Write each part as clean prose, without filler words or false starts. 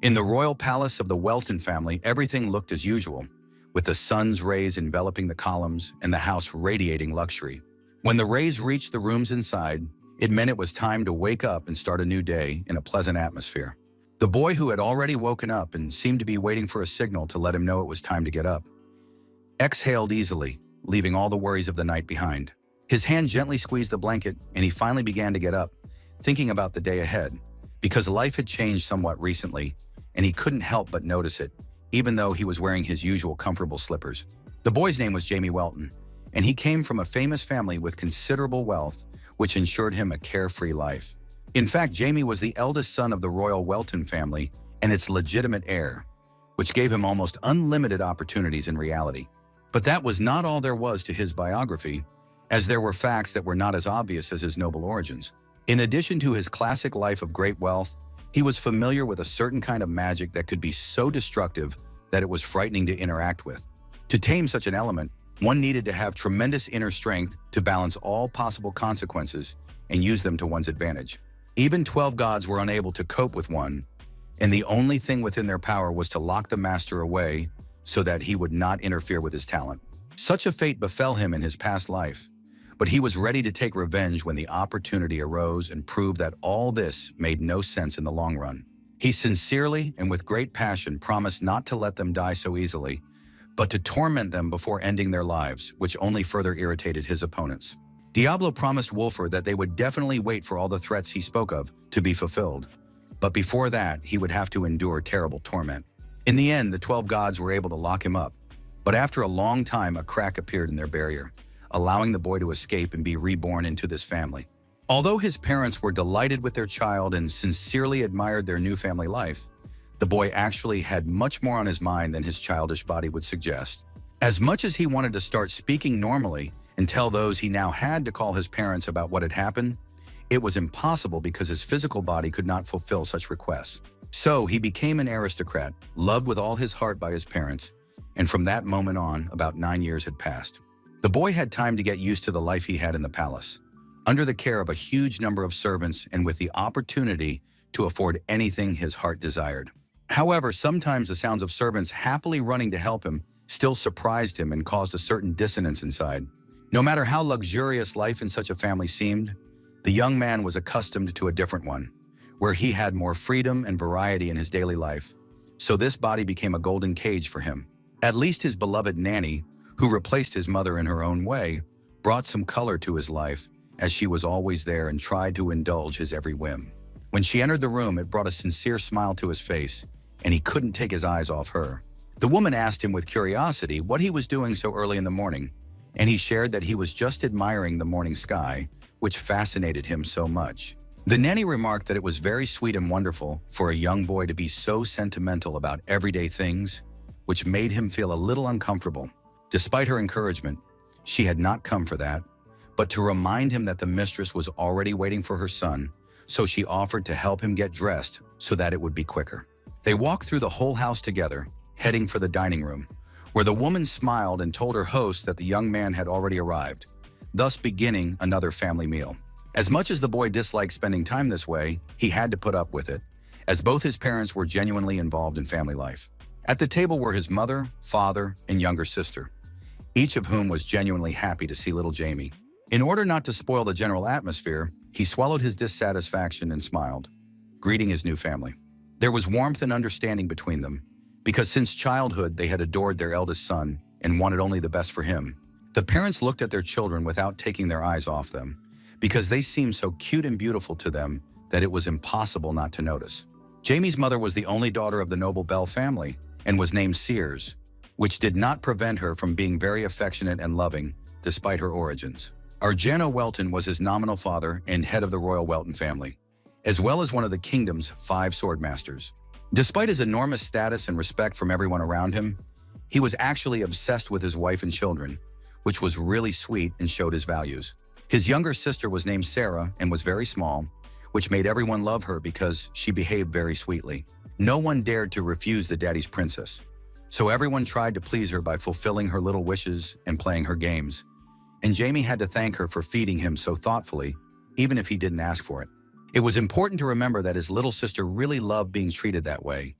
In the royal palace of the Welton family, everything looked as usual, with the sun's rays enveloping the columns and the house radiating luxury. When the rays reached the rooms inside, it meant it was time to wake up and start a new day in a pleasant atmosphere. The boy, who had already woken up and seemed to be waiting for a signal to let him know it was time to get up, exhaled easily, leaving all the worries of the night behind. His hand gently squeezed the blanket, and he finally began to get up, thinking about the day ahead, because life had changed somewhat recently, and he couldn't help but notice it, even though he was wearing his usual comfortable slippers. The boy's name was Jamie Welton, and he came from a famous family with considerable wealth, which ensured him a carefree life. In fact, Jamie was the eldest son of the royal Welton family and its legitimate heir, which gave him almost unlimited opportunities in reality. But that was not all there was to his biography, as there were facts that were not as obvious as his noble origins. In addition to his classic life of great wealth, he was familiar with a certain kind of magic that could be so destructive that it was frightening to interact with. To tame such an element, one needed to have tremendous inner strength to balance all possible consequences and use them to one's advantage. Even 12 gods were unable to cope with one, and the only thing within their power was to lock the master away so that he would not interfere with his talent. Such a fate befell him in his past life, but he was ready to take revenge when the opportunity arose and prove that all this made no sense in the long run. He sincerely and with great passion promised not to let them die so easily, but to torment them before ending their lives, which only further irritated his opponents. Diablo promised Wolfert that they would definitely wait for all the threats he spoke of to be fulfilled, but before that, he would have to endure terrible torment. In the end, the 12 gods were able to lock him up, but after a long time, a crack appeared in their barrier, allowing the boy to escape and be reborn into this family. Although his parents were delighted with their child and sincerely admired their new family life, the boy actually had much more on his mind than his childish body would suggest. As much as he wanted to start speaking normally and tell those he now had to call his parents about what had happened, it was impossible because his physical body could not fulfill such requests. So he became an aristocrat, loved with all his heart by his parents, and from that moment on, about 9 years had passed. The boy had time to get used to the life he had in the palace, under the care of a huge number of servants and with the opportunity to afford anything his heart desired. However, sometimes the sounds of servants happily running to help him still surprised him and caused a certain dissonance inside. No matter how luxurious life in such a family seemed, the young man was accustomed to a different one, where he had more freedom and variety in his daily life, so this body became a golden cage for him. At least his beloved nanny, who replaced his mother in her own way, brought some color to his life, as she was always there and tried to indulge his every whim. When she entered the room, it brought a sincere smile to his face, and he couldn't take his eyes off her. The woman asked him with curiosity what he was doing so early in the morning, and he shared that he was just admiring the morning sky, which fascinated him so much. The nanny remarked that it was very sweet and wonderful for a young boy to be so sentimental about everyday things, which made him feel a little uncomfortable. Despite her encouragement, she had not come for that, but to remind him that the mistress was already waiting for her son, so she offered to help him get dressed so that it would be quicker. They walked through the whole house together, heading for the dining room, where the woman smiled and told her host that the young man had already arrived, thus beginning another family meal. As much as the boy disliked spending time this way, he had to put up with it, as both his parents were genuinely involved in family life. At the table were his mother, father, and younger sister, each of whom was genuinely happy to see little Jamie. In order not to spoil the general atmosphere, he swallowed his dissatisfaction and smiled, greeting his new family. There was warmth and understanding between them, because since childhood they had adored their eldest son and wanted only the best for him. The parents looked at their children without taking their eyes off them, because they seemed so cute and beautiful to them that it was impossible not to notice. Jamie's mother was the only daughter of the noble Bell family and was named Sears, which did not prevent her from being very affectionate and loving despite her origins. Arjano Welton was his nominal father and head of the royal Welton family, as well as one of the kingdom's 5 swordmasters. Despite his enormous status and respect from everyone around him, he was actually obsessed with his wife and children, which was really sweet and showed his values. His younger sister was named Sarah and was very small, which made everyone love her because she behaved very sweetly. No one dared to refuse the daddy's princess, so everyone tried to please her by fulfilling her little wishes and playing her games. And Jamie had to thank her for feeding him so thoughtfully, even if he didn't ask for it. It was important to remember that his little sister really loved being treated that way,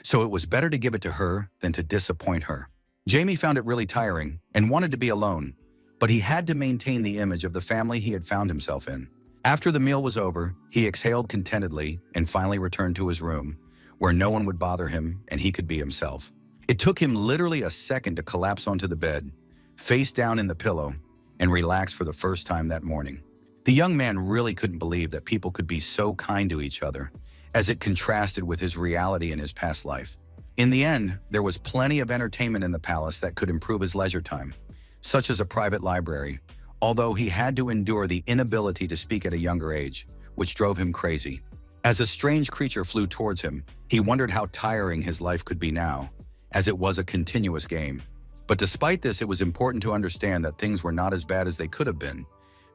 so it was better to give it to her than to disappoint her. Jamie found it really tiring and wanted to be alone, but he had to maintain the image of the family he had found himself in. After the meal was over, he exhaled contentedly and finally returned to his room, where no one would bother him and he could be himself. It took him literally a second to collapse onto the bed, face down in the pillow, and relax for the first time that morning. The young man really couldn't believe that people could be so kind to each other, as it contrasted with his reality in his past life. In the end, there was plenty of entertainment in the palace that could improve his leisure time, such as a private library, although he had to endure the inability to speak at a younger age, which drove him crazy. As a strange creature flew towards him, he wondered how tiring his life could be now, as it was a continuous game. But despite this, it was important to understand that things were not as bad as they could have been,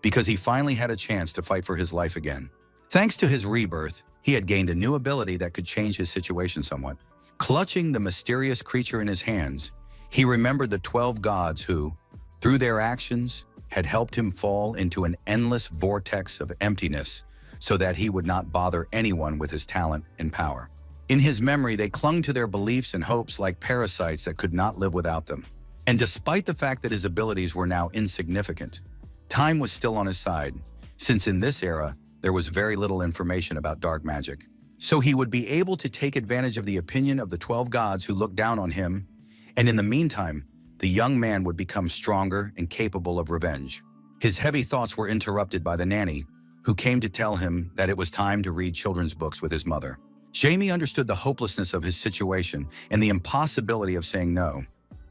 because he finally had a chance to fight for his life again. Thanks to his rebirth, he had gained a new ability that could change his situation somewhat. Clutching the mysterious creature in his hands, he remembered the 12 gods who, through their actions, had helped him fall into an endless vortex of emptiness so that he would not bother anyone with his talent and power. In his memory, they clung to their beliefs and hopes like parasites that could not live without them. And despite the fact that his abilities were now insignificant, time was still on his side, since in this era, there was very little information about dark magic. So he would be able to take advantage of the opinion of the 12 gods who looked down on him, and in the meantime, the young man would become stronger and capable of revenge. His heavy thoughts were interrupted by the nanny, who came to tell him that it was time to read children's books with his mother. Jamie understood the hopelessness of his situation and the impossibility of saying no,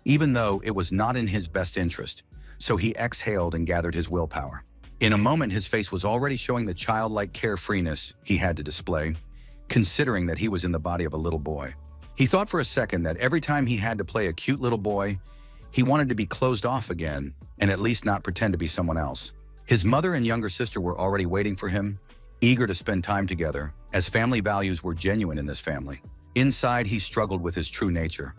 even though it was not in his best interest, so he exhaled and gathered his willpower. In a moment, his face was already showing the childlike carefreeness he had to display, considering that he was in the body of a little boy. He thought for a second that every time he had to play a cute little boy, he wanted to be closed off again and at least not pretend to be someone else. His mother and younger sister were already waiting for him, eager to spend time together, as family values were genuine in this family. Inside, he struggled with his true nature.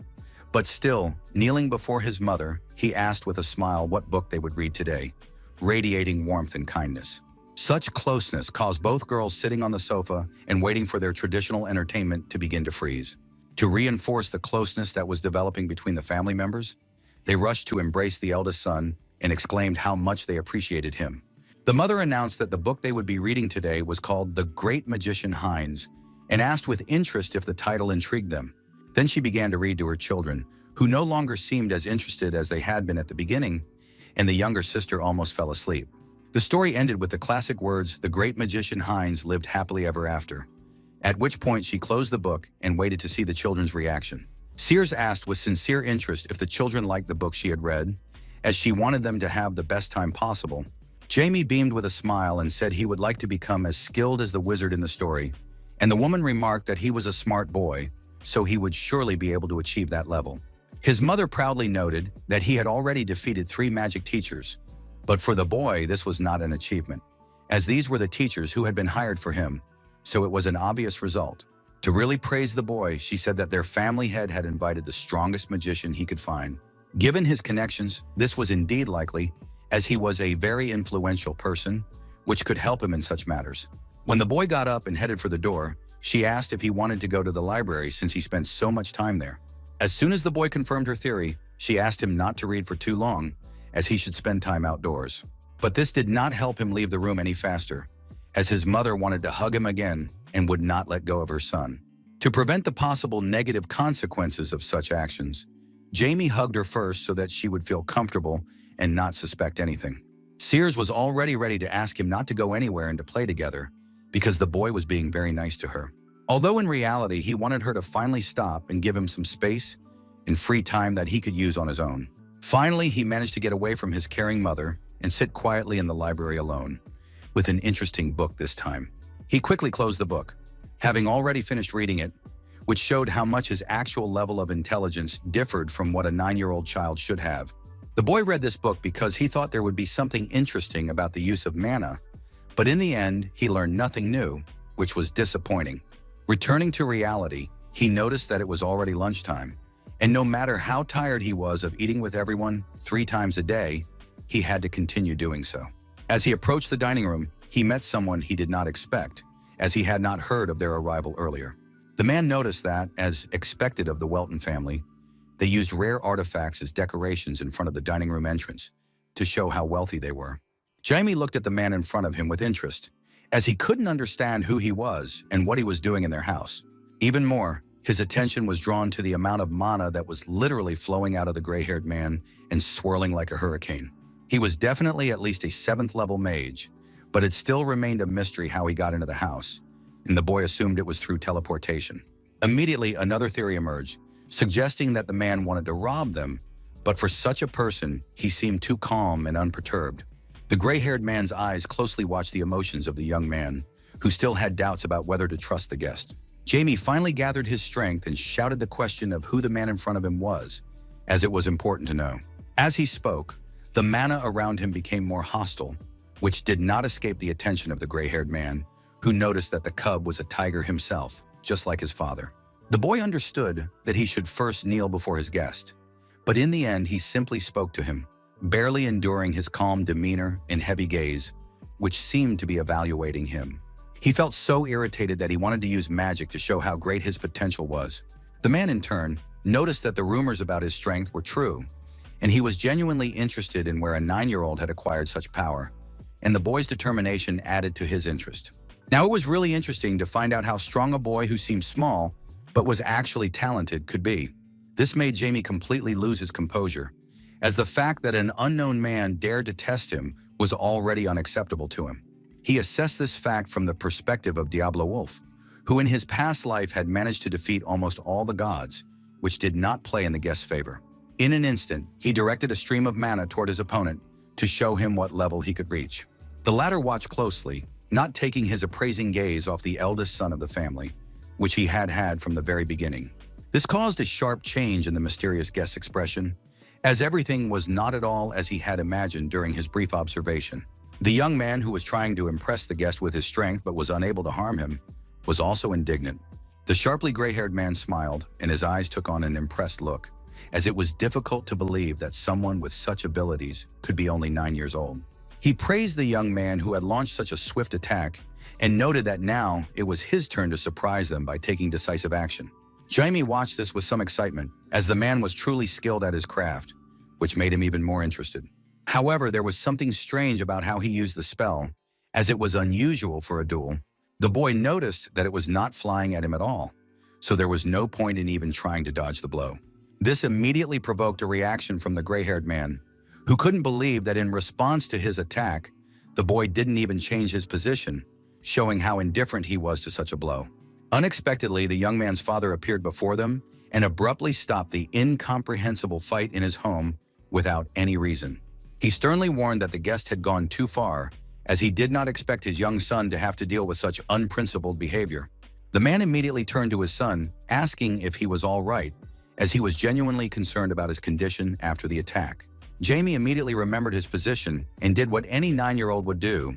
But still, kneeling before his mother, he asked with a smile what book they would read today, radiating warmth and kindness. Such closeness caused both girls sitting on the sofa and waiting for their traditional entertainment to begin to freeze. To reinforce the closeness that was developing between the family members, they rushed to embrace the eldest son and exclaimed how much they appreciated him. The mother announced that the book they would be reading today was called The Great Magician Hines, and asked with interest if the title intrigued them. Then she began to read to her children, who no longer seemed as interested as they had been at the beginning, and the younger sister almost fell asleep. The story ended with the classic words, "The great magician Hines lived happily ever after," at which point she closed the book and waited to see the children's reaction. Sears asked with sincere interest if the children liked the book she had read, as she wanted them to have the best time possible. Jamie beamed with a smile and said he would like to become as skilled as the wizard in the story, and the woman remarked that he was a smart boy, so he would surely be able to achieve that level. His mother proudly noted that he had already defeated 3 magic teachers, but for the boy, this was not an achievement, as these were the teachers who had been hired for him, so it was an obvious result. To really praise the boy, she said that their family head had invited the strongest magician he could find. Given his connections, this was indeed likely, as he was a very influential person, which could help him in such matters. When the boy got up and headed for the door, she asked if he wanted to go to the library since he spent so much time there. As soon as the boy confirmed her theory, she asked him not to read for too long, as he should spend time outdoors. But this did not help him leave the room any faster, as his mother wanted to hug him again and would not let go of her son. To prevent the possible negative consequences of such actions, Jamie hugged her first so that she would feel comfortable and not suspect anything. Sears was already ready to ask him not to go anywhere and to play together, because the boy was being very nice to her. Although in reality, he wanted her to finally stop and give him some space and free time that he could use on his own. Finally, he managed to get away from his caring mother and sit quietly in the library alone, with an interesting book this time. He quickly closed the book, having already finished reading it, which showed how much his actual level of intelligence differed from what a 9-year-old child should have. The boy read this book because he thought there would be something interesting about the use of mana, but in the end, he learned nothing new, which was disappointing. Returning to reality, he noticed that it was already lunchtime, and no matter how tired he was of eating with everyone 3 times a day, he had to continue doing so. As he approached the dining room, he met someone he did not expect, as he had not heard of their arrival earlier. The man noticed that, as expected of the Welton family, they used rare artifacts as decorations in front of the dining room entrance to show how wealthy they were. Jamie looked at the man in front of him with interest, as he couldn't understand who he was and what he was doing in their house. Even more, his attention was drawn to the amount of mana that was literally flowing out of the gray-haired man and swirling like a hurricane. He was definitely at least a 7th-level mage, but it still remained a mystery how he got into the house, and the boy assumed it was through teleportation. Immediately, another theory emerged, suggesting that the man wanted to rob them, but for such a person, he seemed too calm and unperturbed. The gray-haired man's eyes closely watched the emotions of the young man, who still had doubts about whether to trust the guest. Jamie finally gathered his strength and shouted the question of who the man in front of him was, as it was important to know. As he spoke, the mana around him became more hostile, which did not escape the attention of the gray-haired man, who noticed that the cub was a tiger himself, just like his father. The boy understood that he should first kneel before his guest, but in the end he simply spoke to him, barely enduring his calm demeanor and heavy gaze, which seemed to be evaluating him. He felt so irritated that he wanted to use magic to show how great his potential was. The man, in turn, noticed that the rumors about his strength were true, and he was genuinely interested in where a 9-year-old had acquired such power, and the boy's determination added to his interest. Now, it was really interesting to find out how strong a boy who seemed small but was actually talented could be. This made Jamie completely lose his composure, as the fact that an unknown man dared to test him was already unacceptable to him. He assessed this fact from the perspective of Diablo Wolf, who in his past life had managed to defeat almost all the gods, which did not play in the guest's favor. In an instant, he directed a stream of mana toward his opponent to show him what level he could reach. The latter watched closely, not taking his appraising gaze off the eldest son of the family, which he had had from the very beginning. This caused a sharp change in the mysterious guest's expression, as everything was not at all as he had imagined during his brief observation. The young man, who was trying to impress the guest with his strength but was unable to harm him, was also indignant. The sharply gray-haired man smiled, and his eyes took on an impressed look, as it was difficult to believe that someone with such abilities could be only 9 years old. He praised the young man who had launched such a swift attack and noted that now it was his turn to surprise them by taking decisive action. Jamie watched this with some excitement, as the man was truly skilled at his craft, which made him even more interested. However, there was something strange about how he used the spell, as it was unusual for a duel. The boy noticed that it was not flying at him at all, so there was no point in even trying to dodge the blow. This immediately provoked a reaction from the gray-haired man, who couldn't believe that in response to his attack, the boy didn't even change his position, showing how indifferent he was to such a blow. Unexpectedly, the young man's father appeared before them and abruptly stopped the incomprehensible fight in his home without any reason. He sternly warned that the guest had gone too far, as he did not expect his young son to have to deal with such unprincipled behavior. The man immediately turned to his son, asking if he was all right, as he was genuinely concerned about his condition after the attack. Jamie immediately remembered his position and did what any 9-year-old would do.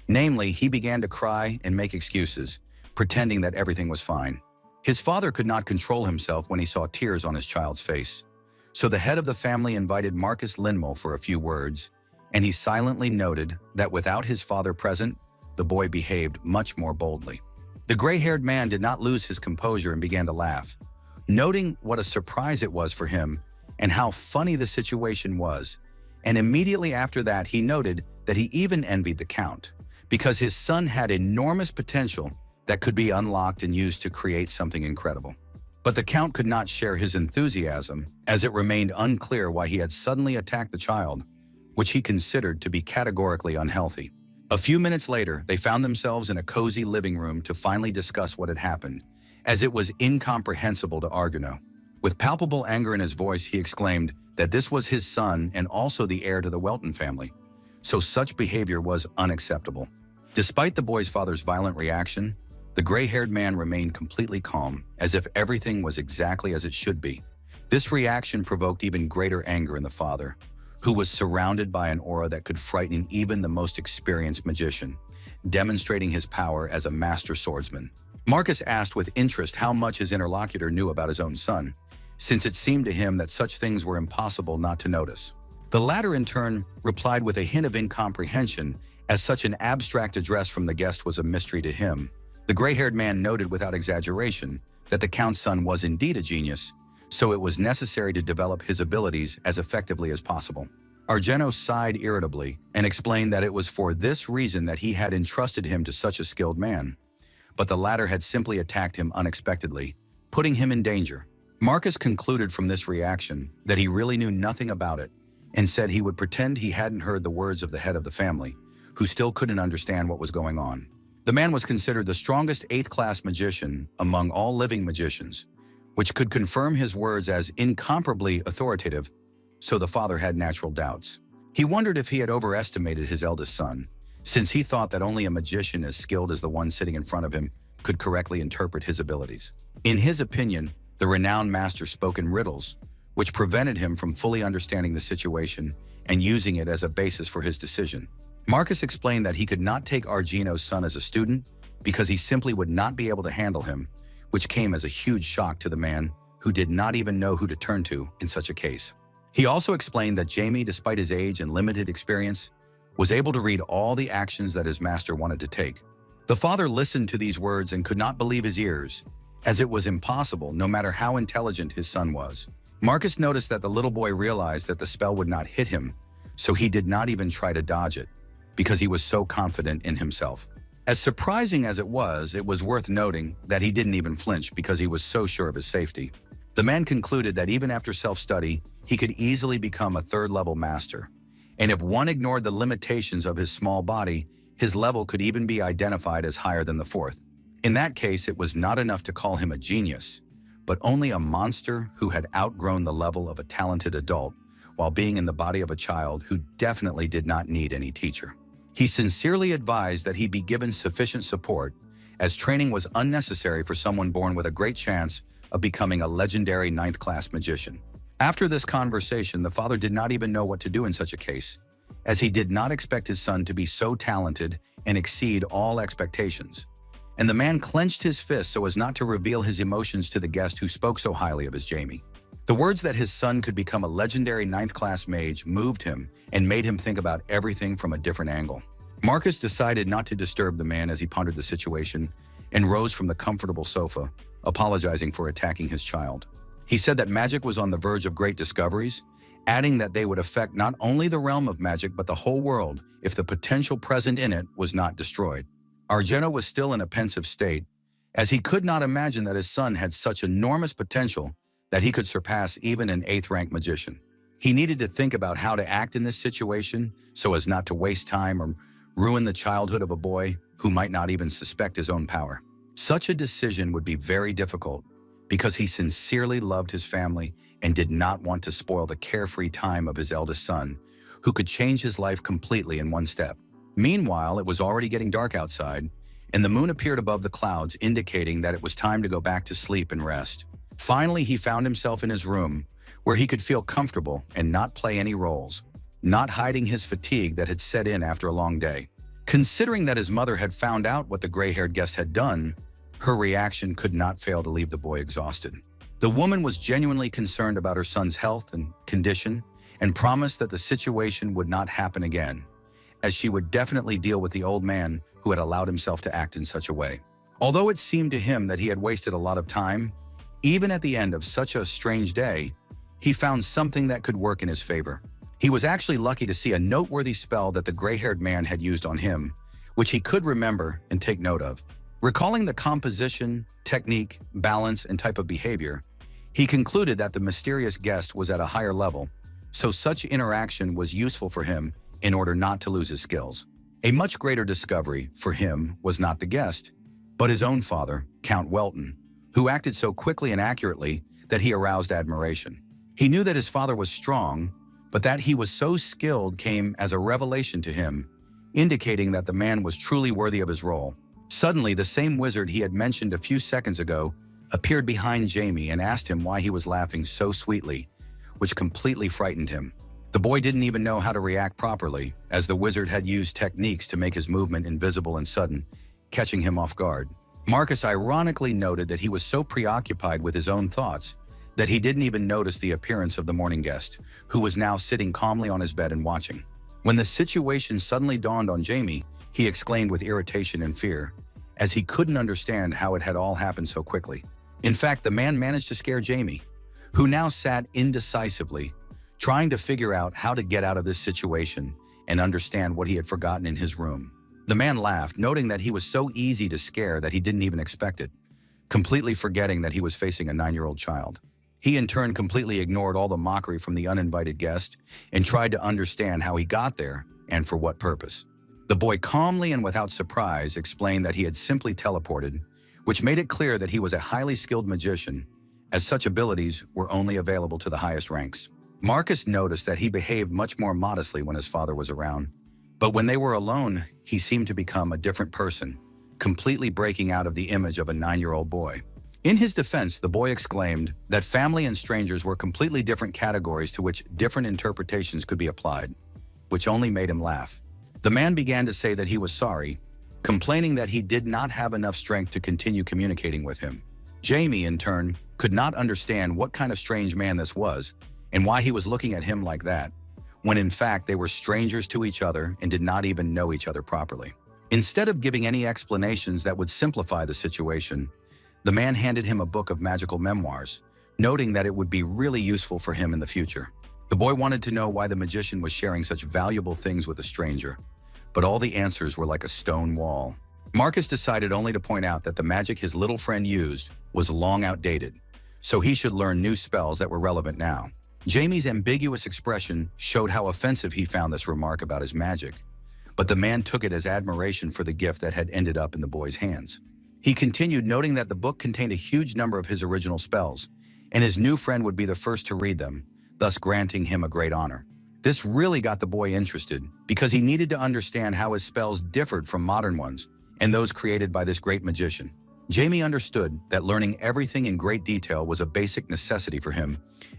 Namely, he began to cry and make excuses, pretending that everything was fine. His father could not control himself when he saw tears on his child's face. So the head of the family invited Marcus Linmel for a few words, and he silently noted that without his father present, the boy behaved much more boldly. The gray-haired man did not lose his composure and began to laugh, noting what a surprise it was for him and how funny the situation was. And immediately after that, he noted that he even envied the Count, because his son had enormous potential that could be unlocked and used to create something incredible. But the Count could not share his enthusiasm, as it remained unclear why he had suddenly attacked the child, which he considered to be categorically unhealthy. A few minutes later, they found themselves in a cozy living room to finally discuss what had happened, as it was incomprehensible to Argonaut. With palpable anger in his voice, he exclaimed that this was his son and also the heir to the Welton family, so such behavior was unacceptable. Despite the boy's father's violent reaction, the gray-haired man remained completely calm, as if everything was exactly as it should be. This reaction provoked even greater anger in the father, who was surrounded by an aura that could frighten even the most experienced magician, demonstrating his power as a master swordsman. Marcus asked with interest how much his interlocutor knew about his own son, since it seemed to him that such things were impossible not to notice. The latter, in turn, replied with a hint of incomprehension, as such an abstract address from the guest was a mystery to him. The gray-haired man noted without exaggeration that the Count's son was indeed a genius, so it was necessary to develop his abilities as effectively as possible. Argeno sighed irritably and explained that it was for this reason that he had entrusted him to such a skilled man. But the latter had simply attacked him unexpectedly, putting him in danger. Marcus concluded from this reaction that he really knew nothing about it and said he would pretend he hadn't heard the words of the head of the family, who still couldn't understand what was going on. The man was considered the strongest 8th-class magician among all living magicians, which could confirm his words as incomparably authoritative, so the father had natural doubts. He wondered if he had overestimated his eldest son, since he thought that only a magician as skilled as the one sitting in front of him could correctly interpret his abilities. In his opinion, the renowned master spoke in riddles, which prevented him from fully understanding the situation and using it as a basis for his decision. Marcus explained that he could not take Argeno's son as a student because he simply would not be able to handle him, which came as a huge shock to the man who did not even know who to turn to in such a case. He also explained that Jamie, despite his age and limited experience, was able to read all the actions that his master wanted to take. The father listened to these words and could not believe his ears, as it was impossible no matter how intelligent his son was. Marcus noticed that the little boy realized that the spell would not hit him, so he did not even try to dodge it, because he was so confident in himself. As surprising as it was worth noting that he didn't even flinch because he was so sure of his safety. The man concluded that even after self-study, he could easily become a 3rd-level master. And if one ignored the limitations of his small body, his level could even be identified as higher than the 4th. In that case, it was not enough to call him a genius, but only a monster who had outgrown the level of a talented adult while being in the body of a child who definitely did not need any teacher. He sincerely advised that he be given sufficient support, as training was unnecessary for someone born with a great chance of becoming a legendary 9th-class magician. After this conversation, the father did not even know what to do in such a case, as he did not expect his son to be so talented and exceed all expectations. And the man clenched his fist so as not to reveal his emotions to the guest who spoke so highly of his Jamie. The words that his son could become a legendary 9th-class mage moved him and made him think about everything from a different angle. Marcus decided not to disturb the man as he pondered the situation and rose from the comfortable sofa, apologizing for attacking his child. He said that magic was on the verge of great discoveries, adding that they would affect not only the realm of magic but the whole world if the potential present in it was not destroyed. Argeno was still in a pensive state, as he could not imagine that his son had such enormous potential that he could surpass even an 8th-rank magician. He needed to think about how to act in this situation so as not to waste time or ruin the childhood of a boy who might not even suspect his own power. Such a decision would be very difficult because he sincerely loved his family and did not want to spoil the carefree time of his eldest son, who could change his life completely in one step. Meanwhile, it was already getting dark outside, and the moon appeared above the clouds, indicating that it was time to go back to sleep and rest. Finally, he found himself in his room, where he could feel comfortable and not play any roles, not hiding his fatigue that had set in after a long day. Considering that his mother had found out what the gray-haired guest had done, her reaction could not fail to leave the boy exhausted. The woman was genuinely concerned about her son's health and condition and promised that the situation would not happen again, as she would definitely deal with the old man who had allowed himself to act in such a way. Although it seemed to him that he had wasted a lot of time, even at the end of such a strange day, he found something that could work in his favor. He was actually lucky to see a noteworthy spell that the gray-haired man had used on him, which he could remember and take note of. Recalling the composition, technique, balance, and type of behavior, he concluded that the mysterious guest was at a higher level, so such interaction was useful for him in order not to lose his skills. A much greater discovery for him was not the guest, but his own father, Count Welton, who acted so quickly and accurately that he aroused admiration. He knew that his father was strong, but that he was so skilled came as a revelation to him, indicating that the man was truly worthy of his role. Suddenly, the same wizard he had mentioned a few seconds ago appeared behind Jamie and asked him why he was laughing so sweetly, which completely frightened him. The boy didn't even know how to react properly, as the wizard had used techniques to make his movement invisible and sudden, catching him off guard. Marcus ironically noted that he was so preoccupied with his own thoughts that he didn't even notice the appearance of the morning guest, who was now sitting calmly on his bed and watching. When the situation suddenly dawned on Jamie, he exclaimed with irritation and fear, as he couldn't understand how it had all happened so quickly. In fact, the man managed to scare Jamie, who now sat indecisively, trying to figure out how to get out of this situation and understand what he had forgotten in his room. The man laughed, noting that he was so easy to scare that he didn't even expect it, completely forgetting that he was facing a 9-year-old child. He in turn completely ignored all the mockery from the uninvited guest and tried to understand how he got there and for what purpose. The boy calmly and without surprise explained that he had simply teleported, which made it clear that he was a highly skilled magician, as such abilities were only available to the highest ranks. Marcus noticed that he behaved much more modestly when his father was around, but when they were alone, he seemed to become a different person, completely breaking out of the image of a 9-year-old boy. In his defense, the boy exclaimed that family and strangers were completely different categories to which different interpretations could be applied, which only made him laugh. The man began to say that he was sorry, complaining that he did not have enough strength to continue communicating with him. Jamie, in turn, could not understand what kind of strange man this was and why he was looking at him like that, when in fact they were strangers to each other and did not even know each other properly. Instead of giving any explanations that would simplify the situation, the man handed him a book of magical memoirs, noting that it would be really useful for him in the future. The boy wanted to know why the magician was sharing such valuable things with a stranger, but all the answers were like a stone wall. Marcus decided only to point out that the magic his little friend used was long outdated, so he should learn new spells that were relevant now. Jamie's ambiguous expression showed how offensive he found this remark about his magic, but the man took it as admiration for the gift that had ended up in the boy's hands. He continued, noting that the book contained a huge number of his original spells, and his new friend would be the first to read them, thus granting him a great honor. This really got the boy interested, because he needed to understand how his spells differed from modern ones and those created by this great magician. Jamie understood that learning everything in great detail was a basic necessity for him,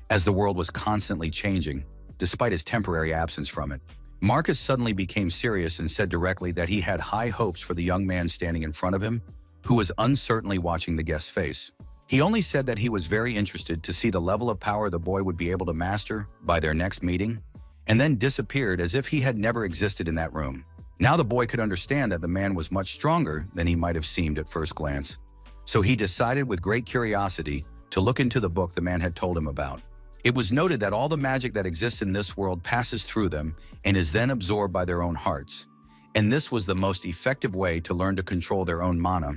as the world was constantly changing, despite his temporary absence from it. Marcus suddenly became serious and said directly that he had high hopes for the young man standing in front of him, who was uncertainly watching the guest's face. He only said that he was very interested to see the level of power the boy would be able to master by their next meeting, and then disappeared as if he had never existed in that room. Now the boy could understand that the man was much stronger than he might have seemed at first glance, so he decided with great curiosity to look into the book the man had told him about. It was noted that all the magic that exists in this world passes through them and is then absorbed by their own hearts, and this was the most effective way to learn to control their own mana.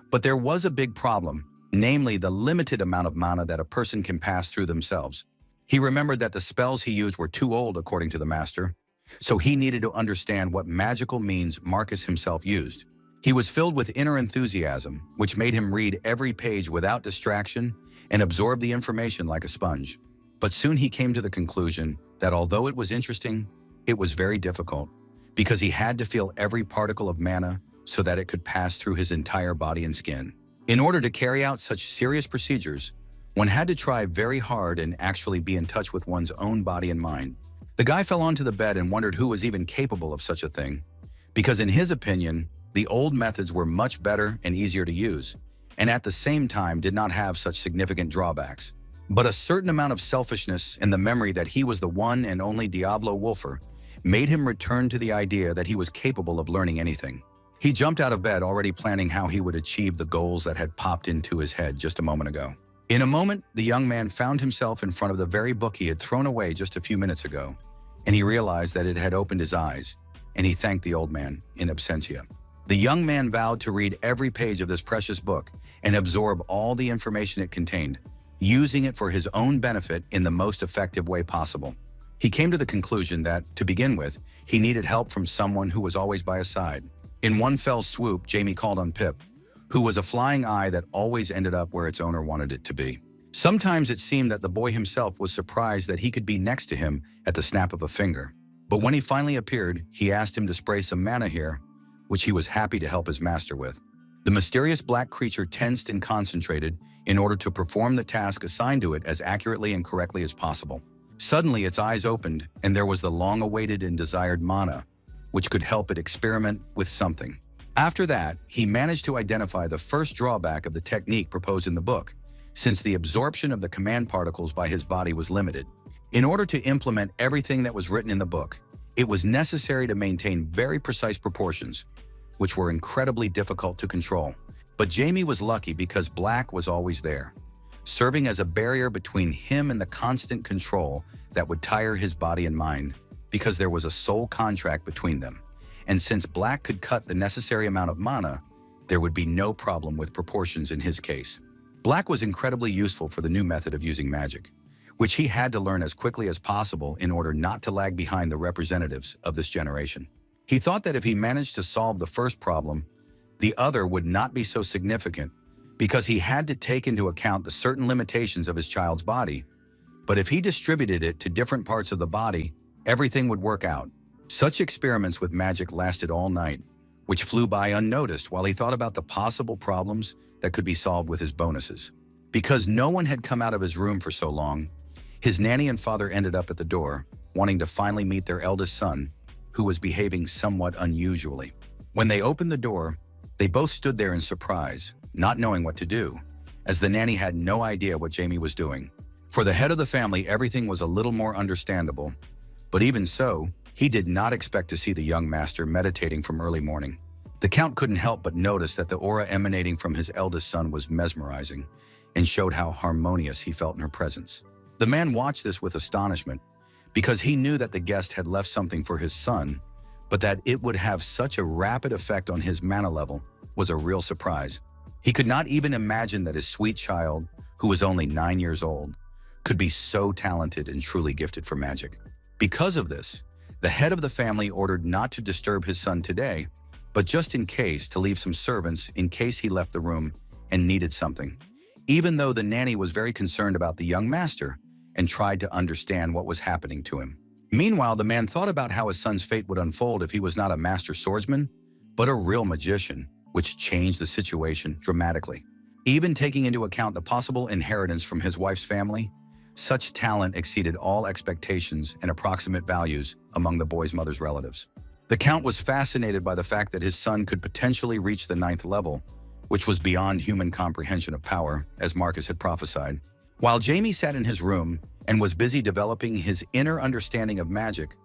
But there was a big problem, namely the limited amount of mana that a person can pass through themselves. He remembered that the spells he used were too old according to the master, so he needed to understand what magical means Marcus himself used. He was filled with inner enthusiasm, which made him read every page without distraction and absorb the information like a sponge. But soon he came to the conclusion that although it was interesting, it was very difficult, because he had to feel every particle of mana so that it could pass through his entire body and skin. In order to carry out such serious procedures, one had to try very hard and actually be in touch with one's own body and mind. The guy fell onto the bed and wondered who was even capable of such a thing, because in his opinion, the old methods were much better and easier to use, and at the same time did not have such significant drawbacks. But a certain amount of selfishness and the memory that he was the one and only Diablo Wolfer made him return to the idea that he was capable of learning anything. He jumped out of bed already planning how he would achieve the goals that had popped into his head just a moment ago. In a moment, the young man found himself in front of the very book he had thrown away just a few minutes ago, and he realized that it had opened his eyes, and he thanked the old man in absentia. The young man vowed to read every page of this precious book and absorb all the information it contained, using it for his own benefit in the most effective way possible. He came to the conclusion that, to begin with, he needed help from someone who was always by his side. In one fell swoop, Jamie called on Pip, who was a flying eye that always ended up where its owner wanted it to be. Sometimes it seemed that the boy himself was surprised that he could be next to him at the snap of a finger. But when he finally appeared, he asked him to spray some mana here, which he was happy to help his master with. The mysterious black creature tensed and concentrated in order to perform the task assigned to it as accurately and correctly as possible. Suddenly, its eyes opened, and there was the long-awaited and desired mana, which could help it experiment with something. After that, he managed to identify the first drawback of the technique proposed in the book, since the absorption of the command particles by his body was limited. In order to implement everything that was written in the book, it was necessary to maintain very precise proportions, which were incredibly difficult to control. But Jamie was lucky because Black was always there, serving as a barrier between him and the constant control that would tire his body and mind, because there was a soul contract between them. And since Black could cut the necessary amount of mana, there would be no problem with proportions in his case. Black was incredibly useful for the new method of using magic, which he had to learn as quickly as possible in order not to lag behind the representatives of this generation. He thought that if he managed to solve the first problem, the other would not be so significant, because he had to take into account the certain limitations of his child's body. But if he distributed it to different parts of the body, everything would work out. Such experiments with magic lasted all night, which flew by unnoticed while he thought about the possible problems that could be solved with his bonuses. Because no one had come out of his room for so long, his nanny and father ended up at the door, wanting to finally meet their eldest son, who was behaving somewhat unusually. When they opened the door, they both stood there in surprise, not knowing what to do, as the nanny had no idea what Jamie was doing. For the head of the family, everything was a little more understandable, but even so, he did not expect to see the young master meditating from early morning. The Count couldn't help but notice that the aura emanating from his eldest son was mesmerizing and showed how harmonious he felt in her presence. The man watched this with astonishment, because he knew that the guest had left something for his son, but that it would have such a rapid effect on his mana level was a real surprise. He could not even imagine that his sweet child, who was only 9 years old, could be so talented and truly gifted for magic. Because of this, the head of the family ordered not to disturb his son today, but just in case to leave some servants in case he left the room and needed something, even though the nanny was very concerned about the young master and tried to understand what was happening to him. Meanwhile, the man thought about how his son's fate would unfold if he was not a master swordsman, but a real magician, which changed the situation dramatically. Even taking into account the possible inheritance from his wife's family, such talent exceeded all expectations and approximate values among the boy's mother's relatives. The Count was fascinated by the fact that his son could potentially reach the 9th level, which was beyond human comprehension of power, as Marcus had prophesied. While Jamie sat in his room and was busy developing his inner understanding of magic,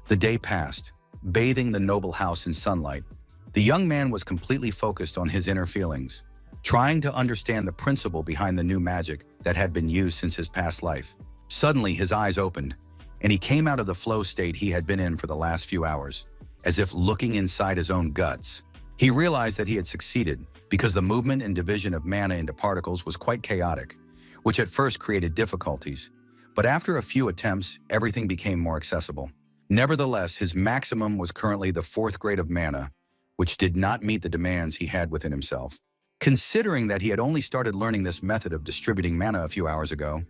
the day passed, bathing the noble house in sunlight. The young man was completely focused on his inner feelings, trying to understand the principle behind the new magic that had been used since his past life. Suddenly, his eyes opened, and he came out of the flow state he had been in for the last few hours, as if looking inside his own guts. He realized that he had succeeded, because the movement and division of mana into particles was quite chaotic, which at first created difficulties, but after a few attempts, everything became more accessible. Nevertheless, his maximum was currently the 4th grade of mana, which did not meet the demands he had within himself. Considering that he had only started learning this method of distributing mana a few hours ago,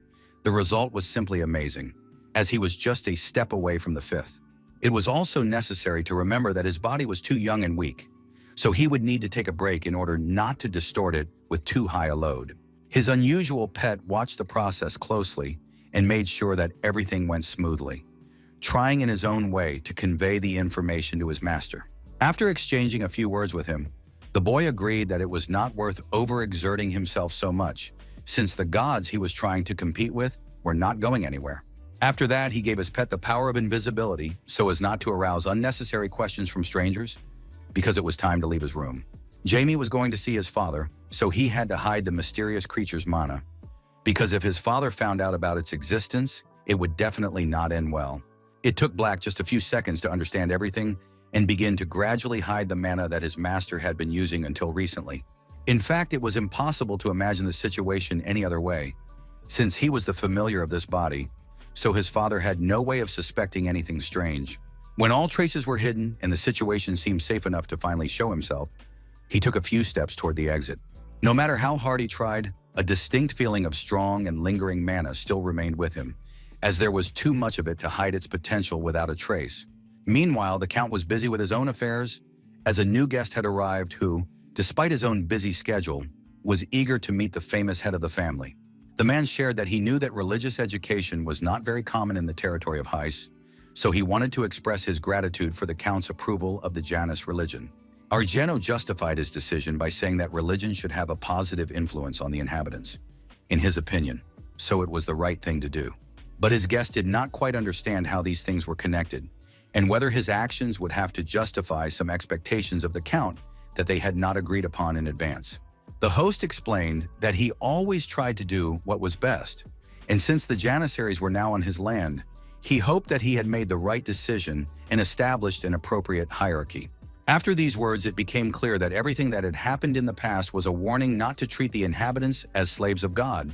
the result was simply amazing, as he was just a step away from the 5th. It was also necessary to remember that his body was too young and weak, so he would need to take a break in order not to distort it with too high a load. His unusual pet watched the process closely and made sure that everything went smoothly, trying in his own way to convey the information to his master. After exchanging a few words with him, the boy agreed that it was not worth overexerting himself so much, since the gods he was trying to compete with were not going anywhere. After that, he gave his pet the power of invisibility so as not to arouse unnecessary questions from strangers, because it was time to leave his room. Jamie was going to see his father, so he had to hide the mysterious creature's mana, because if his father found out about its existence, it would definitely not end well. It took Black just a few seconds to understand everything and begin to gradually hide the mana that his master had been using until recently. In fact, it was impossible to imagine the situation any other way, since he was the familiar of this body, so his father had no way of suspecting anything strange. When all traces were hidden and the situation seemed safe enough to finally show himself, he took a few steps toward the exit. No matter how hard he tried, a distinct feeling of strong and lingering mana still remained with him, as there was too much of it to hide its potential without a trace. Meanwhile, the Count was busy with his own affairs, as a new guest had arrived who, despite his own busy schedule, was eager to meet the famous head of the family. The man shared that he knew that religious education was not very common in the territory of Heiss, so he wanted to express his gratitude for the Count's approval of the Janus religion. Argeno justified his decision by saying that religion should have a positive influence on the inhabitants, in his opinion, so it was the right thing to do. But his guest did not quite understand how these things were connected, and whether his actions would have to justify some expectations of the Count that they had not agreed upon in advance. The host explained that he always tried to do what was best, and since the Janissaries were now on his land, he hoped that he had made the right decision and established an appropriate hierarchy. After these words, it became clear that everything that had happened in the past was a warning not to treat the inhabitants as slaves of God,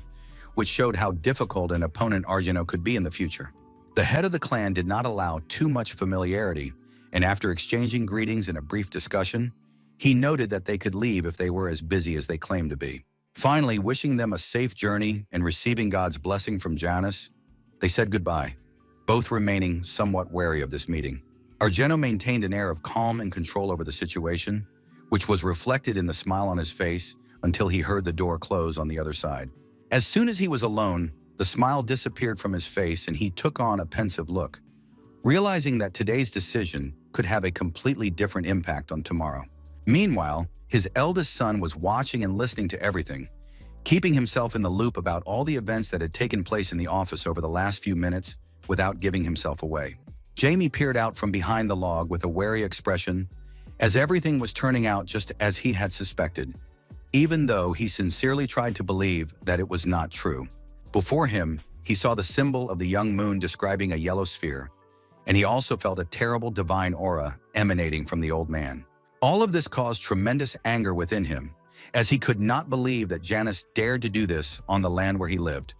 which showed how difficult an opponent Arjano could be in the future. The head of the clan did not allow too much familiarity, and after exchanging greetings and a brief discussion, he noted that they could leave if they were as busy as they claimed to be. Finally, wishing them a safe journey and receiving God's blessing from Janus, they said goodbye, both remaining somewhat wary of this meeting. Arjano maintained an air of calm and control over the situation, which was reflected in the smile on his face until he heard the door close on the other side. As soon as he was alone, the smile disappeared from his face and he took on a pensive look, realizing that today's decision could have a completely different impact on tomorrow. Meanwhile, his eldest son was watching and listening to everything, keeping himself in the loop about all the events that had taken place in the office over the last few minutes without giving himself away. Jamie peered out from behind the log with a wary expression, as everything was turning out just as he had suspected, even though he sincerely tried to believe that it was not true. Before him, he saw the symbol of the young moon describing a yellow sphere, and he also felt a terrible divine aura emanating from the old man. All of this caused tremendous anger within him, as he could not believe that Janus dared to do this on the land where he lived,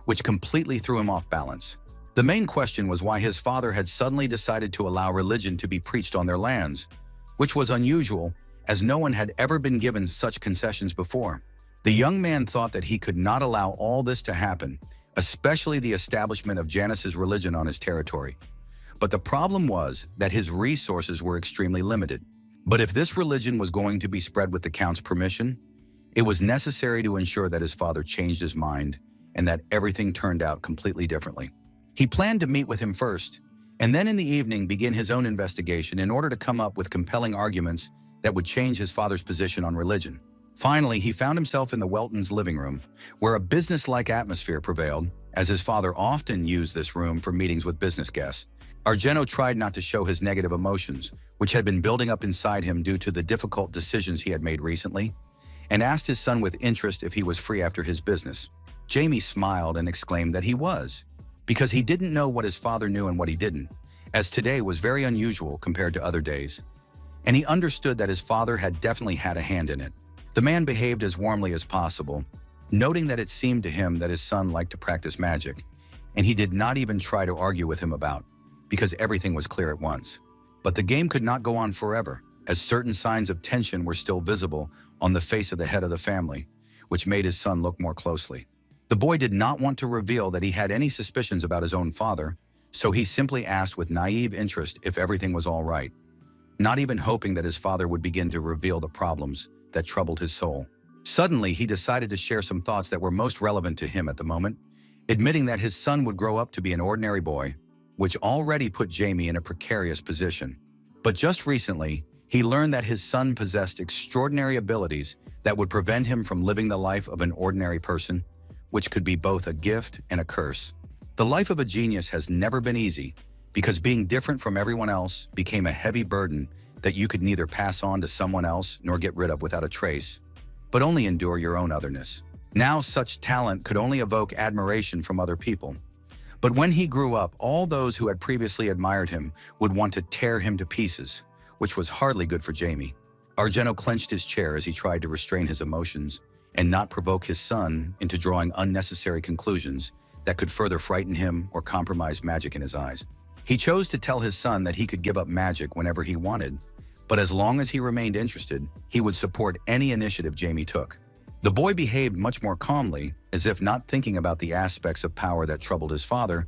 which completely threw him off balance. The main question was why his father had suddenly decided to allow religion to be preached on their lands, which was unusual, as no one had ever been given such concessions before. The young man thought that he could not allow all this to happen, especially the establishment of Janus's religion on his territory. But the problem was that his resources were extremely limited. But if this religion was going to be spread with the Count's permission, it was necessary to ensure that his father changed his mind and that everything turned out completely differently. He planned to meet with him first, and then in the evening begin his own investigation in order to come up with compelling arguments that would change his father's position on religion. Finally, he found himself in the Weltons' living room, where a business-like atmosphere prevailed, as his father often used this room for meetings with business guests. Arjano tried not to show his negative emotions, which had been building up inside him due to the difficult decisions he had made recently, and asked his son with interest if he was free after his business. Jamie smiled and exclaimed that he was, because he didn't know what his father knew and what he didn't, as today was very unusual compared to other days, and he understood that his father had definitely had a hand in it. The man behaved as warmly as possible, noting that it seemed to him that his son liked to practice magic, and he did not even try to argue with him about, because everything was clear at once. But the game could not go on forever, as certain signs of tension were still visible on the face of the head of the family, which made his son look more closely. The boy did not want to reveal that he had any suspicions about his own father, so he simply asked with naive interest if everything was all right, not even hoping that his father would begin to reveal the problems that troubled his soul. Suddenly, he decided to share some thoughts that were most relevant to him at the moment, admitting that his son would grow up to be an ordinary boy, which already put Jamie in a precarious position. But just recently, he learned that his son possessed extraordinary abilities that would prevent him from living the life of an ordinary person, which could be both a gift and a curse. The life of a genius has never been easy, because being different from everyone else became a heavy burden that you could neither pass on to someone else nor get rid of without a trace, but only endure your own otherness. Now such talent could only evoke admiration from other people. But when he grew up, all those who had previously admired him would want to tear him to pieces, which was hardly good for Jamie. Arjano clenched his chair as he tried to restrain his emotions and not provoke his son into drawing unnecessary conclusions that could further frighten him or compromise magic in his eyes. He chose to tell his son that he could give up magic whenever he wanted, but as long as he remained interested, he would support any initiative Jamie took. The boy behaved much more calmly, as if not thinking about the aspects of power that troubled his father,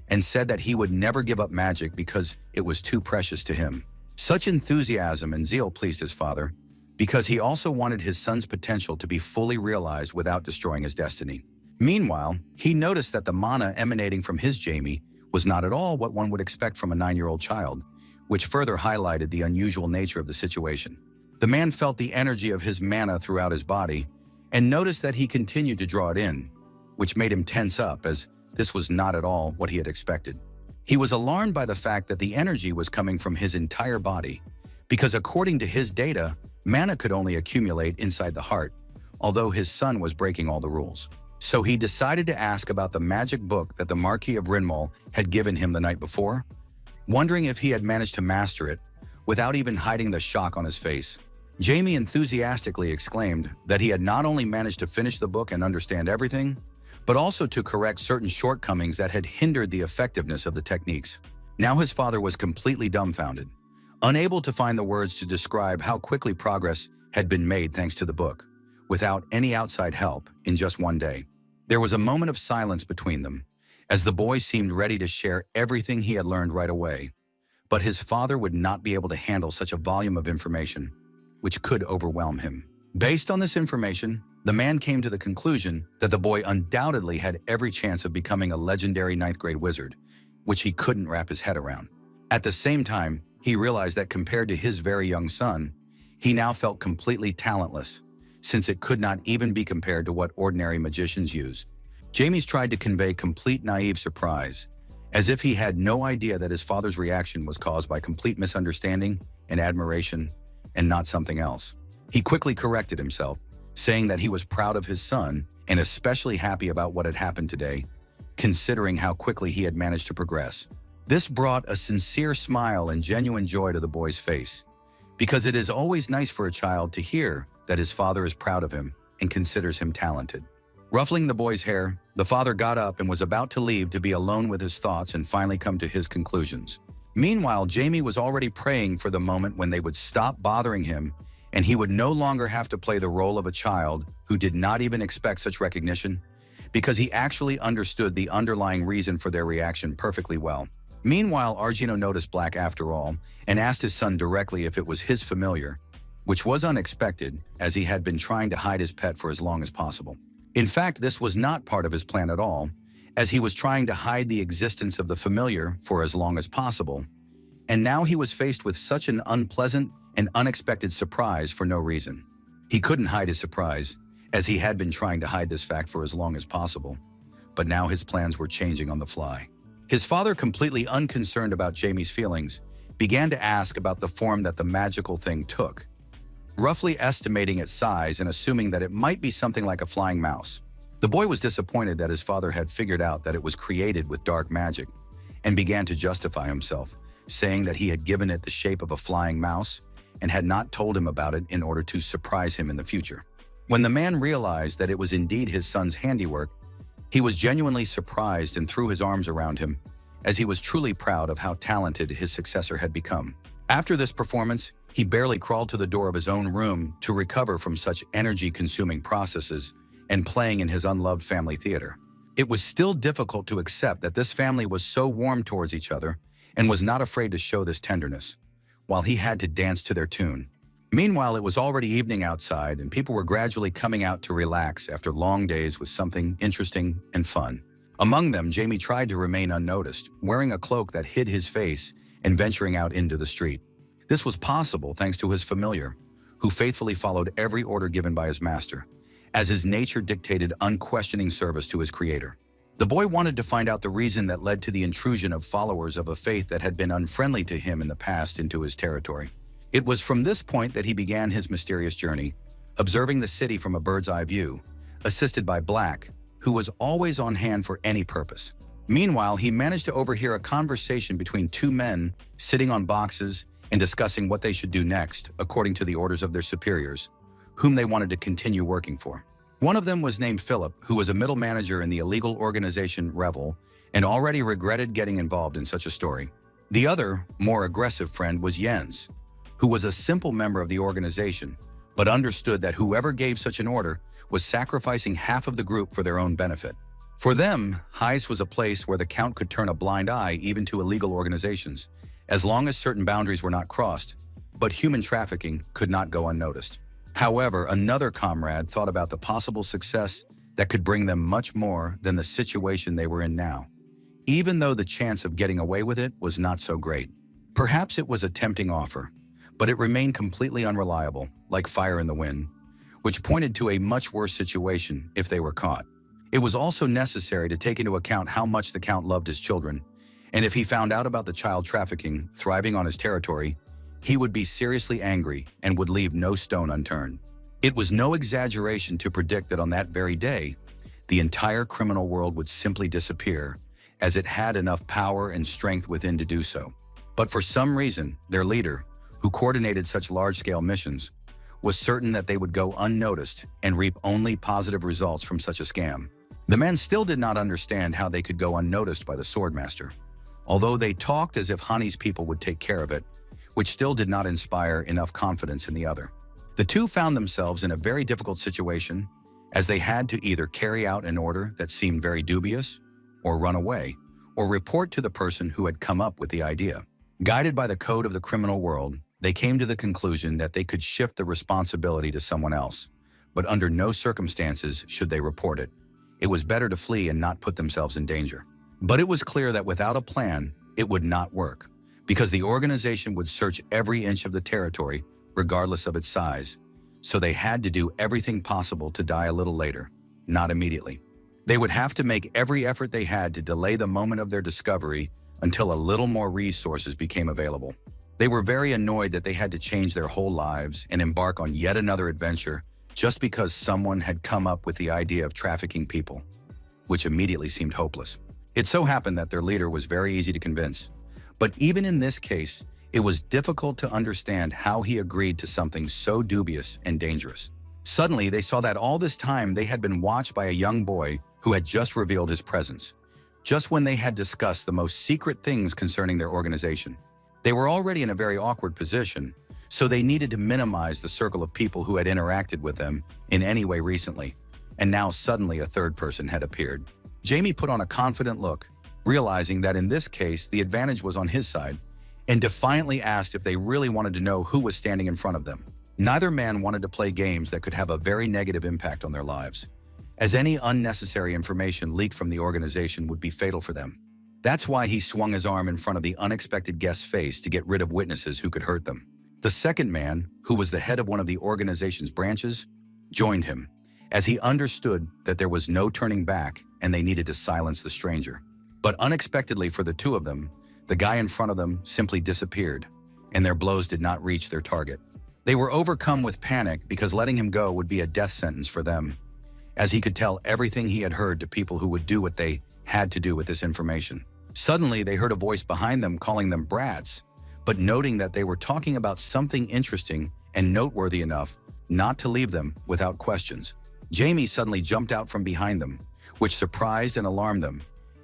and said that he would never give up magic because it was too precious to him. Such enthusiasm and zeal pleased his father, because he also wanted his son's potential to be fully realized without destroying his destiny. Meanwhile, he noticed that the mana emanating from his Jamie was not at all what one would expect from a 9-year-old child, which further highlighted the unusual nature of the situation. The man felt the energy of his mana throughout his body, and noticed that he continued to draw it in, which made him tense up, as this was not at all what he had expected. He was alarmed by the fact that the energy was coming from his entire body, because according to his data, mana could only accumulate inside the heart, although his son was breaking all the rules. So he decided to ask about the magic book that the Marquis of Rinmol had given him the night before, wondering if he had managed to master it without even hiding the shock on his face. Jamie enthusiastically exclaimed that he had not only managed to finish the book and understand everything, but also to correct certain shortcomings that had hindered the effectiveness of the techniques. Now his father was completely dumbfounded, unable to find the words to describe how quickly progress had been made thanks to the book, without any outside help, in just one day. There was a moment of silence between them, as the boy seemed ready to share everything he had learned right away. But his father would not be able to handle such a volume of information, which could overwhelm him. Based on this information, the man came to the conclusion that the boy undoubtedly had every chance of becoming a legendary 9th grade wizard, which he couldn't wrap his head around. At the same time, he realized that compared to his very young son, he now felt completely talentless, since it could not even be compared to what ordinary magicians use. Jamie's tried to convey complete naive surprise, as if he had no idea that his father's reaction was caused by complete misunderstanding and admiration, and not something else. He quickly corrected himself, saying that he was proud of his son and especially happy about what had happened today, considering how quickly he had managed to progress. This brought a sincere smile and genuine joy to the boy's face, because it is always nice for a child to hear that his father is proud of him and considers him talented. Ruffling the boy's hair, the father got up and was about to leave to be alone with his thoughts and finally come to his conclusions. Meanwhile, Jamie was already praying for the moment when they would stop bothering him and he would no longer have to play the role of a child who did not even expect such recognition, because he actually understood the underlying reason for their reaction perfectly well. Meanwhile, Argino noticed Black after all and asked his son directly if it was his familiar, which was unexpected as he had been trying to hide his pet for as long as possible. In fact, this was not part of his plan at all, as he was trying to hide the existence of the familiar for as long as possible, and now he was faced with such an unpleasant and unexpected surprise for no reason. He couldn't hide his surprise, as he had been trying to hide this fact for as long as possible, but now his plans were changing on the fly. His father, completely unconcerned about Jamie's feelings, began to ask about the form that the magical thing took, roughly estimating its size and assuming that it might be something like a flying mouse. The boy was disappointed that his father had figured out that it was created with dark magic and began to justify himself, saying that he had given it the shape of a flying mouse and had not told him about it in order to surprise him in the future. When the man realized that it was indeed his son's handiwork, he was genuinely surprised and threw his arms around him, as he was truly proud of how talented his successor had become. After this performance, he barely crawled to the door of his own room to recover from such energy-consuming processes and playing in his unloved family theater. It was still difficult to accept that this family was so warm towards each other and was not afraid to show this tenderness, while he had to dance to their tune. Meanwhile, it was already evening outside and people were gradually coming out to relax after long days with something interesting and fun. Among them, Jamie tried to remain unnoticed, wearing a cloak that hid his face and venturing out into the street. This was possible thanks to his familiar, who faithfully followed every order given by his master, as his nature dictated unquestioning service to his creator. The boy wanted to find out the reason that led to the intrusion of followers of a faith that had been unfriendly to him in the past into his territory. It was from this point that he began his mysterious journey, observing the city from a bird's-eye view, assisted by Black, who was always on hand for any purpose. Meanwhile, he managed to overhear a conversation between two men sitting on boxes and discussing what they should do next, according to the orders of their superiors, whom they wanted to continue working for. One of them was named Philip, who was a middle manager in the illegal organization Revel and already regretted getting involved in such a story. The other, more aggressive friend was Jens, who was a simple member of the organization, but understood that whoever gave such an order was sacrificing half of the group for their own benefit. For them, Heist was a place where the Count could turn a blind eye even to illegal organizations, as long as certain boundaries were not crossed, but human trafficking could not go unnoticed. However, another comrade thought about the possible success that could bring them much more than the situation they were in now, even though the chance of getting away with it was not so great. Perhaps it was a tempting offer, but it remained completely unreliable, like fire in the wind, which pointed to a much worse situation if they were caught. It was also necessary to take into account how much the Count loved his children, and if he found out about the child trafficking thriving on his territory, he would be seriously angry and would leave no stone unturned. It was no exaggeration to predict that on that very day, the entire criminal world would simply disappear, as it had enough power and strength within to do so. But for some reason, their leader, who coordinated such large-scale missions, was certain that they would go unnoticed and reap only positive results from such a scam. The men still did not understand how they could go unnoticed by the Swordmaster, although they talked as if Hani's people would take care of it, which still did not inspire enough confidence in the other. The two found themselves in a very difficult situation, as they had to either carry out an order that seemed very dubious, or run away, or report to the person who had come up with the idea. Guided by the code of the criminal world, they came to the conclusion that they could shift the responsibility to someone else, but under no circumstances should they report it. It was better to flee and not put themselves in danger. But it was clear that without a plan, it would not work, because the organization would search every inch of the territory, regardless of its size, so they had to do everything possible to die a little later, not immediately. They would have to make every effort they had to delay the moment of their discovery until a little more resources became available. They were very annoyed that they had to change their whole lives and embark on yet another adventure just because someone had come up with the idea of trafficking people, which immediately seemed hopeless. It so happened that their leader was very easy to convince, but even in this case, it was difficult to understand how he agreed to something so dubious and dangerous. Suddenly, they saw that all this time they had been watched by a young boy who had just revealed his presence, just when they had discussed the most secret things concerning their organization. They were already in a very awkward position, so they needed to minimize the circle of people who had interacted with them in any way recently, and now suddenly a third person had appeared. Jamie put on a confident look, realizing that in this case the advantage was on his side, and defiantly asked if they really wanted to know who was standing in front of them. Neither man wanted to play games that could have a very negative impact on their lives, as any unnecessary information leaked from the organization would be fatal for them. That's why he swung his arm in front of the unexpected guest's face to get rid of witnesses who could hurt them. The second man, who was the head of one of the organization's branches, joined him, as he understood that there was no turning back and they needed to silence the stranger. But unexpectedly for the two of them, the guy in front of them simply disappeared, and their blows did not reach their target. They were overcome with panic because letting him go would be a death sentence for them, as he could tell everything he had heard to people who would do what they had to do with this information. Suddenly, they heard a voice behind them calling them brats, but noting that they were talking about something interesting and noteworthy enough not to leave them without questions. Jamie suddenly jumped out from behind them, which surprised and alarmed them,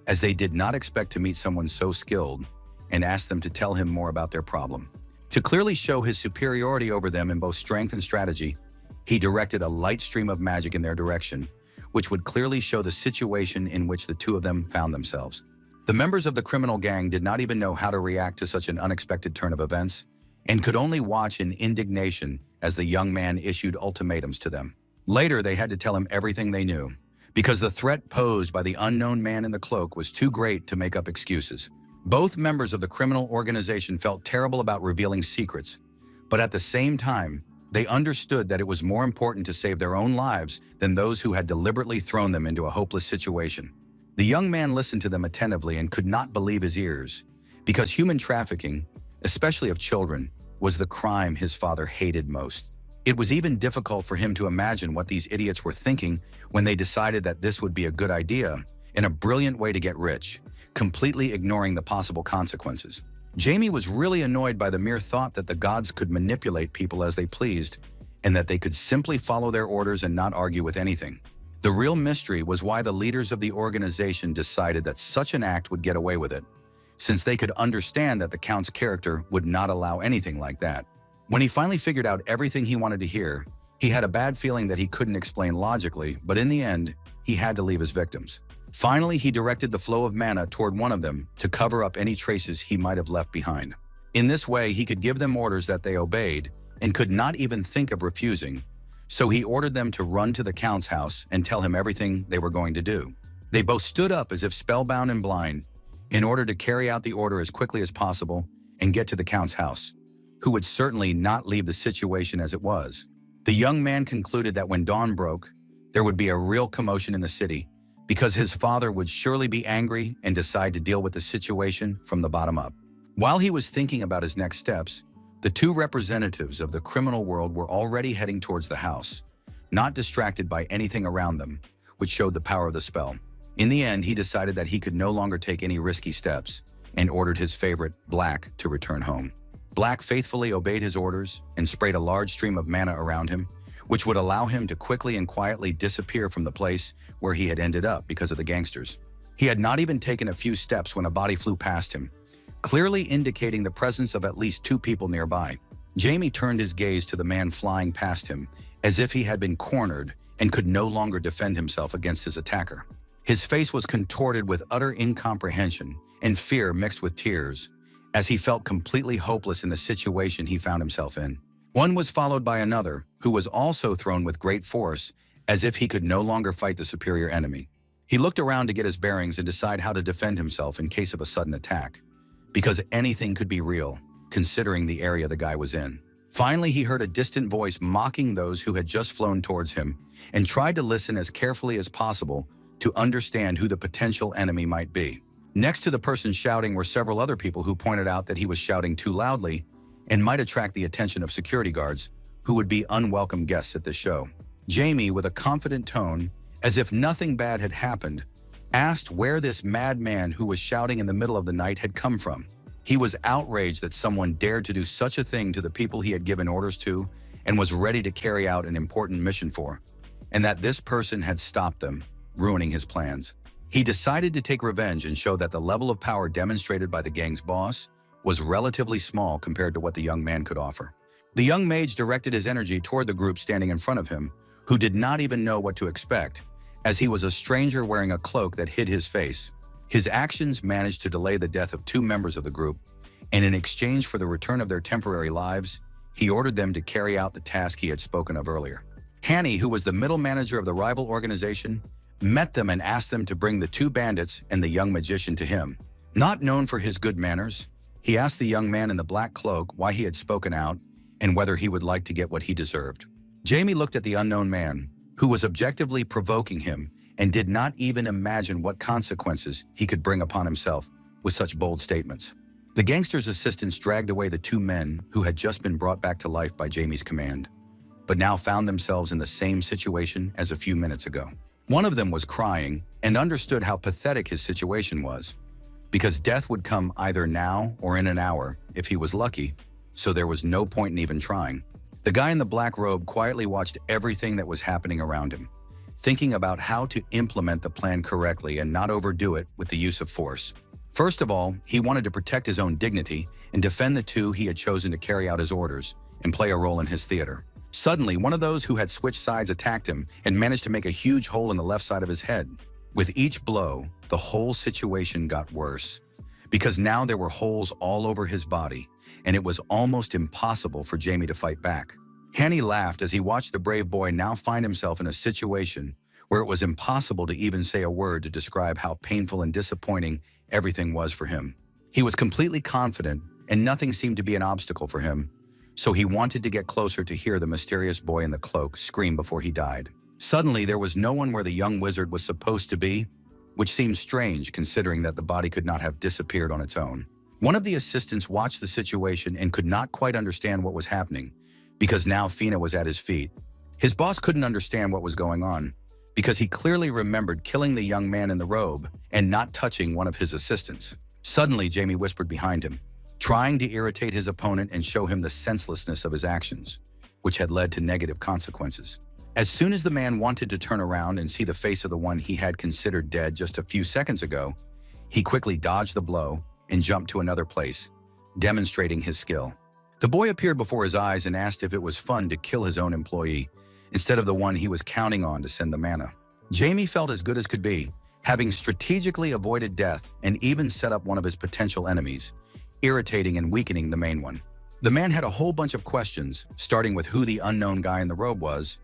as they did not expect to meet someone so skilled, and asked them to tell him more about their problem. To clearly show his superiority over them in both strength and strategy, he directed a light stream of magic in their direction, which would clearly show the situation in which the two of them found themselves. The members of the criminal gang did not even know how to react to such an unexpected turn of events, and could only watch in indignation as the young man issued ultimatums to them. Later, they had to tell him everything they knew, because the threat posed by the unknown man in the cloak was too great to make up excuses. Both members of the criminal organization felt terrible about revealing secrets, but at the same time, they understood that it was more important to save their own lives than those who had deliberately thrown them into a hopeless situation. The young man listened to them attentively and could not believe his ears, because human trafficking, especially of children, was the crime his father hated most. It was even difficult for him to imagine what these idiots were thinking when they decided that this would be a good idea and a brilliant way to get rich, completely ignoring the possible consequences. Jamie was really annoyed by the mere thought that the gods could manipulate people as they pleased, and that they could simply follow their orders and not argue with anything. The real mystery was why the leaders of the organization decided that such an act would get away with it, since they could understand that the Count's character would not allow anything like that. When he finally figured out everything he wanted to hear, he had a bad feeling that he couldn't explain logically, but in the end, he had to leave his victims. Finally, he directed the flow of mana toward one of them to cover up any traces he might have left behind. In this way, he could give them orders that they obeyed and could not even think of refusing, so he ordered them to run to the Count's house and tell him everything they were going to do. They both stood up as if spellbound and blind, in order to carry out the order as quickly as possible and get to the Count's house, who would certainly not leave the situation as it was. The young man concluded that when dawn broke, there would be a real commotion in the city, because his father would surely be angry and decide to deal with the situation from the bottom up. While he was thinking about his next steps, the two representatives of the criminal world were already heading towards the house, not distracted by anything around them, which showed the power of the spell. In the end, he decided that he could no longer take any risky steps and ordered his favorite, Black, to return home. Black faithfully obeyed his orders and sprayed a large stream of mana around him, which would allow him to quickly and quietly disappear from the place where he had ended up because of the gangsters. He had not even taken a few steps when a body flew past him, clearly indicating the presence of at least 2 people nearby. Jamie turned his gaze to the man flying past him, as if he had been cornered and could no longer defend himself against his attacker. His face was contorted with utter incomprehension and fear mixed with tears, as he felt completely hopeless in the situation he found himself in. One was followed by another, who was also thrown with great force, as if he could no longer fight the superior enemy. He looked around to get his bearings and decide how to defend himself in case of a sudden attack, because anything could be real, considering the area the guy was in. Finally, he heard a distant voice mocking those who had just flown towards him and tried to listen as carefully as possible to understand who the potential enemy might be. Next to the person shouting were several other people who pointed out that he was shouting too loudly and might attract the attention of security guards who would be unwelcome guests at the show. Jamie, with a confident tone, as if nothing bad had happened, asked where this madman who was shouting in the middle of the night had come from. He was outraged that someone dared to do such a thing to the people he had given orders to and was ready to carry out an important mission for, and that this person had stopped them, ruining his plans. He decided to take revenge and show that the level of power demonstrated by the gang's boss was relatively small compared to what the young man could offer. The young mage directed his energy toward the group standing in front of him, who did not even know what to expect, as he was a stranger wearing a cloak that hid his face. His actions managed to delay the death of 2 members of the group, and in exchange for the return of their temporary lives, he ordered them to carry out the task he had spoken of earlier. Hanny, who was the middle manager of the rival organization, met them and asked them to bring the 2 bandits and the young magician to him. Not known for his good manners, he asked the young man in the black cloak why he had spoken out and whether he would like to get what he deserved. Jamie looked at the unknown man, who was objectively provoking him and did not even imagine what consequences he could bring upon himself with such bold statements. The gangster's assistants dragged away the 2 men who had just been brought back to life by Jamie's command, but now found themselves in the same situation as a few minutes ago. One of them was crying and understood how pathetic his situation was, because death would come either now or in an hour if he was lucky, so there was no point in even trying. The guy in the black robe quietly watched everything that was happening around him, thinking about how to implement the plan correctly and not overdo it with the use of force. First of all, he wanted to protect his own dignity and defend the 2 he had chosen to carry out his orders and play a role in his theater. Suddenly, one of those who had switched sides attacked him and managed to make a huge hole in the left side of his head. With each blow, the whole situation got worse, because now there were holes all over his body, and it was almost impossible for Jamie to fight back. Hanny laughed as he watched the brave boy now find himself in a situation where it was impossible to even say a word to describe how painful and disappointing everything was for him. He was completely confident, and nothing seemed to be an obstacle for him, so he wanted to get closer to hear the mysterious boy in the cloak scream before he died. Suddenly, there was no one where the young wizard was supposed to be, which seemed strange considering that the body could not have disappeared on its own. One of the assistants watched the situation and could not quite understand what was happening, because now Fina was at his feet. His boss couldn't understand what was going on, because he clearly remembered killing the young man in the robe and not touching one of his assistants. Suddenly, Jamie whispered behind him, trying to irritate his opponent and show him the senselessness of his actions, which had led to negative consequences. As soon as the man wanted to turn around and see the face of the one he had considered dead just a few seconds ago, he quickly dodged the blow and jumped to another place, demonstrating his skill. The boy appeared before his eyes and asked if it was fun to kill his own employee instead of the one he was counting on to send the mana. Jamie felt as good as could be, having strategically avoided death and even set up one of his potential enemies, irritating and weakening the main one. The man had a whole bunch of questions, starting with who the unknown guy in the robe was,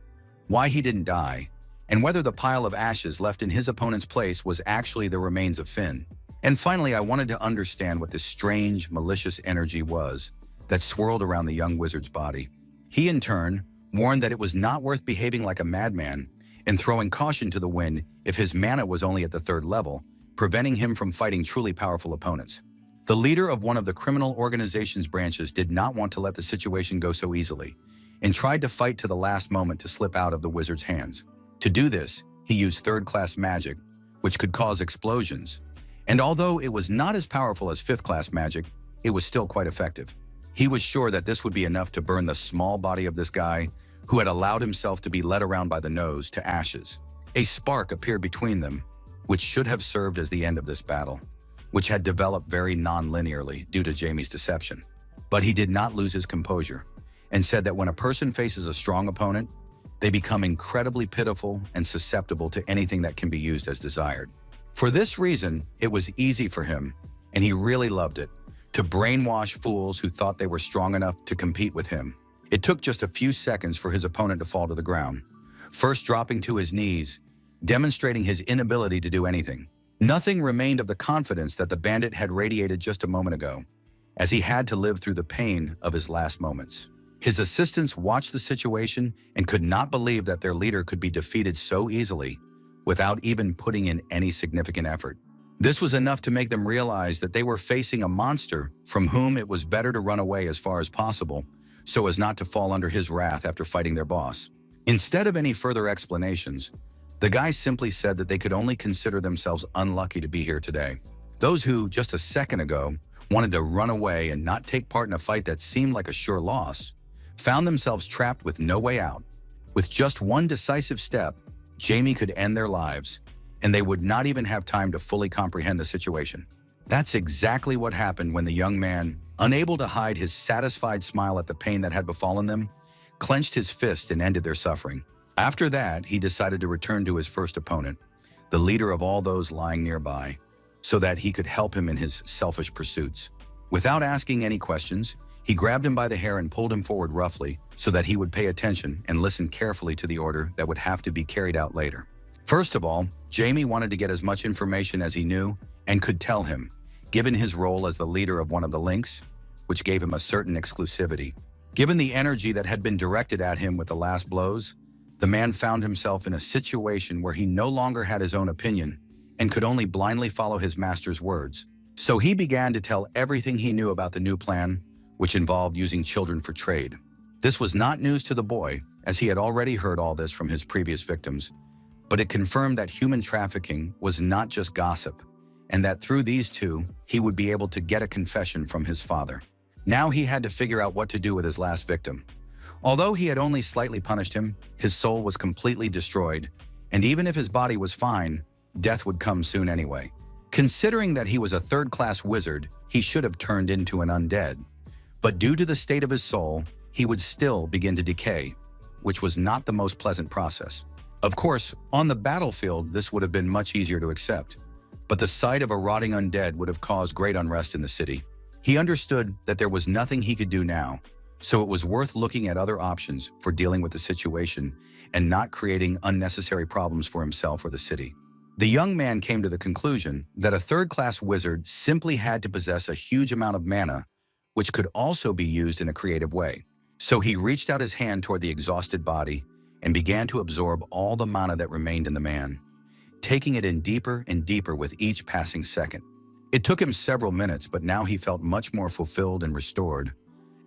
why he didn't die, and whether the pile of ashes left in his opponent's place was actually the remains of Finn. And finally, I wanted to understand what this strange, malicious energy was that swirled around the young wizard's body. He, in turn, warned that it was not worth behaving like a madman and throwing caution to the wind if his mana was only at the 3rd level, preventing him from fighting truly powerful opponents. The leader of one of the criminal organization's branches did not want to let the situation go so easily, and tried to fight to the last moment to slip out of the wizard's hands. To do this, he used third-class magic, which could cause explosions. And although it was not as powerful as fifth-class magic, it was still quite effective. He was sure that this would be enough to burn the small body of this guy who had allowed himself to be led around by the nose to ashes. A spark appeared between them, which should have served as the end of this battle, which had developed very non-linearly due to Jamie's deception. But he did not lose his composure and said that when a person faces a strong opponent, they become incredibly pitiful and susceptible to anything that can be used as desired. For this reason, it was easy for him, and he really loved it, to brainwash fools who thought they were strong enough to compete with him. It took just a few seconds for his opponent to fall to the ground, first dropping to his knees, demonstrating his inability to do anything. Nothing remained of the confidence that the bandit had radiated just a moment ago, as he had to live through the pain of his last moments. His assistants watched the situation and could not believe that their leader could be defeated so easily without even putting in any significant effort. This was enough to make them realize that they were facing a monster from whom it was better to run away as far as possible so as not to fall under his wrath after fighting their boss. Instead of any further explanations, the guy simply said that they could only consider themselves unlucky to be here today. Those who, just a second ago, wanted to run away and not take part in a fight that seemed like a sure loss, found themselves trapped with no way out. With just one decisive step, Jamie could end their lives, and they would not even have time to fully comprehend the situation. That's exactly what happened when the young man, unable to hide his satisfied smile at the pain that had befallen them, clenched his fist and ended their suffering. After that, he decided to return to his first opponent, the leader of all those lying nearby, so that he could help him in his selfish pursuits. Without asking any questions, he grabbed him by the hair and pulled him forward roughly so that he would pay attention and listen carefully to the order that would have to be carried out later. First of all, Jamie wanted to get as much information as he knew and could tell him, given his role as the leader of one of the links, which gave him a certain exclusivity. Given the energy that had been directed at him with the last blows, the man found himself in a situation where he no longer had his own opinion and could only blindly follow his master's words. So he began to tell everything he knew about the new plan, which involved using children for trade. This was not news to the boy, as he had already heard all this from his previous victims, but it confirmed that human trafficking was not just gossip, and that through these two, he would be able to get a confession from his father. Now he had to figure out what to do with his last victim. Although he had only slightly punished him, his soul was completely destroyed, and even if his body was fine, death would come soon anyway. Considering that he was a third-class wizard, he should have turned into an undead. But due to the state of his soul, he would still begin to decay, which was not the most pleasant process. Of course, on the battlefield, this would have been much easier to accept, but the sight of a rotting undead would have caused great unrest in the city. He understood that there was nothing he could do now, so it was worth looking at other options for dealing with the situation and not creating unnecessary problems for himself or the city. The young man came to the conclusion that a third-class wizard simply had to possess a huge amount of mana, which could also be used in a creative way. So he reached out his hand toward the exhausted body and began to absorb all the mana that remained in the man, taking it in deeper and deeper with each passing second. It took him several minutes, but now he felt much more fulfilled and restored,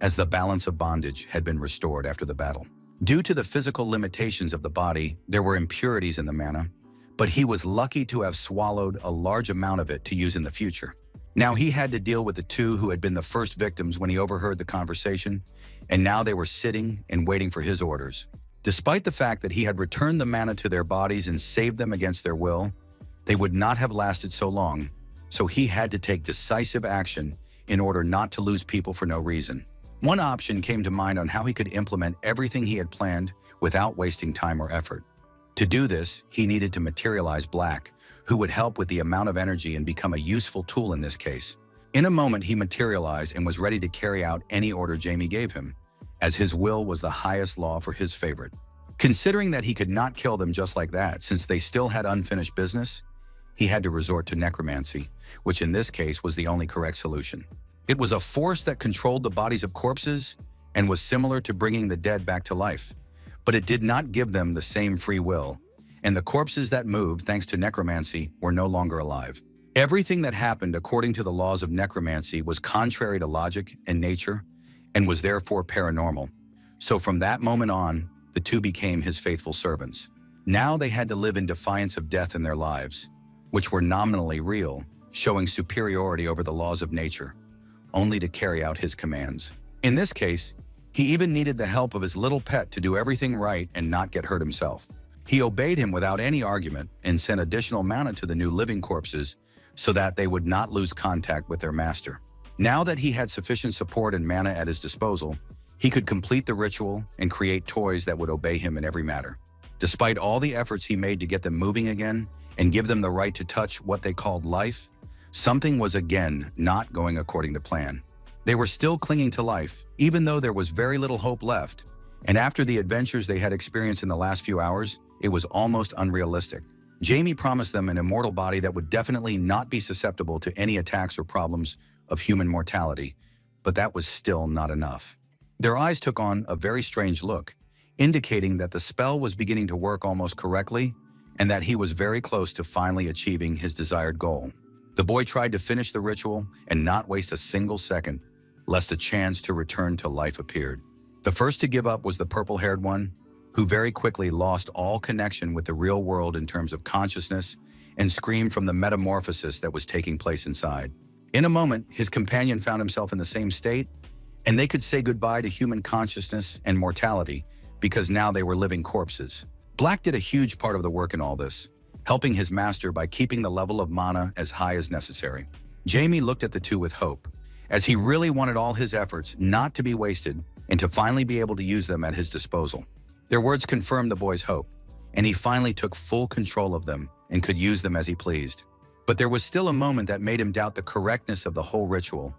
as the balance of bondage had been restored after the battle. Due to the physical limitations of the body, there were impurities in the mana, but he was lucky to have swallowed a large amount of it to use in the future. Now he had to deal with the two who had been the first victims when he overheard the conversation, and now they were sitting and waiting for his orders. Despite the fact that he had returned the mana to their bodies and saved them against their will, they would not have lasted so long, so he had to take decisive action in order not to lose people for no reason. One option came to mind on how he could implement everything he had planned without wasting time or effort. To do this, he needed to materialize Black, who would help with the amount of energy and become a useful tool in this case. In a moment, he materialized and was ready to carry out any order Jamie gave him, as his will was the highest law for his favorite. Considering that he could not kill them just like that, since they still had unfinished business, he had to resort to necromancy, which in this case was the only correct solution. It was a force that controlled the bodies of corpses and was similar to bringing the dead back to life, but it did not give them the same free will, and the corpses that moved thanks to necromancy were no longer alive. Everything that happened according to the laws of necromancy was contrary to logic and nature and was therefore paranormal, So from that moment on, the two became his faithful servants. Now they had to live in defiance of death in their lives, which were nominally real, showing superiority over the laws of nature, only to carry out his commands. In this case, he even needed the help of his little pet to do everything right and not get hurt himself. He obeyed him without any argument and sent additional mana to the new living corpses so that they would not lose contact with their master. Now that he had sufficient support and mana at his disposal, he could complete the ritual and create toys that would obey him in every matter. Despite all the efforts he made to get them moving again and give them the right to touch what they called life, something was again not going according to plan. They were still clinging to life, even though there was very little hope left, and after the adventures they had experienced in the last few hours, it was almost unrealistic. Jamie promised them an immortal body that would definitely not be susceptible to any attacks or problems of human mortality, but that was still not enough. Their eyes took on a very strange look, indicating that the spell was beginning to work almost correctly and that he was very close to finally achieving his desired goal. The boy tried to finish the ritual and not waste a single second, lest a chance to return to life appeared. The first to give up was the purple-haired one, who very quickly lost all connection with the real world in terms of consciousness and screamed from the metamorphosis that was taking place inside. In a moment, his companion found himself in the same state, and they could say goodbye to human consciousness and mortality because now they were living corpses. Black did a huge part of the work in all this, helping his master by keeping the level of mana as high as necessary. Jamie looked at the two with hope, as he really wanted all his efforts not to be wasted and to finally be able to use them at his disposal. Their words confirmed the boy's hope, and he finally took full control of them and could use them as he pleased. But there was still a moment that made him doubt the correctness of the whole ritual,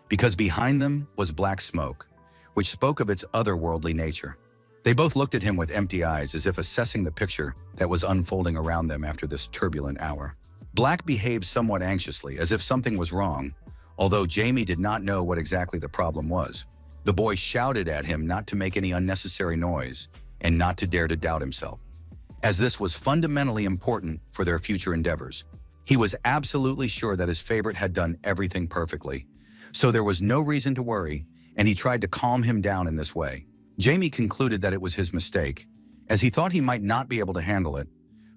because behind them was black smoke, which spoke of its otherworldly nature. They both looked at him with empty eyes as if assessing the picture that was unfolding around them after this turbulent hour. Black behaved somewhat anxiously, as if something was wrong, although Jamie did not know what exactly the problem was. The boy shouted at him not to make any unnecessary noise and not to dare to doubt himself, as this was fundamentally important for their future endeavors. He was absolutely sure that his favorite had done everything perfectly, so there was no reason to worry, and he tried to calm him down in this way. Jamie concluded that it was his mistake, as he thought he might not be able to handle it,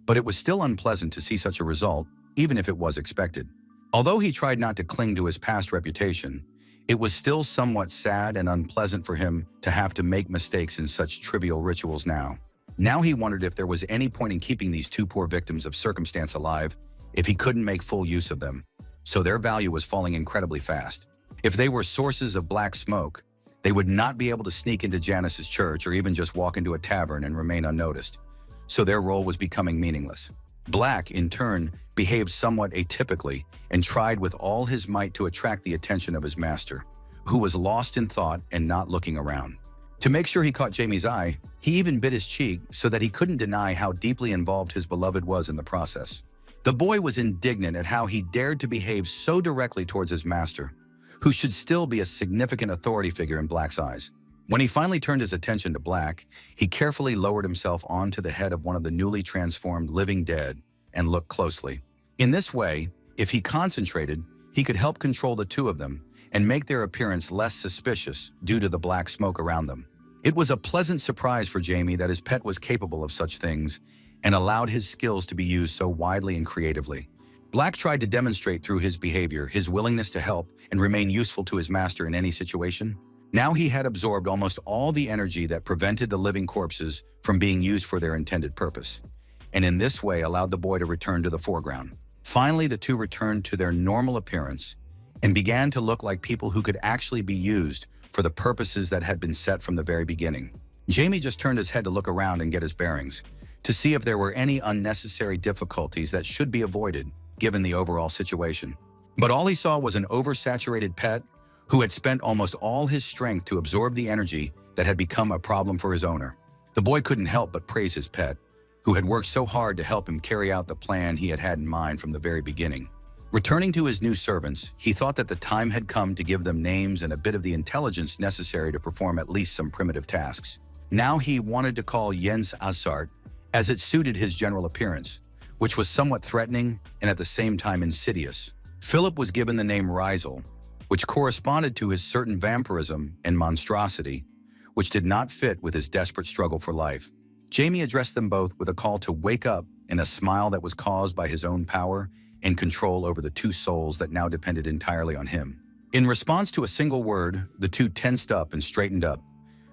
but it was still unpleasant to see such a result, even if it was expected. Although he tried not to cling to his past reputation, it was still somewhat sad and unpleasant for him to have to make mistakes in such trivial rituals now. Now he wondered if there was any point in keeping these two poor victims of circumstance alive if he couldn't make full use of them, so their value was falling incredibly fast. If they were sources of black smoke, they would not be able to sneak into Janice's church or even just walk into a tavern and remain unnoticed, so their role was becoming meaningless. Black, in turn, behaved somewhat atypically and tried with all his might to attract the attention of his master, who was lost in thought and not looking around. To make sure he caught Jamie's eye, he even bit his cheek so that he couldn't deny how deeply involved his beloved was in the process. The boy was indignant at how he dared to behave so directly towards his master, who should still be a significant authority figure in Black's eyes. When he finally turned his attention to Black, he carefully lowered himself onto the head of one of the newly transformed living dead and looked closely. In this way, if he concentrated, he could help control the two of them and make their appearance less suspicious due to the black smoke around them. It was a pleasant surprise for Jamie that his pet was capable of such things and allowed his skills to be used so widely and creatively. Black tried to demonstrate through his behavior his willingness to help and remain useful to his master in any situation. Now he had absorbed almost all the energy that prevented the living corpses from being used for their intended purpose, and in this way allowed the boy to return to the foreground. Finally, the two returned to their normal appearance and began to look like people who could actually be used for the purposes that had been set from the very beginning. Jamie just turned his head to look around and get his bearings, to see if there were any unnecessary difficulties that should be avoided given the overall situation. But all he saw was an oversaturated pet who had spent almost all his strength to absorb the energy that had become a problem for his owner. The boy couldn't help but praise his pet, who had worked so hard to help him carry out the plan he had in mind from the very beginning. Returning to his new servants, he thought that the time had come to give them names and a bit of the intelligence necessary to perform at least some primitive tasks. Now he wanted to call Jens Azart, as it suited his general appearance, which was somewhat threatening and at the same time insidious. Philip was given the name Rizel, which corresponded to his certain vampirism and monstrosity, which did not fit with his desperate struggle for life. Jamie addressed them both with a call to wake up and a smile that was caused by his own power and control over the two souls that now depended entirely on him. In response to a single word, the two tensed up and straightened up,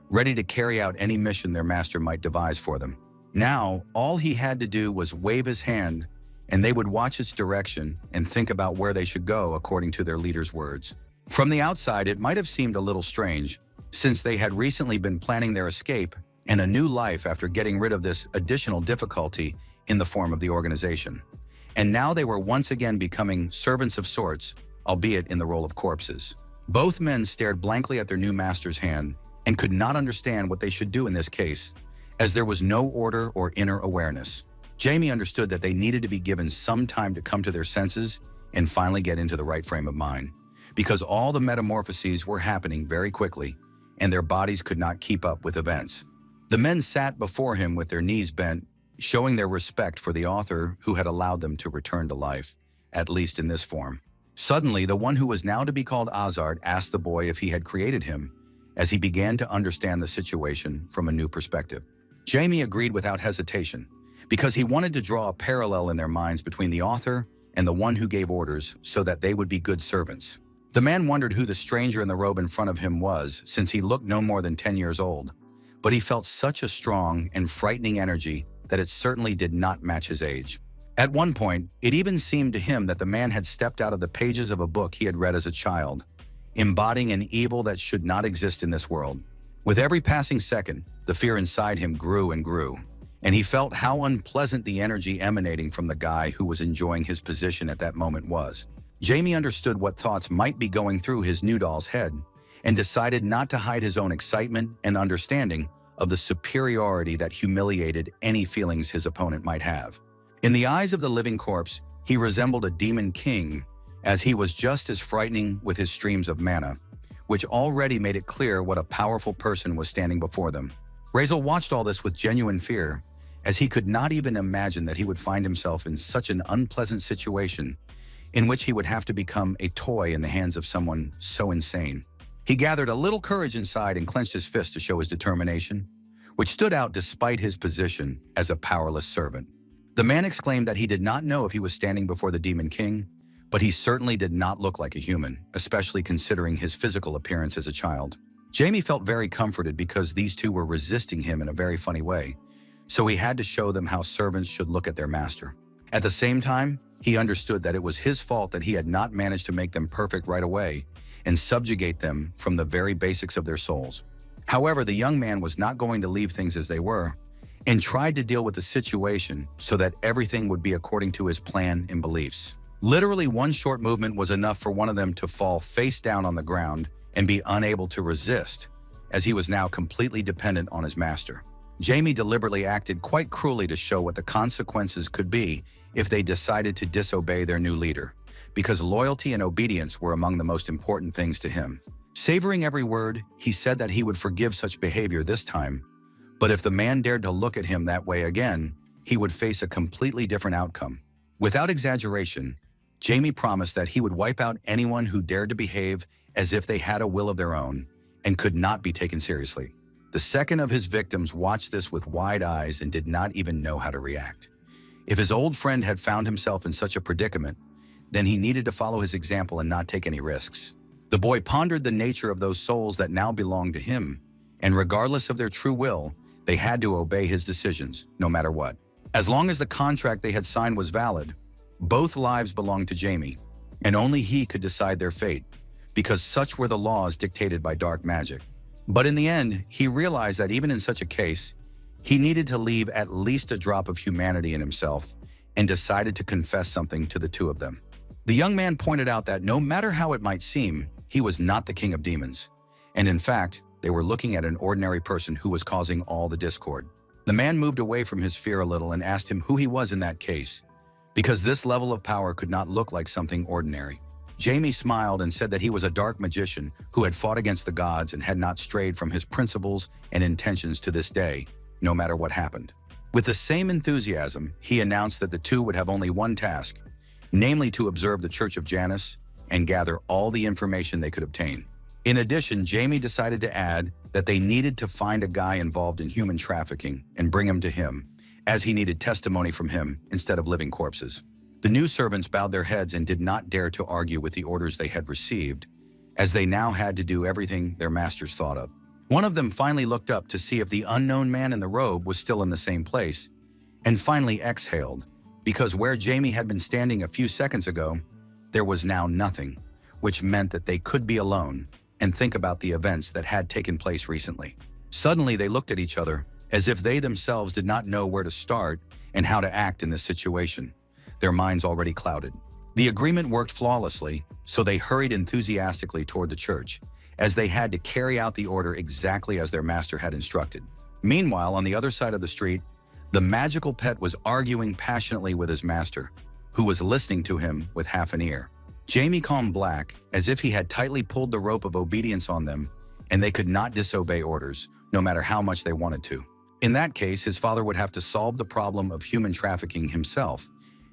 ready to carry out any mission their master might devise for them. Now, all he had to do was wave his hand, and they would watch its direction and think about where they should go according to their leader's words. From the outside, it might have seemed a little strange, since they had recently been planning their escape and a new life after getting rid of this additional difficulty in the form of the organization. And now they were once again becoming servants of sorts, albeit in the role of corpses. Both men stared blankly at their new master's hand and could not understand what they should do in this case, as there was no order or inner awareness. Jamie understood that they needed to be given some time to come to their senses and finally get into the right frame of mind, because all the metamorphoses were happening very quickly, and their bodies could not keep up with events. The men sat before him with their knees bent, showing their respect for the author who had allowed them to return to life, at least in this form. Suddenly, the one who was now to be called Azard asked the boy if he had created him, as he began to understand the situation from a new perspective. Jamie agreed without hesitation, because he wanted to draw a parallel in their minds between the author and the one who gave orders so that they would be good servants. The man wondered who the stranger in the robe in front of him was, since he looked no more than 10 years old, but he felt such a strong and frightening energy that it certainly did not match his age. At one point, it even seemed to him that the man had stepped out of the pages of a book he had read as a child, embodying an evil that should not exist in this world. With every passing second, the fear inside him grew and grew, and he felt how unpleasant the energy emanating from the guy who was enjoying his position at that moment was. Jamie understood what thoughts might be going through his new doll's head, and decided not to hide his own excitement and understanding of the superiority that humiliated any feelings his opponent might have. In the eyes of the living corpse, he resembled a demon king, as he was just as frightening with his streams of mana, which already made it clear what a powerful person was standing before them. Razel watched all this with genuine fear, as he could not even imagine that he would find himself in such an unpleasant situation in which he would have to become a toy in the hands of someone so insane. He gathered a little courage inside and clenched his fist to show his determination, which stood out despite his position as a powerless servant. The man exclaimed that he did not know if he was standing before the Demon King, but he certainly did not look like a human, especially considering his physical appearance as a child. Jamie felt very comforted because these two were resisting him in a very funny way, so he had to show them how servants should look at their master. At the same time, he understood that it was his fault that he had not managed to make them perfect right away and subjugate them from the very basics of their souls. However, the young man was not going to leave things as they were, and tried to deal with the situation so that everything would be according to his plan and beliefs. Literally, one short movement was enough for one of them to fall face down on the ground and be unable to resist, as he was now completely dependent on his master. Jamie deliberately acted quite cruelly to show what the consequences could be if they decided to disobey their new leader, because loyalty and obedience were among the most important things to him. Savoring every word, he said that he would forgive such behavior this time, but if the man dared to look at him that way again, he would face a completely different outcome. Without exaggeration, Jamie promised that he would wipe out anyone who dared to behave as if they had a will of their own and could not be taken seriously. The second of his victims watched this with wide eyes and did not even know how to react. If his old friend had found himself in such a predicament, then he needed to follow his example and not take any risks. The boy pondered the nature of those souls that now belonged to him, and regardless of their true will, they had to obey his decisions, no matter what. As long as the contract they had signed was valid, both lives belonged to Jamie, and only he could decide their fate, because such were the laws dictated by dark magic. But in the end, he realized that even in such a case, he needed to leave at least a drop of humanity in himself, and decided to confess something to the two of them. The young man pointed out that no matter how it might seem, he was not the king of demons, and in fact, they were looking at an ordinary person who was causing all the discord. The man moved away from his fear a little and asked him who he was in that case, because this level of power could not look like something ordinary. Jamie smiled and said that he was a dark magician who had fought against the gods and had not strayed from his principles and intentions to this day, no matter what happened. With the same enthusiasm, he announced that the two would have only one task, namely to observe the Church of Janus and gather all the information they could obtain. In addition, Jamie decided to add that they needed to find a guy involved in human trafficking and bring him to him, as he needed testimony from him instead of living corpses. The new servants bowed their heads and did not dare to argue with the orders they had received, as they now had to do everything their masters thought of. One of them finally looked up to see if the unknown man in the robe was still in the same place, and finally exhaled, because where Jamie had been standing a few seconds ago, there was now nothing, which meant that they could be alone and think about the events that had taken place recently. Suddenly, they looked at each other, as if they themselves did not know where to start and how to act in this situation, their minds already clouded. The agreement worked flawlessly, so they hurried enthusiastically toward the church, as they had to carry out the order exactly as their master had instructed. Meanwhile, on the other side of the street, the magical pet was arguing passionately with his master, who was listening to him with half an ear. Jamie calmed Black, as if he had tightly pulled the rope of obedience on them, and they could not disobey orders, no matter how much they wanted to. In that case, his father would have to solve the problem of human trafficking himself,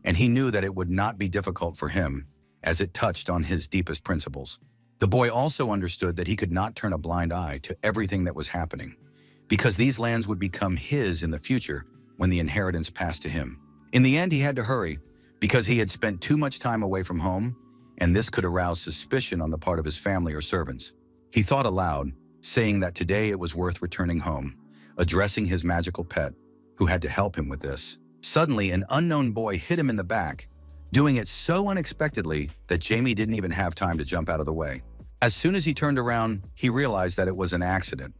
and he knew that it would not be difficult for him, as it touched on his deepest principles. The boy also understood that he could not turn a blind eye to everything that was happening, because these lands would become his in the future when the inheritance passed to him. In the end, he had to hurry, because he had spent too much time away from home, and this could arouse suspicion on the part of his family or servants. He thought aloud, saying that today it was worth returning home, addressing his magical pet, who had to help him with this. Suddenly, an unknown boy hit him in the back, doing it so unexpectedly that Jamie didn't even have time to jump out of the way. As soon as he turned around, he realized that it was an accident,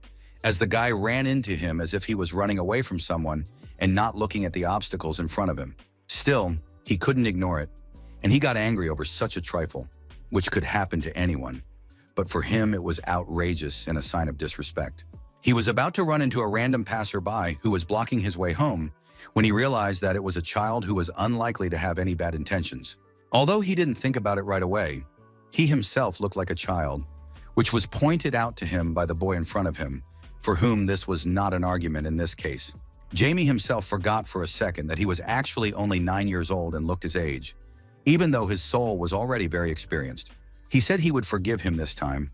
as the guy ran into him as if he was running away from someone and not looking at the obstacles in front of him. Still, he couldn't ignore it, and he got angry over such a trifle, which could happen to anyone. But for him, it was outrageous and a sign of disrespect. He was about to run into a random passerby who was blocking his way home when he realized that it was a child who was unlikely to have any bad intentions. Although he didn't think about it right away, he himself looked like a child, which was pointed out to him by the boy in front of him, for whom this was not an argument in this case. Jamie himself forgot for a second that he was actually only 9 years old and looked his age, even though his soul was already very experienced. He said he would forgive him this time,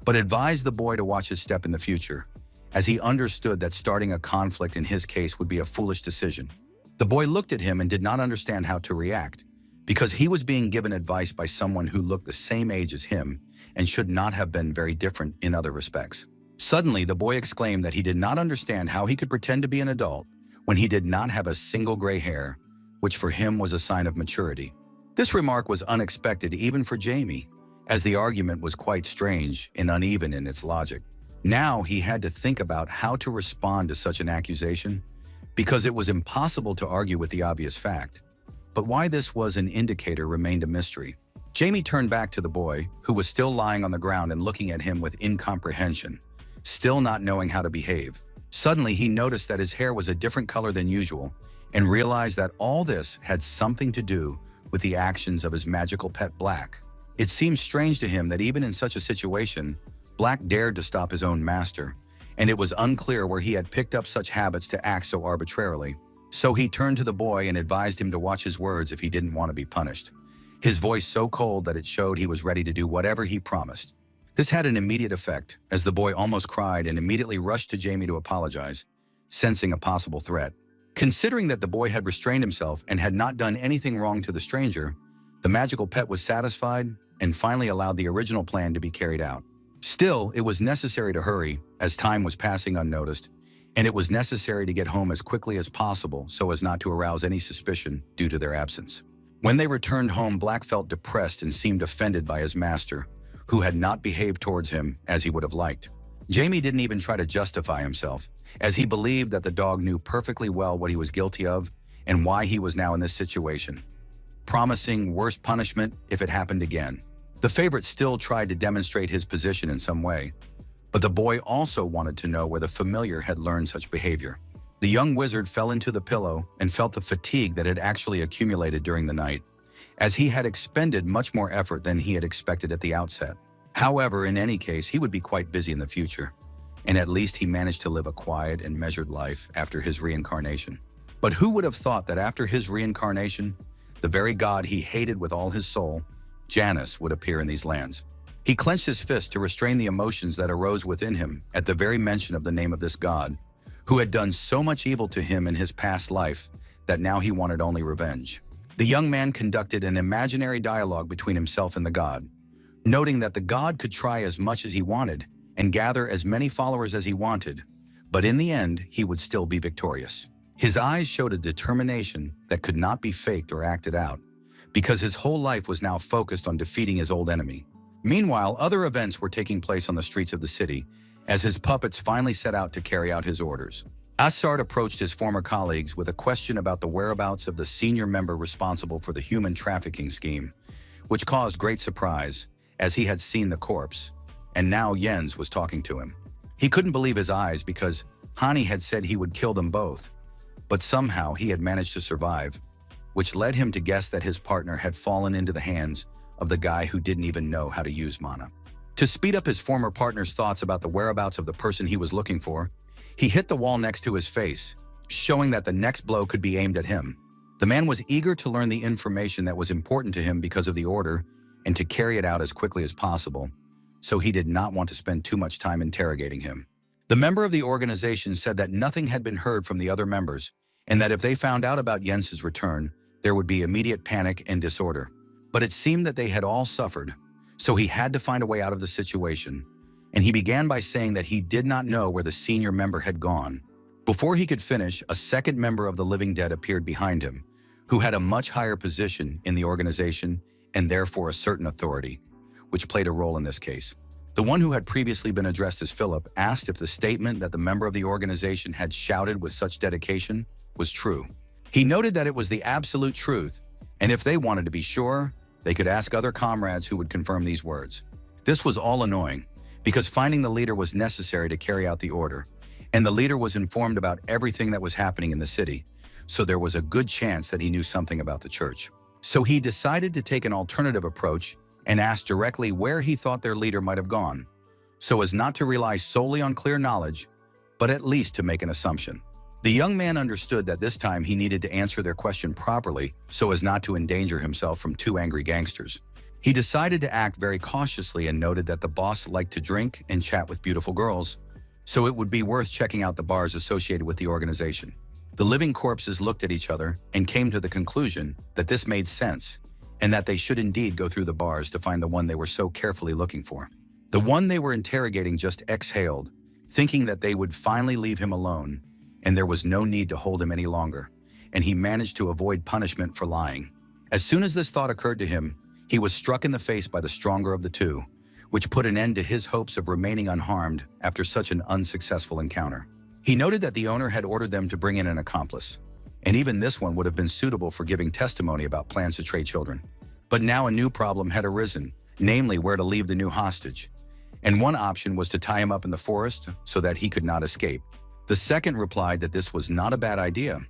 but advised the boy to watch his step in the future, as he understood that starting a conflict in his case would be a foolish decision. The boy looked at him and did not understand how to react, because he was being given advice by someone who looked the same age as him and should not have been very different in other respects. Suddenly, the boy exclaimed that he did not understand how he could pretend to be an adult when he did not have a single gray hair, which for him was a sign of maturity. This remark was unexpected even for Jamie, as the argument was quite strange and uneven in its logic. Now he had to think about how to respond to such an accusation, because it was impossible to argue with the obvious fact. But why this was an indicator remained a mystery. Jamie turned back to the boy, who was still lying on the ground and looking at him with incomprehension, still not knowing how to behave. Suddenly, he noticed that his hair was a different color than usual and realized that all this had something to do with the actions of his magical pet Black. It seemed strange to him that even in such a situation, Black dared to stop his own master, and it was unclear where he had picked up such habits to act so arbitrarily. So he turned to the boy and advised him to watch his words if he didn't want to be punished, his voice so cold that it showed he was ready to do whatever he promised. This had an immediate effect, as the boy almost cried and immediately rushed to Jamie to apologize, sensing a possible threat. Considering that the boy had restrained himself and had not done anything wrong to the stranger, the magical pet was satisfied and finally allowed the original plan to be carried out. Still, it was necessary to hurry, as time was passing unnoticed, and it was necessary to get home as quickly as possible so as not to arouse any suspicion due to their absence. When they returned home, Black felt depressed and seemed offended by his master, who had not behaved towards him as he would have liked. Jamie didn't even try to justify himself, as he believed that the dog knew perfectly well what he was guilty of and why he was now in this situation, promising worse punishment if it happened again. The favorite still tried to demonstrate his position in some way, but the boy also wanted to know where the familiar had learned such behavior. The young wizard fell into the pillow and felt the fatigue that had actually accumulated during the night, as he had expended much more effort than he had expected at the outset. However, in any case, he would be quite busy in the future, and at least he managed to live a quiet and measured life after his reincarnation. But who would have thought that after his reincarnation, the very god he hated with all his soul, Janus, would appear in these lands? He clenched his fist to restrain the emotions that arose within him at the very mention of the name of this god, who had done so much evil to him in his past life that now he wanted only revenge. The young man conducted an imaginary dialogue between himself and the god, noting that the god could try as much as he wanted and gather as many followers as he wanted, but in the end, he would still be victorious. His eyes showed a determination that could not be faked or acted out, because his whole life was now focused on defeating his old enemy. Meanwhile, other events were taking place on the streets of the city as his puppets finally set out to carry out his orders. Assard approached his former colleagues with a question about the whereabouts of the senior member responsible for the human trafficking scheme, which caused great surprise, as he had seen the corpse, and now Jens was talking to him. He couldn't believe his eyes because Hani had said he would kill them both, but somehow he had managed to survive, which led him to guess that his partner had fallen into the hands of the guy who didn't even know how to use mana. To speed up his former partner's thoughts about the whereabouts of the person he was looking for, he hit the wall next to his face, showing that the next blow could be aimed at him. The man was eager to learn the information that was important to him because of the order and to carry it out as quickly as possible, so he did not want to spend too much time interrogating him. The member of the organization said that nothing had been heard from the other members, and that if they found out about Jens's return, there would be immediate panic and disorder. But it seemed that they had all suffered, so he had to find a way out of the situation, and he began by saying that he did not know where the senior member had gone. Before he could finish, a second member of the living dead appeared behind him, who had a much higher position in the organization and therefore a certain authority, which played a role in this case. The one who had previously been addressed as Philip asked if the statement that the member of the organization had shouted with such dedication was true. He noted that it was the absolute truth, and if they wanted to be sure, they could ask other comrades who would confirm these words. This was all annoying, because finding the leader was necessary to carry out the order, and the leader was informed about everything that was happening in the city, so there was a good chance that he knew something about the church. So he decided to take an alternative approach and ask directly where he thought their leader might have gone, so as not to rely solely on clear knowledge, but at least to make an assumption. The young man understood that this time he needed to answer their question properly so as not to endanger himself from two angry gangsters. He decided to act very cautiously and noted that the boss liked to drink and chat with beautiful girls, so it would be worth checking out the bars associated with the organization. The living corpses looked at each other and came to the conclusion that this made sense, and that they should indeed go through the bars to find the one they were so carefully looking for. The one they were interrogating just exhaled, thinking that they would finally leave him alone, and there was no need to hold him any longer, and he managed to avoid punishment for lying. As soon as this thought occurred to him, he was struck in the face by the stronger of the two, which put an end to his hopes of remaining unharmed after such an unsuccessful encounter. He noted that the owner had ordered them to bring in an accomplice, and even this one would have been suitable for giving testimony about plans to trade children. But now a new problem had arisen, namely where to leave the new hostage. And one option was to tie him up in the forest so that he could not escape. The second replied that this was not a bad idea,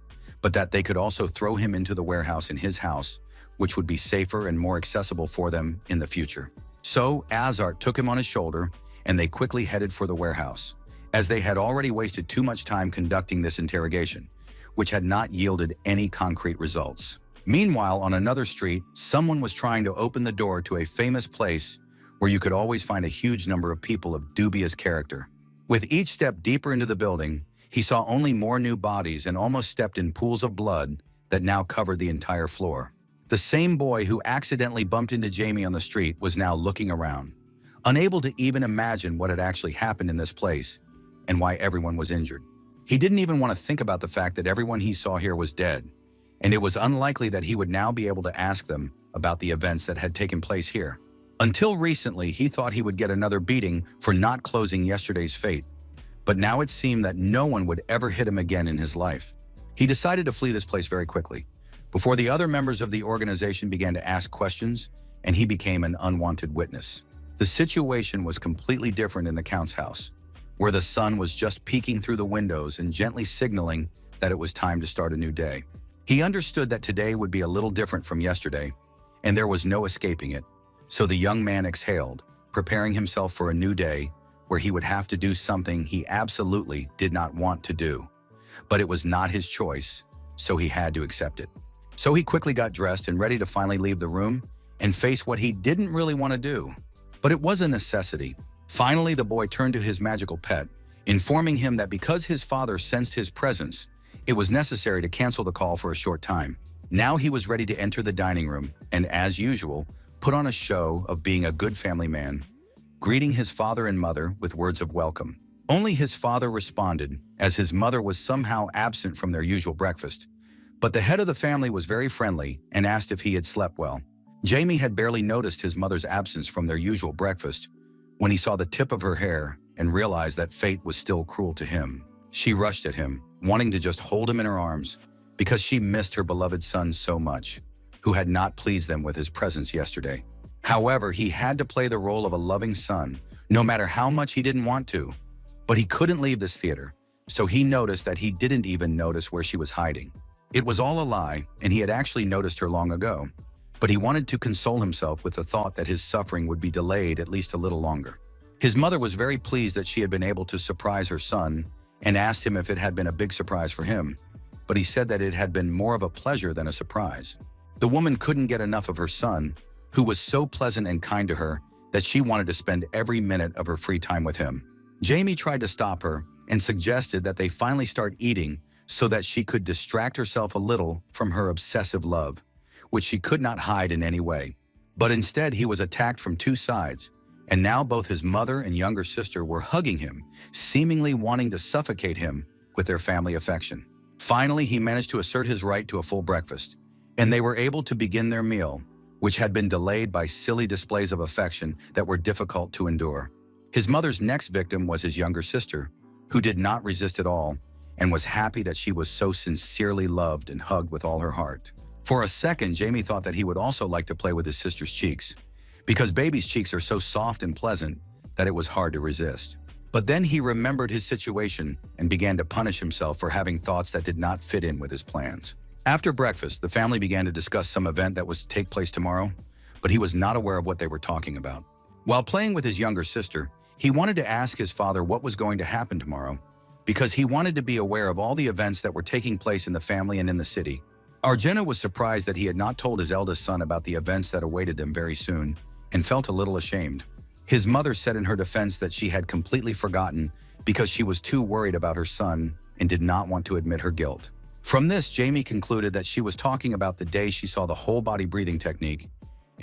but that they could also throw him into the warehouse in his house, which would be safer and more accessible for them in the future. So Azart took him on his shoulder, and they quickly headed for the warehouse, as they had already wasted too much time conducting this interrogation, which had not yielded any concrete results. Meanwhile, on another street, someone was trying to open the door to a famous place where you could always find a huge number of people of dubious character. With each step deeper into the building, he saw only more new bodies and almost stepped in pools of blood that now covered the entire floor. The same boy who accidentally bumped into Jamie on the street was now looking around, unable to even imagine what had actually happened in this place and why everyone was injured. He didn't even want to think about the fact that everyone he saw here was dead, and it was unlikely that he would now be able to ask them about the events that had taken place here. Until recently, he thought he would get another beating for not closing yesterday's fate, but now it seemed that no one would ever hit him again in his life. He decided to flee this place very quickly, before the other members of the organization began to ask questions and he became an unwanted witness. The situation was completely different in the Count's house, where the sun was just peeking through the windows and gently signaling that it was time to start a new day. He understood that today would be a little different from yesterday, and there was no escaping it, so the young man exhaled, preparing himself for a new day where he would have to do something he absolutely did not want to do. But it was not his choice, so he had to accept it. So he quickly got dressed and ready to finally leave the room and face what he didn't really want to do. But it was a necessity. Finally, the boy turned to his magical pet, informing him that because his father sensed his presence, it was necessary to cancel the call for a short time. Now he was ready to enter the dining room and, as usual, put on a show of being a good family man, greeting his father and mother with words of welcome. Only his father responded, as his mother was somehow absent from their usual breakfast. But the head of the family was very friendly and asked if he had slept well. Jamie had barely noticed his mother's absence from their usual breakfast when he saw the tip of her hair and realized that fate was still cruel to him. She rushed at him, wanting to just hold him in her arms, because she missed her beloved son so much, who had not pleased them with his presence yesterday. However, he had to play the role of a loving son, no matter how much he didn't want to. But he couldn't leave this theater, so he noticed that he didn't even notice where she was hiding. It was all a lie, and he had actually noticed her long ago. But he wanted to console himself with the thought that his suffering would be delayed at least a little longer. His mother was very pleased that she had been able to surprise her son and asked him if it had been a big surprise for him, but he said that it had been more of a pleasure than a surprise. The woman couldn't get enough of her son, who was so pleasant and kind to her that she wanted to spend every minute of her free time with him. Jamie tried to stop her and suggested that they finally start eating so that she could distract herself a little from her obsessive love, which she could not hide in any way. But instead, he was attacked from two sides, and now both his mother and younger sister were hugging him, seemingly wanting to suffocate him with their family affection. Finally, he managed to assert his right to a full breakfast, and they were able to begin their meal, which had been delayed by silly displays of affection that were difficult to endure. His mother's next victim was his younger sister, who did not resist at all and was happy that she was so sincerely loved and hugged with all her heart. For a second, Jamie thought that he would also like to play with his sister's cheeks, because baby's cheeks are so soft and pleasant that it was hard to resist. But then he remembered his situation and began to punish himself for having thoughts that did not fit in with his plans. After breakfast, the family began to discuss some event that was to take place tomorrow, but he was not aware of what they were talking about. While playing with his younger sister, he wanted to ask his father what was going to happen tomorrow, because he wanted to be aware of all the events that were taking place in the family and in the city. Arjuna was surprised that he had not told his eldest son about the events that awaited them very soon, and felt a little ashamed. His mother said in her defense that she had completely forgotten because she was too worried about her son and did not want to admit her guilt. From this, Jamie concluded that she was talking about the day she saw the whole body breathing technique,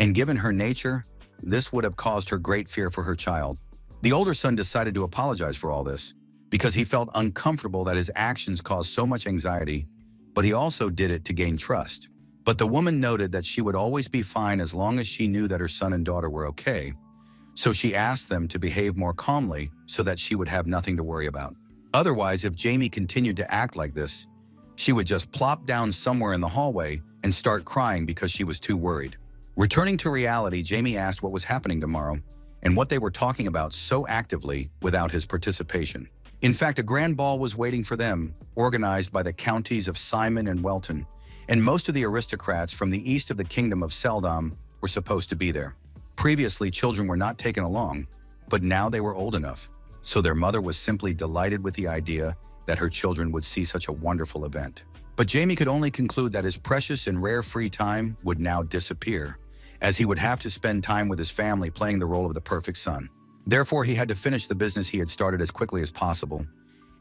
and given her nature, this would have caused her great fear for her child. The older son decided to apologize for all this, because he felt uncomfortable that his actions caused so much anxiety, but he also did it to gain trust. But the woman noted that she would always be fine as long as she knew that her son and daughter were okay, so she asked them to behave more calmly so that she would have nothing to worry about. Otherwise, if Jamie continued to act like this, she would just plop down somewhere in the hallway and start crying because she was too worried. Returning to reality, Jamie asked what was happening tomorrow and what they were talking about so actively without his participation. In fact, a grand ball was waiting for them, organized by the counties of Simon and Welton, and most of the aristocrats from the east of the kingdom of Seldom were supposed to be there. Previously, children were not taken along, but now they were old enough, so their mother was simply delighted with the idea that her children would see such a wonderful event. But Jamie could only conclude that his precious and rare free time would now disappear, as he would have to spend time with his family playing the role of the perfect son. Therefore, he had to finish the business he had started as quickly as possible,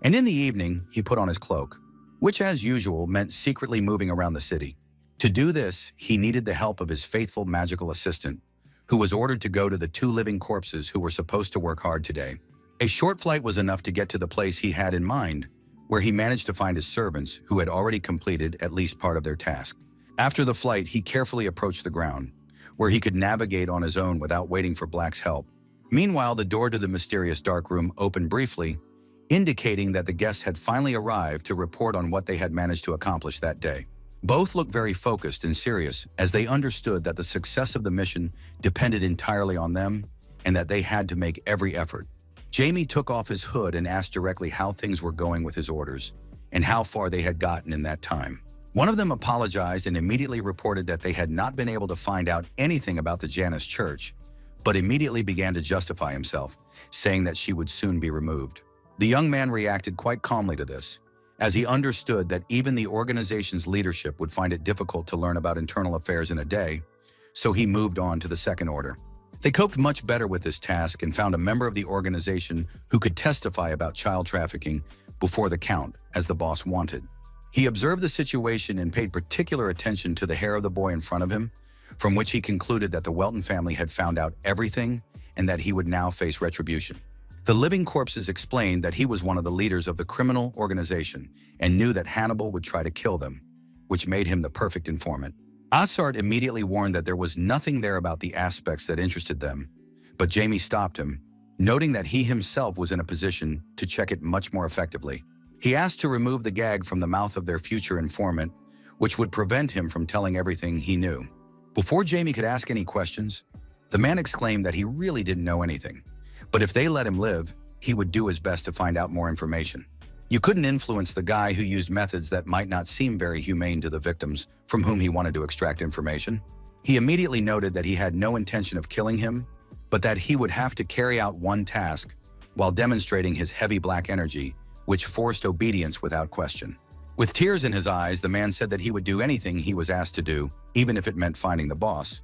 and in the evening, he put on his cloak, which as usual meant secretly moving around the city. To do this, he needed the help of his faithful magical assistant, who was ordered to go to the two living corpses who were supposed to work hard today. A short flight was enough to get to the place he had in mind, where he managed to find his servants who had already completed at least part of their task. After the flight, he carefully approached the ground, where he could navigate on his own without waiting for Black's help. Meanwhile, the door to the mysterious dark room opened briefly, indicating that the guests had finally arrived to report on what they had managed to accomplish that day. Both looked very focused and serious as they understood that the success of the mission depended entirely on them and that they had to make every effort. Jamie took off his hood and asked directly how things were going with his orders and how far they had gotten in that time. One of them apologized and immediately reported that they had not been able to find out anything about the Janus Church, but immediately began to justify himself, saying that she would soon be removed. The young man reacted quite calmly to this, as he understood that even the organization's leadership would find it difficult to learn about internal affairs in a day, so he moved on to the second order. They coped much better with this task and found a member of the organization who could testify about child trafficking before the count, as the boss wanted. He observed the situation and paid particular attention to the hair of the boy in front of him, from which he concluded that the Welton family had found out everything and that he would now face retribution. The living corpses explained that he was one of the leaders of the criminal organization and knew that Hannibal would try to kill them, which made him the perfect informant. Assart immediately warned that there was nothing there about the aspects that interested them, but Jamie stopped him, noting that he himself was in a position to check it much more effectively. He asked to remove the gag from the mouth of their future informant, which would prevent him from telling everything he knew. Before Jamie could ask any questions, the man exclaimed that he really didn't know anything, but if they let him live, he would do his best to find out more information. You couldn't influence the guy who used methods that might not seem very humane to the victims from whom he wanted to extract information. He immediately noted that he had no intention of killing him, but that he would have to carry out one task while demonstrating his heavy black energy, which forced obedience without question. With tears in his eyes, the man said that he would do anything he was asked to do, even if it meant finding the boss.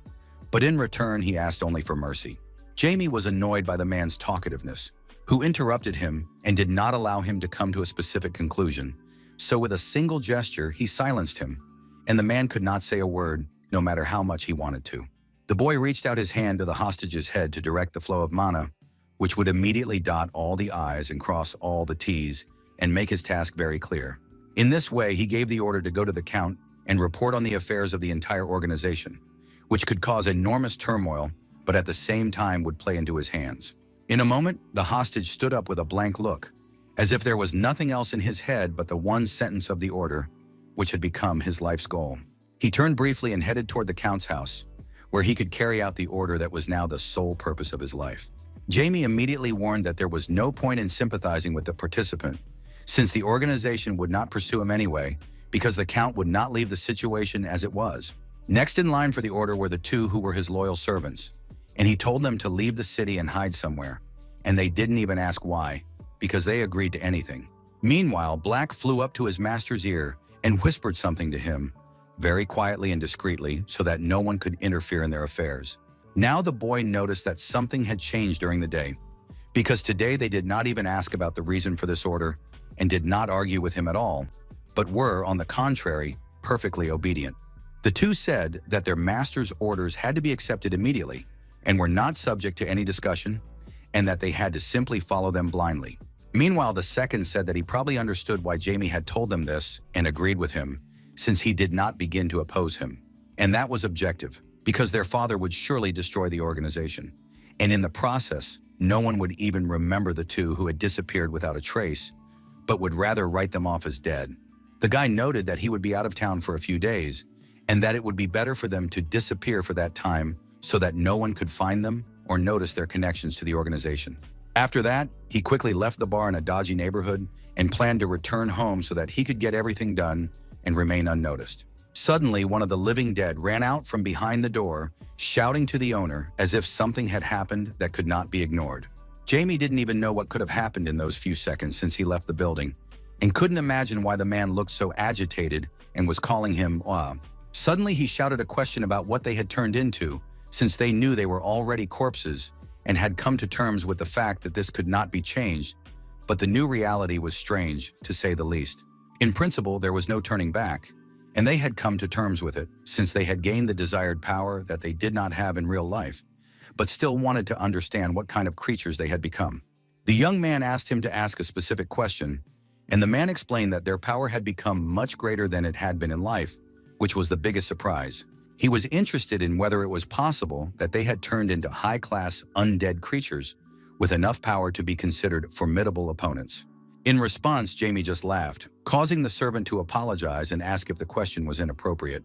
But in return, he asked only for mercy. Jamie was annoyed by the man's talkativeness, who interrupted him and did not allow him to come to a specific conclusion. So with a single gesture, he silenced him, and the man could not say a word, no matter how much he wanted to. The boy reached out his hand to the hostage's head to direct the flow of mana, which would immediately dot all the I's and cross all the T's and make his task very clear. In this way, he gave the order to go to the Count and report on the affairs of the entire organization, which could cause enormous turmoil, but at the same time would play into his hands. In a moment, the hostage stood up with a blank look, as if there was nothing else in his head but the one sentence of the order, which had become his life's goal. He turned briefly and headed toward the Count's house, where he could carry out the order that was now the sole purpose of his life. Jamie immediately warned that there was no point in sympathizing with the participant, since the organization would not pursue him anyway, because the Count would not leave the situation as it was. Next in line for the order were the two who were his loyal servants, and he told them to leave the city and hide somewhere, and they didn't even ask why, because they agreed to anything. Meanwhile, Black flew up to his master's ear and whispered something to him, very quietly and discreetly, so that no one could interfere in their affairs. Now the boy noticed that something had changed during the day, because today they did not even ask about the reason for this order and did not argue with him at all, but were, on the contrary, perfectly obedient. The two said that their master's orders had to be accepted immediately and were not subject to any discussion, and that they had to simply follow them blindly. Meanwhile, the second said that he probably understood why Jamie had told them this and agreed with him, since he did not begin to oppose him. And that was objective, because their father would surely destroy the organization. And in the process, no one would even remember the two who had disappeared without a trace, but would rather write them off as dead. The guy noted that he would be out of town for a few days, and that it would be better for them to disappear for that time so that no one could find them or notice their connections to the organization. After that, he quickly left the bar in a dodgy neighborhood and planned to return home so that he could get everything done and remain unnoticed. Suddenly, one of the living dead ran out from behind the door, shouting to the owner as if something had happened that could not be ignored. Jamie didn't even know what could have happened in those few seconds since he left the building, and couldn't imagine why the man looked so agitated and was calling him Suddenly, he shouted a question about what they had turned into, since they knew they were already corpses and had come to terms with the fact that this could not be changed, but the new reality was strange, to say the least. In principle, there was no turning back, and they had come to terms with it, since they had gained the desired power that they did not have in real life, but still wanted to understand what kind of creatures they had become. The young man asked him to ask a specific question, and the man explained that their power had become much greater than it had been in life, which was the biggest surprise. He was interested in whether it was possible that they had turned into high-class undead creatures with enough power to be considered formidable opponents. In response, Jamie just laughed, causing the servant to apologize and ask if the question was inappropriate,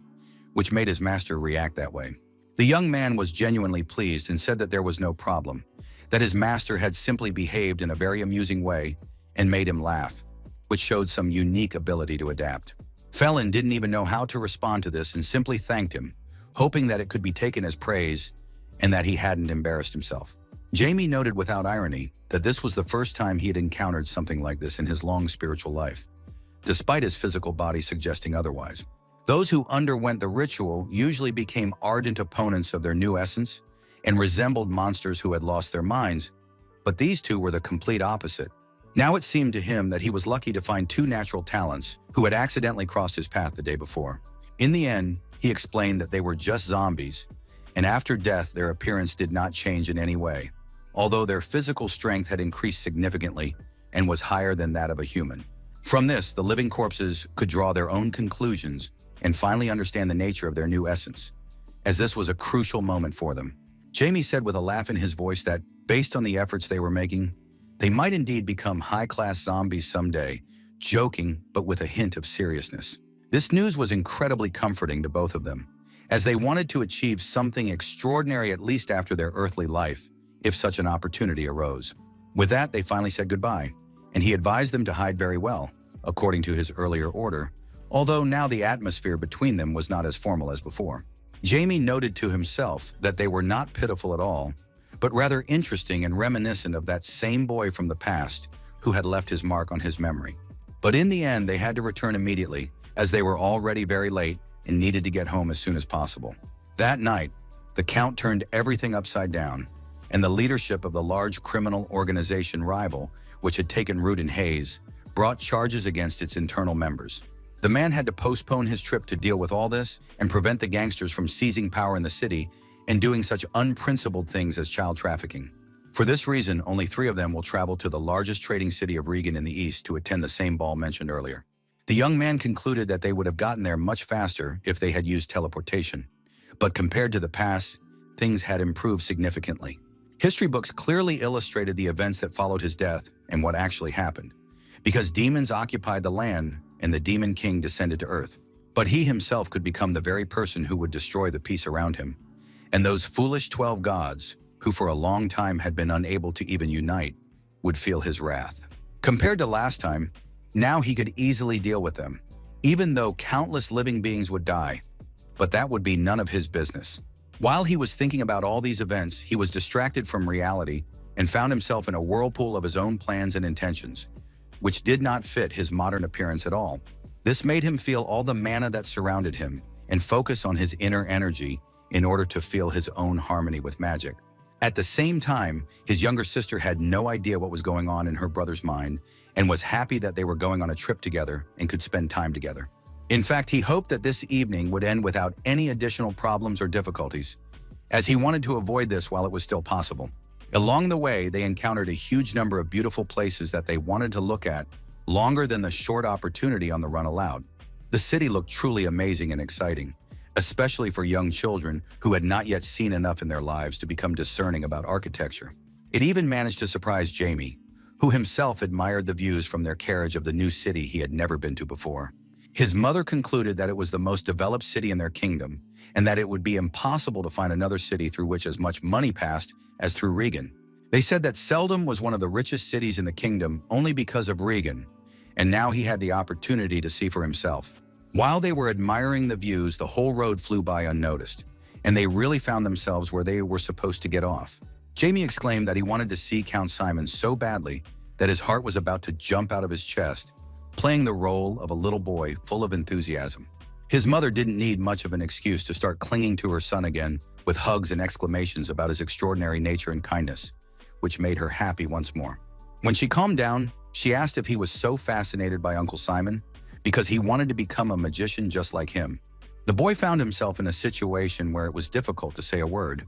which made his master react that way. The young man was genuinely pleased and said that there was no problem, that his master had simply behaved in a very amusing way and made him laugh, which showed some unique ability to adapt. Felon didn't even know how to respond to this and simply thanked him, hoping that it could be taken as praise and that he hadn't embarrassed himself. Jamie noted without irony that this was the first time he had encountered something like this in his long spiritual life, despite his physical body suggesting otherwise. Those who underwent the ritual usually became ardent opponents of their new essence and resembled monsters who had lost their minds, but these two were the complete opposite. Now it seemed to him that he was lucky to find two natural talents who had accidentally crossed his path the day before. In the end, he explained that they were just zombies, and after death their appearance did not change in any way, although their physical strength had increased significantly and was higher than that of a human. From this, the living corpses could draw their own conclusions and finally understand the nature of their new essence, as this was a crucial moment for them. Jamie said with a laugh in his voice that, based on the efforts they were making, they might indeed become high-class zombies someday, joking but with a hint of seriousness. This news was incredibly comforting to both of them, as they wanted to achieve something extraordinary at least after their earthly life, if such an opportunity arose. With that, they finally said goodbye, and he advised them to hide very well, according to his earlier order, although now the atmosphere between them was not as formal as before. Jamie noted to himself that they were not pitiful at all, but rather interesting and reminiscent of that same boy from the past who had left his mark on his memory. But in the end, they had to return immediately, as they were already very late and needed to get home as soon as possible. That night, the Count turned everything upside down, and the leadership of the large criminal organization Rival, which had taken root in Hayes, brought charges against its internal members. The man had to postpone his trip to deal with all this and prevent the gangsters from seizing power in the city and doing such unprincipled things as child trafficking. For this reason, only 3 of them will travel to the largest trading city of Regan in the east to attend the same ball mentioned earlier. The young man concluded that they would have gotten there much faster if they had used teleportation, but compared to the past, things had improved significantly. History books clearly illustrated the events that followed his death and what actually happened, because demons occupied the land and the Demon King descended to Earth. But he himself could become the very person who would destroy the peace around him, and those foolish 12 gods, who for a long time had been unable to even unite, would feel his wrath. Compared to last time, now he could easily deal with them, even though countless living beings would die, but that would be none of his business. While he was thinking about all these events, he was distracted from reality and found himself in a whirlpool of his own plans and intentions, which did not fit his modern appearance at all. This made him feel all the mana that surrounded him and focus on his inner energy in order to feel his own harmony with magic. At the same time, his younger sister had no idea what was going on in her brother's mind and was happy that they were going on a trip together and could spend time together. In fact, he hoped that this evening would end without any additional problems or difficulties, as he wanted to avoid this while it was still possible. Along the way, they encountered a huge number of beautiful places that they wanted to look at, longer than the short opportunity on the run allowed. The city looked truly amazing and exciting, especially for young children who had not yet seen enough in their lives to become discerning about architecture. It even managed to surprise Jamie, who himself admired the views from their carriage of the new city he had never been to before. His mother concluded that it was the most developed city in their kingdom, and that it would be impossible to find another city through which as much money passed as through Regan. They said that Seldom was one of the richest cities in the kingdom only because of Regan, and now he had the opportunity to see for himself. While they were admiring the views, the whole road flew by unnoticed, and they really found themselves where they were supposed to get off. Jamie exclaimed that he wanted to see Count Simon so badly that his heart was about to jump out of his chest, playing the role of a little boy full of enthusiasm. His mother didn't need much of an excuse to start clinging to her son again with hugs and exclamations about his extraordinary nature and kindness, which made her happy once more. When she calmed down, she asked if he was so fascinated by Uncle Simon because he wanted to become a magician just like him. The boy found himself in a situation where it was difficult to say a word,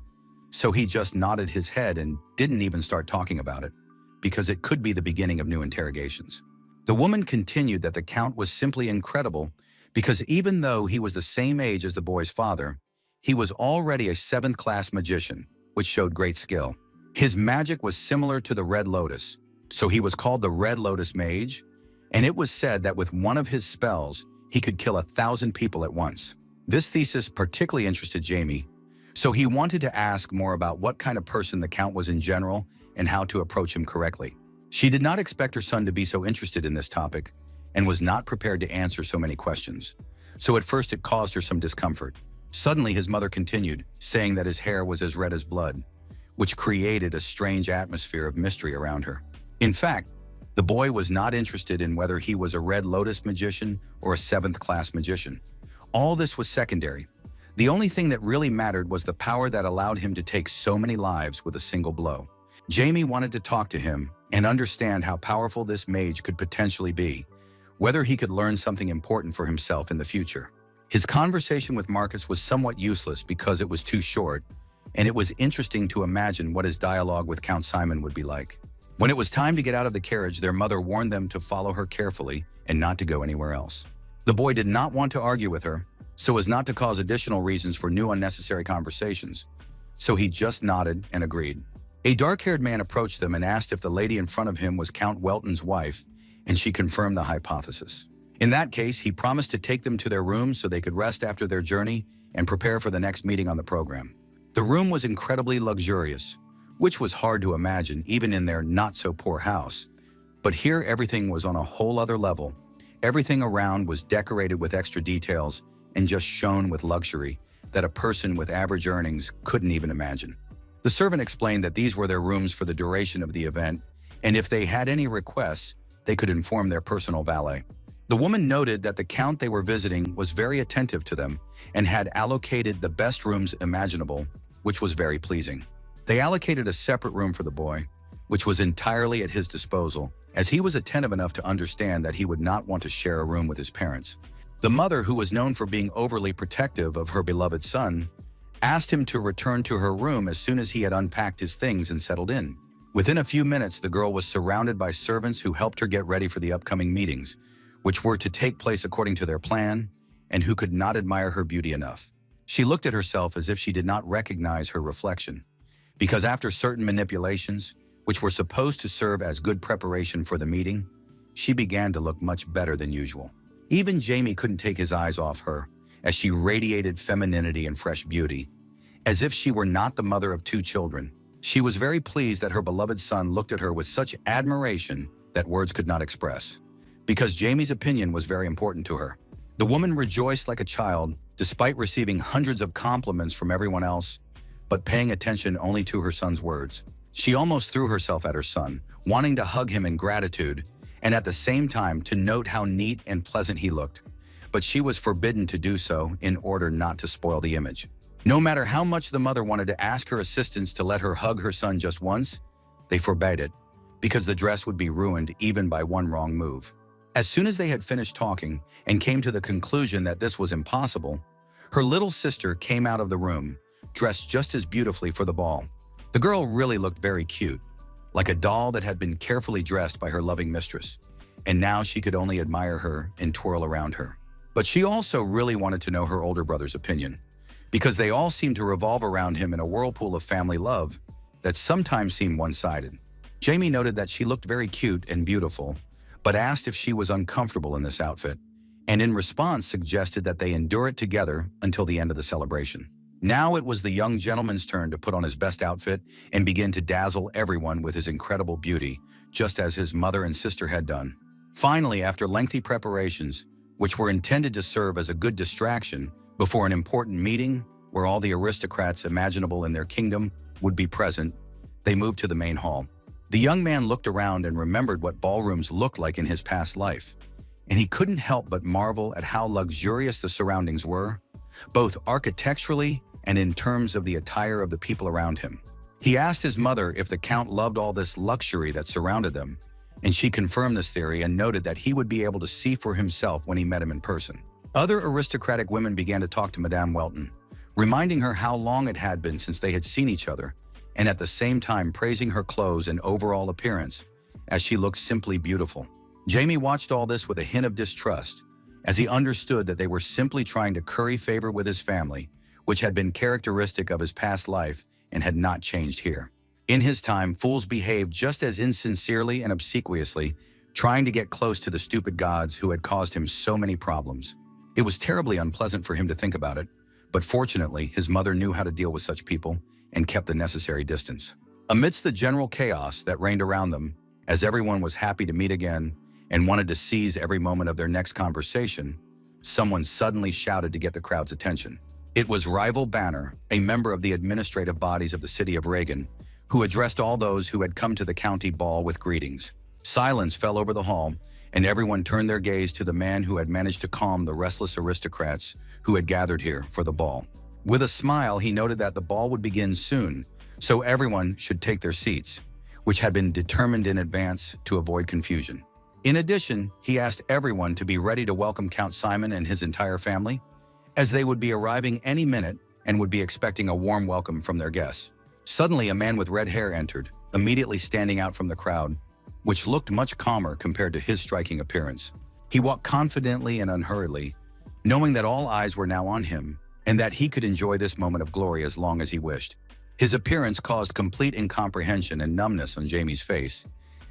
so he just nodded his head and didn't even start talking about it, because it could be the beginning of new interrogations. The woman continued that the Count was simply incredible because even though he was the same age as the boy's father, he was already a 7th-class magician, which showed great skill. His magic was similar to the Red Lotus, so he was called the Red Lotus Mage, and it was said that with one of his spells, he could kill 1,000 people at once. This thesis particularly interested Jamie, so he wanted to ask more about what kind of person the Count was in general and how to approach him correctly. She did not expect her son to be so interested in this topic and was not prepared to answer so many questions, so at first it caused her some discomfort. Suddenly, his mother continued, saying that his hair was as red as blood, which created a strange atmosphere of mystery around her. In fact, the boy was not interested in whether he was a Red Lotus magician or a 7th-class magician. All this was secondary. The only thing that really mattered was the power that allowed him to take so many lives with a single blow. Jamie wanted to talk to him and understand how powerful this mage could potentially be, whether he could learn something important for himself in the future. His conversation with Marcus was somewhat useless because it was too short, and it was interesting to imagine what his dialogue with Count Simon would be like. When it was time to get out of the carriage, their mother warned them to follow her carefully and not to go anywhere else. The boy did not want to argue with her, so as not to cause additional reasons for new unnecessary conversations, so he just nodded and agreed. A dark-haired man approached them and asked if the lady in front of him was Count Welton's wife, and she confirmed the hypothesis. In that case, he promised to take them to their rooms so they could rest after their journey and prepare for the next meeting on the program. The room was incredibly luxurious, which was hard to imagine even in their not-so-poor house. But here everything was on a whole other level. Everything around was decorated with extra details and just shone with luxury that a person with average earnings couldn't even imagine. The servant explained that these were their rooms for the duration of the event, and if they had any requests, they could inform their personal valet. The woman noted that the count they were visiting was very attentive to them and had allocated the best rooms imaginable, which was very pleasing. They allocated a separate room for the boy, which was entirely at his disposal, as he was attentive enough to understand that he would not want to share a room with his parents. The mother, who was known for being overly protective of her beloved son, asked him to return to her room as soon as he had unpacked his things and settled in. Within a few minutes, the girl was surrounded by servants who helped her get ready for the upcoming meetings, which were to take place according to their plan, and who could not admire her beauty enough. She looked at herself as if she did not recognize her reflection, because after certain manipulations, which were supposed to serve as good preparation for the meeting, she began to look much better than usual. Even Jamie couldn't take his eyes off her, as she radiated femininity and fresh beauty. As if she were not the mother of 2 children, she was very pleased that her beloved son looked at her with such admiration that words could not express, because Jamie's opinion was very important to her. The woman rejoiced like a child, despite receiving hundreds of compliments from everyone else, but paying attention only to her son's words. She almost threw herself at her son, wanting to hug him in gratitude, and at the same time to note how neat and pleasant he looked. But she was forbidden to do so in order not to spoil the image. No matter how much the mother wanted to ask her assistants to let her hug her son just once, they forbade it, because the dress would be ruined even by one wrong move. As soon as they had finished talking and came to the conclusion that this was impossible, her little sister came out of the room, dressed just as beautifully for the ball. The girl really looked very cute, like a doll that had been carefully dressed by her loving mistress, and now she could only admire her and twirl around her. But she also really wanted to know her older brother's opinion, because they all seemed to revolve around him in a whirlpool of family love that sometimes seemed one-sided. Jamie noted that she looked very cute and beautiful, but asked if she was uncomfortable in this outfit, and in response suggested that they endure it together until the end of the celebration. Now it was the young gentleman's turn to put on his best outfit and begin to dazzle everyone with his incredible beauty, just as his mother and sister had done. Finally, after lengthy preparations, which were intended to serve as a good distraction before an important meeting where all the aristocrats imaginable in their kingdom would be present, they moved to the main hall. The young man looked around and remembered what ballrooms looked like in his past life, and he couldn't help but marvel at how luxurious the surroundings were, both architecturally and in terms of the attire of the people around him. He asked his mother if the count loved all this luxury that surrounded them, and she confirmed this theory and noted that he would be able to see for himself when he met him in person. Other aristocratic women began to talk to Madame Welton, reminding her how long it had been since they had seen each other, and at the same time praising her clothes and overall appearance, as she looked simply beautiful. Jamie watched all this with a hint of distrust, as he understood that they were simply trying to curry favor with his family, which had been characteristic of his past life and had not changed here. In his time, fools behaved just as insincerely and obsequiously, trying to get close to the stupid gods who had caused him so many problems. It was terribly unpleasant for him to think about it, but fortunately, his mother knew how to deal with such people and kept the necessary distance. Amidst the general chaos that reigned around them, as everyone was happy to meet again and wanted to seize every moment of their next conversation, someone suddenly shouted to get the crowd's attention. It was Rival Banner, a member of the administrative bodies of the city of Reagan, who addressed all those who had come to the county ball with greetings. Silence fell over the hall, and everyone turned their gaze to the man who had managed to calm the restless aristocrats who had gathered here for the ball. With a smile, he noted that the ball would begin soon, so everyone should take their seats, which had been determined in advance to avoid confusion. In addition, he asked everyone to be ready to welcome Count Simon and his entire family, as they would be arriving any minute and would be expecting a warm welcome from their guests. Suddenly, a man with red hair entered, immediately standing out from the crowd, which looked much calmer compared to his striking appearance. He walked confidently and unhurriedly, knowing that all eyes were now on him and that he could enjoy this moment of glory as long as he wished. His appearance caused complete incomprehension and numbness on Jamie's face,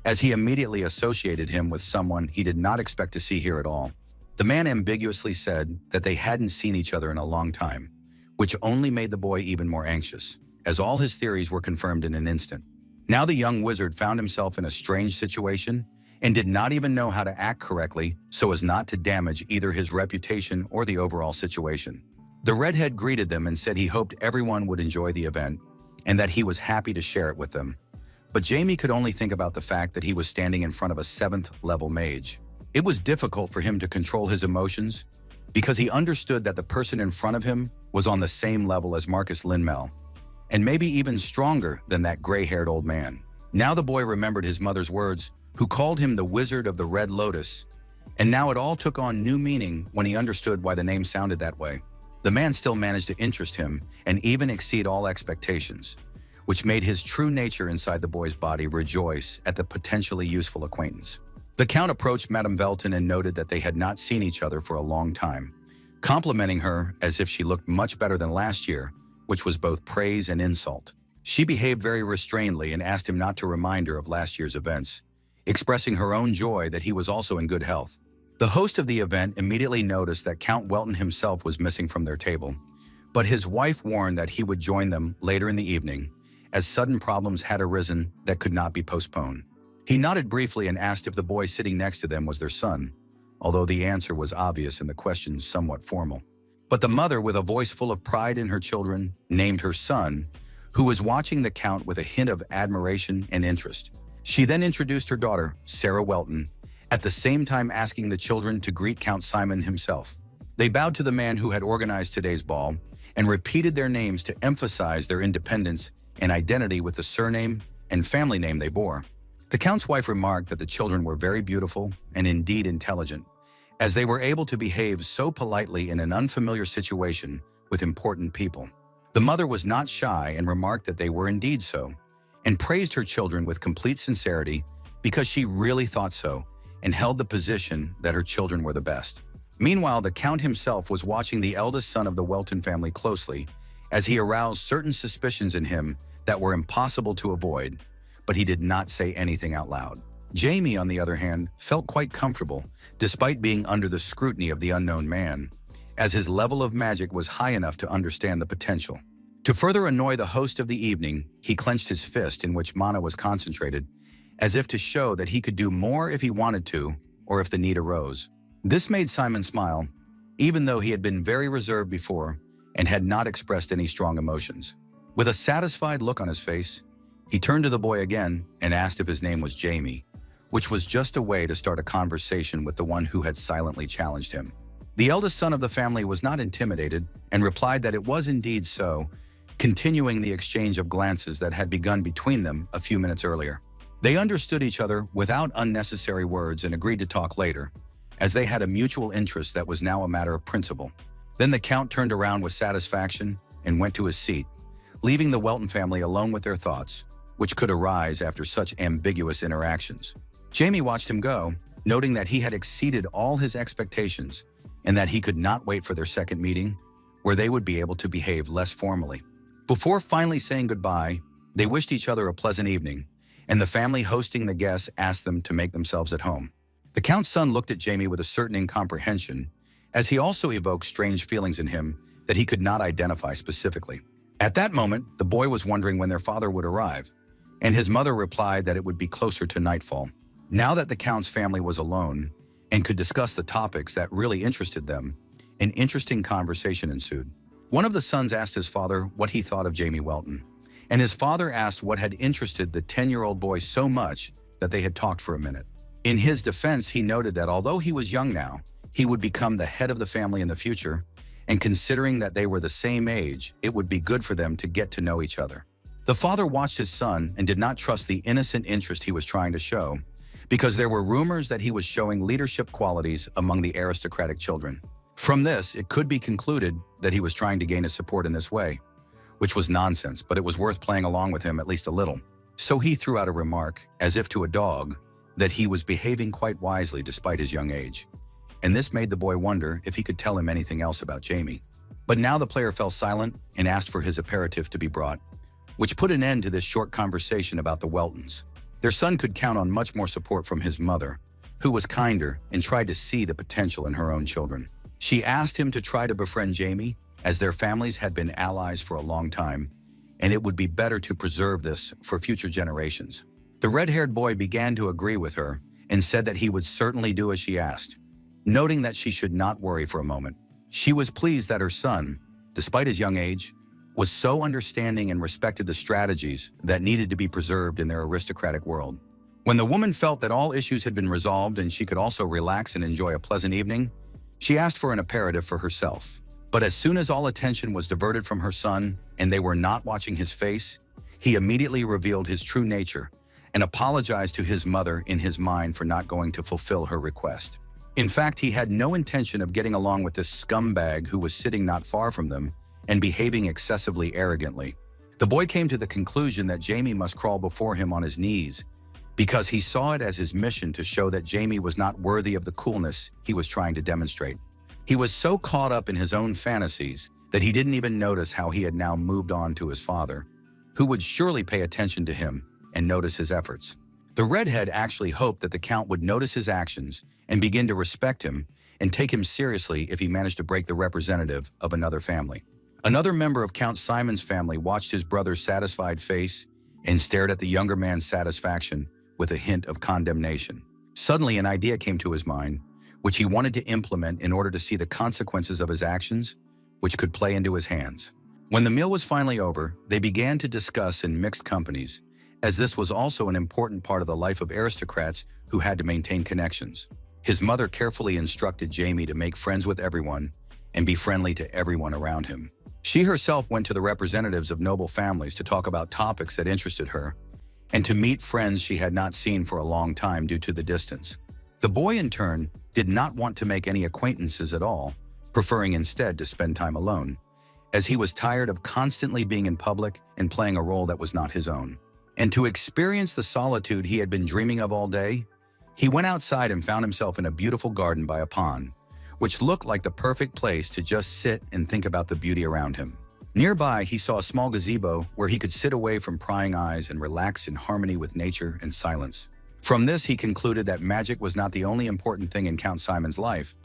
as he immediately associated him with someone he did not expect to see here at all. The man ambiguously said that they hadn't seen each other in a long time, which only made the boy even more anxious, as all his theories were confirmed in an instant. Now the young wizard found himself in a strange situation and did not even know how to act correctly so as not to damage either his reputation or the overall situation. The redhead greeted them and said he hoped everyone would enjoy the event and that he was happy to share it with them. But Jamie could only think about the fact that he was standing in front of a 7th-level mage. It was difficult for him to control his emotions because he understood that the person in front of him was on the same level as Marcus Linmel, and maybe even stronger than that gray-haired old man. Now the boy remembered his mother's words, who called him the Wizard of the Red Lotus, and now it all took on new meaning when he understood why the name sounded that way. The man still managed to interest him and even exceed all expectations, which made his true nature inside the boy's body rejoice at the potentially useful acquaintance. The Count approached Madame Velton and noted that they had not seen each other for a long time, complimenting her as if she looked much better than last year, which was both praise and insult. She behaved very restrainedly and asked him not to remind her of last year's events, expressing her own joy that he was also in good health. The host of the event immediately noticed that Count Welton himself was missing from their table, but his wife warned that he would join them later in the evening, as sudden problems had arisen that could not be postponed. He nodded briefly and asked if the boy sitting next to them was their son, although the answer was obvious and the question somewhat formal. But the mother, with a voice full of pride in her children, named her son, who was watching the Count with a hint of admiration and interest. She then introduced her daughter, Sarah Welton, at the same time asking the children to greet Count Simon himself. They bowed to the man who had organized today's ball and repeated their names to emphasize their independence and identity with the surname and family name they bore. The Count's wife remarked that the children were very beautiful and indeed intelligent, as they were able to behave so politely in an unfamiliar situation with important people. The mother was not shy and remarked that they were indeed so, and praised her children with complete sincerity because she really thought so and held the position that her children were the best. Meanwhile, the Count himself was watching the eldest son of the Welton family closely as he aroused certain suspicions in him that were impossible to avoid, but he did not say anything out loud. Jamie, on the other hand, felt quite comfortable, despite being under the scrutiny of the unknown man, as his level of magic was high enough to understand the potential. To further annoy the host of the evening, he clenched his fist in which mana was concentrated, as if to show that he could do more if he wanted to, or if the need arose. This made Simon smile, even though he had been very reserved before and had not expressed any strong emotions. With a satisfied look on his face, he turned to the boy again and asked if his name was Jamie, which was just a way to start a conversation with the one who had silently challenged him. The eldest son of the family was not intimidated and replied that it was indeed so, continuing the exchange of glances that had begun between them a few minutes earlier. They understood each other without unnecessary words and agreed to talk later, as they had a mutual interest that was now a matter of principle. Then the Count turned around with satisfaction and went to his seat, leaving the Welton family alone with their thoughts, which could arise after such ambiguous interactions. Jamie watched him go, noting that he had exceeded all his expectations and that he could not wait for their second meeting, where they would be able to behave less formally. Before finally saying goodbye, they wished each other a pleasant evening, and the family hosting the guests asked them to make themselves at home. The Count's son looked at Jamie with a certain incomprehension, as he also evoked strange feelings in him that he could not identify specifically. At that moment, the boy was wondering when their father would arrive, and his mother replied that it would be closer to nightfall. Now that the Count's family was alone and could discuss the topics that really interested them, an interesting conversation ensued. One of the sons asked his father what he thought of Jamie Welton, and his father asked what had interested the 10-year-old boy so much that they had talked for a minute. In his defense, he noted that although he was young now, he would become the head of the family in the future, and considering that they were the same age, it would be good for them to get to know each other. The father watched his son and did not trust the innocent interest he was trying to show, because there were rumors that he was showing leadership qualities among the aristocratic children. From this, it could be concluded that he was trying to gain his support in this way, which was nonsense, but it was worth playing along with him at least a little. So he threw out a remark, as if to a dog, that he was behaving quite wisely despite his young age. And this made the boy wonder if he could tell him anything else about Jamie. But now the player fell silent and asked for his aperitif to be brought, which put an end to this short conversation about the Weltons. Their son could count on much more support from his mother, who was kinder and tried to see the potential in her own children. She asked him to try to befriend Jamie, as their families had been allies for a long time, and it would be better to preserve this for future generations. The red-haired boy began to agree with her and said that he would certainly do as she asked, noting that she should not worry for a moment. She was pleased that her son, despite his young age, was so understanding and respected the strategies that needed to be preserved in their aristocratic world. When the woman felt that all issues had been resolved and she could also relax and enjoy a pleasant evening, she asked for an aperitif for herself. But as soon as all attention was diverted from her son and they were not watching his face, he immediately revealed his true nature and apologized to his mother in his mind for not going to fulfill her request. In fact, he had no intention of getting along with this scumbag who was sitting not far from them and behaving excessively arrogantly. The boy came to the conclusion that Jamie must crawl before him on his knees because he saw it as his mission to show that Jamie was not worthy of the coolness he was trying to demonstrate. He was so caught up in his own fantasies that he didn't even notice how he had now moved on to his father, who would surely pay attention to him and notice his efforts. The redhead actually hoped that the Count would notice his actions and begin to respect him and take him seriously if he managed to break the representative of another family. Another member of Count Simon's family watched his brother's satisfied face and stared at the younger man's satisfaction with a hint of condemnation. Suddenly, an idea came to his mind, which he wanted to implement in order to see the consequences of his actions, which could play into his hands. When the meal was finally over, they began to discuss in mixed companies, as this was also an important part of the life of aristocrats who had to maintain connections. His mother carefully instructed Jamie to make friends with everyone and be friendly to everyone around him. She herself went to the representatives of noble families to talk about topics that interested her and to meet friends she had not seen for a long time due to the distance. The boy, in turn, did not want to make any acquaintances at all, preferring instead to spend time alone, as he was tired of constantly being in public and playing a role that was not his own. And to experience the solitude he had been dreaming of all day, he went outside and found himself in a beautiful garden by a pond, which looked like the perfect place to just sit and think about the beauty around him. Nearby, he saw a small gazebo where he could sit away from prying eyes and relax in harmony with nature and silence. From this, he concluded that magic was not the only important thing in Count Simon's life,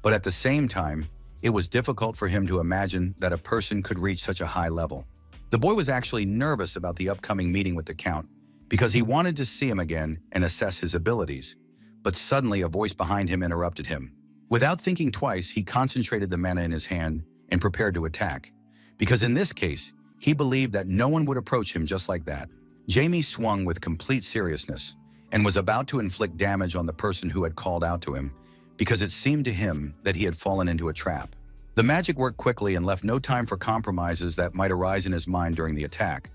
but at the same time, it was difficult for him to imagine that a person could reach such a high level. The boy was actually nervous about the upcoming meeting with the Count because he wanted to see him again and assess his abilities, but suddenly a voice behind him interrupted him. Without thinking twice, he concentrated the mana in his hand and prepared to attack, because in this case, he believed that no one would approach him just like that. Jamie swung with complete seriousness and was about to inflict damage on the person who had called out to him because it seemed to him that he had fallen into a trap. The magic worked quickly and left no time for compromises that might arise in his mind during the attack,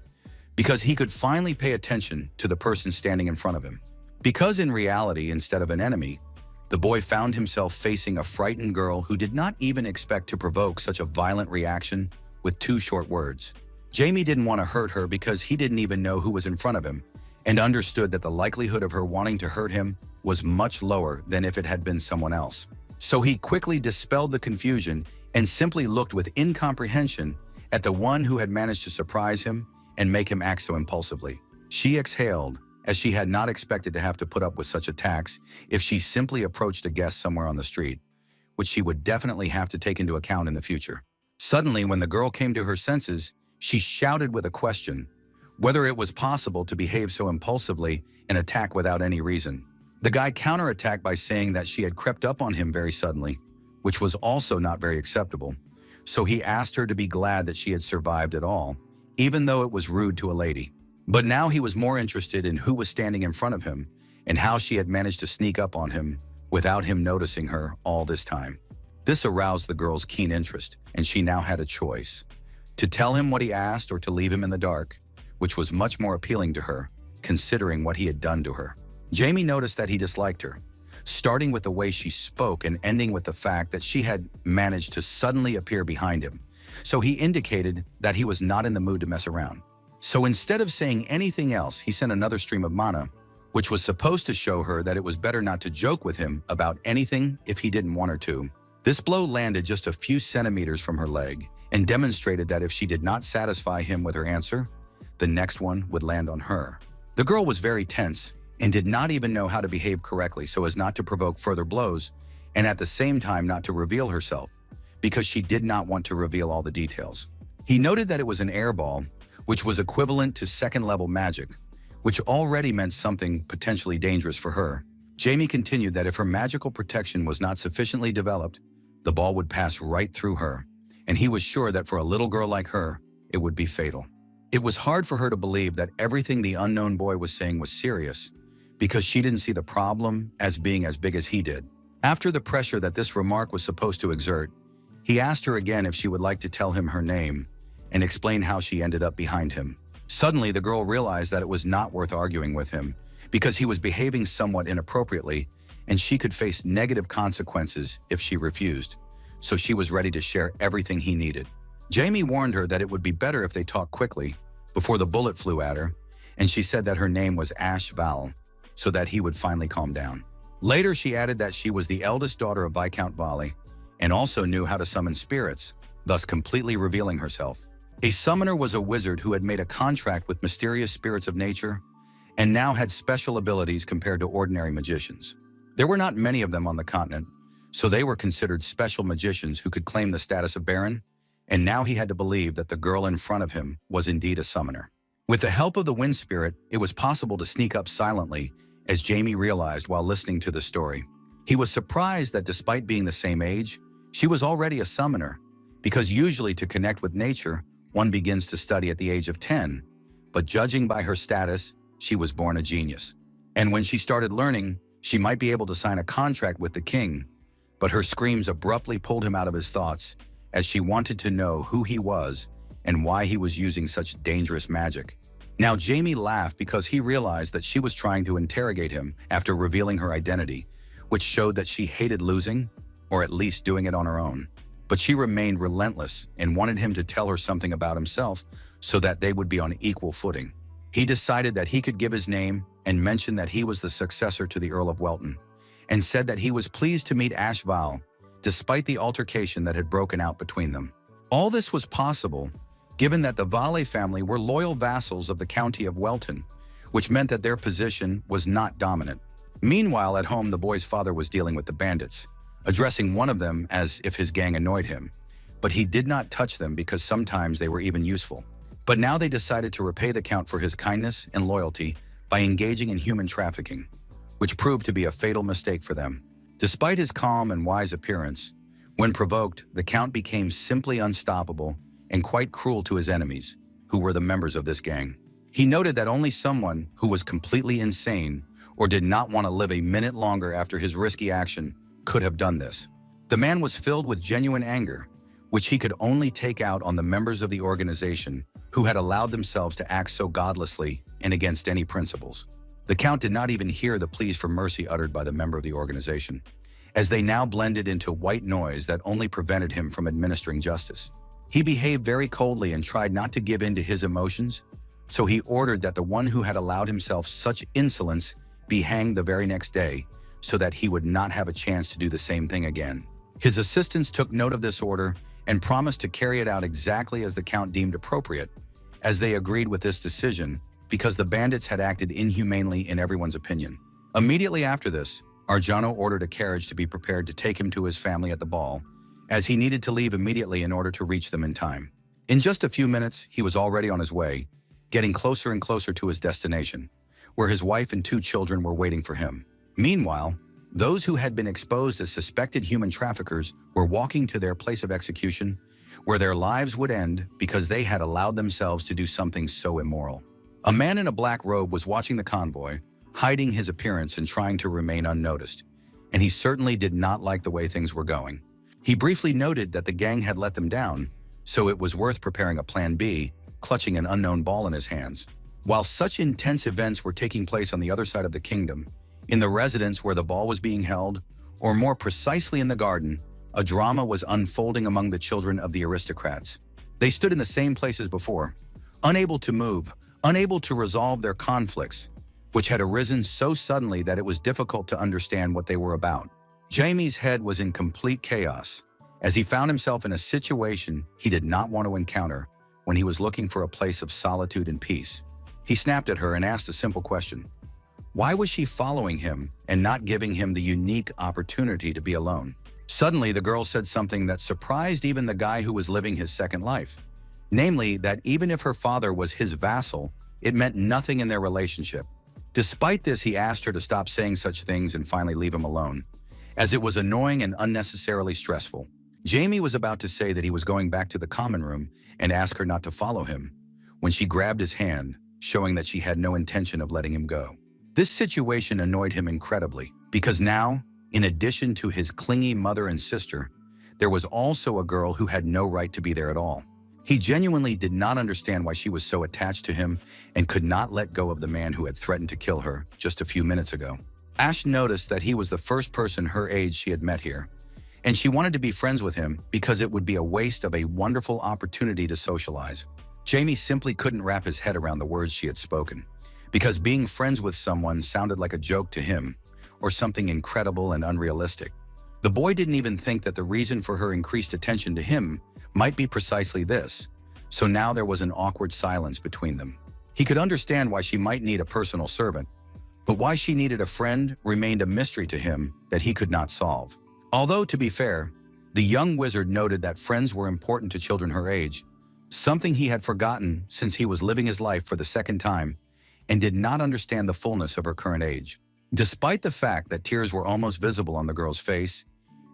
because he could finally pay attention to the person standing in front of him. Because in reality, instead of an enemy, the boy found himself facing a frightened girl who did not even expect to provoke such a violent reaction with 2 short words. Jamie didn't want to hurt her because he didn't even know who was in front of him, and understood that the likelihood of her wanting to hurt him was much lower than if it had been someone else. So he quickly dispelled the confusion and simply looked with incomprehension at the one who had managed to surprise him and make him act so impulsively. She exhaled, as she had not expected to have to put up with such attacks if she simply approached a guest somewhere on the street, which she would definitely have to take into account in the future. Suddenly, when the girl came to her senses, she shouted with a question, whether it was possible to behave so impulsively and attack without any reason. The guy counterattacked by saying that she had crept up on him very suddenly, which was also not very acceptable, so he asked her to be glad that she had survived at all, even though it was rude to a lady. But now he was more interested in who was standing in front of him and how she had managed to sneak up on him without him noticing her all this time. This aroused the girl's keen interest, and she now had a choice: to tell him what he asked or to leave him in the dark, which was much more appealing to her, considering what he had done to her. Jamie noticed that he disliked her, starting with the way she spoke and ending with the fact that she had managed to suddenly appear behind him. So he indicated that he was not in the mood to mess around. So instead of saying anything else, he sent another stream of mana, which was supposed to show her that it was better not to joke with him about anything if he didn't want her to. This blow landed just a few centimeters from her leg and demonstrated that if she did not satisfy him with her answer, the next one would land on her. The girl was very tense and did not even know how to behave correctly so as not to provoke further blows and at the same time not to reveal herself, because she did not want to reveal all the details. He noted that it was an airball, which was equivalent to second-level magic, which already meant something potentially dangerous for her. Jamie continued that if her magical protection was not sufficiently developed, the ball would pass right through her, and he was sure that for a little girl like her, it would be fatal. It was hard for her to believe that everything the unknown boy was saying was serious, because she didn't see the problem as being as big as he did. After the pressure that this remark was supposed to exert, he asked her again if she would like to tell him her name and explain how she ended up behind him. Suddenly, the girl realized that it was not worth arguing with him, because he was behaving somewhat inappropriately and she could face negative consequences if she refused, so she was ready to share everything he needed. Jamie warned her that it would be better if they talked quickly before the bullet flew at her, and she said that her name was Ash Val, so that he would finally calm down. Later, she added that she was the eldest daughter of Viscount Valley and also knew how to summon spirits, thus completely revealing herself. A summoner was a wizard who had made a contract with mysterious spirits of nature and now had special abilities compared to ordinary magicians. There were not many of them on the continent, so they were considered special magicians who could claim the status of Baron, and now he had to believe that the girl in front of him was indeed a summoner. With the help of the wind spirit, it was possible to sneak up silently, as Jamie realized while listening to the story. He was surprised that despite being the same age, she was already a summoner, because usually to connect with nature, one begins to study at the age of 10, but judging by her status, she was born a genius. And when she started learning, she might be able to sign a contract with the king, but her screams abruptly pulled him out of his thoughts as she wanted to know who he was and why he was using such dangerous magic. Now Jamie laughed because he realized that she was trying to interrogate him after revealing her identity, which showed that she hated losing, or at least doing it on her own. But she remained relentless and wanted him to tell her something about himself so that they would be on equal footing. He decided that he could give his name and mention that he was the successor to the Earl of Welton, and said that he was pleased to meet Ash Val, despite the altercation that had broken out between them. All this was possible given that the Valley family were loyal vassals of the county of Welton, which meant that their position was not dominant. Meanwhile, at home, the boy's father was dealing with the bandits, addressing one of them as if his gang annoyed him, but he did not touch them because sometimes they were even useful. But now they decided to repay the Count for his kindness and loyalty by engaging in human trafficking, which proved to be a fatal mistake for them. Despite his calm and wise appearance, when provoked, the Count became simply unstoppable and quite cruel to his enemies, who were the members of this gang. He noted that only someone who was completely insane or did not want to live a minute longer after his risky action could have done this. The man was filled with genuine anger, which he could only take out on the members of the organization who had allowed themselves to act so godlessly and against any principles. The Count did not even hear the pleas for mercy uttered by the member of the organization, as they now blended into white noise that only prevented him from administering justice. He behaved very coldly and tried not to give in to his emotions, so he ordered that the one who had allowed himself such insolence be hanged the very next day, so that he would not have a chance to do the same thing again. His assistants took note of this order and promised to carry it out exactly as the Count deemed appropriate, as they agreed with this decision because the bandits had acted inhumanely in everyone's opinion. Immediately after this, Arjano ordered a carriage to be prepared to take him to his family at the ball, as he needed to leave immediately in order to reach them in time. In just a few minutes, he was already on his way, getting closer and closer to his destination, where his wife and 2 children were waiting for him. Meanwhile, those who had been exposed as suspected human traffickers were walking to their place of execution, where their lives would end because they had allowed themselves to do something so immoral. A man in a black robe was watching the convoy, hiding his appearance and trying to remain unnoticed, and he certainly did not like the way things were going. He briefly noted that the gang had let them down, so it was worth preparing a plan B, clutching an unknown ball in his hands. While such intense events were taking place on the other side of the kingdom, in the residence where the ball was being held, or more precisely in the garden, a drama was unfolding among the children of the aristocrats. They stood in the same place as before, unable to move, unable to resolve their conflicts, which had arisen so suddenly that it was difficult to understand what they were about. Jamie's head was in complete chaos, as he found himself in a situation he did not want to encounter when he was looking for a place of solitude and peace. He snapped at her and asked a simple question. Why was she following him and not giving him the unique opportunity to be alone? Suddenly, the girl said something that surprised even the guy who was living his second life. Namely, that even if her father was his vassal, it meant nothing in their relationship. Despite this, he asked her to stop saying such things and finally leave him alone, as it was annoying and unnecessarily stressful. Jamie was about to say that he was going back to the common room and ask her not to follow him, when she grabbed his hand, showing that she had no intention of letting him go. This situation annoyed him incredibly, because now, in addition to his clingy mother and sister, there was also a girl who had no right to be there at all. He genuinely did not understand why she was so attached to him and could not let go of the man who had threatened to kill her just a few minutes ago. Ash noticed that he was the first person her age she had met here, and she wanted to be friends with him because it would be a waste of a wonderful opportunity to socialize. Jamie simply couldn't wrap his head around the words she had spoken, because being friends with someone sounded like a joke to him, or something incredible and unrealistic. The boy didn't even think that the reason for her increased attention to him might be precisely this, so now there was an awkward silence between them. He could understand why she might need a personal servant, but why she needed a friend remained a mystery to him that he could not solve. Although, to be fair, the young wizard noted that friends were important to children her age, something he had forgotten since he was living his life for the second time and did not understand the fullness of her current age. Despite the fact that tears were almost visible on the girl's face,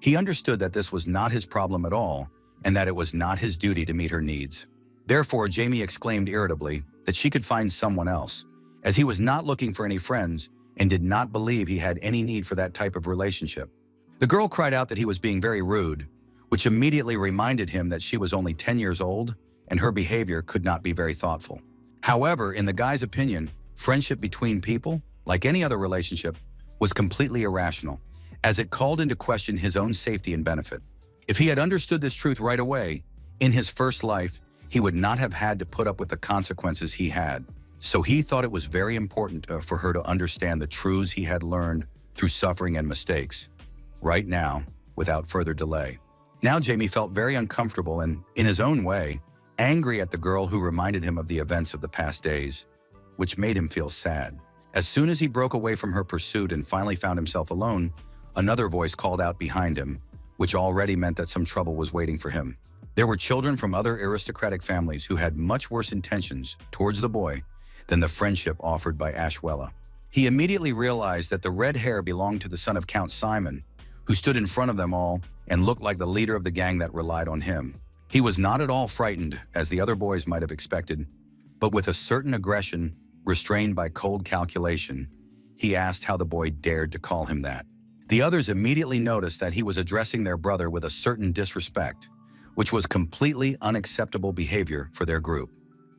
he understood that this was not his problem at all and that it was not his duty to meet her needs. Therefore, Jamie exclaimed irritably that she could find someone else, as he was not looking for any friends and did not believe he had any need for that type of relationship. The girl cried out that he was being very rude, which immediately reminded him that she was only 10 years old and her behavior could not be very thoughtful. However, in the guy's opinion, friendship between people, like any other relationship, was completely irrational, as it called into question his own safety and benefit. If he had understood this truth right away, in his first life, he would not have had to put up with the consequences he had. So he thought it was very important for her to understand the truths he had learned through suffering and mistakes, right now, without further delay. Now Jamie felt very uncomfortable and, in his own way, angry at the girl who reminded him of the events of the past days, which made him feel sad. As soon as he broke away from her pursuit and finally found himself alone, another voice called out behind him, which already meant that some trouble was waiting for him. There were children from other aristocratic families who had much worse intentions towards the boy than the friendship offered by Ashwella. He immediately realized that the red hair belonged to the son of Count Simon, who stood in front of them all and looked like the leader of the gang that relied on him. He was not at all frightened, as the other boys might have expected, but with a certain aggression, restrained by cold calculation, he asked how the boy dared to call him that. The others immediately noticed that he was addressing their brother with a certain disrespect, which was completely unacceptable behavior for their group.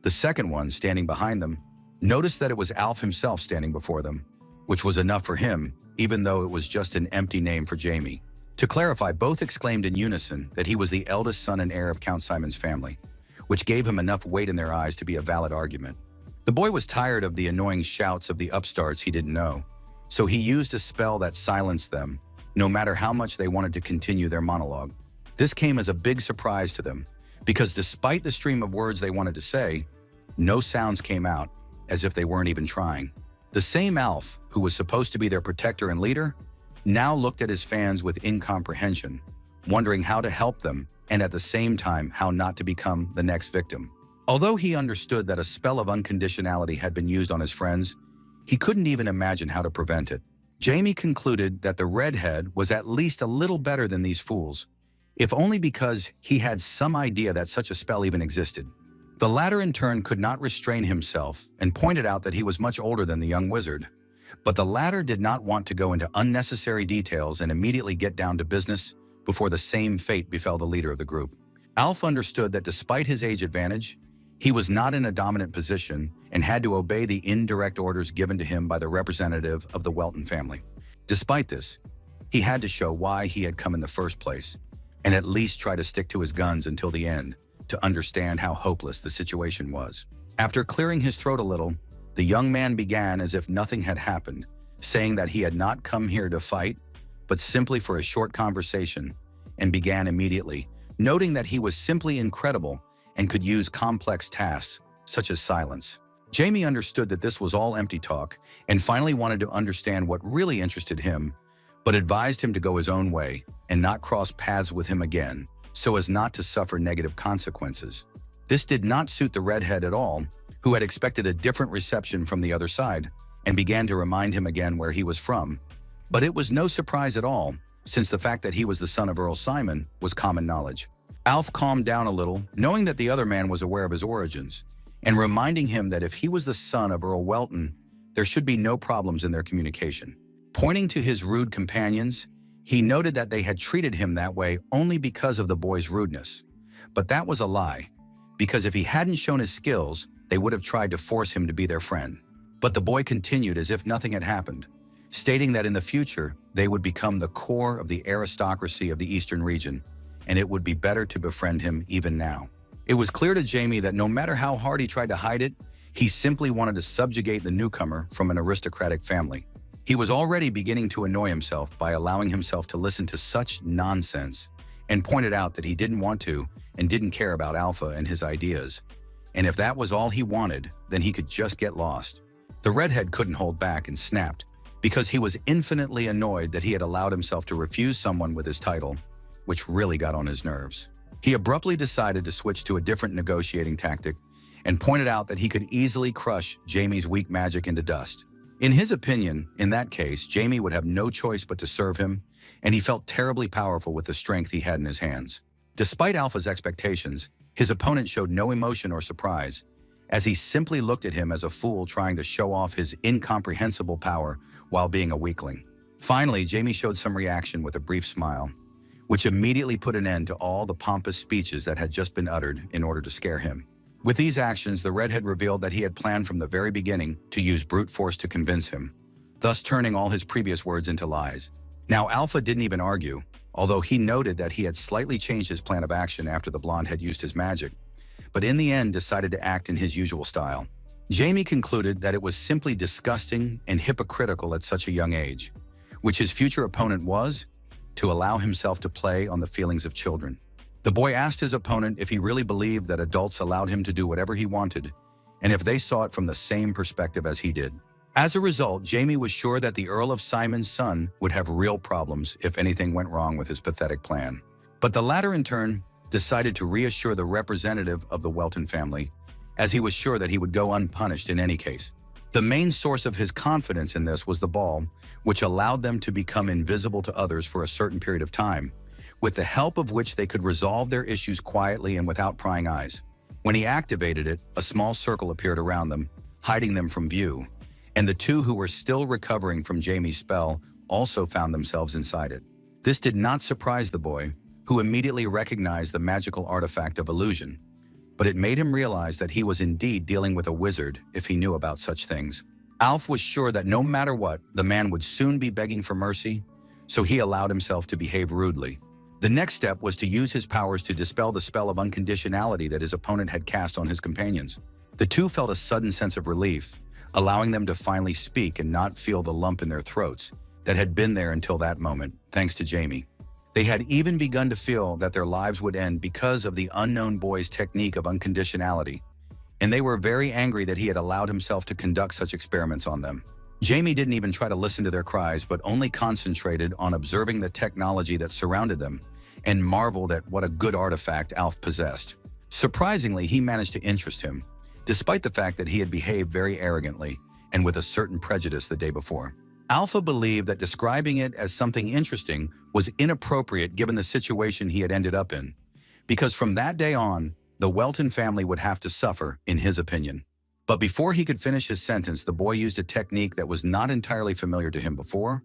The second one, standing behind them, noticed that it was Alf himself standing before them, which was enough for him, even though it was just an empty name for Jamie. To clarify, both exclaimed in unison that he was the eldest son and heir of Count Simon's family, which gave him enough weight in their eyes to be a valid argument. The boy was tired of the annoying shouts of the upstarts he didn't know, so he used a spell that silenced them, no matter how much they wanted to continue their monologue. This came as a big surprise to them, because despite the stream of words they wanted to say, no sounds came out, as if they weren't even trying. The same Alf, who was supposed to be their protector and leader, now looked at his fans with incomprehension, wondering how to help them and at the same time how not to become the next victim. Although he understood that a spell of unconditionality had been used on his friends, he couldn't even imagine how to prevent it. Jamie concluded that the redhead was at least a little better than these fools, if only because he had some idea that such a spell even existed. The latter in turn could not restrain himself and pointed out that he was much older than the young wizard, but the latter did not want to go into unnecessary details and immediately get down to business before the same fate befell the leader of the group. Alf understood that despite his age advantage, he was not in a dominant position and had to obey the indirect orders given to him by the representative of the Welton family. Despite this, he had to show why he had come in the first place, and at least try to stick to his guns until the end to understand how hopeless the situation was. After clearing his throat a little, the young man began as if nothing had happened, saying that he had not come here to fight, but simply for a short conversation, and began immediately, noting that he was simply incredible and could use complex tasks, such as silence. Jamie understood that this was all empty talk and finally wanted to understand what really interested him, but advised him to go his own way and not cross paths with him again, so as not to suffer negative consequences. This did not suit the redhead at all, who had expected a different reception from the other side, and began to remind him again where he was from. But it was no surprise at all, since the fact that he was the son of Earl Simon was common knowledge. Alf calmed down a little, knowing that the other man was aware of his origins, and reminding him that if he was the son of Earl Welton, there should be no problems in their communication. Pointing to his rude companions, he noted that they had treated him that way only because of the boy's rudeness. But that was a lie, because if he hadn't shown his skills, they would have tried to force him to be their friend. But the boy continued as if nothing had happened, stating that in the future, they would become the core of the aristocracy of the Eastern region, and it would be better to befriend him even now. It was clear to Jamie that no matter how hard he tried to hide it, he simply wanted to subjugate the newcomer from an aristocratic family. He was already beginning to annoy himself by allowing himself to listen to such nonsense, and pointed out that he didn't want to and didn't care about Alpha and his ideas. And if that was all he wanted, then he could just get lost. The redhead couldn't hold back and snapped, because he was infinitely annoyed that he had allowed himself to refuse someone with his title, which really got on his nerves. He abruptly decided to switch to a different negotiating tactic and pointed out that he could easily crush Jamie's weak magic into dust. In his opinion, in that case, Jamie would have no choice but to serve him, and he felt terribly powerful with the strength he had in his hands. Despite Alpha's expectations, his opponent showed no emotion or surprise, as he simply looked at him as a fool trying to show off his incomprehensible power while being a weakling. Finally, Jamie showed some reaction with a brief smile, which immediately put an end to all the pompous speeches that had just been uttered in order to scare him. With these actions, the redhead revealed that he had planned from the very beginning to use brute force to convince him, thus turning all his previous words into lies. Now, Alpha didn't even argue, although he noted that he had slightly changed his plan of action after the blonde had used his magic, but in the end decided to act in his usual style. Jamie concluded that it was simply disgusting and hypocritical at such a young age, which his future opponent was, to allow himself to play on the feelings of children. The boy asked his opponent if he really believed that adults allowed him to do whatever he wanted, and if they saw it from the same perspective as he did. As a result, Jamie was sure that the Earl of Simon's son would have real problems if anything went wrong with his pathetic plan. But the latter, in turn, decided to reassure the representative of the Welton family, as he was sure that he would go unpunished in any case. The main source of his confidence in this was the ball, which allowed them to become invisible to others for a certain period of time, with the help of which they could resolve their issues quietly and without prying eyes. When he activated it, a small circle appeared around them, hiding them from view, and the two who were still recovering from Jamie's spell also found themselves inside it. This did not surprise the boy, who immediately recognized the magical artifact of illusion, but it made him realize that he was indeed dealing with a wizard if he knew about such things. Alf was sure that no matter what, the man would soon be begging for mercy, so he allowed himself to behave rudely. The next step was to use his powers to dispel the spell of unconditionality that his opponent had cast on his companions. The two felt a sudden sense of relief, allowing them to finally speak and not feel the lump in their throats that had been there until that moment, thanks to Jamie. They had even begun to feel that their lives would end because of the unknown boy's technique of unconditionality, and they were very angry that he had allowed himself to conduct such experiments on them. Jamie didn't even try to listen to their cries, but only concentrated on observing the technology that surrounded them and marveled at what a good artifact Alf possessed. Surprisingly, he managed to interest him, despite the fact that he had behaved very arrogantly and with a certain prejudice the day before. Alpha believed that describing it as something interesting was inappropriate given the situation he had ended up in, because from that day on, the Welton family would have to suffer, in his opinion. But before he could finish his sentence, the boy used a technique that was not entirely familiar to him before,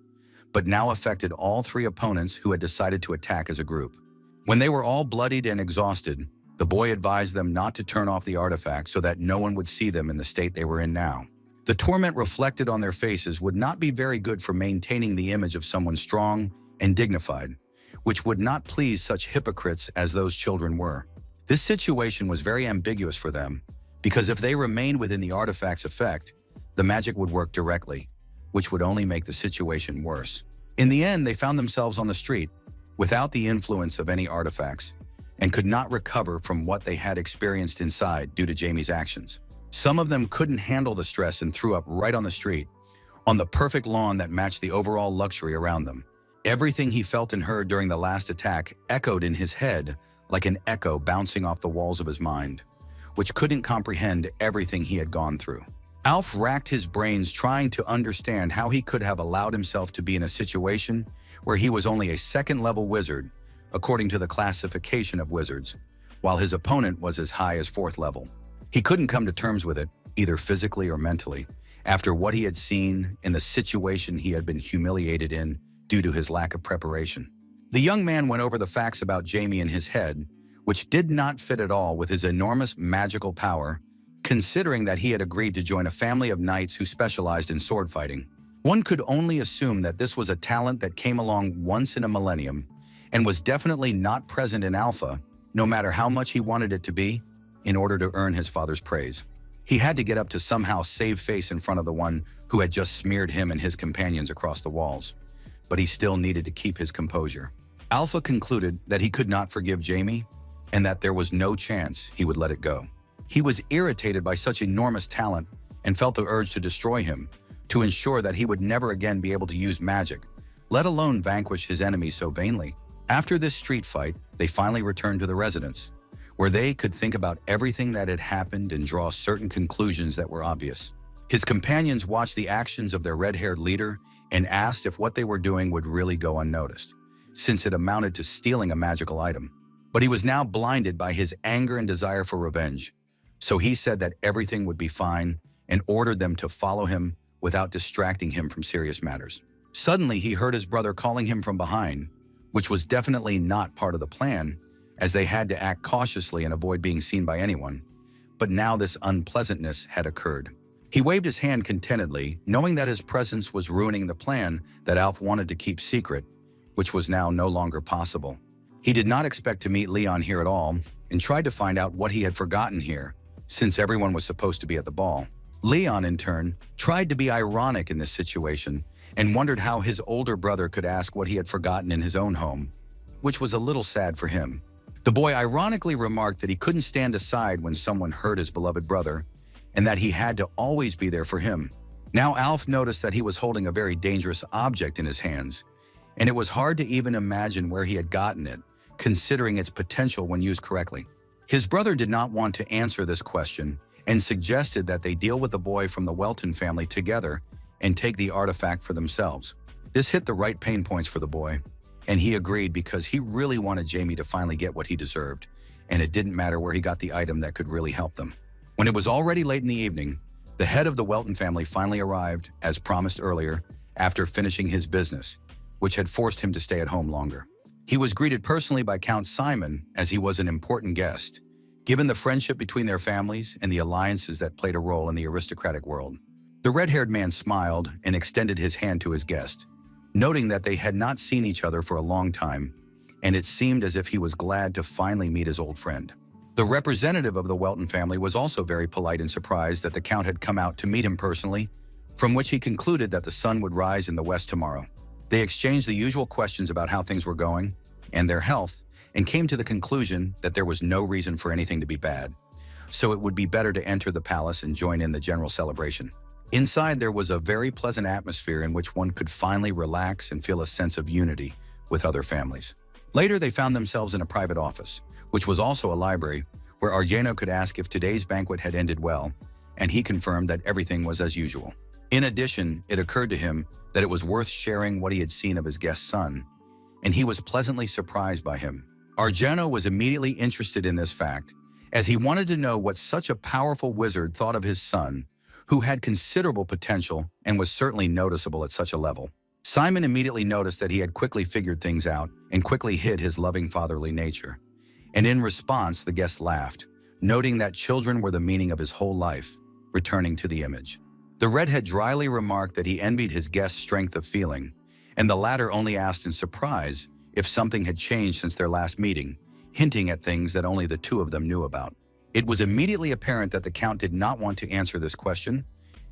but now affected all three opponents who had decided to attack as a group. When they were all bloodied and exhausted, the boy advised them not to turn off the artifact so that no one would see them in the state they were in now. The torment reflected on their faces would not be very good for maintaining the image of someone strong and dignified, which would not please such hypocrites as those children were. This situation was very ambiguous for them, because if they remained within the artifact's effect, the magic would work directly, which would only make the situation worse. In the end, they found themselves on the street, without the influence of any artifacts, and could not recover from what they had experienced inside due to Jamie's actions. Some of them couldn't handle the stress and threw up right on the street, on the perfect lawn that matched the overall luxury around them. Everything he felt and heard during the last attack echoed in his head like an echo bouncing off the walls of his mind, which couldn't comprehend everything he had gone through. Alf racked his brains trying to understand how he could have allowed himself to be in a situation where he was only a second-level wizard, according to the classification of wizards, while his opponent was as high as fourth level. He couldn't come to terms with it, either physically or mentally, after what he had seen in the situation he had been humiliated in due to his lack of preparation. The young man went over the facts about Jamie in his head, which did not fit at all with his enormous magical power, considering that he had agreed to join a family of knights who specialized in sword fighting. One could only assume that this was a talent that came along once in a millennium and was definitely not present in Alpha, no matter how much he wanted it to be, in order to earn his father's praise. He had to get up to somehow save face in front of the one who had just smeared him and his companions across the walls, but he still needed to keep his composure. Alpha concluded that he could not forgive Jamie and that there was no chance he would let it go. He was irritated by such enormous talent and felt the urge to destroy him, to ensure that he would never again be able to use magic, let alone vanquish his enemies so vainly. After this street fight, they finally returned to the residence, where they could think about everything that had happened and draw certain conclusions that were obvious. His companions watched the actions of their red-haired leader and asked if what they were doing would really go unnoticed, since it amounted to stealing a magical item. But he was now blinded by his anger and desire for revenge, so he said that everything would be fine and ordered them to follow him without distracting him from serious matters. Suddenly, he heard his brother calling him from behind, which was definitely not part of the plan, as they had to act cautiously and avoid being seen by anyone. But now this unpleasantness had occurred. He waved his hand contentedly, knowing that his presence was ruining the plan that Alf wanted to keep secret, which was now no longer possible. He did not expect to meet Leon here at all and tried to find out what he had forgotten here, since everyone was supposed to be at the ball. Leon, in turn, tried to be ironic in this situation and wondered how his older brother could ask what he had forgotten in his own home, which was a little sad for him. The boy ironically remarked that he couldn't stand aside when someone hurt his beloved brother, and that he had to always be there for him. Now Alf noticed that he was holding a very dangerous object in his hands, and it was hard to even imagine where he had gotten it, considering its potential when used correctly. His brother did not want to answer this question and suggested that they deal with the boy from the Welton family together and take the artifact for themselves. This hit the right pain points for the boy, and he agreed because he really wanted Jamie to finally get what he deserved, and it didn't matter where he got the item that could really help them. When it was already late in the evening, the head of the Welton family finally arrived, as promised earlier, after finishing his business, which had forced him to stay at home longer. He was greeted personally by Count Simon, as he was an important guest, given the friendship between their families and the alliances that played a role in the aristocratic world. The red-haired man smiled and extended his hand to his guest, noting that they had not seen each other for a long time, and it seemed as if he was glad to finally meet his old friend. The representative of the Welton family was also very polite and surprised that the Count had come out to meet him personally, from which he concluded that the sun would rise in the west tomorrow. They exchanged the usual questions about how things were going and their health, and came to the conclusion that there was no reason for anything to be bad, so it would be better to enter the palace and join in the general celebration. Inside, there was a very pleasant atmosphere in which one could finally relax and feel a sense of unity with other families. Later, they found themselves in a private office, which was also a library, where Arjano could ask if today's banquet had ended well, and he confirmed that everything was as usual. In addition, it occurred to him that it was worth sharing what he had seen of his guest's son, and he was pleasantly surprised by him. Arjano was immediately interested in this fact, as he wanted to know what such a powerful wizard thought of his son, who had considerable potential and was certainly noticeable at such a level. Simon immediately noticed that he had quickly figured things out and quickly hid his loving fatherly nature. And in response, the guest laughed, noting that children were the meaning of his whole life, returning to the image. The redhead dryly remarked that he envied his guest's strength of feeling, and the latter only asked in surprise if something had changed since their last meeting, hinting at things that only the two of them knew about. It was immediately apparent that the Count did not want to answer this question,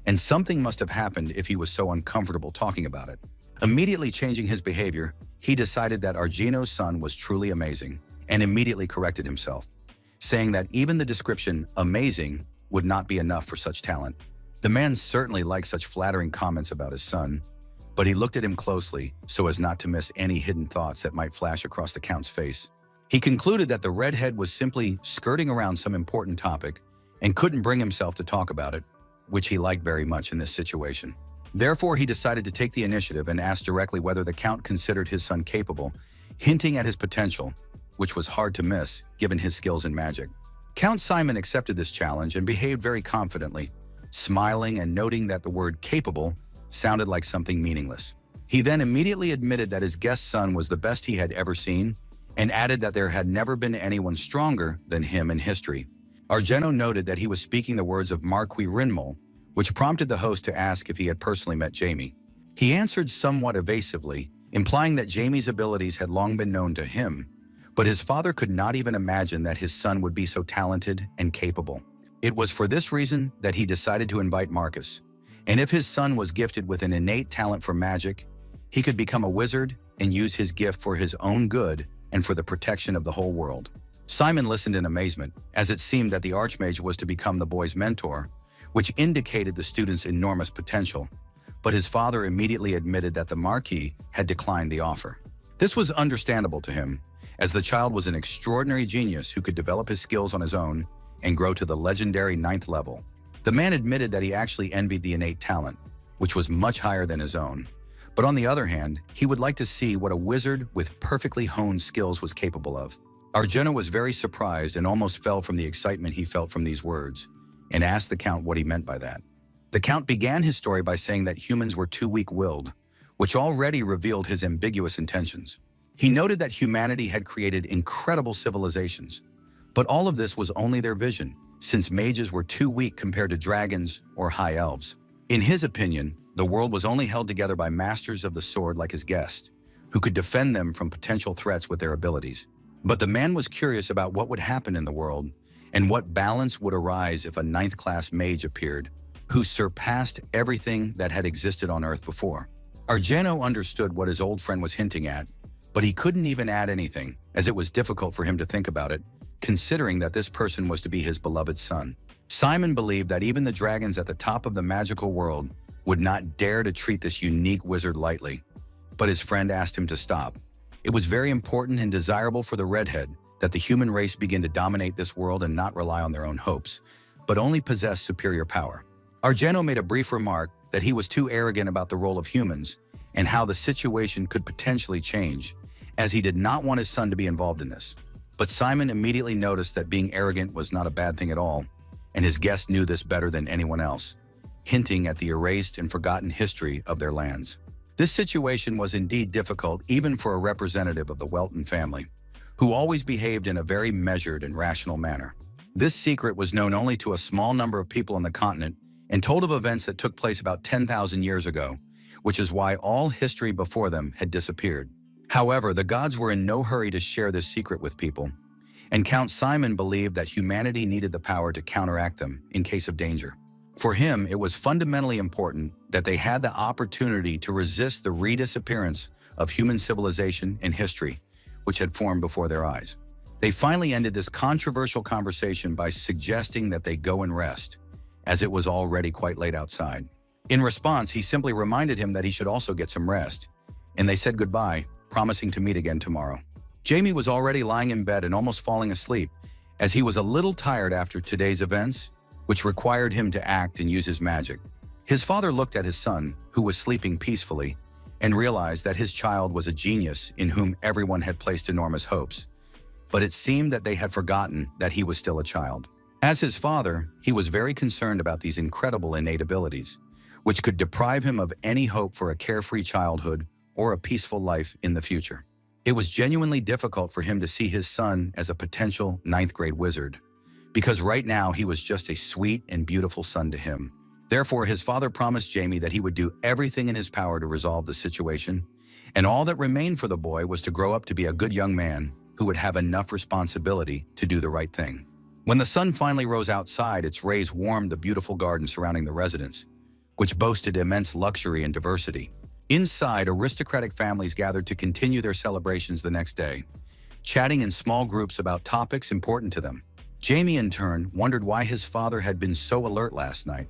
and something must have happened if he was so uncomfortable talking about it. Immediately changing his behavior, he decided that Argino's son was truly amazing, and immediately corrected himself, saying that even the description "amazing" would not be enough for such talent. The man certainly liked such flattering comments about his son, but he looked at him closely so as not to miss any hidden thoughts that might flash across the Count's face. He concluded that the redhead was simply skirting around some important topic and couldn't bring himself to talk about it, which he liked very much in this situation. Therefore, he decided to take the initiative and ask directly whether the Count considered his son capable, hinting at his potential, which was hard to miss given his skills in magic. Count Simon accepted this challenge and behaved very confidently, smiling and noting that the word capable sounded like something meaningless. He then immediately admitted that his guest's son was the best he had ever seen and added that there had never been anyone stronger than him in history. Argeno noted that he was speaking the words of Marquis Rinmol, which prompted the host to ask if he had personally met Jamie. He answered somewhat evasively, implying that Jamie's abilities had long been known to him, but his father could not even imagine that his son would be so talented and capable. It was for this reason that he decided to invite Marcus, and if his son was gifted with an innate talent for magic, he could become a wizard and use his gift for his own good and for the protection of the whole world. Simon listened in amazement, as it seemed that the Archmage was to become the boy's mentor, which indicated the student's enormous potential, but his father immediately admitted that the Marquis had declined the offer. This was understandable to him, as the child was an extraordinary genius who could develop his skills on his own and grow to the legendary 9th level. The man admitted that he actually envied the innate talent, which was much higher than his own. But on the other hand, he would like to see what a wizard with perfectly honed skills was capable of. Argeno was very surprised and almost fell from the excitement he felt from these words, and asked the Count what he meant by that. The Count began his story by saying that humans were too weak-willed, which already revealed his ambiguous intentions. He noted that humanity had created incredible civilizations, but all of this was only their vision, since mages were too weak compared to dragons or high elves. In his opinion, the world was only held together by masters of the sword like his guest, who could defend them from potential threats with their abilities. But the man was curious about what would happen in the world and what balance would arise if a 9th-class mage appeared, who surpassed everything that had existed on Earth before. Argeno understood what his old friend was hinting at, but he couldn't even add anything, as it was difficult for him to think about it, considering that this person was to be his beloved son. Simon believed that even the dragons at the top of the magical world would not dare to treat this unique wizard lightly, but his friend asked him to stop. It was very important and desirable for the redhead that the human race begin to dominate this world and not rely on their own hopes, but only possess superior power. Argeno made a brief remark that he was too arrogant about the role of humans and how the situation could potentially change, as he did not want his son to be involved in this. But Simon immediately noticed that being arrogant was not a bad thing at all, and his guest knew this better than anyone else, hinting at the erased and forgotten history of their lands. This situation was indeed difficult even for a representative of the Welton family, who always behaved in a very measured and rational manner. This secret was known only to a small number of people on the continent and told of events that took place about 10,000 years ago, which is why all history before them had disappeared. However, the gods were in no hurry to share this secret with people, and Count Simon believed that humanity needed the power to counteract them in case of danger. For him, it was fundamentally important that they had the opportunity to resist the redisappearance of human civilization and history, which had formed before their eyes. They finally ended this controversial conversation by suggesting that they go and rest, as it was already quite late outside. In response, he simply reminded him that he should also get some rest, and they said goodbye, promising to meet again tomorrow. Jamie was already lying in bed and almost falling asleep, as he was a little tired after today's events, which required him to act and use his magic. His father looked at his son, who was sleeping peacefully, and realized that his child was a genius in whom everyone had placed enormous hopes. But it seemed that they had forgotten that he was still a child. As his father, he was very concerned about these incredible innate abilities, which could deprive him of any hope for a carefree childhood or a peaceful life in the future. It was genuinely difficult for him to see his son as a potential ninth-grade wizard, because right now he was just a sweet and beautiful son to him. Therefore, his father promised Jamie that he would do everything in his power to resolve the situation, and all that remained for the boy was to grow up to be a good young man who would have enough responsibility to do the right thing. When the sun finally rose outside, its rays warmed the beautiful garden surrounding the residence, which boasted immense luxury and diversity. Inside, aristocratic families gathered to continue their celebrations the next day, chatting in small groups about topics important to them. Jamie, in turn, wondered why his father had been so alert last night,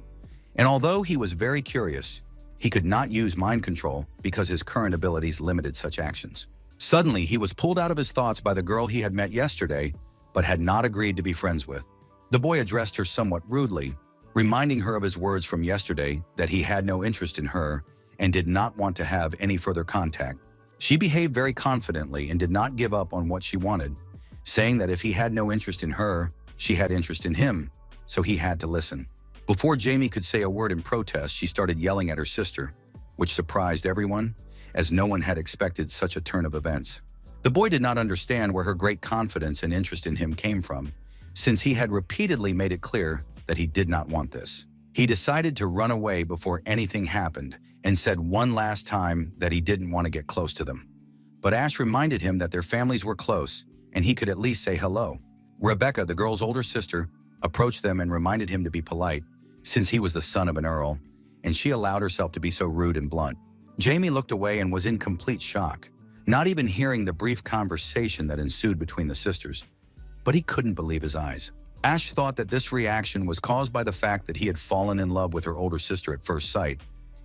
and although he was very curious, he could not use mind control because his current abilities limited such actions. Suddenly, he was pulled out of his thoughts by the girl he had met yesterday but had not agreed to be friends with. The boy addressed her somewhat rudely, reminding her of his words from yesterday that he had no interest in her and did not want to have any further contact. She behaved very confidently and did not give up on what she wanted, saying that if he had no interest in her, she had interest in him, so he had to listen. Before Jamie could say a word in protest, she started yelling at her sister, which surprised everyone, as no one had expected such a turn of events. The boy did not understand where her great confidence and interest in him came from, since he had repeatedly made it clear that he did not want this. He decided to run away before anything happened and said one last time that he didn't want to get close to them. But Ash reminded him that their families were close and he could at least say hello. Rebecca, the girl's older sister, approached them and reminded him to be polite, since he was the son of an earl, and she allowed herself to be so rude and blunt. Jamie looked away and was in complete shock, not even hearing the brief conversation that ensued between the sisters. But he couldn't believe his eyes. Ash thought that this reaction was caused by the fact that he had fallen in love with her older sister at first sight,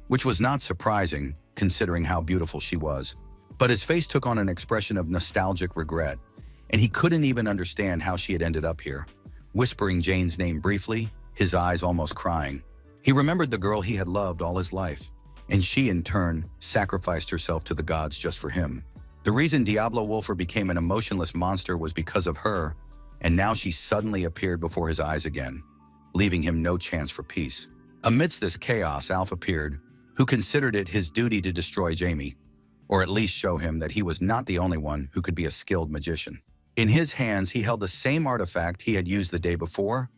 which was not surprising considering how beautiful she was. But his face took on an expression of nostalgic regret, and he couldn't even understand how she had ended up here. Whispering Jane's name briefly, his eyes almost crying. He remembered the girl he had loved all his life, and she, in turn, sacrificed herself to the gods just for him. The reason Diablo Wolfer became an emotionless monster was because of her, and now she suddenly appeared before his eyes again, leaving him no chance for peace. Amidst this chaos, Alf appeared, who considered it his duty to destroy Jamie, or at least show him that he was not the only one who could be a skilled magician. In his hands, he held the same artifact he had used the day before,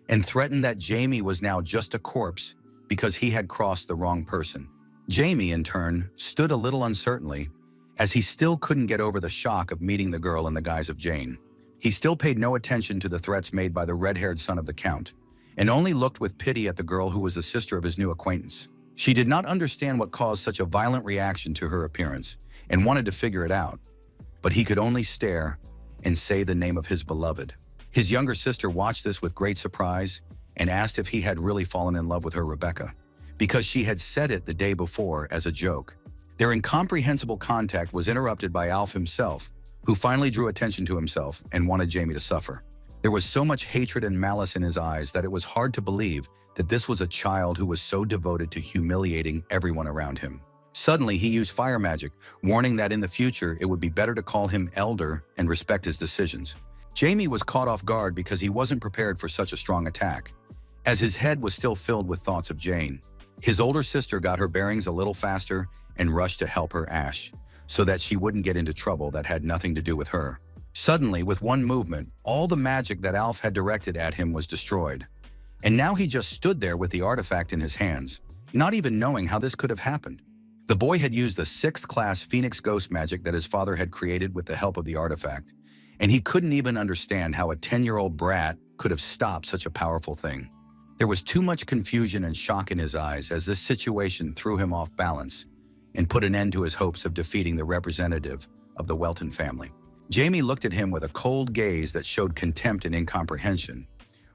and threatened that Jamie was now just a corpse because he had crossed the wrong person. Jamie, in turn, stood a little uncertainly, as he still couldn't get over the shock of meeting the girl in the guise of Jane. He still paid no attention to the threats made by the red-haired son of the Count, and only looked with pity at the girl who was the sister of his new acquaintance. She did not understand what caused such a violent reaction to her appearance, and wanted to figure it out, but he could only stare and say the name of his beloved. His younger sister watched this with great surprise and asked if he had really fallen in love with her Rebecca, because she had said it the day before as a joke. Their incomprehensible contact was interrupted by Alf himself, who finally drew attention to himself and wanted Jamie to suffer. There was so much hatred and malice in his eyes that it was hard to believe that this was a child who was so devoted to humiliating everyone around him. Suddenly, he used fire magic, warning that in the future it would be better to call him elder and respect his decisions. Jamie was caught off guard because he wasn't prepared for such a strong attack, as his head was still filled with thoughts of Jane. His older sister got her bearings a little faster and rushed to help her Ash, so that she wouldn't get into trouble that had nothing to do with her. Suddenly, with one movement, all the magic that Alf had directed at him was destroyed, and now he just stood there with the artifact in his hands, not even knowing how this could have happened. The boy had used the 6th class Phoenix ghost magic that his father had created with the help of the artifact, and he couldn't even understand how a 10-year-old brat could have stopped such a powerful thing. There was too much confusion and shock in his eyes as this situation threw him off balance and put an end to his hopes of defeating the representative of the Welton family. Jamie looked at him with a cold gaze that showed contempt and incomprehension,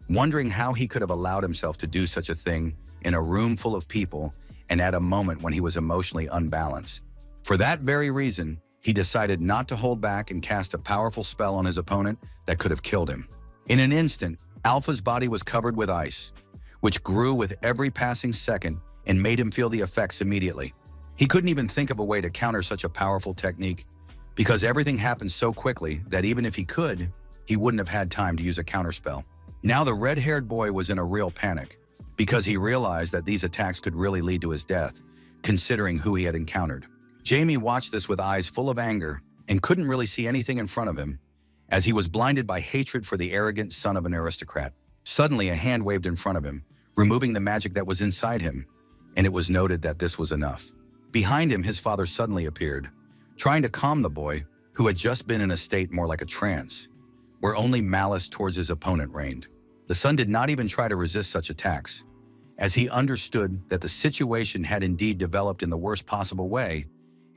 wondering how he could have allowed himself to do such a thing in a room full of people and at a moment when he was emotionally unbalanced. For that very reason, he decided not to hold back and cast a powerful spell on his opponent that could have killed him. In an instant, Alpha's body was covered with ice, which grew with every passing second and made him feel the effects immediately. He couldn't even think of a way to counter such a powerful technique, because everything happened so quickly that even if he could, he wouldn't have had time to use a counterspell. Now the red-haired boy was in a real panic, because he realized that these attacks could really lead to his death, considering who he had encountered. Jamie watched this with eyes full of anger and couldn't really see anything in front of him, as he was blinded by hatred for the arrogant son of an aristocrat. Suddenly, a hand waved in front of him, removing the magic that was inside him, and it was noted that this was enough. Behind him, his father suddenly appeared, trying to calm the boy, who had just been in a state more like a trance, where only malice towards his opponent reigned. The son did not even try to resist such attacks, as he understood that the situation had indeed developed in the worst possible way,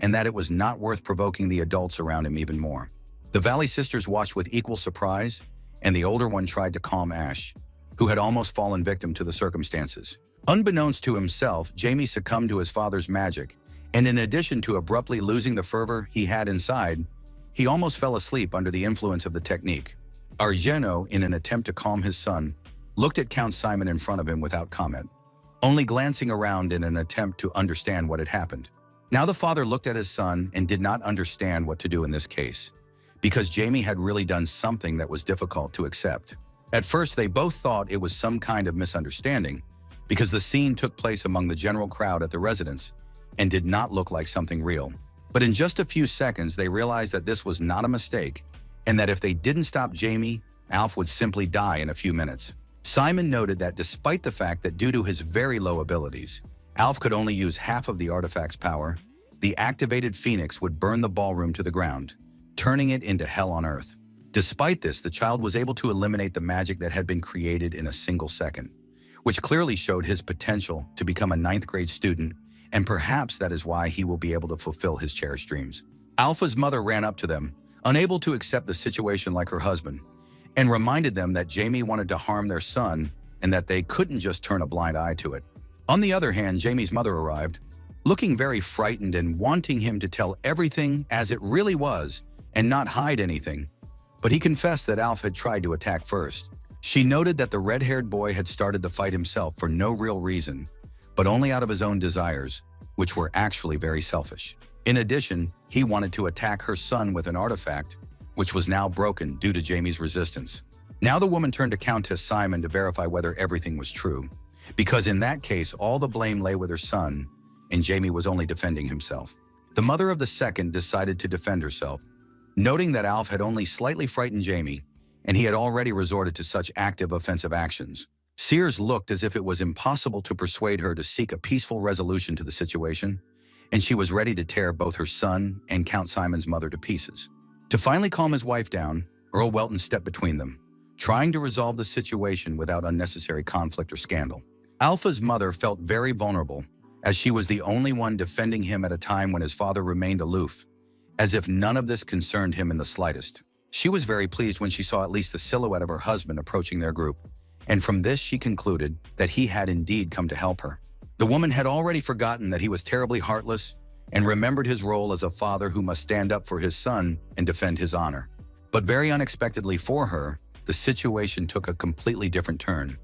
and that it was not worth provoking the adults around him even more. The Valley sisters watched with equal surprise, and the older one tried to calm Ash, who had almost fallen victim to the circumstances. Unbeknownst to himself, Jamie succumbed to his father's magic, and in addition to abruptly losing the fervor he had inside, he almost fell asleep under the influence of the technique. Argeno, in an attempt to calm his son, looked at Count Simon in front of him without comment, only glancing around in an attempt to understand what had happened. Now the father looked at his son and did not understand what to do in this case, because Jamie had really done something that was difficult to accept. At first, they both thought it was some kind of misunderstanding, because the scene took place among the general crowd at the residence and did not look like something real. But in just a few seconds, they realized that this was not a mistake, and that if they didn't stop Jamie, Alf would simply die in a few minutes. Simon noted that despite the fact that due to his very low abilities, Alf could only use half of the artifact's power, the activated phoenix would burn the ballroom to the ground, turning it into hell on earth. Despite this, the child was able to eliminate the magic that had been created in a single second, which clearly showed his potential to become a 9th grade student, and perhaps that is why he will be able to fulfill his cherished dreams. Alpha's mother ran up to them, unable to accept the situation like her husband, and reminded them that Jamie wanted to harm their son and that they couldn't just turn a blind eye to it. On the other hand, Jamie's mother arrived, looking very frightened and wanting him to tell everything as it really was and not hide anything, but he confessed that Alf had tried to attack first. She noted that the red-haired boy had started the fight himself for no real reason, but only out of his own desires, which were actually very selfish. In addition, he wanted to attack her son with an artifact, which was now broken due to Jamie's resistance. Now the woman turned to Countess Simon to verify whether everything was true, because in that case, all the blame lay with her son, and Jamie was only defending himself. The mother of the second decided to defend herself, noting that Alf had only slightly frightened Jamie, and he had already resorted to such active offensive actions. Sears looked as if it was impossible to persuade her to seek a peaceful resolution to the situation, and she was ready to tear both her son and Count Simon's mother to pieces. To finally calm his wife down, Earl Welton stepped between them, trying to resolve the situation without unnecessary conflict or scandal. Alpha's mother felt very vulnerable, as she was the only one defending him at a time when his father remained aloof, as if none of this concerned him in the slightest. She was very pleased when she saw at least the silhouette of her husband approaching their group, and from this she concluded that he had indeed come to help her. The woman had already forgotten that he was terribly heartless and remembered his role as a father who must stand up for his son and defend his honor. But very unexpectedly for her, the situation took a completely different turn,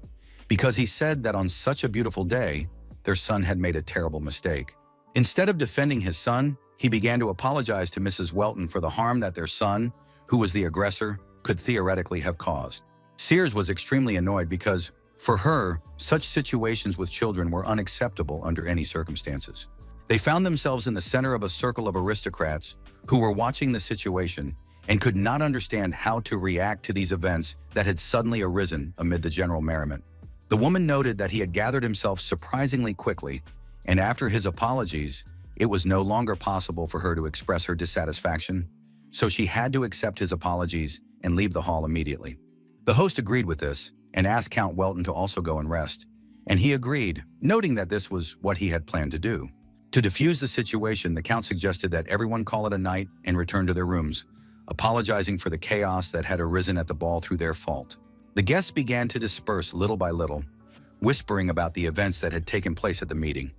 because he said that on such a beautiful day, their son had made a terrible mistake. Instead of defending his son, he began to apologize to Mrs. Welton for the harm that their son, who was the aggressor, could theoretically have caused. Sears was extremely annoyed because, for her, such situations with children were unacceptable under any circumstances. They found themselves in the center of a circle of aristocrats who were watching the situation and could not understand how to react to these events that had suddenly arisen amid the general merriment. The woman noted that he had gathered himself surprisingly quickly, and after his apologies, it was no longer possible for her to express her dissatisfaction, so she had to accept his apologies and leave the hall immediately. The host agreed with this and asked Count Welton to also go and rest, and he agreed, noting that this was what he had planned to do. To defuse the situation, the Count suggested that everyone call it a night and return to their rooms, apologizing for the chaos that had arisen at the ball through their fault. The guests began to disperse little by little, whispering about the events that had taken place at the meeting,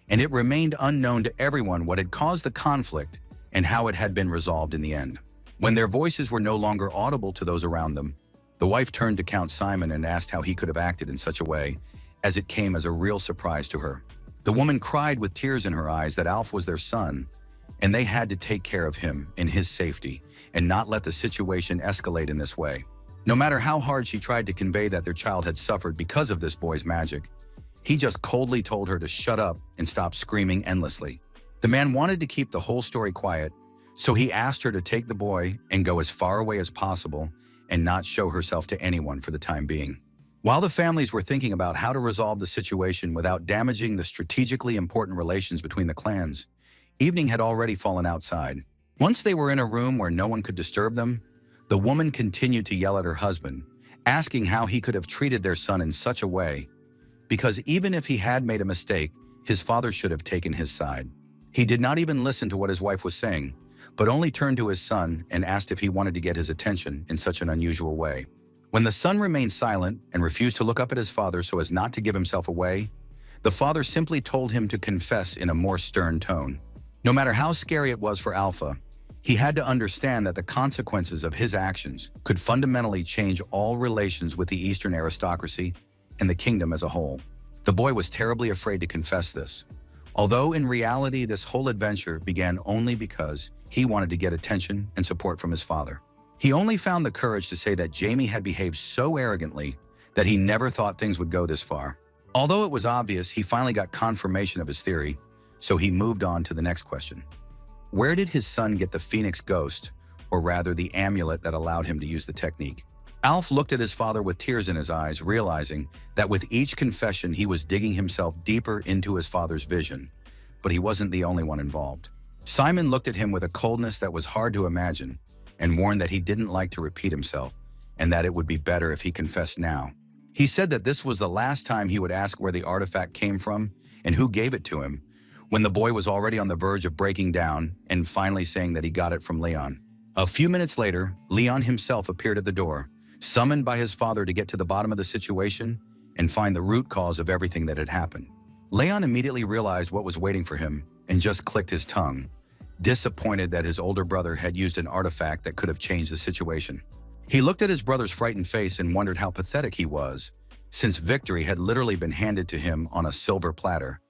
and it remained unknown to everyone what had caused the conflict and how it had been resolved in the end. When their voices were no longer audible to those around them, the wife turned to Count Simon and asked how he could have acted in such a way, as it came as a real surprise to her. The woman cried with tears in her eyes that Alf was their son, and they had to take care of him in his safety and not let the situation escalate in this way. No matter how hard she tried to convey that their child had suffered because of this boy's magic, he just coldly told her to shut up and stop screaming endlessly. The man wanted to keep the whole story quiet, so he asked her to take the boy and go as far away as possible and not show herself to anyone for the time being. While the families were thinking about how to resolve the situation without damaging the strategically important relations between the clans, evening had already fallen outside. Once they were in a room where no one could disturb them, the woman continued to yell at her husband, asking how he could have treated their son in such a way, because even if he had made a mistake, his father should have taken his side. He did not even listen to what his wife was saying, but only turned to his son and asked if he wanted to get his attention in such an unusual way. When the son remained silent and refused to look up at his father so as not to give himself away, the father simply told him to confess in a more stern tone. No matter how scary it was for Alpha, he had to understand that the consequences of his actions could fundamentally change all relations with the Eastern aristocracy and the kingdom as a whole. The boy was terribly afraid to confess this, although in reality this whole adventure began only because he wanted to get attention and support from his father. He only found the courage to say that Jamie had behaved so arrogantly that he never thought things would go this far. Although it was obvious, he finally got confirmation of his theory, so he moved on to the next question. Where did his son get the Phoenix Ghost, or rather the amulet that allowed him to use the technique? Alf looked at his father with tears in his eyes, realizing that with each confession he was digging himself deeper into his father's vision, but he wasn't the only one involved. Simon looked at him with a coldness that was hard to imagine, and warned that he didn't like to repeat himself, and that it would be better if he confessed now. He said that this was the last time he would ask where the artifact came from and who gave it to him, when the boy was already on the verge of breaking down and finally saying that he got it from Leon. A few minutes later, Leon himself appeared at the door, summoned by his father to get to the bottom of the situation and find the root cause of everything that had happened. Leon immediately realized what was waiting for him and just clicked his tongue, disappointed that his older brother had used an artifact that could have changed the situation. He looked at his brother's frightened face and wondered how pathetic he was, since victory had literally been handed to him on a silver platter,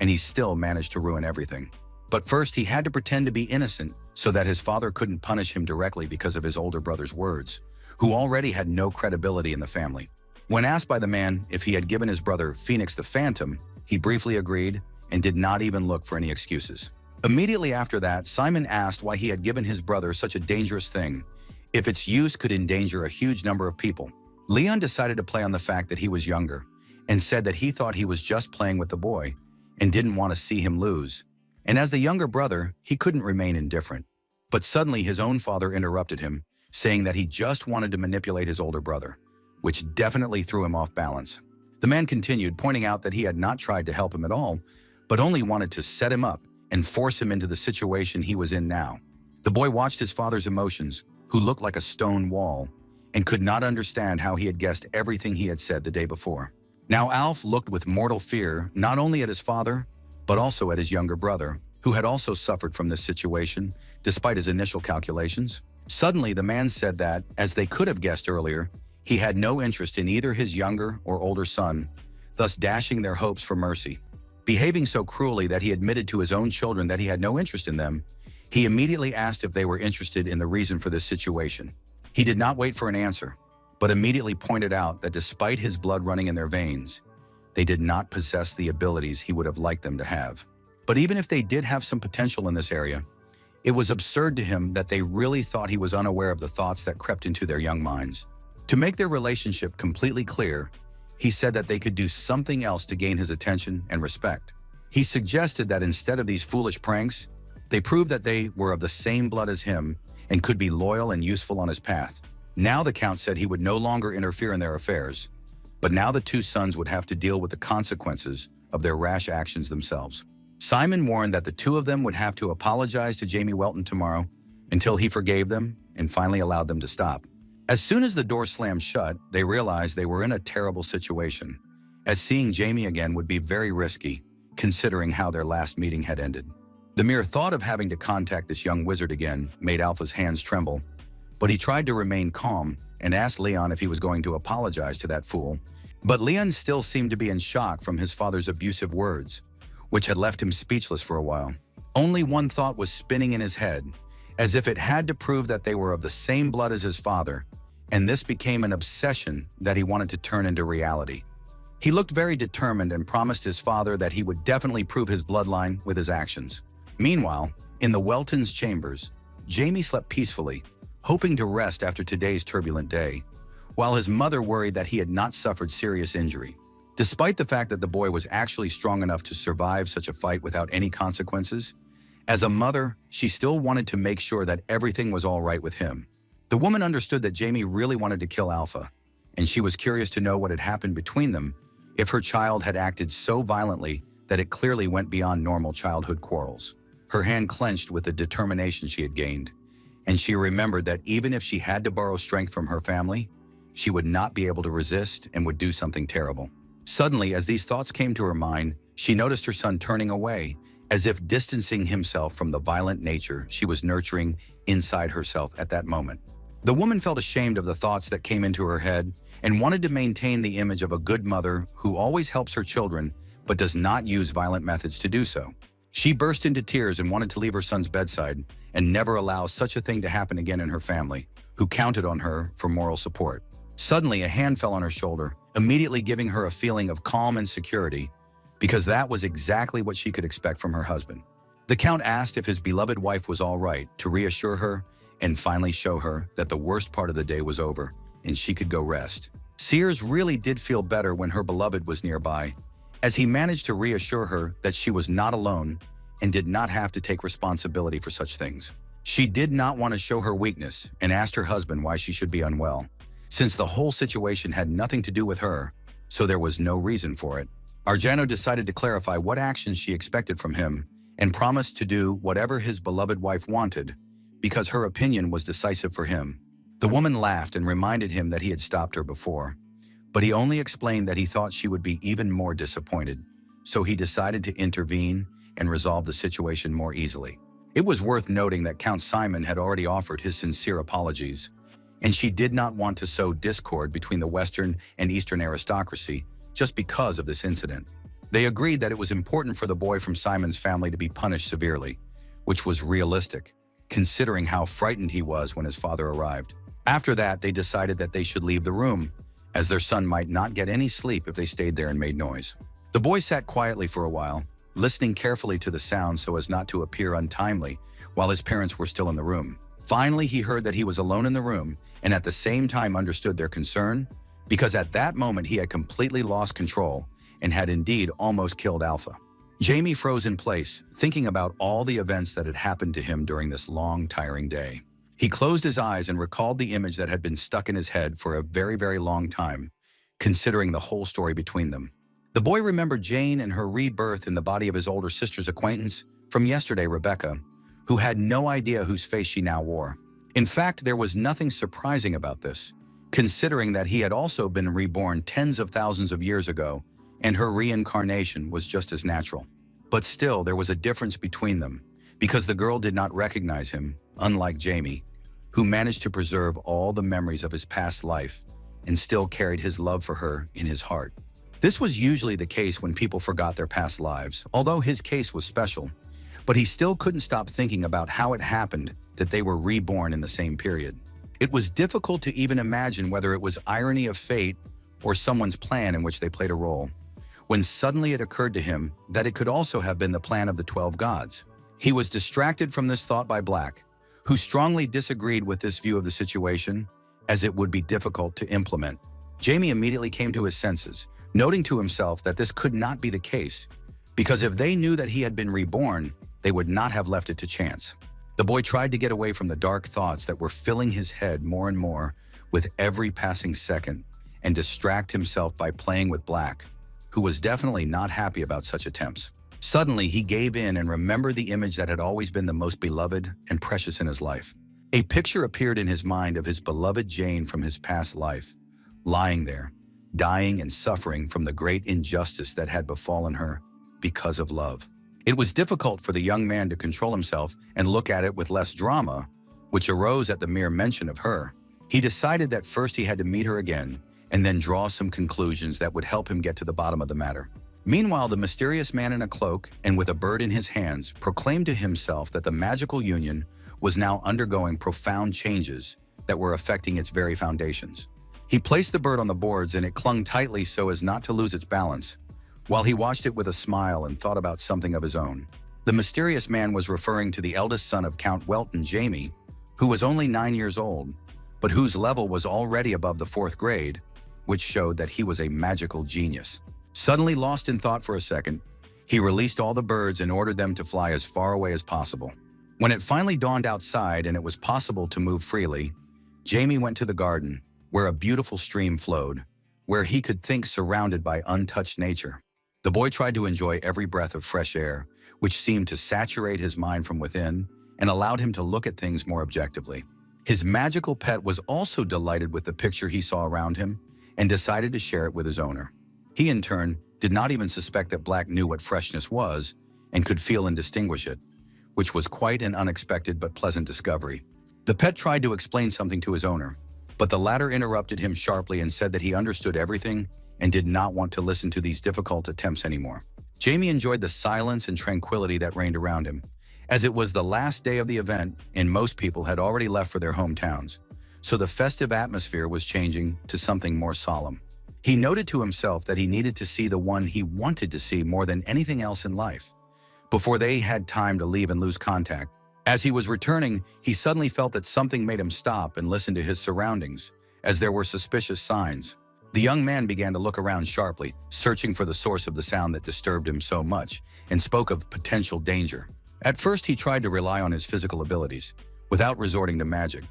and he still managed to ruin everything. But first, he had to pretend to be innocent so that his father couldn't punish him directly because of his older brother's words, who already had no credibility in the family. When asked by the man if he had given his brother Phoenix the Phantom, he briefly agreed and did not even look for any excuses. Immediately after that, Simon asked why he had given his brother such a dangerous thing, if its use could endanger a huge number of people. Leon decided to play on the fact that he was younger, and said that he thought he was just playing with the boy, and didn't want to see him lose. And as the younger brother, he couldn't remain indifferent. But suddenly his own father interrupted him, saying that he just wanted to manipulate his older brother, which definitely threw him off balance. The man continued, pointing out that he had not tried to help him at all, but only wanted to set him up and force him into the situation he was in now. The boy watched his father's emotions, who looked like a stone wall, and could not understand how he had guessed everything he had said the day before. Now Alf looked with mortal fear not only at his father, but also at his younger brother, who had also suffered from this situation, despite his initial calculations. Suddenly, the man said that, as they could have guessed earlier, he had no interest in either his younger or older son, thus dashing their hopes for mercy. Behaving so cruelly that he admitted to his own children that he had no interest in them, he immediately asked if they were interested in the reason for this situation. He did not wait for an answer, but immediately pointed out that despite his blood running in their veins, they did not possess the abilities he would have liked them to have. But even if they did have some potential in this area, it was absurd to him that they really thought he was unaware of the thoughts that crept into their young minds. To make their relationship completely clear, he said that they could do something else to gain his attention and respect. He suggested that instead of these foolish pranks, they prove that they were of the same blood as him and could be loyal and useful on his path. Now the Count said he would no longer interfere in their affairs, but now the two sons would have to deal with the consequences of their rash actions themselves. Simon warned that the two of them would have to apologize to Jamie Welton tomorrow until he forgave them and finally allowed them to stop. As soon as the door slammed shut, they realized they were in a terrible situation, as seeing Jamie again would be very risky, considering how their last meeting had ended. The mere thought of having to contact this young wizard again made Alpha's hands tremble, but he tried to remain calm and asked Leon if he was going to apologize to that fool. But Leon still seemed to be in shock from his father's abusive words, which had left him speechless for a while. Only one thought was spinning in his head, as if it had to prove that they were of the same blood as his father, and this became an obsession that he wanted to turn into reality. He looked very determined and promised his father that he would definitely prove his bloodline with his actions. Meanwhile, in the Weltons' chambers, Jamie slept peacefully, hoping to rest after today's turbulent day, while his mother worried that he had not suffered serious injury. Despite the fact that the boy was actually strong enough to survive such a fight without any consequences, as a mother, she still wanted to make sure that everything was all right with him. The woman understood that Jamie really wanted to kill Alpha, and she was curious to know what had happened between them if her child had acted so violently that it clearly went beyond normal childhood quarrels. Her hand clenched with the determination she had gained, and she remembered that even if she had to borrow strength from her family, she would not be able to resist and would do something terrible. Suddenly, as these thoughts came to her mind, she noticed her son turning away, as if distancing himself from the violent nature she was nurturing inside herself at that moment. The woman felt ashamed of the thoughts that came into her head and wanted to maintain the image of a good mother who always helps her children but does not use violent methods to do so. She burst into tears and wanted to leave her son's bedside and never allow such a thing to happen again in her family, who counted on her for moral support. Suddenly, a hand fell on her shoulder, immediately giving her a feeling of calm and security, because that was exactly what she could expect from her husband. The Count asked if his beloved wife was all right, to reassure her and finally show her that the worst part of the day was over and she could go rest. Sears really did feel better when her beloved was nearby, as he managed to reassure her that she was not alone and did not have to take responsibility for such things. She did not want to show her weakness and asked her husband why she should be unwell, since the whole situation had nothing to do with her, so there was no reason for it. Arjano decided to clarify what actions she expected from him and promised to do whatever his beloved wife wanted, because her opinion was decisive for him. The woman laughed and reminded him that he had stopped her before, but he only explained that he thought she would be even more disappointed, so he decided to intervene and resolve the situation more easily. It was worth noting that Count Simon had already offered his sincere apologies, and she did not want to sow discord between the Western and Eastern aristocracy just because of this incident. They agreed that it was important for the boy from Simon's family to be punished severely, which was realistic, considering how frightened he was when his father arrived. After that, they decided that they should leave the room, as their son might not get any sleep if they stayed there and made noise. The boy sat quietly for a while, listening carefully to the sound so as not to appear untimely while his parents were still in the room. Finally, he heard that he was alone in the room and at the same time understood their concern, because at that moment he had completely lost control and had indeed almost killed Alpha. Jamie froze in place, thinking about all the events that had happened to him during this long, tiring day. He closed his eyes and recalled the image that had been stuck in his head for a very, very long time, considering the whole story between them. The boy remembered Jane and her rebirth in the body of his older sister's acquaintance from yesterday, Rebecca, who had no idea whose face she now wore. In fact, there was nothing surprising about this, considering that he had also been reborn tens of thousands of years ago, and her reincarnation was just as natural. But still, there was a difference between them, because the girl did not recognize him, unlike Jamie, who managed to preserve all the memories of his past life and still carried his love for her in his heart. This was usually the case when people forgot their past lives, although his case was special, but he still couldn't stop thinking about how it happened that they were reborn in the same period. It was difficult to even imagine whether it was irony of fate or someone's plan in which they played a role, when suddenly it occurred to him that it could also have been the plan of the 12 gods. He was distracted from this thought by Black, who strongly disagreed with this view of the situation, as it would be difficult to implement. Jamie immediately came to his senses, noting to himself that this could not be the case, because if they knew that he had been reborn, they would not have left it to chance. The boy tried to get away from the dark thoughts that were filling his head more and more with every passing second and distract himself by playing with Black, who was definitely not happy about such attempts. Suddenly, he gave in and remembered the image that had always been the most beloved and precious in his life. A picture appeared in his mind of his beloved Jane from his past life, lying there, dying and suffering from the great injustice that had befallen her because of love. It was difficult for the young man to control himself and look at it with less drama, which arose at the mere mention of her. He decided that first he had to meet her again and then draw some conclusions that would help him get to the bottom of the matter. Meanwhile, the mysterious man in a cloak and with a bird in his hands proclaimed to himself that the magical union was now undergoing profound changes that were affecting its very foundations. He placed the bird on the boards and it clung tightly so as not to lose its balance, while he watched it with a smile and thought about something of his own. The mysterious man was referring to the eldest son of Count Welton, Jamie, who was only 9 years old, but whose level was already above the 4th grade, which showed that he was a magical genius. Suddenly lost in thought for a second, he released all the birds and ordered them to fly as far away as possible. When it finally dawned outside and it was possible to move freely, Jamie went to the garden, where a beautiful stream flowed, where he could think surrounded by untouched nature. The boy tried to enjoy every breath of fresh air, which seemed to saturate his mind from within and allowed him to look at things more objectively. His magical pet was also delighted with the picture he saw around him and decided to share it with his owner. He, in turn, did not even suspect that Black knew what freshness was and could feel and distinguish it, which was quite an unexpected but pleasant discovery. The pet tried to explain something to his owner, but the latter interrupted him sharply and said that he understood everything and did not want to listen to these difficult attempts anymore. Jamie enjoyed the silence and tranquility that reigned around him, as it was the last day of the event and most people had already left for their hometowns, so the festive atmosphere was changing to something more solemn. He noted to himself that he needed to see the one he wanted to see more than anything else in life, before they had time to leave and lose contact. As he was returning, he suddenly felt that something made him stop and listen to his surroundings, as there were suspicious signs. The young man began to look around sharply, searching for the source of the sound that disturbed him so much, and spoke of potential danger. At first, he tried to rely on his physical abilities, without resorting to magic,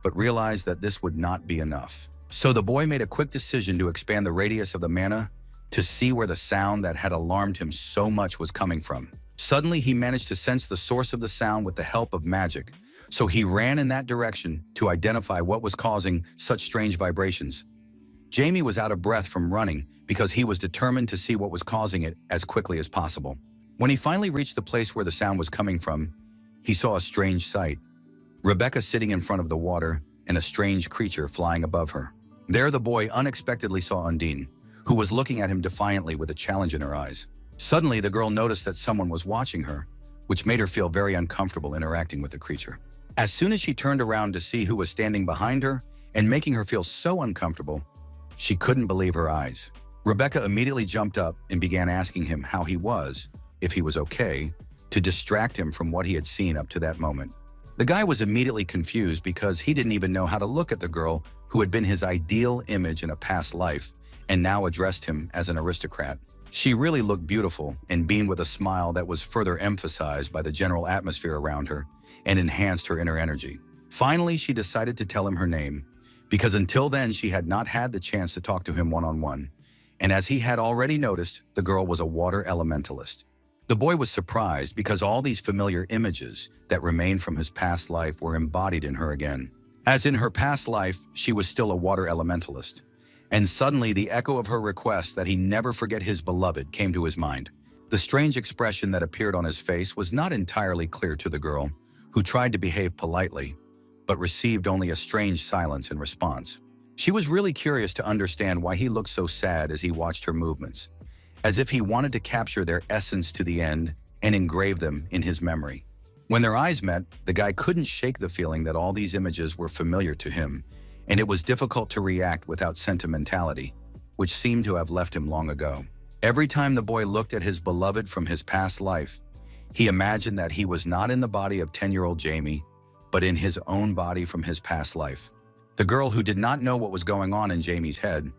but realized that this would not be enough. So the boy made a quick decision to expand the radius of the manhwa to see where the sound that had alarmed him so much was coming from. Suddenly, he managed to sense the source of the sound with the help of magic, so he ran in that direction to identify what was causing such strange vibrations. Jamie was out of breath from running because he was determined to see what was causing it as quickly as possible. When he finally reached the place where the sound was coming from, he saw a strange sight. Rebecca sitting in front of the water and a strange creature flying above her. There the boy unexpectedly saw Undine, who was looking at him defiantly with a challenge in her eyes. Suddenly, the girl noticed that someone was watching her, which made her feel very uncomfortable interacting with the creature. As soon as she turned around to see who was standing behind her and making her feel so uncomfortable, she couldn't believe her eyes. Rebecca immediately jumped up and began asking him how he was, if he was okay, to distract him from what he had seen up to that moment. The guy was immediately confused because he didn't even know how to look at the girl who had been his ideal image in a past life and now addressed him as an aristocrat. She really looked beautiful and beamed with a smile that was further emphasized by the general atmosphere around her and enhanced her inner energy. Finally, she decided to tell him her name, because until then she had not had the chance to talk to him one-on-one, and as he had already noticed, the girl was a water elementalist. The boy was surprised because all these familiar images that remained from his past life were embodied in her again. As in her past life, she was still a water elementalist, and suddenly the echo of her request that he never forget his beloved came to his mind. The strange expression that appeared on his face was not entirely clear to the girl, who tried to behave politely, but received only a strange silence in response. She was really curious to understand why he looked so sad as he watched her movements, as if he wanted to capture their essence to the end and engrave them in his memory. When their eyes met, the guy couldn't shake the feeling that all these images were familiar to him, and it was difficult to react without sentimentality, which seemed to have left him long ago. Every time the boy looked at his beloved from his past life, he imagined that he was not in the body of 10-year-old Jamie, but in his own body from his past life. The girl, who did not know what was going on in Jamie's head,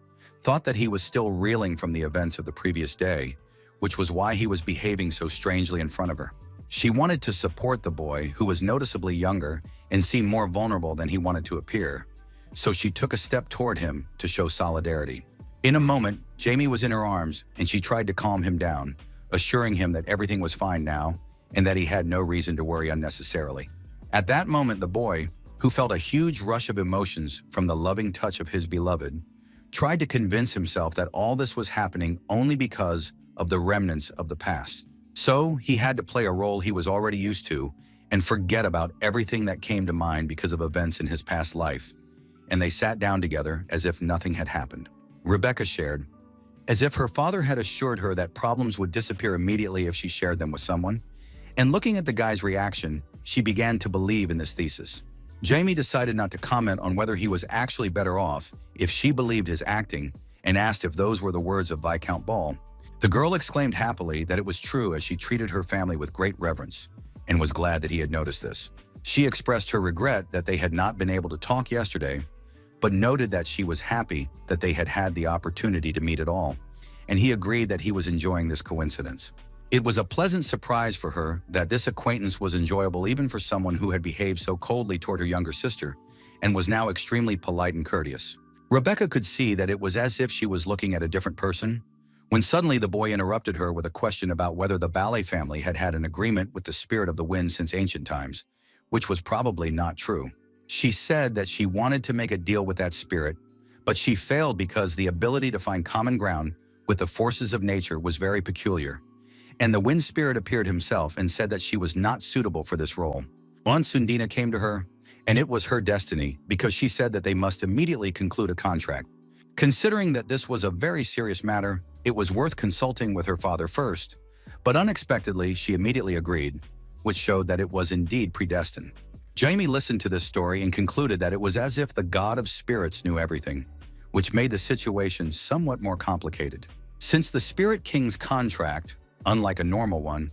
thought that he was still reeling from the events of the previous day, which was why he was behaving so strangely in front of her. She wanted to support the boy, who was noticeably younger and seemed more vulnerable than he wanted to appear, so she took a step toward him to show solidarity. In a moment, Jamie was in her arms and she tried to calm him down, assuring him that everything was fine now and that he had no reason to worry unnecessarily. At that moment, the boy, who felt a huge rush of emotions from the loving touch of his beloved, tried to convince himself that all this was happening only because of the remnants of the past. So he had to play a role he was already used to and forget about everything that came to mind because of events in his past life, and they sat down together as if nothing had happened. Rebecca shared, as if her father had assured her that problems would disappear immediately if she shared them with someone, and looking at the guy's reaction, she began to believe in this thesis. Jamie decided not to comment on whether he was actually better off if she believed his acting and asked if those were the words of Viscount Ball, The girl exclaimed happily that it was true as she treated her family with great reverence and was glad that he had noticed this. She expressed her regret that they had not been able to talk yesterday, but noted that she was happy that they had had the opportunity to meet at all, and he agreed that he was enjoying this coincidence. It was a pleasant surprise for her that this acquaintance was enjoyable even for someone who had behaved so coldly toward her younger sister and was now extremely polite and courteous. Rebecca could see that it was as if she was looking at a different person, when suddenly the boy interrupted her with a question about whether the ballet family had had an agreement with the spirit of the wind since ancient times, which was probably not true. She said that she wanted to make a deal with that spirit, but she failed because the ability to find common ground with the forces of nature was very peculiar, and the wind spirit appeared himself and said that she was not suitable for this role. Once Undina came to her, and it was her destiny because she said that they must immediately conclude a contract. Considering that this was a very serious matter, it was worth consulting with her father first, but unexpectedly she immediately agreed, which showed that it was indeed predestined. Jamie listened to this story and concluded that it was as if the god of spirits knew everything, which made the situation somewhat more complicated. Since the Spirit King's contract, unlike a normal one,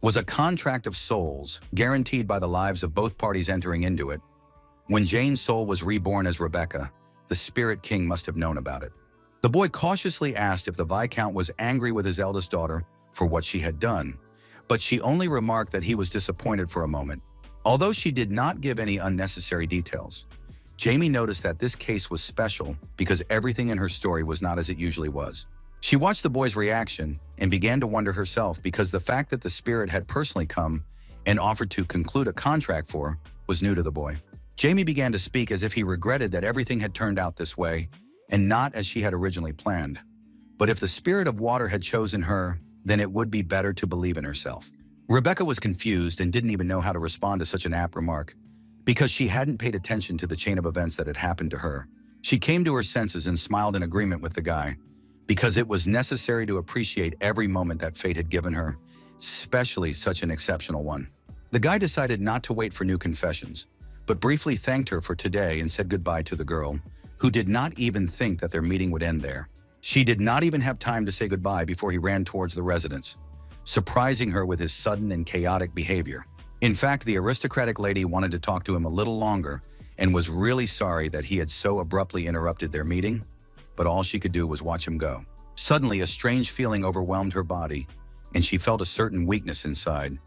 was a contract of souls guaranteed by the lives of both parties entering into it, when Jane's soul was reborn as Rebecca, the Spirit King must have known about it. The boy cautiously asked if the Viscount was angry with his eldest daughter for what she had done, but she only remarked that he was disappointed for a moment. Although she did not give any unnecessary details, Jamie noticed that this case was special because everything in her story was not as it usually was. She watched the boy's reaction and began to wonder herself because the fact that the spirit had personally come and offered to conclude a contract for her was new to the boy. Jamie began to speak as if he regretted that everything had turned out this way and not as she had originally planned. But if the spirit of water had chosen her, then it would be better to believe in herself. Rebecca was confused and didn't even know how to respond to such an apt remark because she hadn't paid attention to the chain of events that had happened to her. She came to her senses and smiled in agreement with the guy because it was necessary to appreciate every moment that fate had given her, especially such an exceptional one. The guy decided not to wait for new confessions, but briefly thanked her for today and said goodbye to the girl, who did not even think that their meeting would end there. She did not even have time to say goodbye before he ran towards the residence, surprising her with his sudden and chaotic behavior. In fact, the aristocratic lady wanted to talk to him a little longer and was really sorry that he had so abruptly interrupted their meeting, but all she could do was watch him go. Suddenly, a strange feeling overwhelmed her body, and she felt a certain weakness inside,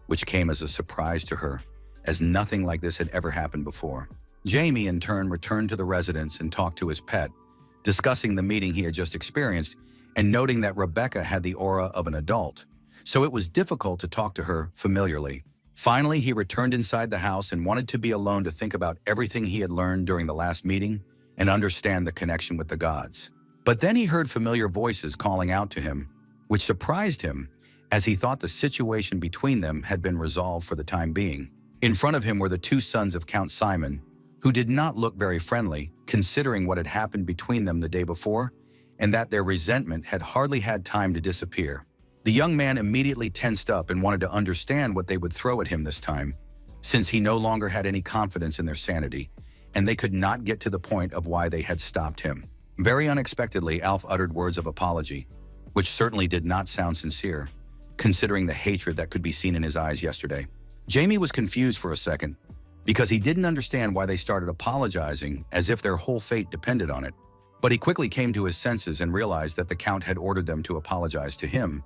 which came as a surprise to her, as nothing like this had ever happened before. Jamie, in turn, returned to the residence and talked to his pet, discussing the meeting he had just experienced and noting that Rebecca had the aura of an adult, so it was difficult to talk to her familiarly. Finally, he returned inside the house and wanted to be alone to think about everything he had learned during the last meeting and understand the connection with the gods. But then he heard familiar voices calling out to him, which surprised him as he thought the situation between them had been resolved for the time being. In front of him were the two sons of Count Simon, who did not look very friendly, considering what had happened between them the day before, and that their resentment had hardly had time to disappear. The young man immediately tensed up and wanted to understand what they would throw at him this time, since he no longer had any confidence in their sanity, and they could not get to the point of why they had stopped him. Very unexpectedly, Alf uttered words of apology, which certainly did not sound sincere, considering the hatred that could be seen in his eyes yesterday. Jamie was confused for a second, because he didn't understand why they started apologizing as if their whole fate depended on it. But he quickly came to his senses and realized that the Count had ordered them to apologize to him,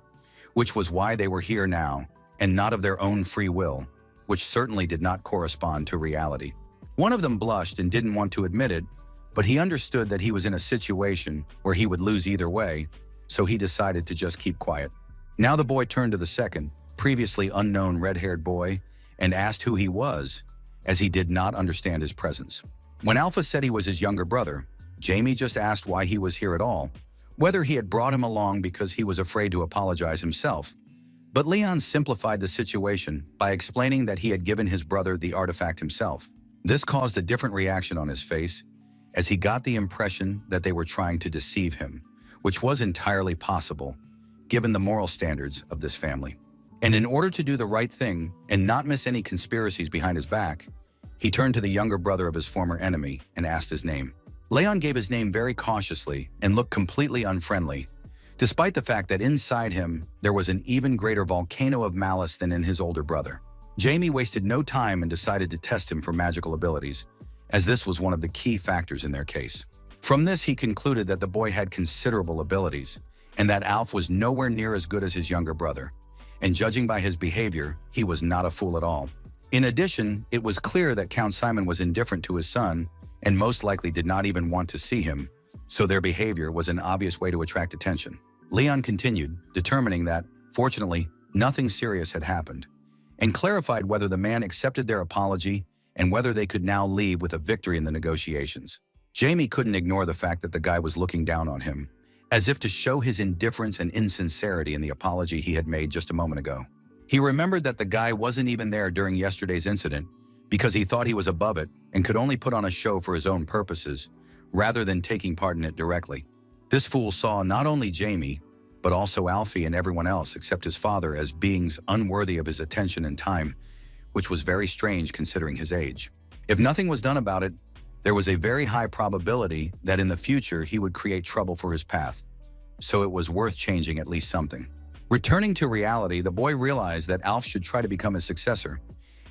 which was why they were here now, and not of their own free will, which certainly did not correspond to reality. One of them blushed and didn't want to admit it, but he understood that he was in a situation where he would lose either way, so he decided to just keep quiet. Now the boy turned to the second, previously unknown red-haired boy, and asked who he was, as he did not understand his presence. When Alpha said he was his younger brother, Jamie just asked why he was here at all, whether he had brought him along because he was afraid to apologize himself. But Leon simplified the situation by explaining that he had given his brother the artifact himself. This caused a different reaction on his face, as he got the impression that they were trying to deceive him, which was entirely possible, given the moral standards of this family. And in order to do the right thing and not miss any conspiracies behind his back, he turned to the younger brother of his former enemy and asked his name. Leon gave his name very cautiously and looked completely unfriendly, despite the fact that inside him there was an even greater volcano of malice than in his older brother. Jamie wasted no time and decided to test him for magical abilities, as this was one of the key factors in their case. From this, he concluded that the boy had considerable abilities, and that Alf was nowhere near as good as his younger brother. And judging by his behavior, he was not a fool at all. In addition, it was clear that Count Simon was indifferent to his son and most likely did not even want to see him, so their behavior was an obvious way to attract attention. Leon continued, determining that, fortunately, nothing serious had happened, and clarified whether the man accepted their apology and whether they could now leave with a victory in the negotiations. Jamie couldn't ignore the fact that the guy was looking down on him, as if to show his indifference and insincerity in the apology he had made just a moment ago. He remembered that the guy wasn't even there during yesterday's incident because he thought he was above it and could only put on a show for his own purposes, rather than taking part in it directly. This fool saw not only Jamie, but also Alfie and everyone else except his father as beings unworthy of his attention and time, which was very strange considering his age. If nothing was done about it, there was a very high probability that in the future he would create trouble for his path, so it was worth changing at least something. Returning to reality, the boy realized that Alf should try to become his successor,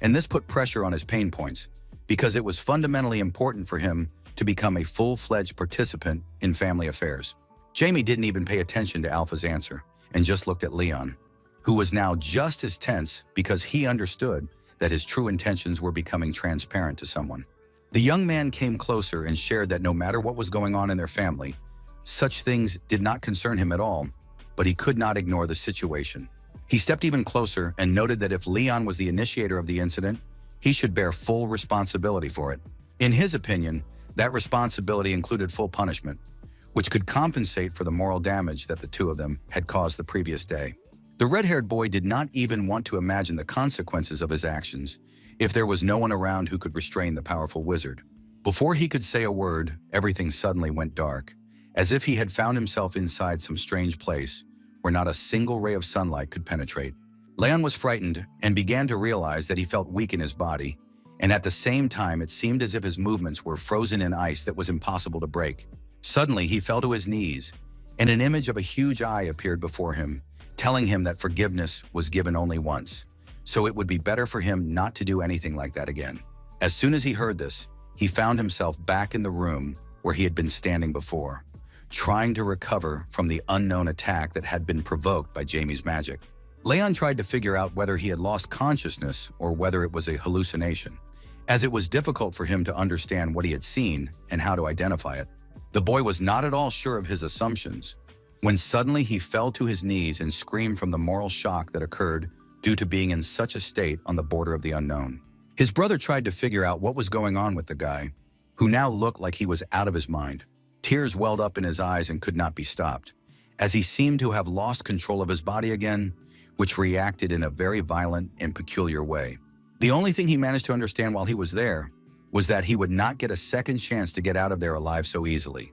and this put pressure on his pain points, because it was fundamentally important for him to become a full-fledged participant in family affairs. Jamie didn't even pay attention to Alpha's answer, and just looked at Leon, who was now just as tense because he understood that his true intentions were becoming transparent to someone. The young man came closer and shared that no matter what was going on in their family, such things did not concern him at all, but he could not ignore the situation. He stepped even closer and noted that if Leon was the initiator of the incident, he should bear full responsibility for it. In his opinion, that responsibility included full punishment, which could compensate for the moral damage that the two of them had caused the previous day. The red-haired boy did not even want to imagine the consequences of his actions if there was no one around who could restrain the powerful wizard. Before he could say a word, everything suddenly went dark, as if he had found himself inside some strange place where not a single ray of sunlight could penetrate. Leon was frightened and began to realize that he felt weak in his body, and at the same time it seemed as if his movements were frozen in ice that was impossible to break. Suddenly he fell to his knees, and an image of a huge eye appeared before him, telling him that forgiveness was given only once, so it would be better for him not to do anything like that again. As soon as he heard this, he found himself back in the room where he had been standing before, trying to recover from the unknown attack that had been provoked by Jamie's magic. Leon tried to figure out whether he had lost consciousness or whether it was a hallucination, as it was difficult for him to understand what he had seen and how to identify it. The boy was not at all sure of his assumptions, when suddenly he fell to his knees and screamed from the moral shock that occurred due to being in such a state on the border of the unknown. His brother tried to figure out what was going on with the guy, who now looked like he was out of his mind. Tears welled up in his eyes and could not be stopped, as he seemed to have lost control of his body again, which reacted in a very violent and peculiar way. The only thing he managed to understand while he was there was that he would not get a second chance to get out of there alive so easily,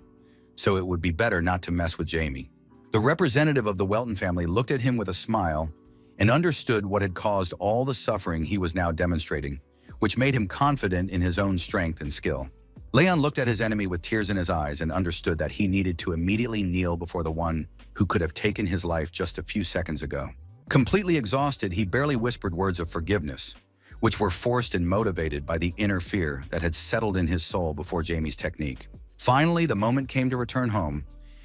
so it would be better not to mess with Jamie. The representative of the Welton family looked at him with a smile and understood what had caused all the suffering he was now demonstrating, which made him confident in his own strength and skill. Leon looked at his enemy with tears in his eyes and understood that he needed to immediately kneel before the one who could have taken his life just a few seconds ago. Completely exhausted, he barely whispered words of forgiveness, which were forced and motivated by the inner fear that had settled in his soul before Jamie's technique. Finally, the moment came to return home,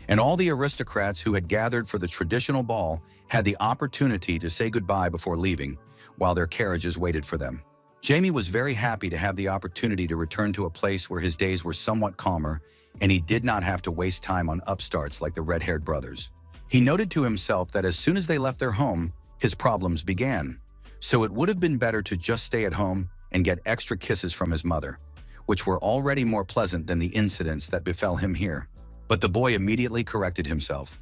and all the aristocrats who had gathered for the traditional ball had the opportunity to say goodbye before leaving, while their carriages waited for them. Jamie was very happy to have the opportunity to return to a place where his days were somewhat calmer, and he did not have to waste time on upstarts like the red-haired brothers. He noted to himself that as soon as they left their home, his problems began, so it would have been better to just stay at home and get extra kisses from his mother, which were already more pleasant than the incidents that befell him here. But the boy immediately corrected himself,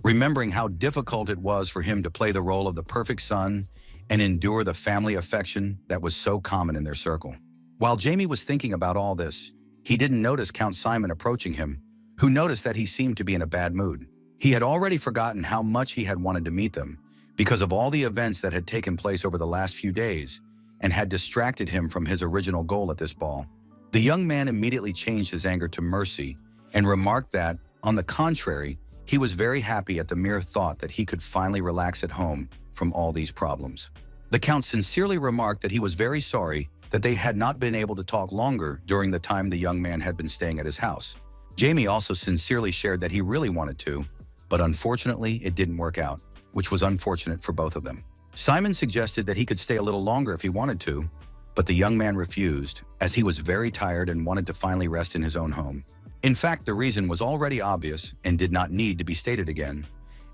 remembering how difficult it was for him to play the role of the perfect son and endure the family affection that was so common in their circle. While Jamie was thinking about all this, he didn't notice Count Simon approaching him, who noticed that he seemed to be in a bad mood. He had already forgotten how much he had wanted to meet them because of all the events that had taken place over the last few days and had distracted him from his original goal at this ball. The young man immediately changed his anger to mercy and remarked that, on the contrary, He was very happy at the mere thought that he could finally relax at home from all these problems. The Count sincerely remarked that he was very sorry that they had not been able to talk longer during the time the young man had been staying at his house. Jamie also sincerely shared that he really wanted to, but unfortunately it didn't work out, which was unfortunate for both of them. Simon suggested that he could stay a little longer if he wanted to, but the young man refused, as he was very tired and wanted to finally rest in his own home. In fact, the reason was already obvious and did not need to be stated again,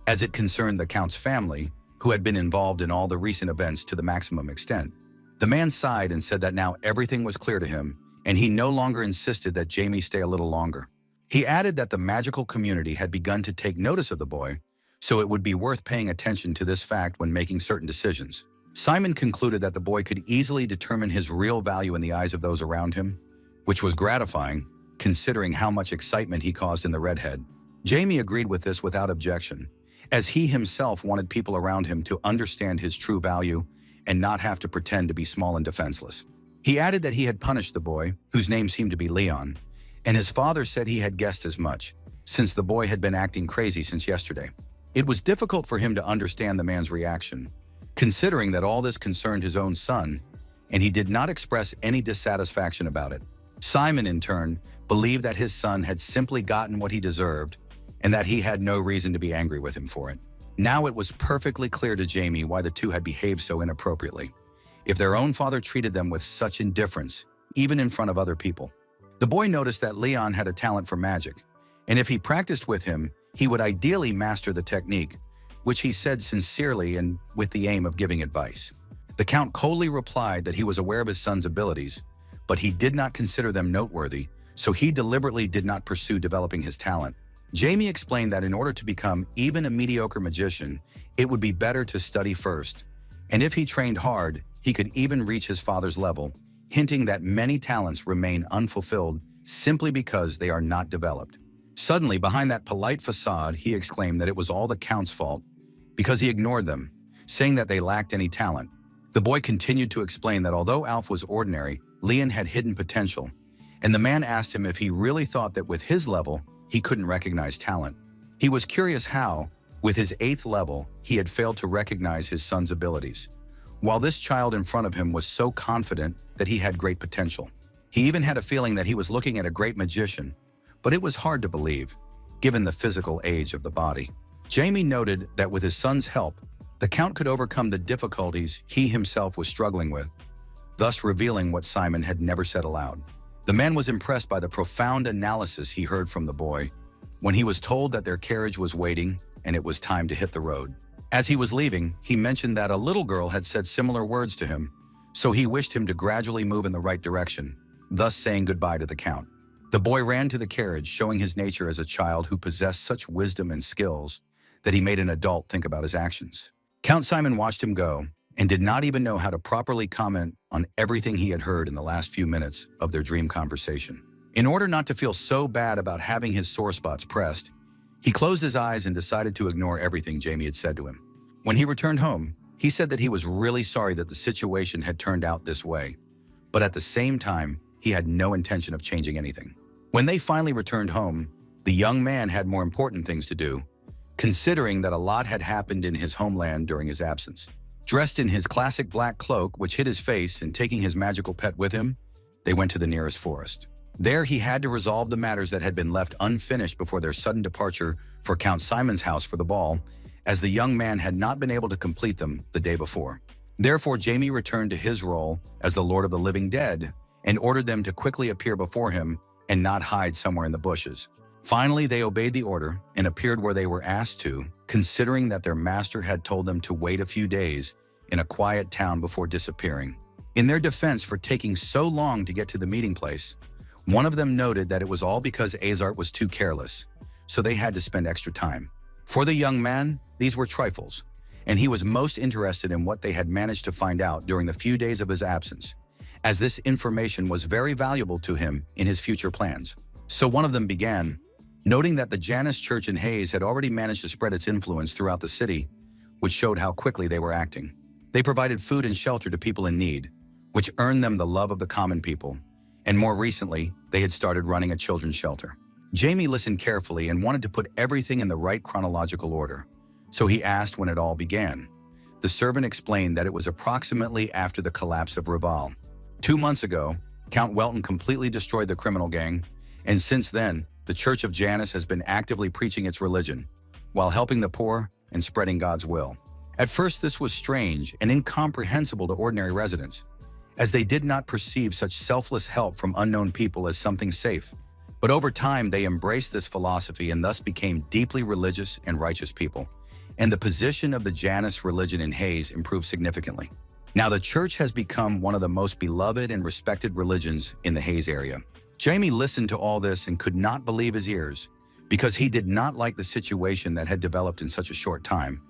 as it concerned the Count's family, who had been involved in all the recent events to the maximum extent. The man sighed and said that now everything was clear to him, and he no longer insisted that Jamie stay a little longer. He added that the magical community had begun to take notice of the boy, so it would be worth paying attention to this fact when making certain decisions. Simon concluded that the boy could easily determine his real value in the eyes of those around him, which was gratifying, considering how much excitement he caused in the redhead. Jamie agreed with this without objection, as he himself wanted people around him to understand his true value and not have to pretend to be small and defenseless. He added that he had punished the boy, whose name seemed to be Leon, and his father said he had guessed as much, since the boy had been acting crazy since yesterday. It was difficult for him to understand the man's reaction, considering that all this concerned his own son, and he did not express any dissatisfaction about it. Simon, in turn, believed that his son had simply gotten what he deserved and that he had no reason to be angry with him for it. Now it was perfectly clear to Jamie why the two had behaved so inappropriately. If their own father treated them with such indifference, even in front of other people. The boy noticed that Leon had a talent for magic, and if he practiced with him, he would ideally master the technique, which he said sincerely and with the aim of giving advice. The Count coldly replied that he was aware of his son's abilities, but he did not consider them noteworthy, so he deliberately did not pursue developing his talent. Jamie explained that in order to become even a mediocre magician, it would be better to study first, and if he trained hard, he could even reach his father's level, hinting that many talents remain unfulfilled simply because they are not developed. Suddenly, behind that polite facade, he exclaimed that it was all the Count's fault because he ignored them, saying that they lacked any talent. The boy continued to explain that although Alf was ordinary, Leon had hidden potential, and the man asked him if he really thought that with his level, he couldn't recognize talent. He was curious how, with his 8th level, he had failed to recognize his son's abilities, while this child in front of him was so confident that he had great potential. He even had a feeling that he was looking at a great magician, but it was hard to believe, given the physical age of the body. Jamie noted that with his son's help, the Count could overcome the difficulties he himself was struggling with, thus revealing what Simon had never said aloud. The man was impressed by the profound analysis he heard from the boy when he was told that their carriage was waiting and it was time to hit the road. As he was leaving, he mentioned that a little girl had said similar words to him, so he wished him to gradually move in the right direction, thus saying goodbye to the Count. The boy ran to the carriage, showing his nature as a child who possessed such wisdom and skills that he made an adult think about his actions. Count Simon watched him go and did not even know how to properly comment on everything he had heard in the last few minutes of their dream conversation. In order not to feel so bad about having his sore spots pressed, he closed his eyes and decided to ignore everything Jamie had said to him. When he returned home, he said that he was really sorry that the situation had turned out this way, but at the same time, he had no intention of changing anything. When they finally returned home, the young man had more important things to do, considering that a lot had happened in his homeland during his absence. Dressed in his classic black cloak, which hid his face, and taking his magical pet with him, they went to the nearest forest. There he had to resolve the matters that had been left unfinished before their sudden departure for Count Simon's house for the ball, as the young man had not been able to complete them the day before. Therefore, Jamie returned to his role as the Lord of the Living Dead and ordered them to quickly appear before him and not hide somewhere in the bushes. Finally, they obeyed the order and appeared where they were asked to, considering that their master had told them to wait a few days in a quiet town before disappearing. In their defense for taking so long to get to the meeting place, one of them noted that it was all because Azart was too careless, so they had to spend extra time. For the young man, these were trifles, and he was most interested in what they had managed to find out during the few days of his absence, as this information was very valuable to him in his future plans. So one of them began, noting that the Janus Church in Hayes had already managed to spread its influence throughout the city, which showed how quickly they were acting. They provided food and shelter to people in need, which earned them the love of the common people, and more recently, they had started running a children's shelter. Jamie listened carefully and wanted to put everything in the right chronological order, so he asked when it all began. The servant explained that it was approximately after the collapse of Rival. 2 months ago, Count Welton completely destroyed the criminal gang, and since then, the Church of Janus has been actively preaching its religion, while helping the poor and spreading God's will. At first, this was strange and incomprehensible to ordinary residents, as they did not perceive such selfless help from unknown people as something safe. But over time, they embraced this philosophy and thus became deeply religious and righteous people, and the position of the Janus religion in Hayes improved significantly. Now, the church has become one of the most beloved and respected religions in the Hayes area. Jamie listened to all this and could not believe his ears, because he did not like the situation that had developed in such a short time,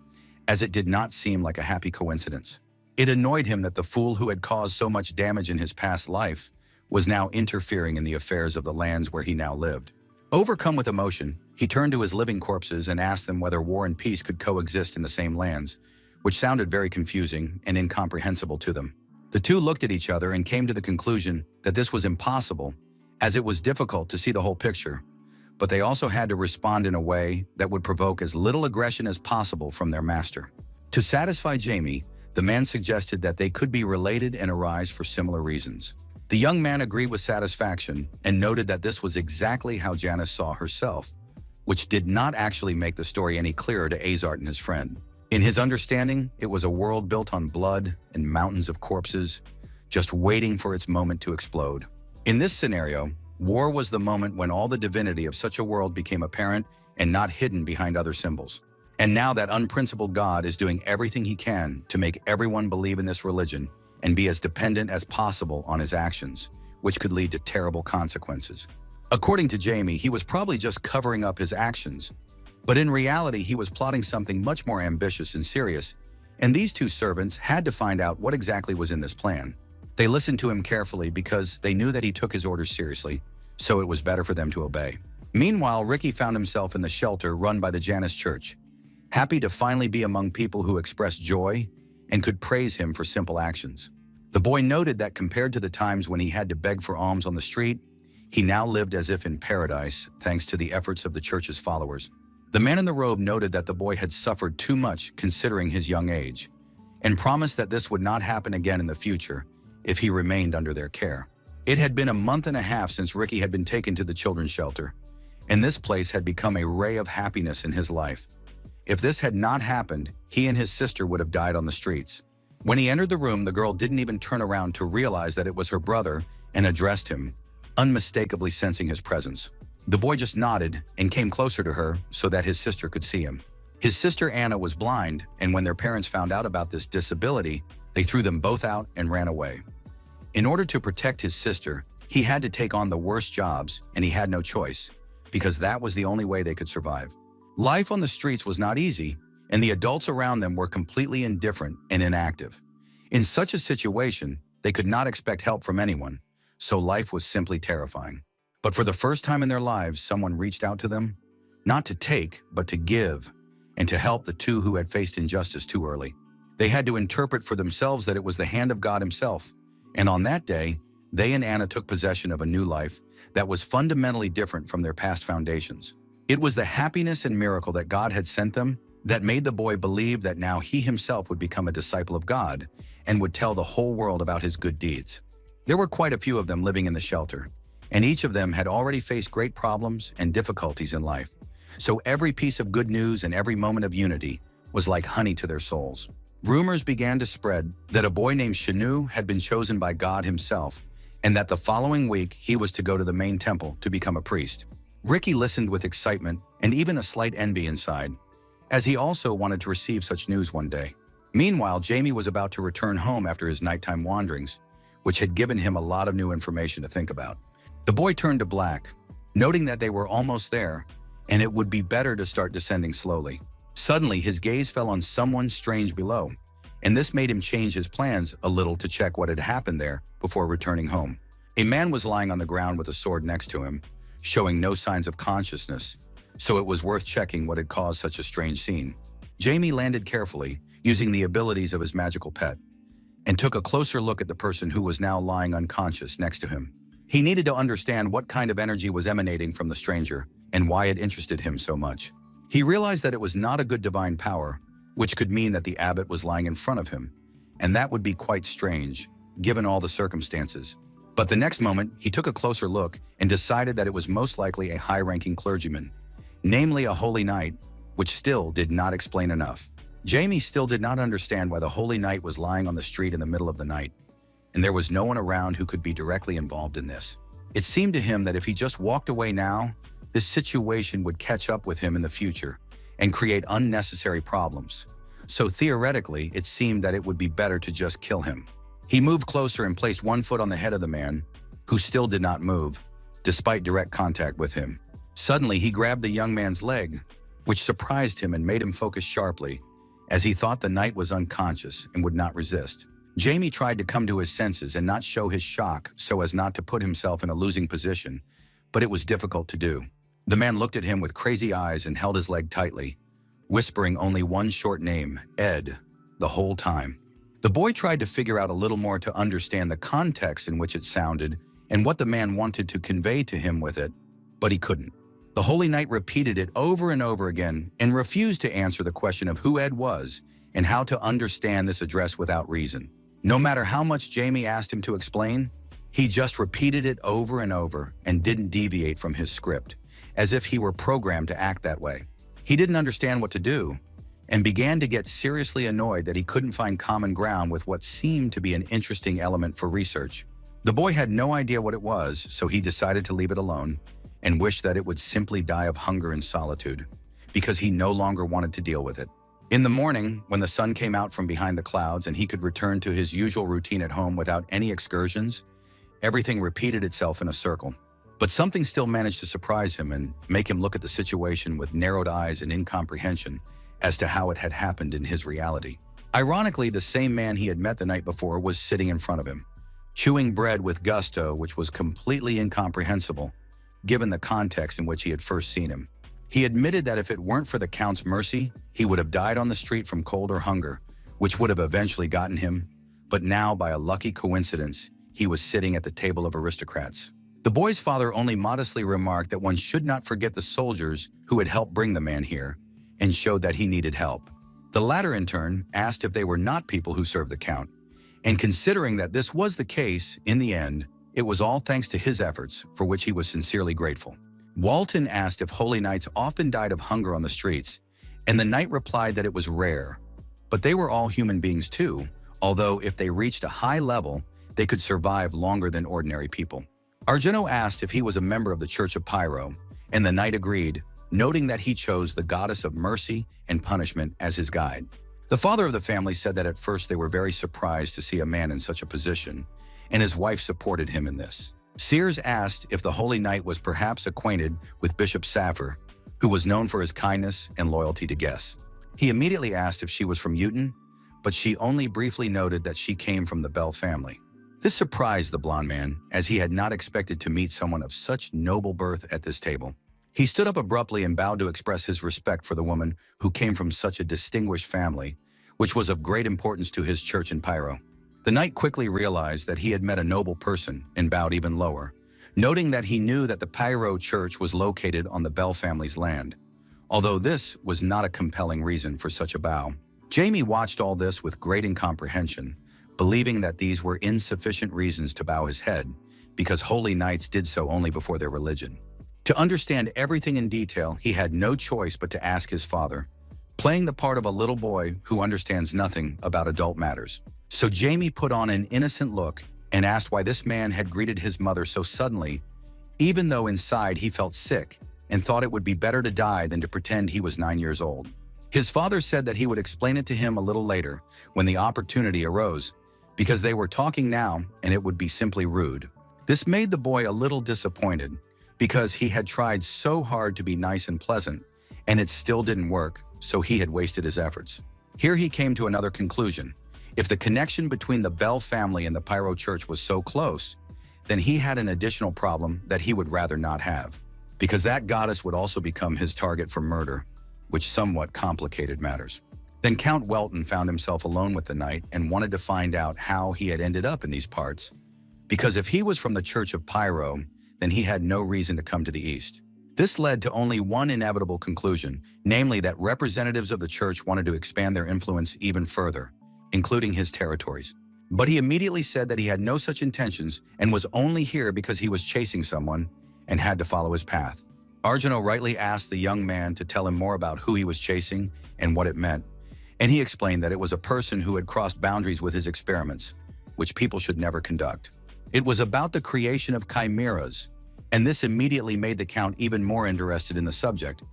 as it did not seem like a happy coincidence. It annoyed him that the fool who had caused so much damage in his past life was now interfering in the affairs of the lands where he now lived. Overcome with emotion, he turned to his living corpses and asked them whether war and peace could coexist in the same lands, which sounded very confusing and incomprehensible to them. The two looked at each other and came to the conclusion that this was impossible, as it was difficult to see the whole picture, but they also had to respond in a way that would provoke as little aggression as possible from their master. To satisfy Jamie, the man suggested that they could be related and arise for similar reasons. The young man agreed with satisfaction and noted that this was exactly how Janus saw herself, which did not actually make the story any clearer to Azart and his friend. In his understanding, it was a world built on blood and mountains of corpses, just waiting for its moment to explode. In this scenario, war was the moment when all the divinity of such a world became apparent and not hidden behind other symbols. And now that unprincipled God is doing everything he can to make everyone believe in this religion and be as dependent as possible on his actions, which could lead to terrible consequences. According to Jamie, he was probably just covering up his actions, but in reality, he was plotting something much more ambitious and serious, and these two servants had to find out what exactly was in this plan. They listened to him carefully because they knew that he took his orders seriously, so it was better for them to obey. Meanwhile, Ricky found himself in the shelter run by the Janus Church, happy to finally be among people who expressed joy and could praise him for simple actions. The boy noted that compared to the times when he had to beg for alms on the street, he now lived as if in paradise thanks to the efforts of the church's followers. The man in the robe noted that the boy had suffered too much considering his young age, and promised that this would not happen again in the future if he remained under their care. It had been a month and a half since Ricky had been taken to the children's shelter, and this place had become a ray of happiness in his life. If this had not happened, he and his sister would have died on the streets. When he entered the room, the girl didn't even turn around to realize that it was her brother and addressed him, unmistakably sensing his presence. The boy just nodded and came closer to her so that his sister could see him. His sister Anna was blind, and when their parents found out about this disability, they threw them both out and ran away. In order to protect his sister, he had to take on the worst jobs, and he had no choice, because that was the only way they could survive. Life on the streets was not easy, and the adults around them were completely indifferent and inactive. In such a situation, they could not expect help from anyone, so life was simply terrifying. But for the first time in their lives, someone reached out to them, not to take, but to give, and to help the two who had faced injustice too early. They had to interpret for themselves that it was the hand of God himself, and on that day, they and Anna took possession of a new life that was fundamentally different from their past foundations. It was the happiness and miracle that God had sent them that made the boy believe that now he himself would become a disciple of God and would tell the whole world about his good deeds. There were quite a few of them living in the shelter, and each of them had already faced great problems and difficulties in life. So every piece of good news and every moment of unity was like honey to their souls. Rumors began to spread that a boy named Shanu had been chosen by God himself, and that the following week he was to go to the main temple to become a priest. Ricky listened with excitement and even a slight envy inside, as he also wanted to receive such news one day. Meanwhile, Jamie was about to return home after his nighttime wanderings, which had given him a lot of new information to think about. The boy turned to black, noting that they were almost there, and it would be better to start descending slowly. Suddenly, his gaze fell on someone strange below, and this made him change his plans a little to check what had happened there before returning home. A man was lying on the ground with a sword next to him, showing no signs of consciousness, so it was worth checking what had caused such a strange scene. Jamie landed carefully, using the abilities of his magical pet, and took a closer look at the person who was now lying unconscious next to him. He needed to understand what kind of energy was emanating from the stranger and why it interested him so much. He realized that it was not a good divine power, which could mean that the abbot was lying in front of him, and that would be quite strange, given all the circumstances. But the next moment, he took a closer look and decided that it was most likely a high-ranking clergyman, namely a holy knight, which still did not explain enough. Jamie still did not understand why the holy knight was lying on the street in the middle of the night, and there was no one around who could be directly involved in this. It seemed to him that if he just walked away now, this situation would catch up with him in the future and create unnecessary problems. So theoretically, it seemed that it would be better to just kill him. He moved closer and placed one foot on the head of the man, who still did not move, despite direct contact with him. Suddenly, he grabbed the young man's leg, which surprised him and made him focus sharply, as he thought the knight was unconscious and would not resist. Jamie tried to come to his senses and not show his shock so as not to put himself in a losing position, but it was difficult to do. The man looked at him with crazy eyes and held his leg tightly, whispering only one short name, Ed, the whole time. The boy tried to figure out a little more to understand the context in which it sounded and what the man wanted to convey to him with it, but he couldn't. The Holy Knight repeated it over and over again and refused to answer the question of who Ed was and how to understand this address without reason. No matter how much Jamie asked him to explain, he just repeated it over and over and didn't deviate from his script, as if he were programmed to act that way. He didn't understand what to do and began to get seriously annoyed that he couldn't find common ground with what seemed to be an interesting element for research. The boy had no idea what it was, so he decided to leave it alone and wished that it would simply die of hunger and solitude, because he no longer wanted to deal with it. In the morning, when the sun came out from behind the clouds and he could return to his usual routine at home without any excursions, everything repeated itself in a circle. But something still managed to surprise him and make him look at the situation with narrowed eyes and incomprehension as to how it had happened in his reality. Ironically, the same man he had met the night before was sitting in front of him, chewing bread with gusto, which was completely incomprehensible, given the context in which he had first seen him. He admitted that if it weren't for the Count's mercy, he would have died on the street from cold or hunger, which would have eventually gotten him, but now, by a lucky coincidence, he was sitting at the table of aristocrats. The boy's father only modestly remarked that one should not forget the soldiers who had helped bring the man here, and showed that he needed help. The latter, in turn, asked if they were not people who served the Count, and considering that this was the case, in the end, it was all thanks to his efforts, for which he was sincerely grateful. Walton asked if holy knights often died of hunger on the streets, and the knight replied that it was rare. But they were all human beings too, although if they reached a high level, they could survive longer than ordinary people. Argento asked if he was a member of the Church of Pyro, and the knight agreed, noting that he chose the goddess of mercy and punishment as his guide. The father of the family said that at first they were very surprised to see a man in such a position, and his wife supported him in this. Sears asked if the Holy Knight was perhaps acquainted with Bishop Saffer, who was known for his kindness and loyalty to guests. He immediately asked if she was from Uton, but she only briefly noted that she came from the Bell family. This surprised the blond man, as he had not expected to meet someone of such noble birth at this table. He stood up abruptly and bowed to express his respect for the woman who came from such a distinguished family, which was of great importance to his church in Pyro. The knight quickly realized that he had met a noble person and bowed even lower, noting that he knew that the Pyro church was located on the Bell family's land, although this was not a compelling reason for such a bow. Jamie watched all this with great incomprehension, believing that these were insufficient reasons to bow his head, because holy knights did so only before their religion. To understand everything in detail, he had no choice but to ask his father, playing the part of a little boy who understands nothing about adult matters. So Jamie put on an innocent look and asked why this man had greeted his mother so suddenly, even though inside he felt sick and thought it would be better to die than to pretend he was 9 years old. His father said that he would explain it to him a little later when the opportunity arose, because they were talking now and it would be simply rude. This made the boy a little disappointed, because he had tried so hard to be nice and pleasant, and it still didn't work, so he had wasted his efforts. Here he came to another conclusion. If the connection between the Bell family and the Pyro Church was so close, then he had an additional problem that he would rather not have, because that goddess would also become his target for murder, which somewhat complicated matters. Then Count Welton found himself alone with the knight and wanted to find out how he had ended up in these parts, because if he was from the Church of Pyro, then he had no reason to come to the east. This led to only one inevitable conclusion, namely that representatives of the church wanted to expand their influence even further, including his territories. But he immediately said that he had no such intentions and was only here because he was chasing someone and had to follow his path. Arjuna rightly asked the young man to tell him more about who he was chasing and what it meant, and he explained that it was a person who had crossed boundaries with his experiments, which people should never conduct. It was about the creation of chimeras, and this immediately made the Count even more interested in the subject,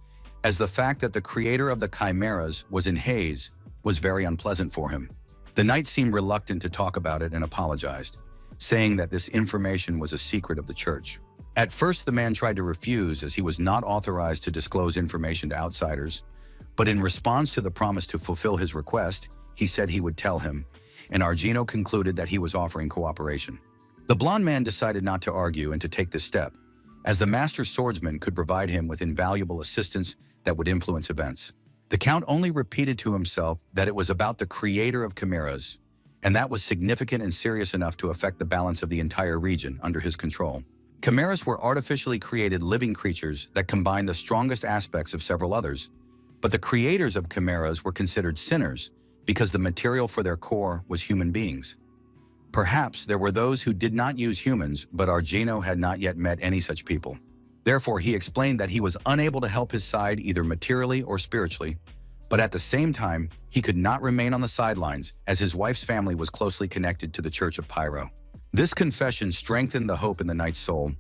as the fact that the creator of the chimeras was in haze was very unpleasant for him. The knight seemed reluctant to talk about it and apologized, saying that this information was a secret of the church. At first, the man tried to refuse as he was not authorized to disclose information to outsiders, but in response to the promise to fulfill his request, he said he would tell him, and Arjuna concluded that he was offering cooperation. The blond man decided not to argue and to take this step, as the master swordsman could provide him with invaluable assistance that would influence events. The Count only repeated to himself that it was about the creator of chimeras, and that was significant and serious enough to affect the balance of the entire region under his control. Chimeras were artificially created living creatures that combined the strongest aspects of several others, but the creators of chimeras were considered sinners because the material for their core was human beings. Perhaps there were those who did not use humans, but Arjuna had not yet met any such people. Therefore, he explained that he was unable to help his side either materially or spiritually, but at the same time, he could not remain on the sidelines as his wife's family was closely connected to the Church of Pyro. This confession strengthened the hope in the knight's soul,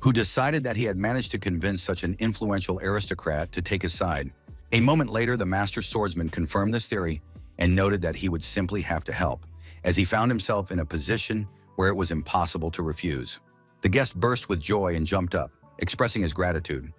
who decided that he had managed to convince such an influential aristocrat to take his side. A moment later, the master swordsman confirmed this theory and noted that he would simply have to help, as he found himself in a position where it was impossible to refuse. The guest burst with joy and jumped up, expressing his gratitude,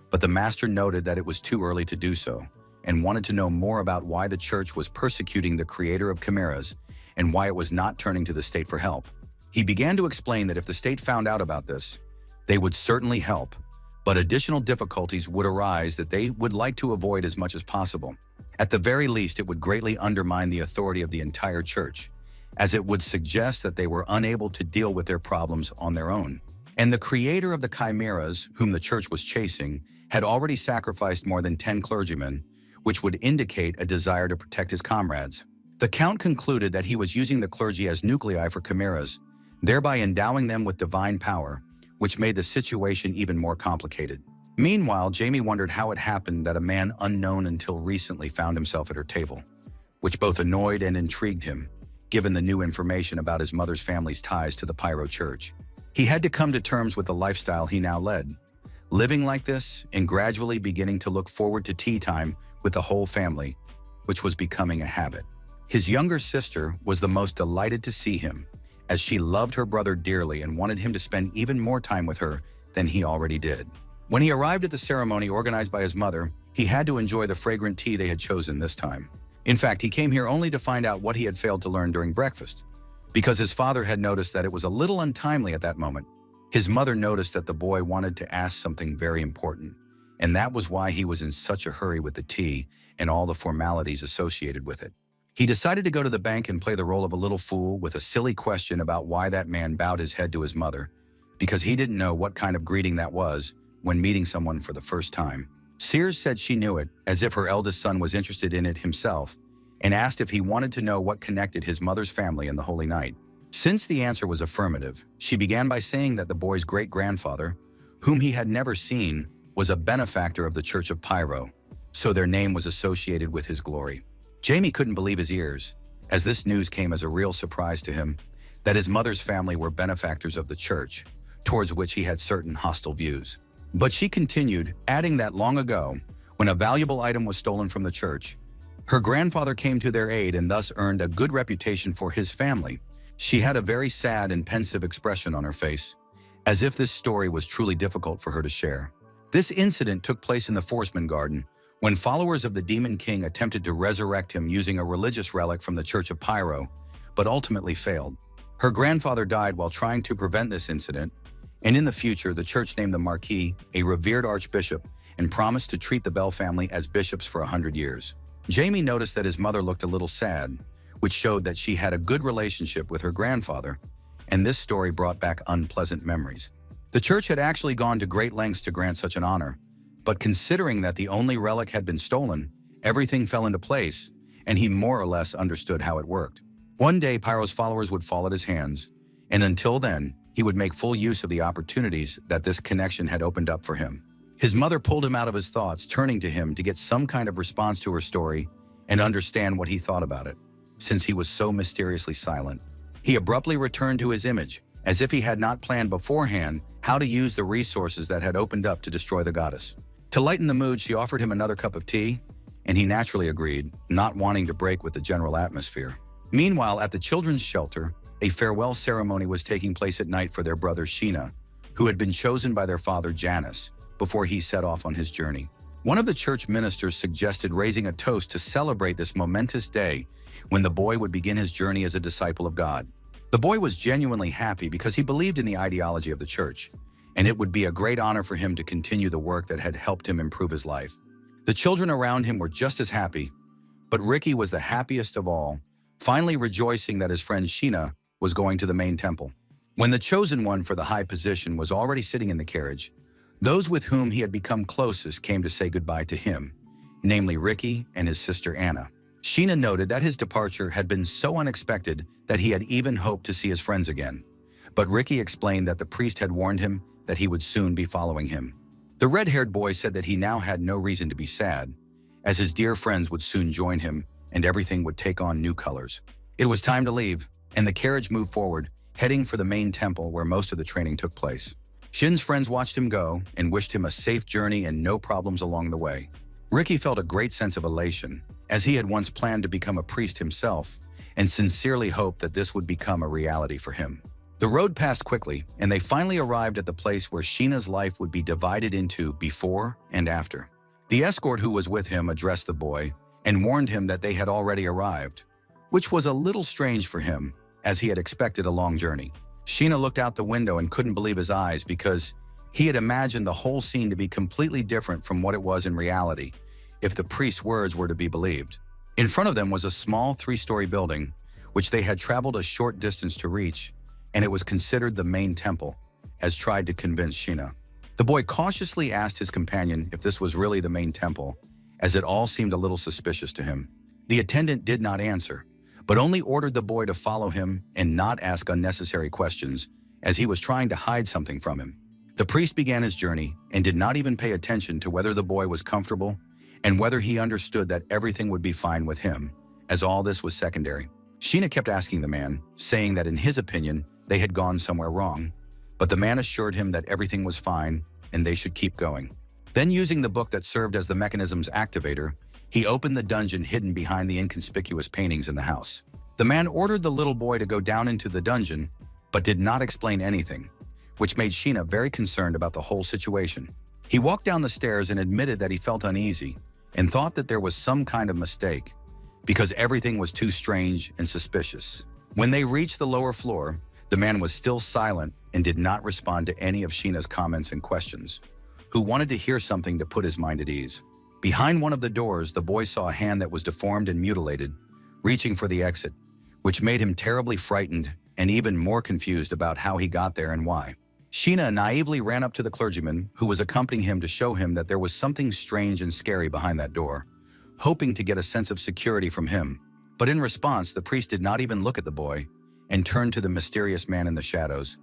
but the master noted that it was too early to do so and wanted to know more about why the church was persecuting the creator of chimeras and why it was not turning to the state for help. He began to explain that if the state found out about this, they would certainly help, but additional difficulties would arise that they would like to avoid as much as possible. At the very least, it would greatly undermine the authority of the entire church, as it would suggest that they were unable to deal with their problems on their own. And the creator of the chimeras, whom the church was chasing, had already sacrificed more than 10 clergymen, which would indicate a desire to protect his comrades. The Count concluded that he was using the clergy as nuclei for chimeras, thereby endowing them with divine power, which made the situation even more complicated. Meanwhile, Jamie wondered how it happened that a man unknown until recently found himself at her table, which both annoyed and intrigued him, given the new information about his mother's family's ties to the Pyro Church. He had to come to terms with the lifestyle he now led, living like this and gradually beginning to look forward to tea time with the whole family, which was becoming a habit. His younger sister was the most delighted to see him, as she loved her brother dearly and wanted him to spend even more time with her than he already did. When he arrived at the ceremony organized by his mother, he had to enjoy the fragrant tea they had chosen this time. In fact, he came here only to find out what he had failed to learn during breakfast, because his father had noticed that it was a little untimely at that moment. His mother noticed that the boy wanted to ask something very important, and that was why he was in such a hurry with the tea and all the formalities associated with it. He decided to go to the bank and play the role of a little fool with a silly question about why that man bowed his head to his mother, because he didn't know what kind of greeting that was when meeting someone for the first time. Sears said she knew it, as if her eldest son was interested in it himself, and asked if he wanted to know what connected his mother's family and the Holy Night. Since the answer was affirmative, she began by saying that the boy's great-grandfather, whom he had never seen, was a benefactor of the Church of Pyro, so their name was associated with his glory. Jamie couldn't believe his ears, as this news came as a real surprise to him, that his mother's family were benefactors of the church, towards which he had certain hostile views. But she continued, adding that long ago, when a valuable item was stolen from the church, her grandfather came to their aid and thus earned a good reputation for his family. She had a very sad and pensive expression on her face, as if this story was truly difficult for her to share. This incident took place in the Forceman Garden, when followers of the Demon King attempted to resurrect him using a religious relic from the Church of Pyro, but ultimately failed. Her grandfather died while trying to prevent this incident, and in the future, the church named the Marquis a revered archbishop and promised to treat the Bell family as bishops for 100 years. Jamie noticed that his mother looked a little sad, which showed that she had a good relationship with her grandfather, and this story brought back unpleasant memories. The church had actually gone to great lengths to grant such an honor, but considering that the only relic had been stolen, everything fell into place, and he more or less understood how it worked. One day, Pyro's followers would fall at his hands, and until then, he would make full use of the opportunities that this connection had opened up for him. His mother pulled him out of his thoughts, turning to him to get some kind of response to her story and understand what he thought about it. Since he was so mysteriously silent, he abruptly returned to his image, as if he had not planned beforehand how to use the resources that had opened up to destroy the goddess. To lighten the mood, she offered him another cup of tea, and he naturally agreed, not wanting to break with the general atmosphere. Meanwhile, at the children's shelter, a farewell ceremony was taking place at night for their brother Sheena, who had been chosen by their father Janus before he set off on his journey. One of the church ministers suggested raising a toast to celebrate this momentous day when the boy would begin his journey as a disciple of God. The boy was genuinely happy because he believed in the ideology of the church, and it would be a great honor for him to continue the work that had helped him improve his life. The children around him were just as happy, but Ricky was the happiest of all, finally rejoicing that his friend Sheena was going to the main temple. When the chosen one for the high position was already sitting in the carriage, those with whom he had become closest came to say goodbye to him, namely Ricky and his sister Anna. Sheena noted that his departure had been so unexpected that he had even hoped to see his friends again. But Ricky explained that the priest had warned him that he would soon be following him. The red-haired boy said that he now had no reason to be sad, as his dear friends would soon join him and everything would take on new colors. It was time to leave, and the carriage moved forward, heading for the main temple where most of the training took place. Shin's friends watched him go and wished him a safe journey and no problems along the way. Ricky felt a great sense of elation, as he had once planned to become a priest himself and sincerely hoped that this would become a reality for him. The road passed quickly, and they finally arrived at the place where Sheena's life would be divided into before and after. The escort who was with him addressed the boy and warned him that they had already arrived, which was a little strange for him, as he had expected a long journey. Sheena looked out the window and couldn't believe his eyes because he had imagined the whole scene to be completely different from what it was in reality, if the priest's words were to be believed. In front of them was a small 3-story building, which they had traveled a short distance to reach, and it was considered the main temple, as tried to convince Sheena. The boy cautiously asked his companion if this was really the main temple, as it all seemed a little suspicious to him. The attendant did not answer, but only ordered the boy to follow him and not ask unnecessary questions, as he was trying to hide something from him. The priest began his journey and did not even pay attention to whether the boy was comfortable and whether he understood that everything would be fine with him, as all this was secondary. Sheena kept asking the man, saying that in his opinion, they had gone somewhere wrong, but the man assured him that everything was fine and they should keep going. Then, using the book that served as the mechanism's activator, he opened the dungeon hidden behind the inconspicuous paintings in the house. The man ordered the little boy to go down into the dungeon, but did not explain anything, which made Sheena very concerned about the whole situation. He walked down the stairs and admitted that he felt uneasy and thought that there was some kind of mistake, because everything was too strange and suspicious. When they reached the lower floor, the man was still silent and did not respond to any of Sheena's comments and questions, who wanted to hear something to put his mind at ease. Behind one of the doors, the boy saw a hand that was deformed and mutilated, reaching for the exit, which made him terribly frightened and even more confused about how he got there and why. Sheena naively ran up to the clergyman who was accompanying him to show him that there was something strange and scary behind that door, hoping to get a sense of security from him. But in response, the priest did not even look at the boy and turned to the mysterious man in the shadows,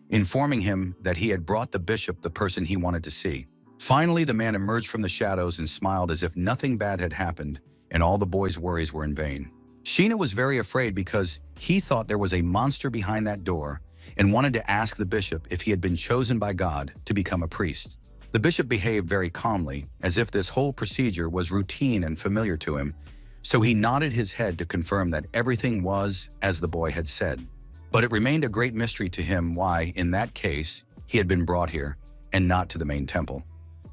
informing him that he had brought the bishop the person he wanted to see. Finally, the man emerged from the shadows and smiled as if nothing bad had happened and all the boy's worries were in vain. Sheena was very afraid because he thought there was a monster behind that door and wanted to ask the bishop if he had been chosen by God to become a priest. The bishop behaved very calmly, as if this whole procedure was routine and familiar to him, so he nodded his head to confirm that everything was as the boy had said. But it remained a great mystery to him why, in that case, he had been brought here and not to the main temple,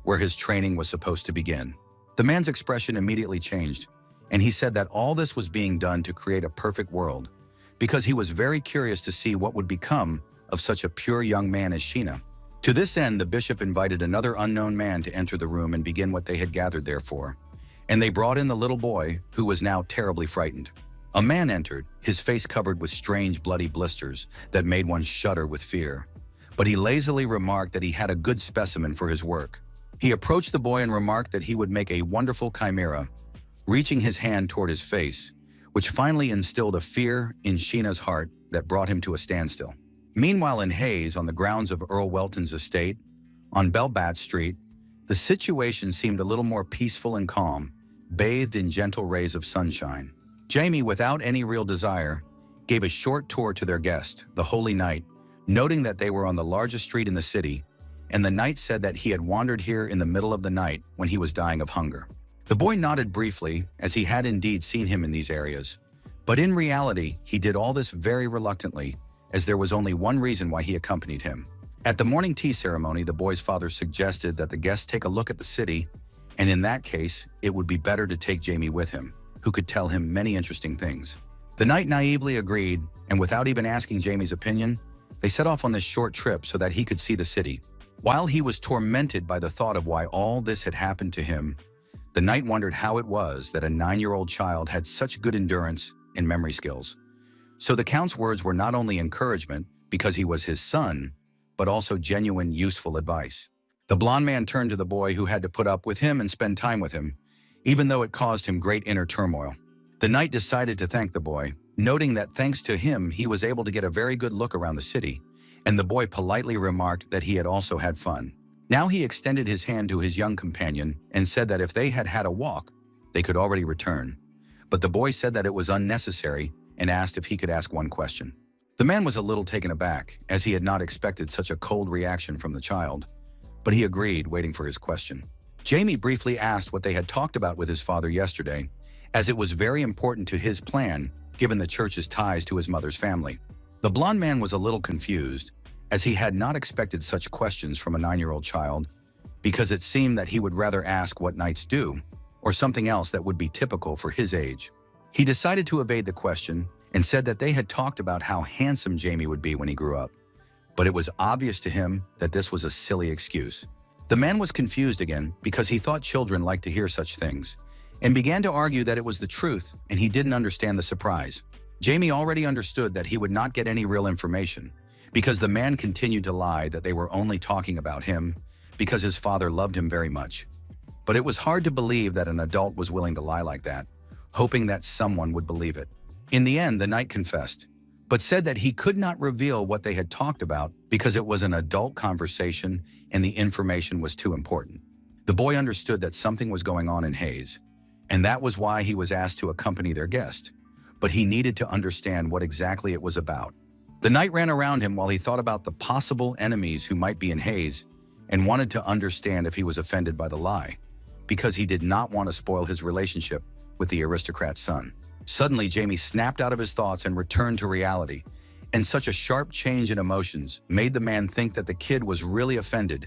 where his training was supposed to begin. The man's expression immediately changed, and he said that all this was being done to create a perfect world, because he was very curious to see what would become of such a pure young man as Sheena. To this end, the bishop invited another unknown man to enter the room and begin what they had gathered there for, and they brought in the little boy, who was now terribly frightened. A man entered, his face covered with strange bloody blisters that made one shudder with fear. But he lazily remarked that he had a good specimen for his work. He approached the boy and remarked that he would make a wonderful chimera, reaching his hand toward his face, which finally instilled a fear in Sheena's heart that brought him to a standstill. Meanwhile in Hayes, on the grounds of Earl Welton's estate, on Belbat Street, the situation seemed a little more peaceful and calm, bathed in gentle rays of sunshine. Jamie, without any real desire, gave a short tour to their guest, the Holy Knight, noting that they were on the largest street in the city, and the knight said that he had wandered here in the middle of the night when he was dying of hunger. The boy nodded briefly, as he had indeed seen him in these areas. But in reality, he did all this very reluctantly, as there was only one reason why he accompanied him. At the morning tea ceremony, the boy's father suggested that the guests take a look at the city, and in that case, it would be better to take Jamie with him, who could tell him many interesting things. The knight naively agreed, and without even asking Jamie's opinion, they set off on this short trip so that he could see the city. While he was tormented by the thought of why all this had happened to him, the knight wondered how it was that a 9-year-old child had such good endurance and memory skills. So the Count's words were not only encouragement because he was his son, but also genuine, useful advice. The blond man turned to the boy, who had to put up with him and spend time with him, even though it caused him great inner turmoil. The knight decided to thank the boy, noting that thanks to him he was able to get a very good look around the city, and the boy politely remarked that he had also had fun. Now he extended his hand to his young companion and said that if they had had a walk, they could already return. But the boy said that it was unnecessary and asked if he could ask one question. The man was a little taken aback, as he had not expected such a cold reaction from the child, but he agreed, waiting for his question. Jamie briefly asked what they had talked about with his father yesterday, as it was very important to his plan given the church's ties to his mother's family. The blond man was a little confused, as he had not expected such questions from a 9-year-old child, because it seemed that he would rather ask what knights do, or something else that would be typical for his age. He decided to evade the question and said that they had talked about how handsome Jamie would be when he grew up, but it was obvious to him that this was a silly excuse. The man was confused again because he thought children liked to hear such things, and began to argue that it was the truth and he didn't understand the surprise. Jamie already understood that he would not get any real information, because the man continued to lie that they were only talking about him because his father loved him very much. But it was hard to believe that an adult was willing to lie like that, hoping that someone would believe it. In the end, the knight confessed, but said that he could not reveal what they had talked about because it was an adult conversation and the information was too important. The boy understood that something was going on in Hayes, and that was why he was asked to accompany their guest, but he needed to understand what exactly it was about. The knight ran around him while he thought about the possible enemies who might be in Hayes and wanted to understand if he was offended by the lie, because he did not want to spoil his relationship with the aristocrat's son. Suddenly, Jamie snapped out of his thoughts and returned to reality, and such a sharp change in emotions made the man think that the kid was really offended,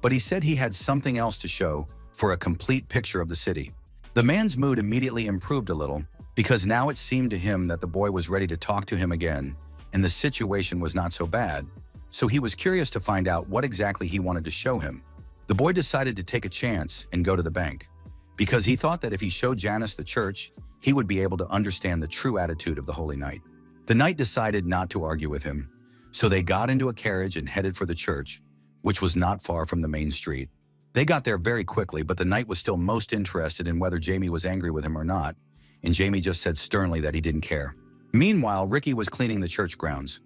but he said he had something else to show for a complete picture of the city. The man's mood immediately improved a little, because now it seemed to him that the boy was ready to talk to him again, and the situation was not so bad, so he was curious to find out what exactly he wanted to show him. The boy decided to take a chance and go to the bank, because he thought that if he showed Janice the church, he would be able to understand the true attitude of the Holy Knight. The knight decided not to argue with him, so they got into a carriage and headed for the church, which was not far from the main street. They got there very quickly, but the knight was still most interested in whether Jamie was angry with him or not, and Jamie just said sternly that he didn't care. Meanwhile, Ricky was cleaning the church grounds,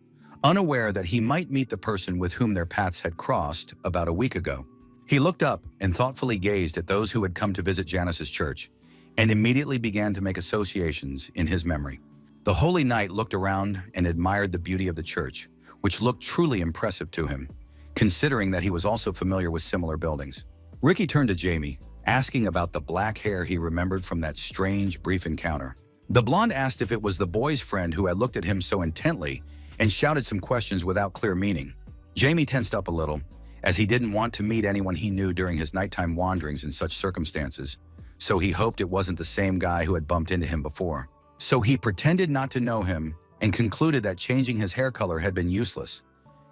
unaware that he might meet the person with whom their paths had crossed about a week ago. He looked up and thoughtfully gazed at those who had come to visit Janice's church, and immediately began to make associations in his memory. The Holy Knight looked around and admired the beauty of the church, which looked truly impressive to him, considering that he was also familiar with similar buildings. Ricky turned to Jamie, asking about the black hair he remembered from that strange, brief encounter. The blonde asked if it was the boy's friend who had looked at him so intently and shouted some questions without clear meaning. Jamie tensed up a little, as he didn't want to meet anyone he knew during his nighttime wanderings in such circumstances, so he hoped it wasn't the same guy who had bumped into him before. So he pretended not to know him and concluded that changing his hair color had been useless,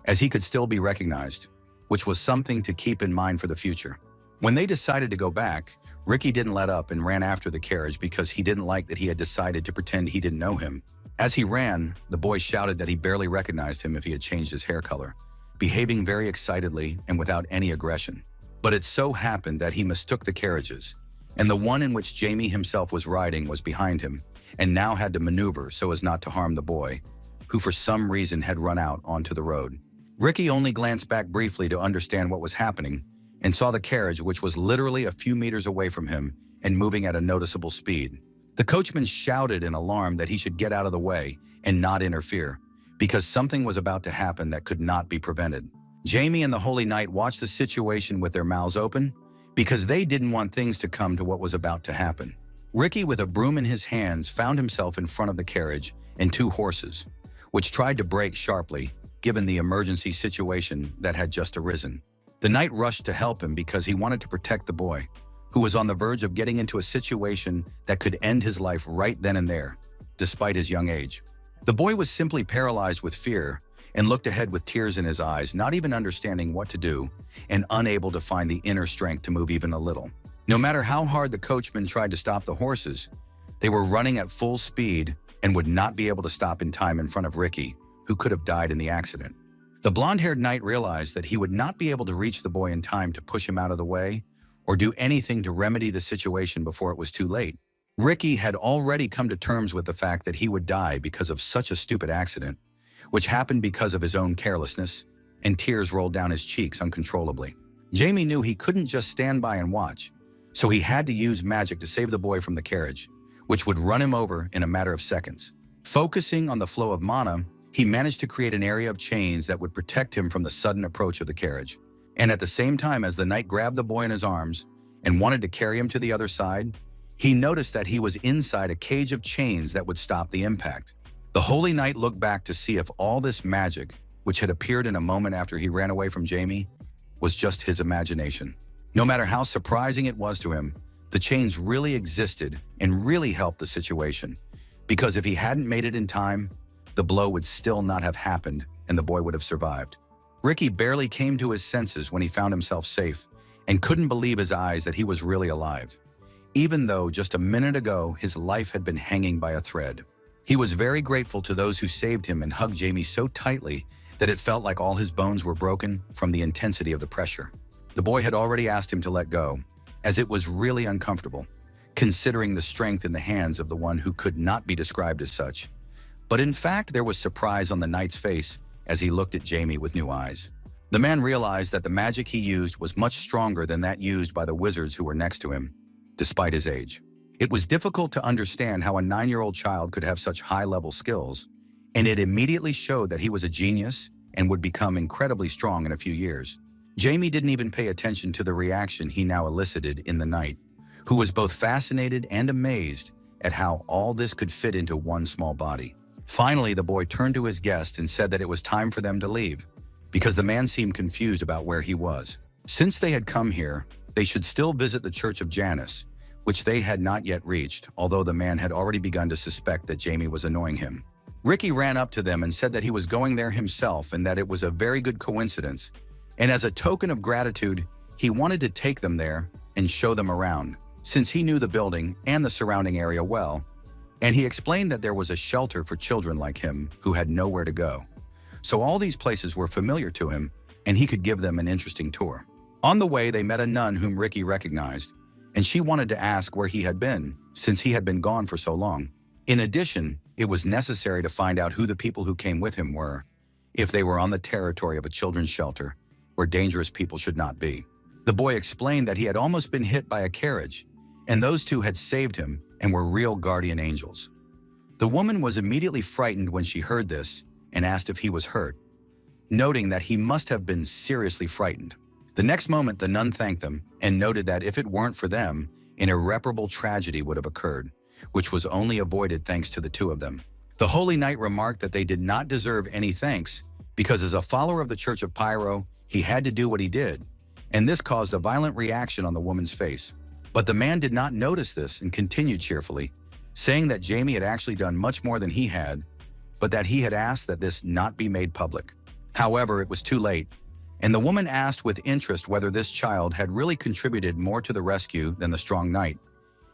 as he could still be recognized, which was something to keep in mind for the future. When they decided to go back, Ricky didn't let up and ran after the carriage because he didn't like that he had decided to pretend he didn't know him. As he ran, the boy shouted that he barely recognized him if he had changed his hair color, behaving very excitedly and without any aggression. But it so happened that he mistook the carriages, and the one in which Jamie himself was riding was behind him, and now had to maneuver so as not to harm the boy, who for some reason had run out onto the road. Ricky only glanced back briefly to understand what was happening, and saw the carriage, which was literally a few meters away from him and moving at a noticeable speed. The coachman shouted in alarm that he should get out of the way and not interfere, because something was about to happen that could not be prevented. Jamie and the Holy Knight watched the situation with their mouths open, because they didn't want things to come to what was about to happen. Ricky, with a broom in his hands, found himself in front of the carriage and two horses, which tried to brake sharply, given the emergency situation that had just arisen. The knight rushed to help him because he wanted to protect the boy, who was on the verge of getting into a situation that could end his life right then and there, despite his young age. The boy was simply paralyzed with fear and looked ahead with tears in his eyes, not even understanding what to do and unable to find the inner strength to move even a little. No matter how hard the coachman tried to stop the horses, they were running at full speed and would not be able to stop in time in front of Ricky, who could have died in the accident. The blonde-haired knight realized that he would not be able to reach the boy in time to push him out of the way or do anything to remedy the situation before it was too late. Ricky had already come to terms with the fact that he would die because of such a stupid accident, which happened because of his own carelessness, and tears rolled down his cheeks uncontrollably. Jamie knew he couldn't just stand by and watch, so he had to use magic to save the boy from the carriage, which would run him over in a matter of seconds. Focusing on the flow of mana, he managed to create an area of chains that would protect him from the sudden approach of the carriage. And at the same time as the knight grabbed the boy in his arms and wanted to carry him to the other side, he noticed that he was inside a cage of chains that would stop the impact. The Holy Knight looked back to see if all this magic, which had appeared in a moment after he ran away from Jamie, was just his imagination. No matter how surprising it was to him, the chains really existed and really helped the situation, because if he hadn't made it in time, the blow would still not have happened and the boy would have survived. Ricky barely came to his senses when he found himself safe and couldn't believe his eyes that he was really alive, even though just a minute ago his life had been hanging by a thread. He was very grateful to those who saved him and hugged Jamie so tightly that it felt like all his bones were broken from the intensity of the pressure. The boy had already asked him to let go, as it was really uncomfortable, considering the strength in the hands of the one who could not be described as such. But in fact, there was surprise on the knight's face as he looked at Jamie with new eyes. The man realized that the magic he used was much stronger than that used by the wizards who were next to him, despite his age. It was difficult to understand how a 9-year-old child could have such high-level skills, and it immediately showed that he was a genius and would become incredibly strong in a few years. Jamie didn't even pay attention to the reaction he now elicited in the knight, who was both fascinated and amazed at how all this could fit into one small body. Finally, the boy turned to his guest and said that it was time for them to leave, because the man seemed confused about where he was. Since they had come here, they should still visit the Church of Janus, which they had not yet reached, although the man had already begun to suspect that Jamie was annoying him. Ricky ran up to them and said that he was going there himself and that it was a very good coincidence, and as a token of gratitude, he wanted to take them there and show them around, since he knew the building and the surrounding area well, and he explained that there was a shelter for children like him who had nowhere to go. So all these places were familiar to him, and he could give them an interesting tour. On the way, they met a nun whom Ricky recognized, and she wanted to ask where he had been, since he had been gone for so long. In addition, it was necessary to find out who the people who came with him were, if they were on the territory of a children's shelter, where dangerous people should not be. The boy explained that he had almost been hit by a carriage, and those two had saved him and were real guardian angels. The woman was immediately frightened when she heard this and asked if he was hurt, noting that he must have been seriously frightened. The next moment, the nun thanked them and noted that if it weren't for them, an irreparable tragedy would have occurred, which was only avoided thanks to the two of them. The Holy Knight remarked that they did not deserve any thanks because as a follower of the Church of Pyro, he had to do what he did, and this caused a violent reaction on the woman's face. But the man did not notice this and continued cheerfully, saying that Jamie had actually done much more than he had, but that he had asked that this not be made public. However, it was too late, and the woman asked with interest whether this child had really contributed more to the rescue than the strong knight,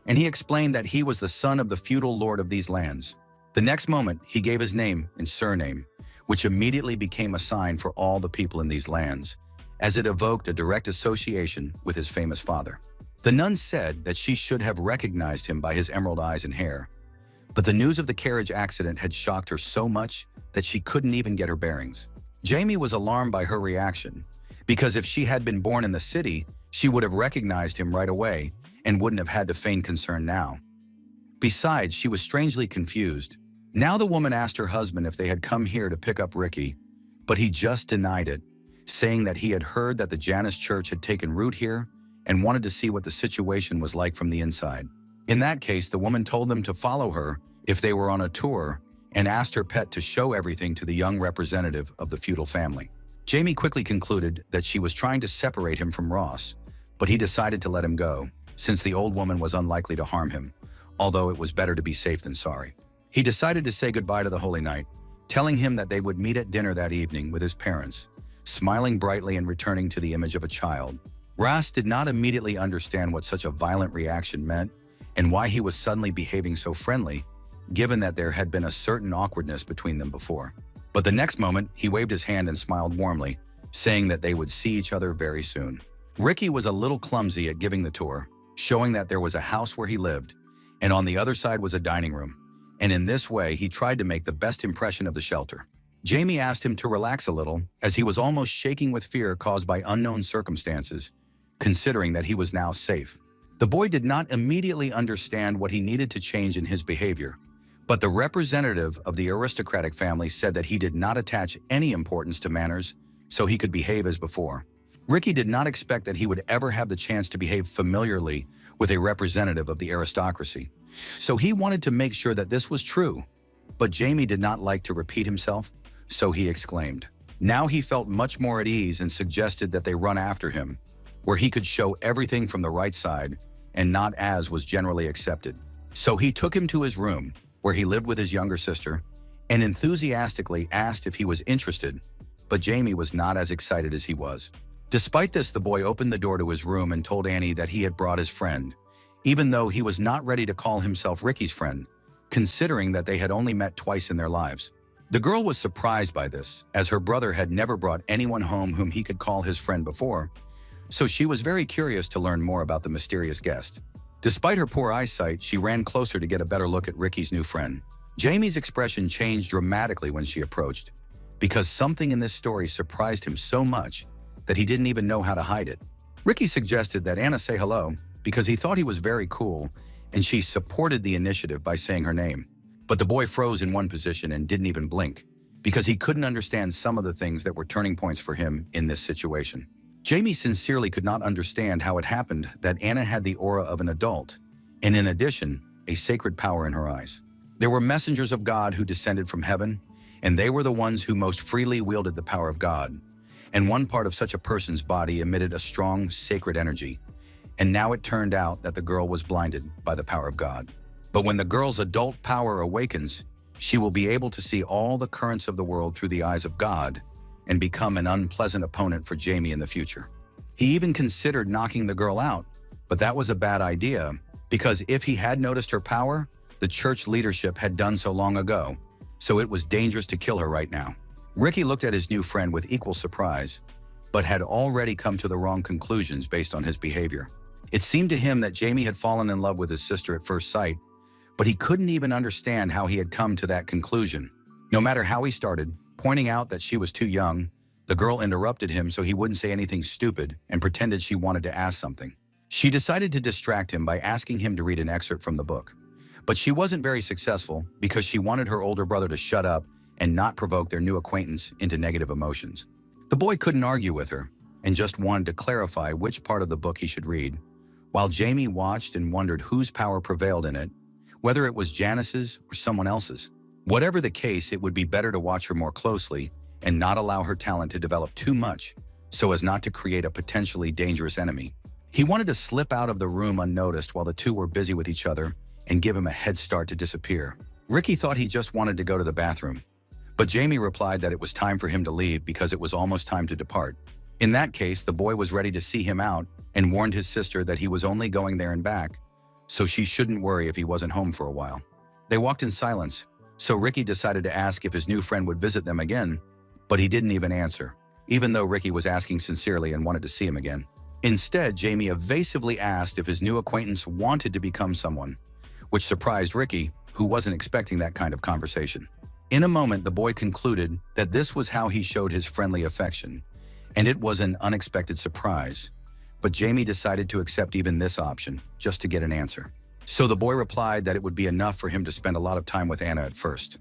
and he explained that he was the son of the feudal lord of these lands. The next moment, he gave his name and surname, which immediately became a sign for all the people in these lands, as it evoked a direct association with his famous father. The nun said that she should have recognized him by his emerald eyes and hair, but the news of the carriage accident had shocked her so much that she couldn't even get her bearings. Jamie was alarmed by her reaction, because if she had been born in the city, she would have recognized him right away and wouldn't have had to feign concern now. Besides, she was strangely confused. Now the woman asked her husband if they had come here to pick up Ricky, but he just denied it, saying that he had heard that the Janus Church had taken root here and wanted to see what the situation was like from the inside. In that case, the woman told them to follow her if they were on a tour and asked her pet to show everything to the young representative of the feudal family. Jamie quickly concluded that she was trying to separate him from Ross, but he decided to let him go, since the old woman was unlikely to harm him, although it was better to be safe than sorry. He decided to say goodbye to the Holy Knight, telling him that they would meet at dinner that evening with his parents, smiling brightly and returning to the image of a child. Ross did not immediately understand what such a violent reaction meant and why he was suddenly behaving so friendly, given that there had been a certain awkwardness between them before. But the next moment, he waved his hand and smiled warmly, saying that they would see each other very soon. Ricky was a little clumsy at giving the tour, showing that there was a house where he lived, and on the other side was a dining room, and in this way he tried to make the best impression of the shelter. Jamie asked him to relax a little, as he was almost shaking with fear caused by unknown circumstances, considering that he was now safe. The boy did not immediately understand what he needed to change in his behavior, but the representative of the aristocratic family said that he did not attach any importance to manners, so he could behave as before. Ricky did not expect that he would ever have the chance to behave familiarly with a representative of the aristocracy, so he wanted to make sure that this was true. But Jamie did not like to repeat himself, so he exclaimed. Now he felt much more at ease and suggested that they run after him, where he could show everything from the right side and not as was generally accepted. So he took him to his room, where he lived with his younger sister, and enthusiastically asked if he was interested, but Jamie was not as excited as he was. Despite this, the boy opened the door to his room and told Annie that he had brought his friend, even though he was not ready to call himself Ricky's friend, considering that they had only met twice in their lives. The girl was surprised by this, as her brother had never brought anyone home whom he could call his friend before, so she was very curious to learn more about the mysterious guest. Despite her poor eyesight, she ran closer to get a better look at Ricky's new friend. Jamie's expression changed dramatically when she approached, because something in this story surprised him so much that he didn't even know how to hide it. Ricky suggested that Anna say hello because he thought he was very cool, and she supported the initiative by saying her name. But the boy froze in one position and didn't even blink, because he couldn't understand some of the things that were turning points for him in this situation. Jamie sincerely could not understand how it happened that Anna had the aura of an adult, and in addition, a sacred power in her eyes. There were messengers of God who descended from heaven, and they were the ones who most freely wielded the power of God. And one part of such a person's body emitted a strong, sacred energy, and now it turned out that the girl was blinded by the power of God. But when the girl's adult power awakens, she will be able to see all the currents of the world through the eyes of God and become an unpleasant opponent for Jamie in the future. He even considered knocking the girl out, but that was a bad idea, because if he had noticed her power, the church leadership had done so long ago, so it was dangerous to kill her right now. Ricky looked at his new friend with equal surprise, but had already come to the wrong conclusions based on his behavior. It seemed to him that Jamie had fallen in love with his sister at first sight, but he couldn't even understand how he had come to that conclusion. No matter how he started, pointing out that she was too young, the girl interrupted him so he wouldn't say anything stupid and pretended she wanted to ask something. She decided to distract him by asking him to read an excerpt from the book. But she wasn't very successful because she wanted her older brother to shut up and not provoke their new acquaintance into negative emotions. The boy couldn't argue with her and just wanted to clarify which part of the book he should read, while Jamie watched and wondered whose power prevailed in it, whether it was Janice's or someone else's. Whatever the case, it would be better to watch her more closely and not allow her talent to develop too much so as not to create a potentially dangerous enemy. He wanted to slip out of the room unnoticed while the two were busy with each other and give him a head start to disappear. Ricky thought he just wanted to go to the bathroom, but Jamie replied that it was time for him to leave because it was almost time to depart. In that case, the boy was ready to see him out and warned his sister that he was only going there and back, so she shouldn't worry if he wasn't home for a while. They walked in silence, so Ricky decided to ask if his new friend would visit them again, but he didn't even answer, even though Ricky was asking sincerely and wanted to see him again. Instead, Jamie evasively asked if his new acquaintance wanted to become someone, which surprised Ricky, who wasn't expecting that kind of conversation. In a moment, the boy concluded that this was how he showed his friendly affection, and it was an unexpected surprise. But Jamie decided to accept even this option, just to get an answer. So the boy replied that it would be enough for him to spend a lot of time with Anna at first.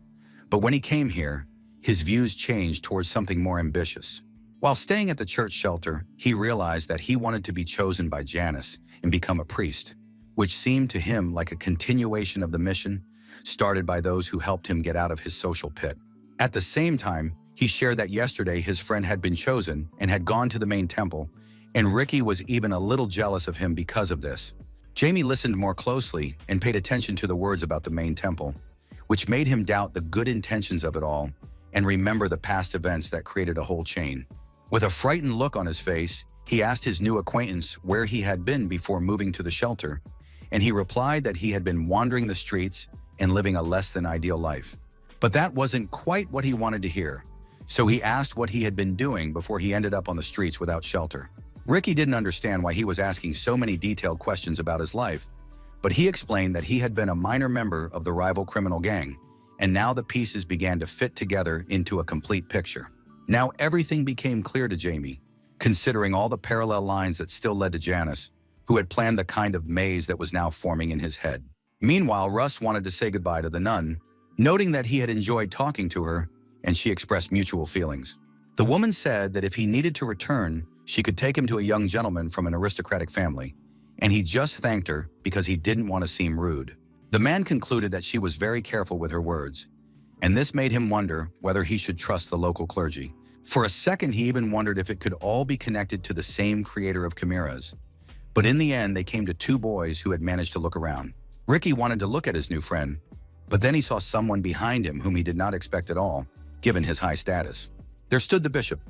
But when he came here, his views changed towards something more ambitious. While staying at the church shelter, he realized that he wanted to be chosen by Janice and become a priest, which seemed to him like a continuation of the mission started by those who helped him get out of his social pit. At the same time, he shared that yesterday his friend had been chosen and had gone to the main temple, and Ricky was even a little jealous of him because of this. Jamie listened more closely and paid attention to the words about the main temple, which made him doubt the good intentions of it all and remember the past events that created a whole chain. With a frightened look on his face, he asked his new acquaintance where he had been before moving to the shelter, and he replied that he had been wandering the streets and living a less than ideal life. But that wasn't quite what he wanted to hear, so he asked what he had been doing before he ended up on the streets without shelter. Ricky didn't understand why he was asking so many detailed questions about his life, but he explained that he had been a minor member of the rival criminal gang, and now the pieces began to fit together into a complete picture. Now everything became clear to Jamie, considering all the parallel lines that still led to Janice, who had planned the kind of maze that was now forming in his head. Meanwhile, Russ wanted to say goodbye to the nun, noting that he had enjoyed talking to her, and she expressed mutual feelings. The woman said that if he needed to return, she could take him to a young gentleman from an aristocratic family, and he just thanked her because he didn't want to seem rude. The man concluded that she was very careful with her words, and this made him wonder whether he should trust the local clergy. For a second, he even wondered if it could all be connected to the same creator of chimeras. But in the end, they came to two boys who had managed to look around. Ricky wanted to look at his new friend, but then he saw someone behind him whom he did not expect at all, given his high status. There stood the bishop,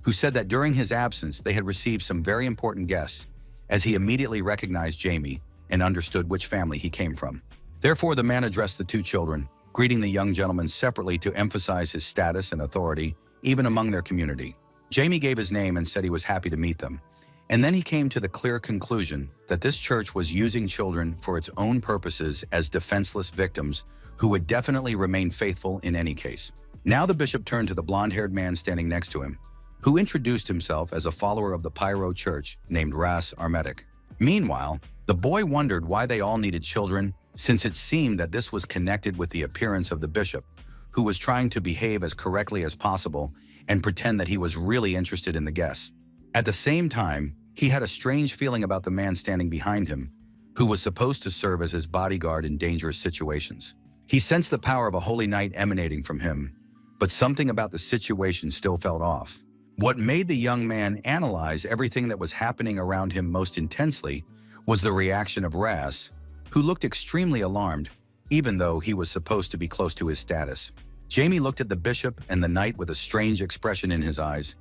who said that during his absence they had received some very important guests, as he immediately recognized Jamie and understood which family he came from. Therefore, the man addressed the two children, greeting the young gentleman separately to emphasize his status and authority, even among their community. Jamie gave his name and said he was happy to meet them. And then he came to the clear conclusion that this church was using children for its own purposes as defenseless victims who would definitely remain faithful in any case. Now the bishop turned to the blonde-haired man standing next to him, who introduced himself as a follower of the Pyro Church named Ras Armetic. Meanwhile, the boy wondered why they all needed children, since it seemed that this was connected with the appearance of the bishop, who was trying to behave as correctly as possible and pretend that he was really interested in the guests. At the same time, he had a strange feeling about the man standing behind him, who was supposed to serve as his bodyguard in dangerous situations. He sensed the power of a holy knight emanating from him, but something about the situation still felt off. What made the young man analyze everything that was happening around him most intensely was the reaction of Ras, who looked extremely alarmed, even though he was supposed to be close to his status. Jamie looked at the bishop and the knight with a strange expression in his eyes,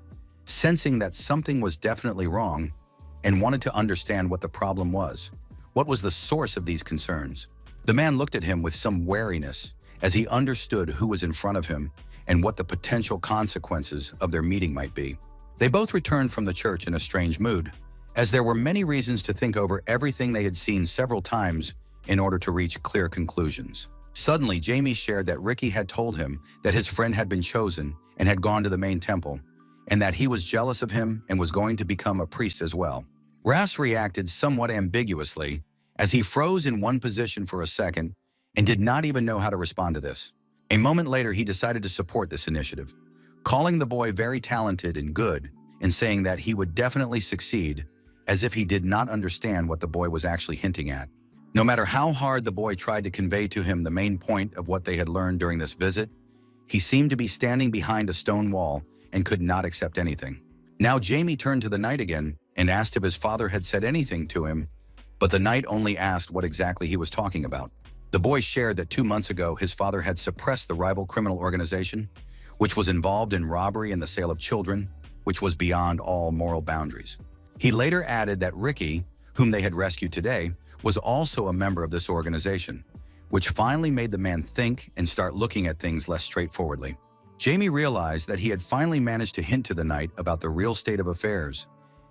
sensing that something was definitely wrong, and wanted to understand what the problem was. What was the source of these concerns? The man looked at him with some wariness as he understood who was in front of him and what the potential consequences of their meeting might be. They both returned from the church in a strange mood, as there were many reasons to think over everything they had seen several times in order to reach clear conclusions. Suddenly, Jamie shared that Ricky had told him that his friend had been chosen and had gone to the main temple, and that he was jealous of him and was going to become a priest as well. Ras reacted somewhat ambiguously, as he froze in one position for a second and did not even know how to respond to this. A moment later, he decided to support this initiative, calling the boy very talented and good and saying that he would definitely succeed, as if he did not understand what the boy was actually hinting at. No matter how hard the boy tried to convey to him the main point of what they had learned during this visit, he seemed to be standing behind a stone wall and could not accept anything. Now Jamie turned to the knight again and asked if his father had said anything to him, but the knight only asked what exactly he was talking about. The boy shared that 2 months ago his father had suppressed the rival criminal organization, which was involved in robbery and the sale of children, which was beyond all moral boundaries. He later added that Ricky, whom they had rescued today, was also a member of this organization, which finally made the man think and start looking at things less straightforwardly. Jamie realized that he had finally managed to hint to the knight about the real state of affairs,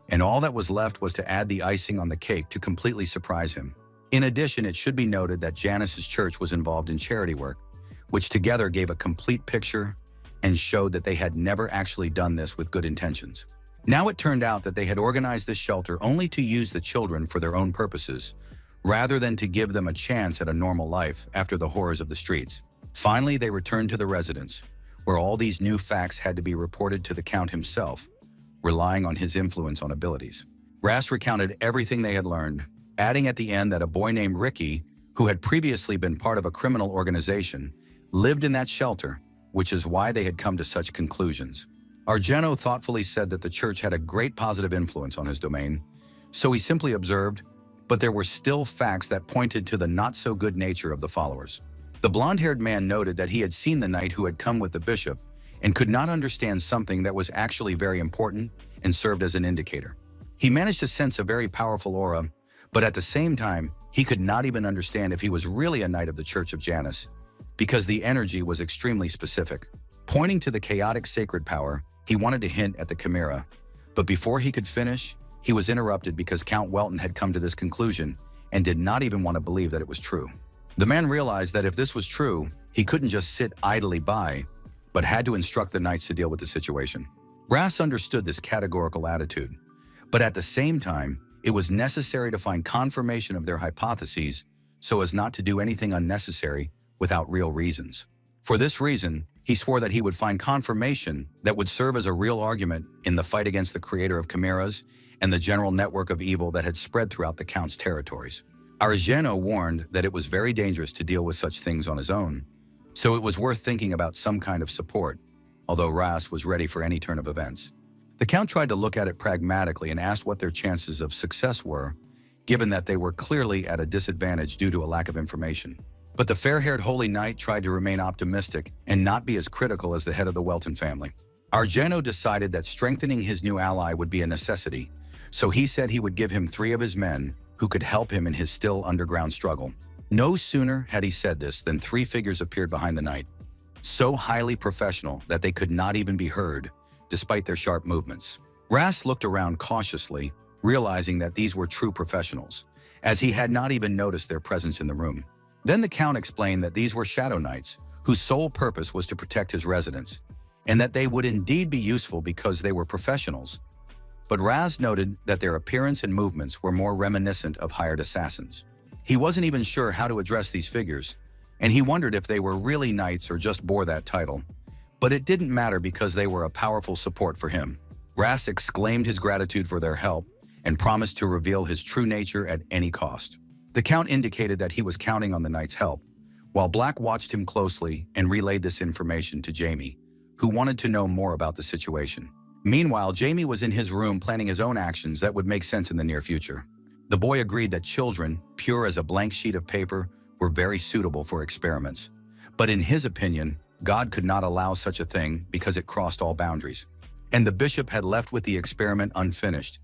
and all that was left was to add the icing on the cake to completely surprise him. In addition, it should be noted that Janice's church was involved in charity work, which together gave a complete picture and showed that they had never actually done this with good intentions. Now it turned out that they had organized this shelter only to use the children for their own purposes, rather than to give them a chance at a normal life after the horrors of the streets. Finally, they returned to the residence, where all these new facts had to be reported to the Count himself, relying on his influence on abilities. Ras recounted everything they had learned, adding at the end that a boy named Ricky, who had previously been part of a criminal organization, lived in that shelter, which is why they had come to such conclusions. Argento thoughtfully said that the church had a great positive influence on his domain, so he simply observed, but there were still facts that pointed to the not-so-good nature of the followers. The blonde-haired man noted that he had seen the knight who had come with the bishop and could not understand something that was actually very important and served as an indicator. He managed to sense a very powerful aura, but at the same time, he could not even understand if he was really a knight of the Church of Janus, because the energy was extremely specific. Pointing to the chaotic sacred power, he wanted to hint at the chimera, but before he could finish, he was interrupted because Count Welton had come to this conclusion and did not even want to believe that it was true. The man realized that if this was true, he couldn't just sit idly by, but had to instruct the knights to deal with the situation. Ras understood this categorical attitude, but at the same time, it was necessary to find confirmation of their hypotheses so as not to do anything unnecessary without real reasons. For this reason, he swore that he would find confirmation that would serve as a real argument in the fight against the creator of chimeras and the general network of evil that had spread throughout the Count's territories. Argento warned that it was very dangerous to deal with such things on his own, so it was worth thinking about some kind of support, although Ras was ready for any turn of events. The Count tried to look at it pragmatically and asked what their chances of success were, given that they were clearly at a disadvantage due to a lack of information. But the fair-haired holy knight tried to remain optimistic and not be as critical as the head of the Welton family. Argento decided that strengthening his new ally would be a necessity, so he said he would give him 3 of his men who could help him in his still underground struggle. No sooner had he said this than 3 figures appeared behind the knight, so highly professional that they could not even be heard, despite their sharp movements. Ras looked around cautiously, realizing that these were true professionals, as he had not even noticed their presence in the room. Then the Count explained that these were Shadow Knights, whose sole purpose was to protect his residence, and that they would indeed be useful because they were professionals. But Ras noted that their appearance and movements were more reminiscent of hired assassins. He wasn't even sure how to address these figures, and he wondered if they were really knights or just bore that title. But it didn't matter because they were a powerful support for him. Ras exclaimed his gratitude for their help and promised to reveal his true nature at any cost. The Count indicated that he was counting on the knight's help, while Black watched him closely and relayed this information to Jamie, who wanted to know more about the situation. Meanwhile, Jamie was in his room planning his own actions that would make sense in the near future. The boy agreed that children, pure as a blank sheet of paper, were very suitable for experiments. But in his opinion, God could not allow such a thing because it crossed all boundaries. And the bishop had left with the experiment unfinished.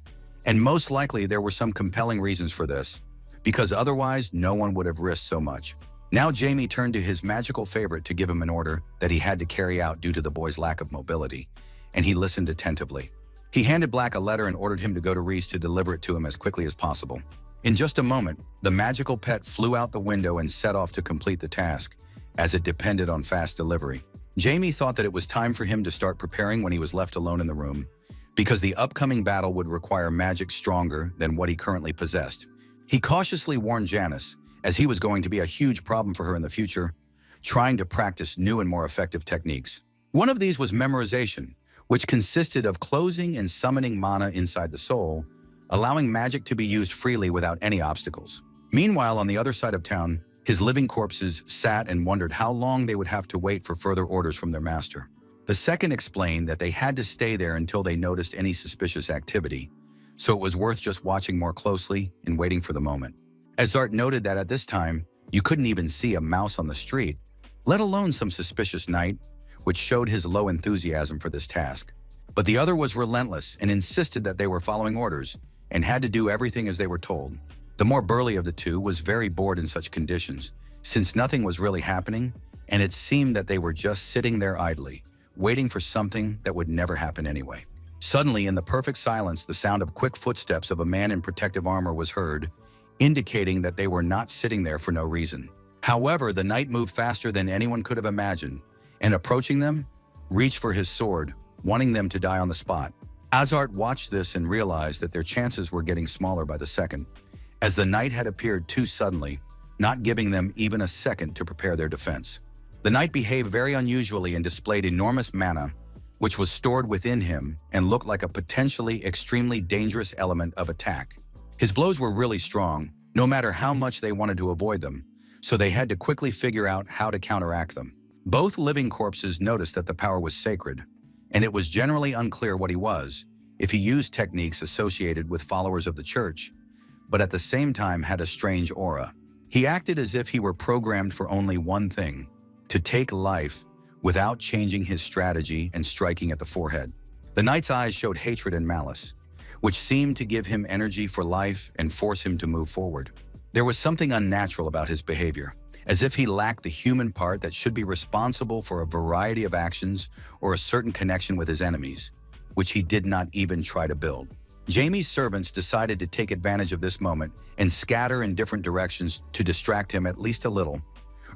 And most likely there were some compelling reasons for this, because otherwise no one would have risked so much. Now Jamie turned to his magical favorite to give him an order that he had to carry out due to the boy's lack of mobility, and he listened attentively. He handed Black a letter and ordered him to go to Reese to deliver it to him as quickly as possible. In just a moment, the magical pet flew out the window and set off to complete the task, as it depended on fast delivery. Jamie thought that it was time for him to start preparing when he was left alone in the room, because the upcoming battle would require magic stronger than what he currently possessed. He cautiously warned Janice, as he was going to be a huge problem for her in the future, trying to practice new and more effective techniques. One of these was memorization, which consisted of closing and summoning mana inside the soul, allowing magic to be used freely without any obstacles. Meanwhile, on the other side of town, his living corpses sat and wondered how long they would have to wait for further orders from their master. The second explained that they had to stay there until they noticed any suspicious activity, so it was worth just watching more closely and waiting for the moment. As Art noted that at this time, you couldn't even see a mouse on the street, let alone some suspicious knight, which showed his low enthusiasm for this task. But the other was relentless and insisted that they were following orders and had to do everything as they were told. The more burly of the two was very bored in such conditions, since nothing was really happening, and it seemed that they were just sitting there idly, waiting for something that would never happen anyway. Suddenly, in the perfect silence, the sound of quick footsteps of a man in protective armor was heard, indicating that they were not sitting there for no reason. However, the knight moved faster than anyone could have imagined, and approaching them, reached for his sword, wanting them to die on the spot. Azart watched this and realized that their chances were getting smaller by the second, as the knight had appeared too suddenly, not giving them even a second to prepare their defense. The knight behaved very unusually and displayed enormous mana, which was stored within him and looked like a potentially extremely dangerous element of attack. His blows were really strong, no matter how much they wanted to avoid them, so they had to quickly figure out how to counteract them. Both living corpses noticed that the power was sacred, and it was generally unclear what he was, if he used techniques associated with followers of the church, but at the same time had a strange aura. He acted as if he were programmed for only one thing: to take life without changing his strategy and striking at the forehead. The knight's eyes showed hatred and malice, which seemed to give him energy for life and force him to move forward. There was something unnatural about his behavior, as if he lacked the human part that should be responsible for a variety of actions or a certain connection with his enemies, which he did not even try to build. Jamie's servants decided to take advantage of this moment and scatter in different directions to distract him at least a little,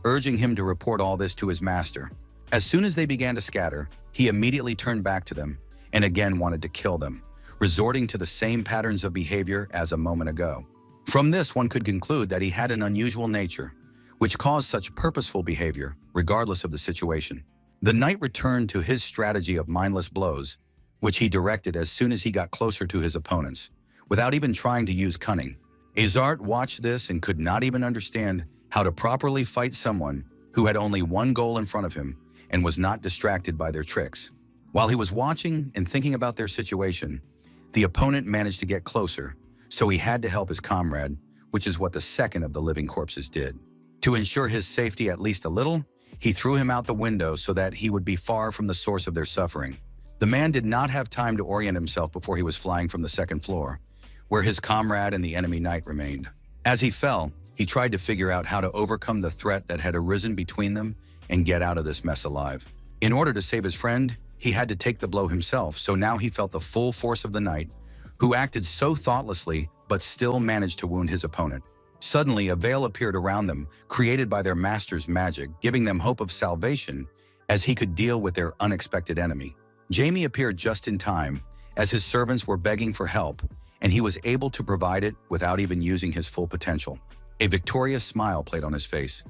urging him to report all this to his master. As soon as they began to scatter, he immediately turned back to them and again wanted to kill them, resorting to the same patterns of behavior as a moment ago. From this, one could conclude that he had an unusual nature, which caused such purposeful behavior, regardless of the situation. The knight returned to his strategy of mindless blows, which he directed as soon as he got closer to his opponents, without even trying to use cunning. Azart watched this and could not even understand how to properly fight someone who had only one goal in front of him and was not distracted by their tricks. While he was watching and thinking about their situation, the opponent managed to get closer, so he had to help his comrade, which is what the second of the living corpses did. To ensure his safety at least a little, he threw him out the window so that he would be far from the source of their suffering. The man did not have time to orient himself before he was flying from the second floor, where his comrade and the enemy knight remained. As he fell, he tried to figure out how to overcome the threat that had arisen between them and get out of this mess alive. In order to save his friend, he had to take the blow himself, so now he felt the full force of the knight, who acted so thoughtlessly but still managed to wound his opponent. Suddenly, a veil appeared around them, created by their master's magic, giving them hope of salvation as he could deal with their unexpected enemy. Jamie appeared just in time, as his servants were begging for help, and he was able to provide it without even using his full potential. A victorious smile played on his face,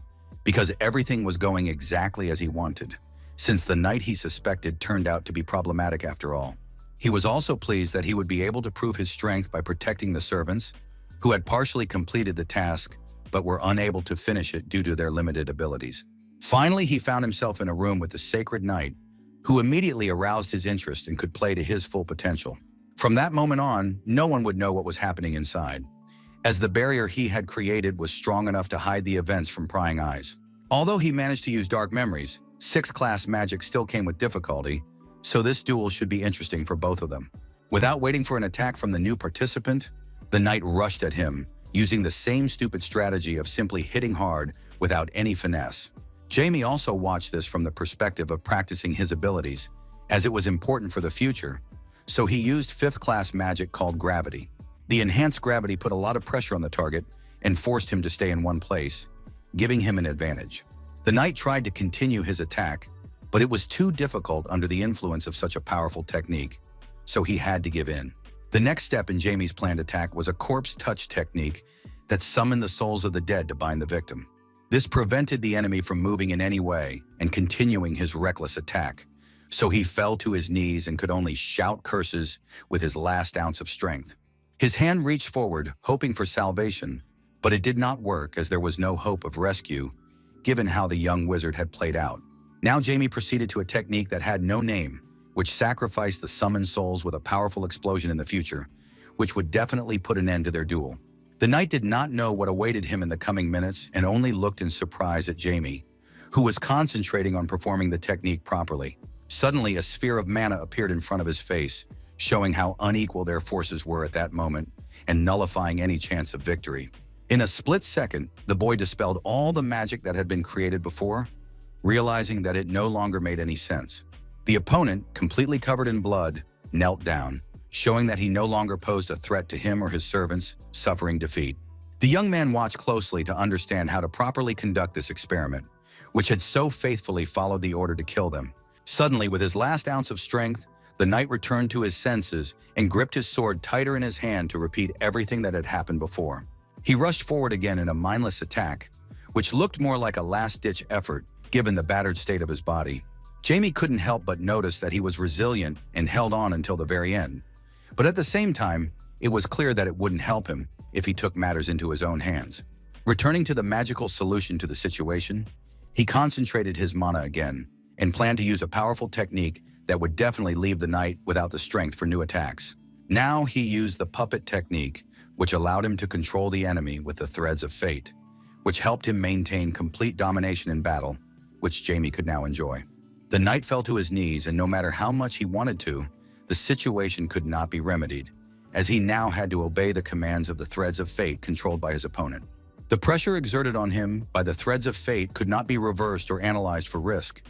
because everything was going exactly as he wanted, since the knight he suspected turned out to be problematic after all. He was also pleased that he would be able to prove his strength by protecting the servants, who had partially completed the task but were unable to finish it due to their limited abilities. Finally, he found himself in a room with the sacred knight, who immediately aroused his interest and could play to his full potential. From that moment on, no one would know what was happening inside, as the barrier he had created was strong enough to hide the events from prying eyes. Although he managed to use dark memories, 6th class magic still came with difficulty, so this duel should be interesting for both of them. Without waiting for an attack from the new participant, the knight rushed at him, using the same stupid strategy of simply hitting hard without any finesse. Jamie also watched this from the perspective of practicing his abilities, as it was important for the future, so he used 5th class magic called gravity. The enhanced gravity put a lot of pressure on the target and forced him to stay in one place, giving him an advantage. The knight tried to continue his attack, but it was too difficult under the influence of such a powerful technique, so he had to give in. The next step in Jamie's planned attack was a corpse touch technique that summoned the souls of the dead to bind the victim. This prevented the enemy from moving in any way and continuing his reckless attack, so he fell to his knees and could only shout curses with his last ounce of strength. His hand reached forward, hoping for salvation, but it did not work as there was no hope of rescue, given how the young wizard had played out. Now Jamie proceeded to a technique that had no name, which sacrificed the summoned souls with a powerful explosion in the future, which would definitely put an end to their duel. The knight did not know what awaited him in the coming minutes and only looked in surprise at Jamie, who was concentrating on performing the technique properly. Suddenly, a sphere of mana appeared in front of his face, showing how unequal their forces were at that moment and nullifying any chance of victory. In a split second, the boy dispelled all the magic that had been created before, realizing that it no longer made any sense. The opponent, completely covered in blood, knelt down, showing that he no longer posed a threat to him or his servants, suffering defeat. The young man watched closely to understand how to properly conduct this experiment, which had so faithfully followed the order to kill them. Suddenly, with his last ounce of strength, the knight returned to his senses and gripped his sword tighter in his hand to repeat everything that had happened before. He rushed forward again in a mindless attack, which looked more like a last-ditch effort given the battered state of his body. Jamie couldn't help but notice that he was resilient and held on until the very end. But at the same time, it was clear that it wouldn't help him if he took matters into his own hands. Returning to the magical solution to the situation, he concentrated his mana again and planned to use a powerful technique that would definitely leave the knight without the strength for new attacks. Now he used the puppet technique, which allowed him to control the enemy with the threads of fate, which helped him maintain complete domination in battle, which Jamie could now enjoy. The knight fell to his knees, and no matter how much he wanted to, the situation could not be remedied, as he now had to obey the commands of the threads of fate controlled by his opponent. The pressure exerted on him by the threads of fate could not be reversed or analyzed for risk,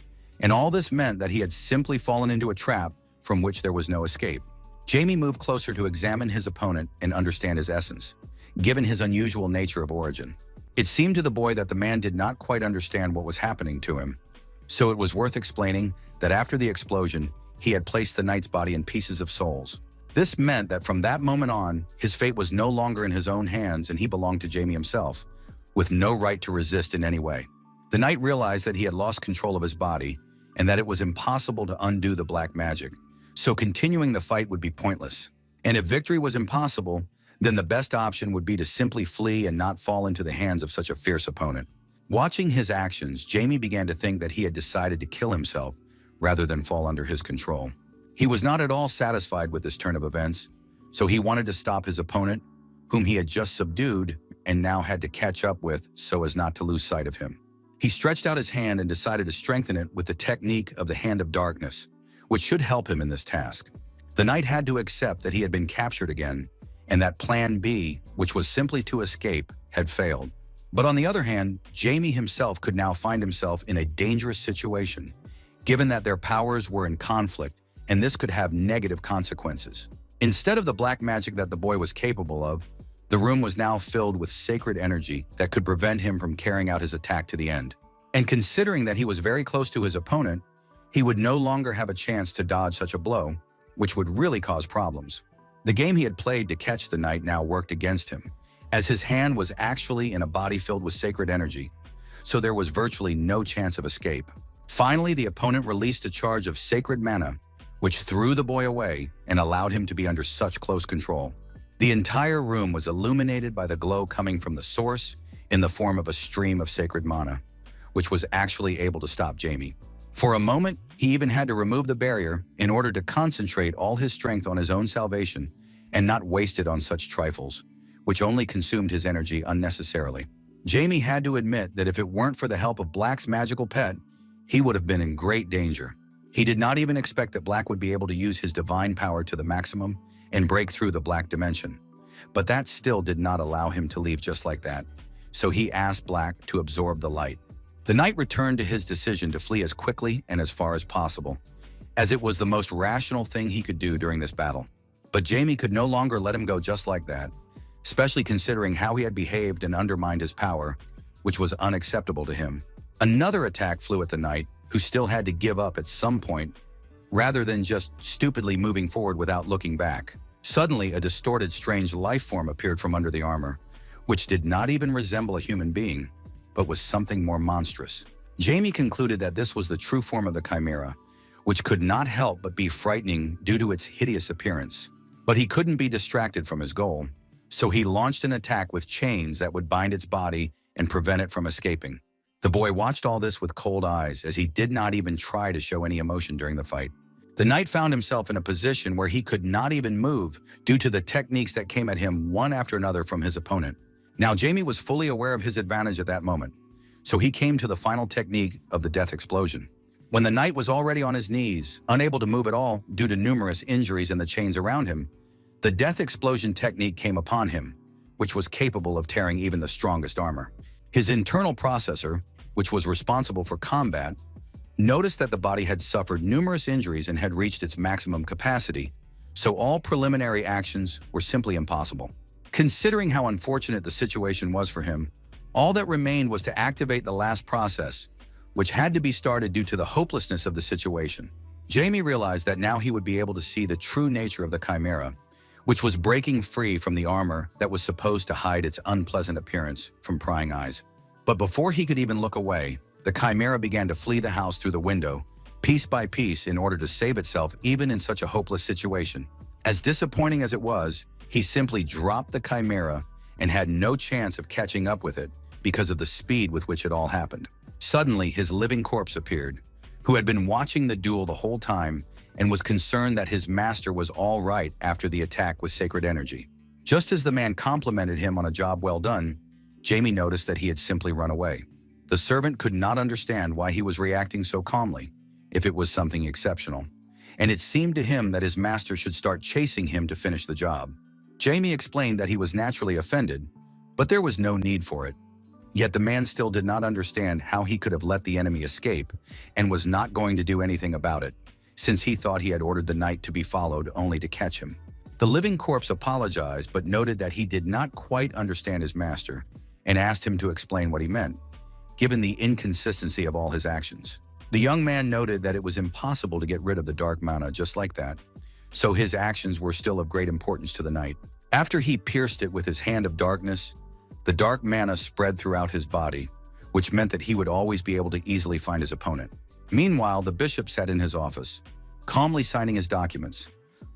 and all this meant that he had simply fallen into a trap from which there was no escape. Jamie moved closer to examine his opponent and understand his essence, given his unusual nature of origin. It seemed to the boy that the man did not quite understand what was happening to him, so it was worth explaining that after the explosion, he had placed the knight's body in pieces of souls. This meant that from that moment on, his fate was no longer in his own hands and he belonged to Jamie himself, with no right to resist in any way. The knight realized that he had lost control of his body and that it was impossible to undo the black magic, so continuing the fight would be pointless. And if victory was impossible, then the best option would be to simply flee and not fall into the hands of such a fierce opponent. Watching his actions, Jamie began to think that he had decided to kill himself rather than fall under his control. He was not at all satisfied with this turn of events, so he wanted to stop his opponent, whom he had just subdued and now had to catch up with so as not to lose sight of him. He stretched out his hand and decided to strengthen it with the technique of the Hand of Darkness, which should help him in this task. The knight had to accept that he had been captured again, and that Plan B, which was simply to escape, had failed. But on the other hand, Jamie himself could now find himself in a dangerous situation, given that their powers were in conflict, and this could have negative consequences. Instead of the black magic that the boy was capable of, the room was now filled with sacred energy that could prevent him from carrying out his attack to the end. And considering that he was very close to his opponent, he would no longer have a chance to dodge such a blow, which would really cause problems. The game he had played to catch the knight now worked against him, as his hand was actually in a body filled with sacred energy, so there was virtually no chance of escape. Finally, the opponent released a charge of sacred mana, which threw the boy away and allowed him to be under such close control. The entire room was illuminated by the glow coming from the source in the form of a stream of sacred mana, which was actually able to stop Jamie. For a moment, he even had to remove the barrier in order to concentrate all his strength on his own salvation and not waste it on such trifles, which only consumed his energy unnecessarily. Jamie had to admit that if it weren't for the help of Black's magical pet, he would have been in great danger. He did not even expect that Black would be able to use his divine power to the maximum and break through the black dimension. But that still did not allow him to leave just like that, so he asked Black to absorb the light. The knight returned to his decision to flee as quickly and as far as possible, as it was the most rational thing he could do during this battle. But Jamie could no longer let him go just like that, especially considering how he had behaved and undermined his power, which was unacceptable to him. Another attack flew at the knight, who still had to give up at some point, rather than just stupidly moving forward without looking back. Suddenly, a distorted, strange life form appeared from under the armor, which did not even resemble a human being, but was something more monstrous. Jamie concluded that this was the true form of the Chimera, which could not help but be frightening due to its hideous appearance. But he couldn't be distracted from his goal, so he launched an attack with chains that would bind its body and prevent it from escaping. The boy watched all this with cold eyes, as he did not even try to show any emotion during the fight. The knight found himself in a position where he could not even move due to the techniques that came at him one after another from his opponent. Now, Jamie was fully aware of his advantage at that moment, so he came to the final technique of the death explosion. When the knight was already on his knees, unable to move at all due to numerous injuries and the chains around him, the death explosion technique came upon him, which was capable of tearing even the strongest armor. His internal processor, which was responsible for combat, noticed that the body had suffered numerous injuries and had reached its maximum capacity, so all preliminary actions were simply impossible. Considering how unfortunate the situation was for him, all that remained was to activate the last process, which had to be started due to the hopelessness of the situation. Jamie realized that now he would be able to see the true nature of the Chimera, which was breaking free from the armor that was supposed to hide its unpleasant appearance from prying eyes. But before he could even look away, the Chimera began to flee the house through the window, piece by piece, in order to save itself even in such a hopeless situation. As disappointing as it was, he simply dropped the Chimera and had no chance of catching up with it because of the speed with which it all happened. Suddenly, his living corpse appeared, who had been watching the duel the whole time and was concerned that his master was all right after the attack with sacred energy. Just as the man complimented him on a job well done, Jamie noticed that he had simply run away. The servant could not understand why he was reacting so calmly, if it was something exceptional, and it seemed to him that his master should start chasing him to finish the job. Jamie explained that he was naturally offended, but there was no need for it. Yet the man still did not understand how he could have let the enemy escape and was not going to do anything about it, since he thought he had ordered the knight to be followed only to catch him. The living corpse apologized but noted that he did not quite understand his master and asked him to explain what he meant, given the inconsistency of all his actions. The young man noted that it was impossible to get rid of the dark mana just like that, so his actions were still of great importance to the knight. After he pierced it with his hand of darkness, the dark mana spread throughout his body, which meant that he would always be able to easily find his opponent. Meanwhile, the bishop sat in his office, calmly signing his documents,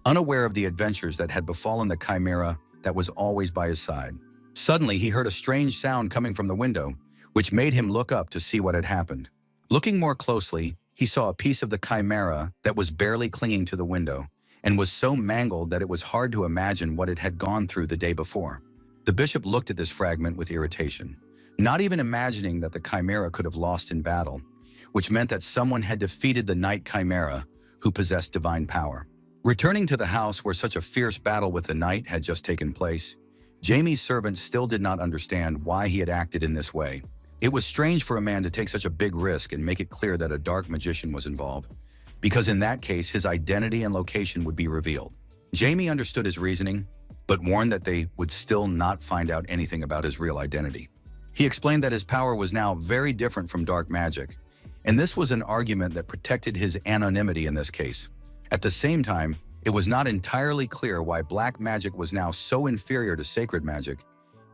unaware of the adventures that had befallen the Chimera that was always by his side. Suddenly, he heard a strange sound coming from the window, which made him look up to see what had happened. Looking more closely, he saw a piece of the Chimera that was barely clinging to the window and was so mangled that it was hard to imagine what it had gone through the day before. The bishop looked at this fragment with irritation, not even imagining that the Chimera could have lost in battle, which meant that someone had defeated the Knight Chimera, who possessed divine power. Returning to the house where such a fierce battle with the knight had just taken place, Jamie's servant still did not understand why he had acted in this way. It was strange for a man to take such a big risk and make it clear that a dark magician was involved, because in that case his identity and location would be revealed. Jamie understood his reasoning, but warned that they would still not find out anything about his real identity. He explained that his power was now very different from dark magic, and this was an argument that protected his anonymity in this case. At the same time, it was not entirely clear why black magic was now so inferior to sacred magic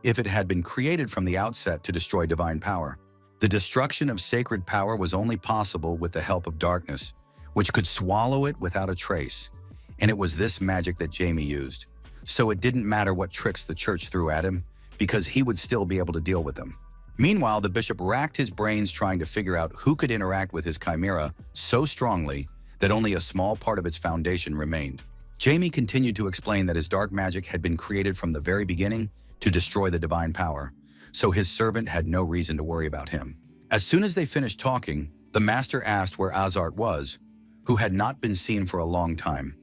if it had been created from the outset to destroy divine power. The destruction of sacred power was only possible with the help of darkness, which could swallow it without a trace, and it was this magic that Jamie used. So it didn't matter what tricks the church threw at him, because he would still be able to deal with them. Meanwhile, the bishop racked his brains trying to figure out who could interact with his chimera so strongly that only a small part of its foundation remained. Jamie continued to explain that his dark magic had been created from the very beginning to destroy the divine power, so his servant had no reason to worry about him. As soon as they finished talking, the master asked where Azart was, who had not been seen for a long time,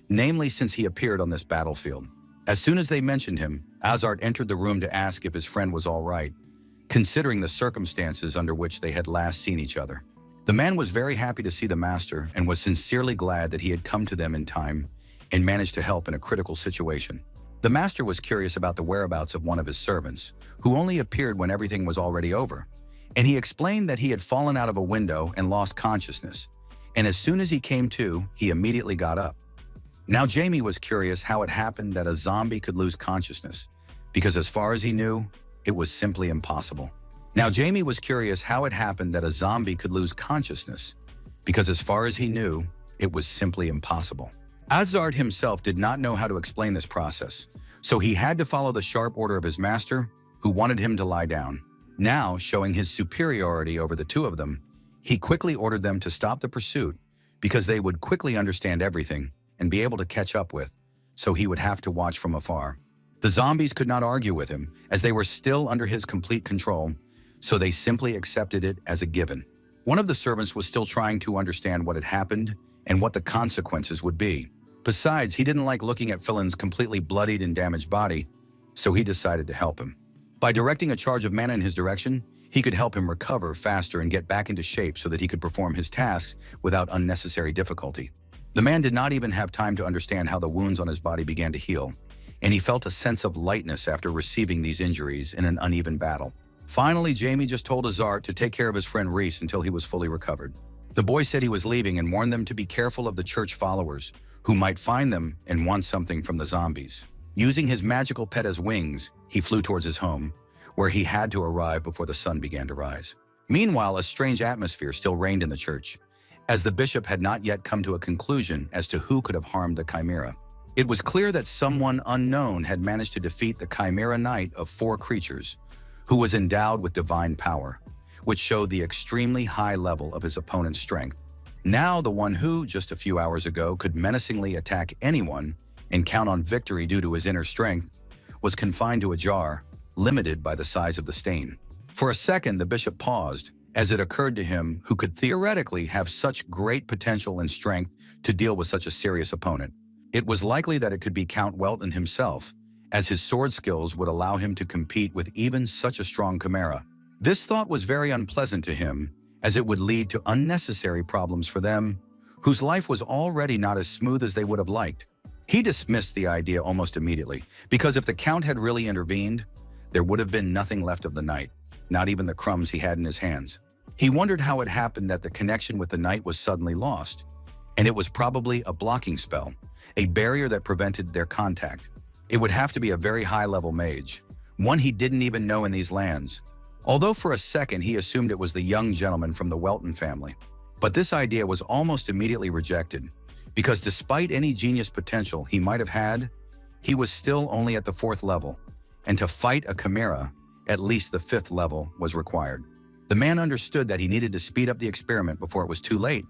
namely since he appeared on this battlefield. As soon as they mentioned him, Azart entered the room to ask if his friend was all right, considering the circumstances under which they had last seen each other. The man was very happy to see the master and was sincerely glad that he had come to them in time and managed to help in a critical situation. The master was curious about the whereabouts of one of his servants, who only appeared when everything was already over, and he explained that he had fallen out of a window and lost consciousness, and as soon as he came to, he immediately got up. Now Jamie was curious how it happened that a zombie could lose consciousness, because as far as he knew, it was simply impossible. Now Jamie was curious how it happened that a zombie could lose consciousness, because as far as he knew, it was simply impossible. Azart himself did not know how to explain this process, so he had to follow the sharp order of his master, who wanted him to lie down. Now, showing his superiority over the two of them, he quickly ordered them to stop the pursuit because they would quickly understand everything and be able to catch up with, so he would have to watch from afar. The zombies could not argue with him, as they were still under his complete control, so they simply accepted it as a given. One of the servants was still trying to understand what had happened and what the consequences would be. Besides, he didn't like looking at Philin's completely bloodied and damaged body, so he decided to help him. By directing a charge of mana in his direction, he could help him recover faster and get back into shape so that he could perform his tasks without unnecessary difficulty. The man did not even have time to understand how the wounds on his body began to heal, and he felt a sense of lightness after receiving these injuries in an uneven battle. Finally, Jamie just told Azar to take care of his friend Reese until he was fully recovered. The boy said he was leaving and warned them to be careful of the church followers, who might find them and want something from the zombies. Using his magical pet as wings, he flew towards his home, where he had to arrive before the sun began to rise. Meanwhile, a strange atmosphere still reigned in the church, as the bishop had not yet come to a conclusion as to who could have harmed the Chimera. It was clear that someone unknown had managed to defeat the Chimera Knight of 4 creatures, who was endowed with divine power, which showed the extremely high level of his opponent's strength. Now the one who, just a few hours ago, could menacingly attack anyone and count on victory due to his inner strength, was confined to a jar, limited by the size of the stain. For a second, the bishop paused, as it occurred to him who could theoretically have such great potential and strength to deal with such a serious opponent. It was likely that it could be Count Welton himself, as his sword skills would allow him to compete with even such a strong chimera. This thought was very unpleasant to him, as it would lead to unnecessary problems for them, whose life was already not as smooth as they would have liked. He dismissed the idea almost immediately, because if the Count had really intervened, there would have been nothing left of the knight, not even the crumbs he had in his hands. He wondered how it happened that the connection with the knight was suddenly lost, and it was probably a blocking spell, a barrier that prevented their contact. It would have to be a very high-level mage, one he didn't even know in these lands, although for a second he assumed it was the young gentleman from the Welton family. But this idea was almost immediately rejected, because despite any genius potential he might have had, he was still only at the 4th level, and to fight a chimera, at least the 5th level was required. The man understood that he needed to speed up the experiment before it was too late,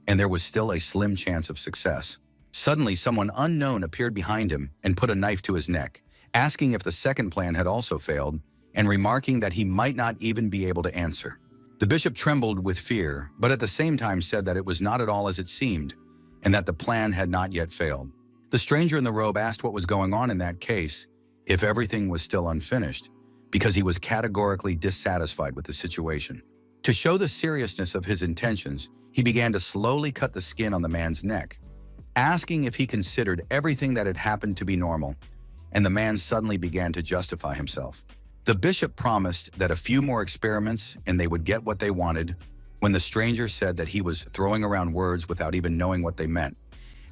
and there was still a slim chance of success. Suddenly, someone unknown appeared behind him and put a knife to his neck, asking if the second plan had also failed, and remarking that he might not even be able to answer. The bishop trembled with fear, but at the same time said that it was not at all as it seemed, and that the plan had not yet failed. The stranger in the robe asked what was going on in that case, if everything was still unfinished, because he was categorically dissatisfied with the situation. To show the seriousness of his intentions, he began to slowly cut the skin on the man's neck, asking if he considered everything that had happened to be normal, and the man suddenly began to justify himself. The bishop promised that a few more experiments and they would get what they wanted, when the stranger said that he was throwing around words without even knowing what they meant,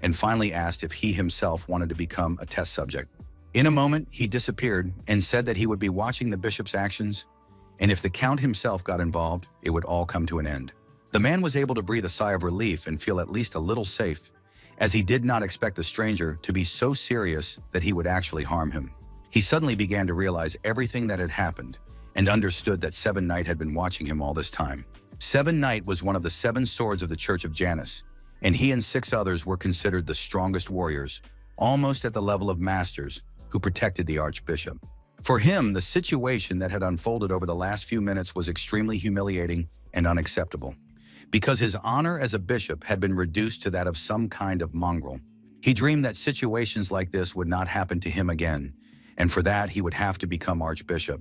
and finally asked if he himself wanted to become a test subject. In a moment, he disappeared and said that he would be watching the bishop's actions, and if the count himself got involved, it would all come to an end. The man was able to breathe a sigh of relief and feel at least a little safe, as he did not expect the stranger to be so serious that he would actually harm him. He suddenly began to realize everything that had happened and understood that Seven Knight had been watching him all this time. Seven Knight was one of the 7 swords of the Church of Janus, and he and 6 others were considered the strongest warriors, almost at the level of masters, who protected the archbishop. For him, the situation that had unfolded over the last few minutes was extremely humiliating and unacceptable, because his honor as a bishop had been reduced to that of some kind of mongrel. He dreamed that situations like this would not happen to him again, and for that he would have to become archbishop.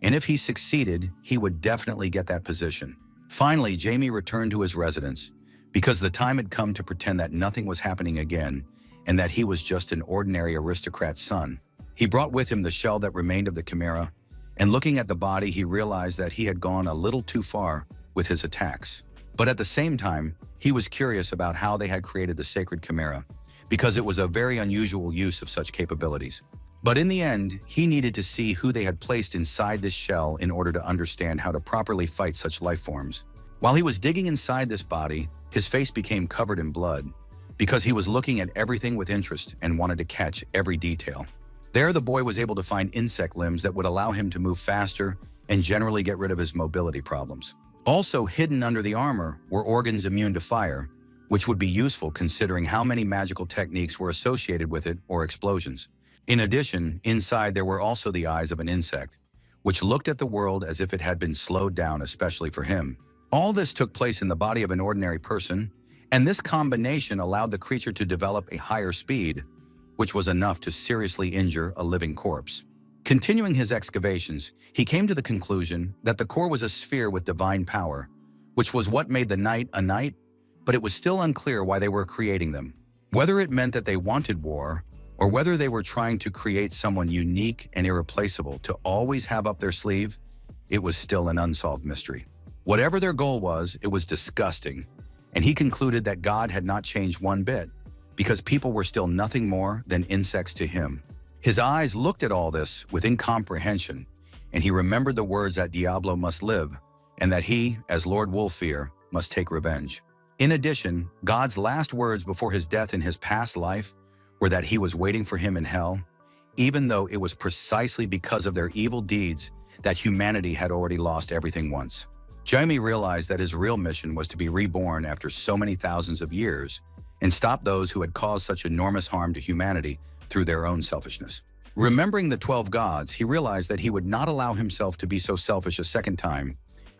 And if he succeeded, he would definitely get that position. Finally, Jamie returned to his residence, because the time had come to pretend that nothing was happening again, and that he was just an ordinary aristocrat's son. He brought with him the shell that remained of the chimera, and looking at the body, he realized that he had gone a little too far with his attacks. But at the same time, he was curious about how they had created the sacred chimera, because it was a very unusual use of such capabilities. But in the end, he needed to see who they had placed inside this shell in order to understand how to properly fight such life forms. While he was digging inside this body, his face became covered in blood, because he was looking at everything with interest and wanted to catch every detail. There, the boy was able to find insect limbs that would allow him to move faster and generally get rid of his mobility problems. Also hidden under the armor were organs immune to fire, which would be useful considering how many magical techniques were associated with it or explosions. In addition, inside there were also the eyes of an insect, which looked at the world as if it had been slowed down especially for him. All this took place in the body of an ordinary person, and this combination allowed the creature to develop a higher speed, which was enough to seriously injure a living corpse. Continuing his excavations, he came to the conclusion that the core was a sphere with divine power, which was what made the night a night, but it was still unclear why they were creating them. Whether it meant that they wanted war, or whether they were trying to create someone unique and irreplaceable to always have up their sleeve, it was still an unsolved mystery. Whatever their goal was, it was disgusting, and he concluded that God had not changed one bit, because people were still nothing more than insects to him. His eyes looked at all this with incomprehension, and he remembered the words that Diablo must live, and that he, as Lord Wolfear, must take revenge. In addition, God's last words before his death in his past life were that he was waiting for him in hell, even though it was precisely because of their evil deeds that humanity had already lost everything once. Jaime realized that his real mission was to be reborn after so many thousands of years and stop those who had caused such enormous harm to humanity through their own selfishness. Remembering the 12 gods, he realized that he would not allow himself to be so selfish a second time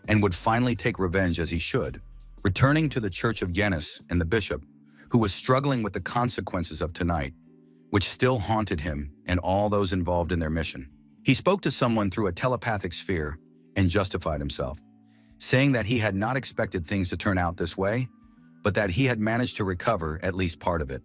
and would finally take revenge as he should. Returning to the Church of Genis and the bishop, who was struggling with the consequences of tonight, which still haunted him and all those involved in their mission. He spoke to someone through a telepathic sphere and justified himself, saying that he had not expected things to turn out this way, but that he had managed to recover at least part of it.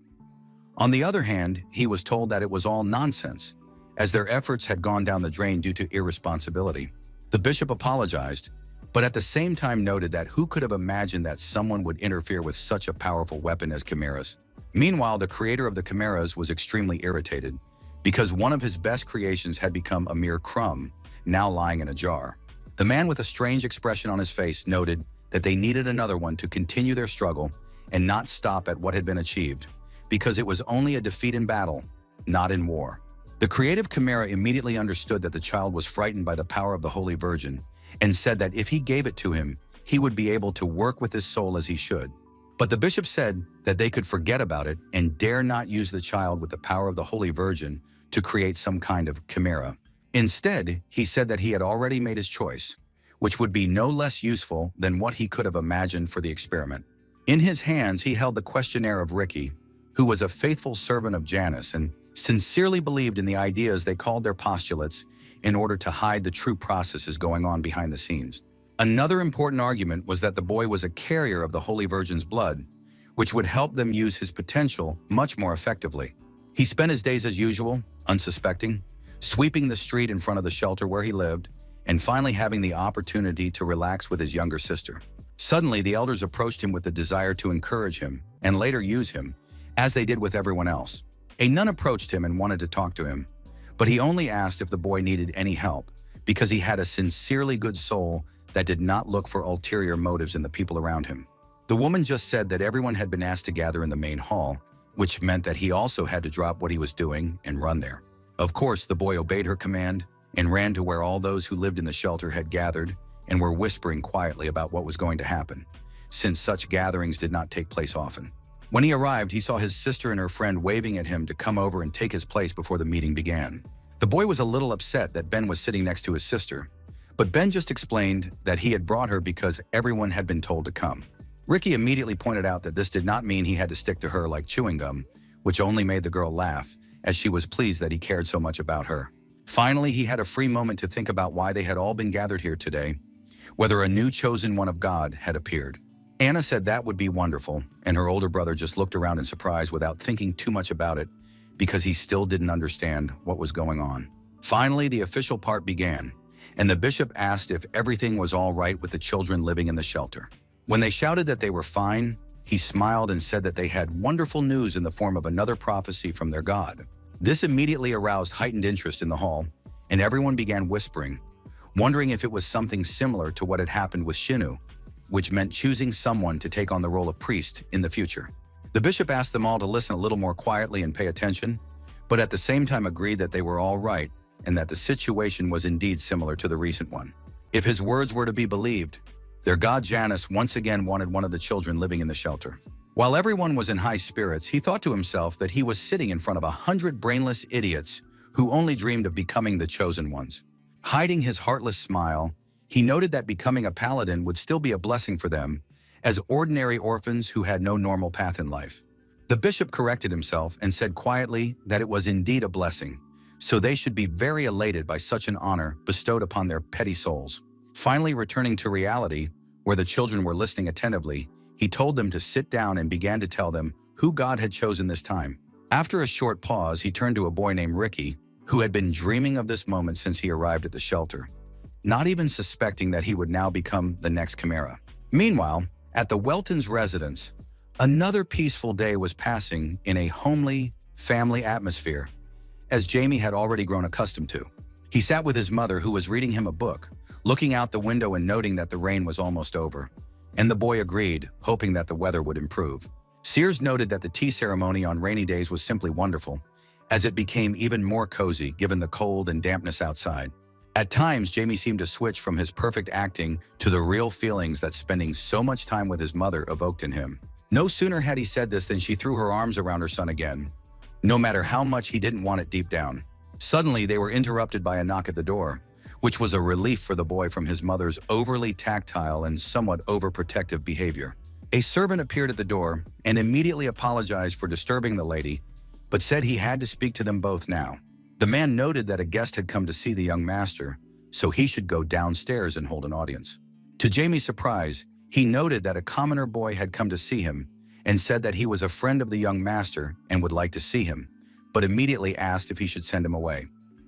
On the other hand, he was told that it was all nonsense, as their efforts had gone down the drain due to irresponsibility. The bishop apologized, but at the same time noted that who could have imagined that someone would interfere with such a powerful weapon as chimeras. Meanwhile, the creator of the chimeras was extremely irritated, because one of his best creations had become a mere crumb, now lying in a jar. The man with a strange expression on his face noted that they needed another one to continue their struggle and not stop at what had been achieved, because it was only a defeat in battle, not in war. The creative chimera immediately understood that the child was frightened by the power of the Holy Virgin and said that if he gave it to him, he would be able to work with his soul as he should. But the bishop said that they could forget about it and dare not use the child with the power of the Holy Virgin to create some kind of chimera. Instead, he said that he had already made his choice, which would be no less useful than what he could have imagined for the experiment. In his hands, he held the questionnaire of Ricky, who was a faithful servant of Janus and sincerely believed in the ideas they called their postulates in order to hide the true processes going on behind the scenes. Another important argument was that the boy was a carrier of the Holy Virgin's blood, which would help them use his potential much more effectively. He spent his days as usual, unsuspecting, sweeping the street in front of the shelter where he lived, and finally having the opportunity to relax with his younger sister. Suddenly, the elders approached him with the desire to encourage him and later use him, as they did with everyone else. A nun approached him and wanted to talk to him, but he only asked if the boy needed any help because he had a sincerely good soul that did not look for ulterior motives in the people around him. The woman just said that everyone had been asked to gather in the main hall, which meant that he also had to drop what he was doing and run there. Of course, the boy obeyed her command and ran to where all those who lived in the shelter had gathered and were whispering quietly about what was going to happen, since such gatherings did not take place often. When he arrived, he saw his sister and her friend waving at him to come over and take his place before the meeting began. The boy was a little upset that Ben was sitting next to his sister, but Ben just explained that he had brought her because everyone had been told to come. Ricky immediately pointed out that this did not mean he had to stick to her like chewing gum, which only made the girl laugh, as she was pleased that he cared so much about her. Finally, he had a free moment to think about why they had all been gathered here today, whether a new chosen one of God had appeared. Anna said that would be wonderful, and her older brother just looked around in surprise without thinking too much about it because he still didn't understand what was going on. Finally, the official part began, and the bishop asked if everything was all right with the children living in the shelter. When they shouted that they were fine, he smiled and said that they had wonderful news in the form of another prophecy from their God. This immediately aroused heightened interest in the hall, and everyone began whispering, wondering if it was something similar to what had happened with Shinu, which meant choosing someone to take on the role of priest in the future. The bishop asked them all to listen a little more quietly and pay attention, but at the same time agreed that they were all right and that the situation was indeed similar to the recent one. If his words were to be believed, their god Janus once again wanted one of the children living in the shelter. While everyone was in high spirits, he thought to himself that he was sitting in front of 100 brainless idiots who only dreamed of becoming the chosen ones. Hiding his heartless smile, He noted that becoming a paladin would still be a blessing for them, as ordinary orphans who had no normal path in life. The bishop corrected himself and said quietly that it was indeed a blessing, so they should be very elated by such an honor bestowed upon their petty souls. Finally returning to reality, where the children were listening attentively, he told them to sit down and began to tell them who God had chosen this time. After a short pause, he turned to a boy named Ricky, who had been dreaming of this moment since he arrived at the shelter, not even suspecting that he would now become the next Chimera. Meanwhile, at the Weltons' residence, another peaceful day was passing in a homely, family atmosphere, as Jamie had already grown accustomed to. He sat with his mother, who was reading him a book, looking out the window and noting that the rain was almost over. And the boy agreed, hoping that the weather would improve. Sears noted that the tea ceremony on rainy days was simply wonderful, as it became even more cozy given the cold and dampness outside. At times, Jamie seemed to switch from his perfect acting to the real feelings that spending so much time with his mother evoked in him. No sooner had he said this than she threw her arms around her son again, no matter how much he didn't want it deep down. Suddenly, they were interrupted by a knock at the door, which was a relief for the boy from his mother's overly tactile and somewhat overprotective behavior. A servant appeared at the door and immediately apologized for disturbing the lady, but said he had to speak to them both now. The man noted that a guest had come to see the young master, so he should go downstairs and hold an audience. To Jamie's surprise, he noted that a commoner boy had come to see him and said that he was a friend of the young master and would like to see him, but immediately asked if he should send him away.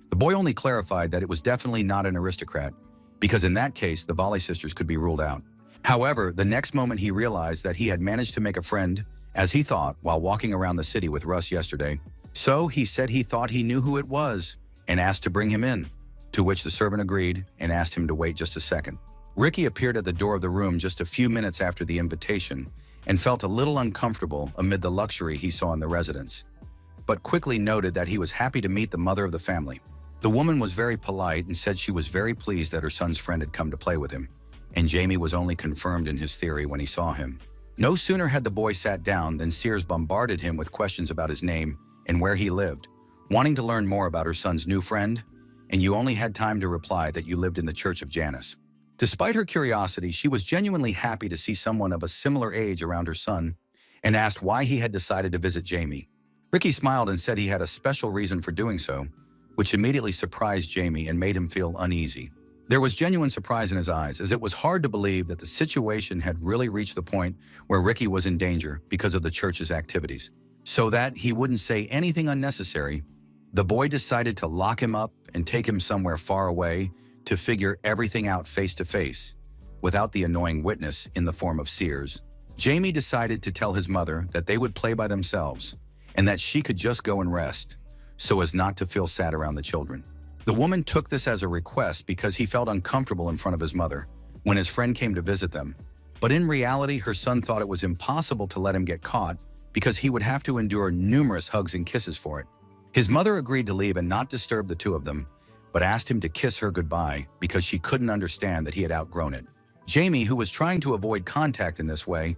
The boy only clarified that it was definitely not an aristocrat, because in that case, the Volley sisters could be ruled out. However, the next moment he realized that he had managed to make a friend, as he thought, while walking around the city with Russ yesterday. So he said he thought he knew who it was and asked to bring him in, to which the servant agreed and asked him to wait just a second. Ricky appeared at the door of the room just a few minutes after the invitation and felt a little uncomfortable amid the luxury he saw in the residence, but quickly noted that he was happy to meet the mother of the family. The woman was very polite and said she was very pleased that her son's friend had come to play with him, and Jamie was only confirmed in his theory when he saw him. No sooner had the boy sat down than Sears bombarded him with questions about his name and where he lived, wanting to learn more about her son's new friend, and you only had time to reply that you lived in the Church of Janus. Despite her curiosity, she was genuinely happy to see someone of a similar age around her son and asked why he had decided to visit Jamie. Ricky smiled and said he had a special reason for doing so, which immediately surprised Jamie and made him feel uneasy. There was genuine surprise in his eyes, as it was hard to believe that the situation had really reached the point where Ricky was in danger because of the church's activities. So that he wouldn't say anything unnecessary, the boy decided to lock him up and take him somewhere far away to figure everything out face to face, without the annoying witness in the form of Sears. Jamie decided to tell his mother that they would play by themselves and that she could just go and rest, so as not to feel sad around the children. The woman took this as a request because he felt uncomfortable in front of his mother when his friend came to visit them, but in reality, her son thought it was impossible to let him get caught because he would have to endure numerous hugs and kisses for it. His mother agreed to leave and not disturb the two of them, but asked him to kiss her goodbye because she couldn't understand that he had outgrown it. Jamie, who was trying to avoid contact in this way,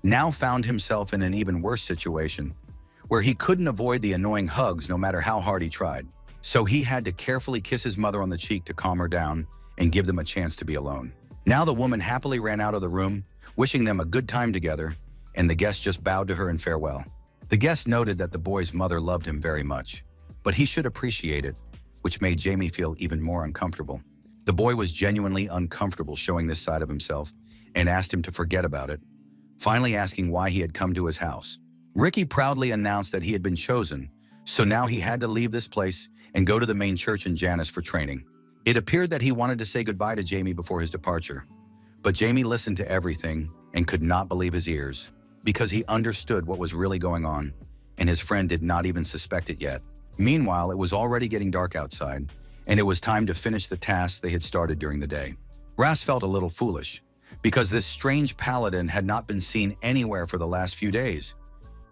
now found himself in an even worse situation, where he couldn't avoid the annoying hugs no matter how hard he tried. So he had to carefully kiss his mother on the cheek to calm her down and give them a chance to be alone. Now the woman happily ran out of the room, wishing them a good time together, and the guest just bowed to her in farewell. The guest noted that the boy's mother loved him very much, but he should appreciate it, which made Jamie feel even more uncomfortable. The boy was genuinely uncomfortable showing this side of himself and asked him to forget about it, finally asking why he had come to his house. Ricky proudly announced that he had been chosen, so now he had to leave this place and go to the main church in Janus for training. It appeared that he wanted to say goodbye to Jamie before his departure, but Jamie listened to everything and could not believe his ears, because he understood what was really going on, and his friend did not even suspect it yet. Meanwhile, it was already getting dark outside, and it was time to finish the tasks they had started during the day. Ras felt a little foolish, because this strange paladin had not been seen anywhere for the last few days,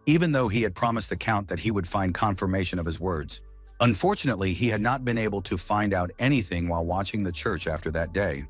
even though he had promised the Count that he would find confirmation of his words. Unfortunately, he had not been able to find out anything while watching the church after that day,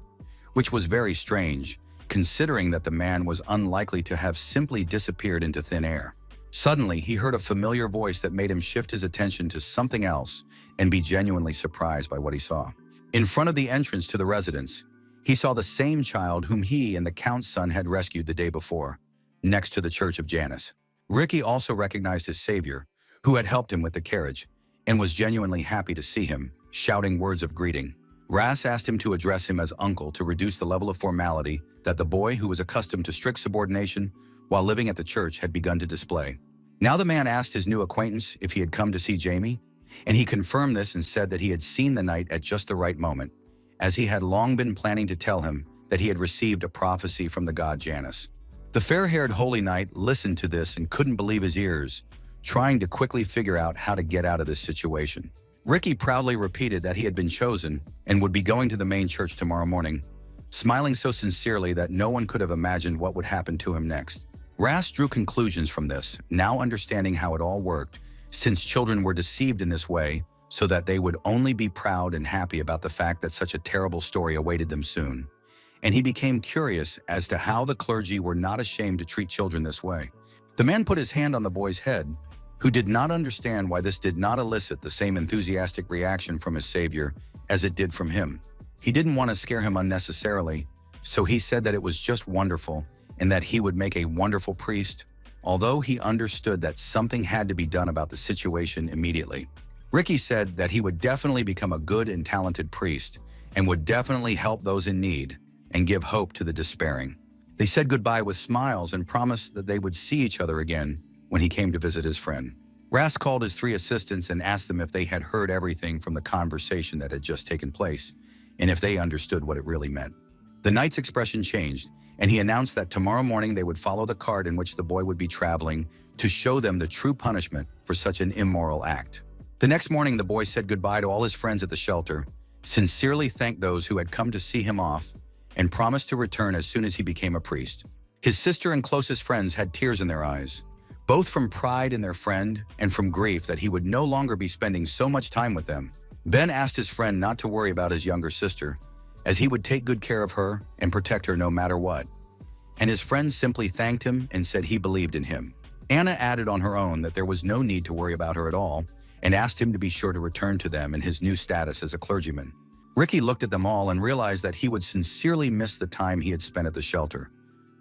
which was very strange, considering that the man was unlikely to have simply disappeared into thin air. Suddenly, he heard a familiar voice that made him shift his attention to something else and be genuinely surprised by what he saw. In front of the entrance to the residence, He saw the same child whom he and the Count's son had rescued the day before, next to the church of Janus. Ricky also recognized his savior, who had helped him with the carriage, and was genuinely happy to see him, shouting words of greeting. Ras asked him to address him as uncle to reduce the level of formality that the boy, who was accustomed to strict subordination while living at the church, had begun to display. Now the man asked his new acquaintance if he had come to see Jamie, and he confirmed this and said that he had seen the knight at just the right moment, as he had long been planning to tell him that he had received a prophecy from the god Janus. The fair-haired holy knight listened to this and couldn't believe his ears, trying to quickly figure out how to get out of this situation. Ricky proudly repeated that he had been chosen and would be going to the main church tomorrow morning, smiling so sincerely that no one could have imagined what would happen to him next. Ras drew conclusions from this, now understanding how it all worked, since children were deceived in this way so that they would only be proud and happy about the fact that such a terrible story awaited them soon. And he became curious as to how the clergy were not ashamed to treat children this way. The man put his hand on the boy's head, who did not understand why this did not elicit the same enthusiastic reaction from his savior as it did from him. He didn't want to scare him unnecessarily, so he said that it was just wonderful and that he would make a wonderful priest, although he understood that something had to be done about the situation immediately. Ricky said that he would definitely become a good and talented priest and would definitely help those in need and give hope to the despairing. They said goodbye with smiles and promised that they would see each other again when he came to visit his friend. Ras called his 3 assistants and asked them if they had heard everything from the conversation that had just taken place, and if they understood what it really meant. The knight's expression changed, and he announced that tomorrow morning they would follow the cart in which the boy would be traveling to show them the true punishment for such an immoral act. The next morning, the boy said goodbye to all his friends at the shelter, sincerely thanked those who had come to see him off, and promised to return as soon as he became a priest. His sister and closest friends had tears in their eyes, both from pride in their friend and from grief that he would no longer be spending so much time with them. Ben asked his friend not to worry about his younger sister, as he would take good care of her and protect her no matter what. And his friend simply thanked him and said he believed in him. Anna added on her own that there was no need to worry about her at all, and asked him to be sure to return to them in his new status as a clergyman. Ricky looked at them all and realized that he would sincerely miss the time he had spent at the shelter,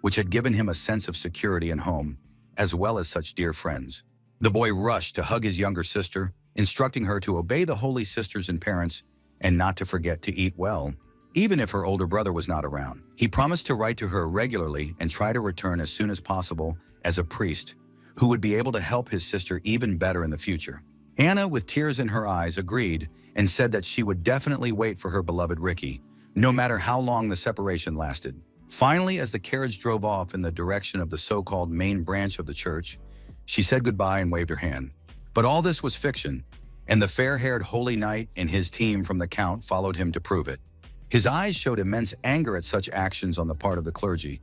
which had given him a sense of security and home, as well as such dear friends. The boy rushed to hug his younger sister, instructing her to obey the holy sisters and parents and not to forget to eat well, even if her older brother was not around. He promised to write to her regularly and try to return as soon as possible as a priest who would be able to help his sister even better in the future. Anna, with tears in her eyes, agreed and said that she would definitely wait for her beloved Ricky, no matter how long the separation lasted. Finally, as the carriage drove off in the direction of the so-called main branch of the church, she said goodbye and waved her hand. But all this was fiction, and the fair-haired holy knight and his team from the Count followed him to prove it. His eyes showed immense anger at such actions on the part of the clergy,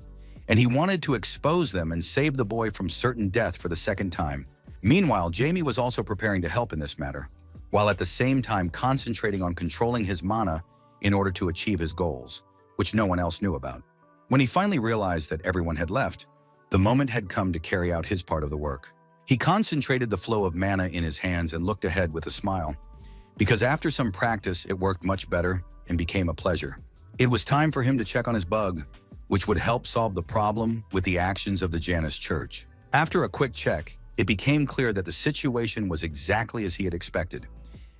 and he wanted to expose them and save the boy from certain death for the second time. Meanwhile, Jamie was also preparing to help in this matter, while at the same time concentrating on controlling his mana in order to achieve his goals, which no one else knew about. When he finally realized that everyone had left, the moment had come to carry out his part of the work. He concentrated the flow of mana in his hands and looked ahead with a smile, because after some practice, it worked much better and became a pleasure. It was time for him to check on his bug, which would help solve the problem with the actions of the Janus Church. After a quick check, it became clear that the situation was exactly as he had expected,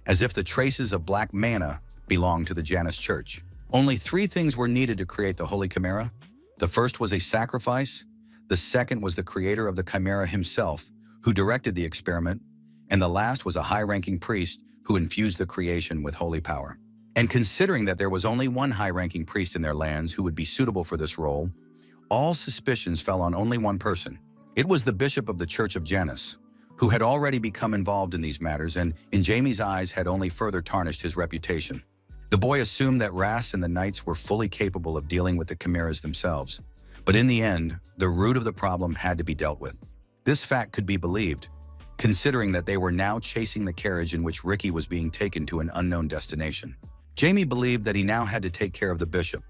as if the traces of black mana belonged to the Janus Church. Only 3 things were needed to create the Holy Chimera. The first was a sacrifice, the second was the creator of the Chimera himself, who directed the experiment, and the last was a high-ranking priest who infused the creation with holy power. And considering that there was only one high-ranking priest in their lands who would be suitable for this role, all suspicions fell on only one person. It was the bishop of the Church of Janus, who had already become involved in these matters and, in Jamie's eyes, had only further tarnished his reputation. The boy assumed that Ras and the knights were fully capable of dealing with the chimeras themselves, but in the end, the root of the problem had to be dealt with. This fact could be believed, considering that they were now chasing the carriage in which Ricky was being taken to an unknown destination. Jamie believed that he now had to take care of the bishop,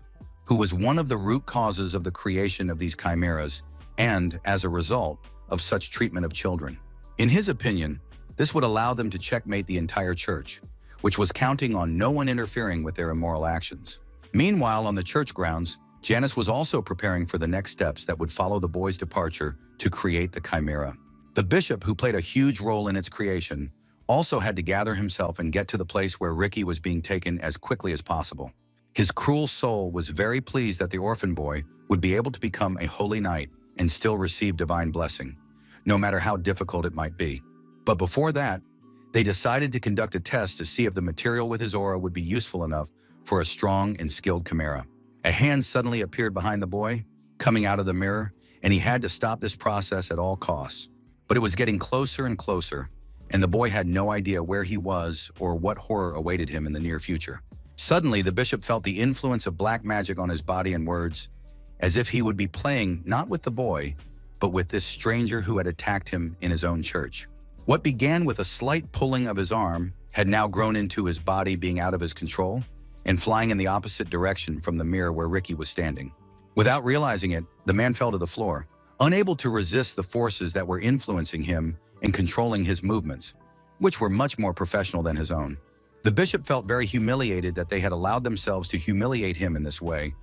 who was one of the root causes of the creation of these chimeras and, as a result, of such treatment of children. In his opinion, this would allow them to checkmate the entire church, which was counting on no one interfering with their immoral actions. Meanwhile, on the church grounds, Janice was also preparing for the next steps that would follow the boy's departure to create the chimera. The bishop, who played a huge role in its creation, also had to gather himself and get to the place where Ricky was being taken as quickly as possible. His cruel soul was very pleased that the orphan boy would be able to become a holy knight and still receive divine blessing, no matter how difficult it might be. But before that, they decided to conduct a test to see if the material with his aura would be useful enough for a strong and skilled chimera. A hand suddenly appeared behind the boy, coming out of the mirror, and he had to stop this process at all costs. But it was getting closer and closer, and the boy had no idea where he was or what horror awaited him in the near future. Suddenly, the bishop felt the influence of black magic on his body and words, as if he would be playing not with the boy, but with this stranger who had attacked him in his own church. What began with a slight pulling of his arm had now grown into his body being out of his control and flying in the opposite direction from the mirror where Ricky was standing. Without realizing it, the man fell to the floor, unable to resist the forces that were influencing him and controlling his movements, which were much more professional than his own. The bishop felt very humiliated that they had allowed themselves to humiliate him in this way,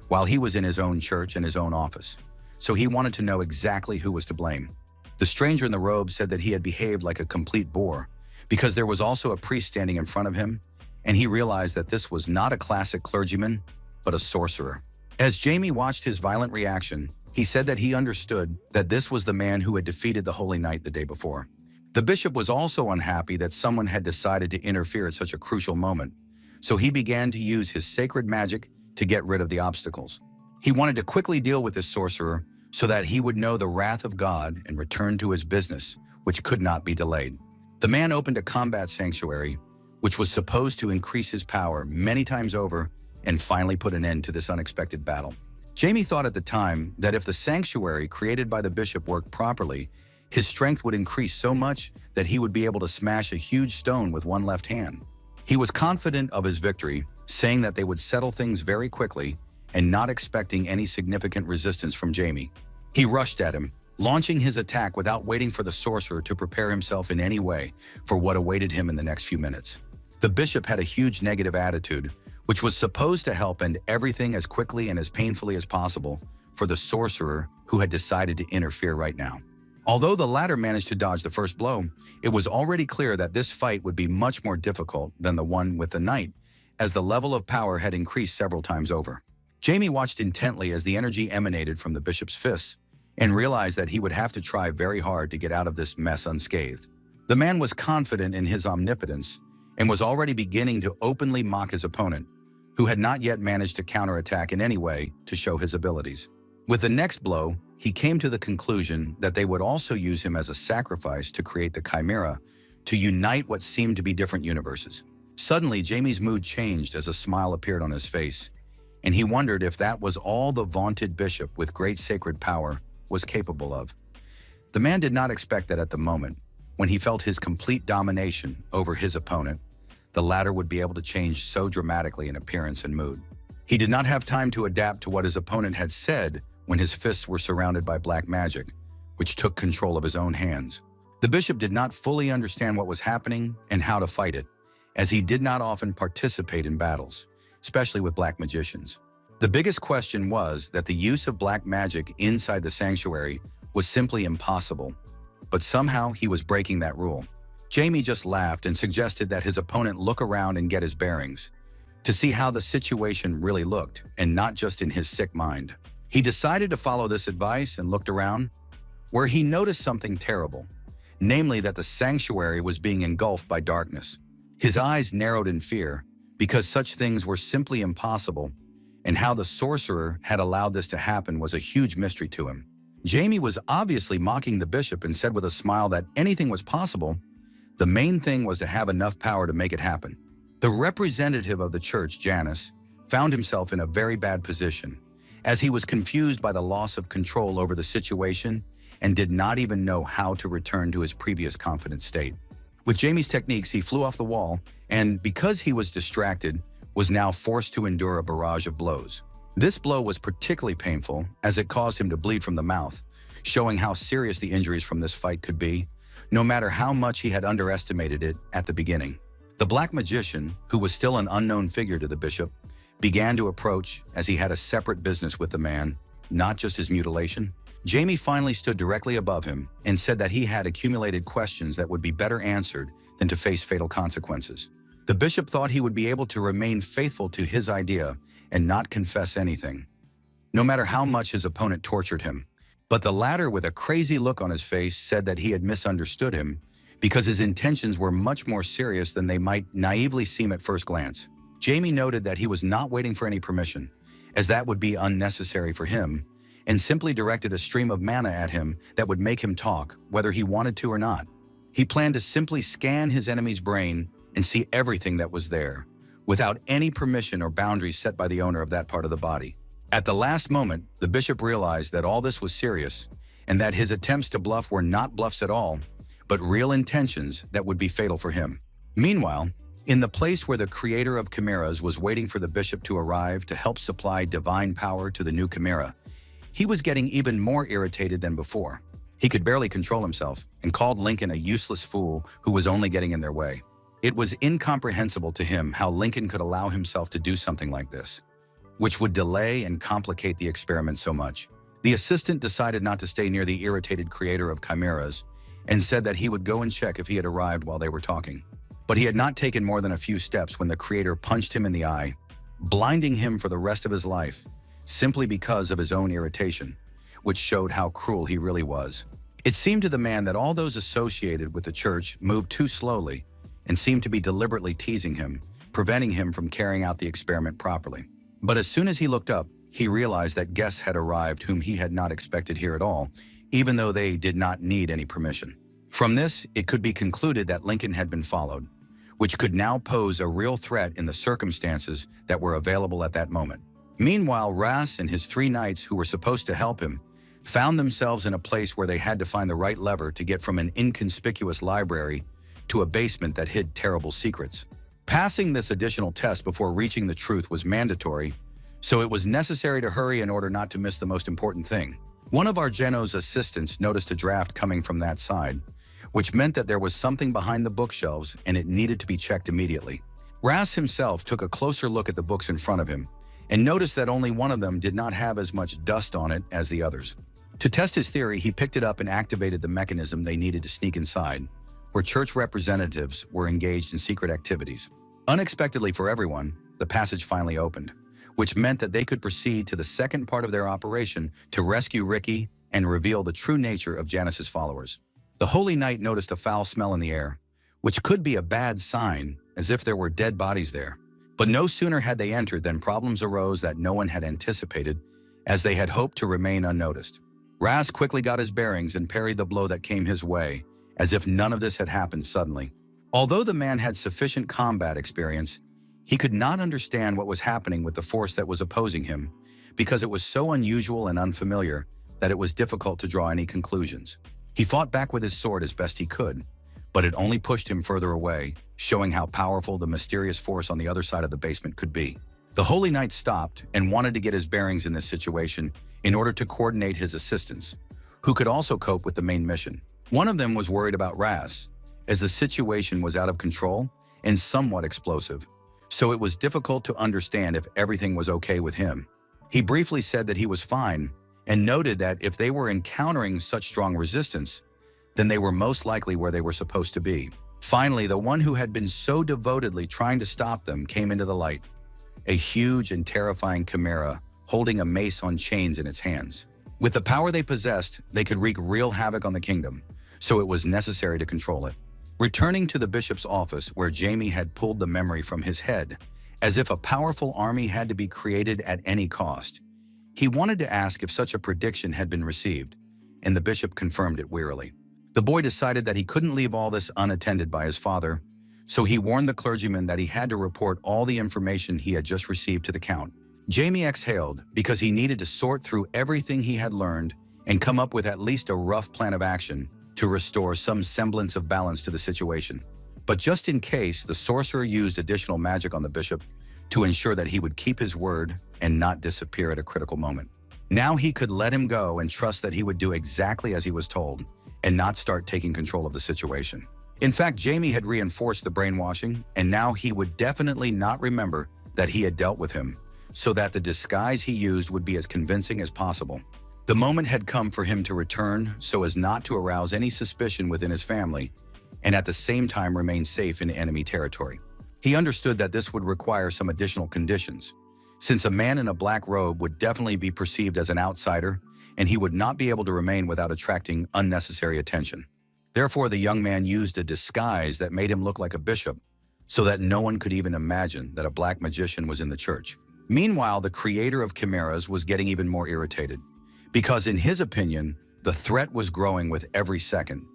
while he was in his own church and his own office. So he wanted to know exactly who was to blame. The stranger in the robe said that he had behaved like a complete bore, because there was also a priest standing in front of him, and he realized that this was not a classic clergyman, but a sorcerer. As Jamie watched his violent reaction, he said that he understood that this was the man who had defeated the Holy Knight the day before. The bishop was also unhappy that someone had decided to interfere at such a crucial moment, so he began to use his sacred magic to get rid of the obstacles. He wanted to quickly deal with this sorcerer so that he would know the wrath of God and return to his business, which could not be delayed. The man opened a combat sanctuary, which was supposed to increase his power many times over and finally put an end to this unexpected battle. Jamie thought at the time that if the sanctuary created by the bishop worked properly, his strength would increase so much that he would be able to smash a huge stone with one left hand. He was confident of his victory, saying that they would settle things very quickly and not expecting any significant resistance from Jamie. He rushed at him, launching his attack without waiting for the sorcerer to prepare himself in any way for what awaited him in the next few minutes. The bishop had a huge negative attitude, which was supposed to help end everything as quickly and as painfully as possible for the sorcerer who had decided to interfere right now. Although the latter managed to dodge the first blow, it was already clear that this fight would be much more difficult than the one with the knight, as the level of power had increased several times over. Jamie watched intently as the energy emanated from the bishop's fists and realized that he would have to try very hard to get out of this mess unscathed. The man was confident in his omnipotence and was already beginning to openly mock his opponent, who had not yet managed to counterattack in any way to show his abilities. With the next blow, he came to the conclusion that they would also use him as a sacrifice to create the chimera to unite what seemed to be different universes. Suddenly, Jamie's mood changed as a smile appeared on his face, and he wondered if that was all the vaunted bishop with great sacred power was capable of. The man did not expect that at the moment, when he felt his complete domination over his opponent, the latter would be able to change so dramatically in appearance and mood. He did not have time to adapt to what his opponent had said when his fists were surrounded by black magic, which took control of his own hands. The bishop did not fully understand what was happening and how to fight it, as he did not often participate in battles, especially with black magicians. The biggest question was that the use of black magic inside the sanctuary was simply impossible, but somehow he was breaking that rule. Jamie just laughed and suggested that his opponent look around and get his bearings, to see how the situation really looked, and not just in his sick mind. He decided to follow this advice and looked around, where he noticed something terrible, namely that the sanctuary was being engulfed by darkness. His eyes narrowed in fear, because such things were simply impossible, and how the sorcerer had allowed this to happen was a huge mystery to him. Jamie was obviously mocking the bishop and said with a smile that anything was possible. The main thing was to have enough power to make it happen. The representative of the church, Janice, found himself in a very bad position, as he was confused by the loss of control over the situation and did not even know how to return to his previous confident state. With Jamie's techniques, he flew off the wall, and because he was distracted, was now forced to endure a barrage of blows. This blow was particularly painful as it caused him to bleed from the mouth, showing how serious the injuries from this fight could be, no matter how much he had underestimated it at the beginning. The black magician, who was still an unknown figure to the bishop, began to approach as he had a separate business with the man, not just his mutilation. Jamie finally stood directly above him and said that he had accumulated questions that would be better answered than to face fatal consequences. The bishop thought he would be able to remain faithful to his idea and not confess anything, no matter how much his opponent tortured him. But the latter, with a crazy look on his face, said that he had misunderstood him because his intentions were much more serious than they might naively seem at first glance. Jamie noted that he was not waiting for any permission, as that would be unnecessary for him, and simply directed a stream of mana at him that would make him talk, whether he wanted to or not. He planned to simply scan his enemy's brain and see everything that was there, without any permission or boundaries set by the owner of that part of the body. At the last moment, the bishop realized that all this was serious, and that his attempts to bluff were not bluffs at all, but real intentions that would be fatal for him. Meanwhile, in the place where the creator of chimeras was waiting for the bishop to arrive to help supply divine power to the new chimera, he was getting even more irritated than before. He could barely control himself and called Lincoln a useless fool who was only getting in their way. It was incomprehensible to him how Lincoln could allow himself to do something like this, which would delay and complicate the experiment so much. The assistant decided not to stay near the irritated creator of chimeras and said that he would go and check if he had arrived while they were talking. But he had not taken more than a few steps when the creator punched him in the eye, blinding him for the rest of his life, simply because of his own irritation, which showed how cruel he really was. It seemed to the man that all those associated with the church moved too slowly and seemed to be deliberately teasing him, preventing him from carrying out the experiment properly. But as soon as he looked up, he realized that guests had arrived whom he had not expected here at all, even though they did not need any permission. From this, it could be concluded that Lincoln had been followed, which could now pose a real threat in the circumstances that were available at that moment. Meanwhile, Ras and his 3 knights who were supposed to help him found themselves in a place where they had to find the right lever to get from an inconspicuous library to a basement that hid terrible secrets. Passing this additional test before reaching the truth was mandatory, so it was necessary to hurry in order not to miss the most important thing. One of Argeno's assistants noticed a draft coming from that side, which meant that there was something behind the bookshelves and it needed to be checked immediately. Ras himself took a closer look at the books in front of him and noticed that only one of them did not have as much dust on it as the others. To test his theory, he picked it up and activated the mechanism they needed to sneak inside, where church representatives were engaged in secret activities. Unexpectedly for everyone, the passage finally opened, which meant that they could proceed to the second part of their operation to rescue Ricky and reveal the true nature of Janus's followers. The Holy Knight noticed a foul smell in the air, which could be a bad sign, as if there were dead bodies there. But no sooner had they entered than problems arose that no one had anticipated, as they had hoped to remain unnoticed. Ras quickly got his bearings and parried the blow that came his way, as if none of this had happened suddenly. Although the man had sufficient combat experience, he could not understand what was happening with the force that was opposing him, because it was so unusual and unfamiliar that it was difficult to draw any conclusions. He fought back with his sword as best he could, but it only pushed him further away, showing how powerful the mysterious force on the other side of the basement could be. The Holy Knight stopped and wanted to get his bearings in this situation in order to coordinate his assistants, who could also cope with the main mission. One of them was worried about Ras, as the situation was out of control and somewhat explosive, so it was difficult to understand if everything was okay with him. He briefly said that he was fine and noted that if they were encountering such strong resistance, then they were most likely where they were supposed to be. Finally, the one who had been so devotedly trying to stop them came into the light, a huge and terrifying chimera holding a mace on chains in its hands. With the power they possessed, they could wreak real havoc on the kingdom, so it was necessary to control it. Returning to the bishop's office where Jamie had pulled the memory from his head, as if a powerful army had to be created at any cost, he wanted to ask if such a prediction had been received, and the bishop confirmed it wearily. The boy decided that he couldn't leave all this unattended by his father, so he warned the clergyman that he had to report all the information he had just received to the count. Jamie exhaled because he needed to sort through everything he had learned and come up with at least a rough plan of action to restore some semblance of balance to the situation. But just in case, the sorcerer used additional magic on the bishop to ensure that he would keep his word and not disappear at a critical moment. Now he could let him go and trust that he would do exactly as he was told and not start taking control of the situation. In fact, Jamie had reinforced the brainwashing, and now he would definitely not remember that he had dealt with him, so that the disguise he used would be as convincing as possible. The moment had come for him to return so as not to arouse any suspicion within his family, and at the same time remain safe in enemy territory. He understood that this would require some additional conditions, since a man in a black robe would definitely be perceived as an outsider, and he would not be able to remain without attracting unnecessary attention. Therefore, the young man used a disguise that made him look like a bishop, so that no one could even imagine that a black magician was in the church. Meanwhile, the creator of chimeras was getting even more irritated, because in his opinion, the threat was growing with every second,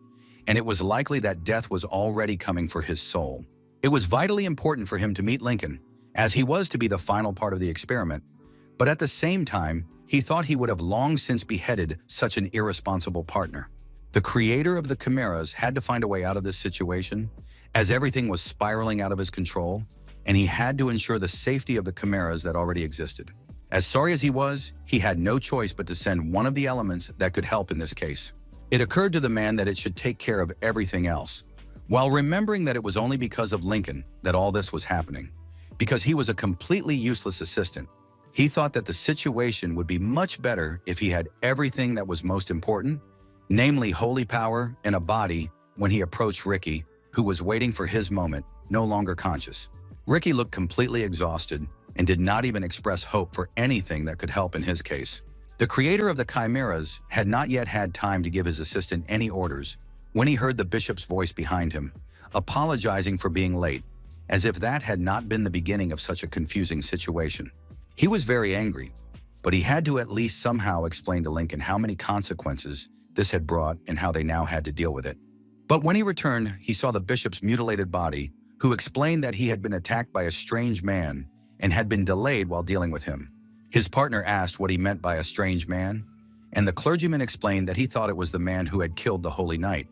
and it was likely that death was already coming for his soul. It was vitally important for him to meet Lincoln, as he was to be the final part of the experiment, but at the same time, he thought he would have long since beheaded such an irresponsible partner. The creator of the chimeras had to find a way out of this situation, as everything was spiraling out of his control, and he had to ensure the safety of the chimeras that already existed. As sorry as he was, he had no choice but to send one of the elements that could help in this case. It occurred to the man that it should take care of everything else, while remembering that it was only because of Lincoln that all this was happening. Because he was a completely useless assistant, he thought that the situation would be much better if he had everything that was most important, namely holy power and a body, when he approached Ricky, who was waiting for his moment, no longer conscious. Ricky looked completely exhausted and did not even express hope for anything that could help in his case. The creator of the chimeras had not yet had time to give his assistant any orders when he heard the bishop's voice behind him, apologizing for being late, as if that had not been the beginning of such a confusing situation. He was very angry, but he had to at least somehow explain to Lincoln how many consequences this had brought and how they now had to deal with it. But when he returned, he saw the bishop's mutilated body, who explained that he had been attacked by a strange man and had been delayed while dealing with him. His partner asked what he meant by a strange man, and the clergyman explained that he thought it was the man who had killed the Holy Knight,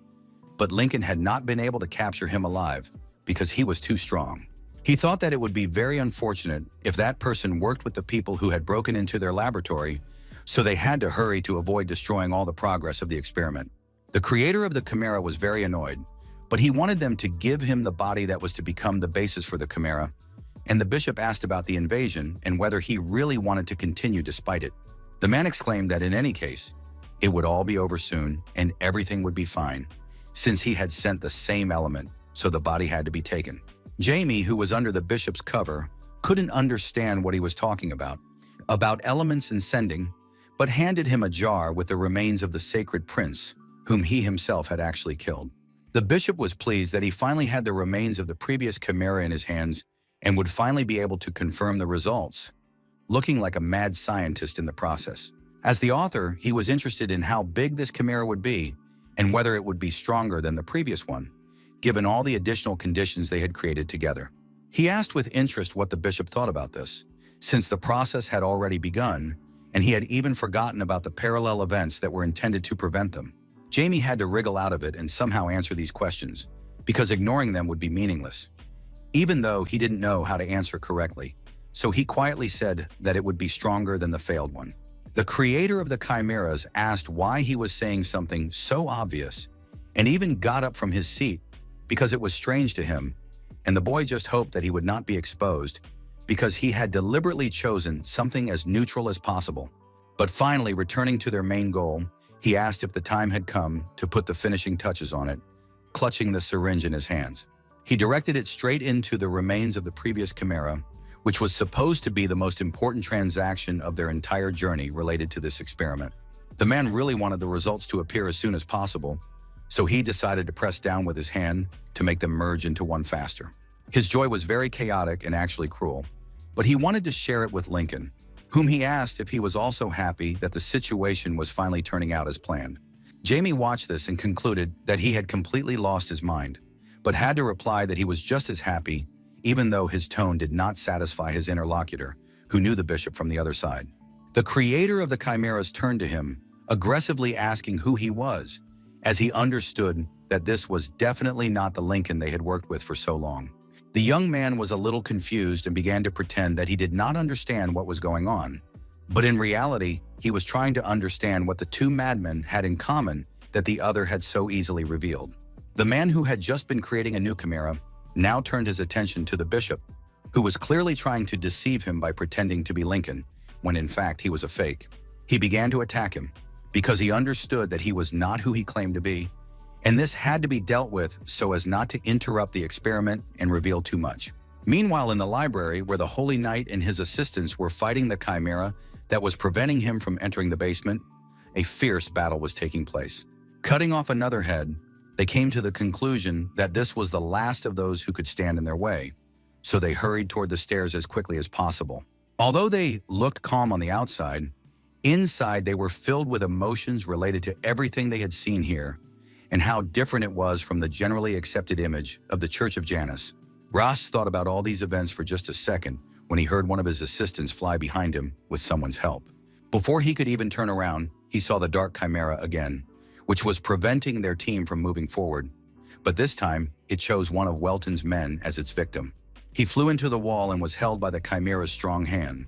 but Lincoln had not been able to capture him alive because he was too strong. He thought that it would be very unfortunate if that person worked with the people who had broken into their laboratory, so they had to hurry to avoid destroying all the progress of the experiment. The creator of the chimera was very annoyed, but he wanted them to give him the body that was to become the basis for the chimera, and the bishop asked about the invasion and whether he really wanted to continue despite it. The man exclaimed that in any case, it would all be over soon and everything would be fine, since he had sent the same element, so the body had to be taken. Jamie, who was under the bishop's cover, couldn't understand what he was talking about elements and sending, but handed him a jar with the remains of the sacred prince, whom he himself had actually killed. The bishop was pleased that he finally had the remains of the previous chimera in his hands and would finally be able to confirm the results, looking like a mad scientist in the process. As the author, he was interested in how big this chimera would be and whether it would be stronger than the previous one, given all the additional conditions they had created together. He asked with interest what the bishop thought about this, since the process had already begun, and he had even forgotten about the parallel events that were intended to prevent them. Jamie had to wriggle out of it and somehow answer these questions, because ignoring them would be meaningless, even though he didn't know how to answer correctly, so he quietly said that it would be stronger than the failed one. The creator of the chimeras asked why he was saying something so obvious, and even got up from his seat because it was strange to him, and the boy just hoped that he would not be exposed because he had deliberately chosen something as neutral as possible. But finally, returning to their main goal, he asked if the time had come to put the finishing touches on it, clutching the syringe in his hands. He directed it straight into the remains of the previous chimera, which was supposed to be the most important transaction of their entire journey related to this experiment. The man really wanted the results to appear as soon as possible, so he decided to press down with his hand to make them merge into one faster. His joy was very chaotic and actually cruel, but he wanted to share it with Lincoln, whom he asked if he was also happy that the situation was finally turning out as planned. Jamie watched this and concluded that he had completely lost his mind, but had to reply that he was just as happy, even though his tone did not satisfy his interlocutor, who knew the bishop from the other side. The creator of the chimeras turned to him, aggressively asking who he was, as he understood that this was definitely not the Lincoln they had worked with for so long. The young man was a little confused and began to pretend that he did not understand what was going on. But in reality, he was trying to understand what the two madmen had in common that the other had so easily revealed. The man who had just been creating a new chimera now turned his attention to the bishop, who was clearly trying to deceive him by pretending to be Lincoln, when in fact he was a fake. He began to attack him because he understood that he was not who he claimed to be, and this had to be dealt with so as not to interrupt the experiment and reveal too much. Meanwhile, in the library, where the Holy Knight and his assistants were fighting the chimera that was preventing him from entering the basement, a fierce battle was taking place. Cutting off another head, they came to the conclusion that this was the last of those who could stand in their way, so they hurried toward the stairs as quickly as possible. Although they looked calm on the outside, inside they were filled with emotions related to everything they had seen here and how different it was from the generally accepted image of the Church of Janus. Ross thought about all these events for just a second when he heard one of his assistants fly behind him with someone's help. Before he could even turn around, he saw the dark chimera again, which was preventing their team from moving forward. But this time, it chose one of Welton's men as its victim. He flew into the wall and was held by the chimera's strong hand,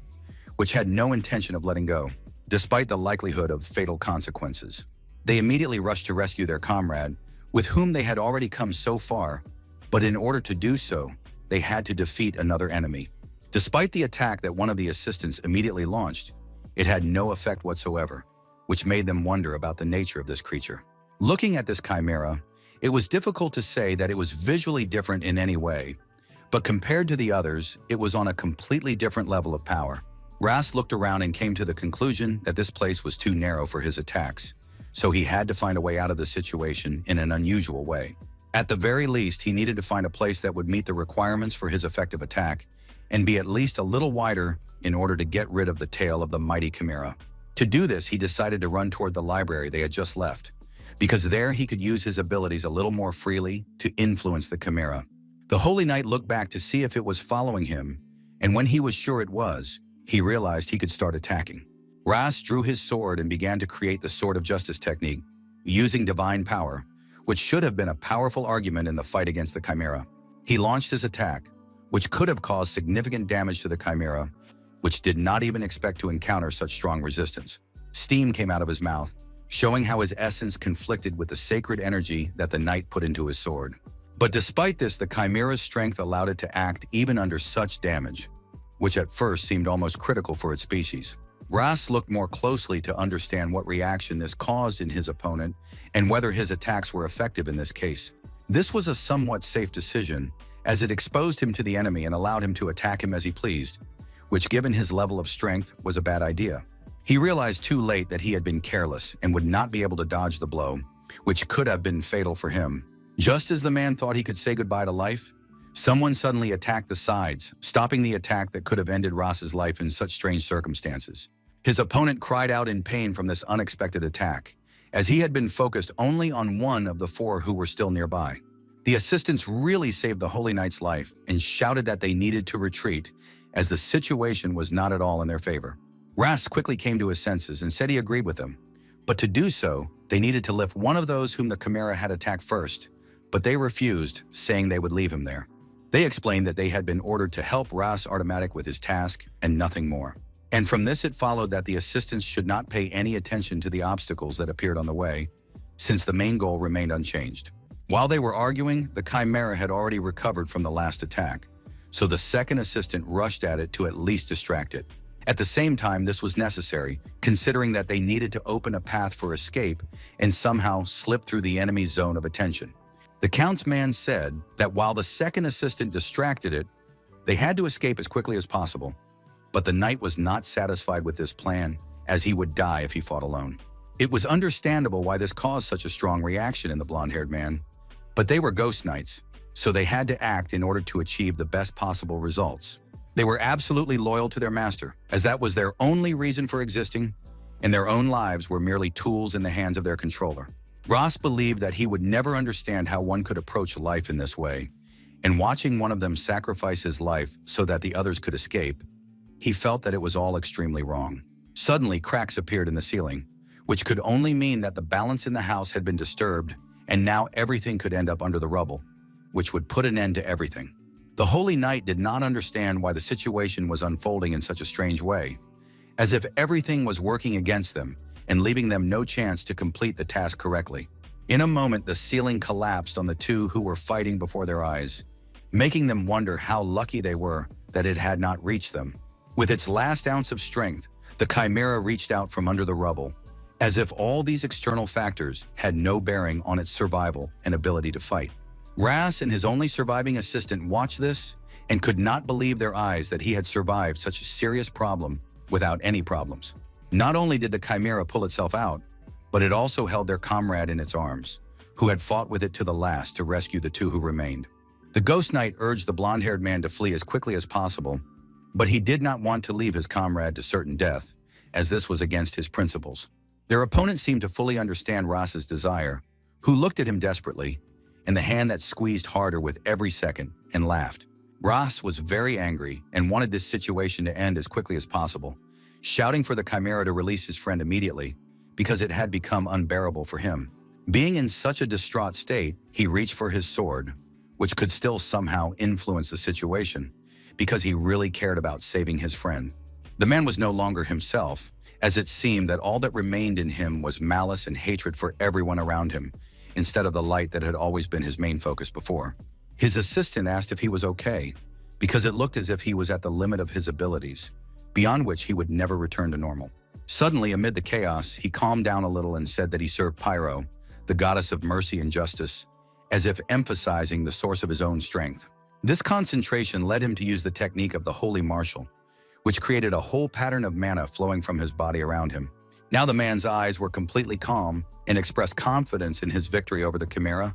which had no intention of letting go, despite the likelihood of fatal consequences. They immediately rushed to rescue their comrade, with whom they had already come so far, but in order to do so, they had to defeat another enemy. Despite the attack that one of the assistants immediately launched, it had no effect whatsoever, which made them wonder about the nature of this creature. Looking at this chimera, it was difficult to say that it was visually different in any way, but compared to the others, it was on a completely different level of power. Ras looked around and came to the conclusion that this place was too narrow for his attacks, so he had to find a way out of the situation in an unusual way. At the very least, he needed to find a place that would meet the requirements for his effective attack and be at least a little wider in order to get rid of the tail of the mighty chimera. To do this, he decided to run toward the library they had just left, because there he could use his abilities a little more freely to influence the chimera. The Holy Knight looked back to see if it was following him, and when he was sure it was, he realized he could start attacking. Ras drew his sword and began to create the Sword of Justice technique, using divine power, which should have been a powerful argument in the fight against the chimera. He launched his attack, which could have caused significant damage to the chimera, which did not even expect to encounter such strong resistance. Steam came out of his mouth, showing how his essence conflicted with the sacred energy that the knight put into his sword. But despite this, the chimera's strength allowed it to act even under such damage, which at first seemed almost critical for its species. Ras looked more closely to understand what reaction this caused in his opponent and whether his attacks were effective in this case. This was a somewhat safe decision, as it exposed him to the enemy and allowed him to attack him as he pleased, which, given his level of strength, was a bad idea. He realized too late that he had been careless and would not be able to dodge the blow, which could have been fatal for him. Just as the man thought he could say goodbye to life, someone suddenly attacked the sides, stopping the attack that could have ended Ross's life in such strange circumstances. His opponent cried out in pain from this unexpected attack, as he had been focused only on one of the four who were still nearby. The assistants really saved the Holy Knight's life and shouted that they needed to retreat, as the situation was not at all in their favor. Ras quickly came to his senses and said he agreed with them, but to do so, they needed to lift one of those whom the chimera had attacked first, but they refused, saying they would leave him there. They explained that they had been ordered to help Ras Artomatic with his task and nothing more. And from this it followed that the assistants should not pay any attention to the obstacles that appeared on the way, since the main goal remained unchanged. While they were arguing, the chimera had already recovered from the last attack, so the second assistant rushed at it to at least distract it. At the same time, this was necessary, considering that they needed to open a path for escape and somehow slip through the enemy's zone of attention. The Count's man said that while the second assistant distracted it, they had to escape as quickly as possible. But the knight was not satisfied with this plan, as he would die if he fought alone. It was understandable why this caused such a strong reaction in the blonde-haired man, but they were ghost knights, so they had to act in order to achieve the best possible results. They were absolutely loyal to their master, as that was their only reason for existing, and their own lives were merely tools in the hands of their controller. Ross believed that he would never understand how one could approach life in this way, and watching one of them sacrifice his life so that the others could escape, he felt that it was all extremely wrong. Suddenly, cracks appeared in the ceiling, which could only mean that the balance in the house had been disturbed, and now everything could end up under the rubble, which would put an end to everything. The Holy Knight did not understand why the situation was unfolding in such a strange way, as if everything was working against them and leaving them no chance to complete the task correctly. In a moment, the ceiling collapsed on the two who were fighting before their eyes, making them wonder how lucky they were that it had not reached them. With its last ounce of strength, the Chimera reached out from under the rubble, as if all these external factors had no bearing on its survival and ability to fight. Ras and his only surviving assistant watched this and could not believe their eyes that he had survived such a serious problem without any problems. Not only did the Chimera pull itself out, but it also held their comrade in its arms, who had fought with it to the last to rescue the two who remained. The Ghost Knight urged the blonde-haired man to flee as quickly as possible, but he did not want to leave his comrade to certain death, as this was against his principles. Their opponent seemed to fully understand Ras's desire, who looked at him desperately, and the hand that squeezed harder with every second, and laughed. Ras was very angry and wanted this situation to end as quickly as possible, shouting for the Chimera to release his friend immediately, because it had become unbearable for him. Being in such a distraught state, he reached for his sword, which could still somehow influence the situation, because he really cared about saving his friend. The man was no longer himself, as it seemed that all that remained in him was malice and hatred for everyone around him, instead of the light that had always been his main focus before. His assistant asked if he was okay, because it looked as if he was at the limit of his abilities, beyond which he would never return to normal. Suddenly, amid the chaos, he calmed down a little and said that he served Pyro, the goddess of mercy and justice, as if emphasizing the source of his own strength. This concentration led him to use the technique of the Holy Martial, which created a whole pattern of mana flowing from his body around him. Now the man's eyes were completely calm and expressed confidence in his victory over the Chimera,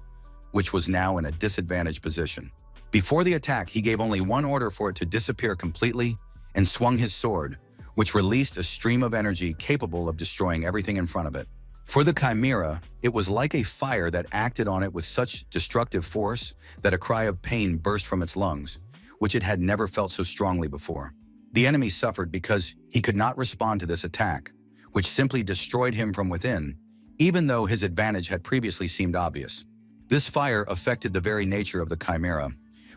which was now in a disadvantaged position. Before the attack, he gave only one order for it to disappear completely and swung his sword, which released a stream of energy capable of destroying everything in front of it. For the Chimera, it was like a fire that acted on it with such destructive force that a cry of pain burst from its lungs, which it had never felt so strongly before. The enemy suffered because he could not respond to this attack, which simply destroyed him from within, even though his advantage had previously seemed obvious. This fire affected the very nature of the Chimera,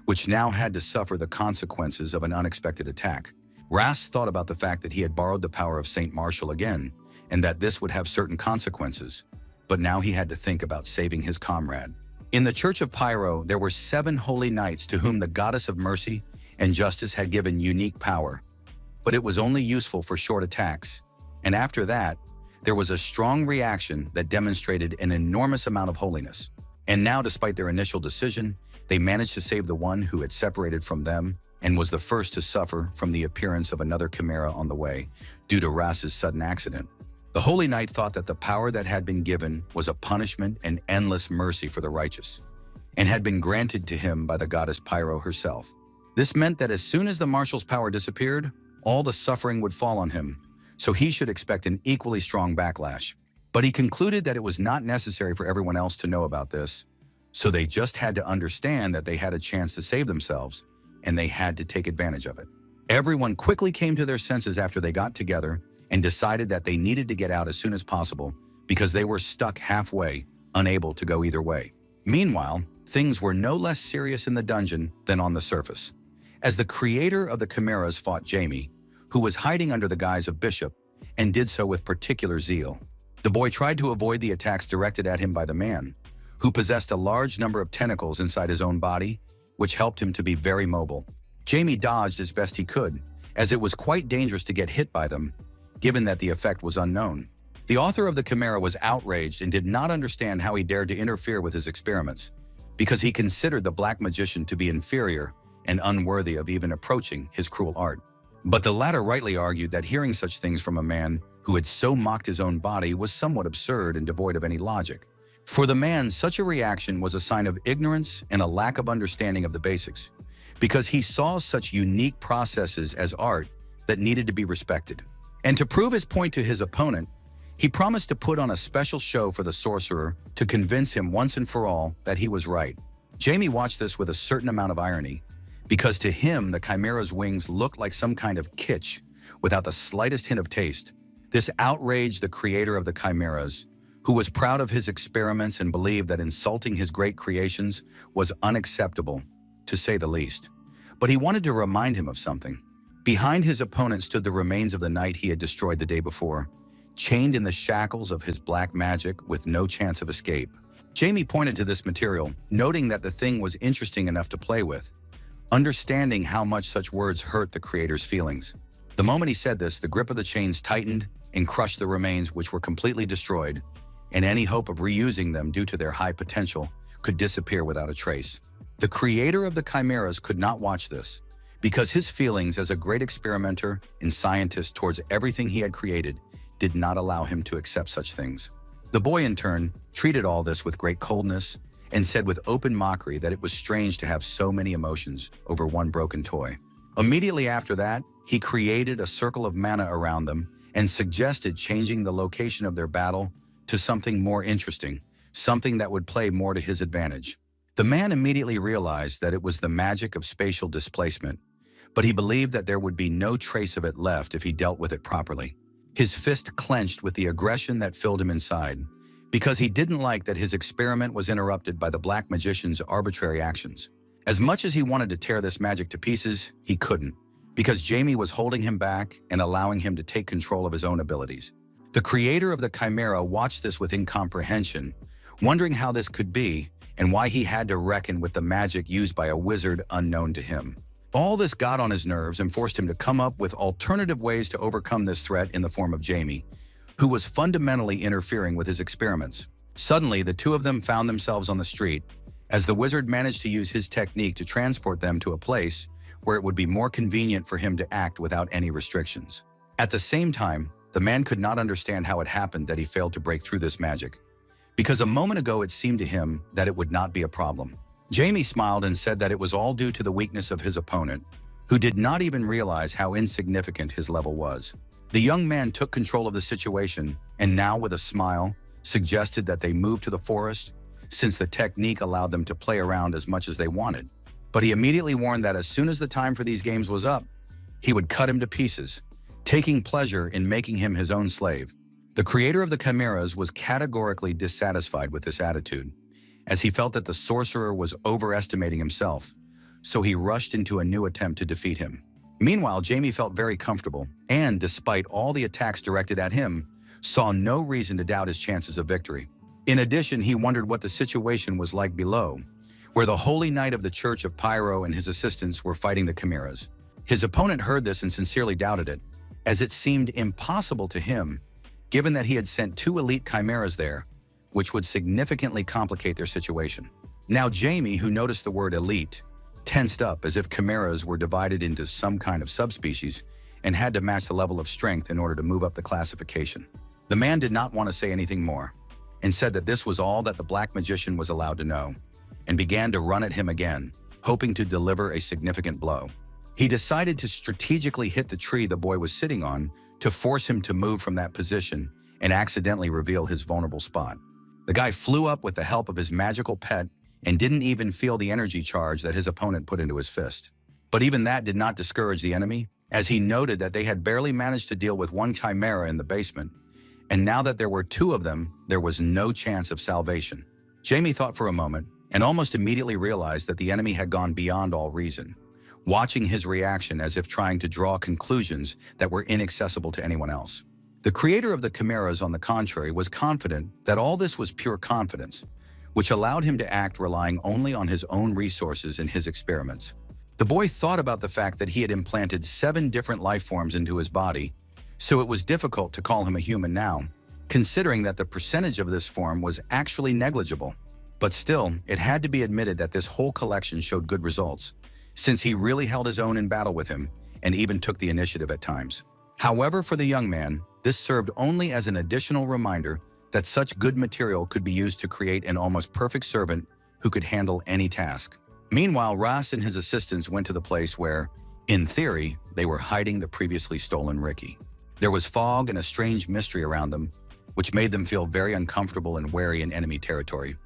which now had to suffer the consequences of an unexpected attack. Ras thought about the fact that he had borrowed the power of Saint Martial again, and that this would have certain consequences, but now he had to think about saving his comrade. In the Church of Pyro, there were 7 holy knights to whom the goddess of mercy and justice had given unique power, but it was only useful for short attacks, and after that, there was a strong reaction that demonstrated an enormous amount of holiness. And now, despite their initial decision, they managed to save the one who had separated from them and was the first to suffer from the appearance of another Chimera on the way due to Ras's sudden accident. The Holy Knight thought that the power that had been given was a punishment and endless mercy for the righteous, and had been granted to him by the goddess Pyro herself. This meant that as soon as the Marshal's power disappeared, all the suffering would fall on him, so he should expect an equally strong backlash. But he concluded that it was not necessary for everyone else to know about this, so they just had to understand that they had a chance to save themselves, and they had to take advantage of it. Everyone quickly came to their senses after they got together and decided that they needed to get out as soon as possible because they were stuck halfway, unable to go either way. Meanwhile, things were no less serious in the dungeon than on the surface, as the creator of the Chimeras fought Jamie, who was hiding under the guise of Bishop, and did so with particular zeal. The boy tried to avoid the attacks directed at him by the man, who possessed a large number of tentacles inside his own body, which helped him to be very mobile. Jamie dodged as best he could, as it was quite dangerous to get hit by them, given that the effect was unknown. The author of the Chimera was outraged and did not understand how he dared to interfere with his experiments, because he considered the black magician to be inferior and unworthy of even approaching his cruel art. But the latter rightly argued that hearing such things from a man who had so mocked his own body was somewhat absurd and devoid of any logic. For the man, such a reaction was a sign of ignorance and a lack of understanding of the basics, because he saw such unique processes as art that needed to be respected. And to prove his point to his opponent, he promised to put on a special show for the sorcerer to convince him once and for all that he was right. Jamie watched this with a certain amount of irony, because to him the Chimera's wings looked like some kind of kitsch without the slightest hint of taste. This outraged the creator of the Chimeras, who was proud of his experiments and believed that insulting his great creations was unacceptable, to say the least. But he wanted to remind him of something. Behind his opponent stood the remains of the knight he had destroyed the day before, chained in the shackles of his black magic with no chance of escape. Jamie pointed to this material, noting that the thing was interesting enough to play with, understanding how much such words hurt the creator's feelings. The moment he said this, the grip of the chains tightened and crushed the remains, which were completely destroyed, and any hope of reusing them due to their high potential could disappear without a trace. The creator of the chimeras could not watch this, because his feelings as a great experimenter and scientist towards everything he had created did not allow him to accept such things. The boy, in turn, treated all this with great coldness and said with open mockery that it was strange to have so many emotions over one broken toy. Immediately after that, he created a circle of mana around them and suggested changing the location of their battle to something more interesting, something that would play more to his advantage. The man immediately realized that it was the magic of spatial displacement, but he believed that there would be no trace of it left if he dealt with it properly. His fist clenched with the aggression that filled him inside, because he didn't like that his experiment was interrupted by the Black Magician's arbitrary actions. As much as he wanted to tear this magic to pieces, he couldn't, because Jamie was holding him back and allowing him to take control of his own abilities. The creator of the chimera watched this with incomprehension, wondering how this could be and why he had to reckon with the magic used by a wizard unknown to him. All this got on his nerves and forced him to come up with alternative ways to overcome this threat in the form of Jamie, who was fundamentally interfering with his experiments. Suddenly, the two of them found themselves on the street, as the wizard managed to use his technique to transport them to a place where it would be more convenient for him to act without any restrictions. At the same time, the man could not understand how it happened that he failed to break through this magic, because a moment ago it seemed to him that it would not be a problem. Jamie smiled and said that it was all due to the weakness of his opponent, who did not even realize how insignificant his level was. The young man took control of the situation and now, with a smile, suggested that they move to the forest, since the technique allowed them to play around as much as they wanted. But he immediately warned that as soon as the time for these games was up, he would cut him to pieces, taking pleasure in making him his own slave. The creator of the chimeras was categorically dissatisfied with this attitude, as he felt that the sorcerer was overestimating himself, so he rushed into a new attempt to defeat him. Meanwhile, Jamie felt very comfortable and, despite all the attacks directed at him, saw no reason to doubt his chances of victory. In addition, he wondered what the situation was like below, where the Holy Knight of the Church of Pyro and his assistants were fighting the chimeras. His opponent heard this and sincerely doubted it, as it seemed impossible to him, given that he had sent 2 elite chimeras there, which would significantly complicate their situation. Now Jamie, who noticed the word elite, tensed up as if chimeras were divided into some kind of subspecies and had to match the level of strength in order to move up the classification. The man did not want to say anything more, and said that this was all that the Black Magician was allowed to know, and began to run at him again, hoping to deliver a significant blow. He decided to strategically hit the tree the boy was sitting on to force him to move from that position and accidentally reveal his vulnerable spot. The guy flew up with the help of his magical pet and didn't even feel the energy charge that his opponent put into his fist. But even that did not discourage the enemy, as he noted that they had barely managed to deal with 1 chimera in the basement, and now that there were 2 of them, there was no chance of salvation. Jamie thought for a moment, and almost immediately realized that the enemy had gone beyond all reason, watching his reaction as if trying to draw conclusions that were inaccessible to anyone else. The creator of the chimeras, on the contrary, was confident that all this was pure confidence, which allowed him to act relying only on his own resources in his experiments. The boy thought about the fact that he had implanted 7 different life forms into his body, so it was difficult to call him a human now, considering that the percentage of this form was actually negligible. But still, it had to be admitted that this whole collection showed good results, since he really held his own in battle with him and even took the initiative at times. However, for the young man, this served only as an additional reminder that such good material could be used to create an almost perfect servant who could handle any task. Meanwhile, Ras and his assistants went to the place where, in theory, they were hiding the previously stolen Ricky. There was fog and a strange mystery around them, which made them feel very uncomfortable and wary in enemy territory,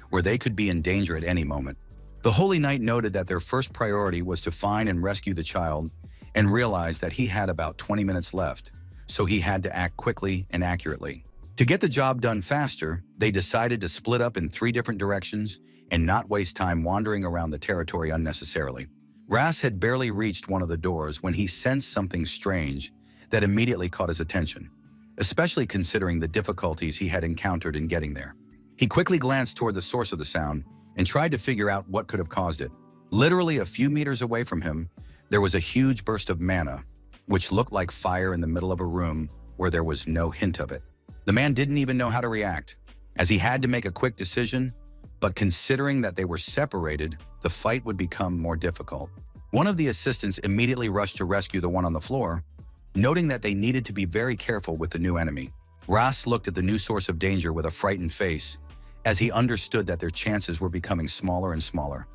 where they could be in danger at any moment. The Holy Knight noted that their first priority was to find and rescue the child, and realized that he had about 20 minutes left, so he had to act quickly and accurately. To get the job done faster, they decided to split up in 3 different directions and not waste time wandering around the territory unnecessarily. Ras had barely reached one of the doors when he sensed something strange that immediately caught his attention, especially considering the difficulties he had encountered in getting there. He quickly glanced toward the source of the sound and tried to figure out what could have caused it. Literally a few meters away from him, there was a huge burst of mana, which looked like fire in the middle of a room where there was no hint of it. The man didn't even know how to react, as he had to make a quick decision, but considering that they were separated, the fight would become more difficult. One of the assistants immediately rushed to rescue the one on the floor, noting that they needed to be very careful with the new enemy. Ras looked at the new source of danger with a frightened face, as he understood that their chances were becoming smaller and smaller,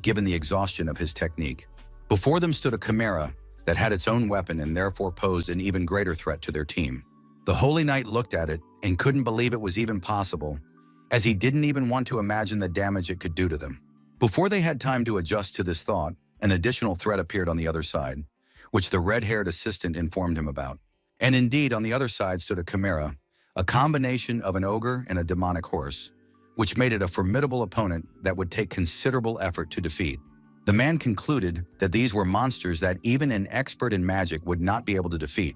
given the exhaustion of his technique. Before them stood a chimera that had its own weapon and therefore posed an even greater threat to their team. The Holy Knight looked at it and couldn't believe it was even possible, as he didn't even want to imagine the damage it could do to them. Before they had time to adjust to this thought, an additional threat appeared on the other side, which the red-haired assistant informed him about. And indeed, on the other side stood a chimera, a combination of an ogre and a demonic horse, which made it a formidable opponent that would take considerable effort to defeat. The man concluded that these were monsters that even an expert in magic would not be able to defeat,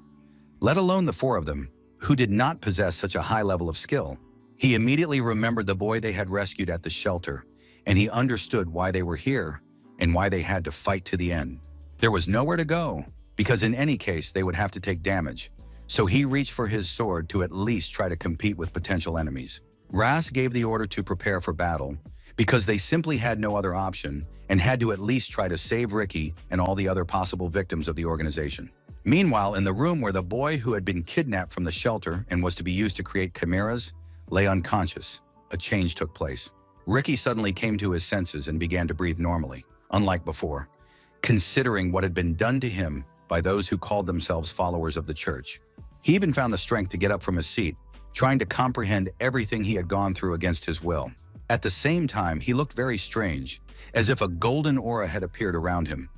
let alone the four of them, who did not possess such a high level of skill. He immediately remembered the boy they had rescued at the shelter, and he understood why they were here and why they had to fight to the end. There was nowhere to go, because in any case they would have to take damage, so he reached for his sword to at least try to compete with potential enemies. Ras gave the order to prepare for battle, because they simply had no other option and had to at least try to save Ricky and all the other possible victims of the organization. Meanwhile, in the room where the boy who had been kidnapped from the shelter and was to be used to create chimeras lay unconscious, a change took place. Ricky suddenly came to his senses and began to breathe normally, unlike before, considering what had been done to him by those who called themselves followers of the church. He even found the strength to get up from his seat, trying to comprehend everything he had gone through against his will. At the same time, he looked very strange, as if a golden aura had appeared around him,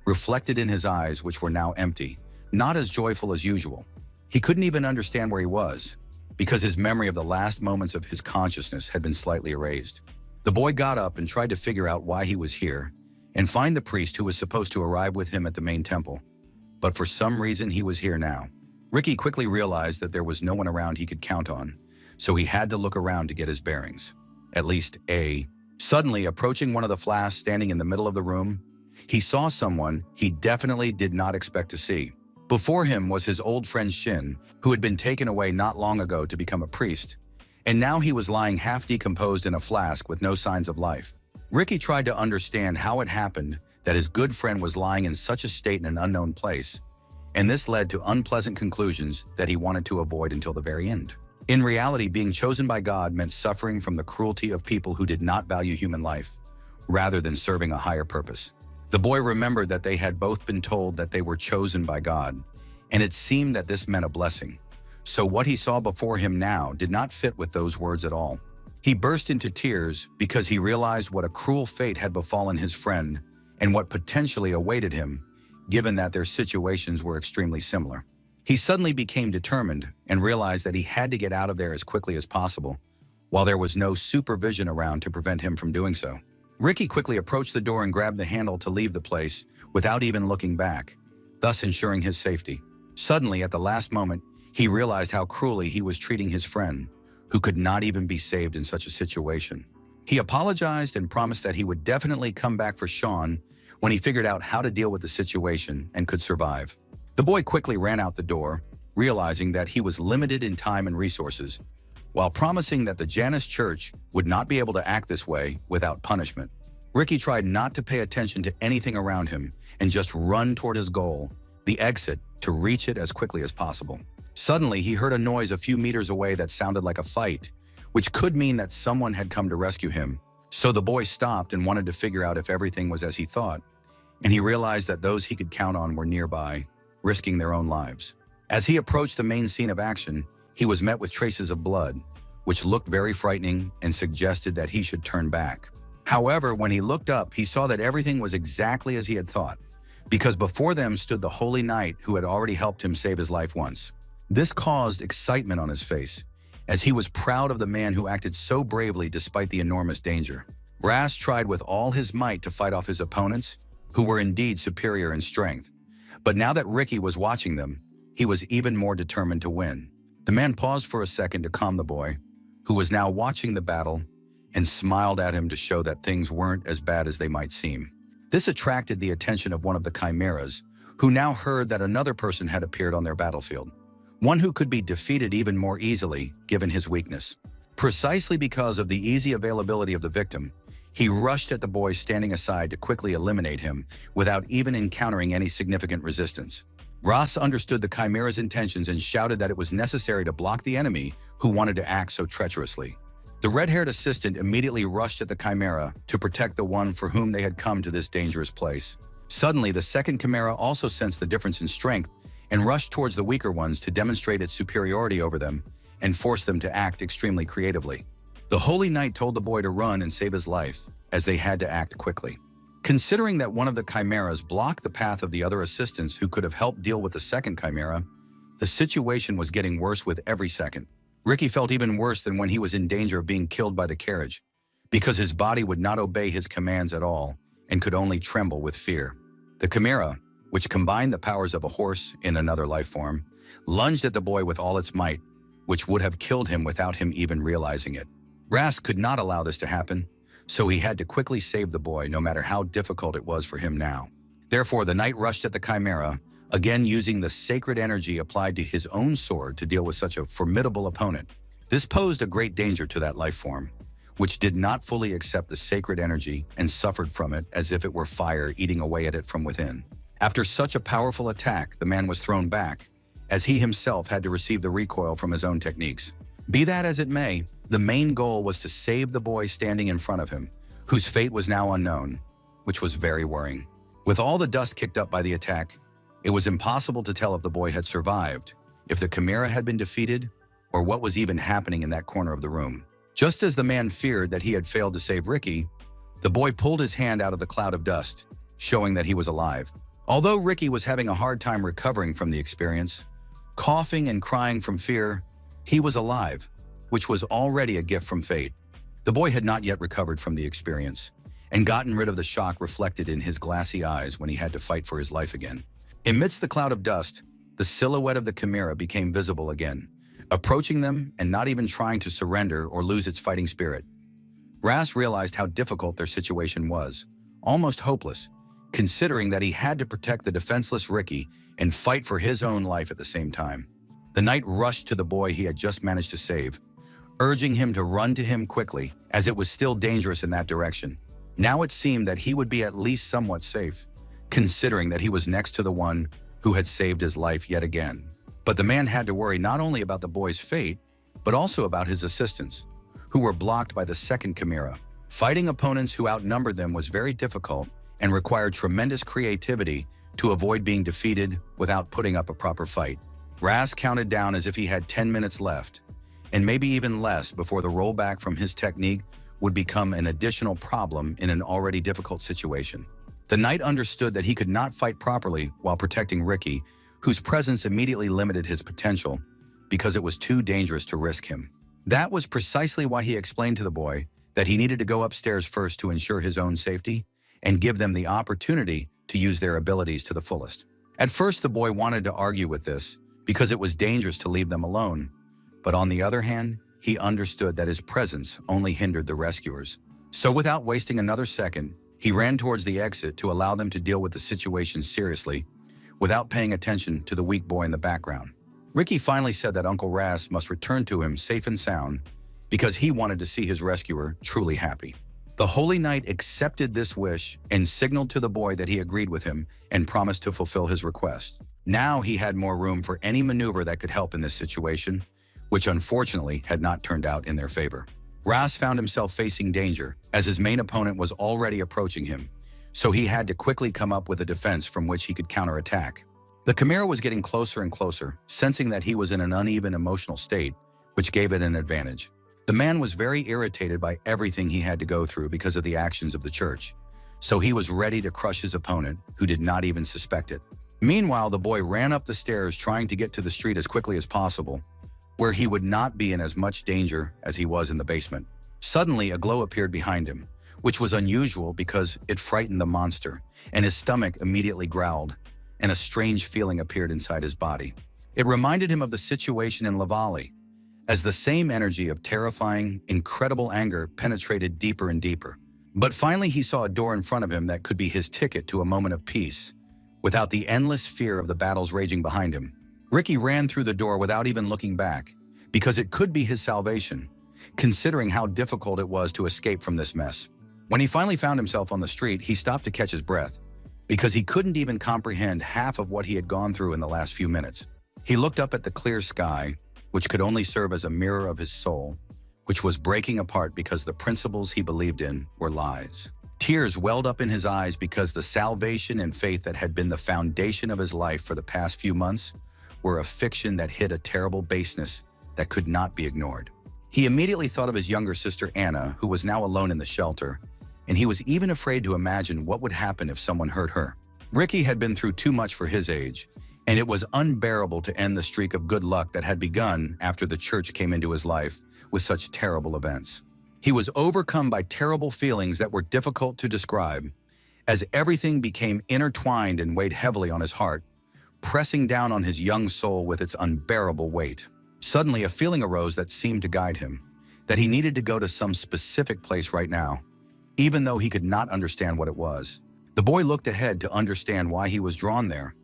reflected in his eyes, which were now empty, not as joyful as usual. He couldn't even understand where he was, because his memory of the last moments of his consciousness had been slightly erased. The boy got up and tried to figure out why he was here, and find the priest who was supposed to arrive with him at the main temple. But for some reason, he was here now. Ricky quickly realized that there was no one around he could count on, so he had to look around to get his bearings. At least Suddenly, approaching one of the flasks standing in the middle of the room, he saw someone he definitely did not expect to see. Before him was his old friend Shin, who had been taken away not long ago to become a priest, and now he was lying half decomposed in a flask with no signs of life. Ricky tried to understand how it happened that his good friend was lying in such a state in an unknown place, and this led to unpleasant conclusions that he wanted to avoid until the very end. In reality, being chosen by God meant suffering from the cruelty of people who did not value human life, rather than serving a higher purpose. The boy remembered that they had both been told that they were chosen by God, and it seemed that this meant a blessing. So what he saw before him now did not fit with those words at all. He burst into tears because he realized what a cruel fate had befallen his friend and what potentially awaited him, given that their situations were extremely similar. He suddenly became determined and realized that he had to get out of there as quickly as possible, while there was no supervision around to prevent him from doing so. Ricky quickly approached the door and grabbed the handle to leave the place without even looking back, thus ensuring his safety. Suddenly, at the last moment, he realized how cruelly he was treating his friend, who could not even be saved in such a situation. He apologized and promised that he would definitely come back for Sean when he figured out how to deal with the situation and could survive. The boy quickly ran out the door, realizing that he was limited in time and resources, while promising that the Janus Church would not be able to act this way without punishment. Ricky tried not to pay attention to anything around him and just run toward his goal, the exit, to reach it as quickly as possible. Suddenly, he heard a noise a few meters away that sounded like a fight, which could mean that someone had come to rescue him. So the boy stopped and wanted to figure out if everything was as he thought, and he realized that those he could count on were nearby, risking their own lives. As he approached the main scene of action, he was met with traces of blood, which looked very frightening and suggested that he should turn back. However, when he looked up, he saw that everything was exactly as he had thought, because before them stood the Holy Knight who had already helped him save his life once. This caused excitement on his face, as he was proud of the man who acted so bravely despite the enormous danger. Ras tried with all his might to fight off his opponents, who were indeed superior in strength. But now that Ricky was watching them, he was even more determined to win. The man paused for a second to calm the boy, who was now watching the battle, and smiled at him to show that things weren't as bad as they might seem. This attracted the attention of one of the chimeras, who now heard that another person had appeared on their battlefield, one who could be defeated even more easily given his weakness. Precisely because of the easy availability of the victim, he rushed at the boy standing aside to quickly eliminate him without even encountering any significant resistance. Ras understood the chimera's intentions and shouted that it was necessary to block the enemy who wanted to act so treacherously. The red-haired assistant immediately rushed at the chimera to protect the one for whom they had come to this dangerous place. Suddenly, the second chimera also sensed the difference in strength and rushed towards the weaker ones to demonstrate its superiority over them and force them to act extremely creatively. The Holy Knight told the boy to run and save his life, as they had to act quickly. Considering that one of the chimeras blocked the path of the other assistants who could have helped deal with the second chimera, the situation was getting worse with every second. Ricky felt even worse than when he was in danger of being killed by the carriage, because his body would not obey his commands at all and could only tremble with fear. The chimera, which combined the powers of a horse in another life form, lunged at the boy with all its might, which would have killed him without him even realizing it. Ras could not allow this to happen, so he had to quickly save the boy no matter how difficult it was for him now. Therefore, the knight rushed at the chimera, again using the sacred energy applied to his own sword to deal with such a formidable opponent. This posed a great danger to that life form, which did not fully accept the sacred energy and suffered from it as if it were fire eating away at it from within. After such a powerful attack, the man was thrown back, as he himself had to receive the recoil from his own techniques. Be that as it may, the main goal was to save the boy standing in front of him, whose fate was now unknown, which was very worrying. With all the dust kicked up by the attack, it was impossible to tell if the boy had survived, if the chimera had been defeated, or what was even happening in that corner of the room. Just as the man feared that he had failed to save Ricky, the boy pulled his hand out of the cloud of dust, showing that he was alive. Although Ricky was having a hard time recovering from the experience, coughing and crying from fear, he was alive, which was already a gift from fate. The boy had not yet recovered from the experience and gotten rid of the shock reflected in his glassy eyes when he had to fight for his life again. Amidst the cloud of dust, the silhouette of the chimera became visible again, approaching them and not even trying to surrender or lose its fighting spirit. Ras realized how difficult their situation was, almost hopeless, considering that he had to protect the defenseless Ricky and fight for his own life at the same time. The knight rushed to the boy he had just managed to save, urging him to run to him quickly, as it was still dangerous in that direction. Now it seemed that he would be at least somewhat safe, considering that he was next to the one who had saved his life yet again. But the man had to worry not only about the boy's fate, but also about his assistants, who were blocked by the second chimera. Fighting opponents who outnumbered them was very difficult and required tremendous creativity to avoid being defeated without putting up a proper fight. Ras counted down as if he had 10 minutes left, and maybe even less before the rollback from his technique would become an additional problem in an already difficult situation. The knight understood that he could not fight properly while protecting Ricky, whose presence immediately limited his potential because it was too dangerous to risk him. That was precisely why he explained to the boy that he needed to go upstairs first to ensure his own safety and give them the opportunity to use their abilities to the fullest. At first, the boy wanted to argue with this because it was dangerous to leave them alone, but on the other hand, he understood that his presence only hindered the rescuers. So without wasting another second, he ran towards the exit to allow them to deal with the situation seriously, without paying attention to the weak boy in the background. Ricky finally said that Uncle Ras must return to him safe and sound because he wanted to see his rescuer truly happy. The Holy Knight accepted this wish and signaled to the boy that he agreed with him and promised to fulfill his request. Now he had more room for any maneuver that could help in this situation, which unfortunately had not turned out in their favor. Ras found himself facing danger as his main opponent was already approaching him, so he had to quickly come up with a defense from which he could counterattack. The chimera was getting closer and closer, sensing that he was in an uneven emotional state, which gave it an advantage. The man was very irritated by everything he had to go through because of the actions of the church, so he was ready to crush his opponent, who did not even suspect it. Meanwhile, the boy ran up the stairs trying to get to the street as quickly as possible, where he would not be in as much danger as he was in the basement. Suddenly, a glow appeared behind him, which was unusual because it frightened the monster, and his stomach immediately growled, and a strange feeling appeared inside his body. It reminded him of the situation in La Valley, as the same energy of terrifying, incredible anger penetrated deeper and deeper. But finally he saw a door in front of him that could be his ticket to a moment of peace, without the endless fear of the battles raging behind him. Ricky ran through the door without even looking back, because it could be his salvation, considering how difficult it was to escape from this mess. When he finally found himself on the street, he stopped to catch his breath, because he couldn't even comprehend half of what he had gone through in the last few minutes. He looked up at the clear sky, which could only serve as a mirror of his soul, which was breaking apart because the principles he believed in were lies. Tears welled up in his eyes because the salvation and faith that had been the foundation of his life for the past few months were a fiction that hid a terrible baseness that could not be ignored. He immediately thought of his younger sister Anna, who was now alone in the shelter, and he was even afraid to imagine what would happen if someone hurt her. Ricky had been through too much for his age, and it was unbearable to end the streak of good luck that had begun after the church came into his life with such terrible events. He was overcome by terrible feelings that were difficult to describe, as everything became intertwined and weighed heavily on his heart, pressing down on his young soul with its unbearable weight. Suddenly, a feeling arose that seemed to guide him, that he needed to go to some specific place right now, even though he could not understand what it was. The boy looked ahead to understand why he was drawn there,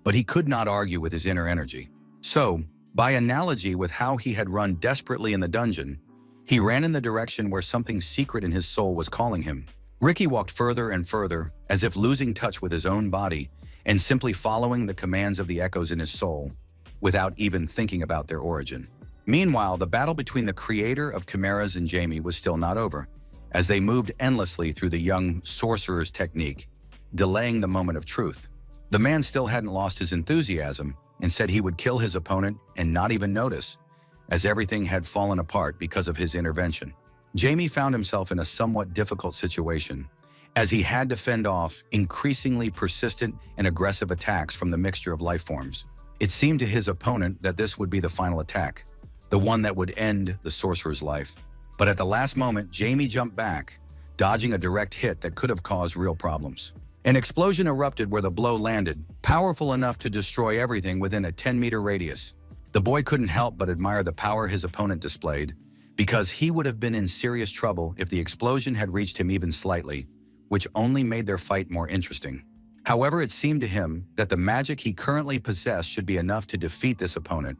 but he could not argue with his inner energy. So, by analogy with how he had run desperately in the dungeon, he ran in the direction where something secret in his soul was calling him. Ricky walked further and further, as if losing touch with his own body and simply following the commands of the echoes in his soul, without even thinking about their origin. Meanwhile, the battle between the creator of chimeras and Jamie was still not over, as they moved endlessly through the young sorcerer's technique, delaying the moment of truth. The man still hadn't lost his enthusiasm and said he would kill his opponent and not even notice, as everything had fallen apart because of his intervention. Jamie found himself in a somewhat difficult situation, as he had to fend off increasingly persistent and aggressive attacks from the mixture of life forms. It seemed to his opponent that this would be the final attack, the one that would end the sorcerer's life. But at the last moment, Jamie jumped back, dodging a direct hit that could have caused real problems. An explosion erupted where the blow landed, powerful enough to destroy everything within a 10-meter radius. The boy couldn't help but admire the power his opponent displayed, because he would have been in serious trouble if the explosion had reached him even slightly, which only made their fight more interesting. However, it seemed to him that the magic he currently possessed should be enough to defeat this opponent,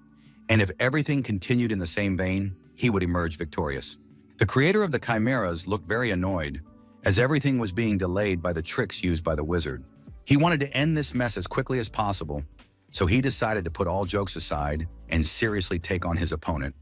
and if everything continued in the same vein, he would emerge victorious. The creator of the chimeras looked very annoyed, as everything was being delayed by the tricks used by the wizard. He wanted to end this mess as quickly as possible, so he decided to put all jokes aside and seriously take on his opponent,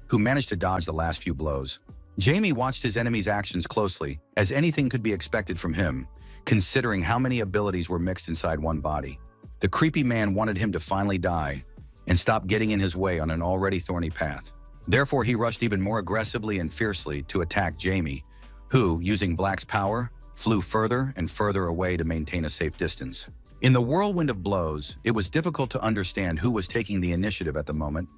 who managed to dodge the last few blows. Jamie watched his enemy's actions closely, as anything could be expected from him, considering how many abilities were mixed inside one body. The creepy man wanted him to finally die and stop getting in his way on an already thorny path. Therefore, he rushed even more aggressively and fiercely to attack Jamie, who, using Black's power, flew further and further away to maintain a safe distance. In the whirlwind of blows, it was difficult to understand who was taking the initiative at the moment,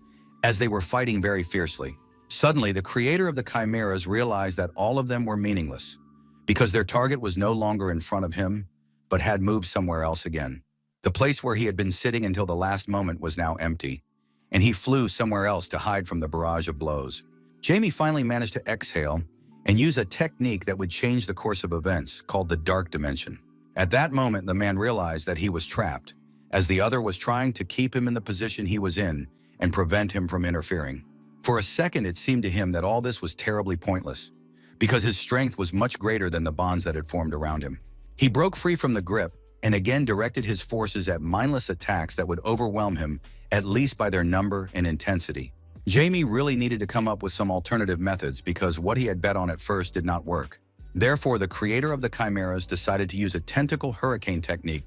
as they were fighting very fiercely. Suddenly, the creator of the chimeras realized that all of them were meaningless, because their target was no longer in front of him, but had moved somewhere else again. The place where he had been sitting until the last moment was now empty, and he flew somewhere else to hide from the barrage of blows. Jamie finally managed to exhale and use a technique that would change the course of events, called the Dark Dimension. At that moment, the man realized that he was trapped, as the other was trying to keep him in the position he was in and prevent him from interfering. For a second, it seemed to him that all this was terribly pointless, because his strength was much greater than the bonds that had formed around him. He broke free from the grip and again directed his forces at mindless attacks that would overwhelm him, at least by their number and intensity. Jamie really needed to come up with some alternative methods, because what he had bet on at first did not work. Therefore, the creator of the chimeras decided to use a tentacle hurricane technique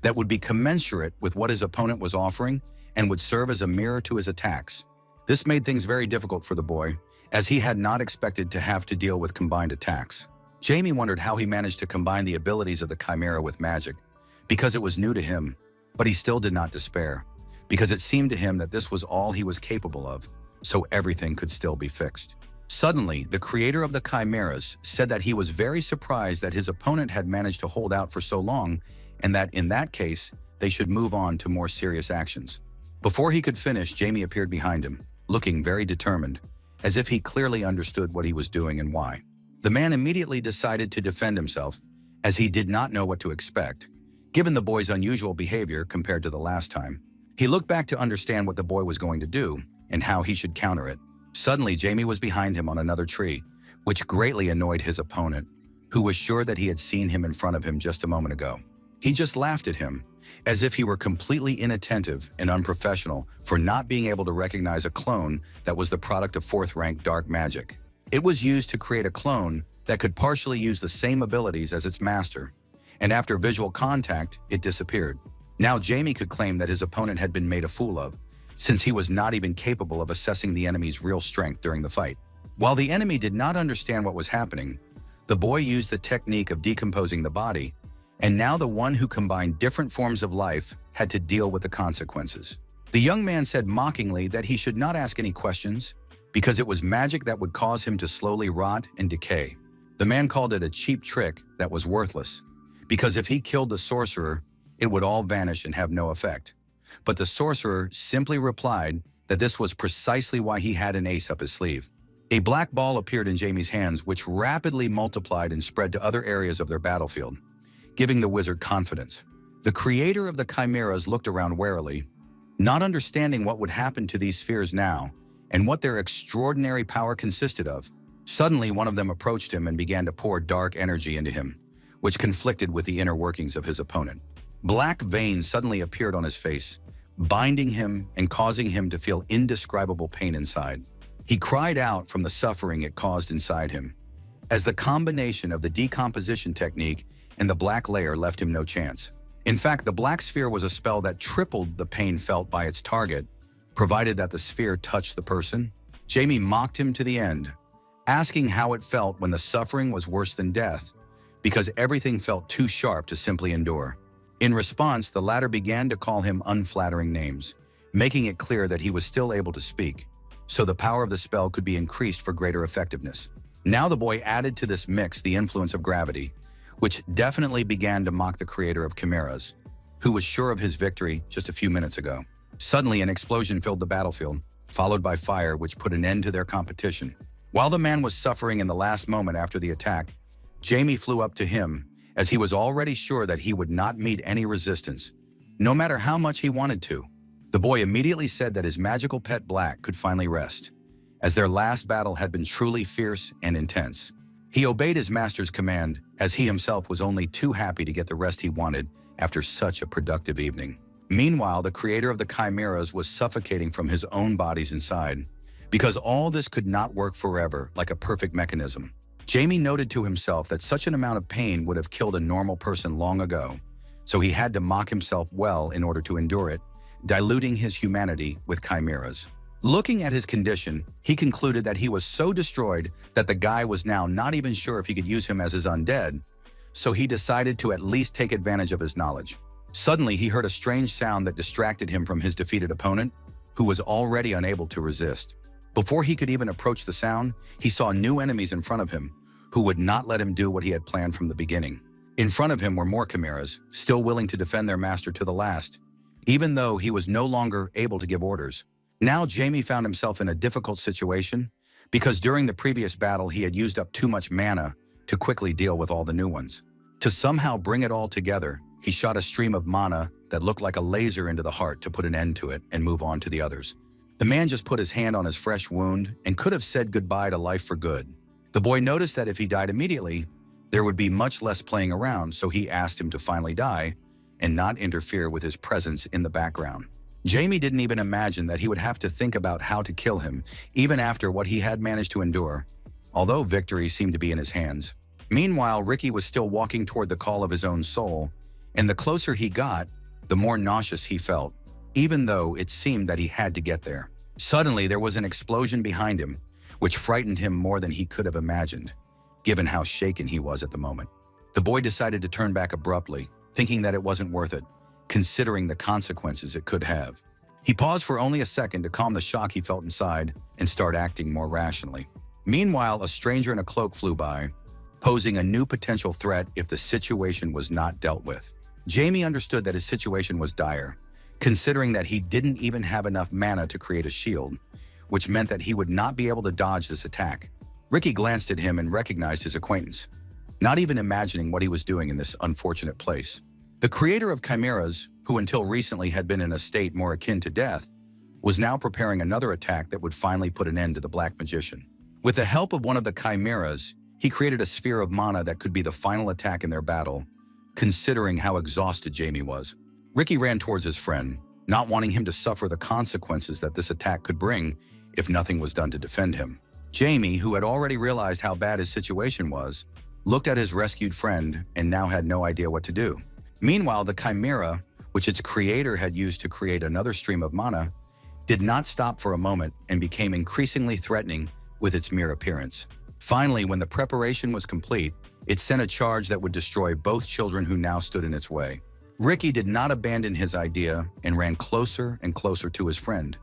that would be commensurate with what his opponent was offering and would serve as a mirror to his attacks. This made things very difficult for the boy, as he had not expected to have to deal with combined attacks. Jamie wondered how he managed to combine the abilities of the chimera with magic, because it was new to him, but he still did not despair, because it seemed to him that this was all he was capable of, so everything could still be fixed. Suddenly, the creator of the chimeras said that he was very surprised that his opponent had managed to hold out for so long, and that in that case, they should move on to more serious actions. Before he could finish, Jamie appeared behind him, looking very determined, as if he clearly understood what he was doing and why. The man immediately decided to defend himself, as he did not know what to expect, given the boy's unusual behavior compared to the last time. He looked back to understand what the boy was going to do and how he should counter it. Suddenly, Jamie was behind him on another tree, which greatly annoyed his opponent, who was sure that he had seen him in front of him just a moment ago. He just laughed at him, as if he were completely inattentive and unprofessional for not being able to recognize a clone that was the product of 4th-rank dark magic. It was used to create a clone that could partially use the same abilities as its master, and after visual contact, it disappeared. Now Jamie could claim that his opponent had been made a fool of, since he was not even capable of assessing the enemy's real strength during the fight. While the enemy did not understand what was happening, the boy used the technique of decomposing the body, and now the one who combined different forms of life had to deal with the consequences. The young man said mockingly that he should not ask any questions, because it was magic that would cause him to slowly rot and decay. The man called it a cheap trick that was worthless, because if he killed the sorcerer, it would all vanish and have no effect. But the sorcerer simply replied that this was precisely why he had an ace up his sleeve. A black ball appeared in Jamie's hands, which rapidly multiplied and spread to other areas of their battlefield, giving the wizard confidence. The creator of the chimeras looked around warily, not understanding what would happen to these spheres now and what their extraordinary power consisted of. Suddenly, one of them approached him and began to pour dark energy into him, which conflicted with the inner workings of his opponent. Black veins suddenly appeared on his face, binding him and causing him to feel indescribable pain inside. He cried out from the suffering it caused inside him, as the combination of the decomposition technique and the black layer left him no chance. In fact, the black sphere was a spell that tripled the pain felt by its target, provided that the sphere touched the person. Jamie mocked him to the end, asking how it felt when the suffering was worse than death, because everything felt too sharp to simply endure. In response, the latter began to call him unflattering names, making it clear that he was still able to speak, so the power of the spell could be increased for greater effectiveness. Now the boy added to this mix the influence of gravity, which definitely began to mock the creator of chimeras, who was sure of his victory just a few minutes ago. Suddenly, an explosion filled the battlefield, followed by fire, which put an end to their competition. While the man was suffering in the last moment after the attack, Jamie flew up to him, as he was already sure that he would not meet any resistance, no matter how much he wanted to. The boy immediately said that his magical pet Black could finally rest, as their last battle had been truly fierce and intense. He obeyed his master's command, as he himself was only too happy to get the rest he wanted after such a productive evening. Meanwhile, the creator of the chimeras was suffocating from his own bodies inside, because all this could not work forever like a perfect mechanism. Jamie noted to himself that such an amount of pain would have killed a normal person long ago, so he had to mock himself well in order to endure it, diluting his humanity with chimeras. Looking at his condition, he concluded that he was so destroyed that the guy was now not even sure if he could use him as his undead, so he decided to at least take advantage of his knowledge. Suddenly, he heard a strange sound that distracted him from his defeated opponent, who was already unable to resist. Before he could even approach the sound, he saw new enemies in front of him, who would not let him do what he had planned from the beginning. In front of him were more chimeras, still willing to defend their master to the last, even though he was no longer able to give orders. Now Jamie found himself in a difficult situation, because during the previous battle he had used up too much mana to quickly deal with all the new ones. To somehow bring it all together, he shot a stream of mana that looked like a laser into the heart to put an end to it and move on to the others. The man just put his hand on his fresh wound and could have said goodbye to life for good. The boy noticed that if he died immediately, there would be much less playing around, so he asked him to finally die and not interfere with his presence in the background. Jamie didn't even imagine that he would have to think about how to kill him, even after what he had managed to endure, although victory seemed to be in his hands. Meanwhile, Ricky was still walking toward the call of his own soul, and the closer he got, the more nauseous he felt, even though it seemed that he had to get there. Suddenly, there was an explosion behind him, which frightened him more than he could have imagined, given how shaken he was at the moment. The boy decided to turn back abruptly, thinking that it wasn't worth it, considering the consequences it could have. He paused for only a second to calm the shock he felt inside and start acting more rationally. Meanwhile, a stranger in a cloak flew by, posing a new potential threat if the situation was not dealt with. Jamie understood that his situation was dire, considering that he didn't even have enough mana to create a shield, which meant that he would not be able to dodge this attack. Ricky glanced at him and recognized his acquaintance, not even imagining what he was doing in this unfortunate place. The creator of chimeras, who until recently had been in a state more akin to death, was now preparing another attack that would finally put an end to the Black Magician. With the help of one of the chimeras, he created a sphere of mana that could be the final attack in their battle, considering how exhausted Jamie was. Ricky ran towards his friend, not wanting him to suffer the consequences that this attack could bring if nothing was done to defend him. Jamie, who had already realized how bad his situation was, looked at his rescued friend and now had no idea what to do. Meanwhile, the chimera, which its creator had used to create another stream of mana, did not stop for a moment and became increasingly threatening with its mere appearance. Finally, when the preparation was complete, it sent a charge that would destroy both children who now stood in its way. Ricky did not abandon his idea and ran closer and closer to his friend,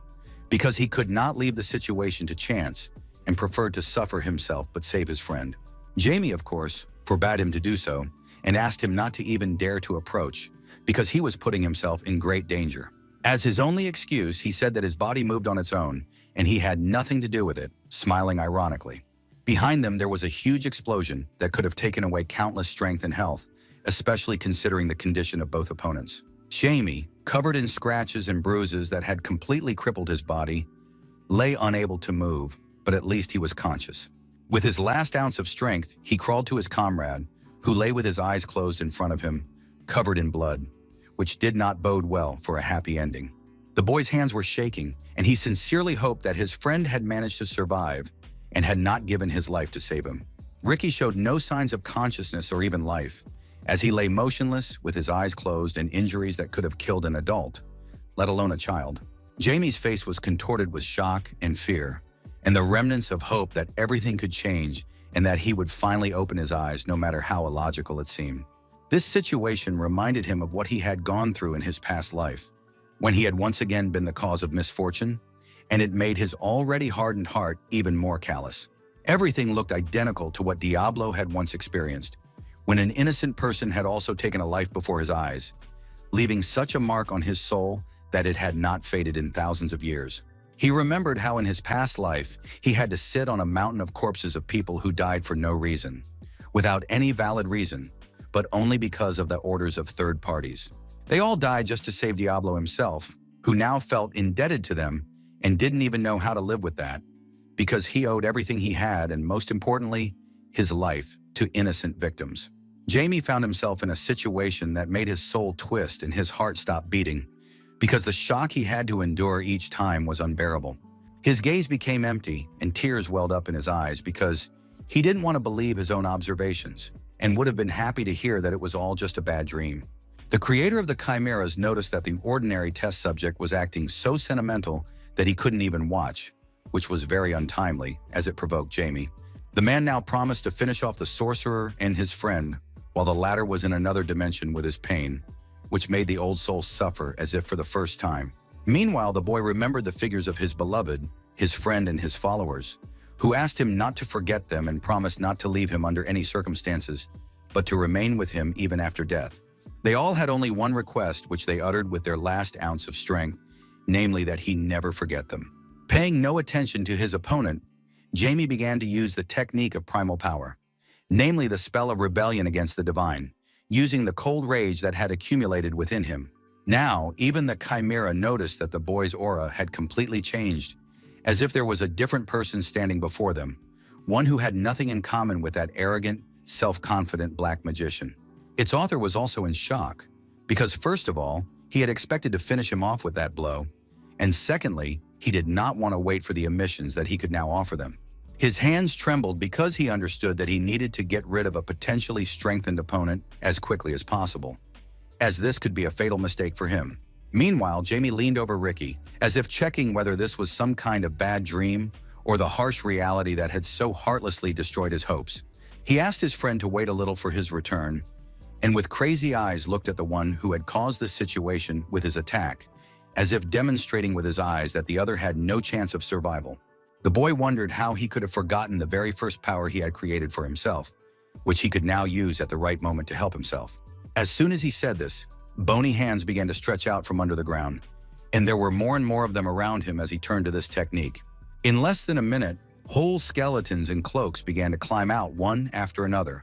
because he could not leave the situation to chance and preferred to suffer himself but save his friend. Jamie, of course, forbade him to do so and asked him not to even dare to approach because he was putting himself in great danger. As his only excuse, he said that his body moved on its own and he had nothing to do with it, smiling ironically. Behind them, there was a huge explosion that could have taken away countless strength and health, especially considering the condition of both opponents. Jamie, covered in scratches and bruises that had completely crippled his body, lay unable to move, but at least he was conscious. With his last ounce of strength, he crawled to his comrade, who lay with his eyes closed in front of him, covered in blood, which did not bode well for a happy ending. The boy's hands were shaking, and he sincerely hoped that his friend had managed to survive and had not given his life to save him. Ricky showed no signs of consciousness or even life, as he lay motionless with his eyes closed and injuries that could have killed an adult, let alone a child. Jamie's face was contorted with shock and fear, and the remnants of hope that everything could change and that he would finally open his eyes no matter how illogical it seemed. This situation reminded him of what he had gone through in his past life, when he had once again been the cause of misfortune, and it made his already hardened heart even more callous. Everything looked identical to what Diablo had once experienced, when an innocent person had also taken a life before his eyes, leaving such a mark on his soul that it had not faded in thousands of years. He remembered how in his past life he had to sit on a mountain of corpses of people who died for no reason, without any valid reason, but only because of the orders of third parties. They all died just to save Diablo himself, who now felt indebted to them and didn't even know how to live with that, because he owed everything he had and, most importantly, his life to innocent victims. Jamie found himself in a situation that made his soul twist and his heart stop beating, because the shock he had to endure each time was unbearable. His gaze became empty and tears welled up in his eyes because he didn't want to believe his own observations and would have been happy to hear that it was all just a bad dream. The creator of the chimeras noticed that the ordinary test subject was acting so sentimental that he couldn't even watch, which was very untimely as it provoked Jamie. The man now promised to finish off the sorcerer and his friend while the latter was in another dimension with his pain, which made the old soul suffer as if for the first time. Meanwhile, the boy remembered the figures of his beloved, his friend and his followers, who asked him not to forget them and promised not to leave him under any circumstances, but to remain with him even after death. They all had only one request, which they uttered with their last ounce of strength, namely that he never forget them. Paying no attention to his opponent, Jamie began to use the technique of primal power, namely the spell of rebellion against the divine, using the cold rage that had accumulated within him. Now, even the chimera noticed that the boy's aura had completely changed, as if there was a different person standing before them, one who had nothing in common with that arrogant, self-confident black magician. Its author was also in shock, because first of all, he had expected to finish him off with that blow, and secondly, he did not want to wait for the emissions that he could now offer them. His hands trembled because he understood that he needed to get rid of a potentially strengthened opponent as quickly as possible, as this could be a fatal mistake for him. Meanwhile, Jamie leaned over Ricky, as if checking whether this was some kind of bad dream or the harsh reality that had so heartlessly destroyed his hopes. He asked his friend to wait a little for his return, and with crazy eyes looked at the one who had caused this situation with his attack, as if demonstrating with his eyes that the other had no chance of survival. The boy wondered how he could have forgotten the very first power he had created for himself, which he could now use at the right moment to help himself. As soon as he said this, bony hands began to stretch out from under the ground, and there were more and more of them around him as he turned to this technique. In less than a minute, Whole skeletons and cloaks began to climb out one after another,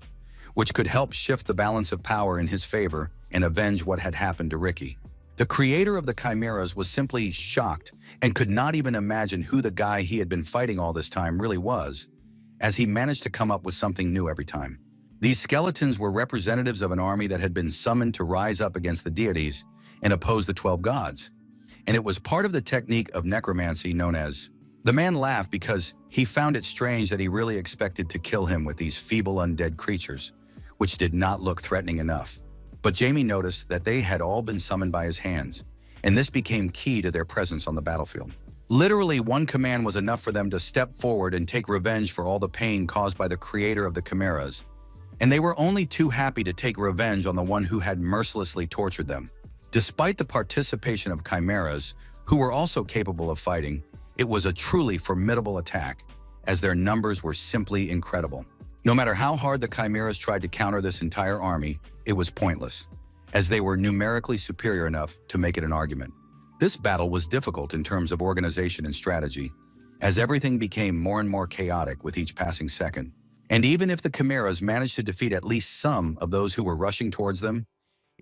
which could help shift the balance of power in his favor and avenge what had happened to Ricky. The creator of the chimeras was simply shocked and could not even imagine who the guy he had been fighting all this time really was, as he managed to come up with something new every time. These skeletons were representatives of an army that had been summoned to rise up against the deities and oppose the 12 gods, and it was part of the technique of necromancy known as. The man laughed because he found it strange that he really expected to kill him with these feeble undead creatures, which did not look threatening enough. But Jamie noticed that they had all been summoned by his hands, and this became key to their presence on the battlefield. Literally, one command was enough for them to step forward and take revenge for all the pain caused by the creator of the chimeras, and they were only too happy to take revenge on the one who had mercilessly tortured them. Despite the participation of chimeras, who were also capable of fighting, it was a truly formidable attack, as their numbers were simply incredible. No matter how hard the chimeras tried to counter this entire army, it was pointless, as they were numerically superior enough to make it an argument. This battle was difficult in terms of organization and strategy, as everything became more and more chaotic with each passing second. And even if the chimeras managed to defeat at least some of those who were rushing towards them,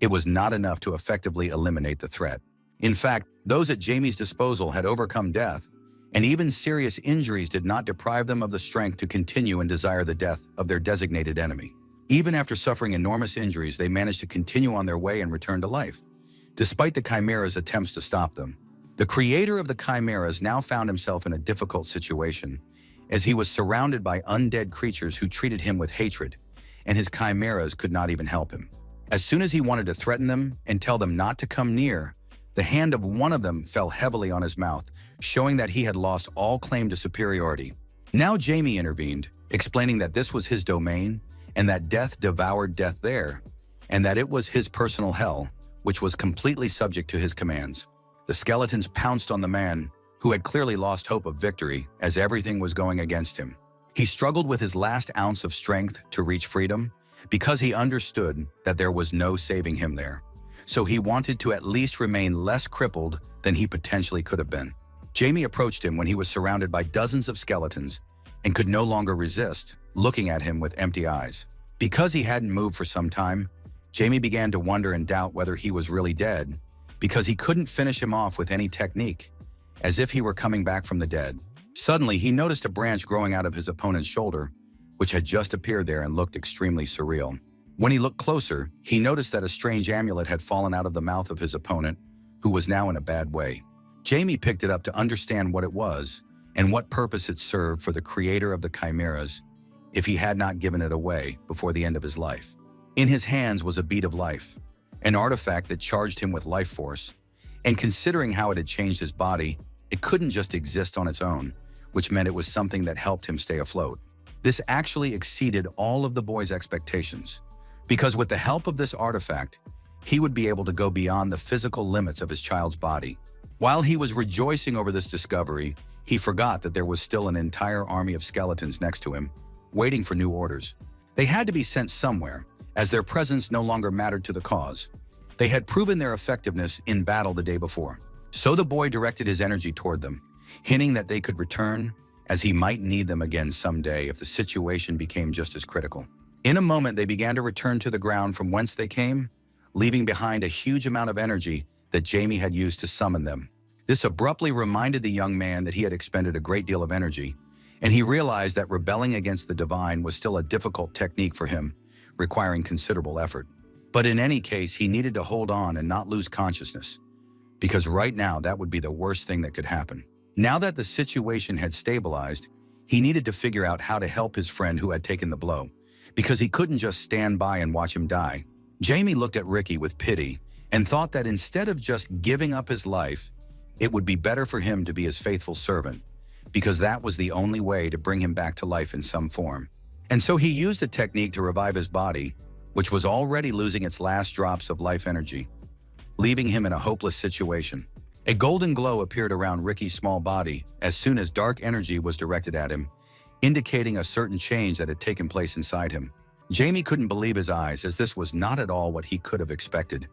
it was not enough to effectively eliminate the threat. In fact, those at Jamie's disposal had overcome death, and even serious injuries did not deprive them of the strength to continue and desire the death of their designated enemy. Even after suffering enormous injuries, they managed to continue on their way and return to life, despite the chimeras' attempts to stop them. The creator of the chimeras now found himself in a difficult situation, as he was surrounded by undead creatures who treated him with hatred, and his chimeras could not even help him. As soon as he wanted to threaten them and tell them not to come near, the hand of one of them fell heavily on his mouth, showing that he had lost all claim to superiority. Now Jamie intervened, explaining that this was his domain and that death devoured death there, and that it was his personal hell, which was completely subject to his commands. The skeletons pounced on the man, who had clearly lost hope of victory as everything was going against him. He struggled with his last ounce of strength to reach freedom because he understood that there was no saving him there. So he wanted to at least remain less crippled than he potentially could have been. Jamie approached him when he was surrounded by dozens of skeletons and could no longer resist, looking at him with empty eyes. Because he hadn't moved for some time, Jamie began to wonder and doubt whether he was really dead, because he couldn't finish him off with any technique, as if he were coming back from the dead. Suddenly, he noticed a branch growing out of his opponent's shoulder, which had just appeared there and looked extremely surreal. When he looked closer, he noticed that a strange amulet had fallen out of the mouth of his opponent, who was now in a bad way. Jamie picked it up to understand what it was and what purpose it served for the creator of the chimeras if he had not given it away before the end of his life. In his hands was a bead of life, an artifact that charged him with life force, and considering how it had changed his body, it couldn't just exist on its own, which meant it was something that helped him stay afloat. This actually exceeded all of the boy's expectations, because with the help of this artifact, he would be able to go beyond the physical limits of his child's body. While he was rejoicing over this discovery, he forgot that there was still an entire army of skeletons next to him, waiting for new orders. They had to be sent somewhere, as their presence no longer mattered to the cause. They had proven their effectiveness in battle the day before. So the boy directed his energy toward them, hinting that they could return, as he might need them again someday if the situation became just as critical. In a moment, they began to return to the ground from whence they came, leaving behind a huge amount of energy that Jamie had used to summon them. This abruptly reminded the young man that he had expended a great deal of energy, and he realized that rebelling against the divine was still a difficult technique for him, requiring considerable effort. But in any case, he needed to hold on and not lose consciousness, because right now that would be the worst thing that could happen. Now that the situation had stabilized, he needed to figure out how to help his friend who had taken the blow, because he couldn't just stand by and watch him die. Jamie looked at Ricky with pity and thought that instead of just giving up his life, it would be better for him to be his faithful servant, because that was the only way to bring him back to life in some form. And so he used a technique to revive his body, which was already losing its last drops of life energy, leaving him in a hopeless situation. A golden glow appeared around Ricky's small body as soon as dark energy was directed at him, indicating a certain change that had taken place inside him. Jamie couldn't believe his eyes, as this was not at all what he could have expected,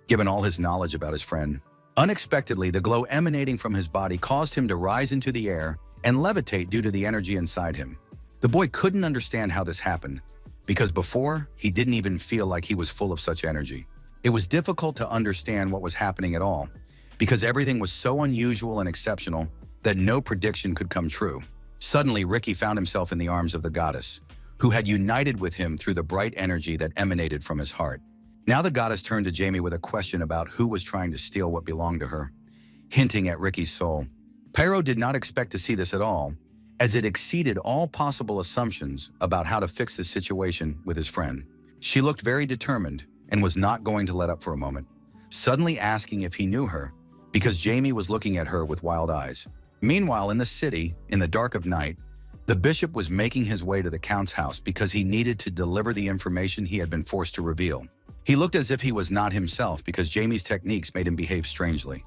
given all his knowledge about his friend. Unexpectedly, the glow emanating from his body caused him to rise into the air and levitate due to the energy inside him. The boy couldn't understand how this happened, because before, he didn't even feel like he was full of such energy. It was difficult to understand what was happening at all, because everything was so unusual and exceptional that no prediction could come true. Suddenly, Ricky found himself in the arms of the goddess, who had united with him through the bright energy that emanated from his heart. Now the goddess turned to Jamie with a question about who was trying to steal what belonged to her, hinting at Ricky's soul. Pero did not expect to see this at all, as it exceeded all possible assumptions about how to fix the situation with his friend. She looked very determined and was not going to let up for a moment, suddenly asking if he knew her, because Jamie was looking at her with wild eyes. Meanwhile, in the city, in the dark of night, the bishop was making his way to the count's house because he needed to deliver the information he had been forced to reveal. He looked as if he was not himself because Jamie's techniques made him behave strangely,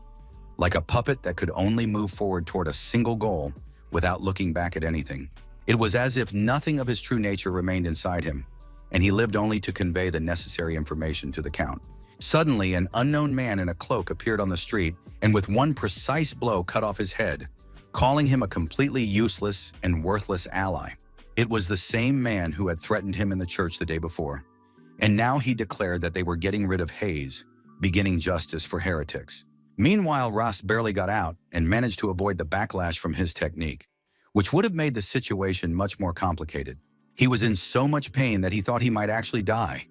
like a puppet that could only move forward toward a single goal without looking back at anything. It was as if nothing of his true nature remained inside him, and he lived only to convey the necessary information to the count. Suddenly, an unknown man in a cloak appeared on the street and with one precise blow cut off his head, calling him a completely useless and worthless ally. It was the same man who had threatened him in the church the day before, and now he declared that they were getting rid of Hayes, beginning justice for heretics. Meanwhile, Ross barely got out and managed to avoid the backlash from his technique, which would have made the situation much more complicated. He was in so much pain that he thought he might actually die.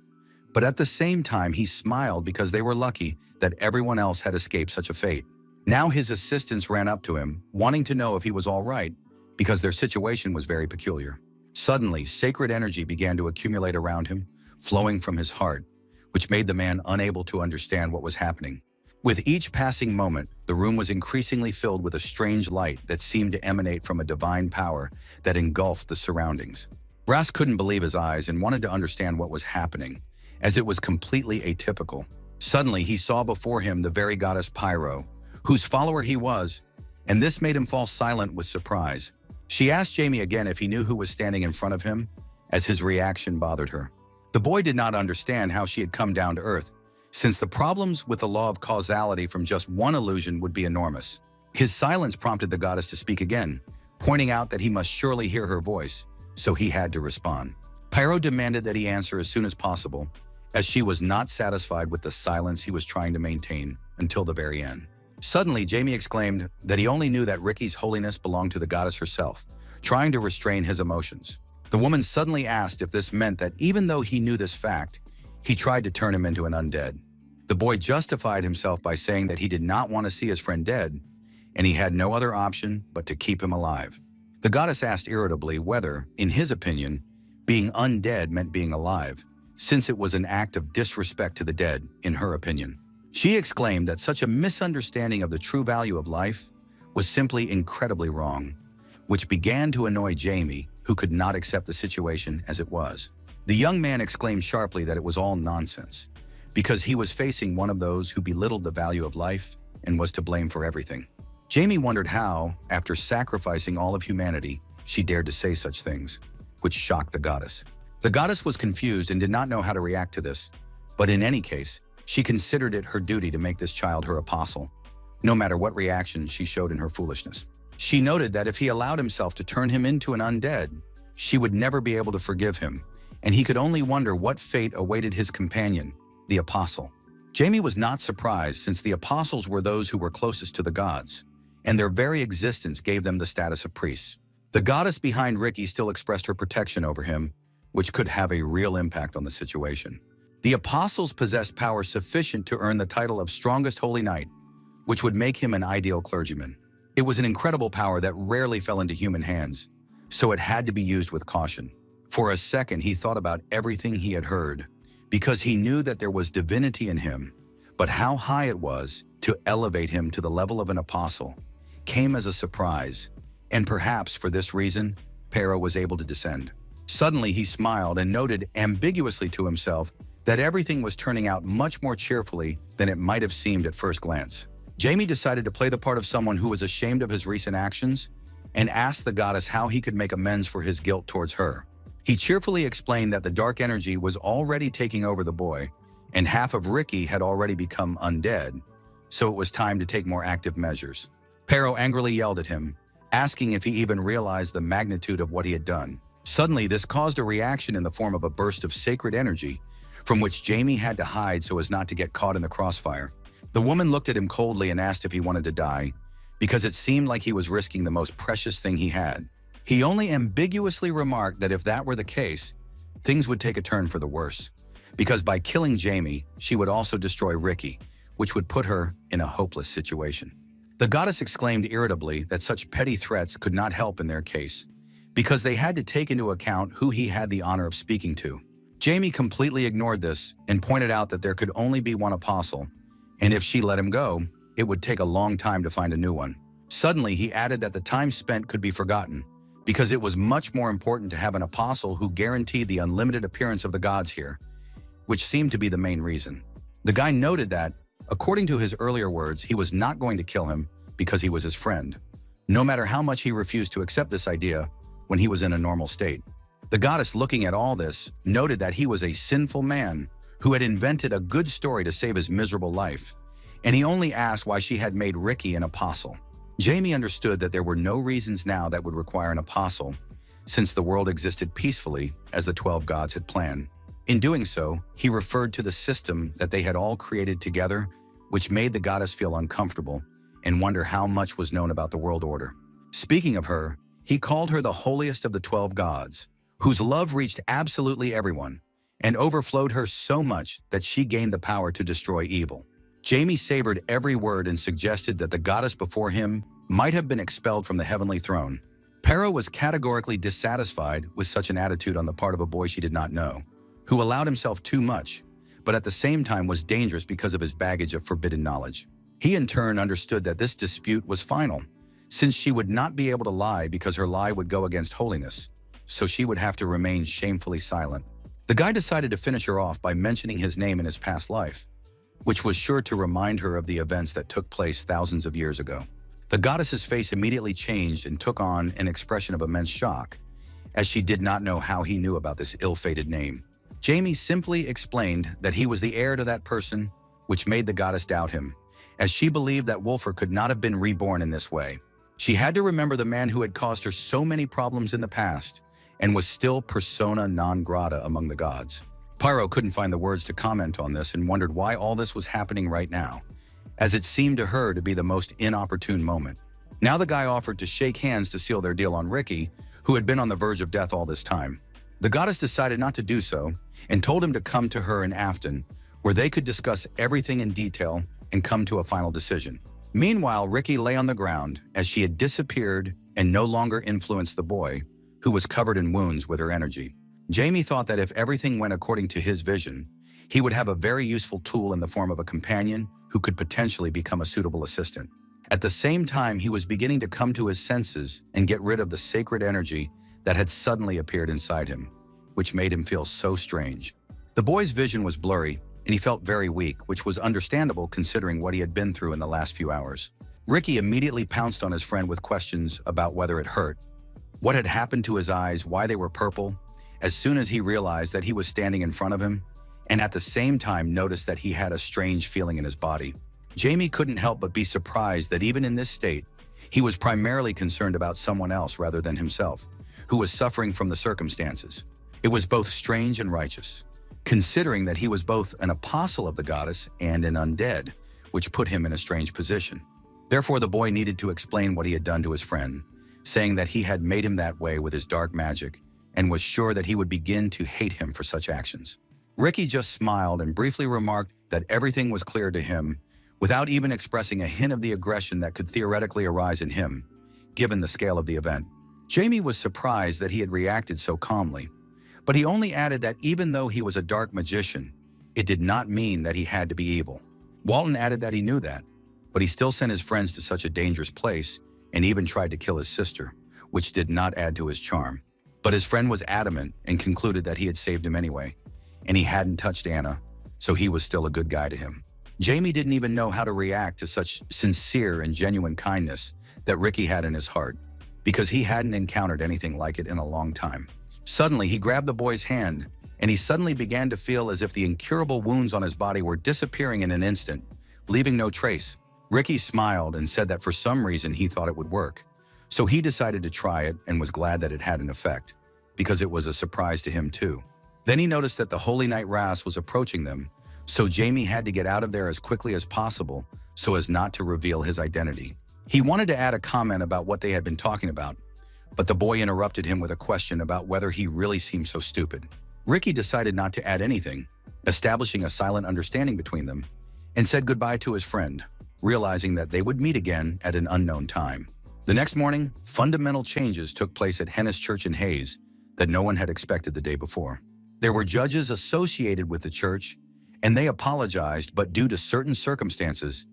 But at the same time, he smiled because they were lucky that everyone else had escaped such a fate. Now his assistants ran up to him, wanting to know if he was all right, because their situation was very peculiar. Suddenly, sacred energy began to accumulate around him, flowing from his heart, which made the man unable to understand what was happening. With each passing moment, the room was increasingly filled with a strange light that seemed to emanate from a divine power that engulfed the surroundings. Ras couldn't believe his eyes and wanted to understand what was happening, as it was completely atypical. Suddenly, he saw before him the very goddess Pyro, whose follower he was, and this made him fall silent with surprise. She asked Jamie again if he knew who was standing in front of him, as his reaction bothered her. The boy did not understand how she had come down to earth, since the problems with the law of causality from just one illusion would be enormous. His silence prompted the goddess to speak again, pointing out that he must surely hear her voice, so he had to respond. Pyro demanded that he answer as soon as possible, as she was not satisfied with the silence he was trying to maintain until the very end. Suddenly, Jamie exclaimed that he only knew that Ricky's holiness belonged to the goddess herself, trying to restrain his emotions. The woman suddenly asked if this meant that even though he knew this fact, he tried to turn him into an undead. The boy justified himself by saying that he did not want to see his friend dead, and he had no other option but to keep him alive. The goddess asked irritably whether, in his opinion, being undead meant being alive, since it was an act of disrespect to the dead, in her opinion. She exclaimed that such a misunderstanding of the true value of life was simply incredibly wrong, which began to annoy Jamie, who could not accept the situation as it was. The young man exclaimed sharply that it was all nonsense, because he was facing one of those who belittled the value of life and was to blame for everything. Jamie wondered how, after sacrificing all of humanity, she dared to say such things, which shocked the goddess. The goddess was confused and did not know how to react to this, but in any case, she considered it her duty to make this child her apostle, no matter what reaction she showed in her foolishness. She noted that if he allowed himself to turn him into an undead, she would never be able to forgive him, and he could only wonder what fate awaited his companion, the apostle. Jamie was not surprised, since the apostles were those who were closest to the gods, and their very existence gave them the status of priests. The goddess behind Ricky still expressed her protection over him, which could have a real impact on the situation. The apostles possessed power sufficient to earn the title of strongest holy knight, which would make him an ideal clergyman. It was an incredible power that rarely fell into human hands, so it had to be used with caution. For a second, he thought about everything he had heard, because he knew that there was divinity in him, but how high it was to elevate him to the level of an apostle came as a surprise, and perhaps for this reason, Pero was able to descend. Suddenly, he smiled and noted ambiguously to himself that everything was turning out much more cheerfully than it might have seemed at first glance. Jamie decided to play the part of someone who was ashamed of his recent actions and asked the goddess how he could make amends for his guilt towards her. He cheerfully explained that the dark energy was already taking over the boy, and half of Ricky had already become undead, so it was time to take more active measures. Pero angrily yelled at him, asking if he even realized the magnitude of what he had done. Suddenly, this caused a reaction in the form of a burst of sacred energy from which Jamie had to hide so as not to get caught in the crossfire. The woman looked at him coldly and asked if he wanted to die, because it seemed like he was risking the most precious thing he had. He only ambiguously remarked that if that were the case, things would take a turn for the worse, because by killing Jamie, she would also destroy Ricky, which would put her in a hopeless situation. The goddess exclaimed irritably that such petty threats could not help in their case, because they had to take into account who he had the honor of speaking to. Jamie completely ignored this and pointed out that there could only be one apostle, and if she let him go, it would take a long time to find a new one. Suddenly, he added that the time spent could be forgotten, because it was much more important to have an apostle who guaranteed the unlimited appearance of the gods here, which seemed to be the main reason. The guy noted that, according to his earlier words, he was not going to kill him because he was his friend, no matter how much he refused to accept this idea when he was in a normal state. The goddess, looking at all this, noted that he was a sinful man who had invented a good story to save his miserable life, and he only asked why she had made Ricky an apostle. Jamie understood that there were no reasons now that would require an apostle, since the world existed peacefully as the 12 gods had planned. In doing so, he referred to the system that they had all created together, which made the goddess feel uncomfortable and wonder how much was known about the world order. Speaking of her, he called her the holiest of the 12 gods, whose love reached absolutely everyone and overflowed her so much that she gained the power to destroy evil. Jamie savored every word and suggested that the goddess before him might have been expelled from the heavenly throne. Pero was categorically dissatisfied with such an attitude on the part of a boy she did not know, who allowed himself too much, but at the same time was dangerous because of his baggage of forbidden knowledge. He in turn understood that this dispute was final, since she would not be able to lie because her lie would go against holiness, so she would have to remain shamefully silent. The guy decided to finish her off by mentioning his name in his past life, which was sure to remind her of the events that took place thousands of years ago. The goddess's face immediately changed and took on an expression of immense shock, as she did not know how he knew about this ill-fated name. Jamie simply explained that he was the heir to that person, which made the goddess doubt him, as she believed that Wolfer could not have been reborn in this way. She had to remember the man who had caused her so many problems in the past and was still persona non grata among the gods. Pyro couldn't find the words to comment on this and wondered why all this was happening right now, as it seemed to her to be the most inopportune moment. Now the guy offered to shake hands to seal their deal on Ricky, who had been on the verge of death all this time. The goddess decided not to do so and told him to come to her in Afton, where they could discuss everything in detail and come to a final decision. Meanwhile, Ricky lay on the ground as she had disappeared and no longer influenced the boy, who was covered in wounds with her energy. Jamie thought that if everything went according to his vision, he would have a very useful tool in the form of a companion who could potentially become a suitable assistant. At the same time, he was beginning to come to his senses and get rid of the sacred energy that had suddenly appeared inside him, which made him feel so strange. The boy's vision was blurry, and he felt very weak, which was understandable considering what he had been through in the last few hours. Ricky immediately pounced on his friend with questions about whether it hurt, what had happened to his eyes, why they were purple, as soon as he realized that he was standing in front of him, and at the same time noticed that he had a strange feeling in his body. Jamie couldn't help but be surprised that even in this state, he was primarily concerned about someone else rather than himself, who was suffering from the circumstances. It was both strange and righteous, considering that he was both an apostle of the goddess and an undead, which put him in a strange position. Therefore, the boy needed to explain what he had done to his friend, saying that he had made him that way with his dark magic and was sure that he would begin to hate him for such actions. Ricky just smiled and briefly remarked that everything was clear to him, without even expressing a hint of the aggression that could theoretically arise in him, given the scale of the event. Jamie was surprised that he had reacted so calmly, but he only added that even though he was a dark magician, it did not mean that he had to be evil. Walton added that he knew that, but he still sent his friends to such a dangerous place and even tried to kill his sister, which did not add to his charm. But his friend was adamant and concluded that he had saved him anyway, and he hadn't touched Anna, so he was still a good guy to him. Jamie didn't even know how to react to such sincere and genuine kindness that Ricky had in his heart, because he hadn't encountered anything like it in a long time. Suddenly, he grabbed the boy's hand, and he suddenly began to feel as if the incurable wounds on his body were disappearing in an instant, leaving no trace. Ricky smiled and said that for some reason he thought it would work, So he decided to try it and was glad that it had an effect, because it was a surprise to him too. Then he noticed that the Holy Knight Ras was approaching them, so Jamie had to get out of there as quickly as possible so as not to reveal his identity. He wanted to add a comment about what they had been talking about, but the boy interrupted him with a question about whether he really seemed so stupid. Ricky decided not to add anything, establishing a silent understanding between them, and said goodbye to his friend, realizing that they would meet again at an unknown time. The next morning, fundamental changes took place at Hennis Church in Hayes that no one had expected the day before. There were judges associated with the church, and they apologized, but due to certain circumstances,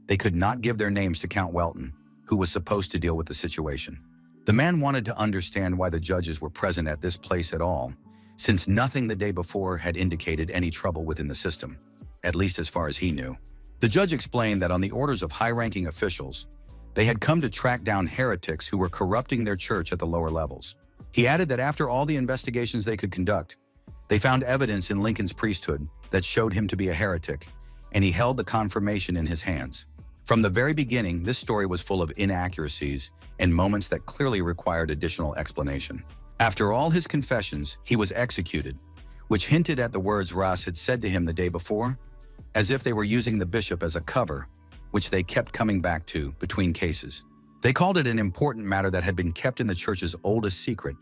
they could not give their names to Count Welton, who was supposed to deal with the situation. The man wanted to understand why the judges were present at this place at all, since nothing the day before had indicated any trouble within the system, at least as far as he knew. The judge explained that on the orders of high-ranking officials, they had come to track down heretics who were corrupting their church at the lower levels. He added that after all the investigations they could conduct, they found evidence in Lincoln's priesthood that showed him to be a heretic, and he held the confirmation in his hands. From the very beginning, this story was full of inaccuracies and moments that clearly required additional explanation. After all his confessions, he was executed, which hinted at the words Ras had said to him the day before, as if they were using the bishop as a cover, which they kept coming back to between cases. They called it an important matter that had been kept in the church's oldest secret,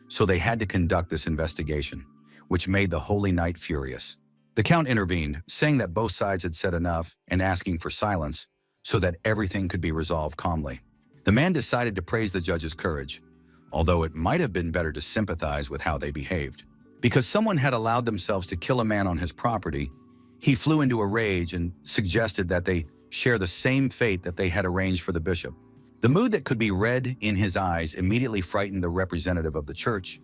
so they had to conduct this investigation, which made the Holy Knight furious. The Count intervened, saying that both sides had said enough and asking for silence so that everything could be resolved calmly. The man decided to praise the judge's courage, although it might have been better to sympathize with how they behaved. Because someone had allowed themselves to kill a man on his property, he flew into a rage and suggested that they share the same fate that they had arranged for the bishop. The mood that could be read in his eyes immediately frightened the representative of the church,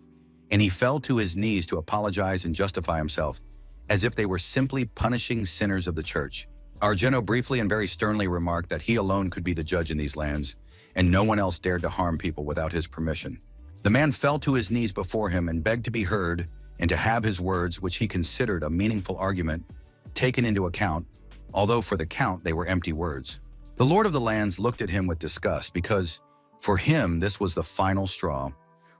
and he fell to his knees to apologize and justify himself, as if they were simply punishing sinners of the church. Argento briefly and very sternly remarked that he alone could be the judge in these lands, and no one else dared to harm people without his permission. The man fell to his knees before him and begged to be heard and to have his words, which he considered a meaningful argument, taken into account, although for the Count they were empty words. The Lord of the Lands looked at him with disgust because, for him, this was the final straw,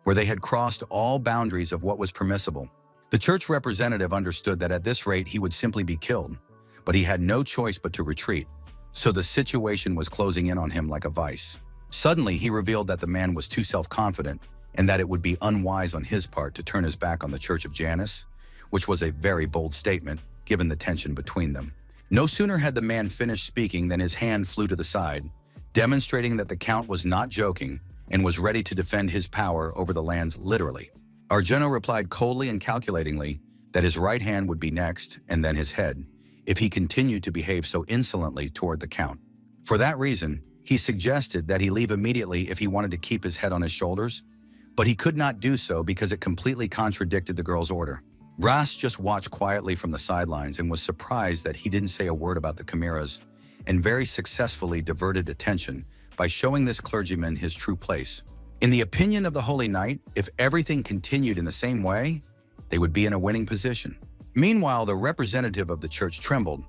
where they had crossed all boundaries of what was permissible. The church representative understood that at this rate he would simply be killed, but he had no choice but to retreat, so the situation was closing in on him like a vice. Suddenly, he revealed that the man was too self-confident and that it would be unwise on his part to turn his back on the Church of Janus, which was a very bold statement given the tension between them. No sooner had the man finished speaking than his hand flew to the side, demonstrating that the Count was not joking and was ready to defend his power over the lands literally. Argento replied coldly and calculatingly that his right hand would be next and then his head, if he continued to behave so insolently toward the Count. For that reason, he suggested that he leave immediately if he wanted to keep his head on his shoulders, but he could not do so because it completely contradicted the girl's order. Ras just watched quietly from the sidelines and was surprised that he didn't say a word about the chimeras, and very successfully diverted attention by showing this clergyman his true place. In the opinion of the Holy Knight, if everything continued in the same way, they would be in a winning position. Meanwhile, the representative of the church trembled,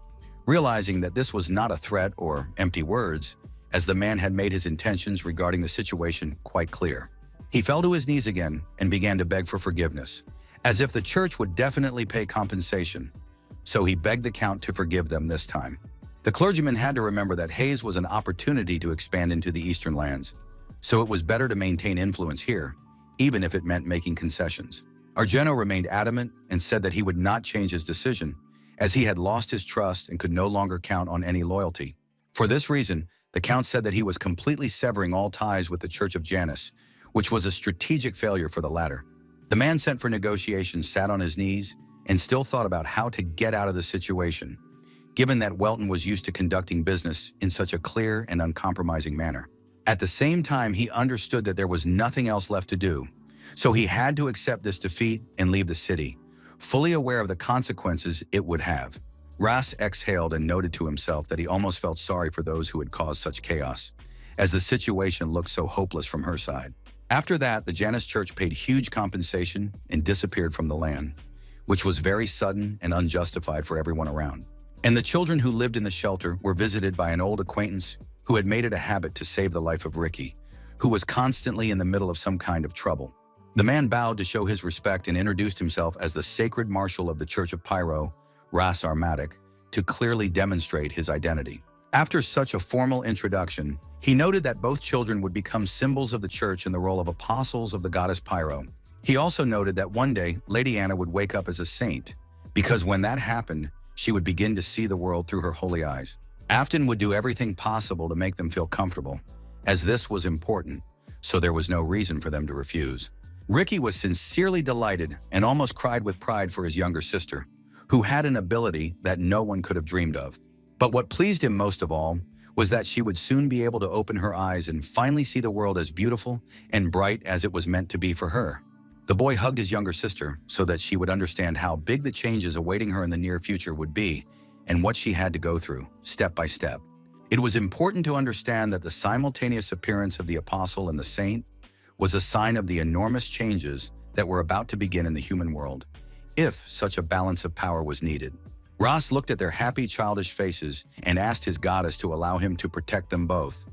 realizing that this was not a threat or empty words, as the man had made his intentions regarding the situation quite clear. He fell to his knees again and began to beg for forgiveness, as if the church would definitely pay compensation, so he begged the Count to forgive them this time. The clergyman had to remember that Hayes was an opportunity to expand into the eastern lands, so it was better to maintain influence here, even if it meant making concessions. Argento remained adamant and said that he would not change his decision, as he had lost his trust and could no longer count on any loyalty. For this reason, the Count said that he was completely severing all ties with the Church of Janus, which was a strategic failure for the latter. The man sent for negotiations sat on his knees and still thought about how to get out of the situation, given that Welton was used to conducting business in such a clear and uncompromising manner. At the same time, he understood that there was nothing else left to do, so he had to accept this defeat and leave the city, fully aware of the consequences it would have. Ras exhaled and noted to himself that he almost felt sorry for those who had caused such chaos, as the situation looked so hopeless from her side. After that, the Janus Church paid huge compensation and disappeared from the land, which was very sudden and unjustified for everyone around. And the children who lived in the shelter were visited by an old acquaintance who had made it a habit to save the life of Ricky, who was constantly in the middle of some kind of trouble. The man bowed to show his respect and introduced himself as the sacred marshal of the Church of Pyro, Ras Armatic, to clearly demonstrate his identity. After such a formal introduction, he noted that both children would become symbols of the church in the role of apostles of the goddess Pyro. He also noted that one day, Lady Anna would wake up as a saint, because when that happened, she would begin to see the world through her holy eyes. Afton would do everything possible to make them feel comfortable, as this was important, so there was no reason for them to refuse. Ricky was sincerely delighted and almost cried with pride for his younger sister, who had an ability that no one could have dreamed of. But what pleased him most of all was that she would soon be able to open her eyes and finally see the world as beautiful and bright as it was meant to be for her. The boy hugged his younger sister so that she would understand how big the changes awaiting her in the near future would be and what she had to go through, step by step. It was important to understand that the simultaneous appearance of the apostle and the saint was a sign of the enormous changes that were about to begin in the human world, if such a balance of power was needed. Ross looked at their happy, childish faces and asked his goddess to allow him to protect them both.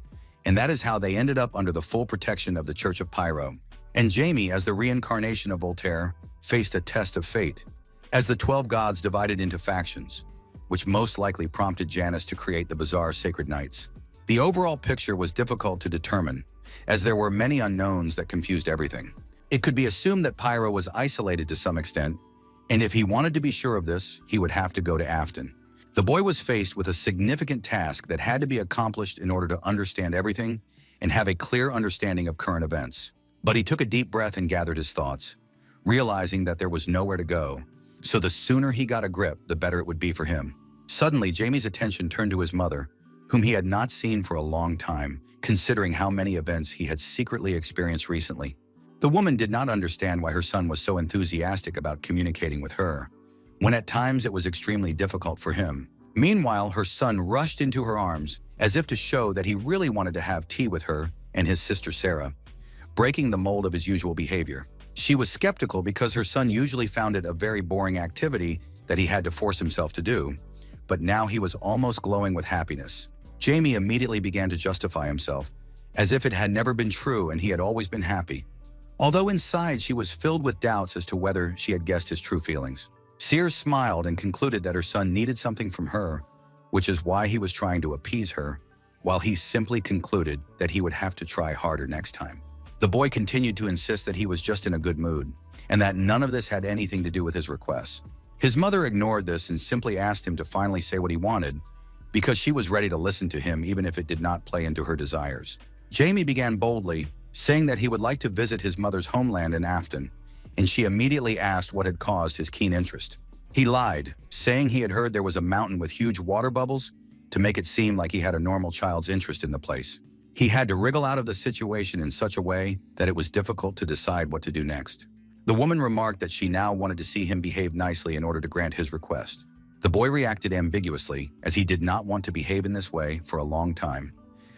And that is how they ended up under the full protection of the Church of Pyro. And Jamie, as the reincarnation of Voltaire, faced a test of fate, as the 12 gods divided into factions, which most likely prompted Janus to create the bizarre Sacred Knights. The overall picture was difficult to determine, as there were many unknowns that confused everything. It could be assumed that Pyro was isolated to some extent, and if he wanted to be sure of this, he would have to go to Afton. The boy was faced with a significant task that had to be accomplished in order to understand everything and have a clear understanding of current events. But he took a deep breath and gathered his thoughts, realizing that there was nowhere to go, so the sooner he got a grip, the better it would be for him. Suddenly, Jamie's attention turned to his mother, whom he had not seen for a long time, considering how many events he had secretly experienced recently. The woman did not understand why her son was so enthusiastic about communicating with her, when at times it was extremely difficult for him. Meanwhile, her son rushed into her arms, as if to show that he really wanted to have tea with her and his sister Sarah, breaking the mold of his usual behavior. She was skeptical because her son usually found it a very boring activity that he had to force himself to do, but now he was almost glowing with happiness. Jamie immediately began to justify himself, as if it had never been true and he had always been happy. Although inside she was filled with doubts as to whether she had guessed his true feelings. Sears smiled and concluded that her son needed something from her, which is why he was trying to appease her, while he simply concluded that he would have to try harder next time. The boy continued to insist that he was just in a good mood, and that none of this had anything to do with his requests. His mother ignored this and simply asked him to finally say what he wanted, because she was ready to listen to him even if it did not play into her desires. Jamie began boldly, saying that he would like to visit his mother's homeland in Afton, and she immediately asked what had caused his keen interest. He lied, saying he had heard there was a mountain with huge water bubbles to make it seem like he had a normal child's interest in the place. He had to wriggle out of the situation in such a way that it was difficult to decide what to do next. The woman remarked that she now wanted to see him behave nicely in order to grant his request. The boy reacted ambiguously, as he did not want to behave in this way for a long time.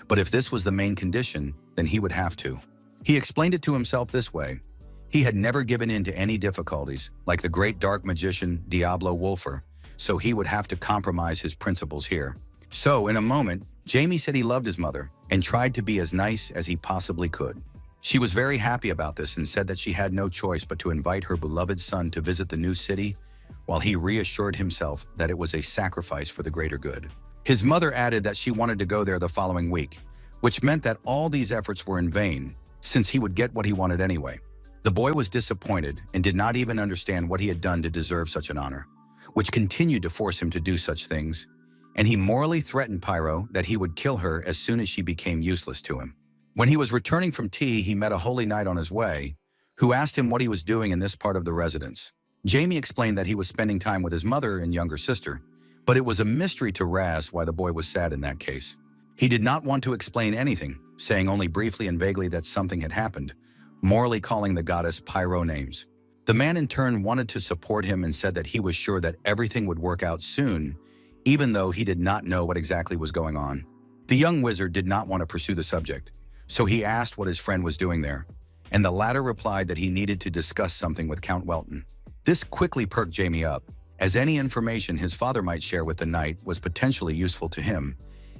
But if this was the main condition, then he would have to. He explained it to himself this way. He had never given in to any difficulties, like the great dark magician Diablo Wolfer, so he would have to compromise his principles here. So, in a moment, Jamie said he loved his mother and tried to be as nice as he possibly could. She was very happy about this and said that she had no choice but to invite her beloved son to visit the new city, while he reassured himself that it was a sacrifice for the greater good. His mother added that she wanted to go there the following week, which meant that all these efforts were in vain, since he would get what he wanted anyway. The boy was disappointed and did not even understand what he had done to deserve such an honor, which continued to force him to do such things, and he morally threatened Pyro that he would kill her as soon as she became useless to him. When he was returning from tea, he met a holy knight on his way, who asked him what he was doing in this part of the residence. Jamie explained that he was spending time with his mother and younger sister, but it was a mystery to Raz why the boy was sad in that case. He did not want to explain anything, saying only briefly and vaguely that something had happened, morally calling the goddess Pyro names. The man in turn wanted to support him and said that he was sure that everything would work out soon, even though he did not know what exactly was going on. The young wizard did not want to pursue the subject, so he asked what his friend was doing there, and the latter replied that he needed to discuss something with Count Welton. This quickly perked Jamie up, as any information his father might share with the knight was potentially useful to him,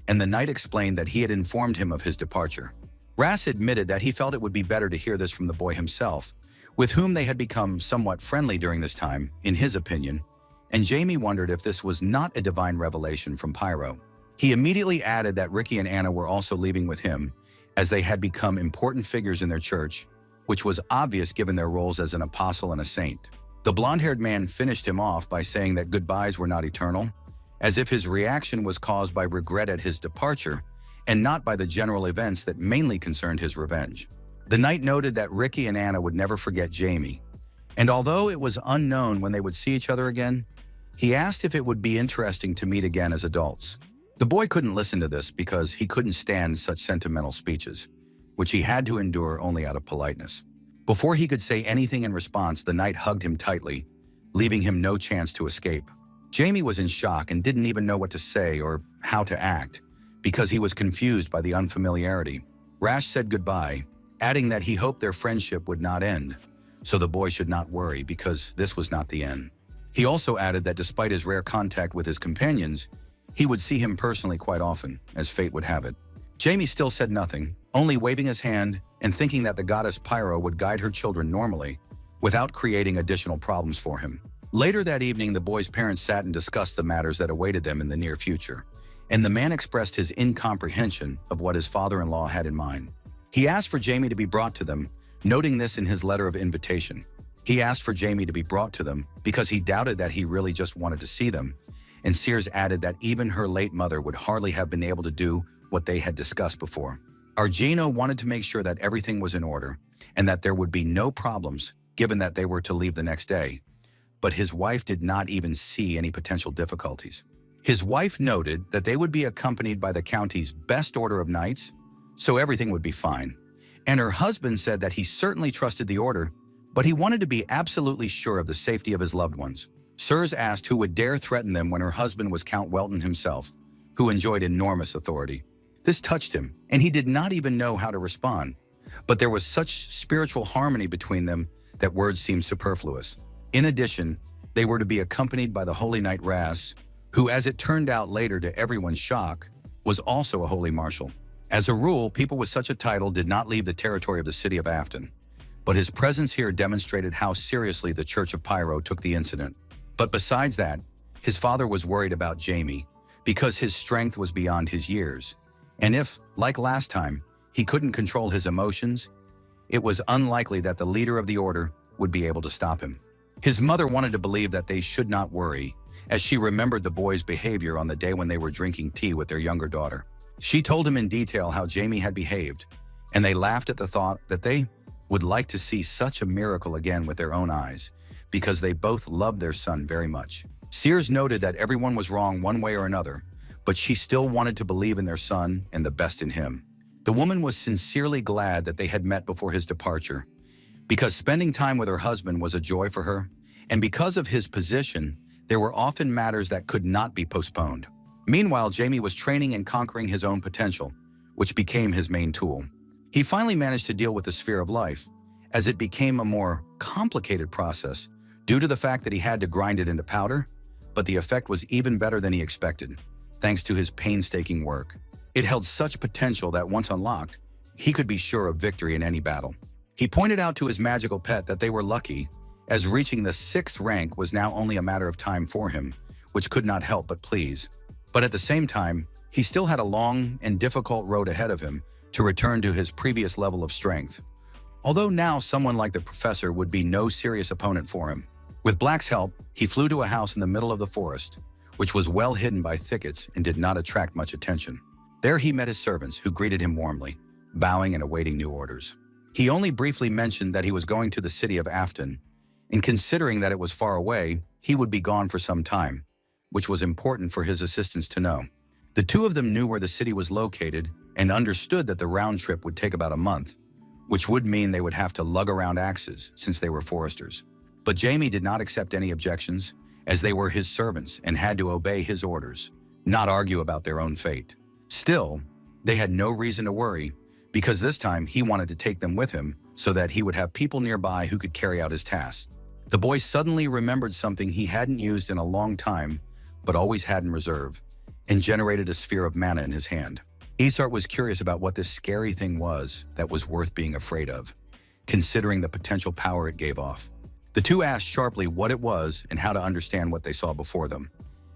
and the knight explained that he had informed him of his departure. Ras admitted that he felt it would be better to hear this from the boy himself, with whom they had become somewhat friendly during this time, in his opinion, and Jamie wondered if this was not a divine revelation from Pyro. He immediately added that Ricky and Anna were also leaving with him, as they had become important figures in their church, which was obvious given their roles as an apostle and a saint. The blonde-haired man finished him off by saying that goodbyes were not eternal, as if his reaction was caused by regret at his departure and not by the general events that mainly concerned his revenge. The knight noted that Ricky and Anna would never forget Jamie, and although it was unknown when they would see each other again, he asked if it would be interesting to meet again as adults. The boy couldn't listen to this because he couldn't stand such sentimental speeches, which he had to endure only out of politeness. Before he could say anything in response, the knight hugged him tightly, leaving him no chance to escape. Jamie was in shock and didn't even know what to say or how to act, because he was confused by the unfamiliarity. Rash said goodbye, adding that he hoped their friendship would not end, so the boy should not worry because this was not the end. He also added that despite his rare contact with his companions, he would see him personally quite often, as fate would have it. Jamie still said nothing, only waving his hand and thinking that the goddess Pyro would guide her children normally, without creating additional problems for him. Later that evening, the boy's parents sat and discussed the matters that awaited them in the near future, and the man expressed his incomprehension of what his father-in-law had in mind. He asked for Jamie to be brought to them, noting this in his letter of invitation. He asked for Jamie to be brought to them because he doubted that he really just wanted to see them, and Sears added that even her late mother would hardly have been able to do what they had discussed before. Argino wanted to make sure that everything was in order and that there would be no problems given that they were to leave the next day, but his wife did not even see any potential difficulties. His wife noted that they would be accompanied by the county's best order of knights, so everything would be fine. And her husband said that he certainly trusted the order, but he wanted to be absolutely sure of the safety of his loved ones. Sears asked who would dare threaten them when her husband was Count Welton himself, who enjoyed enormous authority. This touched him, and he did not even know how to respond, but there was such spiritual harmony between them that words seemed superfluous. In addition, they were to be accompanied by the Holy Knight Ras, who, as it turned out later to everyone's shock, was also a holy marshal. As a rule, people with such a title did not leave the territory of the city of Afton, but his presence here demonstrated how seriously the Church of Pyro took the incident. But besides that, his father was worried about Jamie because his strength was beyond his years, and if, like last time, he couldn't control his emotions, it was unlikely that the leader of the order would be able to stop him. His mother wanted to believe that they should not worry, as she remembered the boy's behavior on the day when they were drinking tea with their younger daughter. She told him in detail how Jamie had behaved, and they laughed at the thought that they would like to see such a miracle again with their own eyes, because they both loved their son very much. Sears noted that everyone was wrong one way or another, but she still wanted to believe in their son and the best in him. The woman was sincerely glad that they had met before his departure, because spending time with her husband was a joy for her, and because of his position, there were often matters that could not be postponed. Meanwhile, Jamie was training and conquering his own potential, which became his main tool. He finally managed to deal with the sphere of life, as it became a more complicated process due to the fact that he had to grind it into powder, but the effect was even better than he expected, thanks to his painstaking work. It held such potential that once unlocked, he could be sure of victory in any battle. He pointed out to his magical pet that they were lucky, as reaching the 6th rank was now only a matter of time for him, which could not help but please. But at the same time, he still had a long and difficult road ahead of him to return to his previous level of strength. Although now someone like the professor would be no serious opponent for him. With Black's help, he flew to a house in the middle of the forest, which was well hidden by thickets and did not attract much attention. There he met his servants, who greeted him warmly, bowing and awaiting new orders. He only briefly mentioned that he was going to the city of Afton, and considering that it was far away, he would be gone for some time, which was important for his assistants to know. The two of them knew where the city was located and understood that the round trip would take about a month, which would mean they would have to lug around axes since they were foresters. But Jamie did not accept any objections, as they were his servants and had to obey his orders, not argue about their own fate. Still, they had no reason to worry, because this time he wanted to take them with him so that he would have people nearby who could carry out his tasks. The boy suddenly remembered something he hadn't used in a long time, but always had in reserve, and generated a sphere of mana in his hand. Isart was curious about what this scary thing was that was worth being afraid of, considering the potential power it gave off. The two asked sharply what it was and how to understand what they saw before them,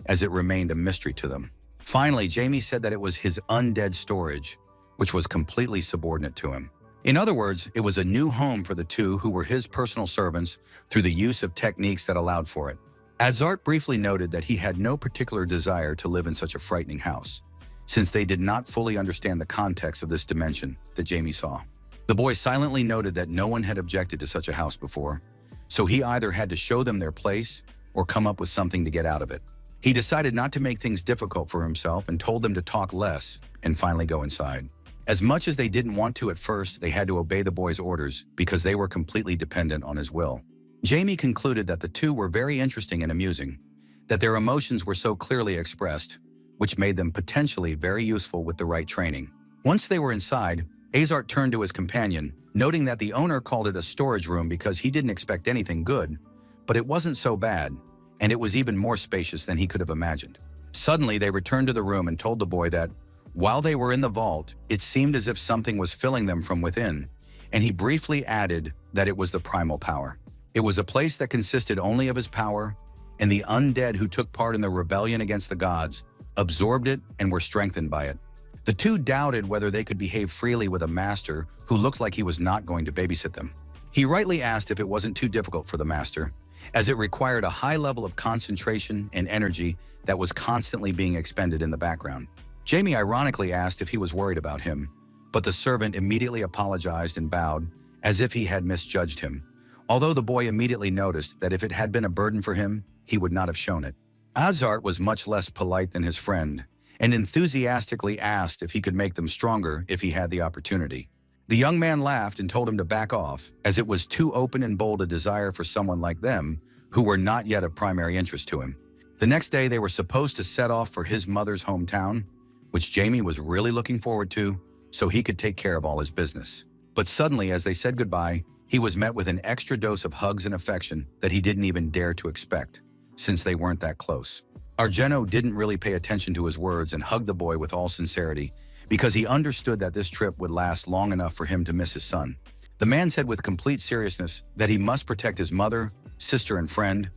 as it remained a mystery to them. Finally, Jamie said that it was his undead storage, which was completely subordinate to him. In other words, it was a new home for the two who were his personal servants through the use of techniques that allowed for it. Azart briefly noted that he had no particular desire to live in such a frightening house, since they did not fully understand the context of this dimension that Jamie saw. The boy silently noted that no one had objected to such a house before, so he either had to show them their place or come up with something to get out of it. He decided not to make things difficult for himself and told them to talk less and finally go inside. As much as they didn't want to at first, they had to obey the boy's orders because they were completely dependent on his will. Jamie concluded that the two were very interesting and amusing, that their emotions were so clearly expressed, which made them potentially very useful with the right training. Once they were inside, Azart turned to his companion, noting that the owner called it a storage room because he didn't expect anything good, but it wasn't so bad, and it was even more spacious than he could have imagined. Suddenly, they returned to the room and told the boy that, while they were in the vault, it seemed as if something was filling them from within, and he briefly added that it was the primal power. It was a place that consisted only of his power, and the undead who took part in the rebellion against the gods absorbed it and were strengthened by it. The two doubted whether they could behave freely with a master who looked like he was not going to babysit them. He rightly asked if it wasn't too difficult for the master, as it required a high level of concentration and energy that was constantly being expended in the background. Jamie ironically asked if he was worried about him, but the servant immediately apologized and bowed, as if he had misjudged him, although the boy immediately noticed that if it had been a burden for him, he would not have shown it. Azart was much less polite than his friend, and enthusiastically asked if he could make them stronger if he had the opportunity. The young man laughed and told him to back off, as it was too open and bold a desire for someone like them, who were not yet of primary interest to him. The next day, they were supposed to set off for his mother's hometown, which Jamie was really looking forward to, so he could take care of all his business. But suddenly, as they said goodbye, he was met with an extra dose of hugs and affection that he didn't even dare to expect, since they weren't that close. Argento didn't really pay attention to his words and hugged the boy with all sincerity, because he understood that this trip would last long enough for him to miss his son. The man said with complete seriousness that he must protect his mother, sister, and friend,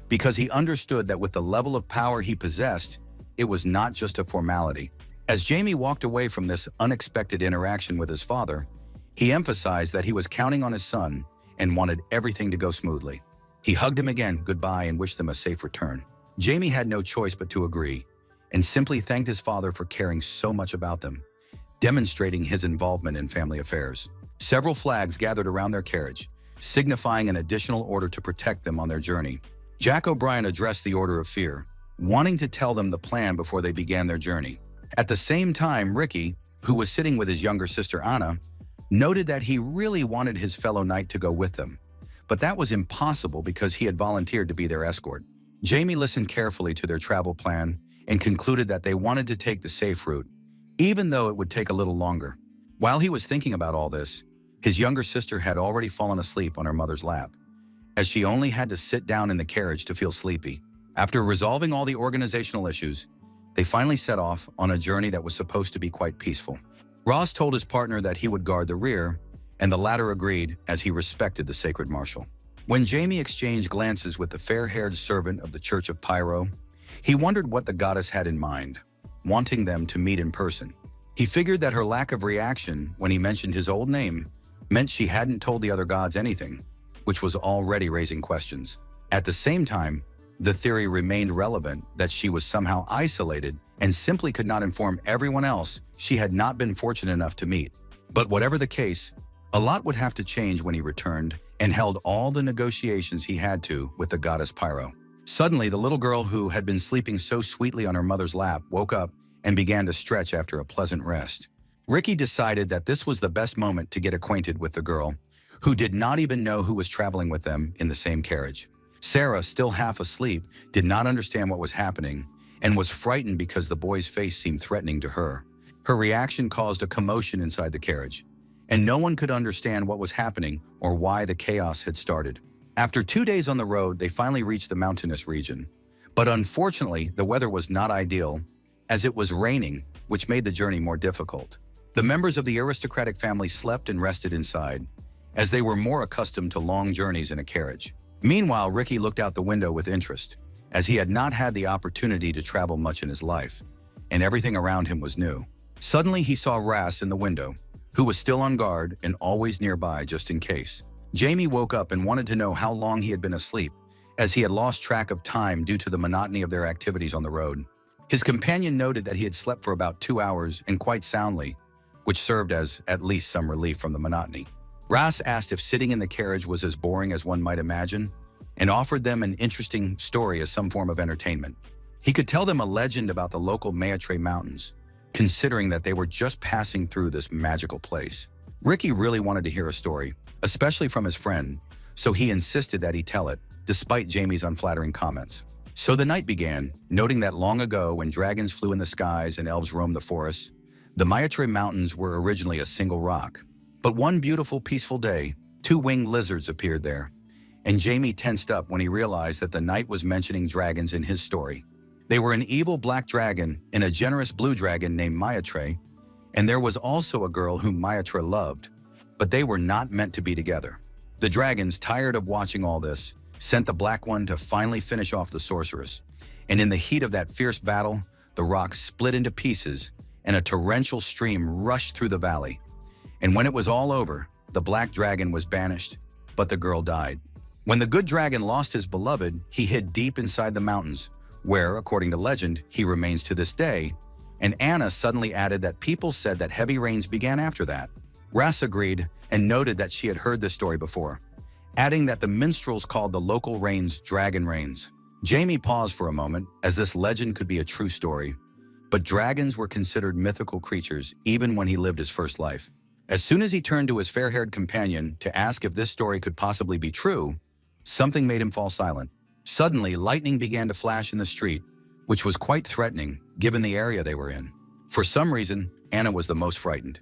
because he understood that with the level of power he possessed, it was not just a formality. As Jamie walked away from this unexpected interaction with his father, he emphasized that he was counting on his son and wanted everything to go smoothly. He hugged him again goodbye and wished them a safe return. Jamie had no choice but to agree, and simply thanked his father for caring so much about them, demonstrating his involvement in family affairs. Several flags gathered around their carriage, signifying an additional order to protect them on their journey. Jack O'Brien addressed the Order of Fear, wanting to tell them the plan before they began their journey. At the same time, Ricky, who was sitting with his younger sister Anna, noted that he really wanted his fellow knight to go with them, but that was impossible because he had volunteered to be their escort. Jamie listened carefully to their travel plan and concluded that they wanted to take the safe route, even though it would take a little longer. While he was thinking about all this, his younger sister had already fallen asleep on her mother's lap, as she only had to sit down in the carriage to feel sleepy. After resolving all the organizational issues, they finally set off on a journey that was supposed to be quite peaceful. Ross told his partner that he would guard the rear, and the latter agreed as he respected the sacred marshal. When Jamie exchanged glances with the fair-haired servant of the Church of Pyro, he wondered what the goddess had in mind, wanting them to meet in person. He figured that her lack of reaction when he mentioned his old name meant she hadn't told the other gods anything, which was already raising questions. At the same time, the theory remained relevant that she was somehow isolated and simply could not inform everyone else she had not been fortunate enough to meet. But whatever the case, a lot would have to change when he returned and held all the negotiations he had to with the goddess Pyro. Suddenly, the little girl who had been sleeping so sweetly on her mother's lap woke up and began to stretch after a pleasant rest. Ricky decided that this was the best moment to get acquainted with the girl, who did not even know who was traveling with them in the same carriage. Sarah, still half asleep, did not understand what was happening and was frightened because the boy's face seemed threatening to her. Her reaction caused a commotion inside the carriage, and no one could understand what was happening or why the chaos had started. After 2 days on the road, they finally reached the mountainous region. But unfortunately, the weather was not ideal, as it was raining which made the journey more difficult. The members of the aristocratic family slept and rested inside, as they were more accustomed to long journeys in a carriage. Meanwhile, Ricky looked out the window with interest, as he had not had the opportunity to travel much in his life, and everything around him was new. Suddenly, he saw Ras in the window, who was still on guard and always nearby just in case. Jamie woke up and wanted to know how long he had been asleep, as he had lost track of time due to the monotony of their activities on the road. His companion noted that he had slept for about 2 hours and quite soundly, which served as at least some relief from the monotony. Ras asked if sitting in the carriage was as boring as one might imagine, and offered them an interesting story as some form of entertainment. He could tell them a legend about the local Mage mountains, considering that they were just passing through this magical place. Ricky really wanted to hear a story, especially from his friend, so he insisted that he tell it, despite Jamie's unflattering comments. So the night began, noting that long ago when dragons flew in the skies and elves roamed the forests, the Mage Mountains were originally a single rock. But one beautiful, peaceful day, 2 winged lizards appeared there, and Jamie tensed up when he realized that the knight was mentioning dragons in his story. They were an evil black dragon and a generous blue dragon named Maitre, and there was also a girl whom Maitre loved, but they were not meant to be together. The dragons, tired of watching all this, sent the black one to finally finish off the sorceress, and in the heat of that fierce battle, the rocks split into pieces and a torrential stream rushed through the valley. And when it was all over, the black dragon was banished, but the girl died. When the good dragon lost his beloved, he hid deep inside the mountains, where, according to legend, he remains to this day, and Anna suddenly added that people said that heavy rains began after that. Ras agreed and noted that she had heard this story before, adding that the minstrels called the local rains dragon rains. Jamie paused for a moment, as this legend could be a true story, but dragons were considered mythical creatures even when he lived his first life. As soon as he turned to his fair-haired companion to ask if this story could possibly be true, something made him fall silent. Suddenly, lightning began to flash in the street, which was quite threatening given the area they were in. For some reason, Anna was the most frightened,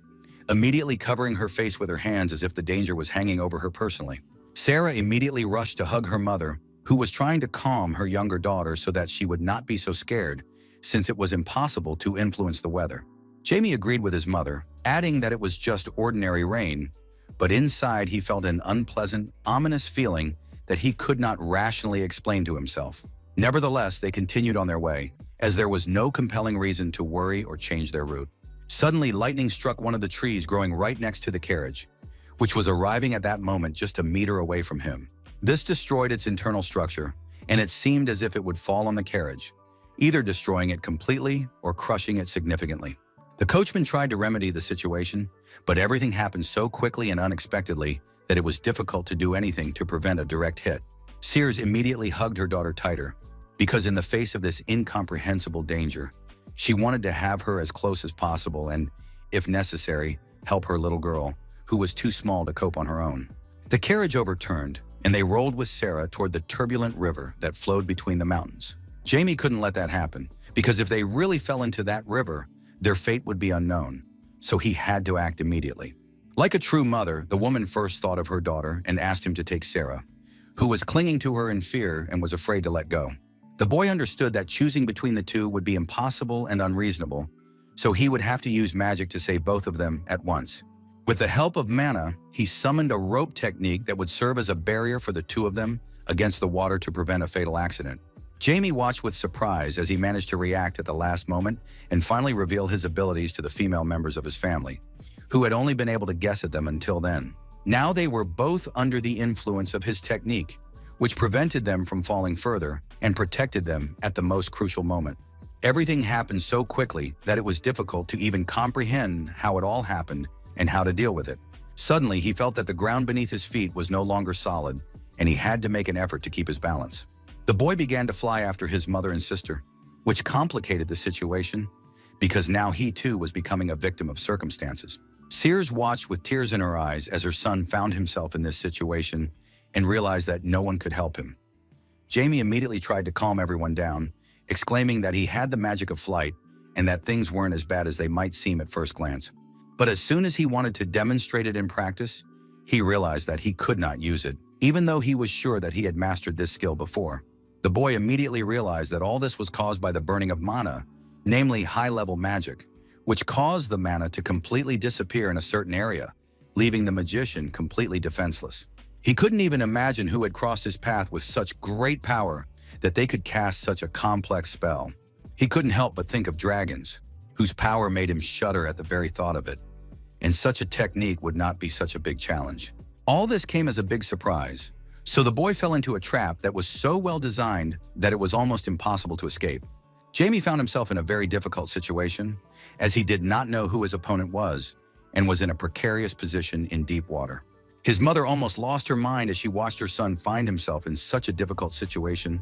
immediately covering her face with her hands as if the danger was hanging over her personally. Sarah immediately rushed to hug her mother, who was trying to calm her younger daughter so that she would not be so scared, since it was impossible to influence the weather. Jamie agreed with his mother, adding that it was just ordinary rain, but inside he felt an unpleasant, ominous feeling that he could not rationally explain to himself. Nevertheless, they continued on their way, as there was no compelling reason to worry or change their route. Suddenly, lightning struck one of the trees growing right next to the carriage, which was arriving at that moment just a meter away from him. This destroyed its internal structure, and it seemed as if it would fall on the carriage, either destroying it completely or crushing it significantly. The coachman tried to remedy the situation, but everything happened so quickly and unexpectedly that it was difficult to do anything to prevent a direct hit. Sears immediately hugged her daughter tighter, because in the face of this incomprehensible danger, she wanted to have her as close as possible and, if necessary, help her little girl, who was too small to cope on her own. The carriage overturned, and they rolled with Sarah toward the turbulent river that flowed between the mountains. Jamie couldn't let that happen, because if they really fell into that river, their fate would be unknown, so he had to act immediately. Like a true mother, the woman first thought of her daughter and asked him to take Sarah, who was clinging to her in fear and was afraid to let go. The boy understood that choosing between the two would be impossible and unreasonable, so he would have to use magic to save both of them at once. With the help of mana, he summoned a rope technique that would serve as a barrier for the two of them against the water to prevent a fatal accident. Jamie watched with surprise as he managed to react at the last moment and finally reveal his abilities to the female members of his family, who had only been able to guess at them until then. Now they were both under the influence of his technique, which prevented them from falling further and protected them at the most crucial moment. Everything happened so quickly that it was difficult to even comprehend how it all happened and how to deal with it. Suddenly, he felt that the ground beneath his feet was no longer solid, and he had to make an effort to keep his balance. The boy began to fly after his mother and sister, which complicated the situation because now he too was becoming a victim of circumstances. Sears watched with tears in her eyes as her son found himself in this situation and realized that no one could help him. Jamie immediately tried to calm everyone down, exclaiming that he had the magic of flight and that things weren't as bad as they might seem at first glance. But as soon as he wanted to demonstrate it in practice, he realized that he could not use it, even though he was sure that he had mastered this skill before. The boy immediately realized that all this was caused by the burning of mana, namely high-level magic, which caused the mana to completely disappear in a certain area, leaving the magician completely defenseless. He couldn't even imagine who had crossed his path with such great power that they could cast such a complex spell. He couldn't help but think of dragons, whose power made him shudder at the very thought of it, and such a technique would not be such a big challenge. All this came as a big surprise, so the boy fell into a trap that was so well designed that it was almost impossible to escape. Jamie found himself in a very difficult situation, as he did not know who his opponent was and was in a precarious position in deep water. His mother almost lost her mind as she watched her son find himself in such a difficult situation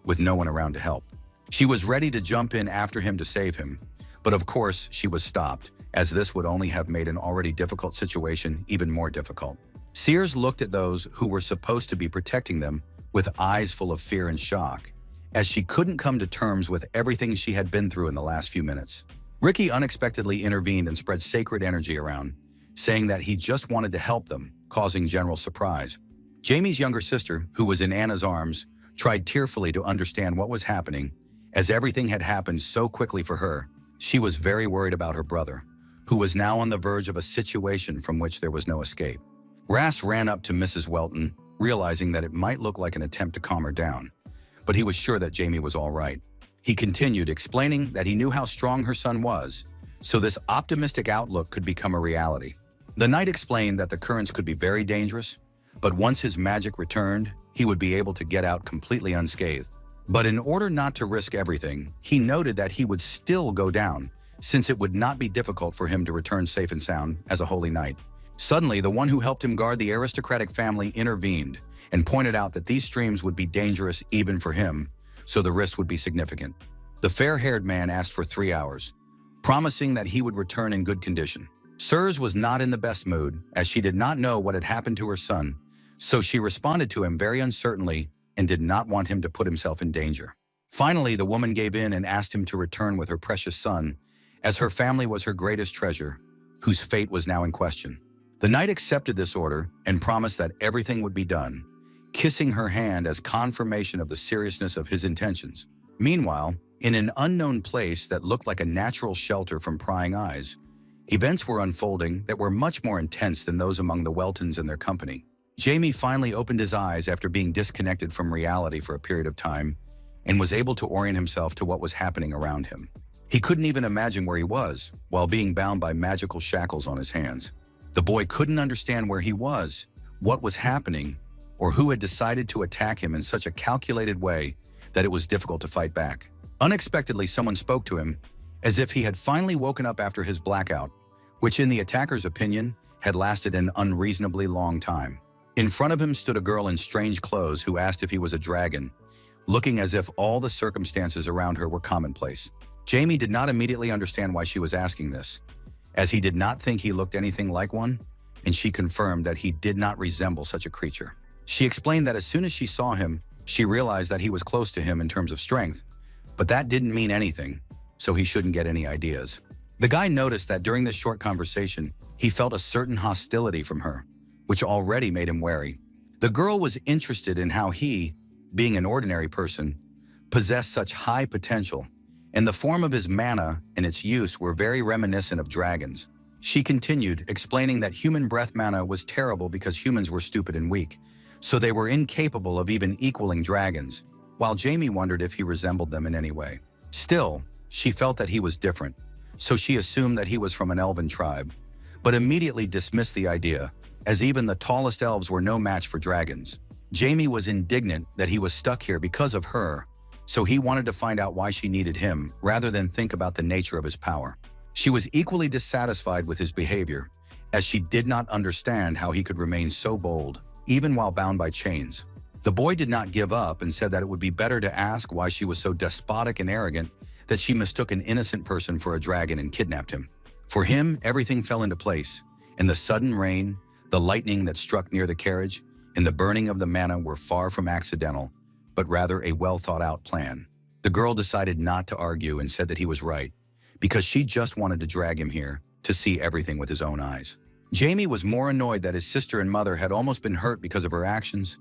with no one around to help. She was ready to jump in after him to save him, but of course she was stopped, as this would only have made an already difficult situation even more difficult. Sears looked at those who were supposed to be protecting them with eyes full of fear and shock, as she couldn't come to terms with everything she had been through in the last few minutes. Ricky unexpectedly intervened and spread sacred energy around, saying that he just wanted to help them, causing general surprise. Jamie's younger sister, who was in Anna's arms, tried tearfully to understand what was happening, as everything had happened so quickly for her. She was very worried about her brother, who was now on the verge of a situation from which there was no escape. Rass ran up to Mrs. Welton, realizing that it might look like an attempt to calm her down, but he was sure that Jamie was all right. He continued, explaining that he knew how strong her son was, so this optimistic outlook could become a reality. The knight explained that the currents could be very dangerous, but once his magic returned, he would be able to get out completely unscathed. But in order not to risk everything, he noted that he would still go down, since it would not be difficult for him to return safe and sound as a holy knight. Suddenly, the one who helped him guard the aristocratic family intervened and pointed out that these streams would be dangerous even for him, so the risk would be significant. The fair-haired man asked for 3 hours, promising that he would return in good condition. Sirs was not in the best mood, as she did not know what had happened to her son, so she responded to him very uncertainly and did not want him to put himself in danger. Finally, the woman gave in and asked him to return with her precious son, as her family was her greatest treasure, whose fate was now in question. The knight accepted this order and promised that everything would be done, kissing her hand as confirmation of the seriousness of his intentions. Meanwhile, in an unknown place that looked like a natural shelter from prying eyes, events were unfolding that were much more intense than those among the Weltons and their company. Jamie finally opened his eyes after being disconnected from reality for a period of time and was able to orient himself to what was happening around him. He couldn't even imagine where he was while being bound by magical shackles on his hands. The boy couldn't understand where he was, what was happening, or who had decided to attack him in such a calculated way that it was difficult to fight back. Unexpectedly, someone spoke to him, as if he had finally woken up after his blackout, which in the attacker's opinion had lasted an unreasonably long time. In front of him stood a girl in strange clothes who asked if he was a dragon, looking as if all the circumstances around her were commonplace. Jamie did not immediately understand why she was asking this, as he did not think he looked anything like one, and she confirmed that he did not resemble such a creature. She explained that as soon as she saw him, she realized that he was close to him in terms of strength, but that didn't mean anything, so he shouldn't get any ideas. The guy noticed that during this short conversation, he felt a certain hostility from her, which already made him wary. The girl was interested in how he, being an ordinary person, possessed such high potential, and the form of his mana and its use were very reminiscent of dragons. She continued, explaining that human breath mana was terrible because humans were stupid and weak, so they were incapable of even equaling dragons, while Jamie wondered if he resembled them in any way. Still, she felt that he was different, so she assumed that he was from an elven tribe, but immediately dismissed the idea, as even the tallest elves were no match for dragons. Jamie was indignant that he was stuck here because of her, so he wanted to find out why she needed him rather than think about the nature of his power. She was equally dissatisfied with his behavior, as she did not understand how he could remain so bold, even while bound by chains. The boy did not give up and said that it would be better to ask why she was so despotic and arrogant that she mistook an innocent person for a dragon and kidnapped him. For him, everything fell into place, and the sudden rain, the lightning that struck near the carriage, and the burning of the mana were far from accidental, but rather a well-thought-out plan. The girl decided not to argue and said that he was right, because she just wanted to drag him here to see everything with his own eyes. Jamie was more annoyed that his sister and mother had almost been hurt because of her actions,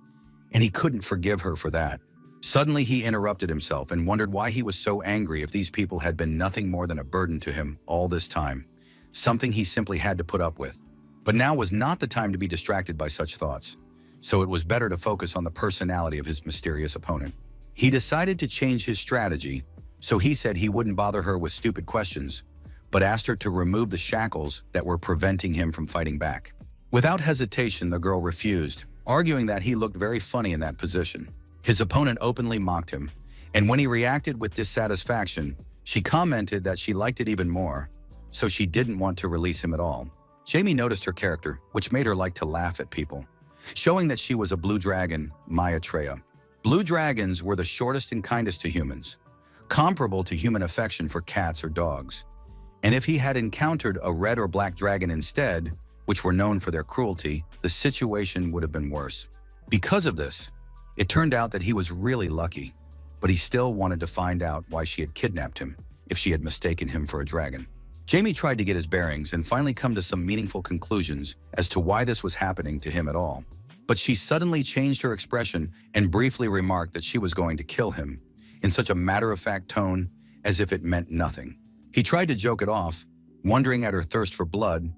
and he couldn't forgive her for that. Suddenly he interrupted himself and wondered why he was so angry if these people had been nothing more than a burden to him all this time, something he simply had to put up with. But now was not the time to be distracted by such thoughts, so it was better to focus on the personality of his mysterious opponent. He decided to change his strategy, so he said he wouldn't bother her with stupid questions, but asked her to remove the shackles that were preventing him from fighting back. Without hesitation, the girl refused, arguing that he looked very funny in that position. His opponent openly mocked him, and when he reacted with dissatisfaction, she commented that she liked it even more, so she didn't want to release him at all. Jamie noticed her character, which made her like to laugh at people, showing that she was a blue dragon, Maitreya. Blue dragons were the shortest and kindest to humans, comparable to human affection for cats or dogs. And if he had encountered a red or black dragon instead, which were known for their cruelty, the situation would have been worse. Because of this, it turned out that he was really lucky, but he still wanted to find out why she had kidnapped him if she had mistaken him for a dragon. Jamie tried to get his bearings and finally come to some meaningful conclusions as to why this was happening to him at all. But she suddenly changed her expression and briefly remarked that she was going to kill him, in such a matter-of-fact tone as if it meant nothing. He tried to joke it off, wondering at her thirst for blood,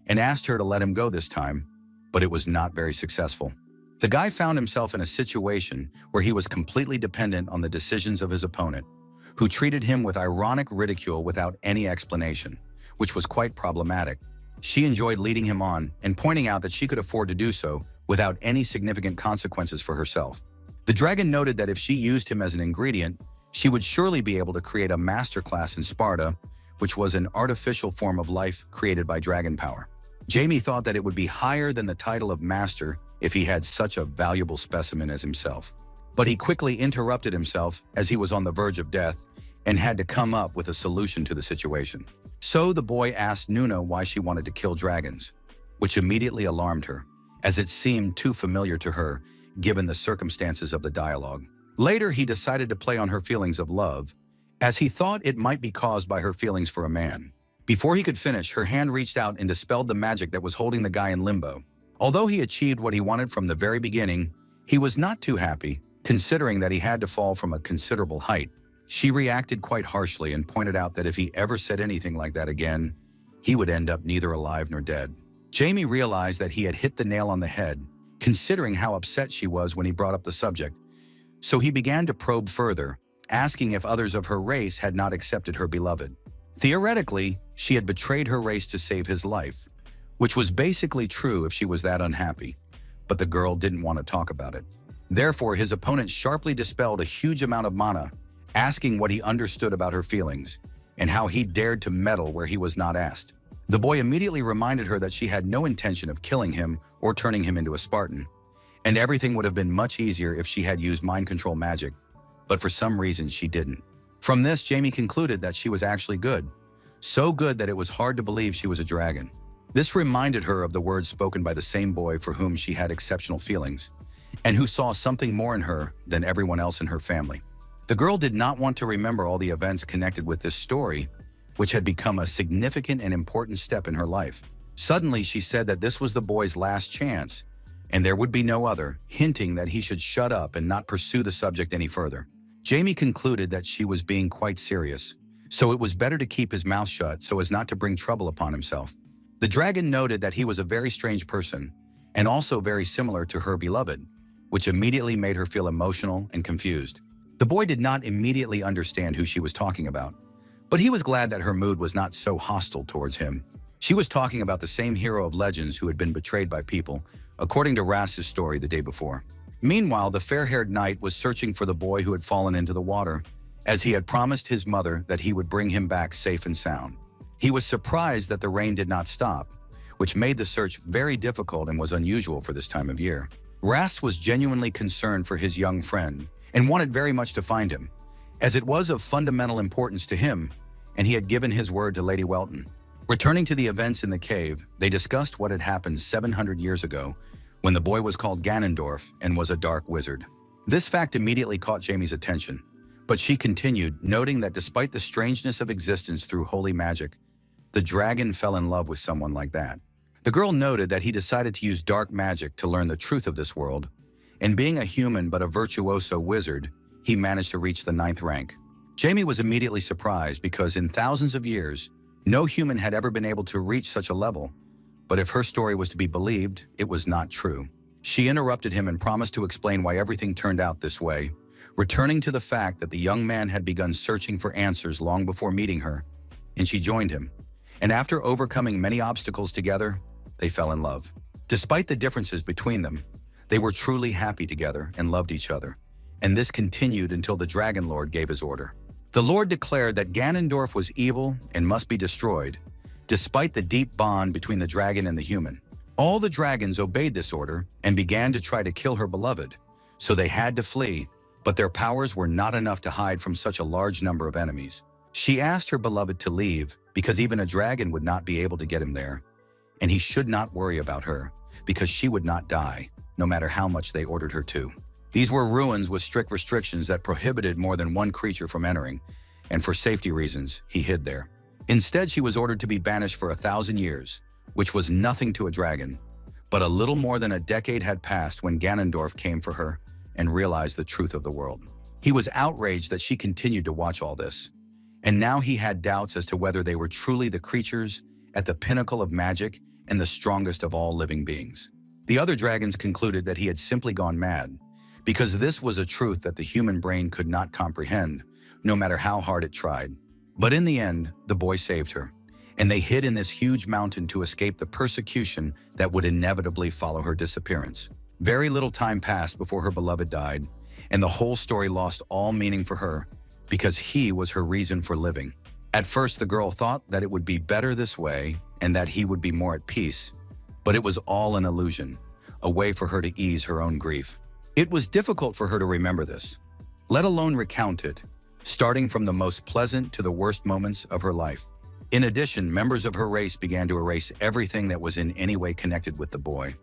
and asked her to let him go this time, but it was not very successful. The guy found himself in a situation where he was completely dependent on the decisions of his opponent, who treated him with ironic ridicule without any explanation, which was quite problematic. She enjoyed leading him on and pointing out that she could afford to do so without any significant consequences for herself. The dragon noted that if she used him as an ingredient, she would surely be able to create a masterclass in Sparta, which was an artificial form of life created by dragon power. Jamie thought that it would be higher than the title of master if he had such a valuable specimen as himself. But he quickly interrupted himself as he was on the verge of death and had to come up with a solution to the situation. So the boy asked Nuna why she wanted to kill dragons, which immediately alarmed her, as it seemed too familiar to her given the circumstances of the dialogue. Later, he decided to play on her feelings of love, as he thought it might be caused by her feelings for a man. Before he could finish, her hand reached out and dispelled the magic that was holding the guy in limbo. Although he achieved what he wanted from the very beginning, he was not too happy, considering that he had to fall from a considerable height. She reacted quite harshly and pointed out that if he ever said anything like that again, he would end up neither alive nor dead. Jamie realized that he had hit the nail on the head, considering how upset she was when he brought up the subject, so he began to probe further, asking if others of her race had not accepted her beloved. Theoretically, she had betrayed her race to save his life, which was basically true if she was that unhappy, but the girl didn't want to talk about it. Therefore, his opponent sharply dispelled a huge amount of mana, asking what he understood about her feelings, and how he dared to meddle where he was not asked. The boy immediately reminded her that she had no intention of killing him or turning him into a Spartan, and everything would have been much easier if she had used mind control magic, but for some reason she didn't. From this, Jamie concluded that she was actually good, so good that it was hard to believe she was a dragon. This reminded her of the words spoken by the same boy for whom she had exceptional feelings, and who saw something more in her than everyone else in her family. The girl did not want to remember all the events connected with this story, which had become a significant and important step in her life. Suddenly, she said that this was the boy's last chance, and there would be no other, hinting that he should shut up and not pursue the subject any further. Jamie concluded that she was being quite serious, so it was better to keep his mouth shut so as not to bring trouble upon himself. The dragon noted that he was a very strange person, and also very similar to her beloved, which immediately made her feel emotional and confused. The boy did not immediately understand who she was talking about, but he was glad that her mood was not so hostile towards him. She was talking about the same hero of legends who had been betrayed by people, according to Rass's story the day before. Meanwhile, the fair-haired knight was searching for the boy who had fallen into the water, as he had promised his mother that he would bring him back safe and sound. He was surprised that the rain did not stop, which made the search very difficult and was unusual for this time of year. Rass was genuinely concerned for his young friend and wanted very much to find him, as it was of fundamental importance to him, and he had given his word to Lady Welton. Returning to the events in the cave, they discussed what had happened 700 years ago when the boy was called Ganondorf and was a dark wizard. This fact immediately caught Jamie's attention, but she continued, noting that despite the strangeness of existence through holy magic, the dragon fell in love with someone like that. The girl noted that he decided to use dark magic to learn the truth of this world, and being a human but a virtuoso wizard, he managed to reach the 9th rank. Jamie was immediately surprised because in thousands of years, no human had ever been able to reach such a level. But if her story was to be believed, it was not true. She interrupted him and promised to explain why everything turned out this way, returning to the fact that the young man had begun searching for answers long before meeting her, and she joined him. And after overcoming many obstacles together, they fell in love. Despite the differences between them, they were truly happy together and loved each other. And this continued until the Dragon Lord gave his order. The Lord declared that Ganondorf was evil and must be destroyed, despite the deep bond between the dragon and the human. All the dragons obeyed this order and began to try to kill her beloved, so they had to flee, but their powers were not enough to hide from such a large number of enemies. She asked her beloved to leave because even a dragon would not be able to get him there, and he should not worry about her because she would not die, no matter how much they ordered her to. These were ruins with strict restrictions that prohibited more than one creature from entering, and for safety reasons, he hid there. Instead, she was ordered to be banished for 1,000 years, which was nothing to a dragon. But a little more than a decade had passed when Ganondorf came for her and realized the truth of the world. He was outraged that she continued to watch all this, and now he had doubts as to whether they were truly the creatures at the pinnacle of magic and the strongest of all living beings. The other dragons concluded that he had simply gone mad, because this was a truth that the human brain could not comprehend, no matter how hard it tried. But in the end, the boy saved her, and they hid in this huge mountain to escape the persecution that would inevitably follow her disappearance. Very little time passed before her beloved died, and the whole story lost all meaning for her because he was her reason for living. At first, the girl thought that it would be better this way and that he would be more at peace, but it was all an illusion, a way for her to ease her own grief. It was difficult for her to remember this, let alone recount it, starting from the most pleasant to the worst moments of her life. In addition, members of her race began to erase everything that was in any way connected with the boy,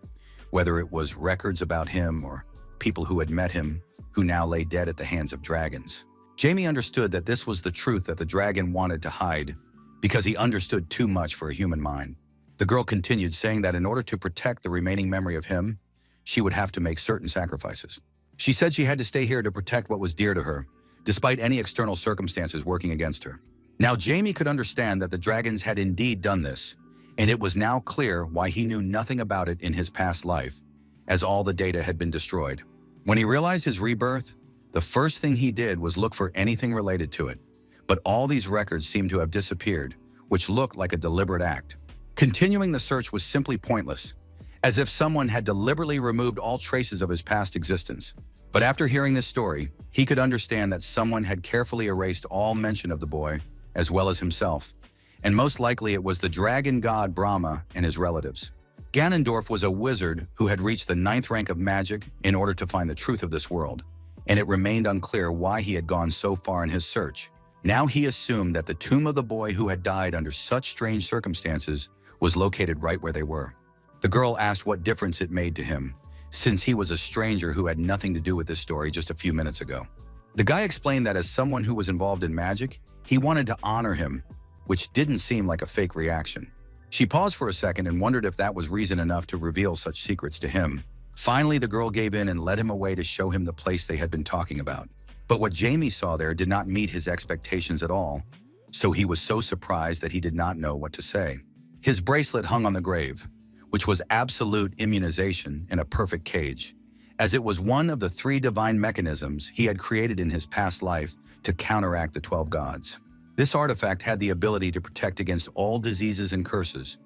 whether it was records about him or people who had met him, who now lay dead at the hands of dragons. Jamie understood that this was the truth that the dragon wanted to hide because he understood too much for a human mind. The girl continued, saying that in order to protect the remaining memory of him, she would have to make certain sacrifices. She said she had to stay here to protect what was dear to her, despite any external circumstances working against her. Now Jamie could understand that the dragons had indeed done this, and it was now clear why he knew nothing about it in his past life, as all the data had been destroyed. When he realized his rebirth, the first thing he did was look for anything related to it, but all these records seemed to have disappeared, which looked like a deliberate act. Continuing the search was simply pointless, as if someone had deliberately removed all traces of his past existence. But after hearing this story, he could understand that someone had carefully erased all mention of the boy, as well as himself, and most likely it was the dragon god Brahma and his relatives. Ganondorf was a wizard who had reached the 9th rank of magic in order to find the truth of this world, and it remained unclear why he had gone so far in his search. Now he assumed that the tomb of the boy who had died under such strange circumstances was located right where they were. The girl asked what difference it made to him, since he was a stranger who had nothing to do with this story just a few minutes ago. The guy explained that as someone who was involved in magic, he wanted to honor him, which didn't seem like a fake reaction. She paused for a second and wondered if that was reason enough to reveal such secrets to him. Finally, the girl gave in and led him away to show him the place they had been talking about. But what Jamie saw there did not meet his expectations at all, so he was so surprised that he did not know what to say. His bracelet hung on the grave, which was absolute immunization in a perfect cage, as it was one of the 3 divine mechanisms he had created in his past life to counteract the 12 gods. This artifact had the ability to protect against all diseases and curses,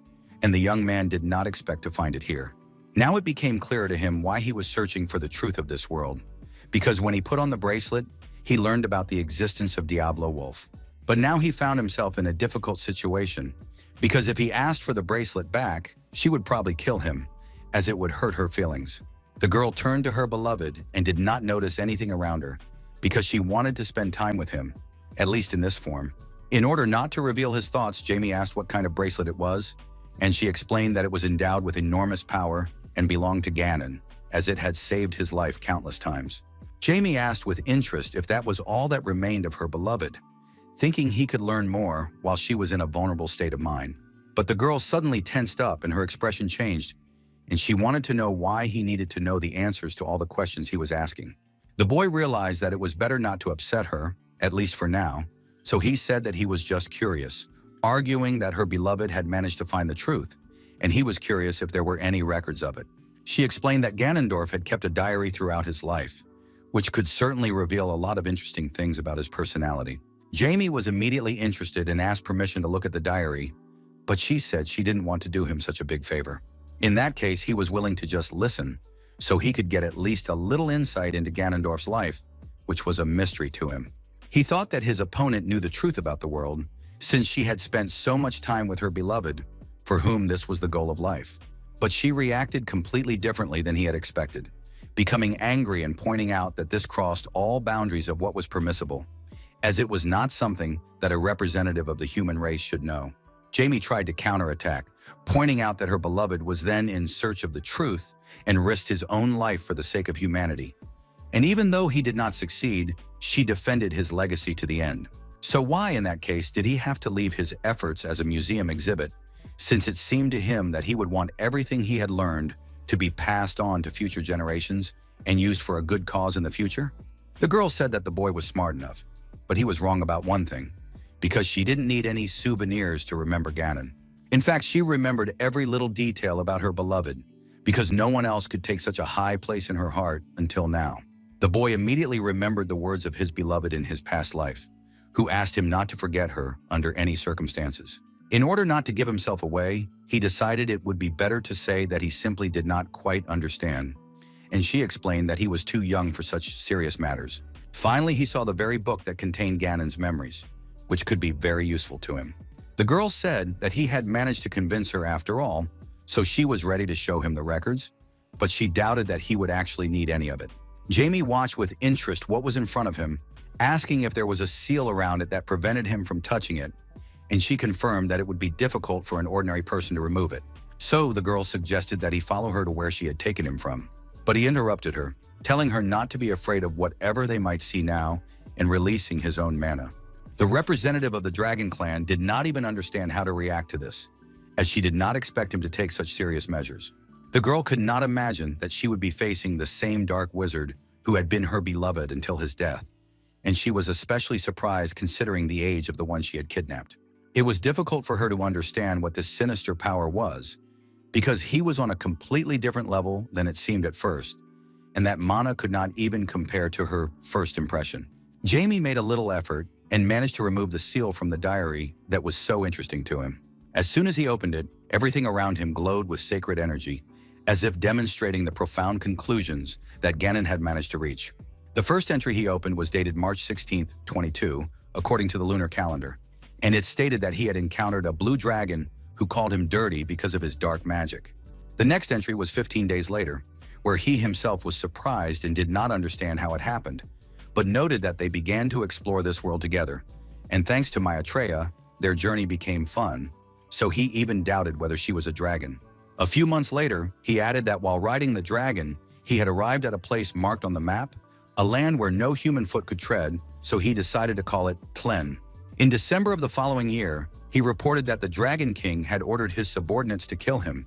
and the young man did not expect to find it here. Now it became clearer to him why he was searching for the truth of this world, because when he put on the bracelet, he learned about the existence of Diablo Wolf. But now he found himself in a difficult situation, because if he asked for the bracelet back, she would probably kill him, as it would hurt her feelings. The girl turned to her beloved and did not notice anything around her, because she wanted to spend time with him, at least in this form. In order not to reveal his thoughts, Jamie asked what kind of bracelet it was, and she explained that it was endowed with enormous power and belonged to Ganon, as it had saved his life countless times. Jamie asked with interest if that was all that remained of her beloved, thinking he could learn more while she was in a vulnerable state of mind. But the girl suddenly tensed up and her expression changed, and she wanted to know why he needed to know the answers to all the questions he was asking. The boy realized that it was better not to upset her, at least for now, so he said that he was just curious, arguing that her beloved had managed to find the truth, and he was curious if there were any records of it. She explained that Ganondorf had kept a diary throughout his life, which could certainly reveal a lot of interesting things about his personality. Jamie was immediately interested and asked permission to look at the diary, but she said she didn't want to do him such a big favor. In that case, he was willing to just listen, so he could get at least a little insight into Ganondorf's life, which was a mystery to him. He thought that his opponent knew the truth about the world, since she had spent so much time with her beloved, for whom this was the goal of life. But she reacted completely differently than he had expected, becoming angry and pointing out that this crossed all boundaries of what was permissible, as it was not something that a representative of the human race should know. Jamie tried to counterattack, pointing out that her beloved was then in search of the truth and risked his own life for the sake of humanity. And even though he did not succeed, she defended his legacy to the end. So why, in that case, did he have to leave his efforts as a museum exhibit, since it seemed to him that he would want everything he had learned to be passed on to future generations and used for a good cause in the future? The girl said that the boy was smart enough, but he was wrong about one thing, because she didn't need any souvenirs to remember Ganon. In fact, she remembered every little detail about her beloved, because no one else could take such a high place in her heart until now. The boy immediately remembered the words of his beloved in his past life, who asked him not to forget her under any circumstances. In order not to give himself away, he decided it would be better to say that he simply did not quite understand, and she explained that he was too young for such serious matters. Finally, he saw the very book that contained Ganon's memories, which could be very useful to him. The girl said that he had managed to convince her after all, so she was ready to show him the records, but she doubted that he would actually need any of it. Jamie watched with interest what was in front of him, asking if there was a seal around it that prevented him from touching it, and she confirmed that it would be difficult for an ordinary person to remove it. So the girl suggested that he follow her to where she had taken him from. But he interrupted her, telling her not to be afraid of whatever they might see now and releasing his own mana. The representative of the Dragon Clan did not even understand how to react to this, as she did not expect him to take such serious measures. The girl could not imagine that she would be facing the same dark wizard who had been her beloved until his death, and she was especially surprised considering the age of the one she had kidnapped. It was difficult for her to understand what this sinister power was, because he was on a completely different level than it seemed at first, and that mana could not even compare to her first impression. Jamie made a little effort and managed to remove the seal from the diary that was so interesting to him. As soon as he opened it, everything around him glowed with sacred energy, as if demonstrating the profound conclusions that Ganon had managed to reach. The first entry he opened was dated March 16th, 22, according to the lunar calendar, and it stated that he had encountered a blue dragon who called him dirty because of his dark magic. The next entry was 15 days later, where he himself was surprised and did not understand how it happened, but noted that they began to explore this world together, and thanks to Maitreya, their journey became fun, so he even doubted whether she was a dragon. A few months later, he added that while riding the dragon, he had arrived at a place marked on the map, a land where no human foot could tread, so he decided to call it Tlen. In December of the following year, he reported that the Dragon King had ordered his subordinates to kill him,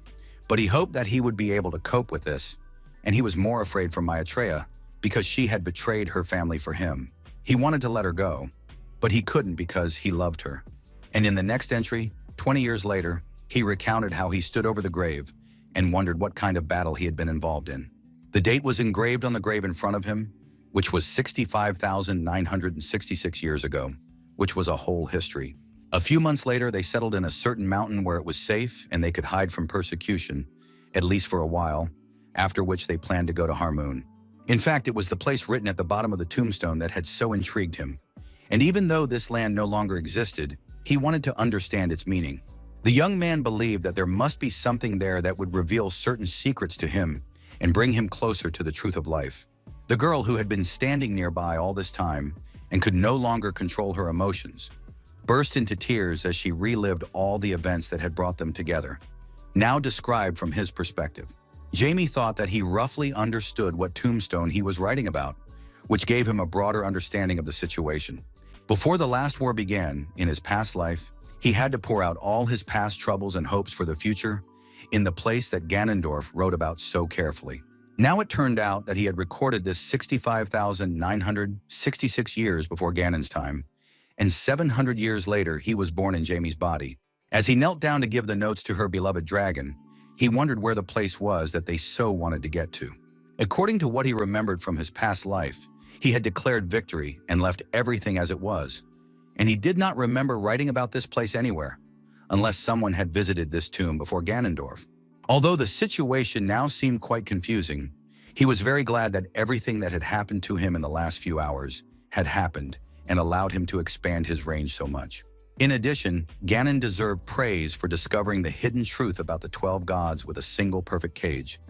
but he hoped that he would be able to cope with this, and he was more afraid for Maitreya because she had betrayed her family for him. He wanted to let her go, but he couldn't because he loved her. And in the next entry, 20 years later, he recounted how he stood over the grave and wondered what kind of battle he had been involved in. The date was engraved on the grave in front of him, which was 65,966 years ago, which was a whole history. A few months later, they settled in a certain mountain where it was safe and they could hide from persecution, at least for a while, after which they planned to go to Harmoon. In fact, it was the place written at the bottom of the tombstone that had so intrigued him. And even though this land no longer existed, he wanted to understand its meaning. The young man believed that there must be something there that would reveal certain secrets to him and bring him closer to the truth of life. The girl, who had been standing nearby all this time and could no longer control her emotions, burst into tears as she relived all the events that had brought them together, now described from his perspective. Jamie thought that he roughly understood what tombstone he was writing about, which gave him a broader understanding of the situation. Before the last war began, in his past life, he had to pour out all his past troubles and hopes for the future in the place that Ganondorf wrote about so carefully. Now it turned out that he had recorded this 65,966 years before Ganon's time, and 700 years later he was born in Jaime's body. As he knelt down to give the notes to her beloved dragon, he wondered where the place was that they so wanted to get to. According to what he remembered from his past life, he had declared victory and left everything as it was, and he did not remember writing about this place anywhere, unless someone had visited this tomb before Ganondorf. Although the situation now seemed quite confusing, he was very glad that everything that had happened to him in the last few hours had happened and allowed him to expand his range so much. In addition, Ganon deserved praise for discovering the hidden truth about the 12 gods with a single perfect cage,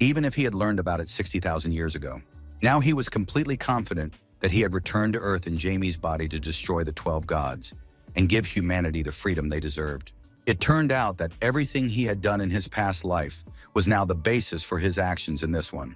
even if he had learned about it 60,000 years ago. Now he was completely confident that he had returned to Earth in Jaime's body to destroy the 12 gods and give humanity the freedom they deserved. It turned out that everything he had done in his past life was now the basis for his actions in this one,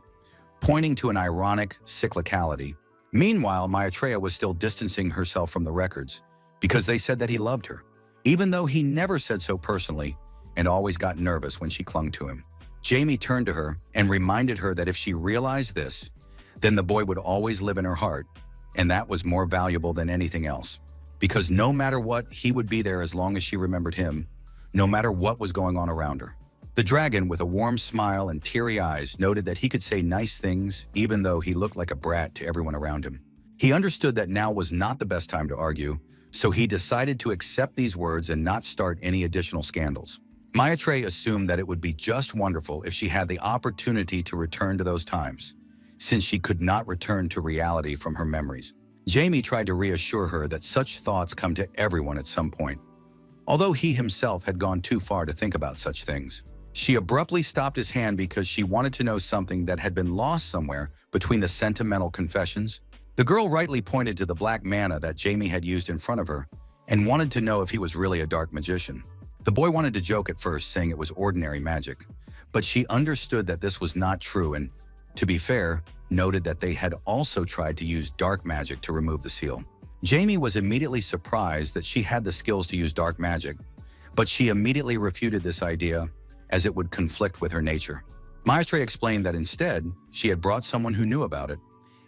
pointing to an ironic cyclicality. Meanwhile, Maitreya was still distancing herself from the records because they said that he loved her, even though he never said so personally and always got nervous when she clung to him. Jaime turned to her and reminded her that if she realized this, then the boy would always live in her heart, and that was more valuable than anything else. Because no matter what, he would be there as long as she remembered him, no matter what was going on around her. The dragon, with a warm smile and teary eyes, noted that he could say nice things even though he looked like a brat to everyone around him. He understood that now was not the best time to argue, so he decided to accept these words and not start any additional scandals. Maitreya assumed that it would be just wonderful if she had the opportunity to return to those times, since she could not return to reality from her memories. Jaime tried to reassure her that such thoughts come to everyone at some point, although he himself had gone too far to think about such things. She abruptly stopped his hand because she wanted to know something that had been lost somewhere between the sentimental confessions. The girl rightly pointed to the black mana that Jaime had used in front of her and wanted to know if he was really a dark magician. The boy wanted to joke at first, saying it was ordinary magic, but she understood that this was not true and, to be fair, noted that they had also tried to use dark magic to remove the seal. Jaime was immediately surprised that she had the skills to use dark magic, but she immediately refuted this idea as it would conflict with her nature. Maitreya explained that instead, she had brought someone who knew about it,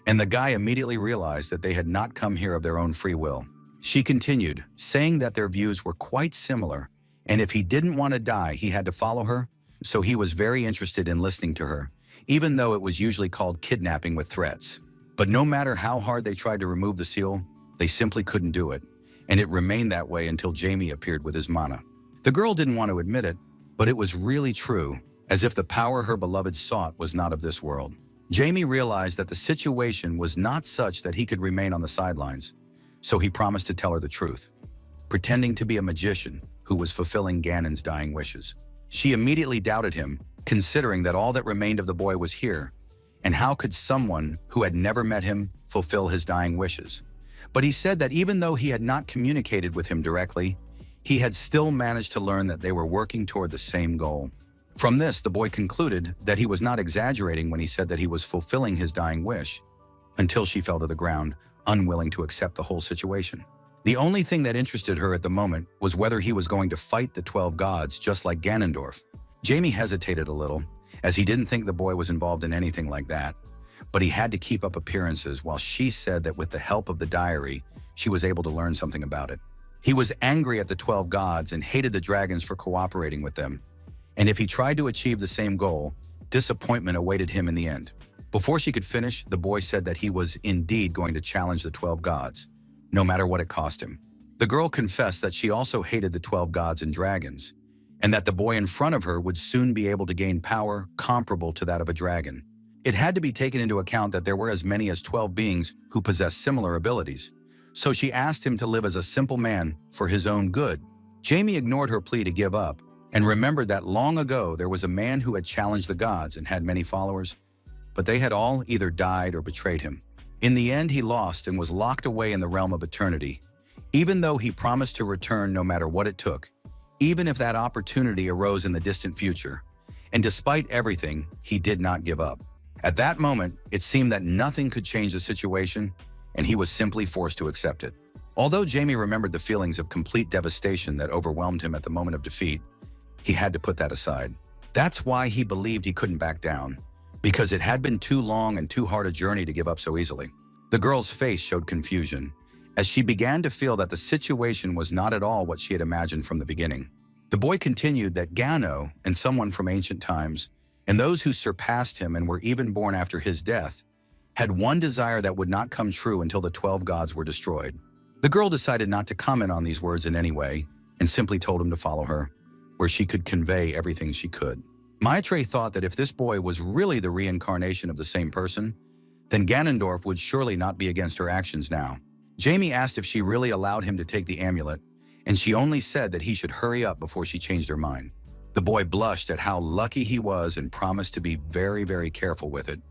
and the guy immediately realized that they had not come here of their own free will. She continued, saying that their views were quite similar, and if he didn't want to die, he had to follow her, so he was very interested in listening to her, even though it was usually called kidnapping with threats. But no matter how hard they tried to remove the seal, they simply couldn't do it, and it remained that way until Jaime appeared with his mana. The girl didn't want to admit it, but it was really true, as if the power her beloved sought was not of this world. Jaime realized that the situation was not such that he could remain on the sidelines, so he promised to tell her the truth, pretending to be a magician who was fulfilling Ganon's dying wishes. She immediately doubted him, considering that all that remained of the boy was here, and how could someone who had never met him fulfill his dying wishes? But he said that even though he had not communicated with him directly, he had still managed to learn that they were working toward the same goal. From this, the boy concluded that he was not exaggerating when he said that he was fulfilling his dying wish, until she fell to the ground, unwilling to accept the whole situation. The only thing that interested her at the moment was whether he was going to fight the 12 gods just like Ganondorf. Jaime hesitated a little, as he didn't think the boy was involved in anything like that, but he had to keep up appearances while she said that with the help of the diary, she was able to learn something about it. He was angry at the 12 gods and hated the dragons for cooperating with them, and if he tried to achieve the same goal, disappointment awaited him in the end. Before she could finish, the boy said that he was indeed going to challenge the 12 gods, no matter what it cost him. The girl confessed that she also hated the 12 gods and dragons, and that the boy in front of her would soon be able to gain power comparable to that of a dragon. It had to be taken into account that there were as many as 12 beings who possessed similar abilities, so she asked him to live as a simple man for his own good. Jaime ignored her plea to give up, and remembered that long ago there was a man who had challenged the gods and had many followers, but they had all either died or betrayed him. In the end, he lost and was locked away in the realm of eternity, even though he promised to return no matter what it took, even if that opportunity arose in the distant future. And despite everything, he did not give up. At that moment, it seemed that nothing could change the situation, and he was simply forced to accept it. Although Jaime remembered the feelings of complete devastation that overwhelmed him at the moment of defeat, he had to put that aside. That's why he believed he couldn't back down, because it had been too long and too hard a journey to give up so easily. The girl's face showed confusion, as she began to feel that the situation was not at all what she had imagined from the beginning. The boy continued that Gano and someone from ancient times, and those who surpassed him and were even born after his death, had one desire that would not come true until the 12 gods were destroyed. The girl decided not to comment on these words in any way, and simply told him to follow her, where she could convey everything she could. Maitre thought that if this boy was really the reincarnation of the same person, then Ganondorf would surely not be against her actions now. Jamie asked if she really allowed him to take the amulet, and she only said that he should hurry up before she changed her mind. The boy blushed at how lucky he was and promised to be very, very careful with it.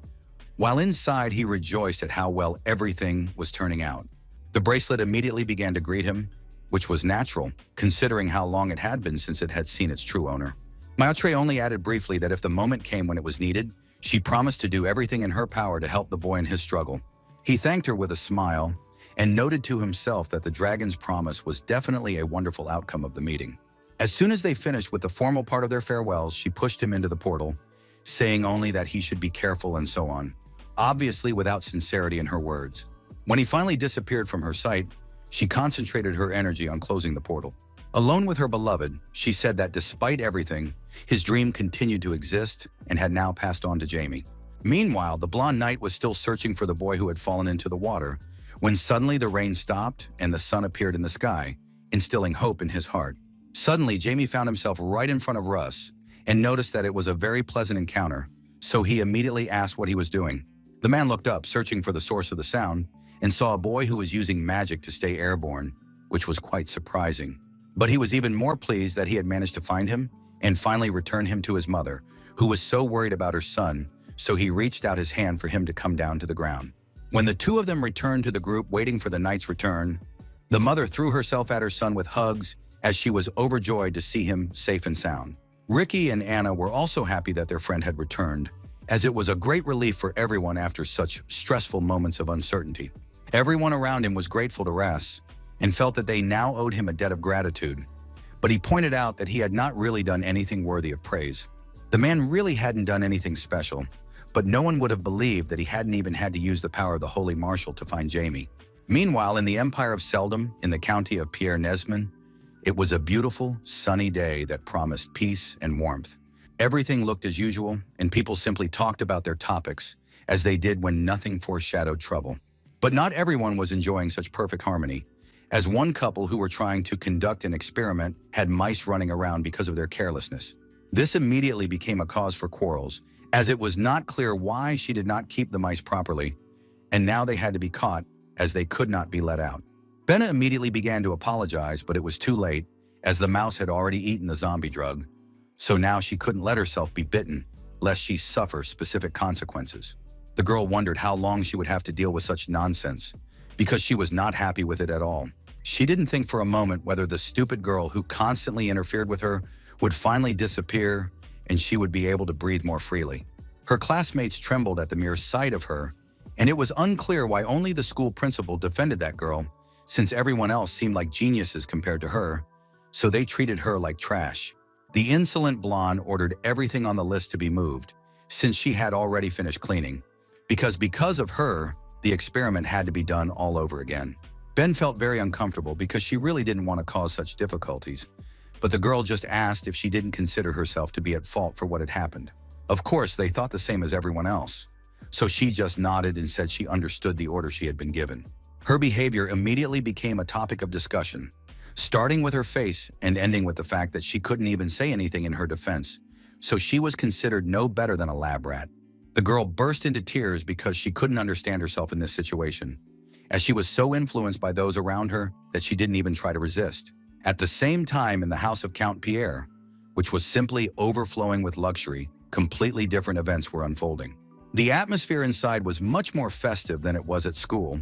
While inside, he rejoiced at how well everything was turning out. The bracelet immediately began to greet him, which was natural, considering how long it had been since it had seen its true owner. Maitre only added briefly that if the moment came when it was needed, she promised to do everything in her power to help the boy in his struggle. He thanked her with a smile and noted to himself that the dragon's promise was definitely a wonderful outcome of the meeting. As soon as they finished with the formal part of their farewells, she pushed him into the portal, saying only that he should be careful and so on, obviously without sincerity in her words. When he finally disappeared from her sight, she concentrated her energy on closing the portal. Alone with her beloved, she said that despite everything, his dream continued to exist and had now passed on to Jamie. Meanwhile, the blonde knight was still searching for the boy who had fallen into the water, when suddenly the rain stopped and the sun appeared in the sky, instilling hope in his heart. Suddenly, Jamie found himself right in front of Russ and noticed that it was a very pleasant encounter, so he immediately asked what he was doing. The man looked up, searching for the source of the sound, and saw a boy who was using magic to stay airborne, which was quite surprising. But he was even more pleased that he had managed to find him and finally return him to his mother, who was so worried about her son, so he reached out his hand for him to come down to the ground. When the two of them returned to the group waiting for the knight's return, the mother threw herself at her son with hugs as she was overjoyed to see him safe and sound. Ricky and Anna were also happy that their friend had returned, as it was a great relief for everyone after such stressful moments of uncertainty. Everyone around him was grateful to Russ and felt that they now owed him a debt of gratitude, but he pointed out that he had not really done anything worthy of praise. The man really hadn't done anything special, but no one would have believed that he hadn't even had to use the power of the Holy Marshal to find Jamie. Meanwhile, in the Empire of Seldom, in the county of Pierre Nesman, it was a beautiful, sunny day that promised peace and warmth. Everything looked as usual, and people simply talked about their topics, as they did when nothing foreshadowed trouble. But not everyone was enjoying such perfect harmony, as one couple who were trying to conduct an experiment had mice running around because of their carelessness. This immediately became a cause for quarrels, as it was not clear why she did not keep the mice properly, and now they had to be caught, as they could not be let out. Benna immediately began to apologize, but it was too late, as the mouse had already eaten the zombie drug, so now she couldn't let herself be bitten, lest she suffer specific consequences. The girl wondered how long she would have to deal with such nonsense, because she was not happy with it at all. She didn't think for a moment whether the stupid girl who constantly interfered with her would finally disappear and she would be able to breathe more freely. Her classmates trembled at the mere sight of her, and it was unclear why only the school principal defended that girl, since everyone else seemed like geniuses compared to her, so they treated her like trash. The insolent blonde ordered everything on the list to be moved, since she had already finished cleaning, because of her, the experiment had to be done all over again. Ben felt very uncomfortable because she really didn't want to cause such difficulties, but the girl just asked if she didn't consider herself to be at fault for what had happened. Of course, they thought the same as everyone else, so she just nodded and said she understood the order she had been given. Her behavior immediately became a topic of discussion, starting with her face and ending with the fact that she couldn't even say anything in her defense, so she was considered no better than a lab rat. The girl burst into tears because she couldn't understand herself in this situation, as she was so influenced by those around her that she didn't even try to resist. At the same time, in the house of Count Pierre, which was simply overflowing with luxury, completely different events were unfolding. The atmosphere inside was much more festive than it was at school,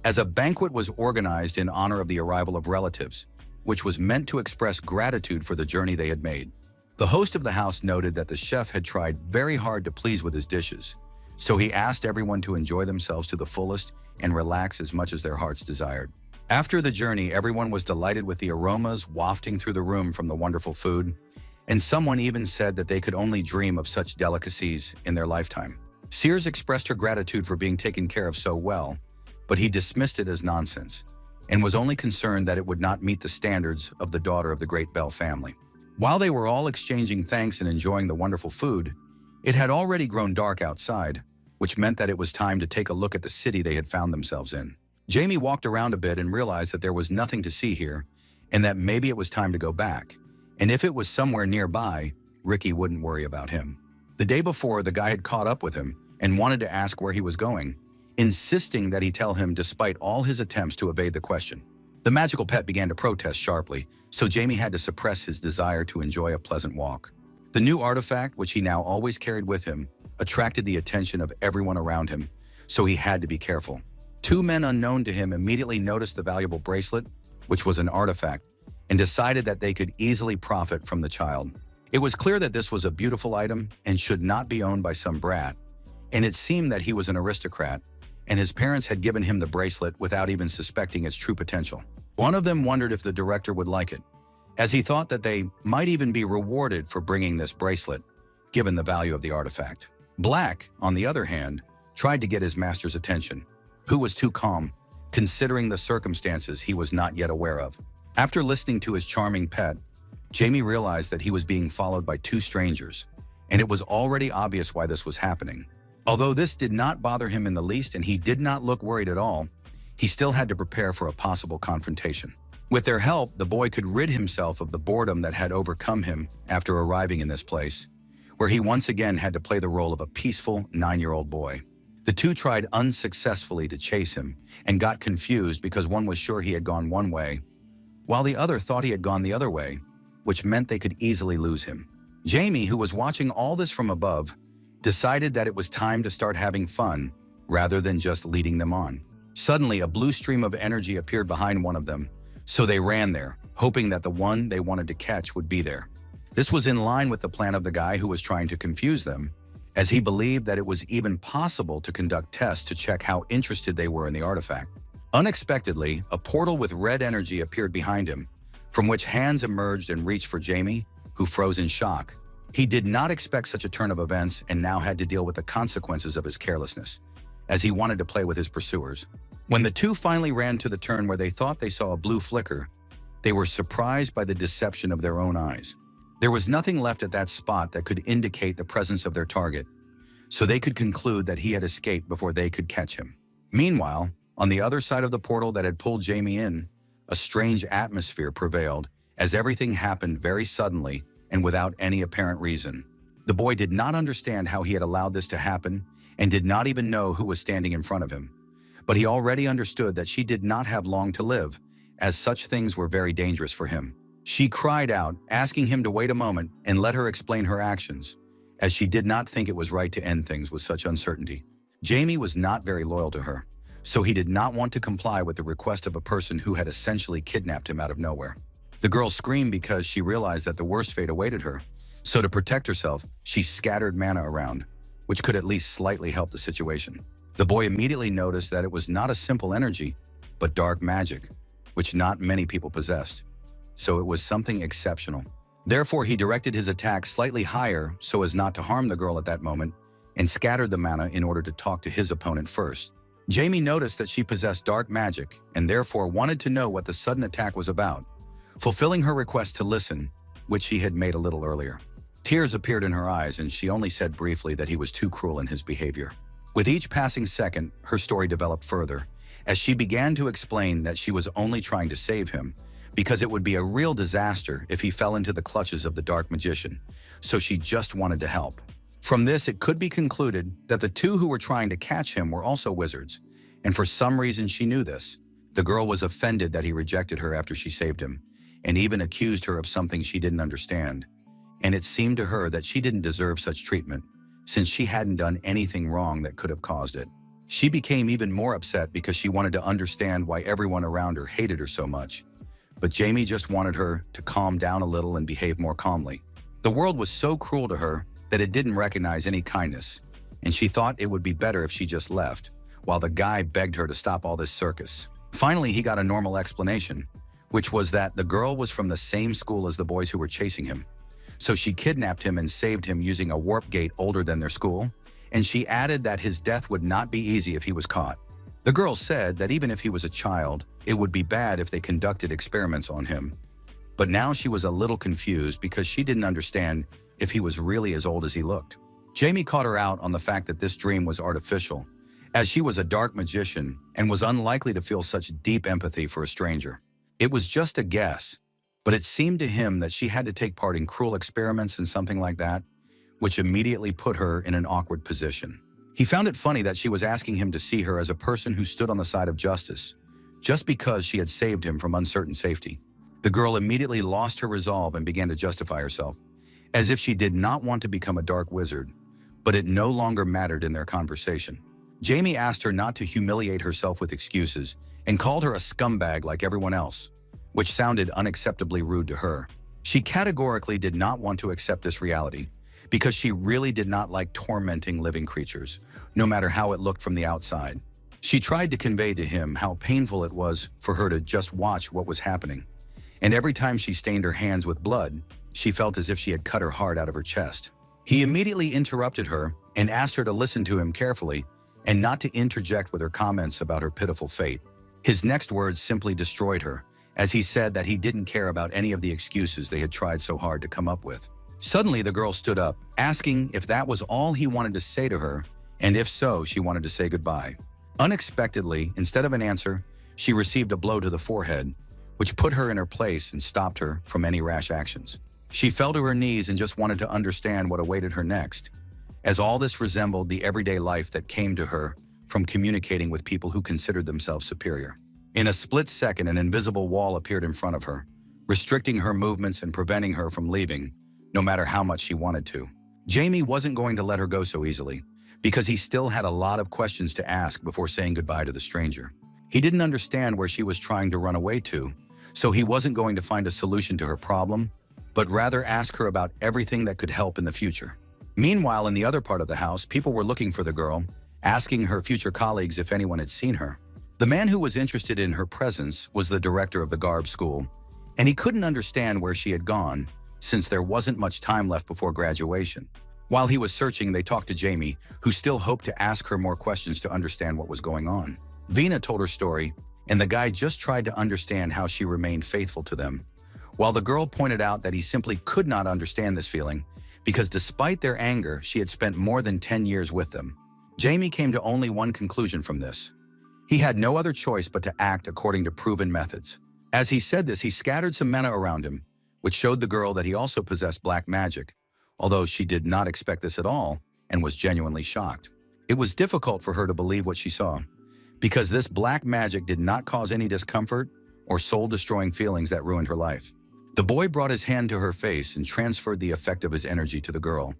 as a banquet was organized in honor of the arrival of relatives, which was meant to express gratitude for the journey they had made. The host of the house noted that the chef had tried very hard to please with his dishes, so he asked everyone to enjoy themselves to the fullest and relax as much as their hearts desired. After the journey, everyone was delighted with the aromas wafting through the room from the wonderful food, and someone even said that they could only dream of such delicacies in their lifetime. Sears expressed her gratitude for being taken care of so well, but he dismissed it as nonsense and was only concerned that it would not meet the standards of the daughter of the great Bell family. While they were all exchanging thanks and enjoying the wonderful food, it had already grown dark outside, which meant that it was time to take a look at the city they had found themselves in. Jamie walked around a bit and realized that there was nothing to see here and that maybe it was time to go back. And if it was somewhere nearby, Ricky wouldn't worry about him. The day before, the guy had caught up with him and wanted to ask where he was going, insisting that he tell him despite all his attempts to evade the question. The magical pet began to protest sharply, so Jamie had to suppress his desire to enjoy a pleasant walk. The new artifact, which he now always carried with him, attracted the attention of everyone around him, so he had to be careful. Two men unknown to him immediately noticed the valuable bracelet, which was an artifact, and decided that they could easily profit from the child. It was clear that this was a beautiful item and should not be owned by some brat, and it seemed that he was an aristocrat, and his parents had given him the bracelet without even suspecting its true potential. One of them wondered if the director would like it, as he thought that they might even be rewarded for bringing this bracelet, given the value of the artifact. Black, on the other hand, tried to get his master's attention, who was too calm, considering the circumstances he was not yet aware of. After listening to his charming pet, Jamie realized that he was being followed by two strangers, and it was already obvious why this was happening. Although this did not bother him in the least and he did not look worried at all, he still had to prepare for a possible confrontation. With their help, the boy could rid himself of the boredom that had overcome him after arriving in this place, where he once again had to play the role of a peaceful 9-year-old boy. The two tried unsuccessfully to chase him and got confused because one was sure he had gone one way, while the other thought he had gone the other way, which meant they could easily lose him. Jamie, who was watching all this from above, decided that it was time to start having fun rather than just leading them on. Suddenly, a blue stream of energy appeared behind one of them, so they ran there, hoping that the one they wanted to catch would be there. This was in line with the plan of the guy who was trying to confuse them, as he believed that it was even possible to conduct tests to check how interested they were in the artifact. Unexpectedly, a portal with red energy appeared behind him, from which hands emerged and reached for Jamie, who froze in shock. He did not expect such a turn of events and now had to deal with the consequences of his carelessness, as he wanted to play with his pursuers. When the two finally ran to the turn where they thought they saw a blue flicker, they were surprised by the deception of their own eyes. There was nothing left at that spot that could indicate the presence of their target, so they could conclude that he had escaped before they could catch him. Meanwhile, on the other side of the portal that had pulled Jamie in, a strange atmosphere prevailed as everything happened very suddenly and without any apparent reason. The boy did not understand how he had allowed this to happen and did not even know who was standing in front of him. But he already understood that she did not have long to live, as such things were very dangerous for him. She cried out, asking him to wait a moment and let her explain her actions, as she did not think it was right to end things with such uncertainty. Jamie was not very loyal to her, so he did not want to comply with the request of a person who had essentially kidnapped him out of nowhere. The girl screamed because she realized that the worst fate awaited her, so to protect herself, she scattered mana around, which could at least slightly help the situation. The boy immediately noticed that it was not a simple energy, but dark magic, which not many people possessed. So it was something exceptional. Therefore, he directed his attack slightly higher so as not to harm the girl at that moment and scattered the mana in order to talk to his opponent first. Jamie noticed that she possessed dark magic and therefore wanted to know what the sudden attack was about, fulfilling her request to listen, which she had made a little earlier. Tears appeared in her eyes and she only said briefly that he was too cruel in his behavior. With each passing second, her story developed further, as she began to explain that she was only trying to save him, because it would be a real disaster if he fell into the clutches of the dark magician, so she just wanted to help. From this, it could be concluded that the two who were trying to catch him were also wizards, and for some reason she knew this. The girl was offended that he rejected her after she saved him, and even accused her of something she didn't understand, and it seemed to her that she didn't deserve such treatment, since she hadn't done anything wrong that could have caused it. She became even more upset because she wanted to understand why everyone around her hated her so much. But Jamie just wanted her to calm down a little and behave more calmly. The world was so cruel to her that it didn't recognize any kindness, and she thought it would be better if she just left, while the guy begged her to stop all this circus. Finally, he got a normal explanation, which was that the girl was from the same school as the boys who were chasing him. So she kidnapped him and saved him using a warp gate older than their school, and she added that his death would not be easy if he was caught. The girl said that even if he was a child, it would be bad if they conducted experiments on him. But now she was a little confused because she didn't understand if he was really as old as he looked. Jamie caught her out on the fact that this dream was artificial, as she was a dark magician and was unlikely to feel such deep empathy for a stranger. It was just a guess, but it seemed to him that she had to take part in cruel experiments and something like that, which immediately put her in an awkward position. He found it funny that she was asking him to see her as a person who stood on the side of justice, just because she had saved him from uncertain safety. The girl immediately lost her resolve and began to justify herself, as if she did not want to become a dark wizard, but it no longer mattered in their conversation. Jamie asked her not to humiliate herself with excuses and called her a scumbag like everyone else, which sounded unacceptably rude to her. She categorically did not want to accept this reality because she really did not like tormenting living creatures, no matter how it looked from the outside. She tried to convey to him how painful it was for her to just watch what was happening, and every time she stained her hands with blood, she felt as if she had cut her heart out of her chest. He immediately interrupted her and asked her to listen to him carefully and not to interject with her comments about her pitiful fate. His next words simply destroyed her, as he said that he didn't care about any of the excuses they had tried so hard to come up with. Suddenly, the girl stood up, asking if that was all he wanted to say to her, and if so, she wanted to say goodbye. Unexpectedly, instead of an answer, she received a blow to the forehead, which put her in her place and stopped her from any rash actions. She fell to her knees and just wanted to understand what awaited her next, as all this resembled the everyday life that came to her from communicating with people who considered themselves superior. In a split second, an invisible wall appeared in front of her, restricting her movements and preventing her from leaving, no matter how much she wanted to. Jamie wasn't going to let her go so easily, because he still had a lot of questions to ask before saying goodbye to the stranger. He didn't understand where she was trying to run away to, so he wasn't going to find a solution to her problem, but rather ask her about everything that could help in the future. Meanwhile, in the other part of the house, people were looking for the girl, asking her future colleagues if anyone had seen her. The man who was interested in her presence was the director of the garb school, and he couldn't understand where she had gone, since there wasn't much time left before graduation. While he was searching, they talked to Jamie, who still hoped to ask her more questions to understand what was going on. Vina told her story, and the guy just tried to understand how she remained faithful to them, while the girl pointed out that he simply could not understand this feeling, because despite their anger, she had spent more than 10 years with them. Jamie came to only one conclusion from this. He had no other choice but to act according to proven methods. As he said this, he scattered some mana around him, which showed the girl that he also possessed black magic, although she did not expect this at all and was genuinely shocked. It was difficult for her to believe what she saw, because this black magic did not cause any discomfort or soul-destroying feelings that ruined her life. The boy brought his hand to her face and transferred the effect of his energy to the girl,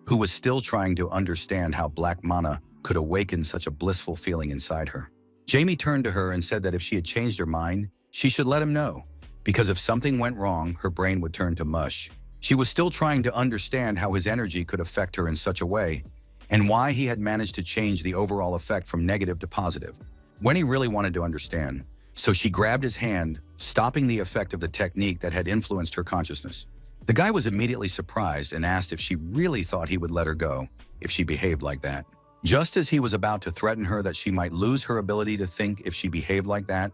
who was still trying to understand how black mana could awaken such a blissful feeling inside her. Jamie turned to her and said that if she had changed her mind, she should let him know, because if something went wrong, her brain would turn to mush. She was still trying to understand how his energy could affect her in such a way, and why he had managed to change the overall effect from negative to positive. When he really wanted to understand, so she grabbed his hand, stopping the effect of the technique that had influenced her consciousness. The guy was immediately surprised and asked if she really thought he would let her go if she behaved like that. Just as he was about to threaten her that she might lose her ability to think if she behaved like that,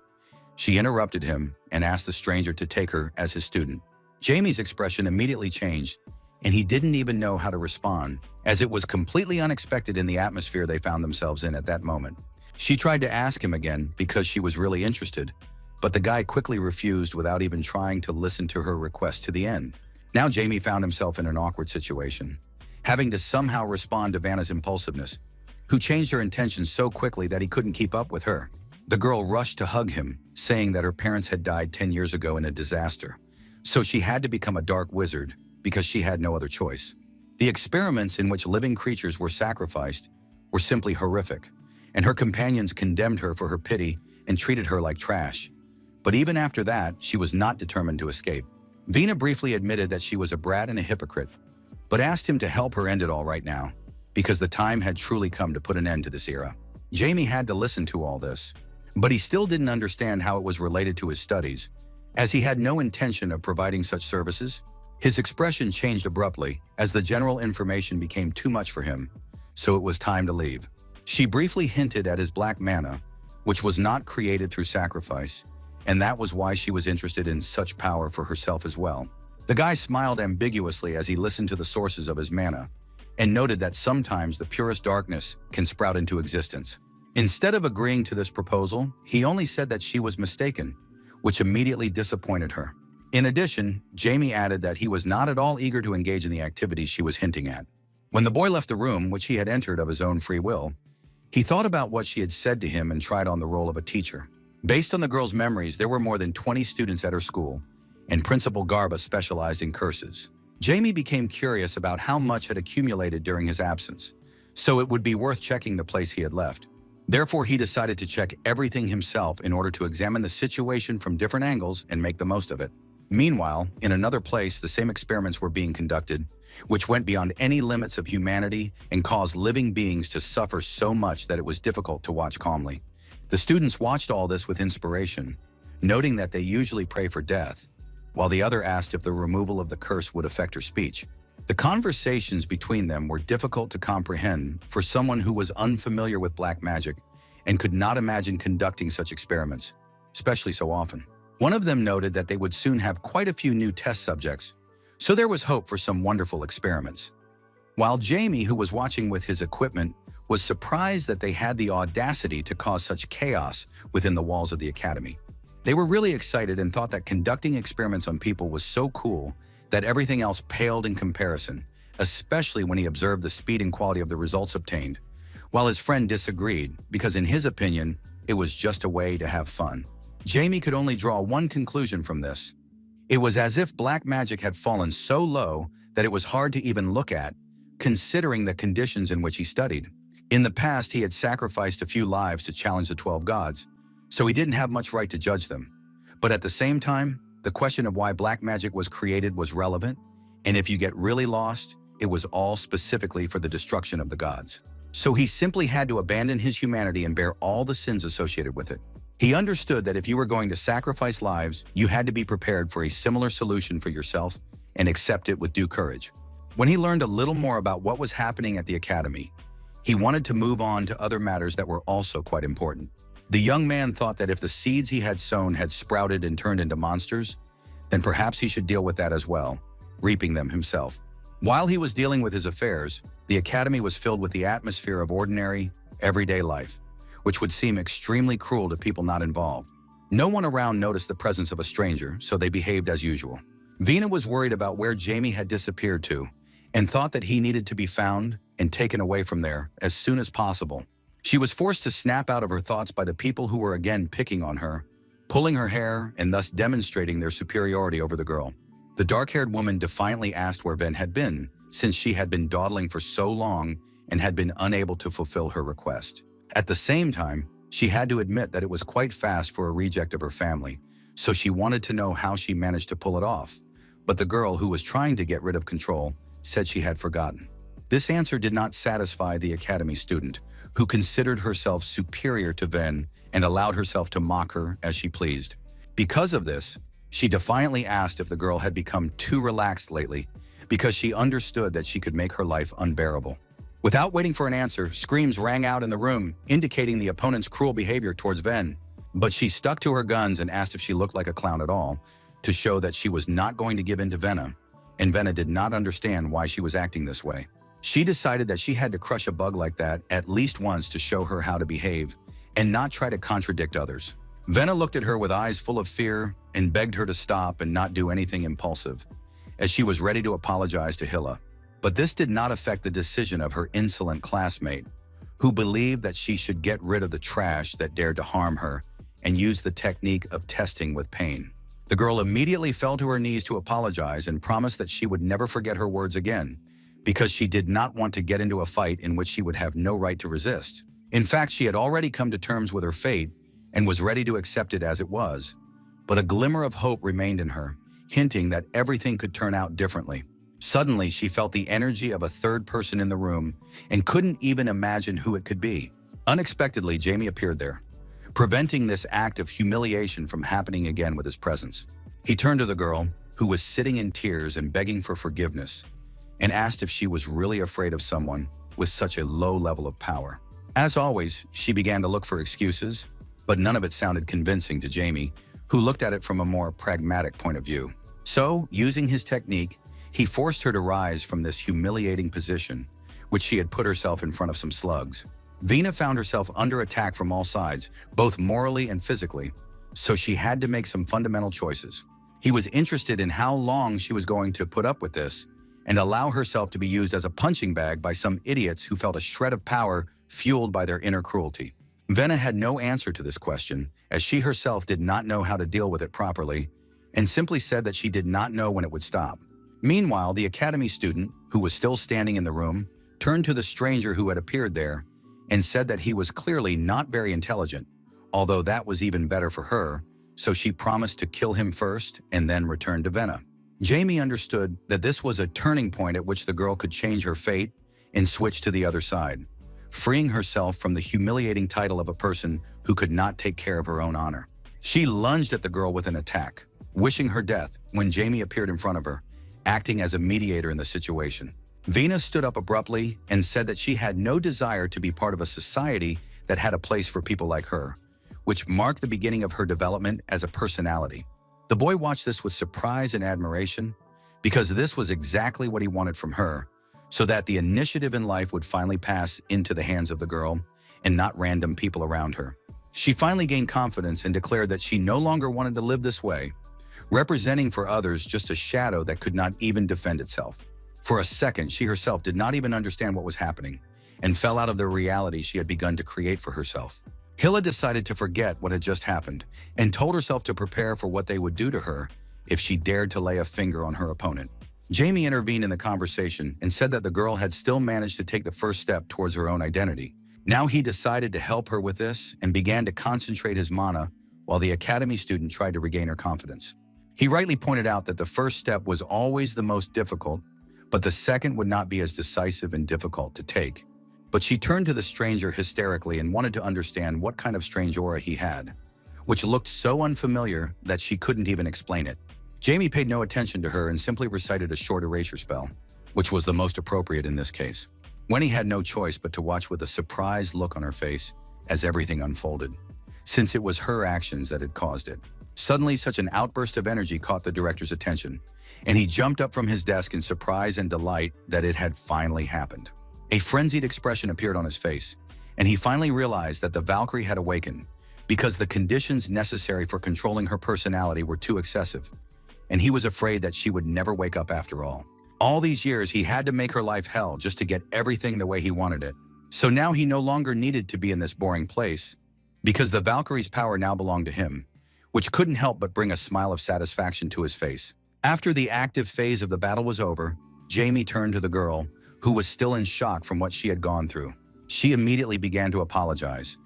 she interrupted him and asked the stranger to take her as his student. Jamie's expression immediately changed, and he didn't even know how to respond, as it was completely unexpected in the atmosphere they found themselves in at that moment. She tried to ask him again because she was really interested, but the guy quickly refused without even trying to listen to her request to the end. Now Jamie found himself in an awkward situation, having to somehow respond to Vanna's impulsiveness, who changed her intentions so quickly that he couldn't keep up with her. The girl rushed to hug him, saying that her parents had died 10 years ago in a disaster, so she had to become a dark wizard because she had no other choice. The experiments in which living creatures were sacrificed were simply horrific, and her companions condemned her for her pity and treated her like trash. But even after that, she was not determined to escape. Vina briefly admitted that she was a brat and a hypocrite, but asked him to help her end it all right now, because the time had truly come to put an end to this era. Jamie had to listen to all this, but he still didn't understand how it was related to his studies, as he had no intention of providing such services. His expression changed abruptly as the general information became too much for him, so it was time to leave. She briefly hinted at his black mana, which was not created through sacrifice, and that was why she was interested in such power for herself as well. The guy smiled ambiguously as he listened to the sources of his mana, and noted that sometimes the purest darkness can sprout into existence. Instead of agreeing to this proposal, he only said that she was mistaken, which immediately disappointed her. In addition, Jamie added that he was not at all eager to engage in the activities she was hinting at. When the boy left the room, which he had entered of his own free will, he thought about what she had said to him and tried on the role of a teacher. Based on the girl's memories, there were more than 20 students at her school, and Principal Garba specialized in curses. Jamie became curious about how much had accumulated during his absence, so it would be worth checking the place he had left. Therefore, he decided to check everything himself in order to examine the situation from different angles and make the most of it. Meanwhile, in another place, the same experiments were being conducted, which went beyond any limits of humanity and caused living beings to suffer so much that it was difficult to watch calmly. The students watched all this with inspiration, noting that they usually pray for death, while the other asked if the removal of the curse would affect her speech. The conversations between them were difficult to comprehend for someone who was unfamiliar with black magic and could not imagine conducting such experiments, especially so often. One of them noted that they would soon have quite a few new test subjects, so there was hope for some wonderful experiments. While Jamie, who was watching with his equipment, was surprised that they had the audacity to cause such chaos within the walls of the academy. They were really excited and thought that conducting experiments on people was so cool that everything else paled in comparison, especially when he observed the speed and quality of the results obtained, while his friend disagreed because in his opinion, it was just a way to have fun. Jamie could only draw one conclusion from this. It was as if black magic had fallen so low that it was hard to even look at, considering the conditions in which he studied. In the past, he had sacrificed a few lives to challenge the 12 gods, so he didn't have much right to judge them. But at the same time, the question of why black magic was created was relevant, and if you get really lost, it was all specifically for the destruction of the gods. So he simply had to abandon his humanity and bear all the sins associated with it. He understood that if you were going to sacrifice lives, you had to be prepared for a similar solution for yourself and accept it with due courage. When he learned a little more about what was happening at the academy, he wanted to move on to other matters that were also quite important. The young man thought that if the seeds he had sown had sprouted and turned into monsters, then perhaps he should deal with that as well, reaping them himself. While he was dealing with his affairs, the academy was filled with the atmosphere of ordinary, everyday life, which would seem extremely cruel to people not involved. No one around noticed the presence of a stranger, so they behaved as usual. Vina was worried about where Jamie had disappeared to and thought that he needed to be found and taken away from there as soon as possible. She was forced to snap out of her thoughts by the people who were again picking on her, pulling her hair and thus demonstrating their superiority over the girl. The dark-haired woman defiantly asked where Ven had been, since she had been dawdling for so long and had been unable to fulfill her request. At the same time, she had to admit that it was quite fast for a reject of her family, so she wanted to know how she managed to pull it off. But the girl, who was trying to get rid of control, said she had forgotten. This answer did not satisfy the academy student, who considered herself superior to Ven and allowed herself to mock her as she pleased. Because of this, she defiantly asked if the girl had become too relaxed lately, because she understood that she could make her life unbearable. Without waiting for an answer, screams rang out in the room, indicating the opponent's cruel behavior towards Ven. But she stuck to her guns and asked if she looked like a clown at all, to show that she was not going to give in to Venna, and Venna did not understand why she was acting this way. She decided that she had to crush a bug like that at least once to show her how to behave and not try to contradict others. Venna looked at her with eyes full of fear and begged her to stop and not do anything impulsive, as she was ready to apologize to Hilla. But this did not affect the decision of her insolent classmate, who believed that she should get rid of the trash that dared to harm her and use the technique of testing with pain. The girl immediately fell to her knees to apologize and promised that she would never forget her words again, because she did not want to get into a fight in which she would have no right to resist. In fact, she had already come to terms with her fate and was ready to accept it as it was. But a glimmer of hope remained in her, hinting that everything could turn out differently. Suddenly, she felt the energy of a third person in the room and couldn't even imagine who it could be. Unexpectedly, Jamie appeared there, preventing this act of humiliation from happening again with his presence. He turned to the girl, who was sitting in tears and begging for forgiveness, and asked if she was really afraid of someone with such a low level of power. As always, she began to look for excuses, but none of it sounded convincing to Jamie, who looked at it from a more pragmatic point of view. So, using his technique, he forced her to rise from this humiliating position, which she had put herself in front of some slugs. Vina found herself under attack from all sides, both morally and physically, so she had to make some fundamental choices. He was interested in how long she was going to put up with this and allow herself to be used as a punching bag by some idiots who felt a shred of power fueled by their inner cruelty. Vina had no answer to this question, as she herself did not know how to deal with it properly, and simply said that she did not know when it would stop. Meanwhile, the academy student, who was still standing in the room, turned to the stranger who had appeared there and said that he was clearly not very intelligent, although that was even better for her, so she promised to kill him first and then return to Vina. Jamie understood that this was a turning point at which the girl could change her fate and switch to the other side, freeing herself from the humiliating title of a person who could not take care of her own honor. She lunged at the girl with an attack, wishing her death when Jamie appeared in front of her, acting as a mediator in the situation. Vina stood up abruptly and said that she had no desire to be part of a society that had a place for people like her, which marked the beginning of her development as a personality. The boy watched this with surprise and admiration, because this was exactly what he wanted from her, so that the initiative in life would finally pass into the hands of the girl and not random people around her. She finally gained confidence and declared that she no longer wanted to live this way, representing for others just a shadow that could not even defend itself. For a second, she herself did not even understand what was happening and fell out of the reality she had begun to create for herself. Hilla decided to forget what had just happened and told herself to prepare for what they would do to her if she dared to lay a finger on her opponent. Jamie intervened in the conversation and said that the girl had still managed to take the first step towards her own identity. Now he decided to help her with this and began to concentrate his mana while the academy student tried to regain her confidence. He rightly pointed out that the first step was always the most difficult, but the second would not be as decisive and difficult to take. But she turned to the stranger hysterically and wanted to understand what kind of strange aura he had, which looked so unfamiliar that she couldn't even explain it. Jamie paid no attention to her and simply recited a short erasure spell, which was the most appropriate in this case. Winnie had no choice but to watch with a surprised look on her face as everything unfolded, since it was her actions that had caused it. Suddenly, such an outburst of energy caught the director's attention, and he jumped up from his desk in surprise and delight that it had finally happened. A frenzied expression appeared on his face, and he finally realized that the Valkyrie had awakened because the conditions necessary for controlling her personality were too excessive, and he was afraid that she would never wake up after all. All these years, he had to make her life hell just to get everything the way he wanted it. So now he no longer needed to be in this boring place, because the Valkyrie's power now belonged to him, which couldn't help but bring a smile of satisfaction to his face. After the active phase of the battle was over, Jamie turned to the girl, who was still in shock from what she had gone through. She immediately began to apologize,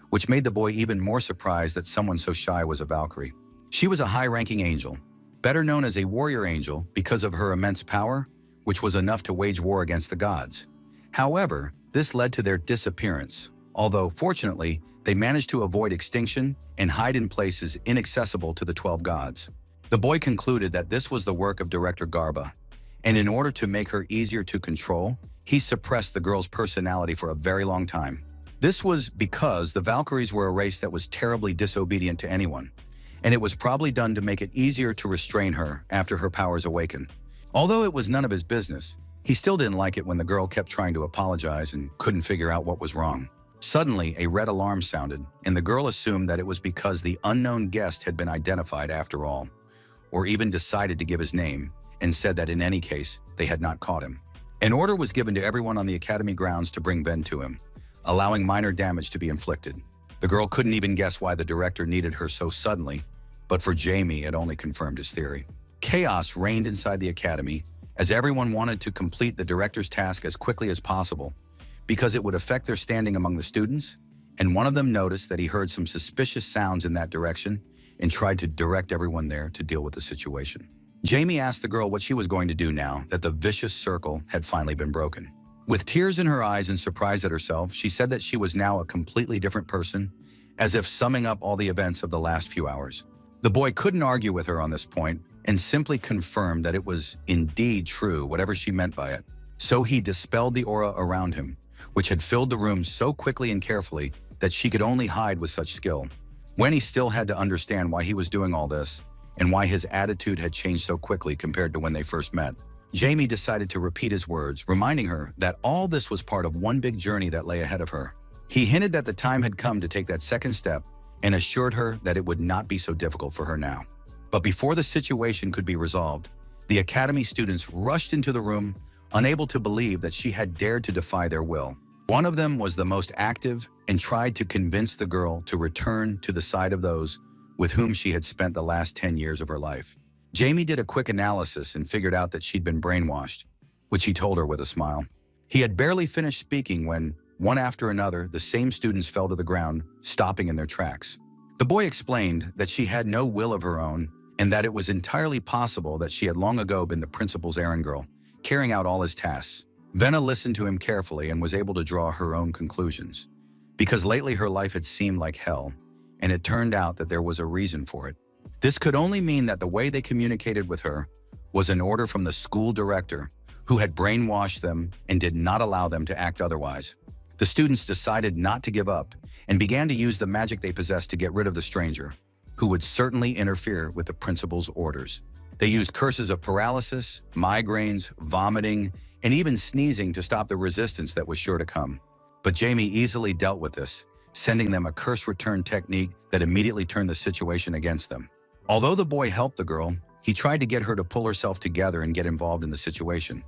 which made the boy even more surprised that someone so shy was a Valkyrie. She was a high-ranking angel, better known as a warrior angel because of her immense power, which was enough to wage war against the gods. However, this led to their disappearance, although fortunately, they managed to avoid extinction and hide in places inaccessible to the 12 gods. The boy concluded that this was the work of Director Garba, and in order to make her easier to control, he suppressed the girl's personality for a very long time. This was because the Valkyries were a race that was terribly disobedient to anyone, and it was probably done to make it easier to restrain her after her powers awakened. Although it was none of his business, he still didn't like it when the girl kept trying to apologize and couldn't figure out what was wrong. Suddenly, a red alarm sounded, and the girl assumed that it was because the unknown guest had been identified after all, or even decided to give his name, and said that in any case, they had not caught him. An order was given to everyone on the academy grounds to bring Ven to him, allowing minor damage to be inflicted. The girl couldn't even guess why the director needed her so suddenly, but for Jamie, it only confirmed his theory. Chaos reigned inside the academy, as everyone wanted to complete the director's task as quickly as possible, because it would affect their standing among the students, and one of them noticed that he heard some suspicious sounds in that direction and tried to direct everyone there to deal with the situation. Jamie asked the girl what she was going to do now that the vicious circle had finally been broken. With tears in her eyes and surprise at herself, she said that she was now a completely different person, as if summing up all the events of the last few hours. The boy couldn't argue with her on this point and simply confirmed that it was indeed true, whatever she meant by it. So he dispelled the aura around him, which had filled the room so quickly and carefully that she could only hide with such skill. Winnie still had to understand why he was doing all this and why his attitude had changed so quickly compared to when they first met. Jamie decided to repeat his words, reminding her that all this was part of one big journey that lay ahead of her. He hinted that the time had come to take that second step and assured her that it would not be so difficult for her now. But before the situation could be resolved, the academy students rushed into the room, unable to believe that she had dared to defy their will. One of them was the most active and tried to convince the girl to return to the side of those with whom she had spent the last 10 years of her life. Jamie did a quick analysis and figured out that she'd been brainwashed, which he told her with a smile. He had barely finished speaking when, one after another, the same students fell to the ground, stopping in their tracks. The boy explained that she had no will of her own and that it was entirely possible that she had long ago been the principal's errand girl, carrying out all his tasks. Venna listened to him carefully and was able to draw her own conclusions. Because lately her life had seemed like hell, and it turned out that there was a reason for it. This could only mean that the way they communicated with her was an order from the school director, who had brainwashed them and did not allow them to act otherwise. The students decided not to give up and began to use the magic they possessed to get rid of the stranger, who would certainly interfere with the principal's orders. They used curses of paralysis, migraines, vomiting, and even sneezing to stop the resistance that was sure to come. But Jamie easily dealt with this, sending them a curse return technique that immediately turned the situation against them. Although the boy helped the girl, he tried to get her to pull herself together and get involved in the situation,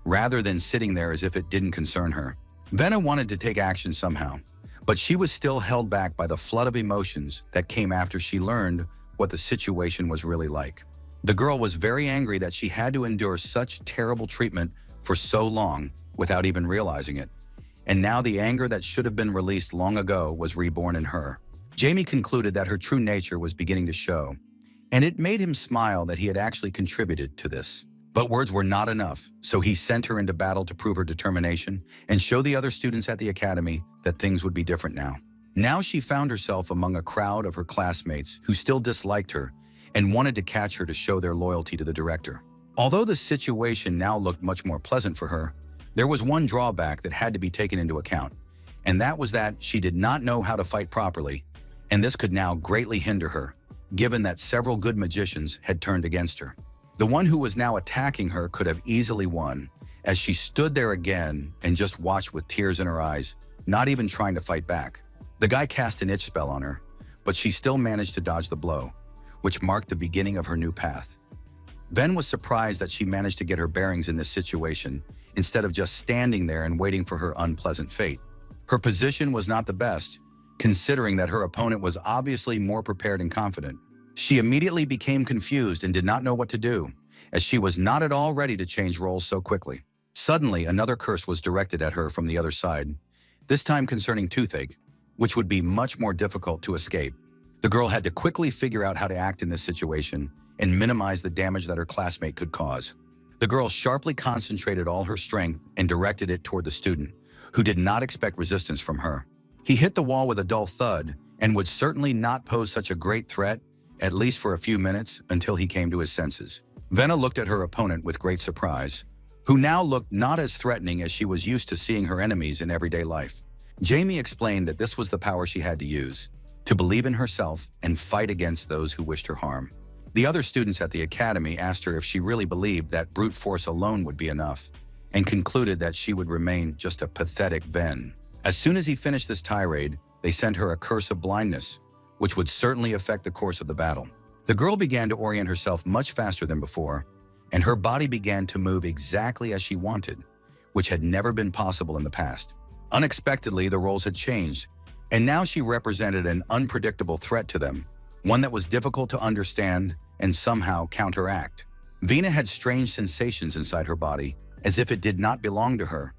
rather than sitting there as if it didn't concern her. Venna wanted to take action somehow, but she was still held back by the flood of emotions that came after she learned what the situation was really like. The girl was very angry that she had to endure such terrible treatment for so long without even realizing it. And now the anger that should have been released long ago was reborn in her. Jamie concluded that her true nature was beginning to show, and it made him smile that he had actually contributed to this. But words were not enough, so he sent her into battle to prove her determination and show the other students at the academy that things would be different now. Now she found herself among a crowd of her classmates who still disliked her and wanted to catch her to show their loyalty to the director. Although the situation now looked much more pleasant for her, there was one drawback that had to be taken into account, and that was that she did not know how to fight properly, and this could now greatly hinder her, given that several good magicians had turned against her. The one who was now attacking her could have easily won, as she stood there again and just watched with tears in her eyes, not even trying to fight back. The guy cast an itch spell on her, but she still managed to dodge the blow, which marked the beginning of her new path. Ven was surprised that she managed to get her bearings in this situation instead of just standing there and waiting for her unpleasant fate. Her position was not the best, considering that her opponent was obviously more prepared and confident. She immediately became confused and did not know what to do, as she was not at all ready to change roles so quickly. Suddenly, another curse was directed at her from the other side, this time concerning toothache, which would be much more difficult to escape. The girl had to quickly figure out how to act in this situation and minimize the damage that her classmate could cause. The girl sharply concentrated all her strength and directed it toward the student, who did not expect resistance from her. He hit the wall with a dull thud and would certainly not pose such a great threat, at least for a few minutes, until he came to his senses. Venna looked at her opponent with great surprise, who now looked not as threatening as she was used to seeing her enemies in everyday life. Jamie explained that this was the power she had to use, to believe in herself and fight against those who wished her harm. The other students at the academy asked her if she really believed that brute force alone would be enough, and concluded that she would remain just a pathetic Ven. As soon as he finished this tirade, they sent her a curse of blindness, which would certainly affect the course of the battle. The girl began to orient herself much faster than before, and her body began to move exactly as she wanted, which had never been possible in the past. Unexpectedly, the roles had changed, and now she represented an unpredictable threat to them, one that was difficult to understand and somehow counteract. Vina had strange sensations inside her body, as if it did not belong to her,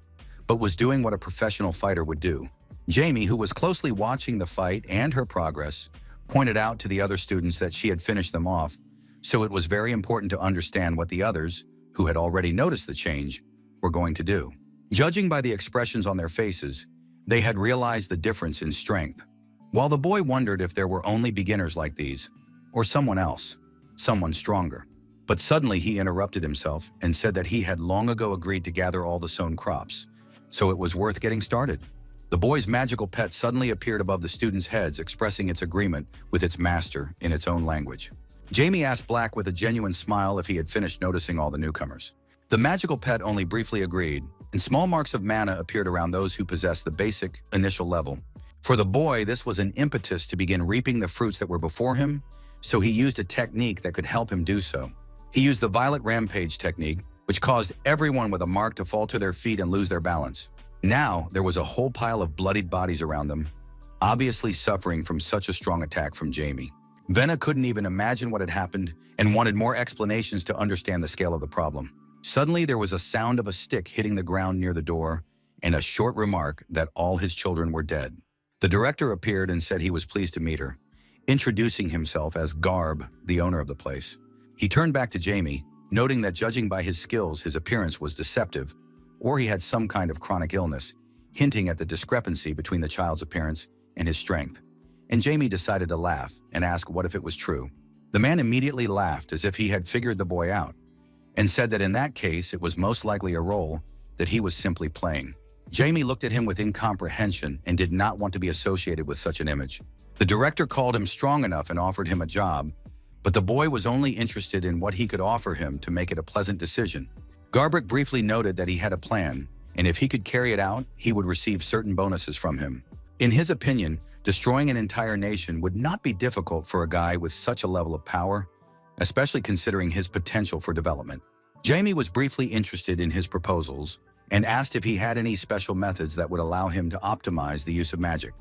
but was doing what a professional fighter would do. Jamie, who was closely watching the fight and her progress, pointed out to the other students that she had finished them off, so it was very important to understand what the others, who had already noticed the change, were going to do. Judging by the expressions on their faces, they had realized the difference in strength. While the boy wondered if there were only beginners like these, or someone else, someone stronger. But suddenly he interrupted himself and said that he had long ago agreed to gather all the sown crops, so it was worth getting started. The boy's magical pet suddenly appeared above the students' heads, expressing its agreement with its master in its own language. Jamie asked Black with a genuine smile if he had finished noticing all the newcomers. The magical pet only briefly agreed, and small marks of mana appeared around those who possessed the basic, initial level. For the boy, this was an impetus to begin reaping the fruits that were before him, so he used a technique that could help him do so. He used the Violet Rampage technique, which caused everyone with a mark to fall to their feet and lose their balance. Now, there was a whole pile of bloodied bodies around them, obviously suffering from such a strong attack from Jamie. Venna couldn't even imagine what had happened and wanted more explanations to understand the scale of the problem. Suddenly, there was a sound of a stick hitting the ground near the door and a short remark that all his children were dead. The director appeared and said he was pleased to meet her, introducing himself as Garb, the owner of the place. He turned back to Jamie, noting that judging by his skills, his appearance was deceptive, or he had some kind of chronic illness, hinting at the discrepancy between the child's appearance and his strength. And Jamie decided to laugh and ask what if it was true. The man immediately laughed as if he had figured the boy out, and said that in that case it was most likely a role that he was simply playing. Jamie looked at him with incomprehension and did not want to be associated with such an image. The director called him strong enough and offered him a job, but the boy was only interested in what he could offer him to make it a pleasant decision. Garbrick briefly noted that he had a plan, and if he could carry it out, he would receive certain bonuses from him. In his opinion, destroying an entire nation would not be difficult for a guy with such a level of power, especially considering his potential for development. Jamie was briefly interested in his proposals and asked if he had any special methods that would allow him to optimize the use of magic.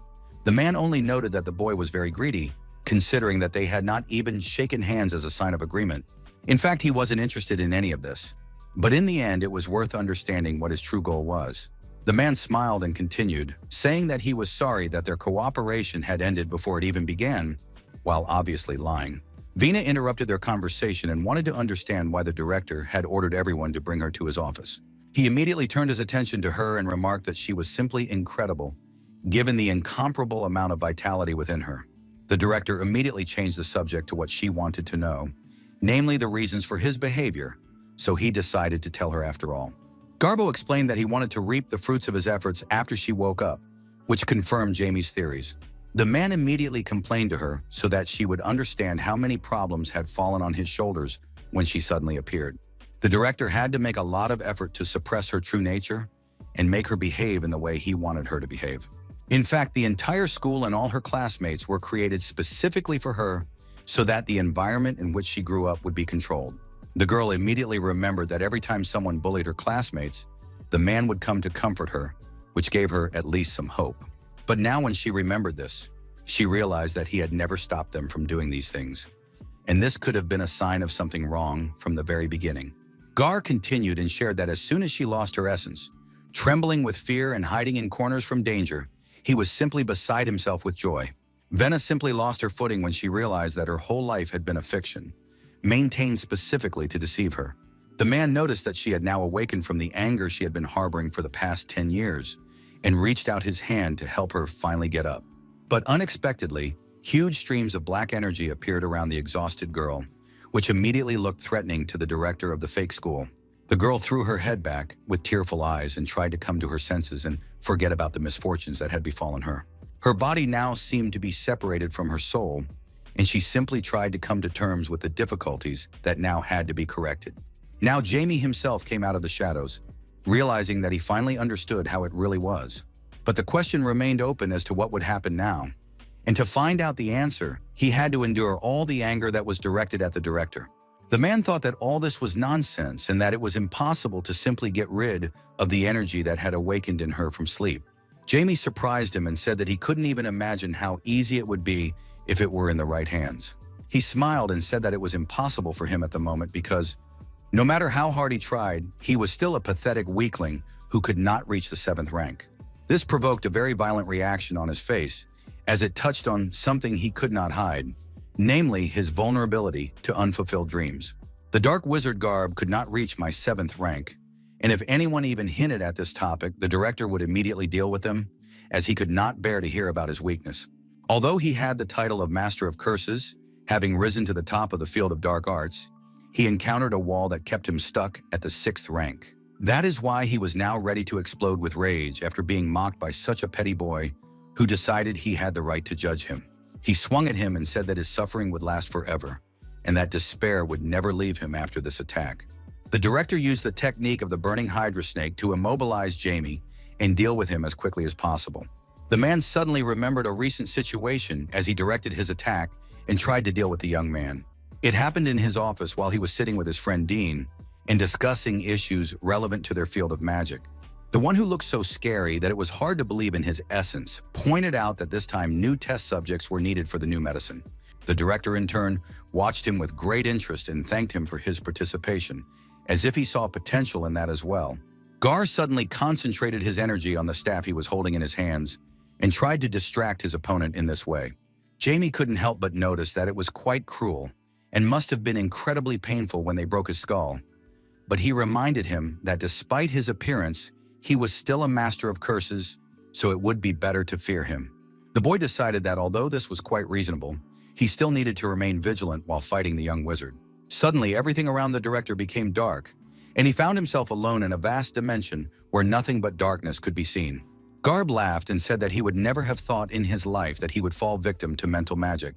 The man only noted that the boy was very greedy, considering that they had not even shaken hands as a sign of agreement. In fact, he wasn't interested in any of this. But in the end, it was worth understanding what his true goal was. The man smiled and continued, saying that he was sorry that their cooperation had ended before it even began, while obviously lying. Vina interrupted their conversation and wanted to understand why the director had ordered everyone to bring her to his office. He immediately turned his attention to her and remarked that she was simply incredible, given the incomparable amount of vitality within her. The director immediately changed the subject to what she wanted to know, namely the reasons for his behavior, so he decided to tell her after all. Garbo explained that he wanted to reap the fruits of his efforts after she woke up, which confirmed Jamie's theories. The man immediately complained to her so that she would understand how many problems had fallen on his shoulders when she suddenly appeared. The director had to make a lot of effort to suppress her true nature and make her behave in the way he wanted her to behave. In fact, the entire school and all her classmates were created specifically for her so that the environment in which she grew up would be controlled. The girl immediately remembered that every time someone bullied her classmates, the man would come to comfort her, which gave her at least some hope. But now when she remembered this, she realized that he had never stopped them from doing these things. And this could have been a sign of something wrong from the very beginning. Gar continued and shared that as soon as she lost her essence, trembling with fear and hiding in corners from danger, he was simply beside himself with joy. Venna simply lost her footing when she realized that her whole life had been a fiction, maintained specifically to deceive her. The man noticed that she had now awakened from the anger she had been harboring for the past 10 years and reached out his hand to help her finally get up. But unexpectedly, huge streams of black energy appeared around the exhausted girl, which immediately looked threatening to the director of the fake school. The girl threw her head back with tearful eyes and tried to come to her senses and forget about the misfortunes that had befallen her. Her body now seemed to be separated from her soul, and she simply tried to come to terms with the difficulties that now had to be corrected. Now Jamie himself came out of the shadows, realizing that he finally understood how it really was. But the question remained open as to what would happen now. And to find out the answer, he had to endure all the anger that was directed at the director. The man thought that all this was nonsense and that it was impossible to simply get rid of the energy that had awakened in her from sleep. Jamie surprised him and said that he couldn't even imagine how easy it would be if it were in the right hands. He smiled and said that it was impossible for him at the moment because, no matter how hard he tried, he was still a pathetic weakling who could not reach the 7th rank. This provoked a very violent reaction on his face, as it touched on something he could not hide, namely his vulnerability to unfulfilled dreams. The Dark Wizard garb could not reach my 7th rank, and if anyone even hinted at this topic, the director would immediately deal with them, as he could not bear to hear about his weakness. Although he had the title of Master of Curses, having risen to the top of the field of dark arts, he encountered a wall that kept him stuck at the 6th rank. That is why he was now ready to explode with rage after being mocked by such a petty boy who decided he had the right to judge him. He swung at him and said that his suffering would last forever, and that despair would never leave him after this attack. The director used the technique of the burning Hydra snake to immobilize Jamie and deal with him as quickly as possible. The man suddenly remembered a recent situation as he directed his attack and tried to deal with the young man. It happened in his office while he was sitting with his friend Dean and discussing issues relevant to their field of magic. The one who looked so scary that it was hard to believe in his essence pointed out that this time new test subjects were needed for the new medicine. The director, in turn, watched him with great interest and thanked him for his participation, as if he saw potential in that as well. Gar suddenly concentrated his energy on the staff he was holding in his hands and tried to distract his opponent in this way. Jamie couldn't help but notice that it was quite cruel and must have been incredibly painful when they broke his skull. But he reminded him that despite his appearance, he was still a master of curses, so it would be better to fear him. The boy decided that although this was quite reasonable, he still needed to remain vigilant while fighting the young wizard. Suddenly, everything around the director became dark, and he found himself alone in a vast dimension where nothing but darkness could be seen. Garb laughed and said that he would never have thought in his life that he would fall victim to mental magic,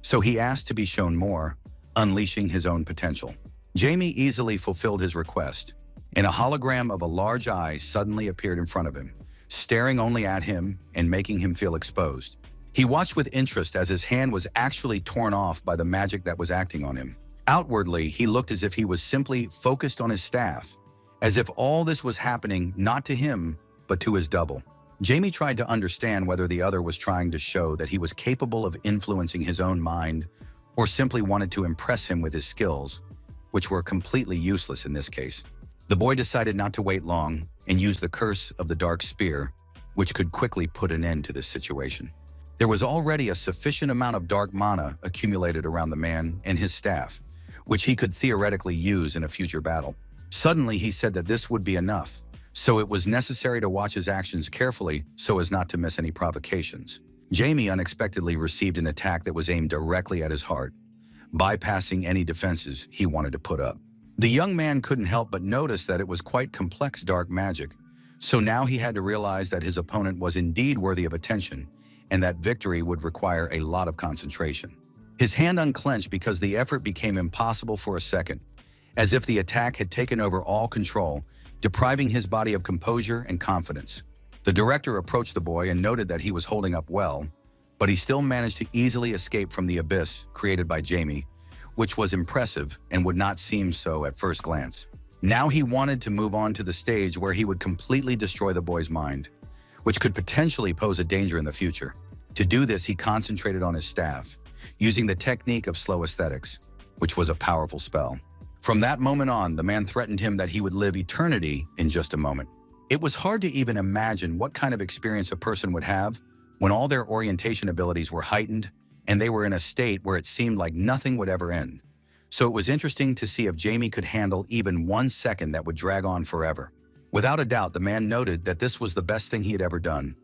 so he asked to be shown more, unleashing his own potential. Jamie easily fulfilled his request, and a hologram of a large eye suddenly appeared in front of him, staring only at him and making him feel exposed. He watched with interest as his hand was actually torn off by the magic that was acting on him. Outwardly, he looked as if he was simply focused on his staff, as if all this was happening not to him, but to his double. Jamie tried to understand whether the other was trying to show that he was capable of influencing his own mind or simply wanted to impress him with his skills, which were completely useless in this case. The boy decided not to wait long and used the curse of the dark spear, which could quickly put an end to this situation. There was already a sufficient amount of dark mana accumulated around the man and his staff, which he could theoretically use in a future battle. Suddenly, he said that this would be enough, so it was necessary to watch his actions carefully so as not to miss any provocations. Jamie unexpectedly received an attack that was aimed directly at his heart, bypassing any defenses he wanted to put up. The young man couldn't help but notice that it was quite complex dark magic, so now he had to realize that his opponent was indeed worthy of attention and that victory would require a lot of concentration. His hand unclenched because the effort became impossible for a second, as if the attack had taken over all control, depriving his body of composure and confidence. The director approached the boy and noted that he was holding up well, but he still managed to easily escape from the abyss created by Jamie, which was impressive and would not seem so at first glance. Now he wanted to move on to the stage where he would completely destroy the boy's mind, which could potentially pose a danger in the future. To do this, he concentrated on his staff, using the technique of slow aesthetics, which was a powerful spell. From that moment on, the man threatened him that he would live eternity in just a moment. It was hard to even imagine what kind of experience a person would have when all their orientation abilities were heightened and they were in a state where it seemed like nothing would ever end. So it was interesting to see if Jamie could handle even 1 second that would drag on forever. Without a doubt, the man noted that this was the best thing he had ever done.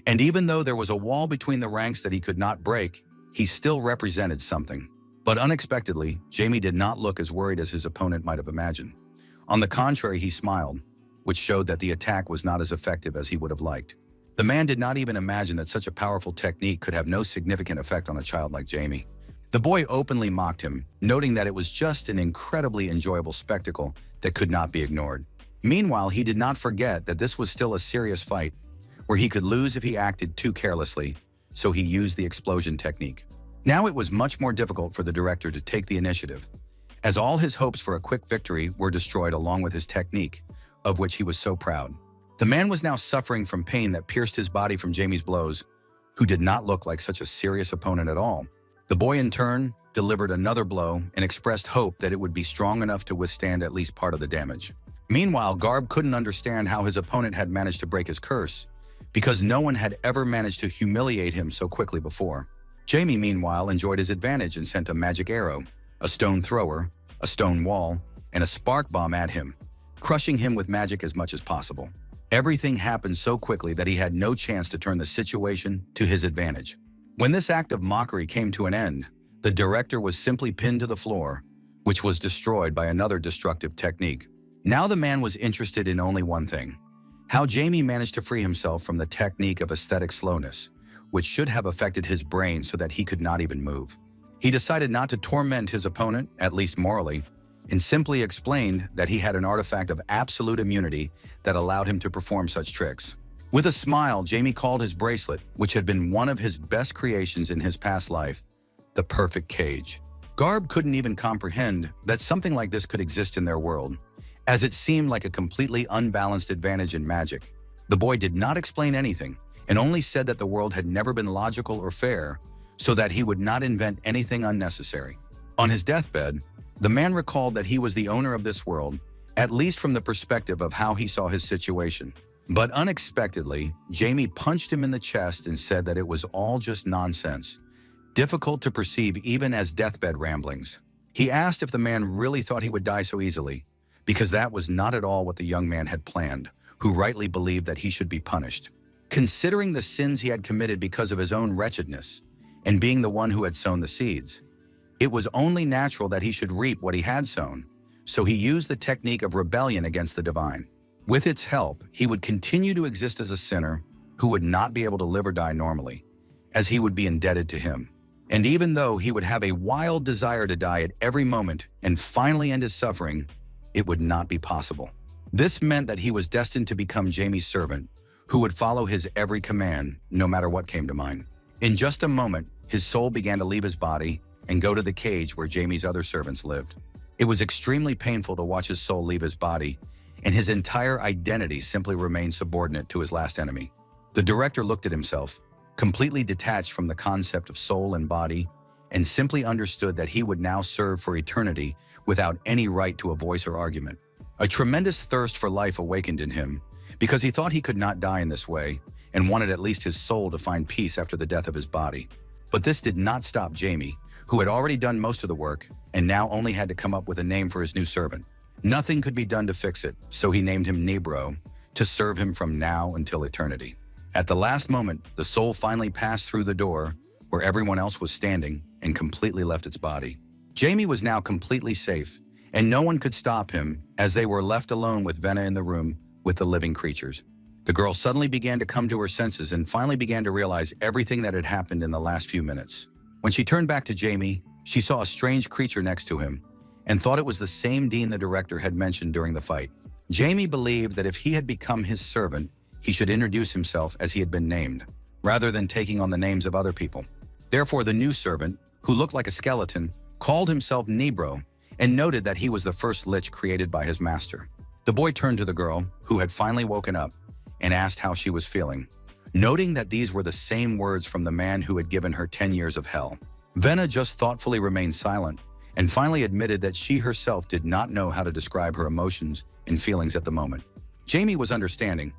And even though there was a wall between the ranks that he could not break, he still represented something. But unexpectedly, Jamie did not look as worried as his opponent might have imagined. On the contrary, he smiled, which showed that the attack was not as effective as he would have liked. The man did not even imagine that such a powerful technique could have no significant effect on a child like Jamie. The boy openly mocked him, noting that it was just an incredibly enjoyable spectacle that could not be ignored. Meanwhile, he did not forget that this was still a serious fight, where he could lose if he acted too carelessly, so he used the explosion technique. Now it was much more difficult for the director to take the initiative, as all his hopes for a quick victory were destroyed along with his technique, of which he was so proud. The man was now suffering from pain that pierced his body from Jamie's blows, who did not look like such a serious opponent at all. The boy, in turn, delivered another blow and expressed hope that it would be strong enough to withstand at least part of the damage. Meanwhile, Garb couldn't understand how his opponent had managed to break his curse, because no one had ever managed to humiliate him so quickly before. Jamie, meanwhile, enjoyed his advantage and sent a magic arrow, a stone thrower, a stone wall, and a spark bomb at him, crushing him with magic as much as possible. Everything happened so quickly that he had no chance to turn the situation to his advantage. When this act of mockery came to an end, the director was simply pinned to the floor, which was destroyed by another destructive technique. Now the man was interested in only one thing: how Jamie managed to free himself from the technique of aesthetic slowness, which should have affected his brain so that he could not even move. He decided not to torment his opponent, at least morally, and simply explained that he had an artifact of absolute immunity that allowed him to perform such tricks. With a smile, Jamie called his bracelet, which had been one of his best creations in his past life, the perfect cage. Garb couldn't even comprehend that something like this could exist in their world, as it seemed like a completely unbalanced advantage in magic. The boy did not explain anything, and only said that the world had never been logical or fair, so that he would not invent anything unnecessary. On his deathbed, the man recalled that he was the owner of this world, at least from the perspective of how he saw his situation. But unexpectedly, Jamie punched him in the chest and said that it was all just nonsense, difficult to perceive even as deathbed ramblings. He asked if the man really thought he would die so easily, because that was not at all what the young man had planned, who rightly believed that he should be punished. Considering the sins he had committed because of his own wretchedness, and being the one who had sown the seeds, it was only natural that he should reap what he had sown, so he used the technique of rebellion against the divine. With its help, he would continue to exist as a sinner who would not be able to live or die normally, as he would be indebted to him. And even though he would have a wild desire to die at every moment and finally end his suffering, it would not be possible. This meant that he was destined to become Jamie's servant, who would follow his every command, no matter what came to mind. In just a moment, his soul began to leave his body and go to the cage where Jamie's other servants lived. It was extremely painful to watch his soul leave his body, and his entire identity simply remained subordinate to his last enemy. The director looked at himself, completely detached from the concept of soul and body, and simply understood that he would now serve for eternity without any right to a voice or argument. A tremendous thirst for life awakened in him, because he thought he could not die in this way, and wanted at least his soul to find peace after the death of his body. But this did not stop Jamie, who had already done most of the work and now only had to come up with a name for his new servant. Nothing could be done to fix it, so he named him Nebro, to serve him from now until eternity. At the last moment, the soul finally passed through the door where everyone else was standing and completely left its body. Jamie was now completely safe, and no one could stop him as they were left alone with Venna in the room with the living creatures. The girl suddenly began to come to her senses and finally began to realize everything that had happened in the last few minutes. When she turned back to Jamie, she saw a strange creature next to him and thought it was the same Dean the director had mentioned during the fight. Jamie believed that if he had become his servant, he should introduce himself as he had been named, rather than taking on the names of other people. Therefore, the new servant, who looked like a skeleton, called himself Nebro and noted that he was the first lich created by his master. The boy turned to the girl, who had finally woken up, and asked how she was feeling, noting that these were the same words from the man who had given her 10 years of hell. Venna just thoughtfully remained silent and finally admitted that she herself did not know how to describe her emotions and feelings at the moment. Jamie was understanding,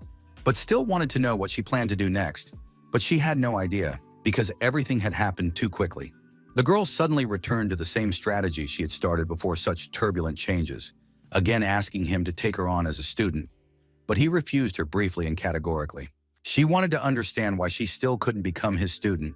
but still wanted to know what she planned to do next, but she had no idea because everything had happened too quickly. The girl suddenly returned to the same strategy she had started before such turbulent changes, again asking him to take her on as a student, but he refused her briefly and categorically. She wanted to understand why she still couldn't become his student,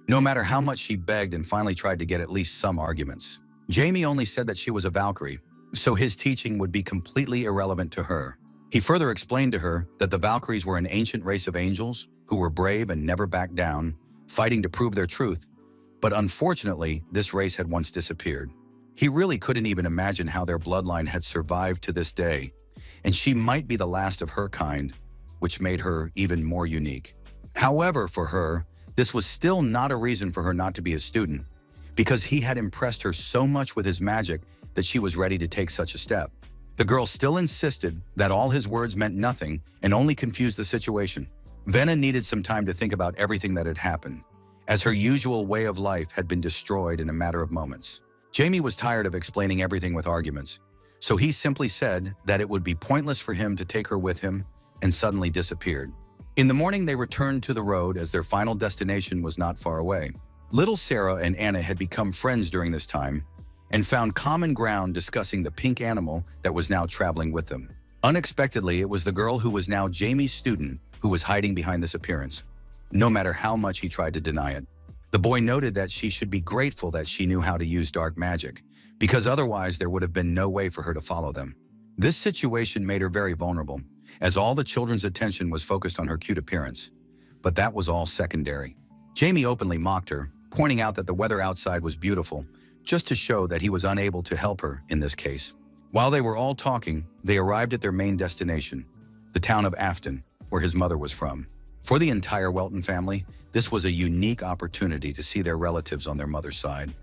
no matter how much she begged and finally tried to get at least some arguments. Jamie only said that she was a Valkyrie, so his teaching would be completely irrelevant to her. He further explained to her that the Valkyries were an ancient race of angels who were brave and never backed down, fighting to prove their truth, but unfortunately, this race had once disappeared. He really couldn't even imagine how their bloodline had survived to this day, and she might be the last of her kind, which made her even more unique. However, for her, this was still not a reason for her not to be a student, because he had impressed her so much with his magic that she was ready to take such a step. The girl still insisted that all his words meant nothing and only confused the situation. Venna needed some time to think about everything that had happened, as her usual way of life had been destroyed in a matter of moments. Jamie was tired of explaining everything with arguments, so he simply said that it would be pointless for him to take her with him and suddenly disappeared. In the morning, they returned to the road as their final destination was not far away. Little Sarah and Anna had become friends during this time and found common ground discussing the pink animal that was now traveling with them. Unexpectedly, it was the girl who was now Jamie's student who was hiding behind this appearance, no matter how much he tried to deny it. The boy noted that she should be grateful that she knew how to use dark magic, because otherwise there would have been no way for her to follow them. This situation made her very vulnerable, as all the children's attention was focused on her cute appearance. But that was all secondary. Jamie openly mocked her, pointing out that the weather outside was beautiful, just to show that he was unable to help her in this case. While they were all talking, they arrived at their main destination, the town of Afton, where his mother was from. For the entire Welton family, this was a unique opportunity to see their relatives on their mother's side,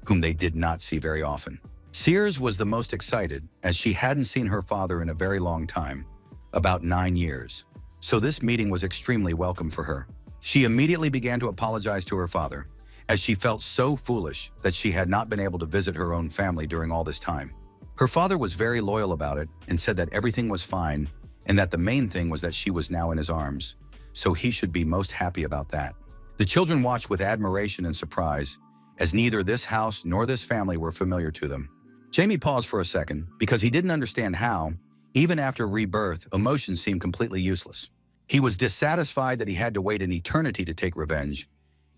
whom they did not see very often. Sears was the most excited, as she hadn't seen her father in a very long time, about 9 years. So this meeting was extremely welcome for her. She immediately began to apologize to her father, as she felt so foolish that she had not been able to visit her own family during all this time. Her father was very loyal about it and said that everything was fine and that the main thing was that she was now in his arms, so he should be most happy about that. The children watched with admiration and surprise, as neither this house nor this family were familiar to them. Jamie paused for a second because he didn't understand how, even after rebirth, emotions seemed completely useless. He was dissatisfied that he had to wait an eternity to take revenge,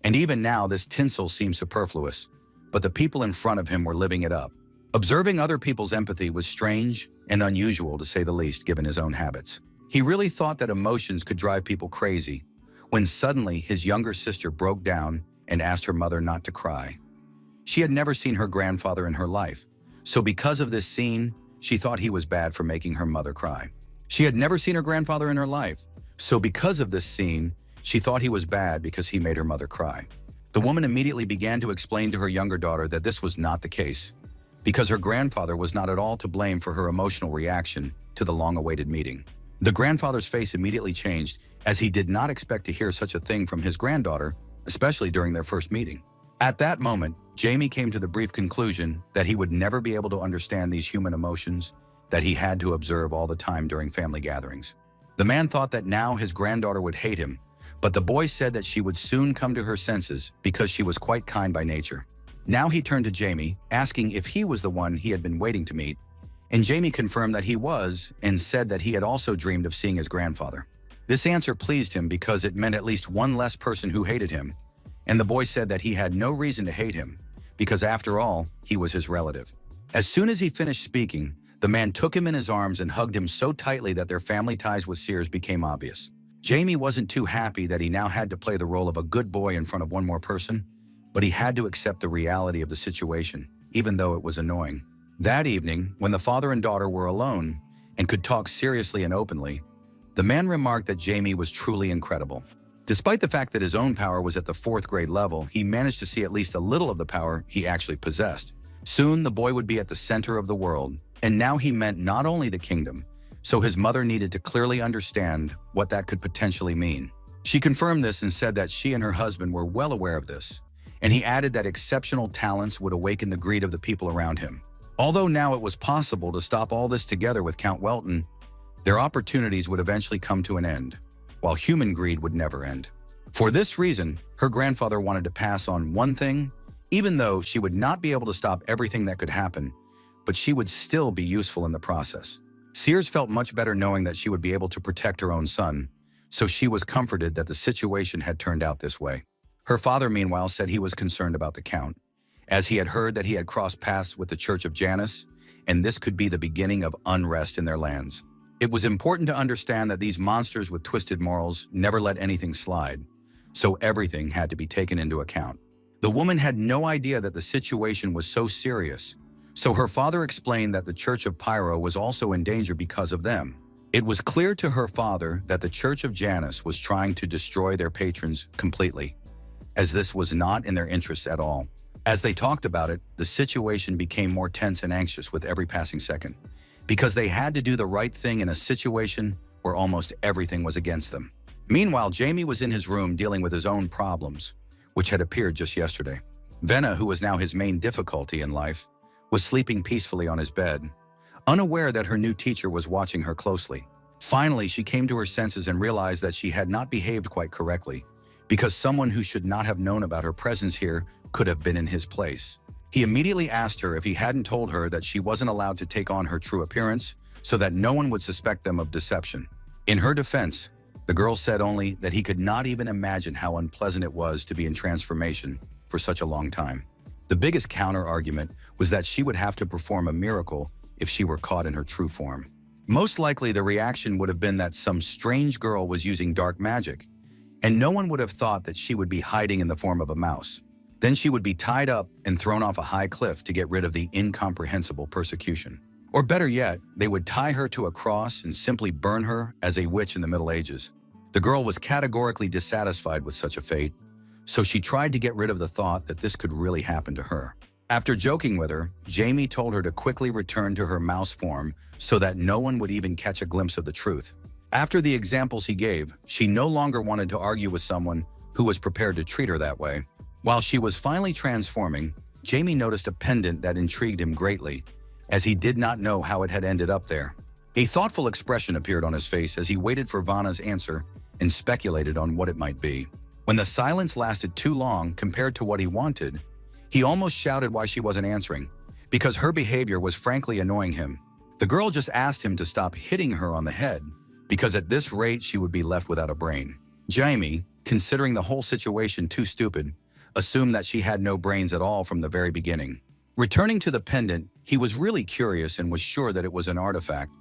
and even now this tinsel seemed superfluous, but the people in front of him were living it up. Observing other people's empathy was strange and unusual, to say the least, given his own habits. He really thought that emotions could drive people crazy, when suddenly his younger sister broke down and asked her mother not to cry. She had never seen her grandfather in her life, so because of this scene, she thought he was bad for making her mother cry. She had never seen her grandfather in her life, so because of this scene, she thought he was bad because he made her mother cry. The woman immediately began to explain to her younger daughter that this was not the case, because her grandfather was not at all to blame for her emotional reaction to the long-awaited meeting. The grandfather's face immediately changed, as he did not expect to hear such a thing from his granddaughter, especially during their first meeting. At that moment, Jamie came to the brief conclusion that he would never be able to understand these human emotions that he had to observe all the time during family gatherings. The man thought that now his granddaughter would hate him, but the boy said that she would soon come to her senses because she was quite kind by nature. Now he turned to Jamie, asking if he was the one he had been waiting to meet, and Jamie confirmed that he was and said that he had also dreamed of seeing his grandfather. This answer pleased him because it meant at least one less person who hated him, and the boy said that he had no reason to hate him because after all, he was his relative. As soon as he finished speaking, the man took him in his arms and hugged him so tightly that their family ties with Sears became obvious. Jamie wasn't too happy that he now had to play the role of a good boy in front of one more person, but he had to accept the reality of the situation, even though it was annoying. That evening, when the father and daughter were alone and could talk seriously and openly, the man remarked that Jamie was truly incredible. Despite the fact that his own power was at the 4th grade level, he managed to see at least a little of the power he actually possessed. Soon, the boy would be at the center of the world, and now he meant not only the kingdom, so his mother needed to clearly understand what that could potentially mean. She confirmed this and said that she and her husband were well aware of this, and he added that exceptional talents would awaken the greed of the people around him. Although now it was possible to stop all this together with Count Welton, their opportunities would eventually come to an end, while human greed would never end. For this reason, her grandfather wanted to pass on one thing, even though she would not be able to stop everything that could happen, but she would still be useful in the process. Sears felt much better knowing that she would be able to protect her own son, so she was comforted that the situation had turned out this way. Her father, meanwhile, said he was concerned about the Count, as he had heard that he had crossed paths with the Church of Janus, and this could be the beginning of unrest in their lands. It was important to understand that these monsters with twisted morals never let anything slide, so everything had to be taken into account. The woman had no idea that the situation was so serious, so her father explained that the Church of Pyro was also in danger because of them. It was clear to her father that the Church of Janus was trying to destroy their patrons completely, as this was not in their interests at all. As they talked about it, the situation became more tense and anxious with every passing second, because they had to do the right thing in a situation where almost everything was against them. Meanwhile, Jamie was in his room dealing with his own problems, which had appeared just yesterday. Venna, who was now his main difficulty in life, was sleeping peacefully on his bed, unaware that her new teacher was watching her closely. Finally, she came to her senses and realized that she had not behaved quite correctly, because someone who should not have known about her presence here could have been in his place. He immediately asked her if he hadn't told her that she wasn't allowed to take on her true appearance so that no one would suspect them of deception. In her defense, the girl said only that he could not even imagine how unpleasant it was to be in transformation for such a long time. The biggest counter-argument was that she would have to perform a miracle if she were caught in her true form. Most likely, the reaction would have been that some strange girl was using dark magic, and no one would have thought that she would be hiding in the form of a mouse. Then she would be tied up and thrown off a high cliff to get rid of the incomprehensible persecution. Or better yet, they would tie her to a cross and simply burn her as a witch in the Middle Ages. The girl was categorically dissatisfied with such a fate, so she tried to get rid of the thought that this could really happen to her. After joking with her, Jamie told her to quickly return to her mouse form so that no one would even catch a glimpse of the truth. After the examples he gave, she no longer wanted to argue with someone who was prepared to treat her that way. While she was finally transforming, Jamie noticed a pendant that intrigued him greatly, as he did not know how it had ended up there. A thoughtful expression appeared on his face as he waited for Vanna's answer and speculated on what it might be. When the silence lasted too long compared to what he wanted, he almost shouted why she wasn't answering, because her behavior was frankly annoying him. The girl just asked him to stop hitting her on the head, because at this rate she would be left without a brain. Jamie, considering the whole situation too stupid, assumed that she had no brains at all from the very beginning. Returning to the pendant, he was really curious and was sure that it was an artifact,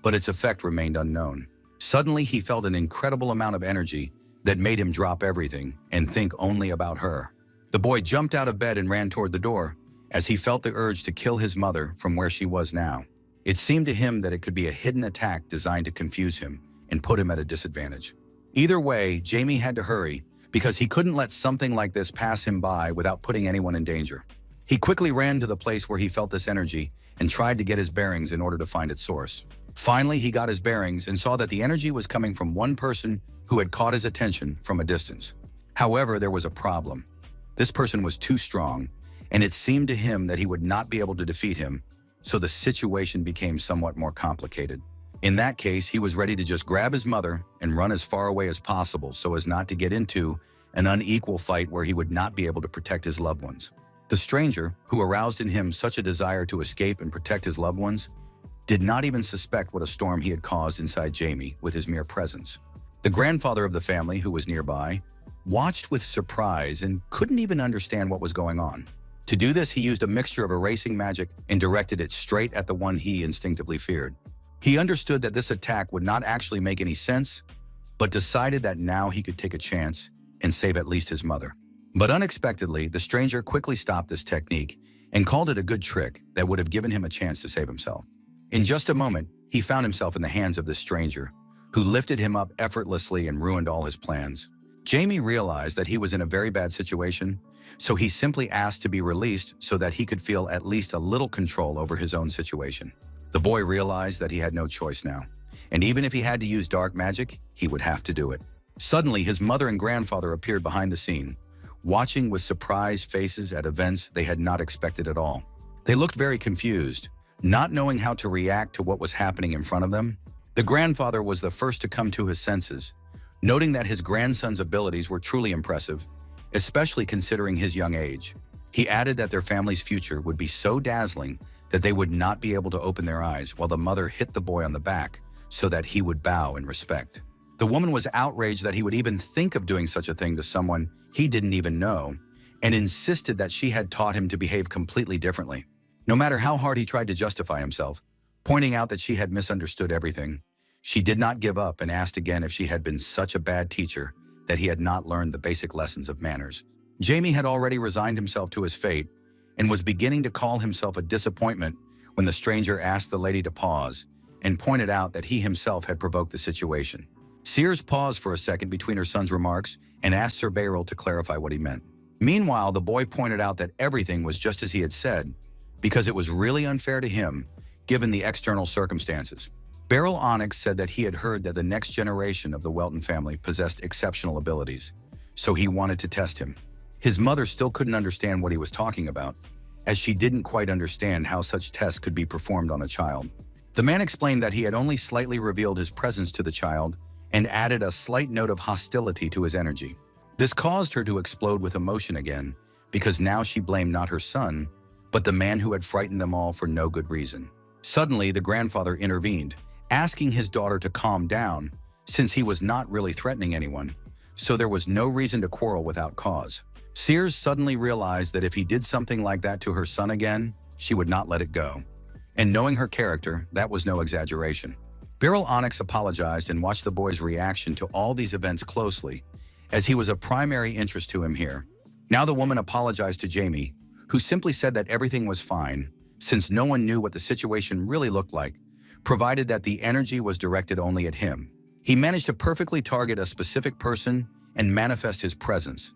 but its effect remained unknown. Suddenly, he felt an incredible amount of energy that made him drop everything and think only about her. The boy jumped out of bed and ran toward the door, as he felt the urge to kill his mother from where she was now. It seemed to him that it could be a hidden attack designed to confuse him and put him at a disadvantage. Either way, Jamie had to hurry, because he couldn't let something like this pass him by without putting anyone in danger. He quickly ran to the place where he felt this energy and tried to get his bearings in order to find its source. Finally, he got his bearings and saw that the energy was coming from one person who had caught his attention from a distance. However, there was a problem. This person was too strong, and it seemed to him that he would not be able to defeat him, so the situation became somewhat more complicated. In that case, he was ready to just grab his mother and run as far away as possible so as not to get into an unequal fight where he would not be able to protect his loved ones. The stranger, who aroused in him such a desire to escape and protect his loved ones, did not even suspect what a storm he had caused inside Jamie with his mere presence. The grandfather of the family, who was nearby, watched with surprise and couldn't even understand what was going on. To do this, he used a mixture of erasing magic and directed it straight at the one he instinctively feared. He understood that this attack would not actually make any sense, but decided that now he could take a chance and save at least his mother. But unexpectedly, the stranger quickly stopped this technique and called it a good trick that would have given him a chance to save himself. In just a moment, he found himself in the hands of this stranger, who lifted him up effortlessly and ruined all his plans. Jamie realized that he was in a very bad situation, so he simply asked to be released so that he could feel at least a little control over his own situation. The boy realized that he had no choice now, and even if he had to use dark magic, he would have to do it. Suddenly, his mother and grandfather appeared behind the scene, watching with surprised faces at events they had not expected at all. They looked very confused, not knowing how to react to what was happening in front of them. The grandfather was the first to come to his senses, noting that his grandson's abilities were truly impressive, especially considering his young age. He added that their family's future would be so dazzling that they would not be able to open their eyes, while the mother hit the boy on the back so that he would bow in respect. The woman was outraged that he would even think of doing such a thing to someone he didn't even know, and insisted that she had taught him to behave completely differently. No matter how hard he tried to justify himself, pointing out that she had misunderstood everything, she did not give up and asked again if she had been such a bad teacher that he had not learned the basic lessons of manners. Jamie had already resigned himself to his fate and was beginning to call himself a disappointment when the stranger asked the lady to pause and pointed out that he himself had provoked the situation. Sears paused for a second between her son's remarks and asked Sir Beryl to clarify what he meant. Meanwhile, the boy pointed out that everything was just as he had said, because it was really unfair to him, given the external circumstances. Beryl Onyx said that he had heard that the next generation of the Welton family possessed exceptional abilities, so he wanted to test him. His mother still couldn't understand what he was talking about, as she didn't quite understand how such tests could be performed on a child. The man explained that he had only slightly revealed his presence to the child and added a slight note of hostility to his energy. This caused her to explode with emotion again, because now she blamed not her son, but the man who had frightened them all for no good reason. Suddenly, the grandfather intervened, asking his daughter to calm down, since he was not really threatening anyone, so there was no reason to quarrel without cause. Sears suddenly realized that if he did something like that to her son again, she would not let it go. And knowing her character, that was no exaggeration. Beryl Onyx apologized and watched the boy's reaction to all these events closely, as he was a primary interest to him here. Now the woman apologized to Jamie, who simply said that everything was fine, since no one knew what the situation really looked like, provided that the energy was directed only at him. He managed to perfectly target a specific person and manifest his presence,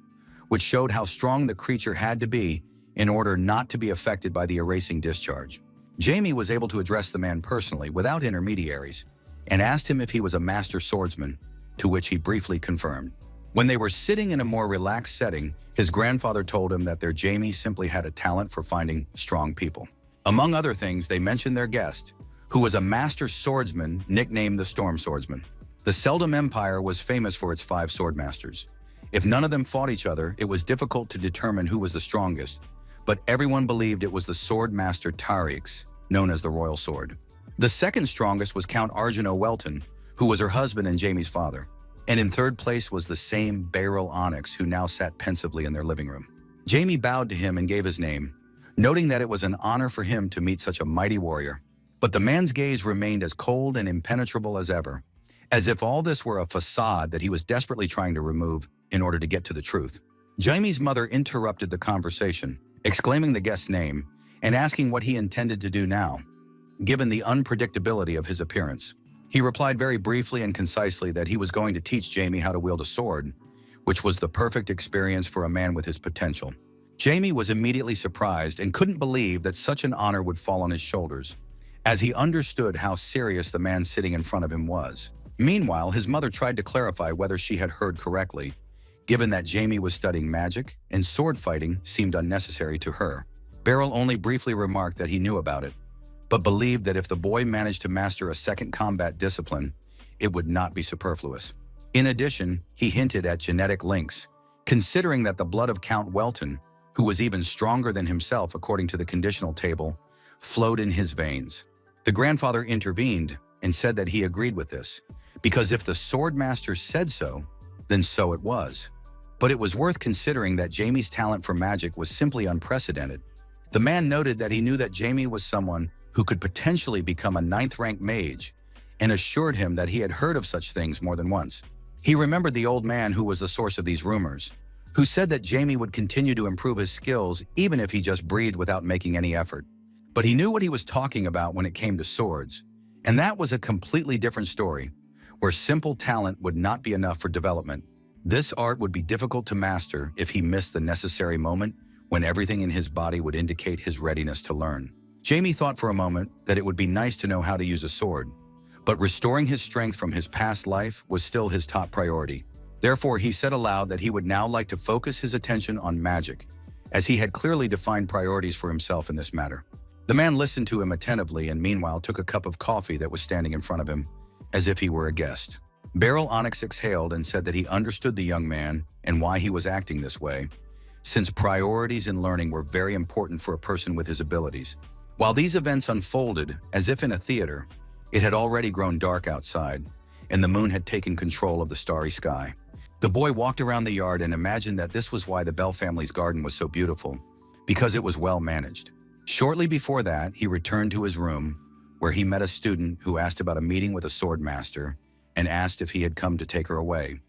which showed how strong the creature had to be in order not to be affected by the erasing discharge. Jamie was able to address the man personally without intermediaries and asked him if he was a master swordsman, to which he briefly confirmed. When they were sitting in a more relaxed setting, his grandfather told him that their Jamie simply had a talent for finding strong people. Among other things, they mentioned their guest, who was a master swordsman nicknamed the Storm Swordsman. The Seldom Empire was famous for its 5 swordmasters. If none of them fought each other, it was difficult to determine who was the strongest, but everyone believed it was the sword master Tariq, known as the Royal Sword. The second strongest was Count Arjun Welton, who was her husband and Jamie's father. And in third place was the same Beryl Onyx, who now sat pensively in their living room. Jamie bowed to him and gave his name, noting that it was an honor for him to meet such a mighty warrior. But the man's gaze remained as cold and impenetrable as ever, as if all this were a facade that he was desperately trying to remove in order to get to the truth. Jamie's mother interrupted the conversation, exclaiming the guest's name and asking what he intended to do now, given the unpredictability of his appearance. He replied very briefly and concisely that he was going to teach Jamie how to wield a sword, which was the perfect experience for a man with his potential. Jamie was immediately surprised and couldn't believe that such an honor would fall on his shoulders, as he understood how serious the man sitting in front of him was. Meanwhile, his mother tried to clarify whether she had heard correctly, given that Jamie was studying magic and sword fighting seemed unnecessary to her. Beryl only briefly remarked that he knew about it, but believed that if the boy managed to master a second combat discipline, it would not be superfluous. In addition, he hinted at genetic links, considering that the blood of Count Welton, who was even stronger than himself according to the conditional table, flowed in his veins. The grandfather intervened and said that he agreed with this, because if the swordmaster said so, then so it was. But it was worth considering that Jamie's talent for magic was simply unprecedented. The man noted that he knew that Jamie was someone who could potentially become a 9th-ranked mage, and assured him that he had heard of such things more than once. He remembered the old man who was the source of these rumors, who said that Jamie would continue to improve his skills even if he just breathed without making any effort. But he knew what he was talking about when it came to swords, and that was a completely different story, where simple talent would not be enough for development. This art would be difficult to master if he missed the necessary moment when everything in his body would indicate his readiness to learn. Jamie thought for a moment that it would be nice to know how to use a sword, but restoring his strength from his past life was still his top priority. Therefore, he said aloud that he would now like to focus his attention on magic, as he had clearly defined priorities for himself in this matter. The man listened to him attentively and meanwhile took a cup of coffee that was standing in front of him, as if he were a guest. Beryl Onyx exhaled and said that he understood the young man and why he was acting this way, since priorities in learning were very important for a person with his abilities. While these events unfolded as if in a theater, it had already grown dark outside, and the moon had taken control of the starry sky. The boy walked around the yard and imagined that this was why the Bell family's garden was so beautiful, because it was well managed. Shortly before that, he returned to his room, where he met a student who asked about a meeting with a sword master and asked if he had come to take her away,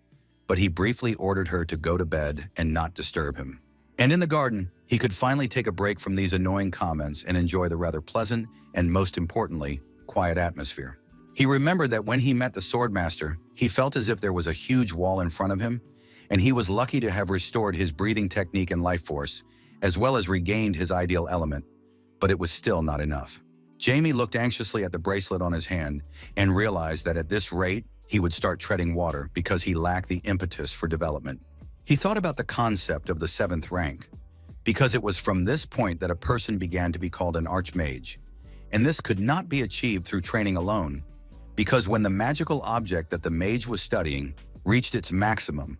but he briefly ordered her to go to bed and not disturb him. And in the garden, he could finally take a break from these annoying comments and enjoy the rather pleasant and, most importantly, quiet atmosphere. He remembered that when he met the swordmaster, he felt as if there was a huge wall in front of him, and he was lucky to have restored his breathing technique and life force, as well as regained his ideal element, but it was still not enough. Jamie looked anxiously at the bracelet on his hand and realized that at this rate, he would start treading water because he lacked the impetus for development. He thought about the concept of the 7th rank, because it was from this point that a person began to be called an archmage, and this could not be achieved through training alone, because when the magical object that the mage was studying reached its maximum,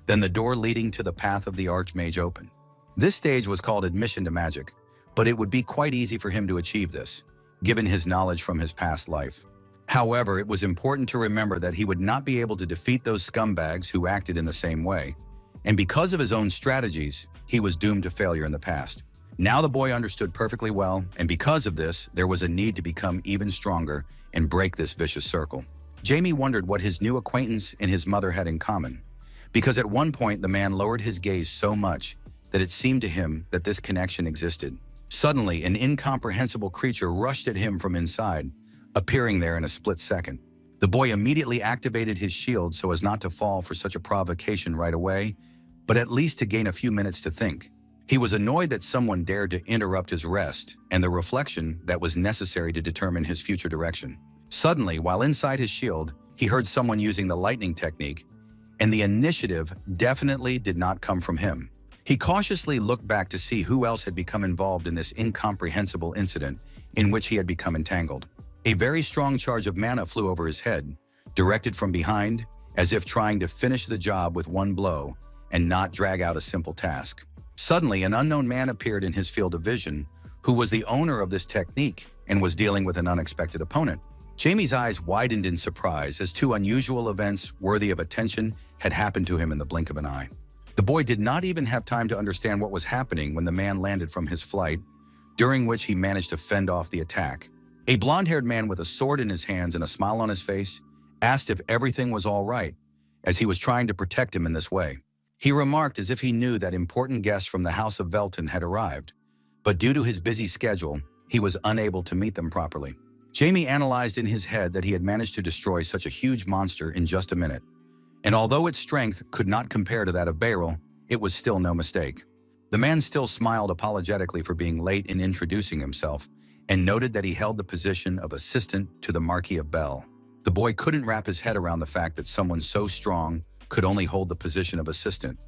then the door leading to the path of the archmage opened. This stage was called admission to magic, but it would be quite easy for him to achieve this, given his knowledge from his past life. However, it was important to remember that he would not be able to defeat those scumbags who acted in the same way, and because of his own strategies, he was doomed to failure in the past. Now the boy understood perfectly well, and because of this, there was a need to become even stronger and break this vicious circle. Jamie wondered what his new acquaintance and his mother had in common, because at one point the man lowered his gaze so much that it seemed to him that this connection existed. Suddenly, an incomprehensible creature rushed at him from inside, appearing there in a split second. The boy immediately activated his shield so as not to fall for such a provocation right away, but at least to gain a few minutes to think. He was annoyed that someone dared to interrupt his rest and the reflection that was necessary to determine his future direction. Suddenly, while inside his shield, he heard someone using the lightning technique, and the initiative definitely did not come from him. He cautiously looked back to see who else had become involved in this incomprehensible incident in which he had become entangled. A very strong charge of mana flew over his head, directed from behind, as if trying to finish the job with one blow and not drag out a simple task. Suddenly, an unknown man appeared in his field of vision, who was the owner of this technique and was dealing with an unexpected opponent. Jamie's eyes widened in surprise as two unusual events worthy of attention had happened to him in the blink of an eye. The boy did not even have time to understand what was happening when the man landed from his flight, during which he managed to fend off the attack. A blonde-haired man with a sword in his hands and a smile on his face asked if everything was all right, as he was trying to protect him in this way. He remarked as if he knew that important guests from the House of Velton had arrived, but due to his busy schedule, he was unable to meet them properly. Jamie analyzed in his head that he had managed to destroy such a huge monster in just a minute, and although its strength could not compare to that of Beryl, it was still no mistake. The man still smiled apologetically for being late in introducing himself and noted that he held the position of assistant to the Marquis of Bell. The boy couldn't wrap his head around the fact that someone so strong could only hold the position of assistant,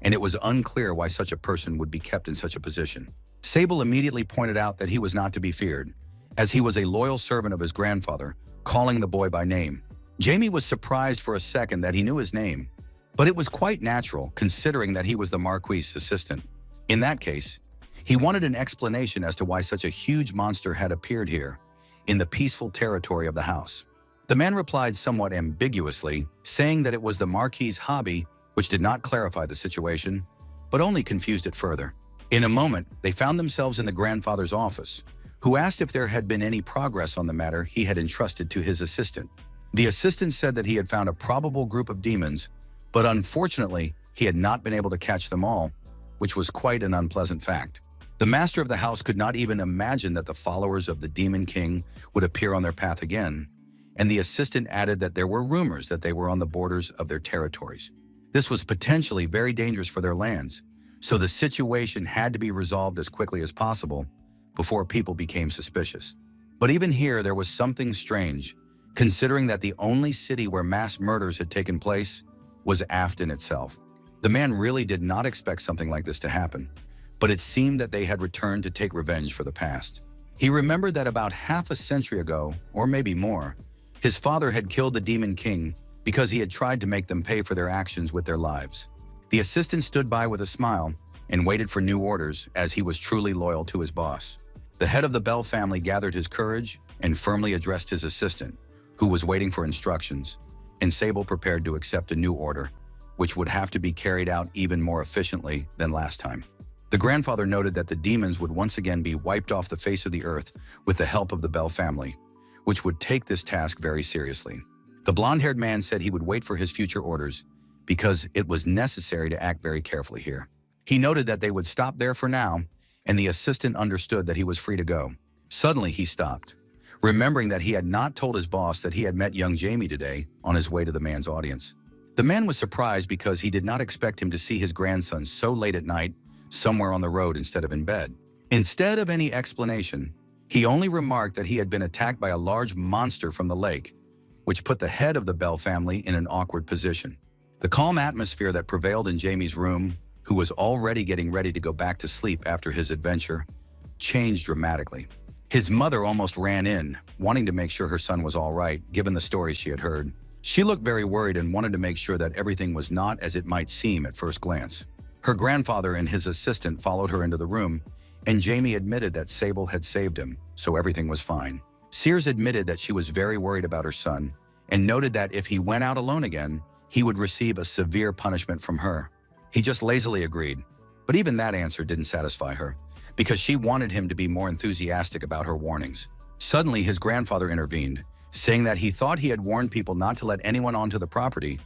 and it was unclear why such a person would be kept in such a position. Sable immediately pointed out that he was not to be feared, as he was a loyal servant of his grandfather, calling the boy by name. Jamie was surprised for a second that he knew his name, but it was quite natural considering that he was the Marquis's assistant. In that case, he wanted an explanation as to why such a huge monster had appeared here, in the peaceful territory of the house. The man replied somewhat ambiguously, saying that it was the Marquis's hobby, which did not clarify the situation, but only confused it further. In a moment, they found themselves in the grandfather's office, who asked if there had been any progress on the matter he had entrusted to his assistant. The assistant said that he had found a probable group of demons, but unfortunately, he had not been able to catch them all, which was quite an unpleasant fact. The master of the house could not even imagine that the followers of the Demon King would appear on their path again, and the assistant added that there were rumors that they were on the borders of their territories. This was potentially very dangerous for their lands, so the situation had to be resolved as quickly as possible before people became suspicious. But even here, there was something strange, considering that the only city where mass murders had taken place was Afton itself. The man really did not expect something like this to happen, but it seemed that they had returned to take revenge for the past. He remembered that about half a century ago, or maybe more, his father had killed the Demon King because he had tried to make them pay for their actions with their lives. The assistant stood by with a smile and waited for new orders, as he was truly loyal to his boss. The head of the Bell family gathered his courage and firmly addressed his assistant, who was waiting for instructions, and Sable prepared to accept a new order, which would have to be carried out even more efficiently than last time. The grandfather noted that the demons would once again be wiped off the face of the earth with the help of the Bell family, which would take this task very seriously. The blonde-haired man said he would wait for his future orders because it was necessary to act very carefully here. He noted that they would stop there for now, and the assistant understood that he was free to go. Suddenly, he stopped, remembering that he had not told his boss that he had met young Jamie today on his way to the man's audience. The man was surprised because he did not expect him to see his grandson so late at night, somewhere on the road instead of in bed. Instead of any explanation, he only remarked that he had been attacked by a large monster from the lake, which put the head of the Bell family in an awkward position. The calm atmosphere that prevailed in Jamie's room, who was already getting ready to go back to sleep after his adventure, changed dramatically. His mother almost ran in, wanting to make sure her son was all right, given the stories she had heard. She looked very worried and wanted to make sure that everything was not as it might seem at first glance. Her grandfather and his assistant followed her into the room, and Jamie admitted that Sable had saved him, so everything was fine. Sears admitted that she was very worried about her son, and noted that if he went out alone again, he would receive a severe punishment from her. He just lazily agreed, but even that answer didn't satisfy her, because she wanted him to be more enthusiastic about her warnings. Suddenly, his grandfather intervened, saying that he thought he had warned people not to let anyone onto the property,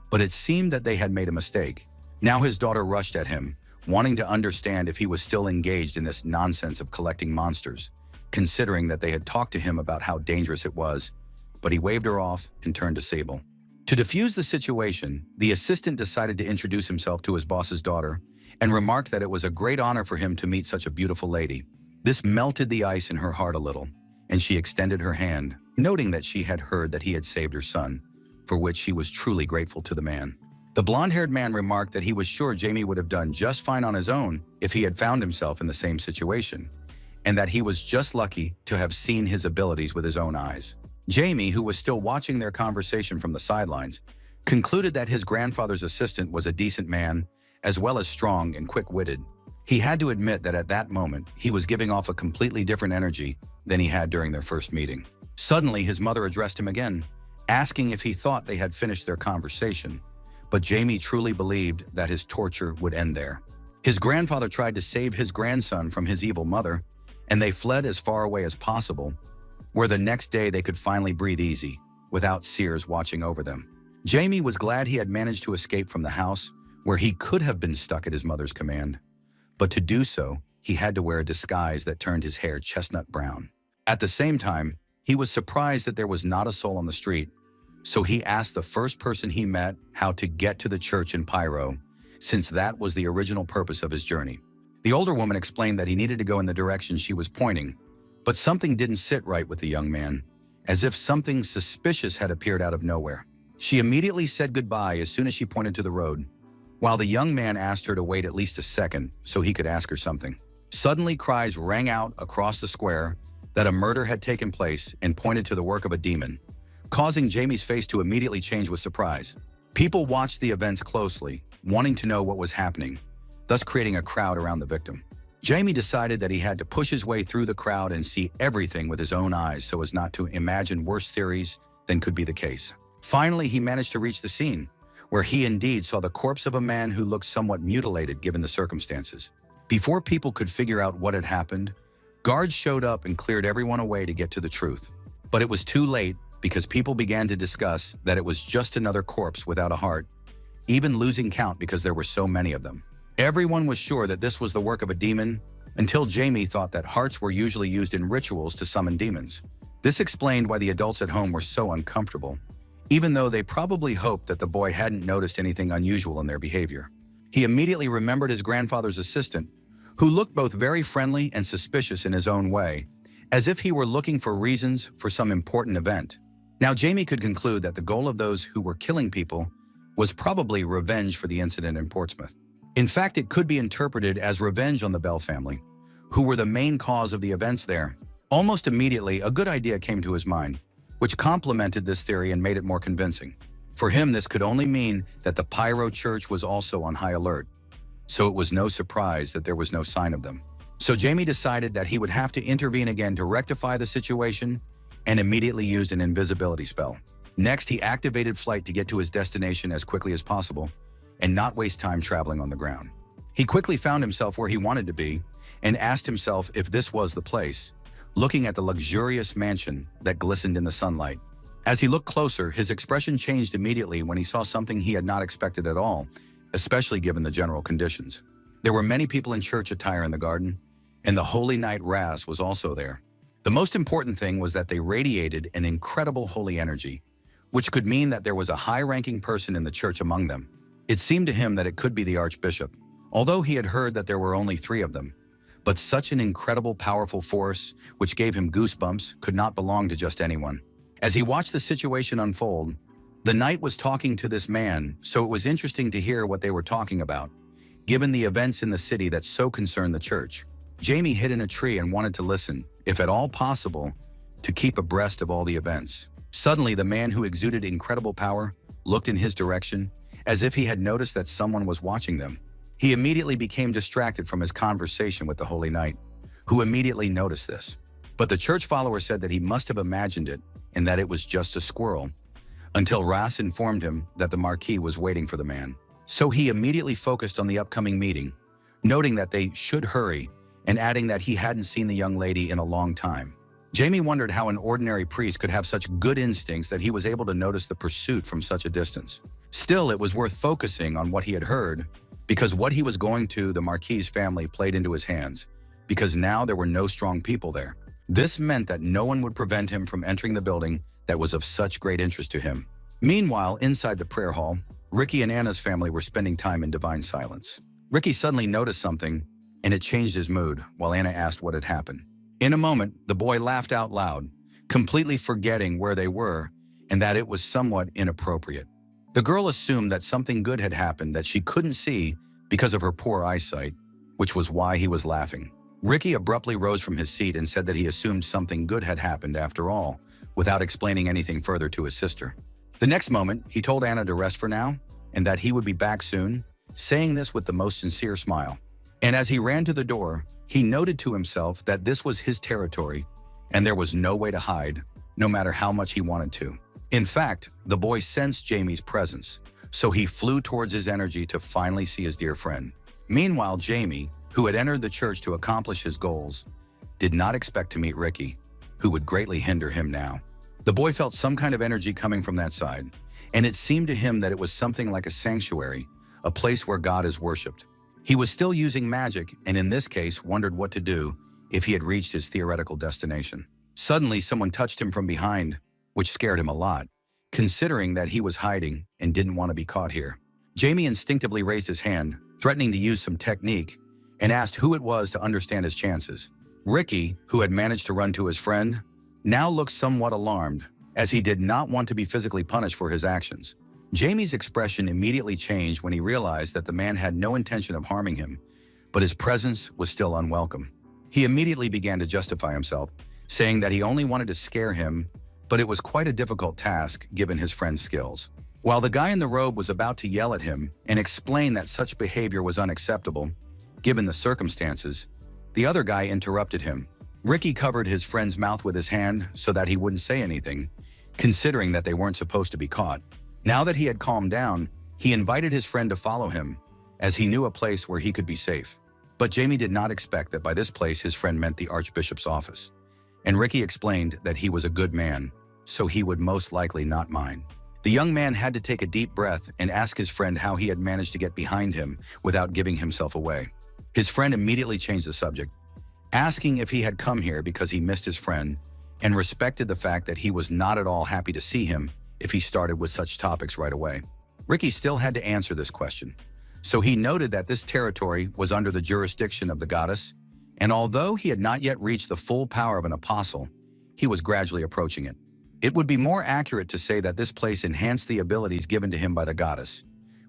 but it seemed that they had made a mistake. Now his daughter rushed at him, wanting to understand if he was still engaged in this nonsense of collecting monsters, considering that they had talked to him about how dangerous it was, but he waved her off and turned to Sable. To defuse the situation, the assistant decided to introduce himself to his boss's daughter and remarked that it was a great honor for him to meet such a beautiful lady. This melted the ice in her heart a little, and she extended her hand, noting that she had heard that he had saved her son, for which she was truly grateful to the man. The blonde-haired man remarked that he was sure Jamie would have done just fine on his own if he had found himself in the same situation, and that he was just lucky to have seen his abilities with his own eyes. Jamie, who was still watching their conversation from the sidelines, concluded that his grandfather's assistant was a decent man, as well as strong and quick-witted. He had to admit that at that moment, he was giving off a completely different energy than he had during their first meeting. Suddenly, his mother addressed him again, asking if he thought they had finished their conversation, but Jamie truly believed that his torture would end there. His grandfather tried to save his grandson from his evil mother, and they fled as far away as possible, where the next day they could finally breathe easy, without Sears watching over them. Jamie was glad he had managed to escape from the house, where he could have been stuck at his mother's command. But to do so, he had to wear a disguise that turned his hair chestnut brown. At the same time, he was surprised that there was not a soul on the street, so he asked the first person he met how to get to the church in Pyro, since that was the original purpose of his journey. The older woman explained that he needed to go in the direction she was pointing, but something didn't sit right with the young man, as if something suspicious had appeared out of nowhere. She immediately said goodbye as soon as she pointed to the road, while the young man asked her to wait at least a second so he could ask her something. Suddenly, cries rang out across the square that a murder had taken place and pointed to the work of a demon, causing Jamie's face to immediately change with surprise. People watched the events closely, wanting to know what was happening, thus creating a crowd around the victim. Jamie decided that he had to push his way through the crowd and see everything with his own eyes so as not to imagine worse theories than could be the case. Finally, he managed to reach the scene, where he indeed saw the corpse of a man who looked somewhat mutilated given the circumstances. Before people could figure out what had happened, guards showed up and cleared everyone away to get to the truth. But it was too late because people began to discuss that it was just another corpse without a heart, even losing count because there were so many of them. Everyone was sure that this was the work of a demon until Jamie thought that hearts were usually used in rituals to summon demons. This explained why the adults at home were so uncomfortable, even though they probably hoped that the boy hadn't noticed anything unusual in their behavior. He immediately remembered his grandfather's assistant, who looked both very friendly and suspicious in his own way, as if he were looking for reasons for some important event. Now Jamie could conclude that the goal of those who were killing people was probably revenge for the incident in Portsmouth. In fact, it could be interpreted as revenge on the Bell family, who were the main cause of the events there. Almost immediately, a good idea came to his mind, which complemented this theory and made it more convincing. For him, this could only mean that the Pyro Church was also on high alert, so it was no surprise that there was no sign of them. So Jamie decided that he would have to intervene again to rectify the situation and immediately used an invisibility spell. Next, he activated flight to get to his destination as quickly as possible and not waste time traveling on the ground. He quickly found himself where he wanted to be and asked himself if this was the place, looking at the luxurious mansion that glistened in the sunlight. As he looked closer, his expression changed immediately when he saw something he had not expected at all, especially given the general conditions. There were many people in church attire in the garden, and the Holy Night Ras was also there. The most important thing was that they radiated an incredible holy energy, which could mean that there was a high-ranking person in the church among them. It seemed to him that it could be the Archbishop, although he had heard that there were only 3 of them. But such an incredible, powerful force, which gave him goosebumps, could not belong to just anyone. As he watched the situation unfold, the knight was talking to this man, so it was interesting to hear what they were talking about, given the events in the city that so concerned the church. Jamie hid in a tree and wanted to listen, if at all possible, to keep abreast of all the events. Suddenly, the man who exuded incredible power looked in his direction, as if he had noticed that someone was watching them. He immediately became distracted from his conversation with the Holy Knight, who immediately noticed this. But the church follower said that he must have imagined it and that it was just a squirrel, until Ras informed him that the Marquis was waiting for the man. So he immediately focused on the upcoming meeting, noting that they should hurry and adding that he hadn't seen the young lady in a long time. Jamie wondered how an ordinary priest could have such good instincts that he was able to notice the pursuit from such a distance. Still, it was worth focusing on what he had heard, because what he was going to the Marquis family played into his hands, because now there were no strong people there. This meant that no one would prevent him from entering the building that was of such great interest to him. Meanwhile, inside the prayer hall, Ricky and Anna's family were spending time in divine silence. Ricky suddenly noticed something, and it changed his mood while Anna asked what had happened. In a moment, the boy laughed out loud, completely forgetting where they were and that it was somewhat inappropriate. The girl assumed that something good had happened that she couldn't see because of her poor eyesight, which was why he was laughing. Ricky abruptly rose from his seat and said that he assumed something good had happened after all, without explaining anything further to his sister. The next moment, he told Anna to rest for now and that he would be back soon, saying this with the most sincere smile. And as he ran to the door, he noted to himself that this was his territory and there was no way to hide, no matter how much he wanted to. In fact, the boy sensed Jamie's presence, so he flew towards his energy to finally see his dear friend. Meanwhile, Jamie, who had entered the church to accomplish his goals, did not expect to meet Ricky, who would greatly hinder him now. The boy felt some kind of energy coming from that side, and it seemed to him that it was something like a sanctuary, a place where God is worshipped. He was still using magic, and in this case wondered what to do if he had reached his theoretical destination. Suddenly, someone touched him from behind, which scared him a lot, considering that he was hiding and didn't want to be caught here. Jamie instinctively raised his hand, threatening to use some technique, and asked who it was to understand his chances. Ricky, who had managed to run to his friend, now looked somewhat alarmed, as he did not want to be physically punished for his actions. Jamie's expression immediately changed when he realized that the man had no intention of harming him, but his presence was still unwelcome. He immediately began to justify himself, saying that he only wanted to scare him, but it was quite a difficult task given his friend's skills. While the guy in the robe was about to yell at him and explain that such behavior was unacceptable, given the circumstances, the other guy interrupted him. Ricky covered his friend's mouth with his hand so that he wouldn't say anything, considering that they weren't supposed to be caught. Now that he had calmed down, he invited his friend to follow him, as he knew a place where he could be safe. But Jamie did not expect that by this place his friend meant the Archbishop's office. And Ricky explained that he was a good man, so he would most likely not mind. The young man had to take a deep breath and ask his friend how he had managed to get behind him without giving himself away. His friend immediately changed the subject, asking if he had come here because he missed his friend and respected the fact that he was not at all happy to see him if he started with such topics right away. Ricky still had to answer this question, so he noted that this territory was under the jurisdiction of the goddess, and although he had not yet reached the full power of an apostle, he was gradually approaching it. It would be more accurate to say that this place enhanced the abilities given to him by the goddess,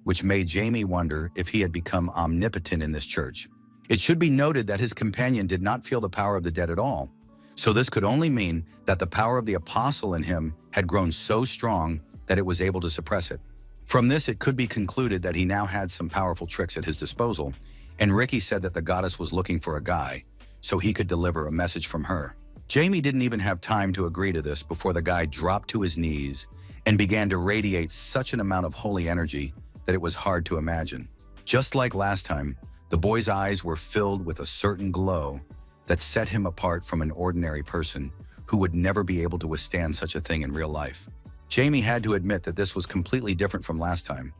which made Jamie wonder if he had become omnipotent in this church. It should be noted that his companion did not feel the power of the dead at all, so this could only mean that the power of the apostle in him had grown so strong that it was able to suppress it. From this, it could be concluded that he now had some powerful tricks at his disposal, and Ricky said that the goddess was looking for a guy, so he could deliver a message from her. Jamie didn't even have time to agree to this before the guy dropped to his knees and began to radiate such an amount of holy energy that it was hard to imagine. Just like last time, the boy's eyes were filled with a certain glow that set him apart from an ordinary person who would never be able to withstand such a thing in real life. Jamie had to admit that this was completely different from last time,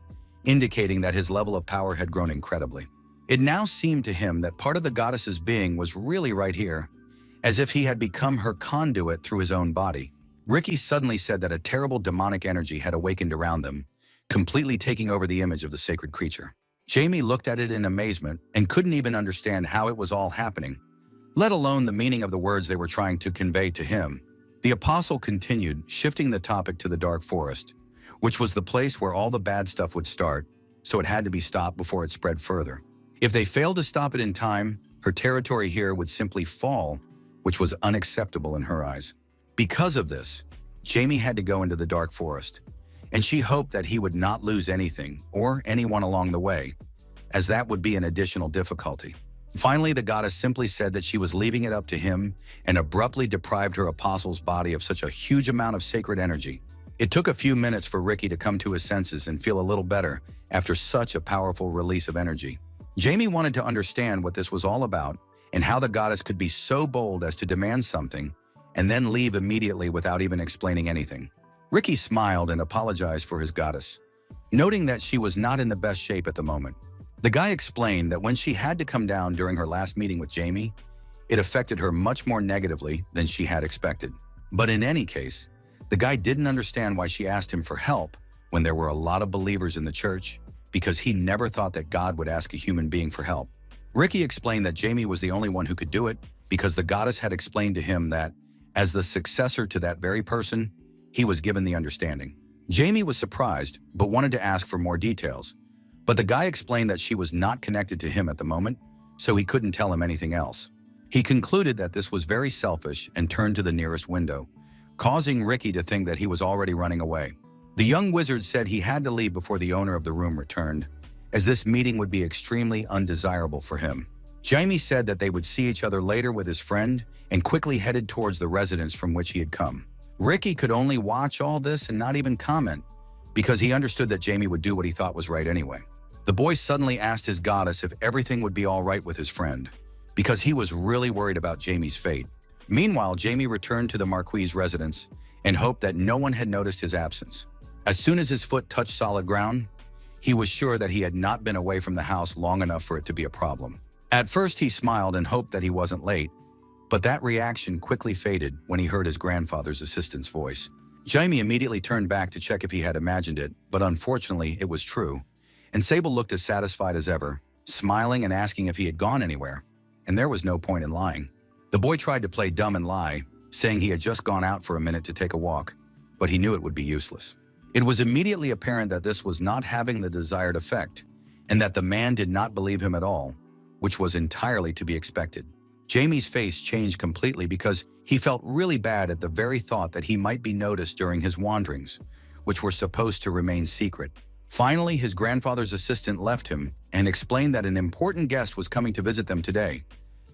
indicating that his level of power had grown incredibly. It now seemed to him that part of the goddess's being was really right here, as if he had become her conduit through his own body. Ricky suddenly said that a terrible demonic energy had awakened around them, completely taking over the image of the sacred creature. Jamie looked at it in amazement and couldn't even understand how it was all happening, let alone the meaning of the words they were trying to convey to him. The apostle continued, shifting the topic to the dark forest, which was the place where all the bad stuff would start, so it had to be stopped before it spread further. If they failed to stop it in time, her territory here would simply fall, which was unacceptable in her eyes. Because of this, Jamie had to go into the dark forest, and she hoped that he would not lose anything or anyone along the way, as that would be an additional difficulty. Finally, the goddess simply said that she was leaving it up to him and abruptly deprived her apostle's body of such a huge amount of sacred energy. It took a few minutes for Ricky to come to his senses and feel a little better after such a powerful release of energy. Jamie wanted to understand what this was all about and how the goddess could be so bold as to demand something and then leave immediately without even explaining anything. Ricky smiled and apologized for his goddess, noting that she was not in the best shape at the moment. The guy explained that when she had to come down during her last meeting with Jamie, it affected her much more negatively than she had expected. But in any case, the guy didn't understand why she asked him for help when there were a lot of believers in the church, because he never thought that God would ask a human being for help. Ricky explained that Jamie was the only one who could do it because the goddess had explained to him that, as the successor to that very person, he was given the understanding. Jamie was surprised, but wanted to ask for more details. But the guy explained that she was not connected to him at the moment, so he couldn't tell him anything else. He concluded that this was very selfish and turned to the nearest window, causing Ricky to think that he was already running away. The young wizard said he had to leave before the owner of the room returned, as this meeting would be extremely undesirable for him. Jamie said that they would see each other later with his friend and quickly headed towards the residence from which he had come. Ricky could only watch all this and not even comment, because he understood that Jamie would do what he thought was right anyway. The boy suddenly asked his goddess if everything would be all right with his friend, because he was really worried about Jamie's fate. Meanwhile, Jamie returned to the Marquis's residence and hoped that no one had noticed his absence. As soon as his foot touched solid ground, he was sure that he had not been away from the house long enough for it to be a problem. At first, he smiled and hoped that he wasn't late, but that reaction quickly faded when he heard his grandfather's assistant's voice. Jamie immediately turned back to check if he had imagined it, but unfortunately, it was true. And Sable looked as satisfied as ever, smiling and asking if he had gone anywhere, and there was no point in lying. The boy tried to play dumb and lie, saying he had just gone out for a minute to take a walk, but he knew it would be useless. It was immediately apparent that this was not having the desired effect, and that the man did not believe him at all, which was entirely to be expected. Jamie's face changed completely because he felt really bad at the very thought that he might be noticed during his wanderings, which were supposed to remain secret. Finally, his grandfather's assistant left him and explained that an important guest was coming to visit them today,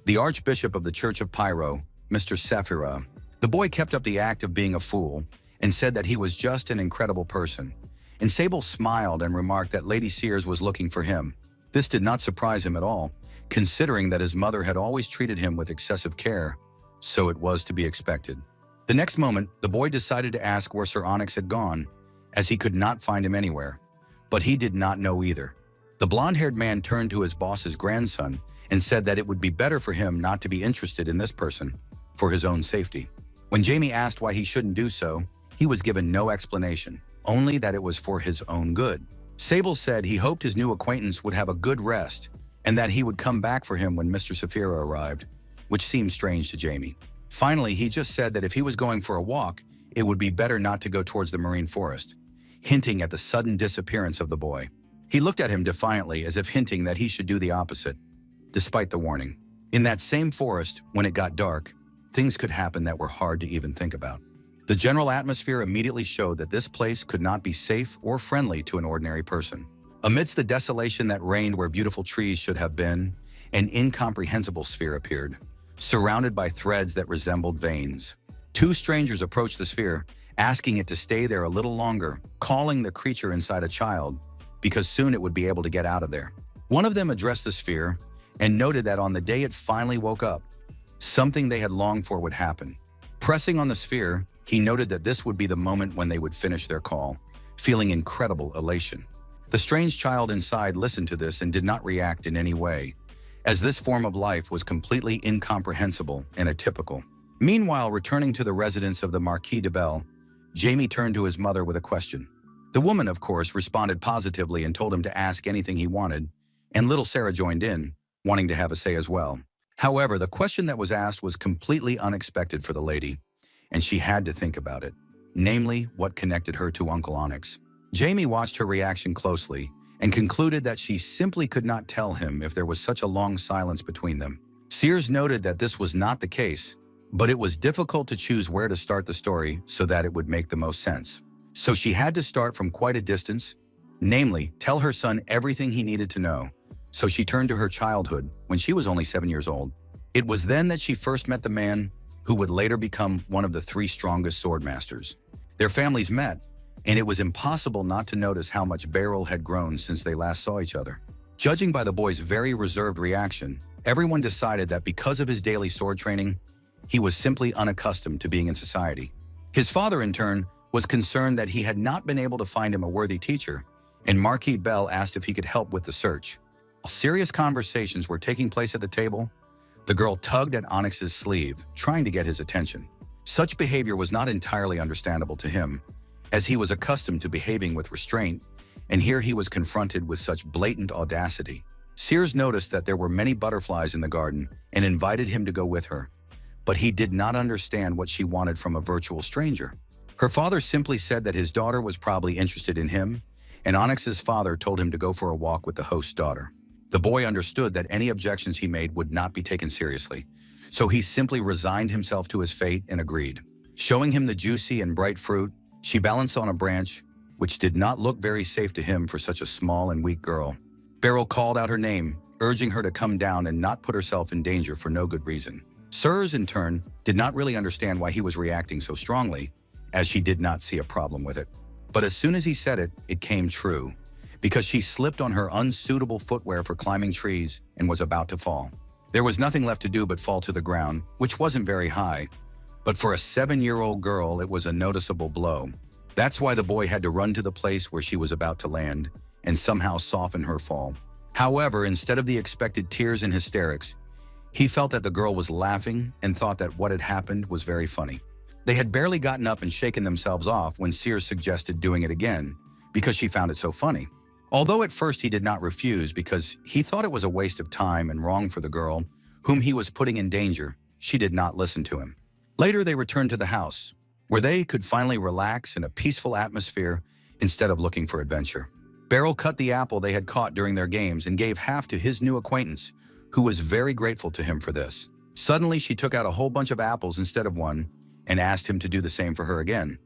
the Archbishop of the Church of Pyro, Mr. Saphira. The boy kept up the act of being a fool and said that he was just an incredible person. And Sable smiled and remarked that Lady Sears was looking for him. This did not surprise him at all, considering that his mother had always treated him with excessive care, so it was to be expected. The next moment, the boy decided to ask where Sir Onyx had gone, as he could not find him anywhere. But he did not know either. The blonde-haired man turned to his boss's grandson and said that it would be better for him not to be interested in this person, for his own safety. When Jamie asked why he shouldn't do so, he was given no explanation, only that it was for his own good. Sable said he hoped his new acquaintance would have a good rest and that he would come back for him when Mr. Saphira arrived, which seemed strange to Jamie. Finally, he just said that if he was going for a walk, it would be better not to go towards the marine forest, hinting at the sudden disappearance of the boy. He looked at him defiantly, as if hinting that he should do the opposite, despite the warning. In that same forest, when it got dark, things could happen that were hard to even think about. The general atmosphere immediately showed that this place could not be safe or friendly to an ordinary person. Amidst the desolation that reigned where beautiful trees should have been, an incomprehensible sphere appeared, surrounded by threads that resembled veins. Two strangers approached the sphere, asking it to stay there a little longer, calling the creature inside a child, because soon it would be able to get out of there. One of them addressed the sphere and noted that on the day it finally woke up, something they had longed for would happen. Pressing on the sphere, he noted that this would be the moment when they would finish their call, feeling incredible elation. The strange child inside listened to this and did not react in any way, as this form of life was completely incomprehensible and atypical. Meanwhile, returning to the residence of the Marquis de Belle, Jamie turned to his mother with a question. The woman, of course, responded positively and told him to ask anything he wanted, and little Sarah joined in, wanting to have a say as well. However, the question that was asked was completely unexpected for the lady, and she had to think about it, namely, what connected her to Uncle Onyx. Jamie watched her reaction closely and concluded that she simply could not tell him if there was such a long silence between them. Sears noted that this was not the case, but it was difficult to choose where to start the story so that it would make the most sense. So she had to start from quite a distance, namely, tell her son everything he needed to know. So she turned to her childhood when she was only 7 years old. It was then that she first met the man who would later become one of the 3 strongest sword masters. Their families met, and it was impossible not to notice how much Beryl had grown since they last saw each other. Judging by the boy's very reserved reaction, Everyone decided that because of his daily sword training, he was simply unaccustomed to being in society. His father, in turn, was concerned that he had not been able to find him a worthy teacher, and Marquis Bell asked if he could help with the search. While serious conversations were taking place at the table, the girl tugged at Onyx's sleeve, trying to get his attention. Such behavior was not entirely understandable to him, as he was accustomed to behaving with restraint, and here he was confronted with such blatant audacity. Sears noticed that there were many butterflies in the garden and invited him to go with her, but he did not understand what she wanted from a virtual stranger. Her father simply said that his daughter was probably interested in him, and Onyx's father told him to go for a walk with the host's daughter. The boy understood that any objections he made would not be taken seriously, so he simply resigned himself to his fate and agreed. Showing him the juicy and bright fruit, she balanced on a branch, which did not look very safe to him for such a small and weak girl. Beryl called out her name, urging her to come down and not put herself in danger for no good reason. Sears, in turn, did not really understand why he was reacting so strongly, as she did not see a problem with it. But as soon as he said it, it came true, because she slipped on her unsuitable footwear for climbing trees and was about to fall. There was nothing left to do but fall to the ground, which wasn't very high, but for a 7-year-old girl, it was a noticeable blow. That's why the boy had to run to the place where she was about to land and somehow soften her fall. However, instead of the expected tears and hysterics, he felt that the girl was laughing and thought that what had happened was very funny. They had barely gotten up and shaken themselves off when Sears suggested doing it again because she found it so funny. Although at first he did not refuse because he thought it was a waste of time and wrong for the girl, whom he was putting in danger, she did not listen to him. Later, they returned to the house, where they could finally relax in a peaceful atmosphere instead of looking for adventure. Beryl cut the apple they had caught during their games and gave half to his new acquaintance, who was very grateful to him for this. Suddenly, she took out a whole bunch of apples instead of one and asked him to do the same for her again,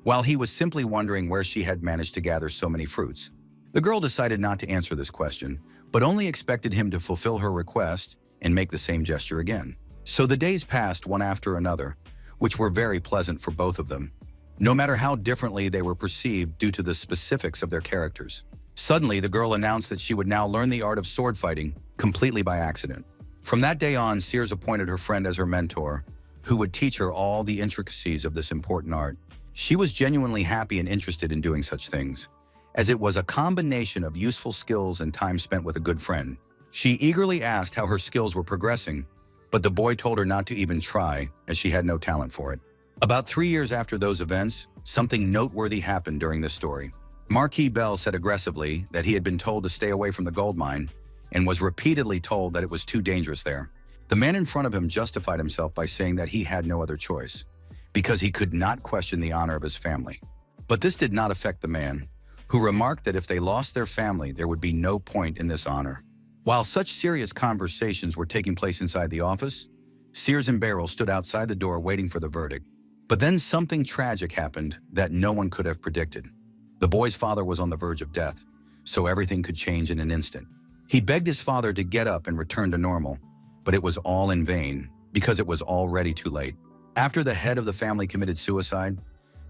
while he was simply wondering where she had managed to gather so many fruits. The girl decided not to answer this question, but only expected him to fulfill her request and make the same gesture again. So the days passed one after another, which were very pleasant for both of them, no matter how differently they were perceived due to the specifics of their characters. Suddenly, the girl announced that she would now learn the art of sword fighting completely by accident. From that day on, Sears appointed her friend as her mentor, who would teach her all the intricacies of this important art. She was genuinely happy and interested in doing such things, as it was a combination of useful skills and time spent with a good friend. She eagerly asked how her skills were progressing, but the boy told her not to even try, as she had no talent for it. About 3 years after those events, something noteworthy happened during this story. Marquis Bell said aggressively that he had been told to stay away from the gold mine and was repeatedly told that it was too dangerous there. The man in front of him justified himself by saying that he had no other choice, because he could not question the honor of his family. But this did not affect the man, who remarked that if they lost their family, there would be no point in this honor. While such serious conversations were taking place inside the office, Sears and Beryl stood outside the door waiting for the verdict. But then something tragic happened that no one could have predicted. The boy's father was on the verge of death, so everything could change in an instant. He begged his father to get up and return to normal, but it was all in vain because it was already too late. After the head of the family committed suicide,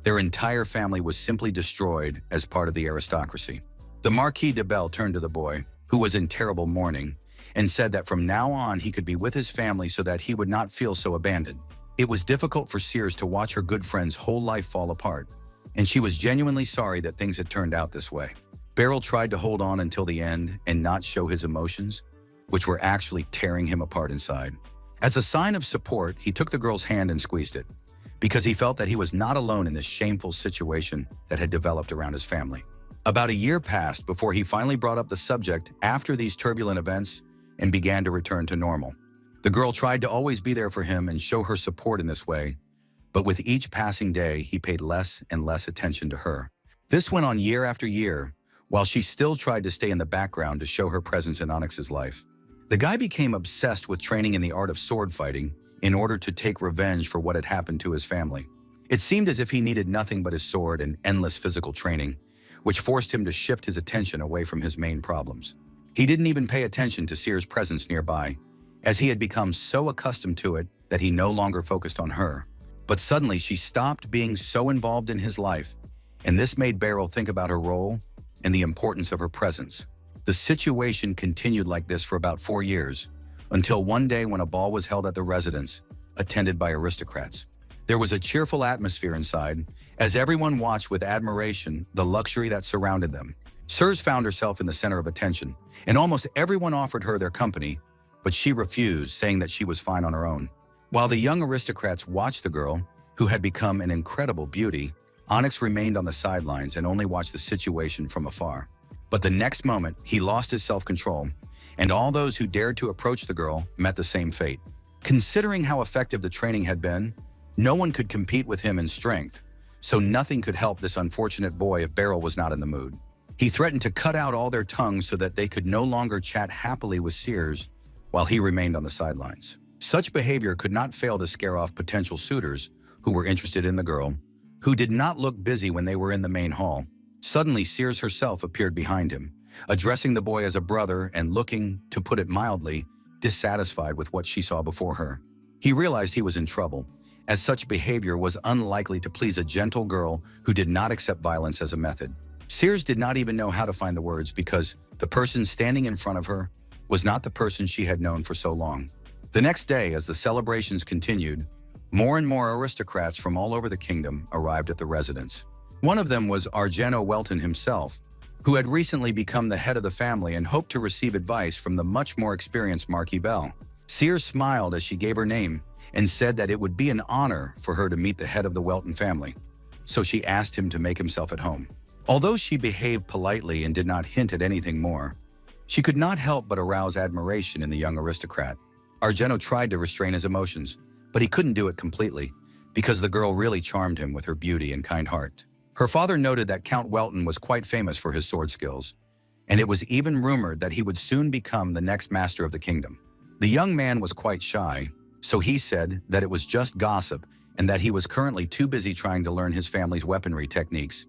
their entire family was simply destroyed as part of the aristocracy. The Marquis de Bell turned to the boy, who was in terrible mourning, and said that from now on he could be with his family so that he would not feel so abandoned. It was difficult for Sears to watch her good friend's whole life fall apart, and she was genuinely sorry that things had turned out this way. Beryl tried to hold on until the end and not show his emotions, which were actually tearing him apart inside. As a sign of support, he took the girl's hand and squeezed it, because he felt that he was not alone in this shameful situation that had developed around his family. About a year passed before he finally brought up the subject after these turbulent events and began to return to normal. The girl tried to always be there for him and show her support in this way, but with each passing day, he paid less and less attention to her. This went on year after year, while she still tried to stay in the background to show her presence in Onyx's life. The guy became obsessed with training in the art of sword fighting in order to take revenge for what had happened to his family. It seemed as if he needed nothing but his sword and endless physical training, which forced him to shift his attention away from his main problems. He didn't even pay attention to Sears' presence nearby, as he had become so accustomed to it that he no longer focused on her. But suddenly, she stopped being so involved in his life, and this made Beryl think about her role and the importance of her presence. The situation continued like this for about 4 years, until one day when a ball was held at the residence, attended by aristocrats. There was a cheerful atmosphere inside, as everyone watched with admiration the luxury that surrounded them. Ceres found herself in the center of attention, and almost everyone offered her their company, but she refused, saying that she was fine on her own. While the young aristocrats watched the girl, who had become an incredible beauty, Onyx remained on the sidelines and only watched the situation from afar. But the next moment, he lost his self-control, and all those who dared to approach the girl met the same fate. Considering how effective the training had been, no one could compete with him in strength, so nothing could help this unfortunate boy if Beryl was not in the mood. He threatened to cut out all their tongues so that they could no longer chat happily with Ceres while he remained on the sidelines. Such behavior could not fail to scare off potential suitors who were interested in the girl, who did not look busy when they were in the main hall. Suddenly, Ceres herself appeared behind him, addressing the boy as a brother and looking, to put it mildly, dissatisfied with what she saw before her. He realized he was in trouble, as such behavior was unlikely to please a gentle girl who did not accept violence as a method. Ceres did not even know how to find the words because the person standing in front of her was not the person she had known for so long. The next day, as the celebrations continued, more and more aristocrats from all over the kingdom arrived at the residence. One of them was Argento Welton himself, who had recently become the head of the family and hoped to receive advice from the much more experienced Marquis Bell. Ceres smiled as she gave her name and said that it would be an honor for her to meet the head of the Welton family, so she asked him to make himself at home. Although she behaved politely and did not hint at anything more, she could not help but arouse admiration in the young aristocrat. Argento tried to restrain his emotions, but he couldn't do it completely, because the girl really charmed him with her beauty and kind heart. Her father noted that Count Welton was quite famous for his sword skills, and it was even rumored that he would soon become the next master of the kingdom. The young man was quite shy, so he said that it was just gossip and that he was currently too busy trying to learn his family's weaponry techniques,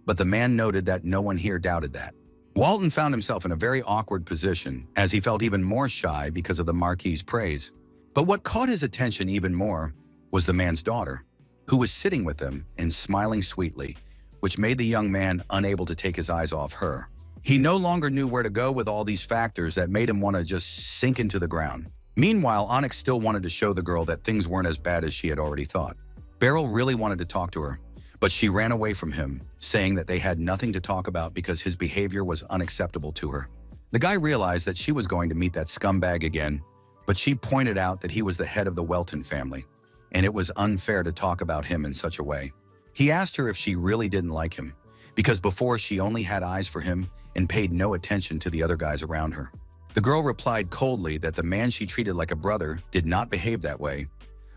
but the man noted that no one here doubted that. Walton found himself in a very awkward position, as he felt even more shy because of the Marquis's praise. But what caught his attention even more was the man's daughter, who was sitting with him and smiling sweetly, which made the young man unable to take his eyes off her. He no longer knew where to go with all these factors that made him want to just sink into the ground. Meanwhile, Onyx still wanted to show the girl that things weren't as bad as she had already thought. Beryl really wanted to talk to her, but she ran away from him, saying that they had nothing to talk about because his behavior was unacceptable to her. The guy realized that she was going to meet that scumbag again, but she pointed out that he was the head of the Welton family, and it was unfair to talk about him in such a way. He asked her if she really didn't like him, because before she only had eyes for him and paid no attention to the other guys around her. The girl replied coldly that the man she treated like a brother did not behave that way,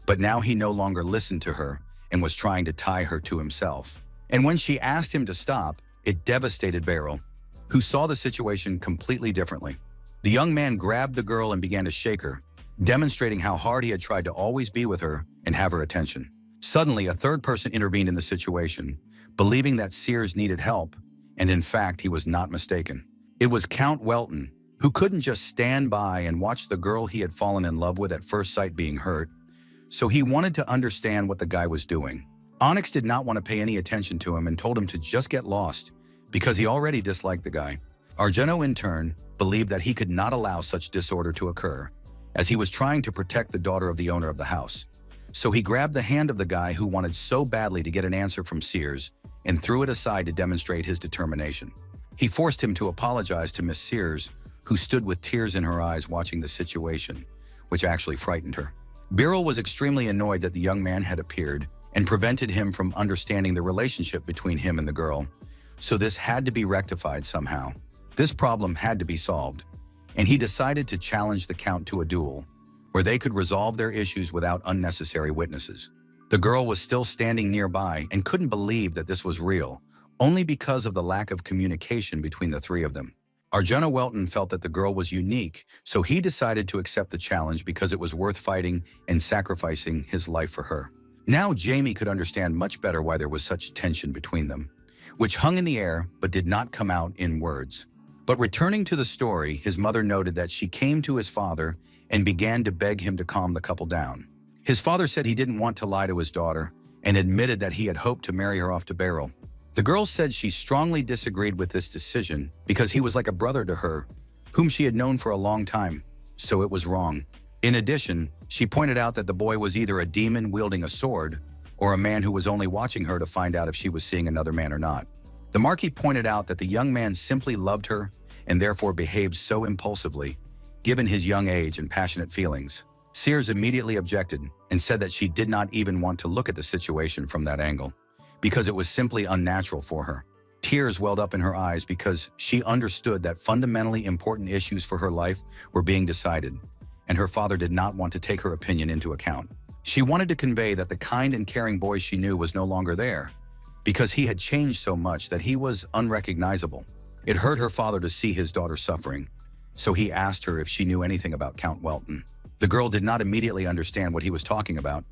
but now he no longer listened to her and was trying to tie her to himself. And when she asked him to stop, it devastated Beryl, who saw the situation completely differently. The young man grabbed the girl and began to shake her, demonstrating how hard he had tried to always be with her and have her attention. Suddenly, a third person intervened in the situation, believing that Ceres needed help, and in fact, he was not mistaken. It was Count Welton, who couldn't just stand by and watch the girl he had fallen in love with at first sight being hurt, so he wanted to understand what the guy was doing. Onyx did not want to pay any attention to him and told him to just get lost, because he already disliked the guy. Argento, in turn, believed that he could not allow such disorder to occur, as he was trying to protect the daughter of the owner of the house. So he grabbed the hand of the guy who wanted so badly to get an answer from Ceres and threw it aside to demonstrate his determination. He forced him to apologize to Miss Ceres, who stood with tears in her eyes watching the situation, which actually frightened her. Beryl was extremely annoyed that the young man had appeared and prevented him from understanding the relationship between him and the girl, so this had to be rectified somehow. This problem had to be solved, and he decided to challenge the Count to a duel, where they could resolve their issues without unnecessary witnesses. The girl was still standing nearby and couldn't believe that this was real, only because of the lack of communication between the three of them. Argento Welton felt that the girl was unique, so he decided to accept the challenge because it was worth fighting and sacrificing his life for her. Now Jamie could understand much better why there was such tension between them, which hung in the air but did not come out in words. But returning to the story, his mother noted that she came to his father and began to beg him to calm the couple down. His father said he didn't want to lie to his daughter and admitted that he had hoped to marry her off to Beryl. The girl said she strongly disagreed with this decision because he was like a brother to her, whom she had known for a long time. so it was wrong. In addition, she pointed out that the boy was either a demon wielding a sword or a man who was only watching her to find out if she was seeing another man or not. The Marquis pointed out that the young man simply loved her and therefore behaved so impulsively, given his young age and passionate feelings. Sears immediately objected and said that she did not even want to look at the situation from that angle, because it was simply unnatural for her. Tears welled up in her eyes because she understood that fundamentally important issues for her life were being decided, and her father did not want to take her opinion into account. She wanted to convey that the kind and caring boy she knew was no longer there, because he had changed so much that he was unrecognizable. It hurt her father to see his daughter suffering, so he asked her if she knew anything about Count Welton. The girl did not immediately understand what he was talking about,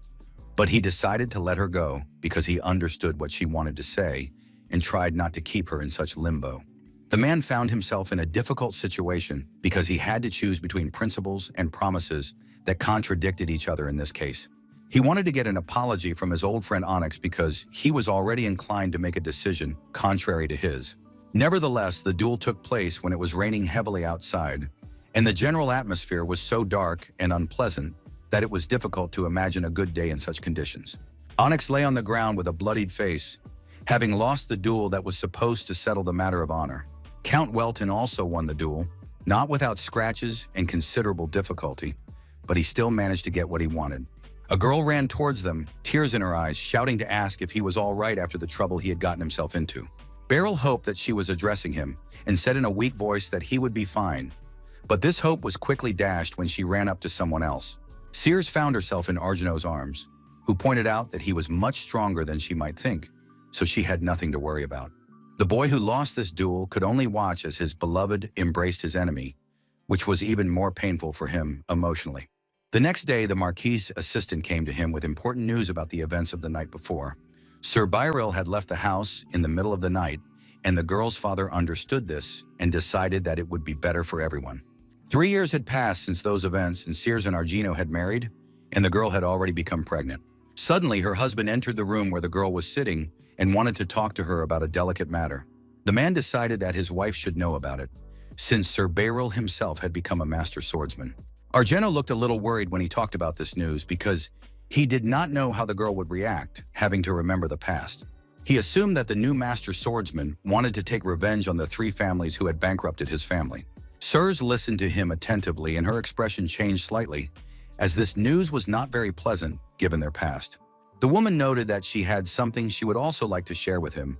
but he decided to let her go because he understood what she wanted to say and tried not to keep her in such limbo. The man found himself in a difficult situation because he had to choose between principles and promises that contradicted each other in this case. He wanted to get an apology from his old friend Onyx because he was already inclined to make a decision contrary to his. Nevertheless, the duel took place when it was raining heavily outside, and the general atmosphere was so dark and unpleasant that it was difficult to imagine a good day in such conditions. Onyx lay on the ground with a bloodied face, having lost the duel that was supposed to settle the matter of honor. Count Welton also won the duel, not without scratches and considerable difficulty, but he still managed to get what he wanted. A girl ran towards them, tears in her eyes, shouting to ask if he was all right after the trouble he had gotten himself into. Beryl hoped that she was addressing him and said in a weak voice that he would be fine, but this hope was quickly dashed when she ran up to someone else. Sears found herself in Argeno's arms, who pointed out that he was much stronger than she might think, so she had nothing to worry about. The boy who lost this duel could only watch as his beloved embraced his enemy, which was even more painful for him emotionally. The next day, the Marquis's assistant came to him with important news about the events of the night before. Sir Byril had left the house in the middle of the night, and the girl's father understood this and decided that it would be better for everyone. 3 years had passed since those events, and Sears and Argeno had married, and the girl had already become pregnant. Suddenly, her husband entered the room where the girl was sitting and wanted to talk to her about a delicate matter. The man decided that his wife should know about it, since Sir Byril himself had become a master swordsman. Argeno looked a little worried when he talked about this news because he did not know how the girl would react, having to remember the past. He assumed that the new master swordsman wanted to take revenge on the 3 families who had bankrupted his family. Sirs listened to him attentively, and her expression changed slightly, as this news was not very pleasant given their past. The woman noted that she had something she would also like to share with him,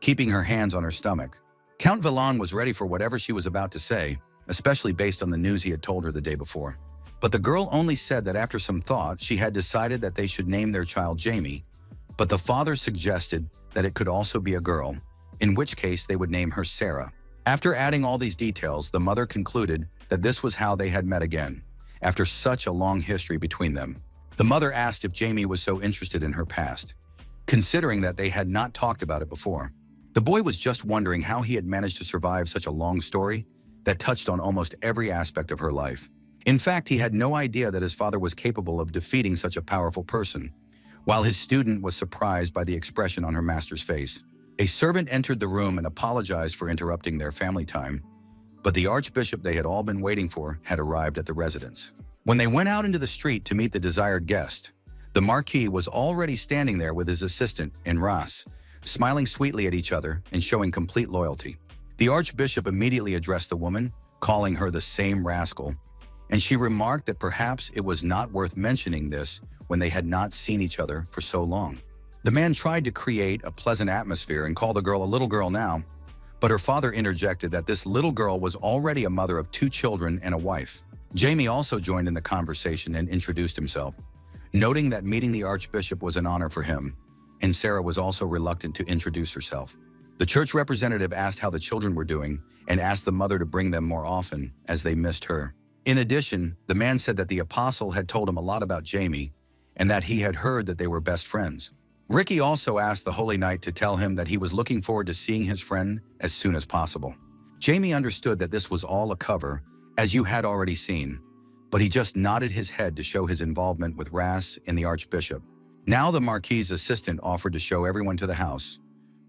keeping her hands on her stomach. Count Villon was ready for whatever she was about to say, especially based on the news he had told her the day before. But the girl only said that after some thought, she had decided that they should name their child Jamie, but the father suggested that it could also be a girl, in which case they would name her Sarah. After adding all these details, the mother concluded that this was how they had met again, after such a long history between them. The mother asked if Jamie was so interested in her past, considering that they had not talked about it before. The boy was just wondering how he had managed to survive such a long story that touched on almost every aspect of her life. In fact, he had no idea that his father was capable of defeating such a powerful person, while his student was surprised by the expression on her master's face. A servant entered the room and apologized for interrupting their family time, but the archbishop they had all been waiting for had arrived at the residence. When they went out into the street to meet the desired guest, the Marquis was already standing there with his assistant, Enras, smiling sweetly at each other and showing complete loyalty. The archbishop immediately addressed the woman, calling her the same rascal, and she remarked that perhaps it was not worth mentioning this when they had not seen each other for so long. The man tried to create a pleasant atmosphere and call the girl a little girl now, but her father interjected that this little girl was already a mother of 2 children and a wife. Jamie also joined in the conversation and introduced himself, noting that meeting the archbishop was an honor for him, and Sarah was also reluctant to introduce herself. The church representative asked how the children were doing and asked the mother to bring them more often, as they missed her. In addition, the man said that the apostle had told him a lot about Jamie and that he had heard that they were best friends. Ricky also asked the Holy Knight to tell him that he was looking forward to seeing his friend as soon as possible. Jamie understood that this was all a cover, as you had already seen, but he just nodded his head to show his involvement with Ras and the archbishop. Now the Marquis's assistant offered to show everyone to the house,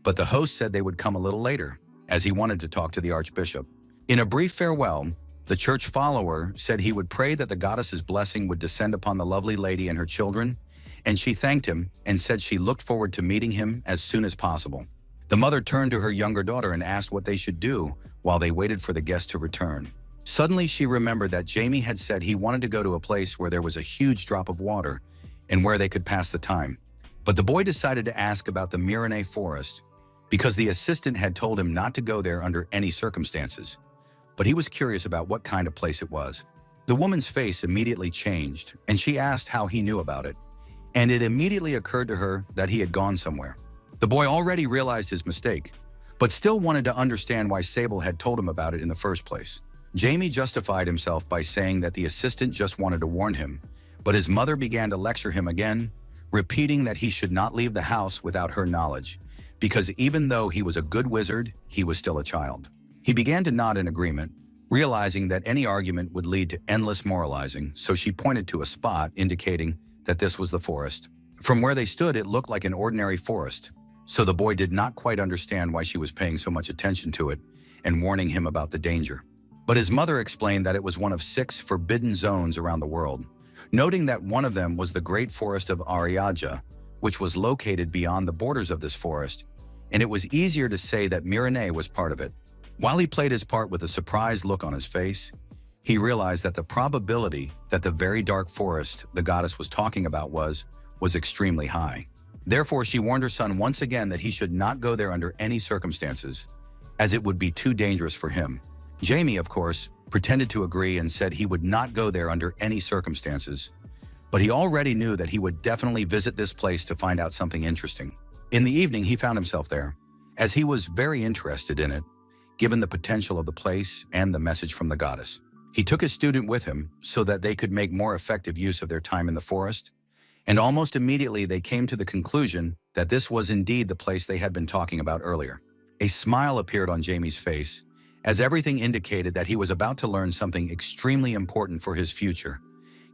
but the host said they would come a little later, as he wanted to talk to the archbishop. In a brief farewell, The church follower said he would pray that the goddess's blessing would descend upon the lovely lady and her children, and she thanked him and said she looked forward to meeting him as soon as possible. The mother turned to her younger daughter and asked what they should do while they waited for the guest to return. Suddenly, she remembered that Jamie had said he wanted to go to a place where there was a huge drop of water and where they could pass the time. But the boy decided to ask about the Mirenay forest because the assistant had told him not to go there under any circumstances. But he was curious about what kind of place it was. The woman's face immediately changed, and she asked how he knew about it. And it immediately occurred to her that he had gone somewhere. The boy already realized his mistake, but still wanted to understand why Sable had told him about it in the first place. Jamie justified himself by saying that the assistant just wanted to warn him, but his mother began to lecture him again, repeating that he should not leave the house without her knowledge, because even though he was a good wizard, he was still a child. He began to nod in agreement, realizing that any argument would lead to endless moralizing, so she pointed to a spot indicating that this was the forest. From where they stood, it looked like an ordinary forest, so the boy did not quite understand why she was paying so much attention to it and warning him about the danger. But his mother explained that it was one of 6 forbidden zones around the world, noting that one of them was the Great Forest of Ariadja, which was located beyond the borders of this forest, and it was easier to say that Mirenay was part of it. While he played his part with a surprised look on his face, he realized that the probability that the very dark forest the goddess was talking about was extremely high. Therefore, she warned her son once again that he should not go there under any circumstances, as it would be too dangerous for him. Jamie, of course, pretended to agree and said he would not go there under any circumstances, but he already knew that he would definitely visit this place to find out something interesting. In the evening, he found himself there, as he was very interested in it, given the potential of the place and the message from the goddess. He took his student with him so that they could make more effective use of their time in the forest, and almost immediately they came to the conclusion that this was indeed the place they had been talking about earlier. A smile appeared on Jamie's face, as everything indicated that he was about to learn something extremely important for his future,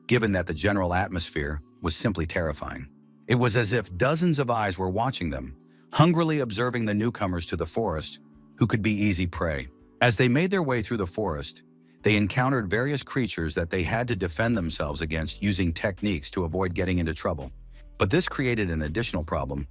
given that the general atmosphere was simply terrifying. It was as if dozens of eyes were watching them, hungrily observing the newcomers to the forest, who could be easy prey. As they made their way through the forest, they encountered various creatures that they had to defend themselves against using techniques to avoid getting into trouble. But this created an additional problem,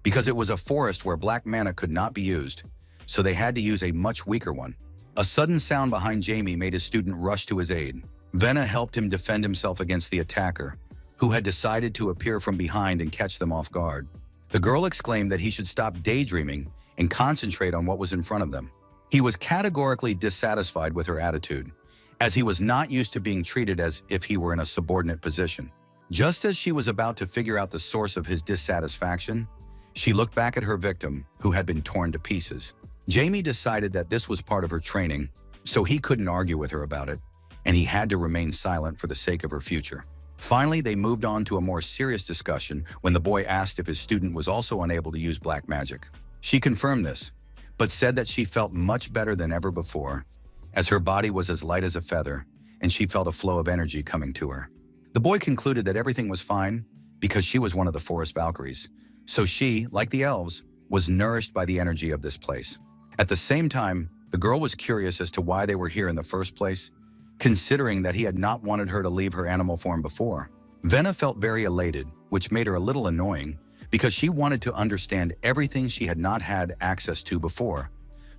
because it was a forest where black mana could not be used, so they had to use a much weaker one. A sudden sound behind Jamie made his student rush to his aid. Venna helped him defend himself against the attacker, who had decided to appear from behind and catch them off guard. The girl exclaimed that he should stop daydreaming and concentrate on what was in front of them. He was categorically dissatisfied with her attitude, as he was not used to being treated as if he were in a subordinate position. Just as she was about to figure out the source of his dissatisfaction, she looked back at her victim, who had been torn to pieces. Jamie decided that this was part of her training, so he couldn't argue with her about it, and he had to remain silent for the sake of her future. Finally, they moved on to a more serious discussion when the boy asked if his student was also unable to use black magic. She confirmed this, but said that she felt much better than ever before, as her body was as light as a feather, and she felt a flow of energy coming to her. The boy concluded that everything was fine because she was one of the forest Valkyries, so she, like the elves, was nourished by the energy of this place. At the same time, the girl was curious as to why they were here in the first place, considering that he had not wanted her to leave her animal form before. Venna felt very elated, which made her a little annoying, because she wanted to understand everything she had not had access to before.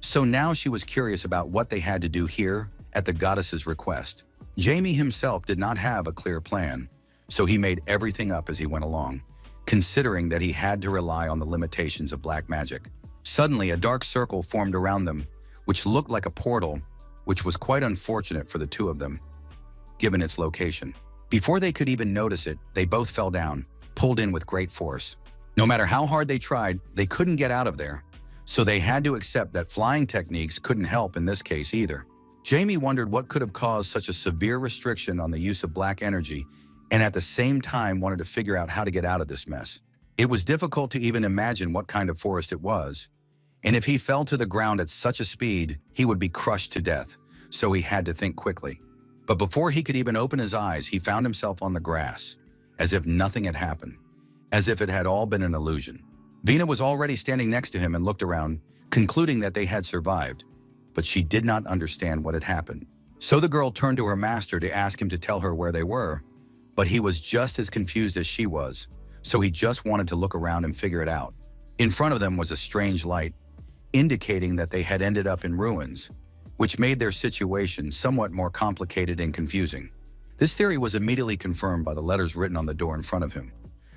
So now she was curious about what they had to do here at the goddess's request. Jamie himself did not have a clear plan, so he made everything up as he went along, considering that he had to rely on the limitations of black magic. Suddenly, a dark circle formed around them, which looked like a portal, which was quite unfortunate for the two of them, given its location. Before they could even notice it, they both fell down, pulled in with great force. No matter how hard they tried, they couldn't get out of there, so they had to accept that flying techniques couldn't help in this case either. Jamie wondered what could have caused such a severe restriction on the use of black energy, and at the same time wanted to figure out how to get out of this mess. It was difficult to even imagine what kind of forest it was, and if he fell to the ground at such a speed, he would be crushed to death, so he had to think quickly. But before he could even open his eyes, he found himself on the grass, as if nothing had happened, as if it had all been an illusion. Vina was already standing next to him and looked around, concluding that they had survived, but she did not understand what had happened. So the girl turned to her master to ask him to tell her where they were, but he was just as confused as she was, so he just wanted to look around and figure it out. In front of them was a strange light, indicating that they had ended up in ruins, which made their situation somewhat more complicated and confusing. This theory was immediately confirmed by the letters written on the door in front of him,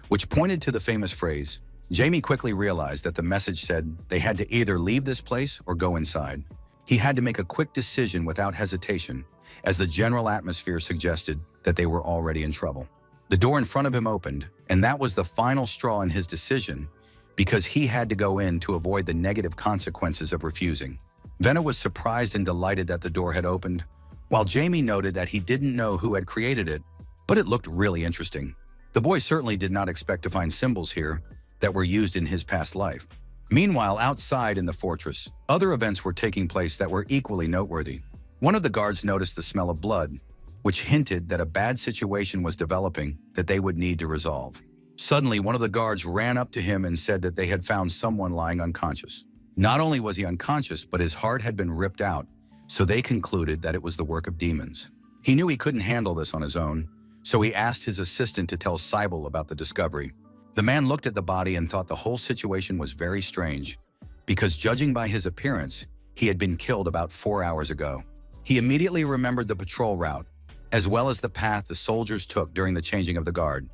which pointed to the famous phrase. Jamie quickly realized that the message said they had to either leave this place or go inside. He had to make a quick decision without hesitation, as the general atmosphere suggested that they were already in trouble. The door in front of him opened, and that was the final straw in his decision, because he had to go in to avoid the negative consequences of refusing. Venna was surprised and delighted that the door had opened, while Jamie noted that he didn't know who had created it, but it looked really interesting. The boy certainly did not expect to find symbols here that were used in his past life. Meanwhile, outside in the fortress, other events were taking place that were equally noteworthy. One of the guards noticed the smell of blood, which hinted that a bad situation was developing that they would need to resolve. Suddenly, one of the guards ran up to him and said that they had found someone lying unconscious. Not only was he unconscious, but his heart had been ripped out, so they concluded that it was the work of demons. He knew he couldn't handle this on his own, so he asked his assistant to tell Cybele about the discovery. The man looked at the body and thought the whole situation was very strange, because judging by his appearance, he had been killed about 4 hours ago. He immediately remembered the patrol route, as well as the path the soldiers took during the changing of the guard,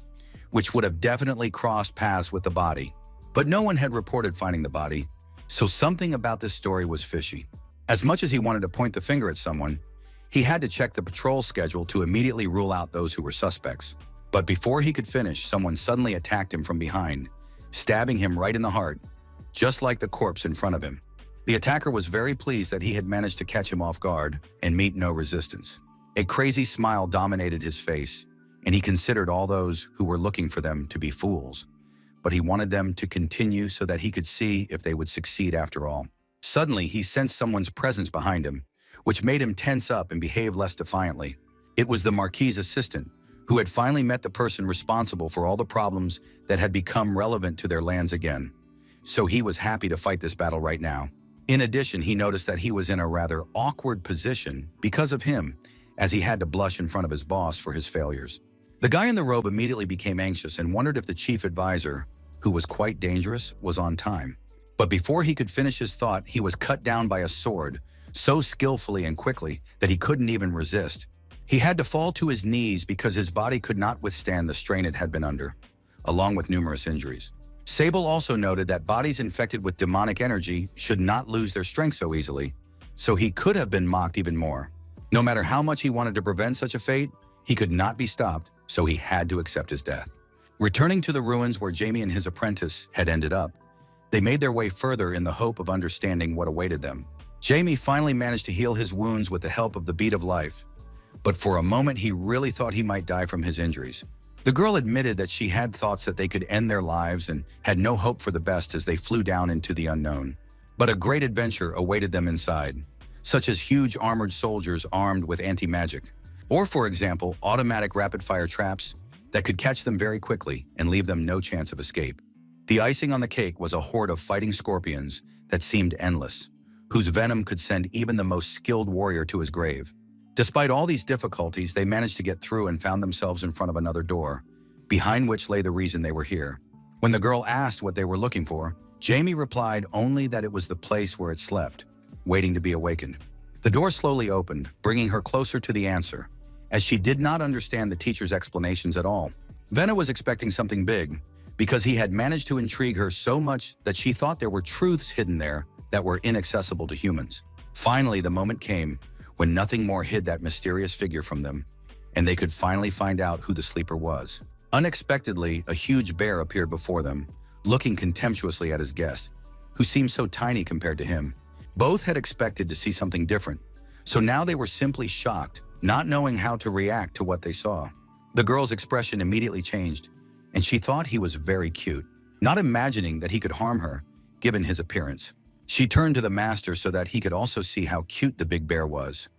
which would have definitely crossed paths with the body. But no one had reported finding the body, so something about this story was fishy. As much as he wanted to point the finger at someone, he had to check the patrol schedule to immediately rule out those who were suspects. But before he could finish, someone suddenly attacked him from behind, stabbing him right in the heart, just like the corpse in front of him. The attacker was very pleased that he had managed to catch him off guard and meet no resistance. A crazy smile dominated his face, and he considered all those who were looking for them to be fools. But he wanted them to continue so that he could see if they would succeed after all. Suddenly, he sensed someone's presence behind him, which made him tense up and behave less defiantly. It was the Marquis's assistant, who had finally met the person responsible for all the problems that had become relevant to their lands again. So he was happy to fight this battle right now. In addition, he noticed that he was in a rather awkward position because of him, as he had to blush in front of his boss for his failures. The guy in the robe immediately became anxious and wondered if the chief advisor, who was quite dangerous, was on time. But before he could finish his thought, he was cut down by a sword, so skillfully and quickly that he couldn't even resist. He had to fall to his knees because his body could not withstand the strain it had been under, along with numerous injuries. Cybele also noted that bodies infected with demonic energy should not lose their strength so easily, so he could have been mocked even more. No matter how much he wanted to prevent such a fate, he could not be stopped, so he had to accept his death. Returning to the ruins where Jamie and his apprentice had ended up, they made their way further in the hope of understanding what awaited them. Jamie finally managed to heal his wounds with the help of the bead of life, but for a moment he really thought he might die from his injuries. The girl admitted that she had thoughts that they could end their lives and had no hope for the best as they flew down into the unknown. But a great adventure awaited them inside, such as huge armored soldiers armed with anti-magic, or for example, automatic rapid-fire traps that could catch them very quickly and leave them no chance of escape. The icing on the cake was a horde of fighting scorpions that seemed endless, whose venom could send even the most skilled warrior to his grave. Despite all these difficulties, they managed to get through and found themselves in front of another door, behind which lay the reason they were here. When the girl asked what they were looking for, Jamie replied only that it was the place where it slept, waiting to be awakened. The door slowly opened, bringing her closer to the answer, as she did not understand the teacher's explanations at all. Venna was expecting something big, because he had managed to intrigue her so much that she thought there were truths hidden there that were inaccessible to humans. Finally, the moment came when nothing more hid that mysterious figure from them, and they could finally find out who the sleeper was. Unexpectedly, a huge bear appeared before them, looking contemptuously at his guest, who seemed so tiny compared to him. Both had expected to see something different, so now they were simply shocked, not knowing how to react to what they saw. The girl's expression immediately changed, and she thought he was very cute, not imagining that he could harm her, given his appearance. She turned to the master so that he could also see how cute the big bear was,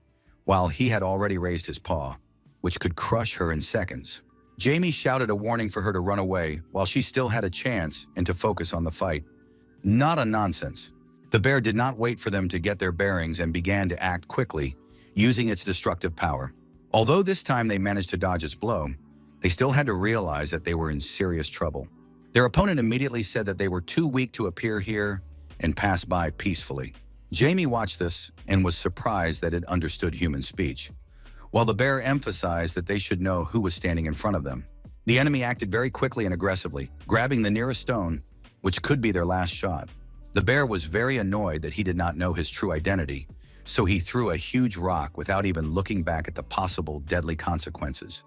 while he had already raised his paw, which could crush her in seconds. Jamie shouted a warning for her to run away while she still had a chance and to focus on the fight. Not a nonsense. The bear did not wait for them to get their bearings and began to act quickly, using its destructive power. Although this time they managed to dodge its blow, they still had to realize that they were in serious trouble. Their opponent immediately said that they were too weak to appear here and passed by peacefully. Jamie watched this and was surprised that it understood human speech, while the bear emphasized that they should know who was standing in front of them. The enemy acted very quickly and aggressively, grabbing the nearest stone, which could be their last shot. The bear was very annoyed that he did not know his true identity, so he threw a huge rock without even looking back at the possible deadly consequences.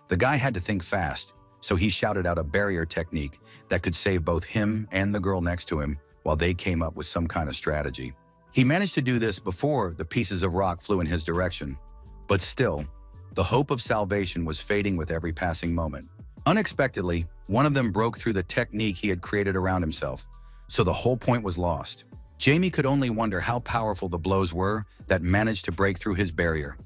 The guy had to think fast, so he shouted out a barrier technique that could save both him and the girl next to him while they came up with some kind of strategy. He managed to do this before the pieces of rock flew in his direction, but still, the hope of salvation was fading with every passing moment. Unexpectedly, one of them broke through the technique he had created around himself, so the whole point was lost. Jamie could only wonder how powerful the blows were that managed to break through his barrier,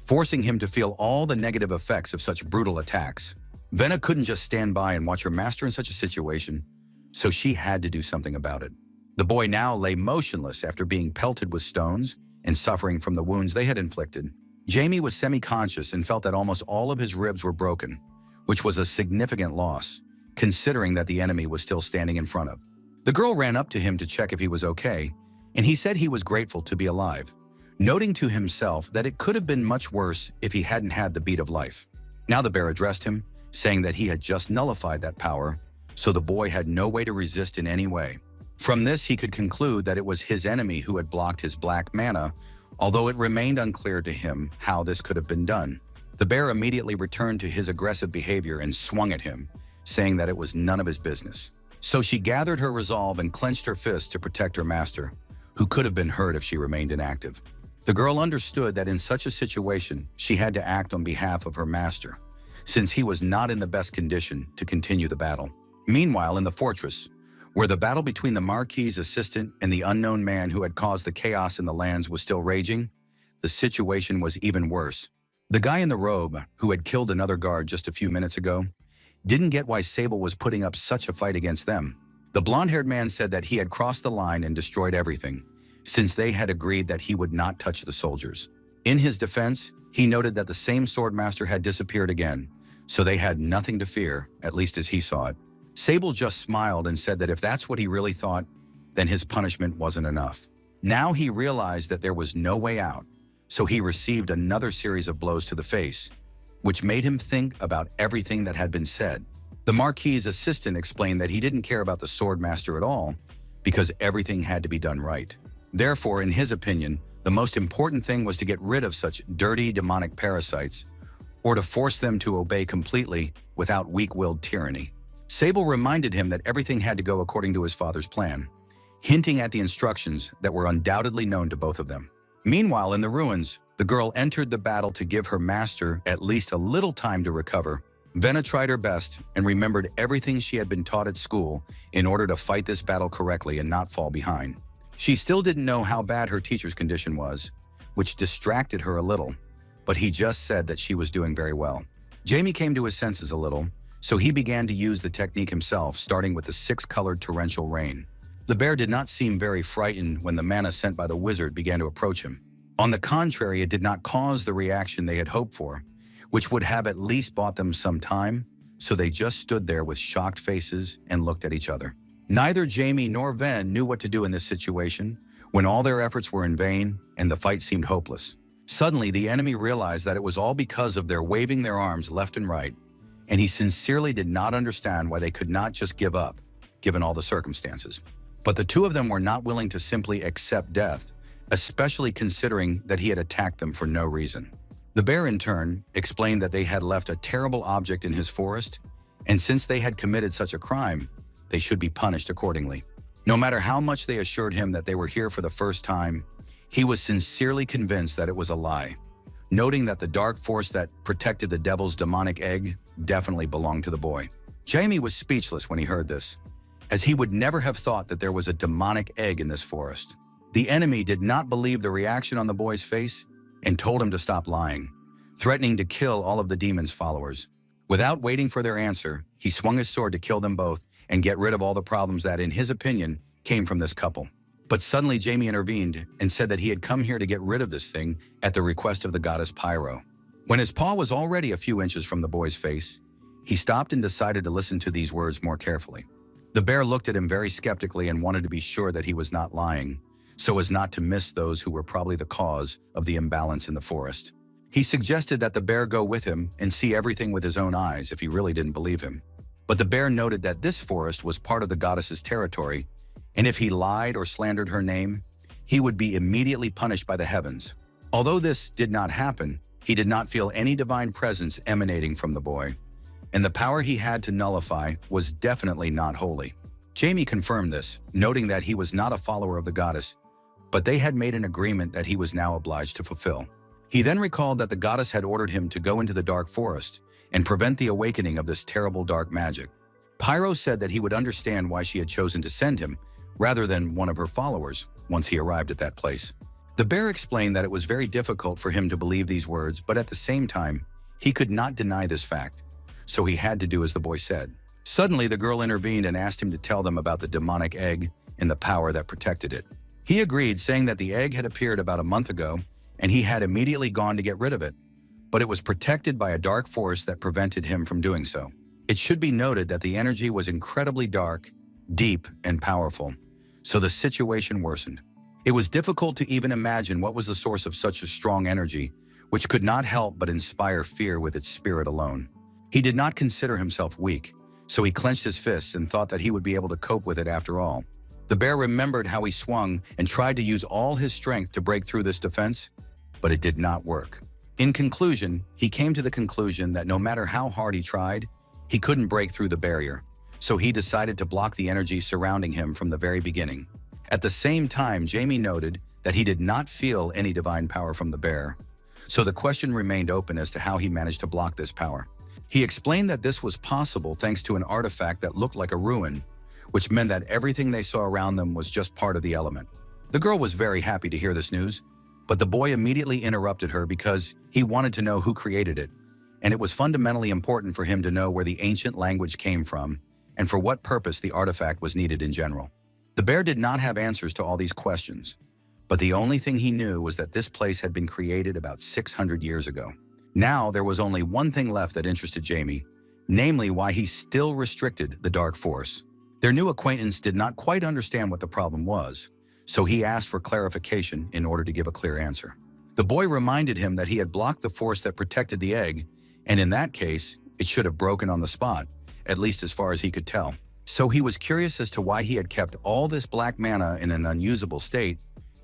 forcing him to feel all the negative effects of such brutal attacks. Venna couldn't just stand by and watch her master in such a situation, so she had to do something about it. The boy now lay motionless after being pelted with stones and suffering from the wounds they had inflicted. Jamie was semi-conscious and felt that almost all of his ribs were broken, which was a significant loss, considering that the enemy was still standing in front of. The girl ran up to him to check if he was okay, and he said he was grateful to be alive, noting to himself that it could have been much worse if he hadn't had the beat of life. Now the bear addressed him, saying that he had just nullified that power, so the boy had no way to resist in any way. From this, he could conclude that it was his enemy who had blocked his black mana, although it remained unclear to him how this could have been done. The bear immediately returned to his aggressive behavior and swung at him, saying that it was none of his business. So she gathered her resolve and clenched her fist to protect her master, who could have been hurt if she remained inactive. The girl understood that in such a situation, she had to act on behalf of her master, since he was not in the best condition to continue the battle. Meanwhile, in the fortress, where the battle between the Marquis's assistant and the unknown man who had caused the chaos in the lands was still raging, the situation was even worse. The guy in the robe, who had killed another guard just a few minutes ago, didn't get why Sable was putting up such a fight against them. The blonde-haired man said that he had crossed the line and destroyed everything, since they had agreed that he would not touch the soldiers. In his defense, he noted that the same swordmaster had disappeared again, so they had nothing to fear, at least as he saw it. Sable just smiled and said that if that's what he really thought, then his punishment wasn't enough. Now he realized that there was no way out, so he received another series of blows to the face, which made him think about everything that had been said. The Marquis's assistant explained that he didn't care about the swordmaster at all, because everything had to be done right. Therefore, in his opinion, the most important thing was to get rid of such dirty demonic parasites, or to force them to obey completely without weak-willed tyranny. Sable reminded him that everything had to go according to his father's plan, hinting at the instructions that were undoubtedly known to both of them. Meanwhile, in the ruins, the girl entered the battle to give her master at least a little time to recover. Venna tried her best and remembered everything she had been taught at school in order to fight this battle correctly and not fall behind. She still didn't know how bad her teacher's condition was, which distracted her a little, but he just said that she was doing very well. Jamie came to his senses a little, so he began to use the technique himself, starting with the 6-colored torrential rain. The bear did not seem very frightened when the mana sent by the wizard began to approach him. On the contrary, it did not cause the reaction they had hoped for, which would have at least bought them some time, so they just stood there with shocked faces and looked at each other. Neither Jamie nor Ven knew what to do in this situation, when all their efforts were in vain and the fight seemed hopeless. Suddenly, the enemy realized that it was all because of their waving their arms left and right, and he sincerely did not understand why they could not just give up, given all the circumstances. But the two of them were not willing to simply accept death, especially considering that he had attacked them for no reason. The bear, in turn, explained that they had left a terrible object in his forest, and since they had committed such a crime, they should be punished accordingly. No matter how much they assured him that they were here for the first time, he was sincerely convinced that it was a lie, noting that the dark force that protected the devil's demonic egg definitely belonged to the boy. Jamie was speechless when he heard this, as he would never have thought that there was a demonic egg in this forest. The enemy did not believe the reaction on the boy's face and told him to stop lying, threatening to kill all of the demon's followers. Without waiting for their answer, he swung his sword to kill them both and get rid of all the problems that, in his opinion, came from this couple. But suddenly Jamie intervened and said that he had come here to get rid of this thing at the request of the goddess Pyro. When his paw was already a few inches from the boy's face, he stopped and decided to listen to these words more carefully. The bear looked at him very skeptically and wanted to be sure that he was not lying, so as not to miss those who were probably the cause of the imbalance in the forest. He suggested that the bear go with him and see everything with his own eyes if he really didn't believe him. But the bear noted that this forest was part of the goddess's territory, and if he lied or slandered her name, he would be immediately punished by the heavens. Although this did not happen, he did not feel any divine presence emanating from the boy, and the power he had to nullify was definitely not holy. Jamie confirmed this, noting that he was not a follower of the goddess, but they had made an agreement that he was now obliged to fulfill. He then recalled that the goddess had ordered him to go into the dark forest and prevent the awakening of this terrible dark magic. Pyro said that he would understand why she had chosen to send him, rather than one of her followers, once he arrived at that place. The bear explained that it was very difficult for him to believe these words, but at the same time, he could not deny this fact, so he had to do as the boy said. Suddenly, the girl intervened and asked him to tell them about the demonic egg and the power that protected it. He agreed, saying that the egg had appeared about a month ago, and he had immediately gone to get rid of it, but it was protected by a dark force that prevented him from doing so. It should be noted that the energy was incredibly dark, deep, and powerful, so the situation worsened. It was difficult to even imagine what was the source of such a strong energy, which could not help but inspire fear with its spirit alone. He did not consider himself weak, so he clenched his fists and thought that he would be able to cope with it after all. The bear remembered how he swung and tried to use all his strength to break through this defense, but it did not work. In conclusion, he came to the conclusion that no matter how hard he tried, he couldn't break through the barrier, so he decided to block the energy surrounding him from the very beginning. At the same time, Jamie noted that he did not feel any divine power from the bear, so the question remained open as to how he managed to block this power. He explained that this was possible thanks to an artifact that looked like a ruin, which meant that everything they saw around them was just part of the element. The girl was very happy to hear this news, but the boy immediately interrupted her because he wanted to know who created it, and it was fundamentally important for him to know where the ancient language came from and for what purpose the artifact was needed in general. The bear did not have answers to all these questions, but the only thing he knew was that this place had been created about 600 years ago. Now there was only one thing left that interested Jamie, namely why he still restricted the dark force. Their new acquaintance did not quite understand what the problem was, so he asked for clarification in order to give a clear answer. The boy reminded him that he had blocked the force that protected the egg, and in that case, it should have broken on the spot, at least as far as he could tell. So he was curious as to why he had kept all this black mana in an unusable state,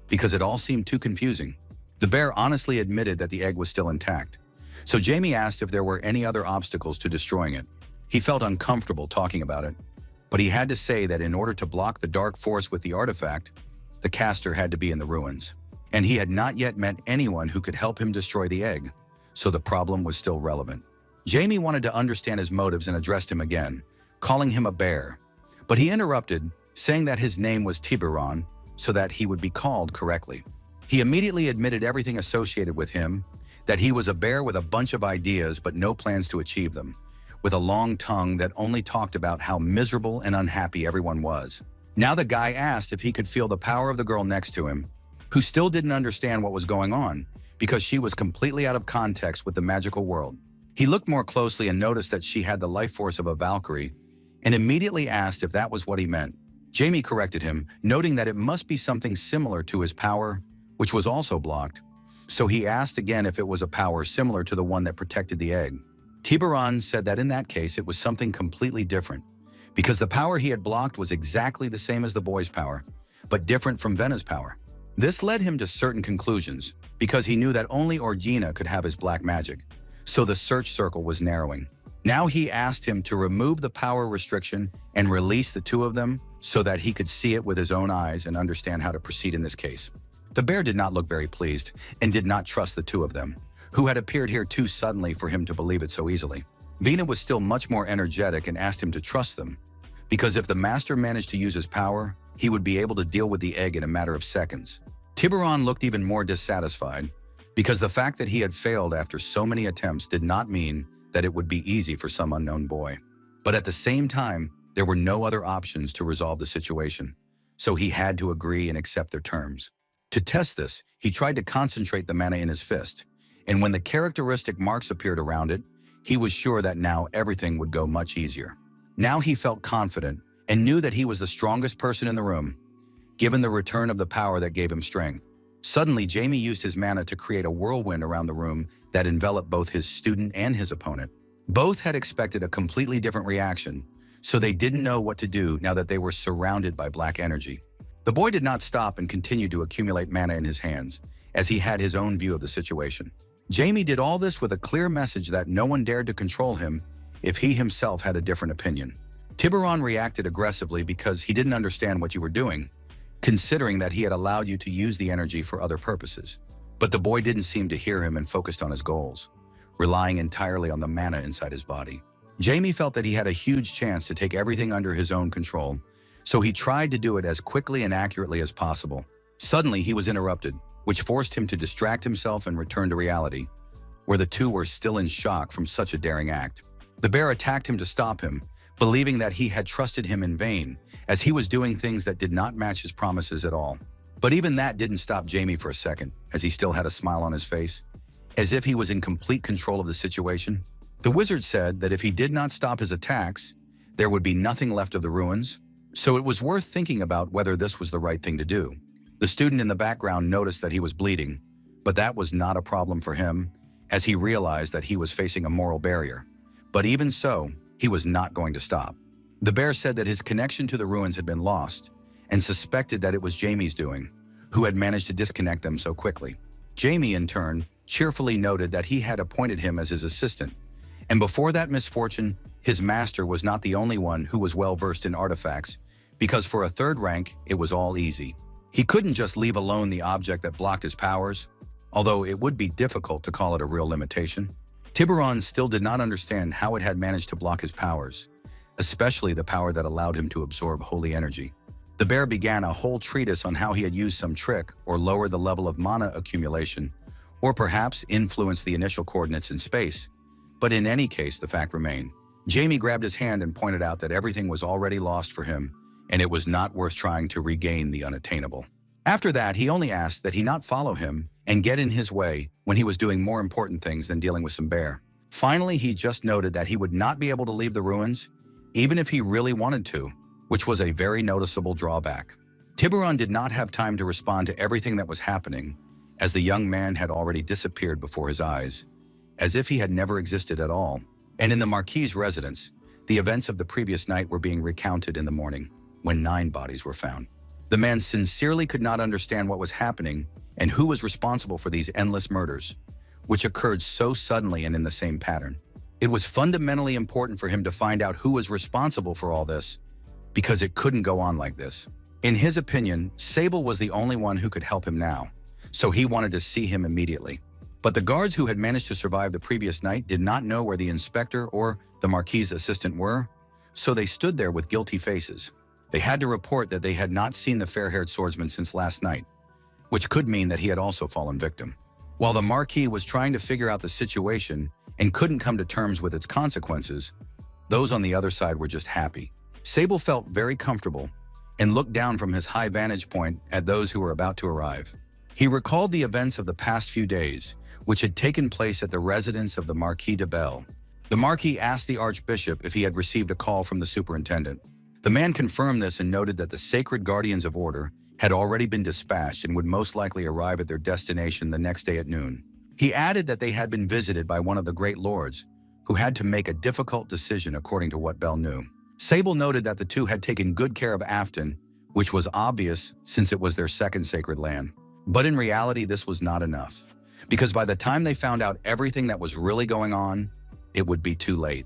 because it all seemed too confusing. The bear honestly admitted that the egg was still intact, so Jamie asked if there were any other obstacles to destroying it. He felt uncomfortable talking about it, but he had to say that in order to block the dark force with the artifact, the caster had to be in the ruins, and he had not yet met anyone who could help him destroy the egg, so the problem was still relevant. Jamie wanted to understand his motives and addressed him again, calling him a bear, but he interrupted, saying that his name was Tiburon, so that he would be called correctly. He immediately admitted everything associated with him, that he was a bear with a bunch of ideas but no plans to achieve them, with a long tongue that only talked about how miserable and unhappy everyone was. Now the guy asked if he could feel the power of the girl next to him, who still didn't understand what was going on because she was completely out of context with the magical world. He looked more closely and noticed that she had the life force of a Valkyrie and immediately asked if that was what he meant. Jamie corrected him, noting that it must be something similar to his power, which was also blocked. So he asked again if it was a power similar to the one that protected the egg. Tiburon said that in that case it was something completely different, because the power he had blocked was exactly the same as the boy's power, but different from Vena's power. This led him to certain conclusions, because he knew that only Orgina could have his black magic, so the search circle was narrowing. Now he asked him to remove the power restriction and release the two of them so that he could see it with his own eyes and understand how to proceed in this case. The bear did not look very pleased and did not trust the two of them, who had appeared here too suddenly for him to believe it so easily. Vina was still much more energetic and asked him to trust them, because if the master managed to use his power, he would be able to deal with the egg in a matter of seconds. Tiburon looked even more dissatisfied, because the fact that he had failed after so many attempts did not mean that it would be easy for some unknown boy. But at the same time, there were no other options to resolve the situation. so he had to agree and accept their terms. To test this, he tried to concentrate the mana in his fist, and when the characteristic marks appeared around it, he was sure that now everything would go much easier. Now he felt confident and knew that he was the strongest person in the room, given the return of the power that gave him strength. Suddenly, Jamie used his mana to create a whirlwind around the room that enveloped both his student and his opponent. Both had expected a completely different reaction, so they didn't know what to do now that they were surrounded by black energy. The boy did not stop and continued to accumulate mana in his hands, as he had his own view of the situation. Jamie did all this with a clear message that no one dared to control him if he himself had a different opinion. Tiburon reacted aggressively because he didn't understand what you were doing, considering that he had allowed you to use the energy for other purposes. But the boy didn't seem to hear him and focused on his goals, relying entirely on the mana inside his body. Jamie felt that he had a huge chance to take everything under his own control, so he tried to do it as quickly and accurately as possible. Suddenly, he was interrupted, which forced him to distract himself and return to reality, where the two were still in shock from such a daring act. The bear attacked him to stop him, believing that he had trusted him in vain, as he was doing things that did not match his promises at all. But even that didn't stop Jamie for a second, as he still had a smile on his face, as if he was in complete control of the situation. The wizard said that if he did not stop his attacks, there would be nothing left of the ruins, so it was worth thinking about whether this was the right thing to do. The student in the background noticed that he was bleeding, but that was not a problem for him, as he realized that he was facing a moral barrier. But even so, he was not going to stop. The bear said that his connection to the ruins had been lost, and suspected that it was Jamie's doing, who had managed to disconnect them so quickly. Jamie, in turn, cheerfully noted that he had appointed him as his assistant, and before that misfortune, his master was not the only one who was well-versed in artifacts, because for a third rank, it was all easy. He couldn't just leave alone the object that blocked his powers, although it would be difficult to call it a real limitation. Tiburon still did not understand how it had managed to block his powers, especially the power that allowed him to absorb holy energy. The bear began a whole treatise on how he had used some trick or lowered the level of mana accumulation, or perhaps influenced the initial coordinates in space. But in any case, the fact remained. Jamie grabbed his hand and pointed out that everything was already lost for him, and it was not worth trying to regain the unattainable. After that, he only asked that he not follow him and get in his way when he was doing more important things than dealing with some bear. Finally, he just noted that he would not be able to leave the ruins, even if he really wanted to, which was a very noticeable drawback. Tiburon did not have time to respond to everything that was happening, as the young man had already disappeared before his eyes, as if he had never existed at all. And in the Marquis's residence, the events of the previous night were being recounted in the morning, when 9 bodies were found. The man sincerely could not understand what was happening and who was responsible for these endless murders, which occurred so suddenly and in the same pattern. It was fundamentally important for him to find out who was responsible for all this, because it couldn't go on like this. In his opinion, Sable was the only one who could help him now, so he wanted to see him immediately. But the guards who had managed to survive the previous night did not know where the inspector or the Marquis's assistant were, so they stood there with guilty faces. They had to report that they had not seen the fair-haired swordsman since last night, which could mean that he had also fallen victim. While the Marquis was trying to figure out the situation and couldn't come to terms with its consequences, those on the other side were just happy. Sable felt very comfortable and looked down from his high vantage point at those who were about to arrive. He recalled the events of the past few days, which had taken place at the residence of the Marquis de Belle. The Marquis asked the Archbishop if he had received a call from the superintendent. The man confirmed this and noted that the sacred guardians of order had already been dispatched and would most likely arrive at their destination the next day at noon. He added that they had been visited by one of the great lords, who had to make a difficult decision according to what Bell knew. Sable noted that the two had taken good care of Afton, which was obvious since it was their second sacred land. But in reality, this was not enough, because by the time they found out everything that was really going on, it would be too late.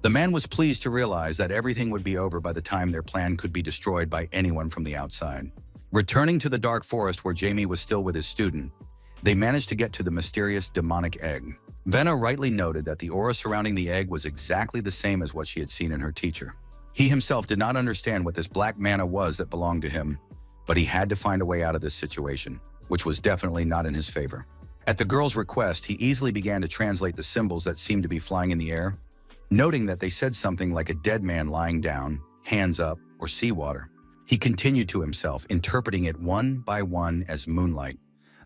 The man was pleased to realize that everything would be over by the time their plan could be destroyed by anyone from the outside. Returning to the dark forest where Jamie was still with his student, they managed to get to the mysterious demonic egg. Venna rightly noted that the aura surrounding the egg was exactly the same as what she had seen in her teacher. He himself did not understand what this black mana was that belonged to him, but he had to find a way out of this situation, which was definitely not in his favor. At the girl's request, he easily began to translate the symbols that seemed to be flying in the air, noting that they said something like a dead man lying down, hands up, or seawater. He continued to himself, interpreting it one by one as moonlight,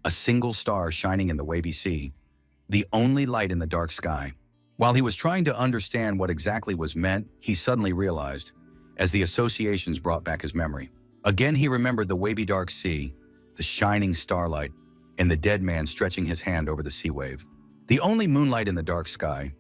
a single star shining in the wavy sea, the only light in the dark sky. While he was trying to understand what exactly was meant, he suddenly realized, as the associations brought back his memory. Again he remembered the wavy dark sea, the shining starlight, and the dead man stretching his hand over the sea wave. The only moonlight in the dark sky,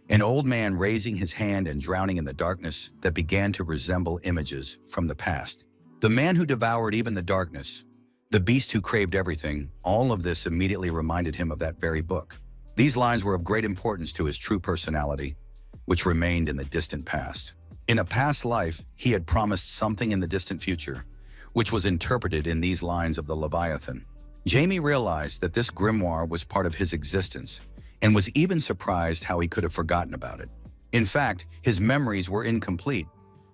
an old man raising his hand and drowning in the darkness that began to resemble images from the past. The man who devoured even the darkness, the beast who craved everything, all of this immediately reminded him of that very book. These lines were of great importance to his true personality, which remained in the distant past. In a past life, he had promised something in the distant future, which was interpreted in these lines of the Leviathan. Jamie realized that this grimoire was part of his existence and was even surprised how he could have forgotten about it. In fact, his memories were incomplete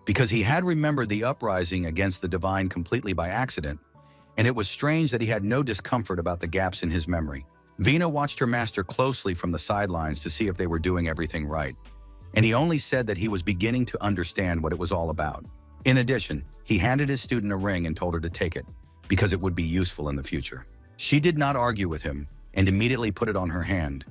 because he had remembered the uprising against the divine completely by accident, and it was strange that he had no discomfort about the gaps in his memory. Vina watched her master closely from the sidelines to see if they were doing everything right, and he only said that he was beginning to understand what it was all about. In addition, he handed his student a ring and told her to take it, because it would be useful in the future. She did not argue with him and immediately put it on her hand,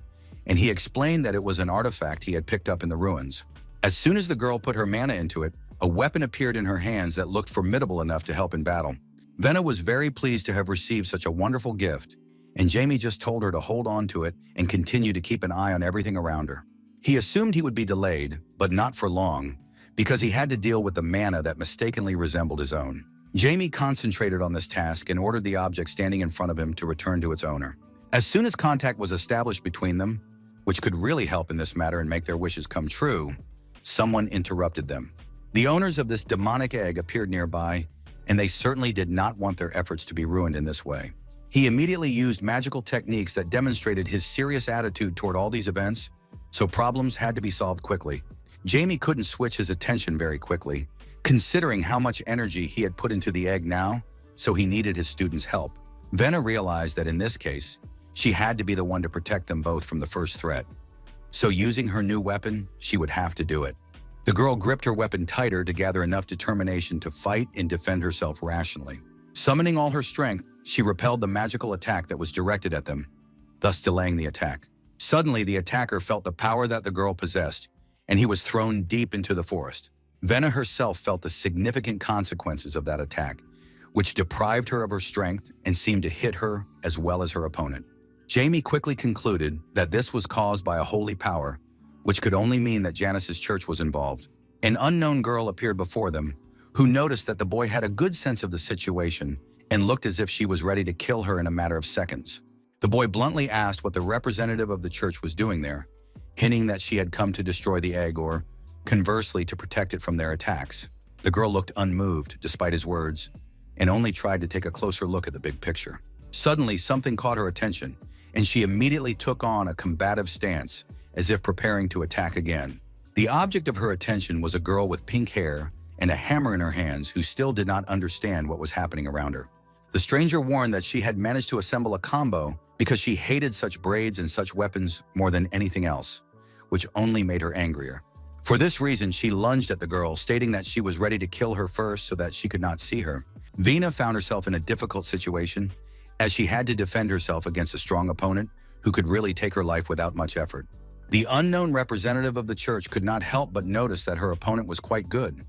and he explained that it was an artifact he had picked up in the ruins. As soon as the girl put her mana into it, a weapon appeared in her hands that looked formidable enough to help in battle. Vena was very pleased to have received such a wonderful gift, and Jamie just told her to hold on to it and continue to keep an eye on everything around her. He assumed he would be delayed, but not for long, because he had to deal with the mana that mistakenly resembled his own. Jamie concentrated on this task and ordered the object standing in front of him to return to its owner. As soon as contact was established between them, which could really help in this matter and make their wishes come true, someone interrupted them. The owners of this demonic egg appeared nearby, and they certainly did not want their efforts to be ruined in this way. He immediately used magical techniques that demonstrated his serious attitude toward all these events, so problems had to be solved quickly. Jamie couldn't switch his attention very quickly, considering how much energy he had put into the egg now, so he needed his student's help. Vena realized that in this case, she had to be the one to protect them both from the first threat. So using her new weapon, she would have to do it. The girl gripped her weapon tighter to gather enough determination to fight and defend herself rationally. Summoning all her strength, she repelled the magical attack that was directed at them, thus delaying the attack. Suddenly, the attacker felt the power that the girl possessed, and he was thrown deep into the forest. Vena herself felt the significant consequences of that attack, which deprived her of her strength and seemed to hit her as well as her opponent. Jamie quickly concluded that this was caused by a holy power, which could only mean that Janice's church was involved. An unknown girl appeared before them, who noticed that the boy had a good sense of the situation and looked as if she was ready to kill her in a matter of seconds. The boy bluntly asked what the representative of the church was doing there, hinting that she had come to destroy the egg or, conversely, to protect it from their attacks. The girl looked unmoved despite his words and only tried to take a closer look at the big picture. Suddenly, something caught her attention, and she immediately took on a combative stance, as if preparing to attack again. The object of her attention was a girl with pink hair and a hammer in her hands who still did not understand what was happening around her. The stranger warned that she had managed to assemble a combo because she hated such braids and such weapons more than anything else, which only made her angrier. For this reason, she lunged at the girl, stating that she was ready to kill her first so that she could not see her. Vina found herself in a difficult situation, as she had to defend herself against a strong opponent who could really take her life without much effort. The unknown representative of the church could not help but notice that her opponent was quite good,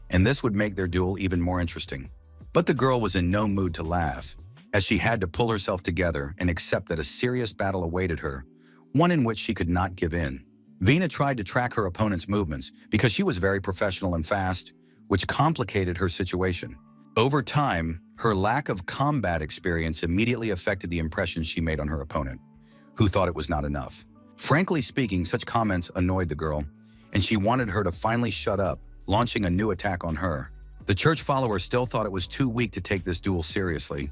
and this would make their duel even more interesting. But the girl was in no mood to laugh, as she had to pull herself together and accept that a serious battle awaited her, one in which she could not give in. Vina tried to track her opponent's movements because she was very professional and fast, which complicated her situation. Over time, her lack of combat experience immediately affected the impression she made on her opponent, who thought it was not enough. Frankly speaking, such comments annoyed the girl, and she wanted her to finally shut up, launching a new attack on her. The church followers still thought it was too weak to take this duel seriously,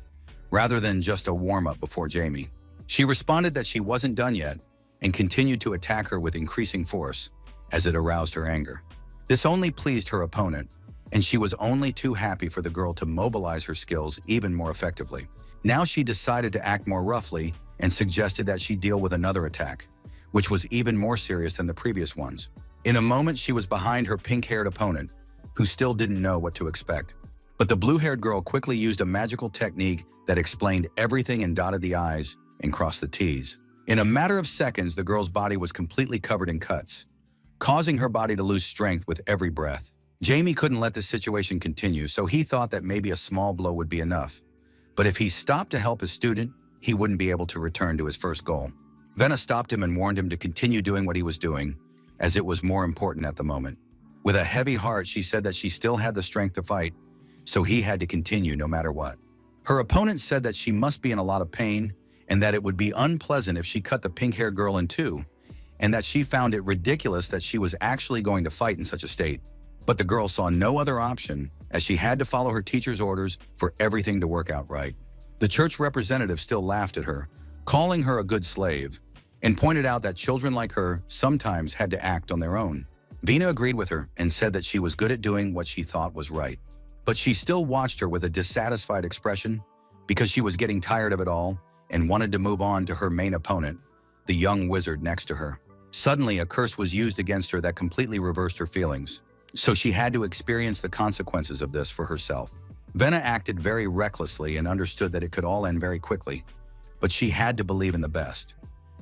rather than just a warm-up before Jamie. She responded that she wasn't done yet, and continued to attack her with increasing force, as it aroused her anger. This only pleased her opponent, and she was only too happy for the girl to mobilize her skills even more effectively. Now she decided to act more roughly and suggested that she deal with another attack, which was even more serious than the previous ones. In a moment, she was behind her pink-haired opponent, who still didn't know what to expect. But the blue-haired girl quickly used a magical technique that explained everything and dotted the I's and crossed the T's. In a matter of seconds, the girl's body was completely covered in cuts, causing her body to lose strength with every breath. Jamie couldn't let this situation continue, so he thought that maybe a small blow would be enough. But if he stopped to help his student, he wouldn't be able to return to his first goal. Venna stopped him and warned him to continue doing what he was doing, as it was more important at the moment. With a heavy heart, she said that she still had the strength to fight, so he had to continue no matter what. Her opponent said that she must be in a lot of pain and that it would be unpleasant if she cut the pink-haired girl in two, and that she found it ridiculous that she was actually going to fight in such a state. But the girl saw no other option, as she had to follow her teacher's orders for everything to work out right. The church representative still laughed at her, calling her a good slave, and pointed out that children like her sometimes had to act on their own. Vina agreed with her and said that she was good at doing what she thought was right. But she still watched her with a dissatisfied expression because she was getting tired of it all and wanted to move on to her main opponent, the young wizard next to her. Suddenly, a curse was used against her that completely reversed her feelings, so she had to experience the consequences of this for herself. Venna acted very recklessly and understood that it could all end very quickly, but she had to believe in the best.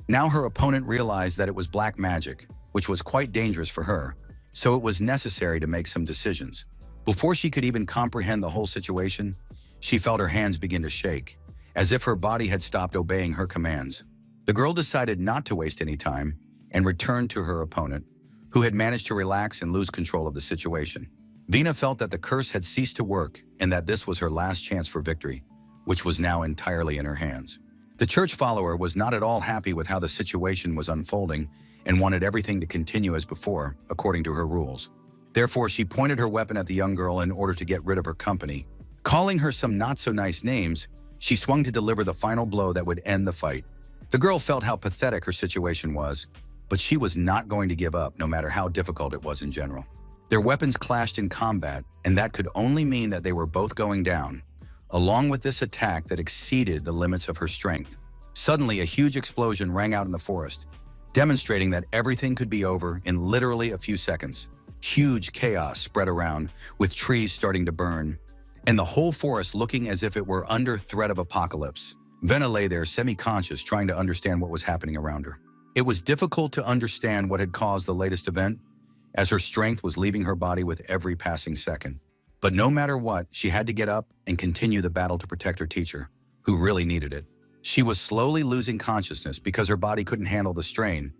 Now her opponent realized that it was black magic, which was quite dangerous for her, so it was necessary to make some decisions. Before she could even comprehend the whole situation, she felt her hands begin to shake, as if her body had stopped obeying her commands. The girl decided not to waste any time and returned to her opponent, who had managed to relax and lose control of the situation. Vina felt that the curse had ceased to work and that this was her last chance for victory, which was now entirely in her hands. The church follower was not at all happy with how the situation was unfolding and wanted everything to continue as before, according to her rules. Therefore, she pointed her weapon at the young girl in order to get rid of her company. Calling her some not-so-nice names, she swung to deliver the final blow that would end the fight. The girl felt how pathetic her situation was, but she was not going to give up no matter how difficult it was in general. Their weapons clashed in combat, and that could only mean that they were both going down, along with this attack that exceeded the limits of her strength. Suddenly, a huge explosion rang out in the forest, demonstrating that everything could be over in literally a few seconds. Huge chaos spread around, with trees starting to burn, and the whole forest looking as if it were under threat of apocalypse. Venna lay there semi-conscious, trying to understand what was happening around her. It was difficult to understand what had caused the latest event, as her strength was leaving her body with every passing second. But no matter what, she had to get up and continue the battle to protect her teacher, who really needed it. She was slowly losing consciousness because her body couldn't handle the strain,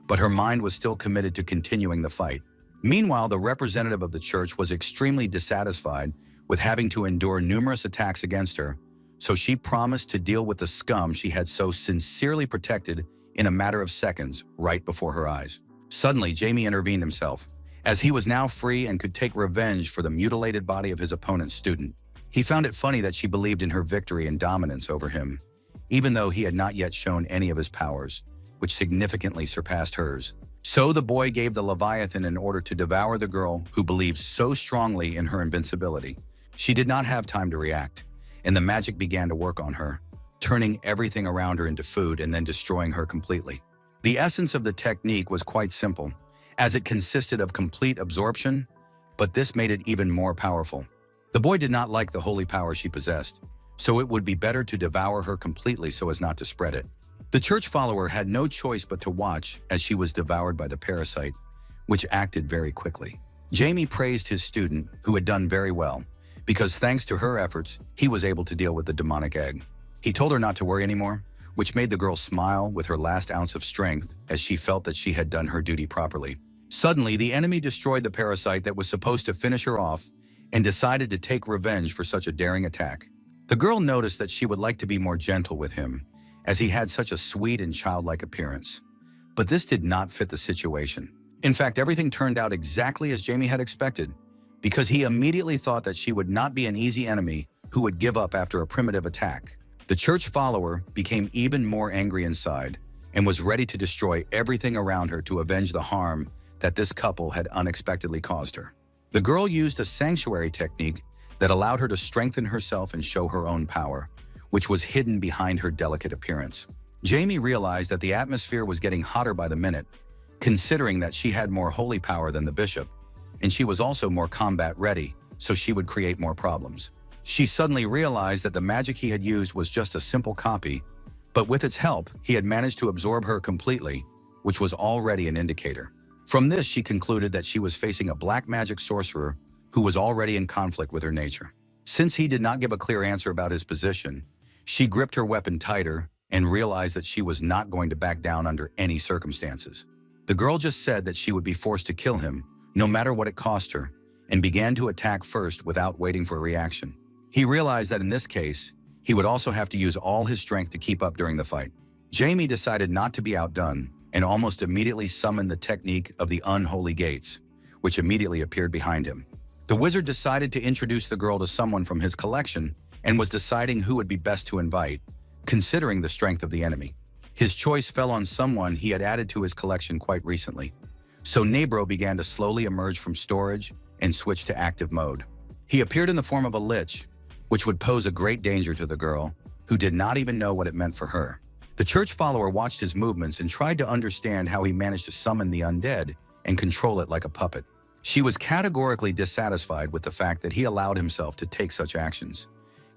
but her mind was still committed to continuing the fight. Meanwhile, the representative of the church was extremely dissatisfied with having to endure numerous attacks against her, so she promised to deal with the scum she had so sincerely protected in a matter of seconds right before her eyes. Suddenly, Jamie intervened himself, as he was now free and could take revenge for the mutilated body of his opponent's student. He found it funny that she believed in her victory and dominance over him, even though he had not yet shown any of his powers, which significantly surpassed hers. So the boy gave the Leviathan an order to devour the girl who believed so strongly in her invincibility. She did not have time to react, and the magic began to work on her, turning everything around her into food and then destroying her completely. The essence of the technique was quite simple, as it consisted of complete absorption, but this made it even more powerful. The boy did not like the holy power she possessed, so it would be better to devour her completely so as not to spread it. The church follower had no choice but to watch as she was devoured by the parasite, which acted very quickly. Jamie praised his student, who had done very well, because thanks to her efforts, he was able to deal with the demonic egg. He told her not to worry anymore, which made the girl smile with her last ounce of strength as she felt that she had done her duty properly. Suddenly, the enemy destroyed the parasite that was supposed to finish her off and decided to take revenge for such a daring attack. The girl noticed that she would like to be more gentle with him, as he had such a sweet and childlike appearance. But this did not fit the situation. In fact, everything turned out exactly as Jamie had expected, because he immediately thought that she would not be an easy enemy who would give up after a primitive attack. The church follower became even more angry inside and was ready to destroy everything around her to avenge the harm that this couple had unexpectedly caused her. The girl used a sanctuary technique that allowed her to strengthen herself and show her own power, which was hidden behind her delicate appearance. Jamie realized that the atmosphere was getting hotter by the minute, considering that she had more holy power than the bishop, and she was also more combat ready, so she would create more problems. She suddenly realized that the magic he had used was just a simple copy, but with its help, he had managed to absorb her completely, which was already an indicator. From this, she concluded that she was facing a black magic sorcerer who was already in conflict with her nature. Since he did not give a clear answer about his position, she gripped her weapon tighter and realized that she was not going to back down under any circumstances. The girl just said that she would be forced to kill him, no matter what it cost her, and began to attack first without waiting for a reaction. He realized that in this case, he would also have to use all his strength to keep up during the fight. Jamie decided not to be outdone and almost immediately summoned the technique of the unholy gates, which immediately appeared behind him. The wizard decided to introduce the girl to someone from his collection and was deciding who would be best to invite, considering the strength of the enemy. His choice fell on someone he had added to his collection quite recently. So Nabro began to slowly emerge from storage and switch to active mode. He appeared in the form of a lich, which would pose a great danger to the girl, who did not even know what it meant for her. The church follower watched his movements and tried to understand how he managed to summon the undead and control it like a puppet. She was categorically dissatisfied with the fact that he allowed himself to take such actions,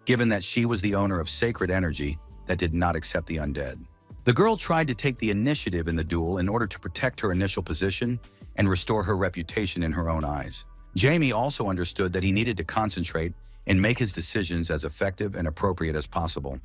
given that she was the owner of sacred energy that did not accept the undead. The girl tried to take the initiative in the duel in order to protect her initial position and restore her reputation in her own eyes. Jamie also understood that he needed to concentrate and make his decisions as effective and appropriate as possible,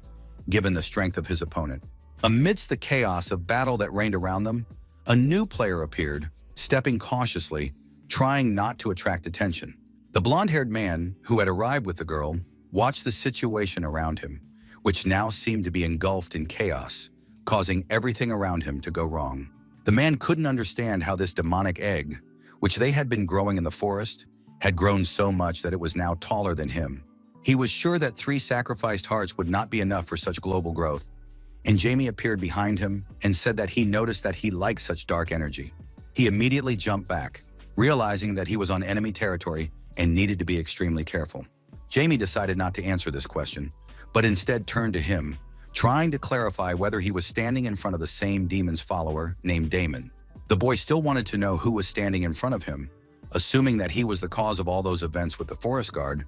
given the strength of his opponent. Amidst the chaos of battle that reigned around them, a new player appeared, stepping cautiously, trying not to attract attention. The blonde-haired man, who had arrived with the girl, watched the situation around him, which now seemed to be engulfed in chaos, causing everything around him to go wrong. The man couldn't understand how this demonic egg, which they had been growing in the forest, had grown so much that it was now taller than him. He was sure that 3 sacrificed hearts would not be enough for such global growth, and Jamie appeared behind him and said that he noticed that he liked such dark energy. He immediately jumped back, realizing that he was on enemy territory and needed to be extremely careful. Jamie decided not to answer this question, but instead turned to him, trying to clarify whether he was standing in front of the same demon's follower named Damon. The boy still wanted to know who was standing in front of him, assuming that he was the cause of all those events with the forest guard,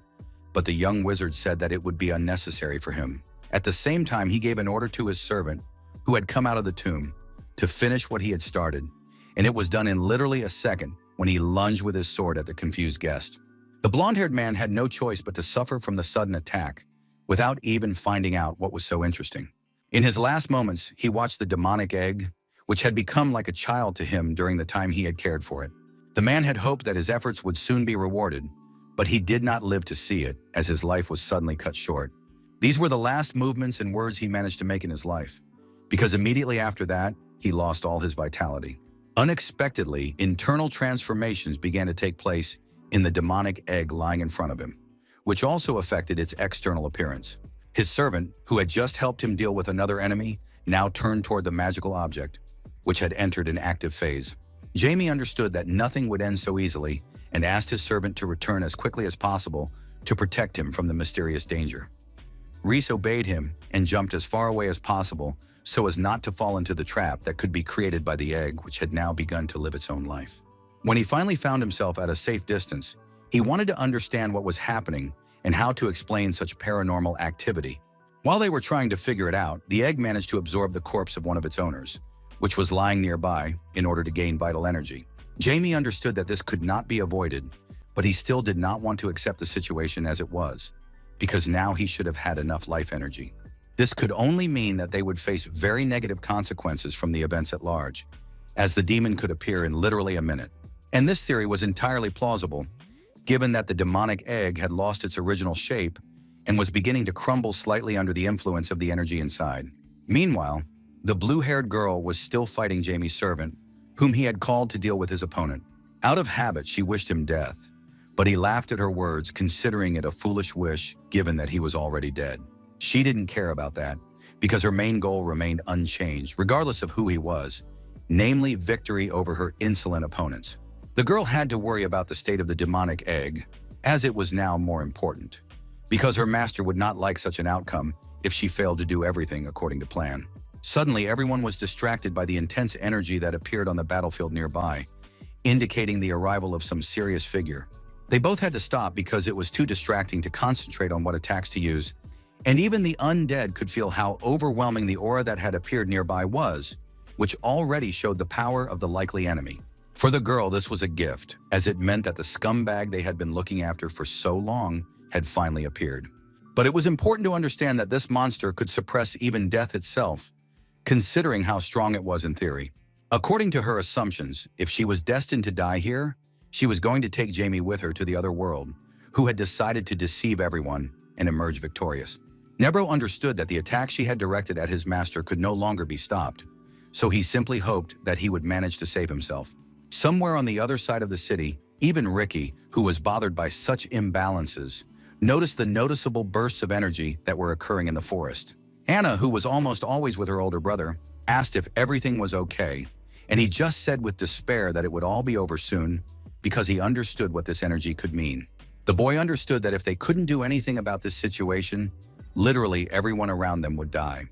but the young wizard said that it would be unnecessary for him. At the same time, he gave an order to his servant, who had come out of the tomb, to finish what he had started, and it was done in literally a second when he lunged with his sword at the confused guest. The blonde-haired man had no choice but to suffer from the sudden attack, without even finding out what was so interesting. In his last moments, he watched the demonic egg, which had become like a child to him during the time he had cared for it. The man had hoped that his efforts would soon be rewarded, but he did not live to see it, as his life was suddenly cut short. These were the last movements and words he managed to make in his life, because immediately after that, he lost all his vitality. Unexpectedly, internal transformations began to take place in the demonic egg lying in front of him, which also affected its external appearance. His servant, who had just helped him deal with another enemy, now turned toward the magical object, which had entered an active phase. Jamie understood that nothing would end so easily and asked his servant to return as quickly as possible to protect him from the mysterious danger. Reese obeyed him and jumped as far away as possible so as not to fall into the trap that could be created by the egg, which had now begun to live its own life. When he finally found himself at a safe distance, he wanted to understand what was happening and how to explain such paranormal activity. While they were trying to figure it out, the egg managed to absorb the corpse of one of its owners, which was lying nearby, in order to gain vital energy. Jamie understood that this could not be avoided, but he still did not want to accept the situation as it was, because now he should have had enough life energy. This could only mean that they would face very negative consequences from the events at large, as the demon could appear in literally a minute. And this theory was entirely plausible, given that the demonic egg had lost its original shape and was beginning to crumble slightly under the influence of the energy inside. Meanwhile, the blue-haired girl was still fighting Jamie's servant, whom he had called to deal with his opponent. Out of habit, she wished him death, but he laughed at her words, considering it a foolish wish given that he was already dead. She didn't care about that, because her main goal remained unchanged, regardless of who he was, namely victory over her insolent opponents. The girl had to worry about the state of the demonic egg, as it was now more important, because her master would not like such an outcome if she failed to do everything according to plan. Suddenly, everyone was distracted by the intense energy that appeared on the battlefield nearby, indicating the arrival of some serious figure. They both had to stop because it was too distracting to concentrate on what attacks to use, and even the undead could feel how overwhelming the aura that had appeared nearby was, which already showed the power of the likely enemy. For the girl, this was a gift, as it meant that the scumbag they had been looking after for so long had finally appeared. But it was important to understand that this monster could suppress even death itself, considering how strong it was in theory. According to her assumptions, if she was destined to die here, she was going to take Jamie with her to the other world, who had decided to deceive everyone and emerge victorious. Nebro understood that the attack she had directed at his master could no longer be stopped, so he simply hoped that he would manage to save himself. Somewhere on the other side of the city, even Ricky, who was bothered by such imbalances, noticed the noticeable bursts of energy that were occurring in the forest. Anna, who was almost always with her older brother, asked if everything was okay, and he just said with despair that it would all be over soon because he understood what this energy could mean. The boy understood that if they couldn't do anything about this situation, literally everyone around them would die.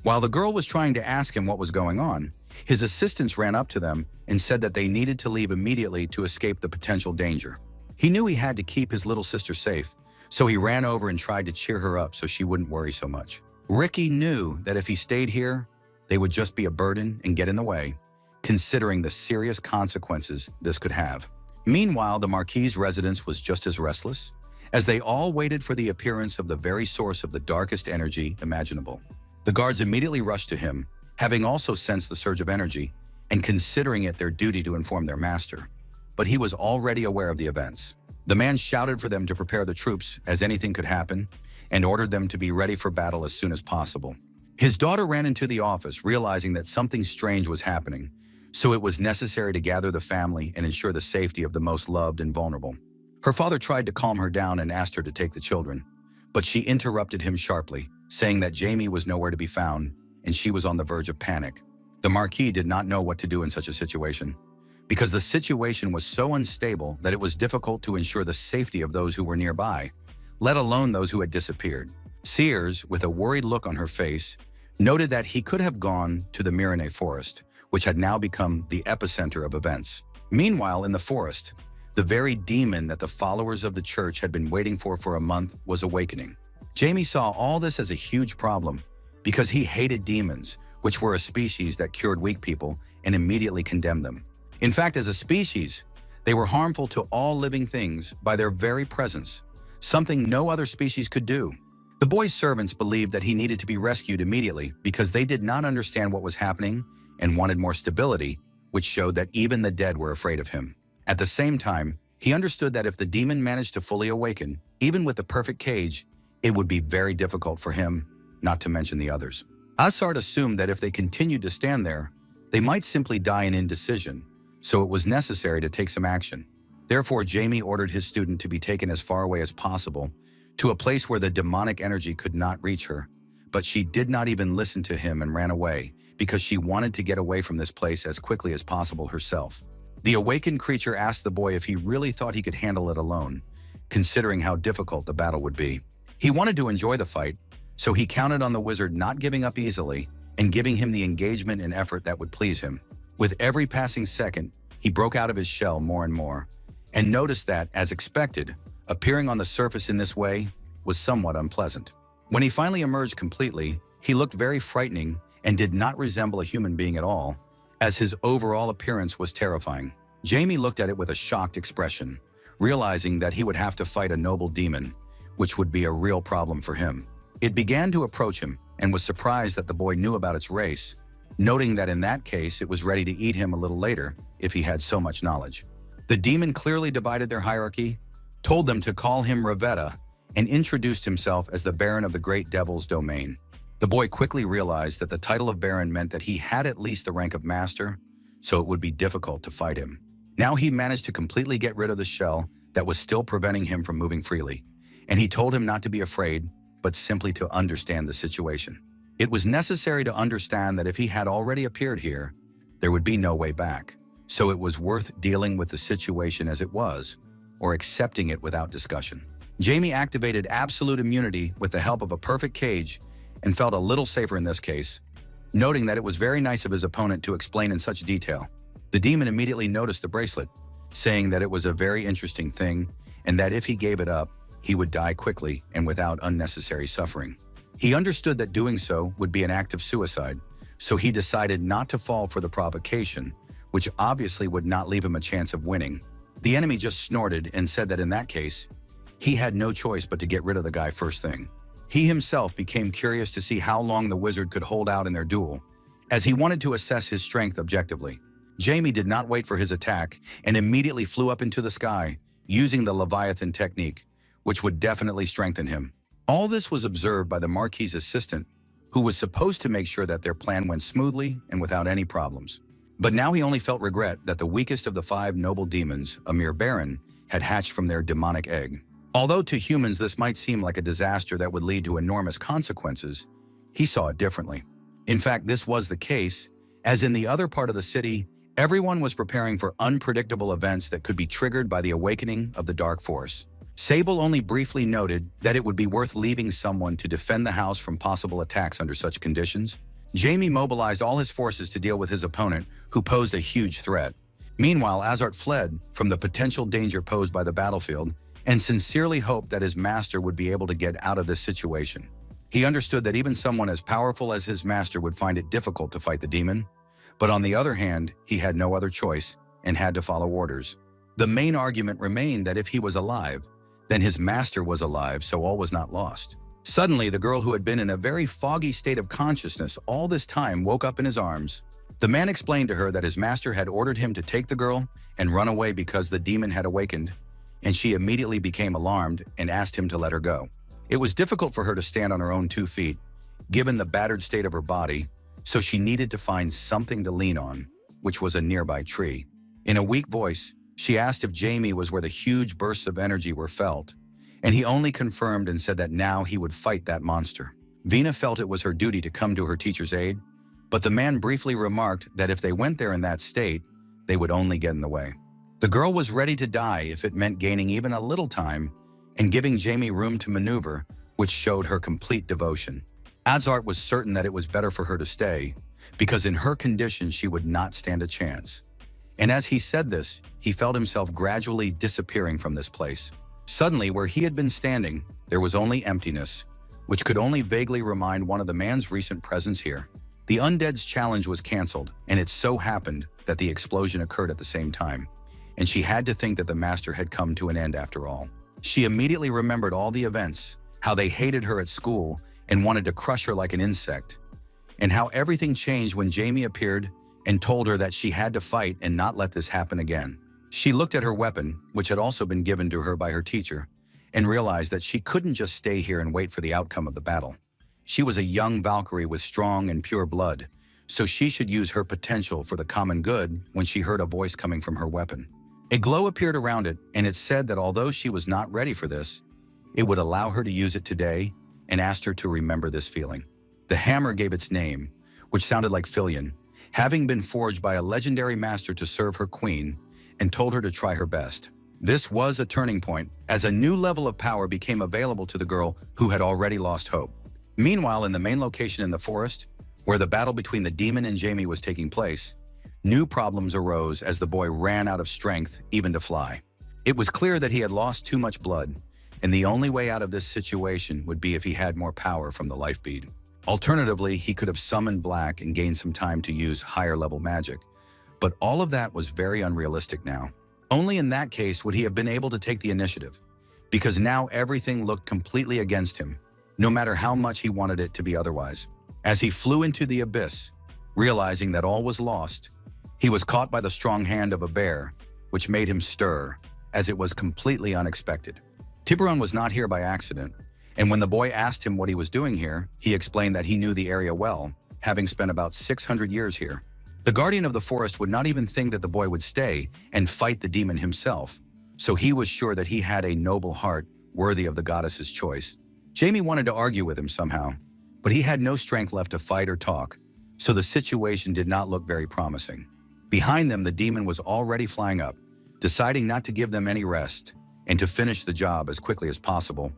While the girl was trying to ask him what was going on, his assistants ran up to them and said that they needed to leave immediately to escape the potential danger. He knew he had to keep his little sister safe, so he ran over and tried to cheer her up so she wouldn't worry so much. Ricky knew that if he stayed here, they would just be a burden and get in the way, considering the serious consequences this could have. Meanwhile, the Marquis's residence was just as restless, as they all waited for the appearance of the very source of the darkest energy imaginable. The guards immediately rushed to him, having also sensed the surge of energy and considering it their duty to inform their master. But he was already aware of the events. The man shouted for them to prepare the troops as anything could happen and ordered them to be ready for battle as soon as possible. His daughter ran into the office, realizing that something strange was happening, so it was necessary to gather the family and ensure the safety of the most loved and vulnerable. Her father tried to calm her down and asked her to take the children, but she interrupted him sharply, saying that Jamie was nowhere to be found and she was on the verge of panic. The Marquis did not know what to do in such a situation, because the situation was so unstable that it was difficult to ensure the safety of those who were nearby, let alone those who had disappeared. Sears, with a worried look on her face, noted that he could have gone to the Mirenay forest, which had now become the epicenter of events. Meanwhile, in the forest, the very demon that the followers of the church had been waiting for a month was awakening. Jamie saw all this as a huge problem because he hated demons, which were a species that cured weak people, and immediately condemned them. In fact, as a species, they were harmful to all living things by their very presence, something no other species could do. The boy's servants believed that he needed to be rescued immediately because they did not understand what was happening and wanted more stability, which showed that even the dead were afraid of him. At the same time, he understood that if the demon managed to fully awaken, even with the perfect cage, it would be very difficult for him, not to mention the others. Assard assumed that if they continued to stand there, they might simply die in indecision, so it was necessary to take some action. Therefore, Jamie ordered his student to be taken as far away as possible, to a place where the demonic energy could not reach her, but she did not even listen to him and ran away because she wanted to get away from this place as quickly as possible herself. The awakened creature asked the boy if he really thought he could handle it alone, considering how difficult the battle would be. He wanted to enjoy the fight, so he counted on the wizard not giving up easily and giving him the engagement and effort that would please him. With every passing second, he broke out of his shell more and more, and noticed that, as expected, appearing on the surface in this way was somewhat unpleasant. When he finally emerged completely, he looked very frightening and did not resemble a human being at all, as his overall appearance was terrifying. Jamie looked at it with a shocked expression, realizing that he would have to fight a noble demon, which would be a real problem for him. It began to approach him and was surprised that the boy knew about its race, noting that in that case it was ready to eat him a little later if he had so much knowledge. The demon clearly divided their hierarchy, told them to call him Ravetta, and introduced himself as the Baron of the Great Devil's domain. The boy quickly realized that the title of Baron meant that he had at least the rank of Master, so it would be difficult to fight him. Now he managed to completely get rid of the shell that was still preventing him from moving freely, and he told him not to be afraid, but simply to understand the situation. It was necessary to understand that if he had already appeared here, there would be no way back, so it was worth dealing with the situation as it was, or accepting it without discussion. Jamie activated absolute immunity with the help of a perfect cage and felt a little safer in this case, noting that it was very nice of his opponent to explain in such detail. The demon immediately noticed the bracelet, saying that it was a very interesting thing and that if he gave it up, he would die quickly and without unnecessary suffering. He understood that doing so would be an act of suicide, so he decided not to fall for the provocation, which obviously would not leave him a chance of winning. The enemy just snorted and said that in that case, he had no choice but to get rid of the guy first thing. He himself became curious to see how long the wizard could hold out in their duel, as he wanted to assess his strength objectively. Jamie did not wait for his attack and immediately flew up into the sky, using the Leviathan technique, which would definitely strengthen him. All this was observed by the Marquis's assistant, who was supposed to make sure that their plan went smoothly and without any problems. But now he only felt regret that the weakest of the 5 noble demons, a mere baron, had hatched from their demonic egg. Although to humans this might seem like a disaster that would lead to enormous consequences, he saw it differently. In fact, this was the case, as in the other part of the city, everyone was preparing for unpredictable events that could be triggered by the awakening of the dark force. Sable only briefly noted that it would be worth leaving someone to defend the house from possible attacks under such conditions. Jamie mobilized all his forces to deal with his opponent, who posed a huge threat. Meanwhile, Azart fled from the potential danger posed by the battlefield and sincerely hoped that his master would be able to get out of this situation. He understood that even someone as powerful as his master would find it difficult to fight the demon, but on the other hand, he had no other choice and had to follow orders. The main argument remained that if he was alive, then his master was alive, so all was not lost. Suddenly, the girl who had been in a very foggy state of consciousness all this time woke up in his arms. The man explained to her that his master had ordered him to take the girl and run away because the demon had awakened, and she immediately became alarmed and asked him to let her go. It was difficult for her to stand on her own 2 feet, given the battered state of her body, so she needed to find something to lean on, which was a nearby tree. In a weak voice, she asked if Jamie was where the huge bursts of energy were felt, and he only confirmed and said that now he would fight that monster. Vina felt it was her duty to come to her teacher's aid, but the man briefly remarked that if they went there in that state, they would only get in the way. The girl was ready to die if it meant gaining even a little time and giving Jamie room to maneuver, which showed her complete devotion. Azart was certain that it was better for her to stay, because in her condition she would not stand a chance. And as he said this, he felt himself gradually disappearing from this place. Suddenly, where he had been standing, there was only emptiness, which could only vaguely remind one of the man's recent presence here. The undead's challenge was cancelled, and it so happened that the explosion occurred at the same time, and she had to think that the master had come to an end after all. She immediately remembered all the events, how they hated her at school and wanted to crush her like an insect, and how everything changed when Jamie appeared and told her that she had to fight and not let this happen again. She looked at her weapon, which had also been given to her by her teacher, and realized that she couldn't just stay here and wait for the outcome of the battle. She was a young Valkyrie with strong and pure blood, so she should use her potential for the common good when she heard a voice coming from her weapon. A glow appeared around it, and it said that although she was not ready for this, it would allow her to use it today and asked her to remember this feeling. The hammer gave its name, which sounded like Filion, having been forged by a legendary master to serve her queen, and told her to try her best. This was a turning point, as a new level of power became available to the girl who had already lost hope. Meanwhile, in the main location in the forest, where the battle between the demon and Jamie was taking place, new problems arose as the boy ran out of strength even to fly. It was clear that he had lost too much blood, and the only way out of this situation would be if he had more power from the life bead. Alternatively, he could have summoned Black and gained some time to use higher-level magic, but all of that was very unrealistic now. Only in that case would he have been able to take the initiative, because now everything looked completely against him, no matter how much he wanted it to be otherwise. As he flew into the abyss, realizing that all was lost, he was caught by the strong hand of a bear, which made him stir, as it was completely unexpected. Tiburon was not here by accident, and when the boy asked him what he was doing here, he explained that he knew the area well, having spent about 600 years here. The guardian of the forest would not even think that the boy would stay and fight the demon himself, so he was sure that he had a noble heart worthy of the goddess's choice. Jamie wanted to argue with him somehow, but he had no strength left to fight or talk, so the situation did not look very promising. Behind them, the demon was already flying up, deciding not to give them any rest and to finish the job as quickly as possible,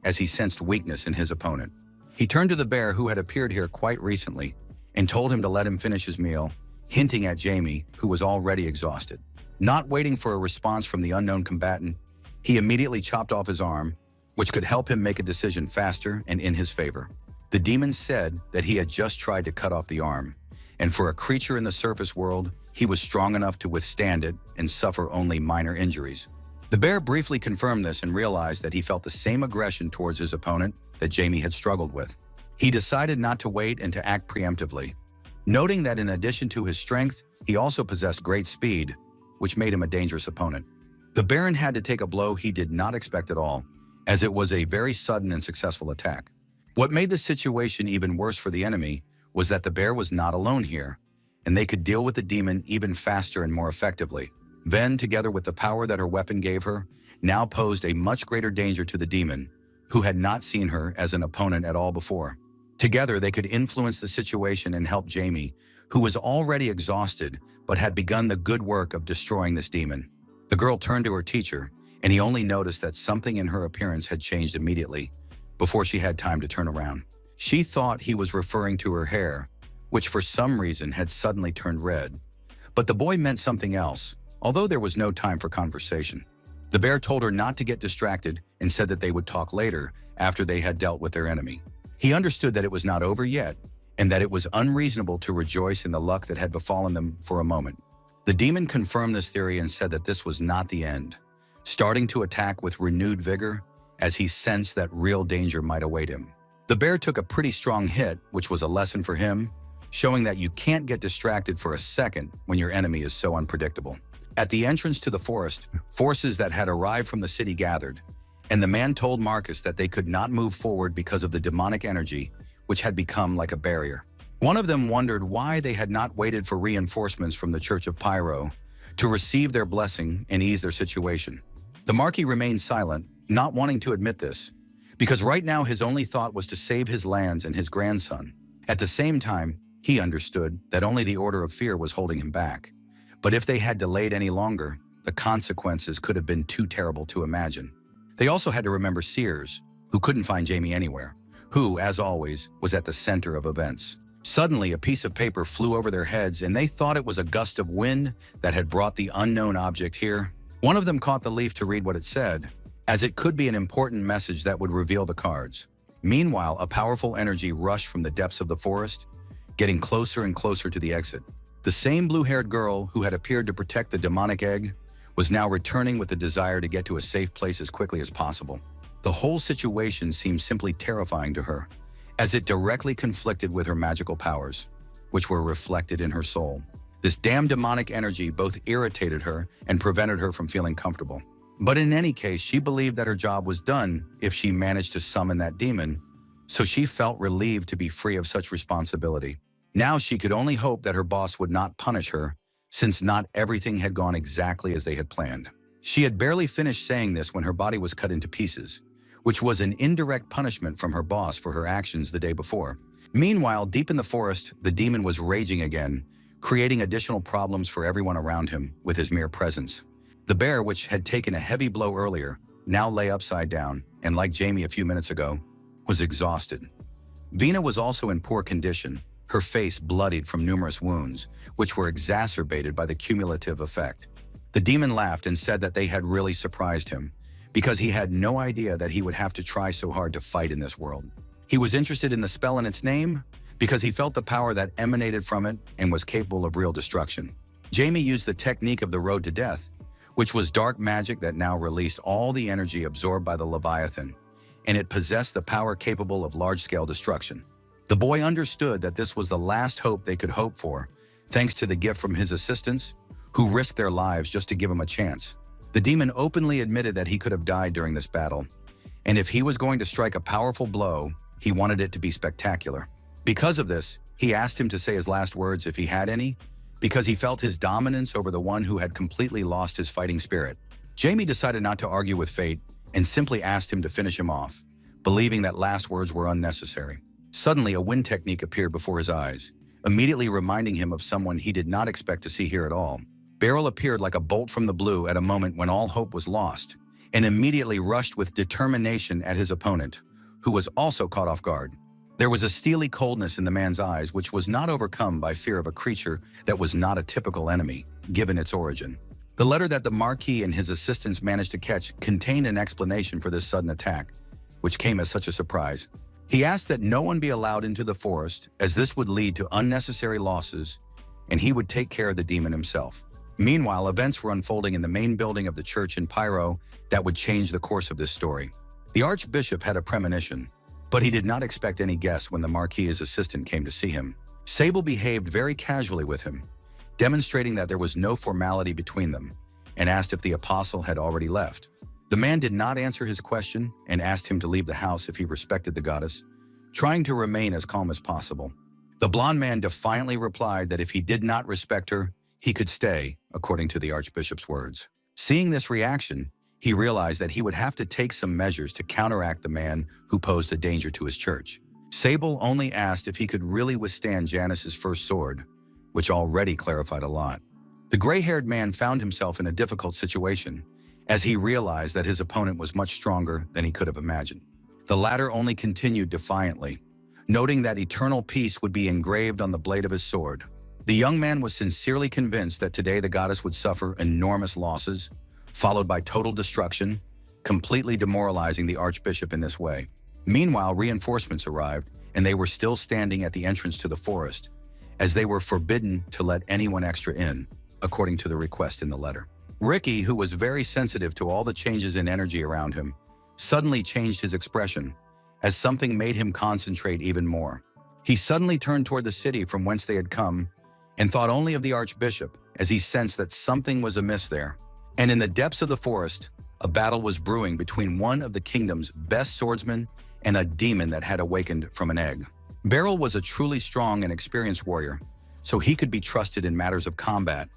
as he sensed weakness in his opponent. He turned to the bear who had appeared here quite recently and told him to let him finish his meal hinting at Jamie, who was already exhausted. Not waiting for a response from the unknown combatant, he immediately chopped off his arm, which could help him make a decision faster and in his favor. The demon said that he had just tried to cut off the arm, and for a creature in the surface world, he was strong enough to withstand it and suffer only minor injuries. The bear briefly confirmed this and realized that he felt the same aggression towards his opponent that Jamie had struggled with. He decided not to wait and to act preemptively, noting that in addition to his strength, he also possessed great speed, which made him a dangerous opponent. The Baron had to take a blow he did not expect at all, as it was a very sudden and successful attack. What made the situation even worse for the enemy was that the bear was not alone here, and they could deal with the demon even faster and more effectively. Ven, together with the power that her weapon gave her, now posed a much greater danger to the demon, who had not seen her as an opponent at all before. Together, they could influence the situation and help Jamie, who was already exhausted but had begun the good work of destroying this demon. The girl turned to her teacher, and he only noticed that something in her appearance had changed immediately, before she had time to turn around. She thought he was referring to her hair, which for some reason had suddenly turned red. But the boy meant something else, although there was no time for conversation. The bear told her not to get distracted and said that they would talk later after they had dealt with their enemy. He understood that it was not over yet, and that it was unreasonable to rejoice in the luck that had befallen them for a moment. The demon confirmed this theory and said that this was not the end, starting to attack with renewed vigor as he sensed that real danger might await him. The bear took a pretty strong hit, which was a lesson for him, showing that you can't get distracted for a second when your enemy is so unpredictable. At the entrance to the forest, forces that had arrived from the city gathered, and the man told Marcus that they could not move forward because of the demonic energy, which had become like a barrier. One of them wondered why they had not waited for reinforcements from the Church of Pyro to receive their blessing and ease their situation. The Marquis remained silent, not wanting to admit this, because right now his only thought was to save his lands and his grandson. At the same time, he understood that only the Order of Fear was holding him back. But if they had delayed any longer, the consequences could have been too terrible to imagine. They also had to remember Sears, who couldn't find Jamie anywhere, who, as always, was at the center of events. Suddenly, a piece of paper flew over their heads, and they thought it was a gust of wind that had brought the unknown object here. One of them caught the leaf to read what it said, as it could be an important message that would reveal the cards. Meanwhile, a powerful energy rushed from the depths of the forest, getting closer and closer to the exit. The same blue-haired girl who had appeared to protect the demonic egg was now returning with the desire to get to a safe place as quickly as possible. The whole situation seemed simply terrifying to her, as it directly conflicted with her magical powers, which were reflected in her soul. This damn demonic energy both irritated her and prevented her from feeling comfortable. But in any case, she believed that her job was done if she managed to summon that demon, so she felt relieved to be free of such responsibility. Now she could only hope that her boss would not punish her, since not everything had gone exactly as they had planned. She had barely finished saying this when her body was cut into pieces, which was an indirect punishment from her boss for her actions the day before. Meanwhile, deep in the forest, the demon was raging again, creating additional problems for everyone around him with his mere presence. The bear, which had taken a heavy blow earlier, now lay upside down, and like Jamie a few minutes ago, was exhausted. Vina was also in poor condition, her face bloodied from numerous wounds, which were exacerbated by the cumulative effect. The demon laughed and said that they had really surprised him, because he had no idea that he would have to try so hard to fight in this world. He was interested in the spell and its name because he felt the power that emanated from it and was capable of real destruction. Jamie used the technique of the Road to Death, which was dark magic that now released all the energy absorbed by the Leviathan, and it possessed the power capable of large-scale destruction. The boy understood that this was the last hope they could hope for, thanks to the gift from his assistants, who risked their lives just to give him a chance. The demon openly admitted that he could have died during this battle, and if he was going to strike a powerful blow, he wanted it to be spectacular. Because of this, he asked him to say his last words if he had any, because he felt his dominance over the one who had completely lost his fighting spirit. Jamie decided not to argue with fate and simply asked him to finish him off, believing that last words were unnecessary. Suddenly, a wind technique appeared before his eyes, immediately reminding him of someone he did not expect to see here at all. Beryl appeared like a bolt from the blue at a moment when all hope was lost, and immediately rushed with determination at his opponent, who was also caught off guard. There was a steely coldness in the man's eyes which was not overcome by fear of a creature that was not a typical enemy, given its origin. The letter that the Marquis and his assistants managed to catch contained an explanation for this sudden attack, which came as such a surprise. He asked that no one be allowed into the forest, as this would lead to unnecessary losses, and he would take care of the demon himself. Meanwhile, events were unfolding in the main building of the church in Pyro that would change the course of this story. The Archbishop had a premonition, but he did not expect any guests when the Marquis's assistant came to see him. Sable behaved very casually with him, demonstrating that there was no formality between them, and asked if the apostle had already left. The man did not answer his question and asked him to leave the house if he respected the goddess, trying to remain as calm as possible. The blond man defiantly replied that if he did not respect her, he could stay, according to the Archbishop's words. Seeing this reaction, he realized that he would have to take some measures to counteract the man who posed a danger to his church. Sable only asked if he could really withstand Janice's first sword, which already clarified a lot. The gray-haired man found himself in a difficult situation, as he realized that his opponent was much stronger than he could have imagined. The latter only continued defiantly, noting that eternal peace would be engraved on the blade of his sword. The young man was sincerely convinced that today the goddess would suffer enormous losses, followed by total destruction, completely demoralizing the Archbishop in this way. Meanwhile, reinforcements arrived, and they were still standing at the entrance to the forest, as they were forbidden to let anyone extra in, according to the request in the letter. Ricky, who was very sensitive to all the changes in energy around him, suddenly changed his expression, as something made him concentrate even more. He suddenly turned toward the city from whence they had come, and thought only of the Archbishop, as he sensed that something was amiss there. And in the depths of the forest, a battle was brewing between one of the kingdom's best swordsmen and a demon that had awakened from an egg. Beryl was a truly strong and experienced warrior, so he could be trusted in matters of combat,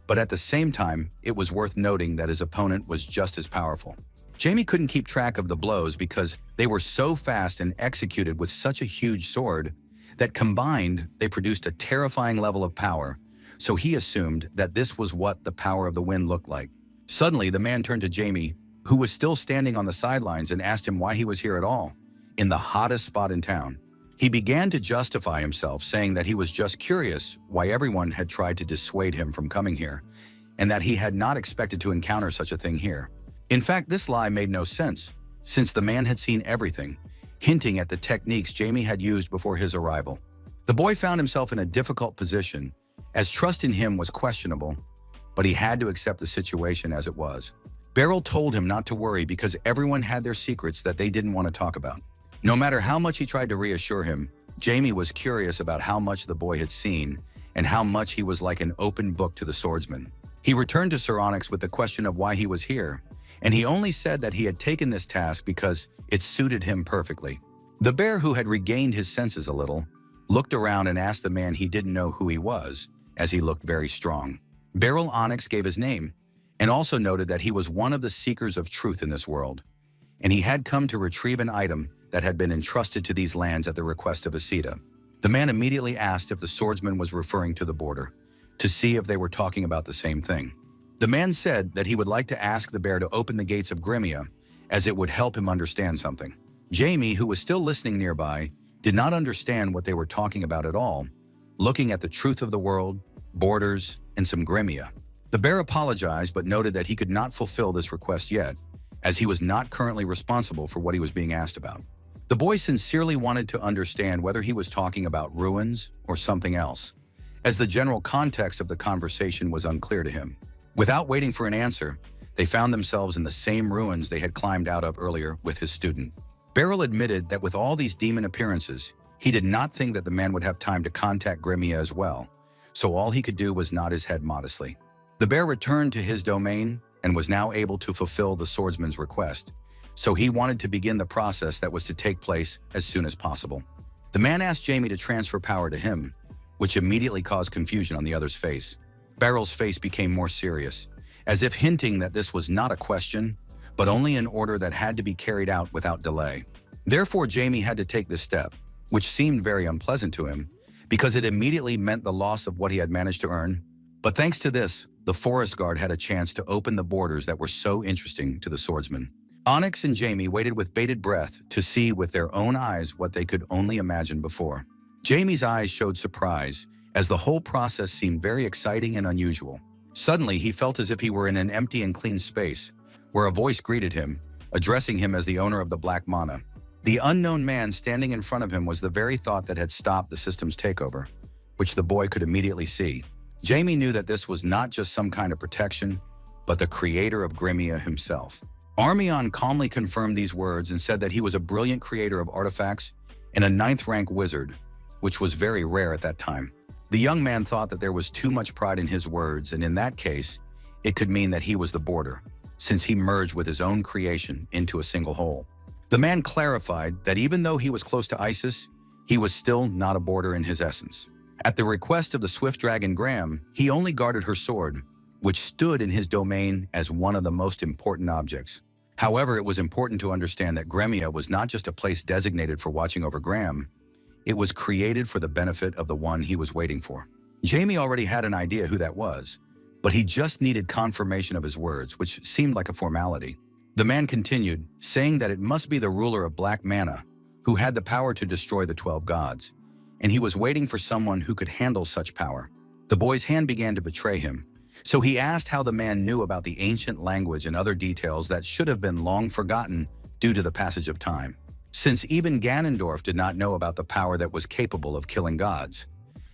but at the same time, it was worth noting that his opponent was just as powerful. Jamie couldn't keep track of the blows because they were so fast and executed with such a huge sword that combined, they produced a terrifying level of power, so he assumed that this was what the power of the wind looked like. Suddenly, the man turned to Jamie, who was still standing on the sidelines, and asked him why he was here at all, in the hottest spot in town. He began to justify himself, saying that he was just curious why everyone had tried to dissuade him from coming here, and that he had not expected to encounter such a thing here. In fact, this lie made no sense, since the man had seen everything, hinting at the techniques Jamie had used before his arrival. The boy found himself in a difficult position, as trust in him was questionable, but he had to accept the situation as it was. Beryl told him not to worry because everyone had their secrets that they didn't want to talk about. No matter how much he tried to reassure him, Jamie was curious about how much the boy had seen and how much he was like an open book to the swordsman. He returned to Sir Onyx with the question of why he was here, and he only said that he had taken this task because it suited him perfectly. The bear, who had regained his senses a little, looked around and asked the man he didn't know who he was, as he looked very strong. Beryl Onyx gave his name, and also noted that he was one of the seekers of truth in this world, and he had come to retrieve an item that had been entrusted to these lands at the request of Asita. The man immediately asked if the swordsman was referring to the border, to see if they were talking about the same thing. The man said that he would like to ask the bear to open the gates of Grimia, as it would help him understand something. Jamie, who was still listening nearby, did not understand what they were talking about at all, looking at the truth of the world, borders, and some Grimia. The bear apologized but noted that he could not fulfill this request yet, as he was not currently responsible for what he was being asked about. The boy sincerely wanted to understand whether he was talking about ruins or something else, as the general context of the conversation was unclear to him. Without waiting for an answer, they found themselves in the same ruins they had climbed out of earlier with his student. Beryl admitted that with all these demon appearances, he did not think that the man would have time to contact Grimia as well, so all he could do was nod his head modestly. The bear returned to his domain and was now able to fulfill the swordsman's request, so he wanted to begin the process that was to take place as soon as possible. The man asked Jamie to transfer power to him, which immediately caused confusion on the other's face. Beryl's face became more serious, as if hinting that this was not a question, but only an order that had to be carried out without delay. Therefore, Jamie had to take this step, which seemed very unpleasant to him, because it immediately meant the loss of what he had managed to earn. But thanks to this, the forest guard had a chance to open the borders that were so interesting to the swordsman. Onyx and Jamie waited with bated breath to see with their own eyes what they could only imagine before. Jamie's eyes showed surprise, as the whole process seemed very exciting and unusual. Suddenly, he felt as if he were in an empty and clean space, where a voice greeted him, addressing him as the owner of the Black Mana. The unknown man standing in front of him was the very thought that had stopped the system's takeover, which the boy could immediately see. Jamie knew that this was not just some kind of protection, but the creator of Grimea himself. Armion calmly confirmed these words and said that he was a brilliant creator of artifacts and a 9th-rank wizard, which was very rare at that time. The young man thought that there was too much pride in his words, and in that case, it could mean that he was the border, since he merged with his own creation into a single whole. The man clarified that even though he was close to Isis, he was still not a border in his essence. At the request of the swift dragon Graham, he only guarded her sword, which stood in his domain as one of the most important objects. However, it was important to understand that Gremia was not just a place designated for watching over Graham. It was created for the benefit of the one he was waiting for. Jamie already had an idea who that was, but he just needed confirmation of his words, which seemed like a formality. The man continued, saying that it must be the ruler of Black Mana, who had the power to destroy the 12 gods, and he was waiting for someone who could handle such power. The boy's hand began to betray him, so he asked how the man knew about the ancient language and other details that should have been long forgotten due to the passage of time, since even Ganondorf did not know about the power that was capable of killing gods.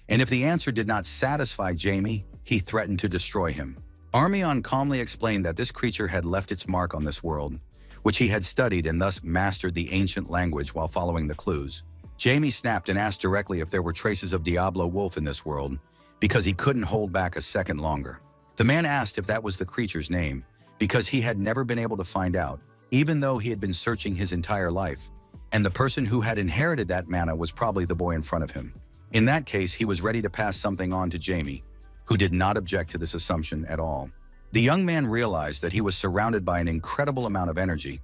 And if the answer did not satisfy Jamie, he threatened to destroy him. Armion calmly explained that this creature had left its mark on this world, which he had studied and thus mastered the ancient language while following the clues. Jamie snapped and asked directly if there were traces of Diablo Wolf in this world, because he couldn't hold back a second longer. The man asked if that was the creature's name, because he had never been able to find out, even though he had been searching his entire life, and the person who had inherited that mana was probably the boy in front of him. In that case, he was ready to pass something on to Jamie, who did not object to this assumption at all. The young man realized that he was surrounded by an incredible amount of energy,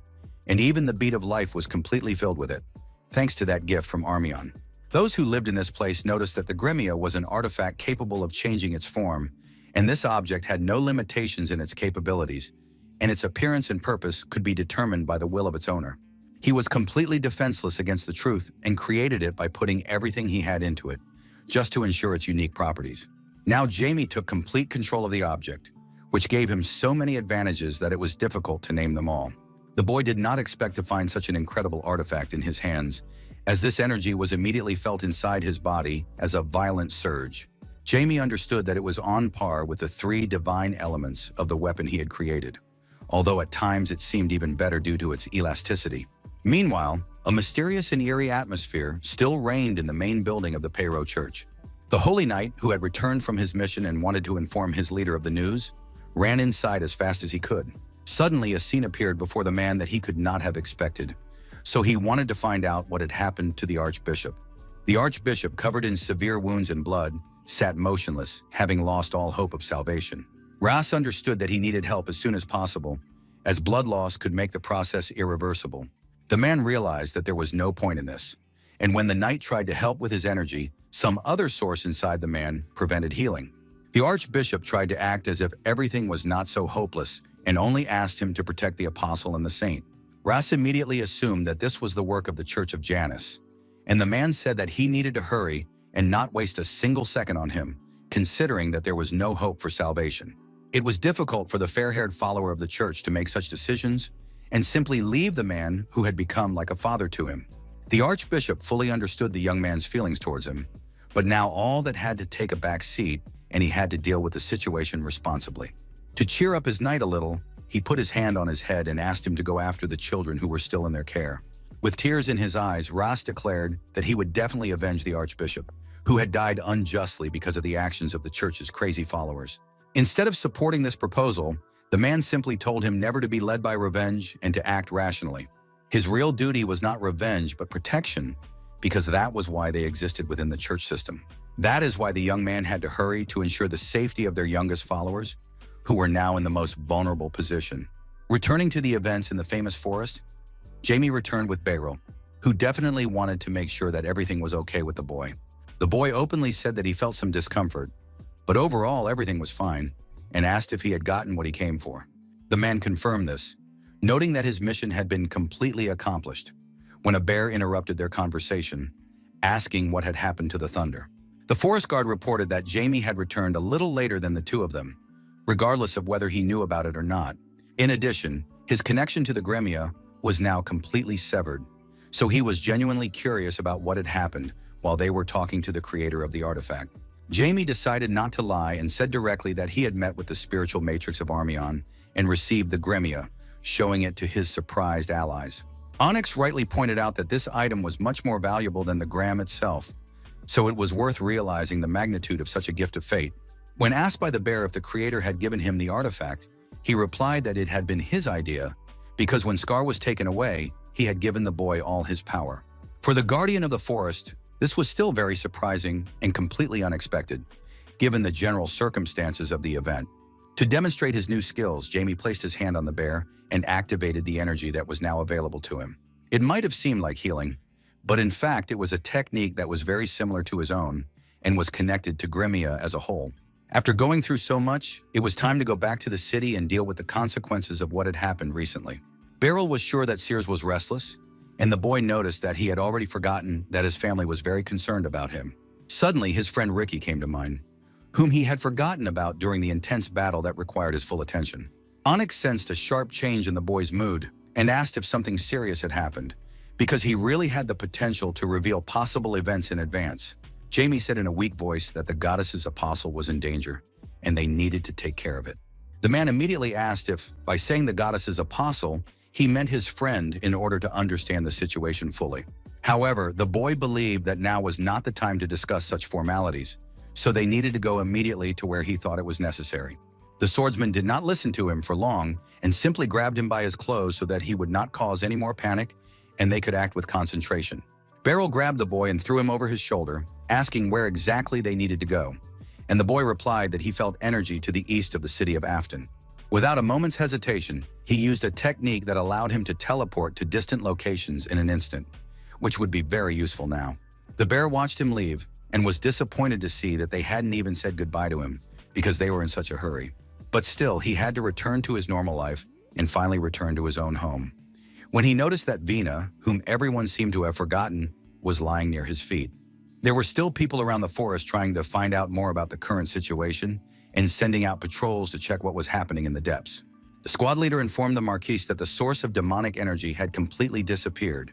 and even the beat of life was completely filled with it, thanks to that gift from Armion. Those who lived in this place noticed that the Gremia was an artifact capable of changing its form, and this object had no limitations in its capabilities, and its appearance and purpose could be determined by the will of its owner. He was completely defenseless against the truth and created it by putting everything he had into it, just to ensure its unique properties. Now Jamie took complete control of the object, which gave him so many advantages that it was difficult to name them all. The boy did not expect to find such an incredible artifact in his hands, as this energy was immediately felt inside his body as a violent surge. Jamie understood that it was on par with the 3 divine elements of the weapon he had created, although at times it seemed even better due to its elasticity. Meanwhile, a mysterious and eerie atmosphere still reigned in the main building of the Peiro Church. The Holy Knight, who had returned from his mission and wanted to inform his leader of the news, ran inside as fast as he could. Suddenly, a scene appeared before the man that he could not have expected, so he wanted to find out what had happened to the Archbishop. The Archbishop, covered in severe wounds and blood, sat motionless, having lost all hope of salvation. Ras understood that he needed help as soon as possible, as blood loss could make the process irreversible. The man realized that there was no point in this, and when the knight tried to help with his energy, some other source inside the man prevented healing. The Archbishop tried to act as if everything was not so hopeless and only asked him to protect the apostle and the saint. Ras immediately assumed that this was the work of the Church of Janus, and the man said that he needed to hurry and not waste a single second on him, considering that there was no hope for salvation. It was difficult for the fair-haired follower of the church to make such decisions and simply leave the man who had become like a father to him. The Archbishop fully understood the young man's feelings towards him, but now all that had to take a back seat, and he had to deal with the situation responsibly. To cheer up his knight a little, he put his hand on his head and asked him to go after the children who were still in their care. With tears in his eyes, Ras declared that he would definitely avenge the Archbishop, who had died unjustly because of the actions of the church's crazy followers. Instead of supporting this proposal, the man simply told him never to be led by revenge and to act rationally. His real duty was not revenge, but protection, because that was why they existed within the church system. That is why the young man had to hurry to ensure the safety of their youngest followers, who were now in the most vulnerable position. Returning to the events in the famous forest, Jamie returned with Beryl, who definitely wanted to make sure that everything was okay with the boy. The boy openly said that he felt some discomfort, but overall everything was fine, and asked if he had gotten what he came for. The man confirmed this, noting that his mission had been completely accomplished, when a bear interrupted their conversation, asking what had happened to the thunder. The forest guard reported that Jamie had returned a little later than the two of them, regardless of whether he knew about it or not. In addition, his connection to the Gremia was now completely severed, so he was genuinely curious about what had happened while they were talking to the creator of the artifact. Jamie decided not to lie and said directly that he had met with the spiritual matrix of Armion and received the Gremia, showing it to his surprised allies. Onyx rightly pointed out that this item was much more valuable than the gram itself, so it was worth realizing the magnitude of such a gift of fate. When asked by the bear if the creator had given him the artifact, he replied that it had been his idea, because when Scar was taken away, he had given the boy all his power. For the guardian of the forest, this was still very surprising and completely unexpected, given the general circumstances of the event. To demonstrate his new skills, Jamie placed his hand on the bear and activated the energy that was now available to him. It might have seemed like healing, but in fact it was a technique that was very similar to his own and was connected to Gremia as a whole. After going through so much, it was time to go back to the city and deal with the consequences of what had happened recently. Beryl was sure that Sears was restless, and the boy noticed that he had already forgotten that his family was very concerned about him. Suddenly, his friend Ricky came to mind, whom he had forgotten about during the intense battle that required his full attention. Onyx sensed a sharp change in the boy's mood and asked if something serious had happened, because he really had the potential to reveal possible events in advance. Jamie said in a weak voice that the goddess's apostle was in danger, and they needed to take care of it. The man immediately asked if, by saying the goddess's apostle, he meant his friend in order to understand the situation fully. However, the boy believed that now was not the time to discuss such formalities, so they needed to go immediately to where he thought it was necessary. The swordsman did not listen to him for long and simply grabbed him by his clothes so that he would not cause any more panic and they could act with concentration. Beryl grabbed the boy and threw him over his shoulder, asking where exactly they needed to go, and the boy replied that he felt energy to the east of the city of Afton. Without a moment's hesitation, he used a technique that allowed him to teleport to distant locations in an instant, which would be very useful now. The bear watched him leave and was disappointed to see that they hadn't even said goodbye to him because they were in such a hurry. But still, he had to return to his normal life and finally return to his own home, when he noticed that Vina, whom everyone seemed to have forgotten, was lying near his feet. There were still people around the forest trying to find out more about the current situation and sending out patrols to check what was happening in the depths. The squad leader informed the Marquise that the source of demonic energy had completely disappeared,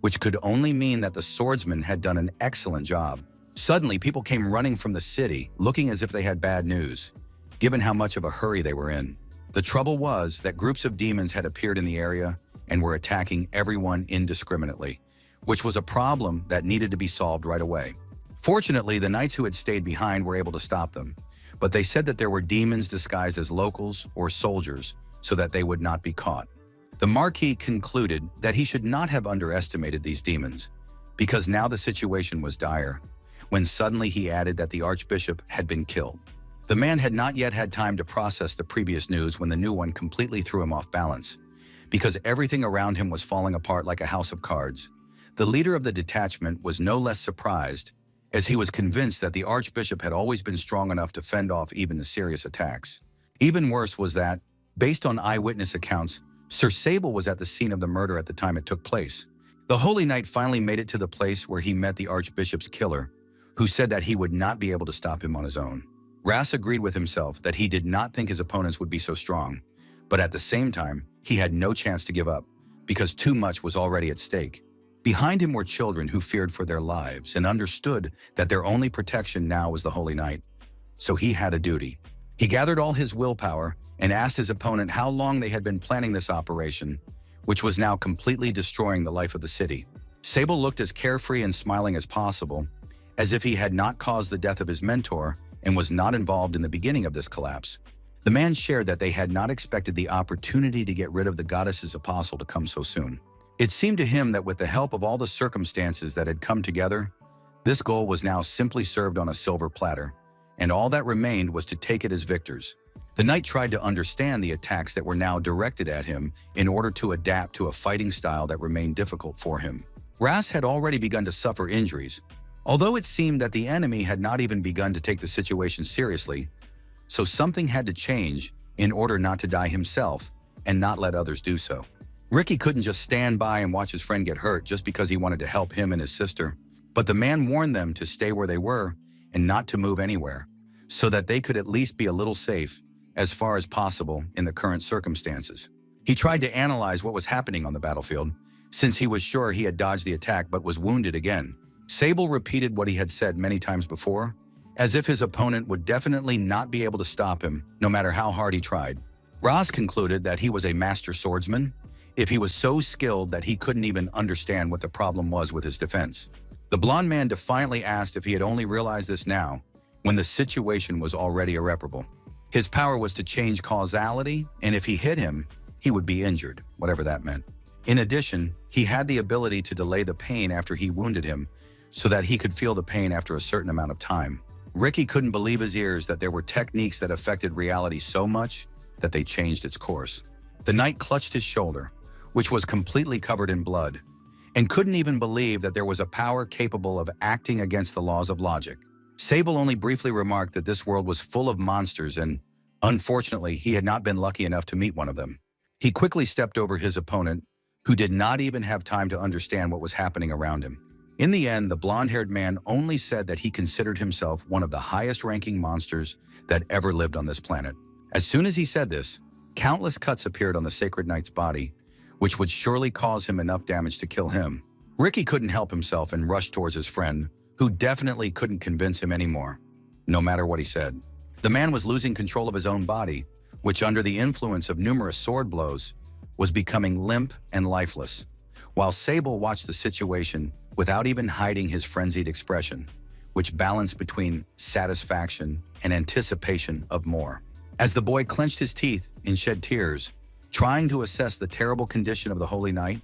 which could only mean that the swordsman had done an excellent job. Suddenly, people came running from the city, looking as if they had bad news, given how much of a hurry they were in. The trouble was that groups of demons had appeared in the area and were attacking everyone indiscriminately, which was a problem that needed to be solved right away. Fortunately, the knights who had stayed behind were able to stop them, but they said that there were demons disguised as locals or soldiers so that they would not be caught. The Marquis concluded that he should not have underestimated these demons, because now the situation was dire, when suddenly he added that the Archbishop had been killed. The man had not yet had time to process the previous news when the new one completely threw him off balance, because everything around him was falling apart like a house of cards. The leader of the detachment was no less surprised, as he was convinced that the Archbishop had always been strong enough to fend off even the serious attacks. Even worse was that, based on eyewitness accounts, Sir Sable was at the scene of the murder at the time it took place. The Holy Knight finally made it to the place where he met the Archbishop's killer, who said that he would not be able to stop him on his own. Ras agreed with himself that he did not think his opponents would be so strong, but at the same time, he had no chance to give up, because too much was already at stake. Behind him were children who feared for their lives and understood that their only protection now was the Holy Knight. So he had a duty. He gathered all his willpower and asked his opponent how long they had been planning this operation, which was now completely destroying the life of the city. Sable looked as carefree and smiling as possible, as if he had not caused the death of his mentor and was not involved in the beginning of this collapse. The man shared that they had not expected the opportunity to get rid of the goddess's apostle to come so soon. It seemed to him that with the help of all the circumstances that had come together, this goal was now simply served on a silver platter, and all that remained was to take it as victors. The knight tried to understand the attacks that were now directed at him in order to adapt to a fighting style that remained difficult for him. Ras had already begun to suffer injuries, although it seemed that the enemy had not even begun to take the situation seriously, so something had to change in order not to die himself and not let others do so. Ricky couldn't just stand by and watch his friend get hurt just because he wanted to help him and his sister, but the man warned them to stay where they were and not to move anywhere, so that they could at least be a little safe as far as possible in the current circumstances. He tried to analyze what was happening on the battlefield, since he was sure he had dodged the attack but was wounded again. Sable repeated what he had said many times before, as if his opponent would definitely not be able to stop him, no matter how hard he tried. Ross concluded that he was a master swordsman, if he was so skilled that he couldn't even understand what the problem was with his defense. The blonde man defiantly asked if he had only realized this now, when the situation was already irreparable. His power was to change causality, and if he hit him, he would be injured, whatever that meant. In addition, he had the ability to delay the pain after he wounded him, so that he could feel the pain after a certain amount of time. Ricky couldn't believe his ears that there were techniques that affected reality so much that they changed its course. The knight clutched his shoulder, which was completely covered in blood, and couldn't even believe that there was a power capable of acting against the laws of logic. Sable only briefly remarked that this world was full of monsters and, unfortunately, he had not been lucky enough to meet one of them. He quickly stepped over his opponent, who did not even have time to understand what was happening around him. In the end, the blonde-haired man only said that he considered himself one of the highest-ranking monsters that ever lived on this planet. As soon as he said this, countless cuts appeared on the sacred knight's body, which would surely cause him enough damage to kill him. Ricky couldn't help himself and rushed towards his friend, who definitely couldn't convince him anymore, no matter what he said. The man was losing control of his own body, which under the influence of numerous sword blows, was becoming limp and lifeless, while Sable watched the situation without even hiding his frenzied expression, which balanced between satisfaction and anticipation of more. As the boy clenched his teeth and shed tears, trying to assess the terrible condition of the Holy Knight,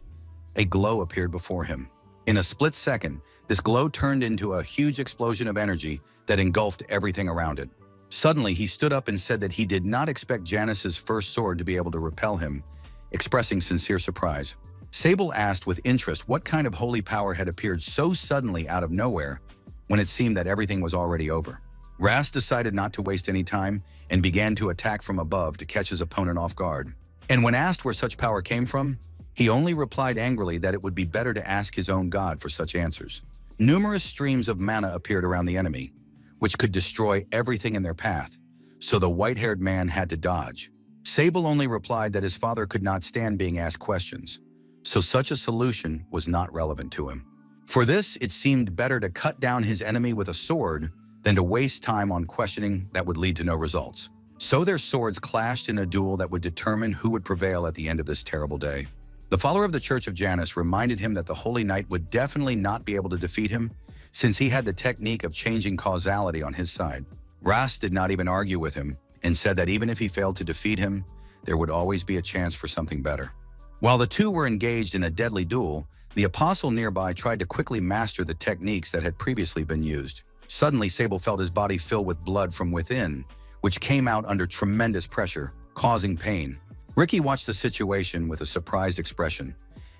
a glow appeared before him. In a split second, this glow turned into a huge explosion of energy that engulfed everything around it. Suddenly, he stood up and said that he did not expect Janice's first sword to be able to repel him, expressing sincere surprise. Sable asked with interest what kind of holy power had appeared so suddenly out of nowhere when it seemed that everything was already over. Rast decided not to waste any time and began to attack from above to catch his opponent off guard. And when asked where such power came from, he only replied angrily that it would be better to ask his own god for such answers. Numerous streams of mana appeared around the enemy, which could destroy everything in their path, so the white-haired man had to dodge. Sable only replied that his father could not stand being asked questions, so such a solution was not relevant to him. For this, it seemed better to cut down his enemy with a sword than to waste time on questioning that would lead to no results. So their swords clashed in a duel that would determine who would prevail at the end of this terrible day. The follower of the Church of Janus reminded him that the Holy Knight would definitely not be able to defeat him, since he had the technique of changing causality on his side. Rast did not even argue with him and said that even if he failed to defeat him, there would always be a chance for something better. While the two were engaged in a deadly duel, the apostle nearby tried to quickly master the techniques that had previously been used. Suddenly, Sable felt his body fill with blood from within, which came out under tremendous pressure, causing pain. Ricky watched the situation with a surprised expression,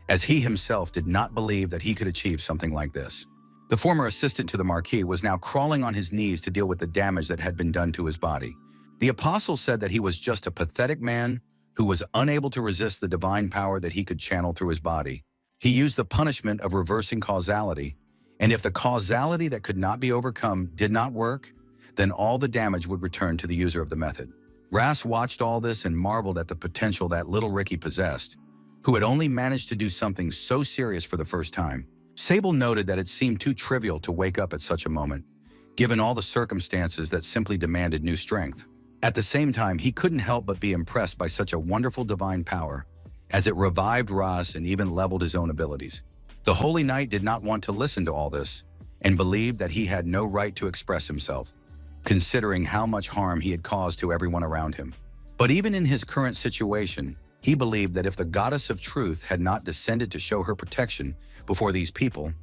as he himself did not believe that he could achieve something like this. The former assistant to the Marquis was now crawling on his knees to deal with the damage that had been done to his body. The apostle said that he was just a pathetic man who was unable to resist the divine power that he could channel through his body. He used the punishment of reversing causality, and if the causality that could not be overcome did not work, then all the damage would return to the user of the method. Rast watched all this and marveled at the potential that little Ricky possessed, who had only managed to do something so serious for the first time. Sable noted that it seemed too trivial to wake up at such a moment, given all the circumstances that simply demanded new strength. At the same time, he couldn't help but be impressed by such a wonderful divine power, as it revived Ras and even leveled his own abilities. The Holy Knight did not want to listen to all this, and believed that he had no right to express himself, considering how much harm he had caused to everyone around him. But even in his current situation, he believed that if the goddess of truth had not descended to show her protection before these people,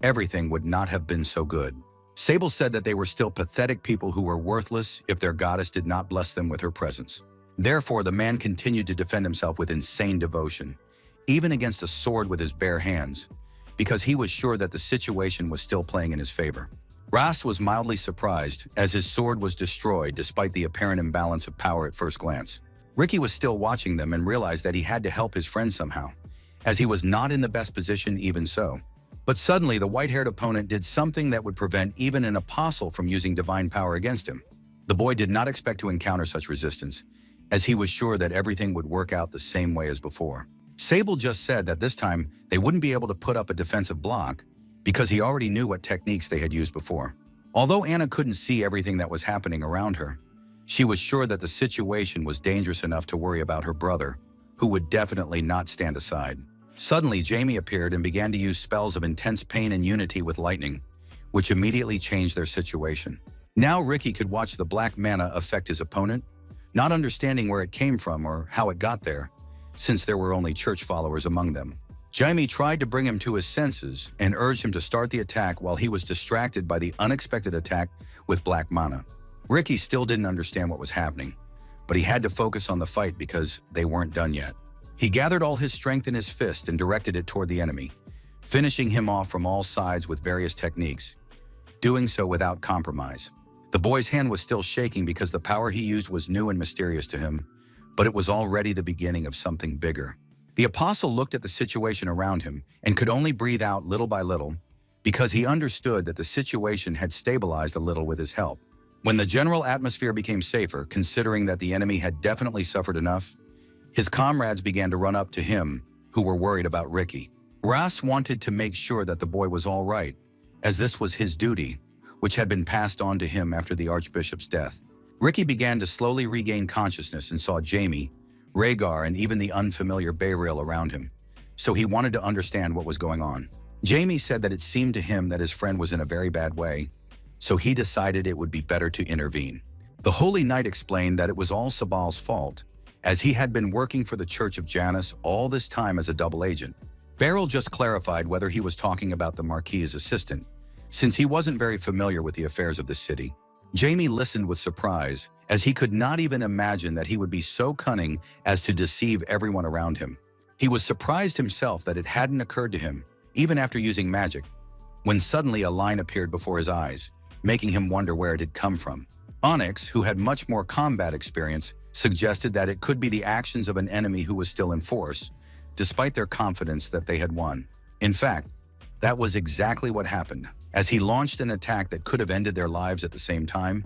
everything would not have been so good. Sable said that they were still pathetic people who were worthless if their goddess did not bless them with her presence. Therefore, the man continued to defend himself with insane devotion, even against a sword with his bare hands, because he was sure that the situation was still playing in his favor. Rast was mildly surprised as his sword was destroyed despite the apparent imbalance of power at first glance. Ricky was still watching them and realized that he had to help his friend somehow, as he was not in the best position even so. But suddenly, the white-haired opponent did something that would prevent even an apostle from using divine power against him. The boy did not expect to encounter such resistance, as he was sure that everything would work out the same way as before. Sable just said that this time they wouldn't be able to put up a defensive block because he already knew what techniques they had used before. Although Anna couldn't see everything that was happening around her, she was sure that the situation was dangerous enough to worry about her brother, who would definitely not stand aside. Suddenly, Jamie appeared and began to use spells of intense pain and unity with lightning, which immediately changed their situation. Now Ricky could watch the black mana affect his opponent, not understanding where it came from or how it got there, since there were only church followers among them. Jamie tried to bring him to his senses and urged him to start the attack while he was distracted by the unexpected attack with black mana. Ricky still didn't understand what was happening, but he had to focus on the fight because they weren't done yet. He gathered all his strength in his fist and directed it toward the enemy, finishing him off from all sides with various techniques, doing so without compromise. The boy's hand was still shaking because the power he used was new and mysterious to him, but it was already the beginning of something bigger. The apostle looked at the situation around him and could only breathe out little by little because he understood that the situation had stabilized a little with his help. When the general atmosphere became safer, considering that the enemy had definitely suffered enough, his comrades began to run up to him, who were worried about Ricky. Ras wanted to make sure that the boy was all right, as this was his duty, which had been passed on to him after the archbishop's death. Ricky began to slowly regain consciousness and saw Jamie, Rhaegar, and even the unfamiliar Beryl around him, so he wanted to understand what was going on. Jamie said that it seemed to him that his friend was in a very bad way, so he decided it would be better to intervene. The Holy Knight explained that it was all Sabal's fault, as he had been working for the Church of Janus all this time as a double agent. Beryl just clarified whether he was talking about the Marquis's assistant, since he wasn't very familiar with the affairs of the city. Jamie listened with surprise, as he could not even imagine that he would be so cunning as to deceive everyone around him. He was surprised himself that it hadn't occurred to him, even after using magic, when suddenly a line appeared before his eyes, making him wonder where it had come from. Onyx, who had much more combat experience, suggested that it could be the actions of an enemy who was still in force, despite their confidence that they had won. In fact, that was exactly what happened, as he launched an attack that could have ended their lives at the same time,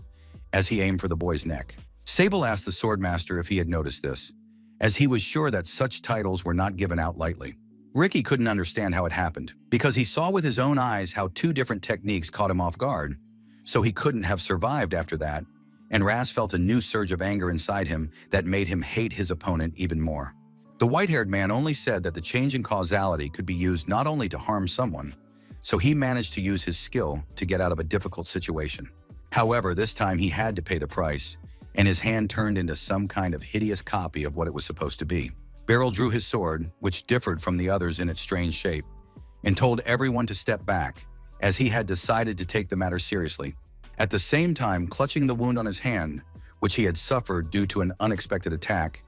as he aimed for the boy's neck. Sable asked the Swordmaster if he had noticed this, as he was sure that such titles were not given out lightly. Ricky couldn't understand how it happened, because he saw with his own eyes how two different techniques caught him off guard, so he couldn't have survived after that, and Ras felt a new surge of anger inside him that made him hate his opponent even more. The white-haired man only said that the change in causality could be used not only to harm someone, so he managed to use his skill to get out of a difficult situation. However, this time he had to pay the price, and his hand turned into some kind of hideous copy of what it was supposed to be. Beryl drew his sword, which differed from the others in its strange shape, and told everyone to step back, as he had decided to take the matter seriously. At the same time, clutching the wound on his hand, which he had suffered due to an unexpected attack,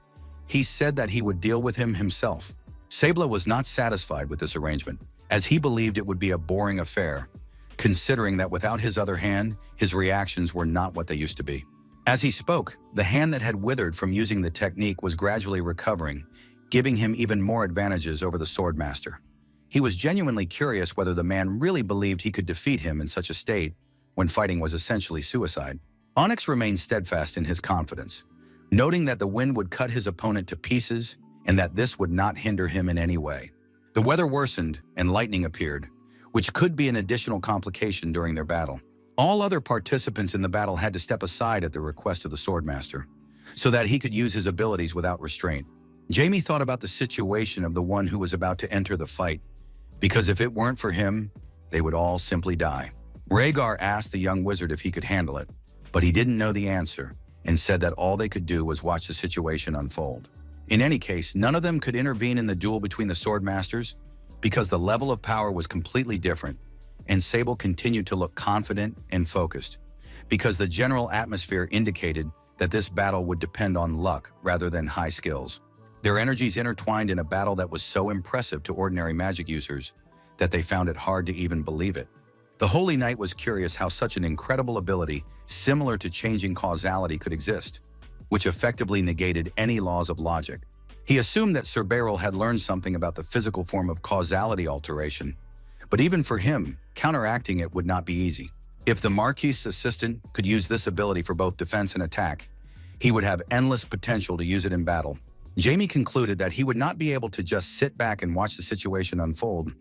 he said that he would deal with him himself. Sable was not satisfied with this arrangement, as he believed it would be a boring affair, considering that without his other hand, his reactions were not what they used to be. As he spoke, the hand that had withered from using the technique was gradually recovering, giving him even more advantages over the Swordmaster. He was genuinely curious whether the man really believed he could defeat him in such a state when fighting was essentially suicide. Onyx remained steadfast in his confidence, noting that the wind would cut his opponent to pieces and that this would not hinder him in any way. The weather worsened and lightning appeared, which could be an additional complication during their battle. All other participants in the battle had to step aside at the request of the Swordmaster, so that he could use his abilities without restraint. Jamie thought about the situation of the one who was about to enter the fight, because if it weren't for him, they would all simply die. Rhaegar asked the young wizard if he could handle it, but he didn't know the answer and said that all they could do was watch the situation unfold. In any case, none of them could intervene in the duel between the Swordmasters because the level of power was completely different, and Sable continued to look confident and focused, because the general atmosphere indicated that this battle would depend on luck rather than high skills. Their energies intertwined in a battle that was so impressive to ordinary magic users that they found it hard to even believe it. The Holy Knight was curious how such an incredible ability, similar to changing causality, could exist. which effectively negated any laws of logic. He assumed that Sir Beryl had learned something about the physical form of causality alteration, but even for him, counteracting it would not be easy. If the Marquis's assistant could use this ability for both defense and attack, he would have endless potential to use it in battle. Jaime concluded that he would not be able to just sit back and watch the situation unfold,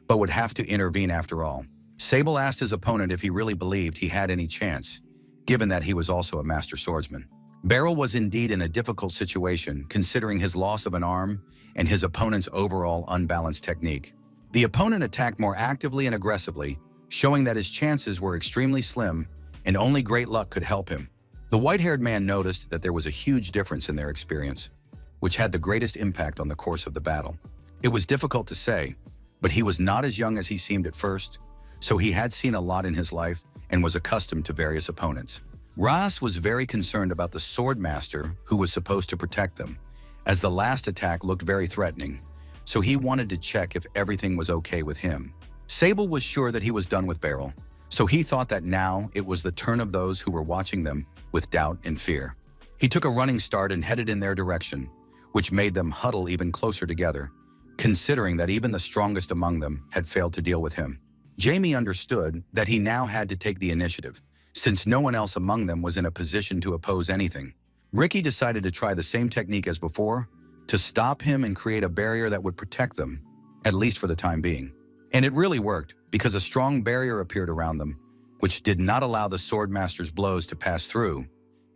but would have to intervene after all. Sable asked his opponent if he really believed he had any chance, given that he was also a master swordsman. Beryl was indeed in a difficult situation, considering his loss of an arm and his opponent's overall unbalanced technique. The opponent attacked more actively and aggressively, showing that his chances were extremely slim and only great luck could help him. The white-haired man noticed that there was a huge difference in their experience, which had the greatest impact on the course of the battle. It was difficult to say, but he was not as young as he seemed at first, so he had seen a lot in his life and was accustomed to various opponents. Ras was very concerned about the swordmaster who was supposed to protect them, as the last attack looked very threatening, so he wanted to check if everything was okay with him. Sable was sure that he was done with Beryl, so he thought that now it was the turn of those who were watching them with doubt and fear. He took a running start and headed in their direction, which made them huddle even closer together, considering that even the strongest among them had failed to deal with him. Jaime understood that he now had to take the initiative, since no one else among them was in a position to oppose anything. Ricky decided to try the same technique as before, to stop him and create a barrier that would protect them, at least for the time being. And it really worked, because a strong barrier appeared around them, which did not allow the swordmaster's blows to pass through,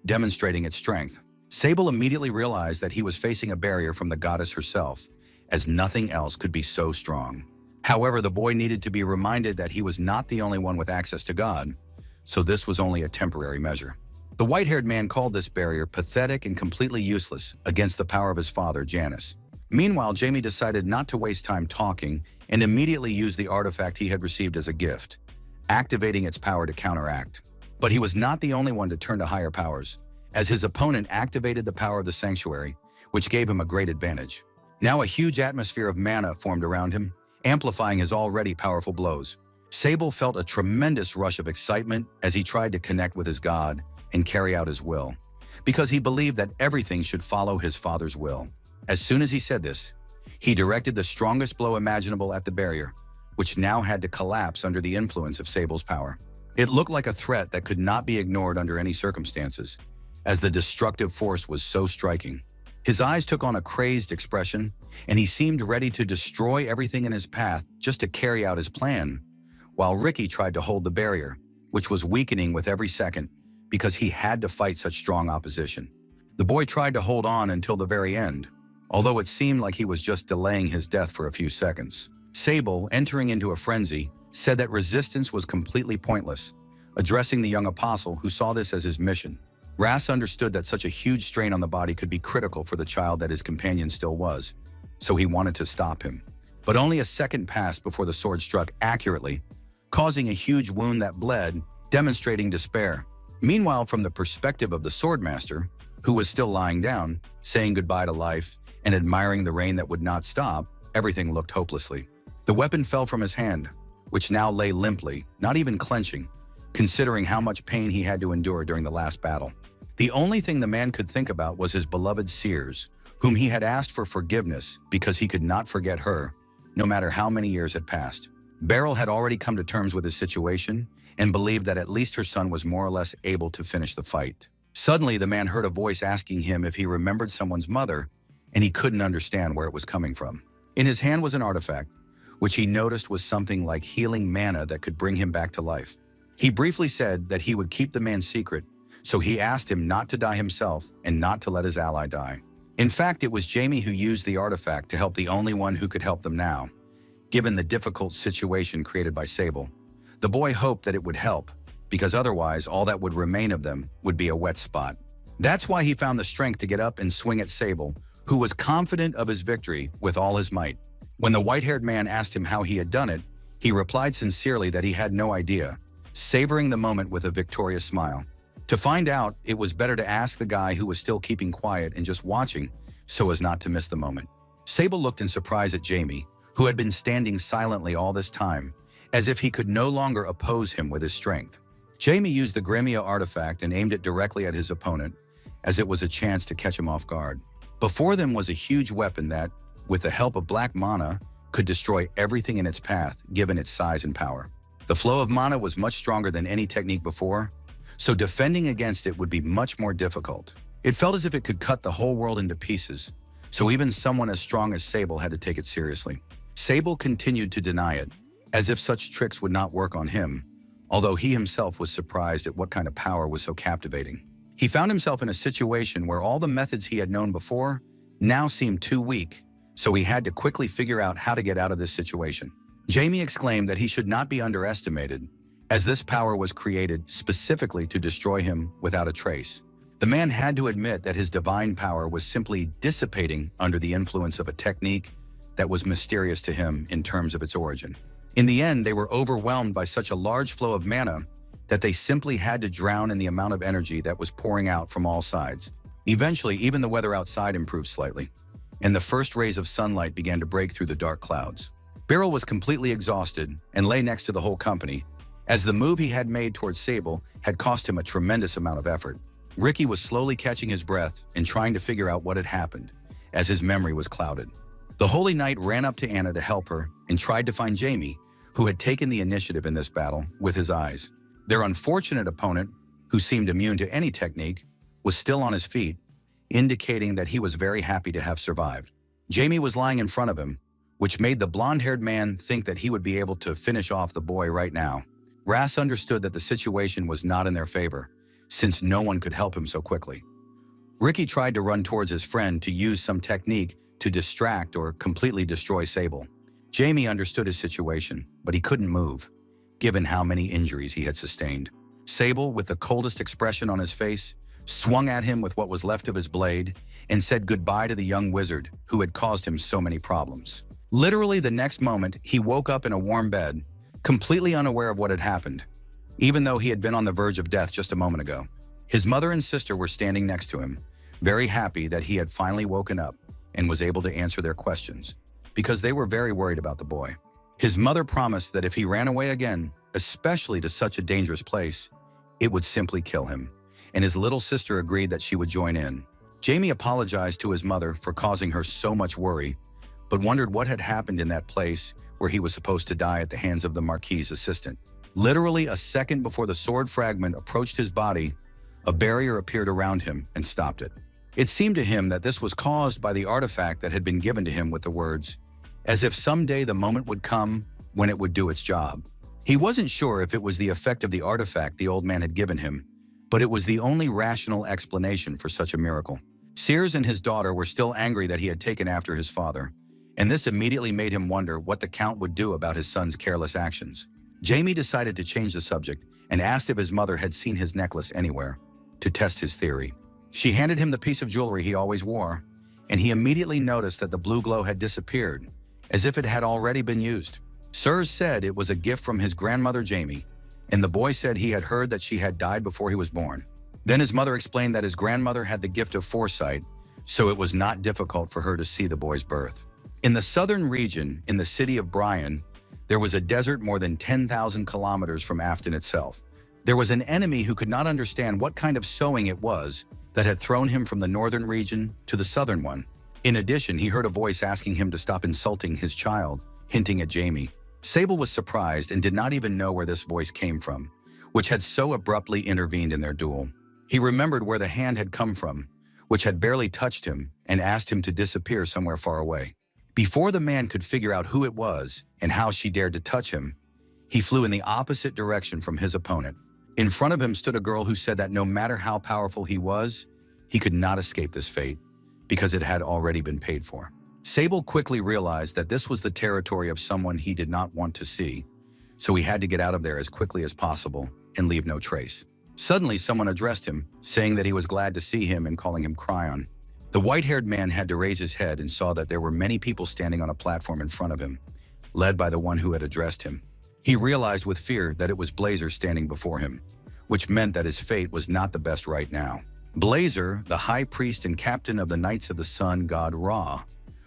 demonstrating its strength. Sable immediately realized that he was facing a barrier from the goddess herself, as nothing else could be so strong. However, the boy needed to be reminded that he was not the only one with access to God, so this was only a temporary measure. The white-haired man called this barrier pathetic and completely useless against the power of his father, Janus. Meanwhile, Jaime decided not to waste time talking and immediately used the artifact he had received as a gift, activating its power to counteract. But he was not the only one to turn to higher powers, as his opponent activated the power of the sanctuary, which gave him a great advantage. Now a huge atmosphere of mana formed around him, amplifying his already powerful blows. Sable felt a tremendous rush of excitement as he tried to connect with his god and carry out his will, because he believed that everything should follow his father's will. As soon as he said this, he directed the strongest blow imaginable at the barrier, which now had to collapse under the influence of Sable's power. It looked like a threat that could not be ignored under any circumstances, as the destructive force was so striking. His eyes took on a crazed expression, and he seemed ready to destroy everything in his path just to carry out his plan, while Ricky tried to hold the barrier, which was weakening with every second because he had to fight such strong opposition. The boy tried to hold on until the very end, although it seemed like he was just delaying his death for a few seconds. Sable, entering into a frenzy, said that resistance was completely pointless, addressing the young apostle who saw this as his mission. Ras understood that such a huge strain on the body could be critical for the child that his companion still was, so he wanted to stop him. But only a second passed before the sword struck accurately, causing a huge wound that bled, demonstrating despair. Meanwhile, from the perspective of the swordmaster, who was still lying down, saying goodbye to life and admiring the rain that would not stop, everything looked hopelessly. The weapon fell from his hand, which now lay limply, not even clenching, considering how much pain he had to endure during the last battle. The only thing the man could think about was his beloved Seers, whom he had asked for forgiveness because he could not forget her, no matter how many years had passed. Beryl had already come to terms with his situation and believed that at least her son was more or less able to finish the fight. Suddenly, the man heard a voice asking him if he remembered someone's mother, and he couldn't understand where it was coming from. In his hand was an artifact, which he noticed was something like healing mana that could bring him back to life. He briefly said that he would keep the man's secret, so he asked him not to die himself and not to let his ally die. In fact, it was Jaime who used the artifact to help the only one who could help them now, given the difficult situation created by Sable. The boy hoped that it would help, because otherwise all that would remain of them would be a wet spot. That's why he found the strength to get up and swing at Sable, who was confident of his victory with all his might. When the white-haired man asked him how he had done it, he replied sincerely that he had no idea, savoring the moment with a victorious smile. To find out, it was better to ask the guy who was still keeping quiet and just watching so as not to miss the moment. Sable looked in surprise at Jaime, who had been standing silently all this time, as if he could no longer oppose him with his strength. Jaime used the Gremia artifact and aimed it directly at his opponent, as it was a chance to catch him off guard. Before them was a huge weapon that, with the help of black mana, could destroy everything in its path given its size and power. The flow of mana was much stronger than any technique before, so defending against it would be much more difficult. It felt as if it could cut the whole world into pieces, so even someone as strong as Sable had to take it seriously. Sable continued to deny it, as if such tricks would not work on him, although he himself was surprised at what kind of power was so captivating. He found himself in a situation where all the methods he had known before now seemed too weak, so he had to quickly figure out how to get out of this situation. Jamie exclaimed that he should not be underestimated, as this power was created specifically to destroy him without a trace. The man had to admit that his divine power was simply dissipating under the influence of a technique that was mysterious to him in terms of its origin. In the end, they were overwhelmed by such a large flow of mana that they simply had to drown in the amount of energy that was pouring out from all sides. Eventually, even the weather outside improved slightly, and the first rays of sunlight began to break through the dark clouds. Beryl was completely exhausted and lay next to the whole company, as the move he had made towards Sable had cost him a tremendous amount of effort. Ricky was slowly catching his breath and trying to figure out what had happened, as his memory was clouded. The Holy Knight ran up to Anna to help her and tried to find Jamie, who had taken the initiative in this battle, with his eyes. Their unfortunate opponent, who seemed immune to any technique, was still on his feet, indicating that he was very happy to have survived. Jamie was lying in front of him, which made the blonde-haired man think that he would be able to finish off the boy right now. Ras understood that the situation was not in their favor, since no one could help him so quickly. Ricky tried to run towards his friend to use some technique to distract or completely destroy Sable. Jamie understood his situation, but he couldn't move, given how many injuries he had sustained. Sable, with the coldest expression on his face, swung at him with what was left of his blade and said goodbye to the young wizard who had caused him so many problems. Literally the next moment, he woke up in a warm bed, completely unaware of what had happened, even though he had been on the verge of death just a moment ago. His mother and sister were standing next to him, very happy that he had finally woken up and was able to answer their questions, because they were very worried about the boy. His mother promised that if he ran away again, especially to such a dangerous place, it would simply kill him, and his little sister agreed that she would join in. Jamie apologized to his mother for causing her so much worry, but wondered what had happened in that place where he was supposed to die at the hands of the Marquis's assistant. Literally a second before the sword fragment approached his body, a barrier appeared around him and stopped it. It seemed to him that this was caused by the artifact that had been given to him with the words, as if someday the moment would come when it would do its job. He wasn't sure if it was the effect of the artifact the old man had given him, but it was the only rational explanation for such a miracle. Sears and his daughter were still angry that he had taken after his father, and this immediately made him wonder what the Count would do about his son's careless actions. Jamie decided to change the subject and asked if his mother had seen his necklace anywhere, to test his theory. She handed him the piece of jewelry he always wore, and he immediately noticed that the blue glow had disappeared, as if it had already been used. Sears said it was a gift from his grandmother Jamie, and the boy said he had heard that she had died before he was born. Then his mother explained that his grandmother had the gift of foresight, so it was not difficult for her to see the boy's birth. In the southern region, in the city of Bryan, there was a desert more than 10,000 kilometers from Afton itself. There was an enemy who could not understand what kind of sowing it was that had thrown him from the northern region to the southern one. In addition, he heard a voice asking him to stop insulting his child, hinting at Jamie. Sable was surprised and did not even know where this voice came from, which had so abruptly intervened in their duel. He remembered where the hand had come from, which had barely touched him, and asked him to disappear somewhere far away. Before the man could figure out who it was and how she dared to touch him, he flew in the opposite direction from his opponent. In front of him stood a girl who said that no matter how powerful he was, he could not escape this fate, because it had already been paid for. Sable quickly realized that this was the territory of someone he did not want to see, so he had to get out of there as quickly as possible and leave no trace. Suddenly, someone addressed him, saying that he was glad to see him and calling him Cryon. The white-haired man had to raise his head and saw that there were many people standing on a platform in front of him, led by the one who had addressed him. He realized with fear that it was Blazer standing before him, which meant that his fate was not the best right now. Blazer, the high priest and captain of the Knights of the Sun god Ra,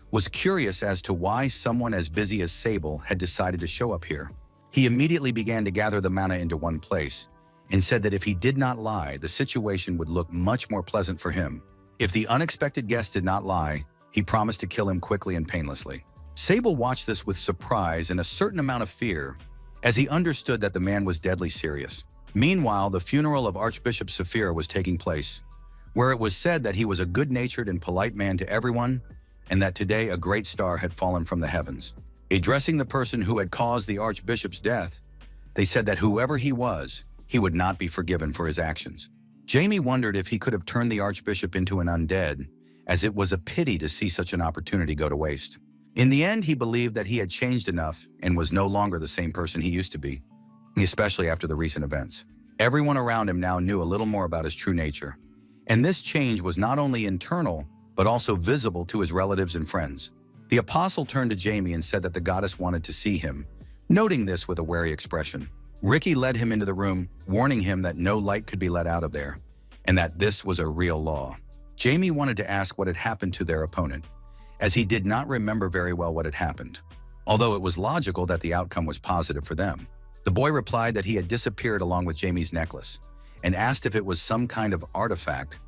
was curious as to why someone as busy as Sable had decided to show up here. He immediately began to gather the mana into one place, and said that if he did not lie, the situation would look much more pleasant for him. If the unexpected guest did not lie, he promised to kill him quickly and painlessly. Sable watched this with surprise and a certain amount of fear, as he understood that the man was deadly serious. Meanwhile, the funeral of Archbishop Saphira was taking place, where it was said that he was a good-natured and polite man to everyone, and that today a great star had fallen from the heavens. Addressing the person who had caused the Archbishop's death, they said that whoever he was, he would not be forgiven for his actions. Jamie wondered if he could have turned the Archbishop into an undead, as it was a pity to see such an opportunity go to waste. In the end, he believed that he had changed enough and was no longer the same person he used to be, especially after the recent events. Everyone around him now knew a little more about his true nature, and this change was not only internal, but also visible to his relatives and friends. The apostle turned to Jamie and said that the goddess wanted to see him, noting this with a wary expression. Ricky led him into the room, warning him that no light could be let out of there, and that this was a real law. Jamie wanted to ask what had happened to their opponent, as he did not remember very well what had happened, although it was logical that the outcome was positive for them. The boy replied that he had disappeared along with Jamie's necklace, and asked if it was some kind of artifact,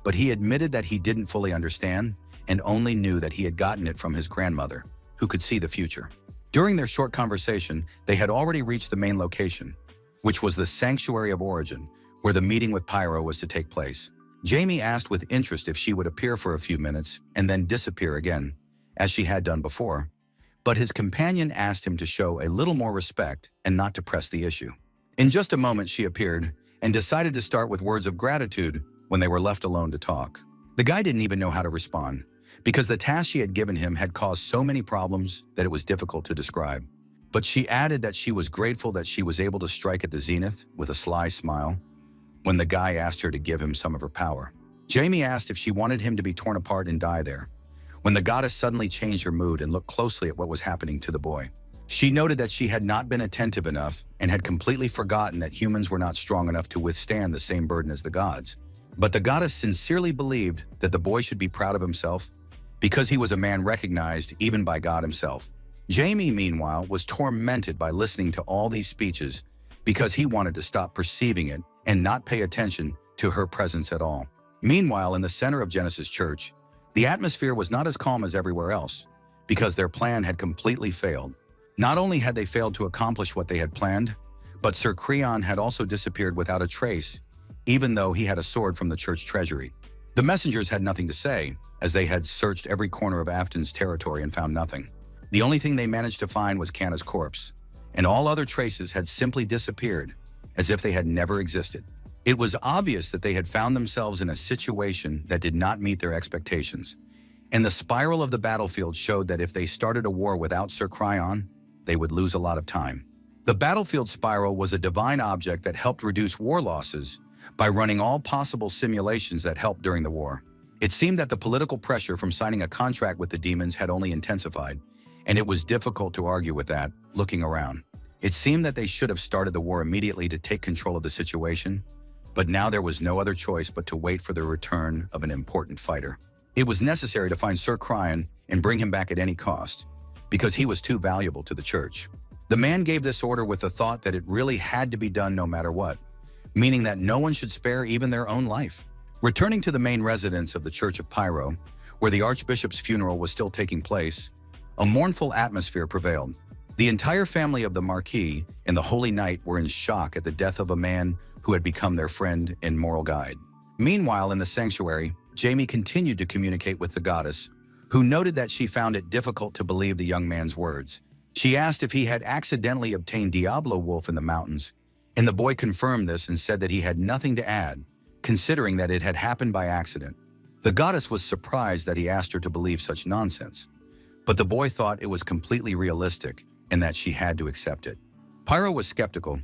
but he admitted that he didn't fully understand and only knew that he had gotten it from his grandmother, who could see the future. During their short conversation, they had already reached the main location, which was the Sanctuary of Origin, where the meeting with Pyro was to take place. Jamie asked with interest if she would appear for a few minutes and then disappear again, as she had done before, but his companion asked him to show a little more respect and not to press the issue. In just a moment, she appeared and decided to start with words of gratitude when they were left alone to talk. The guy didn't even know how to respond, because the task she had given him had caused so many problems that it was difficult to describe. But she added that she was grateful that she was able to strike at the zenith with a sly smile when the guy asked her to give him some of her power. Jamie asked if she wanted him to be torn apart and die there, when the goddess suddenly changed her mood and looked closely at what was happening to the boy. She noted that she had not been attentive enough and had completely forgotten that humans were not strong enough to withstand the same burden as the gods. But the goddess sincerely believed that the boy should be proud of himself because he was a man recognized even by God himself. Jamie, meanwhile, was tormented by listening to all these speeches because he wanted to stop perceiving it and not pay attention to her presence at all. Meanwhile, in the center of Genesis Church, the atmosphere was not as calm as everywhere else because their plan had completely failed. Not only had they failed to accomplish what they had planned, but Sir Creon had also disappeared without a trace, even though he had a sword from the church treasury. The messengers had nothing to say, as they had searched every corner of Afton's territory and found nothing. The only thing they managed to find was Canna's corpse, and all other traces had simply disappeared, as if they had never existed. It was obvious that they had found themselves in a situation that did not meet their expectations, and the spiral of the battlefield showed that if they started a war without Sir Creon, they would lose a lot of time. The battlefield spiral was a divine object that helped reduce war losses by running all possible simulations that helped during the war. It seemed that the political pressure from signing a contract with the demons had only intensified, and it was difficult to argue with that, looking around. It seemed that they should have started the war immediately to take control of the situation, but now there was no other choice but to wait for the return of an important fighter. It was necessary to find Sir Creon and bring him back at any cost, because he was too valuable to the church. The man gave this order with the thought that it really had to be done no matter what, meaning that no one should spare even their own life. Returning to the main residence of the Church of Pyro, where the Archbishop's funeral was still taking place, a mournful atmosphere prevailed. The entire family of the Marquis and the Holy Knight were in shock at the death of a man who had become their friend and moral guide. Meanwhile, in the sanctuary, Jamie continued to communicate with the goddess, who noted that she found it difficult to believe the young man's words. She asked if he had accidentally obtained Diablo Wolf in the mountains, and the boy confirmed this and said that he had nothing to add, considering that it had happened by accident. The goddess was surprised that he asked her to believe such nonsense, but the boy thought it was completely realistic and that she had to accept it. Pyro was skeptical,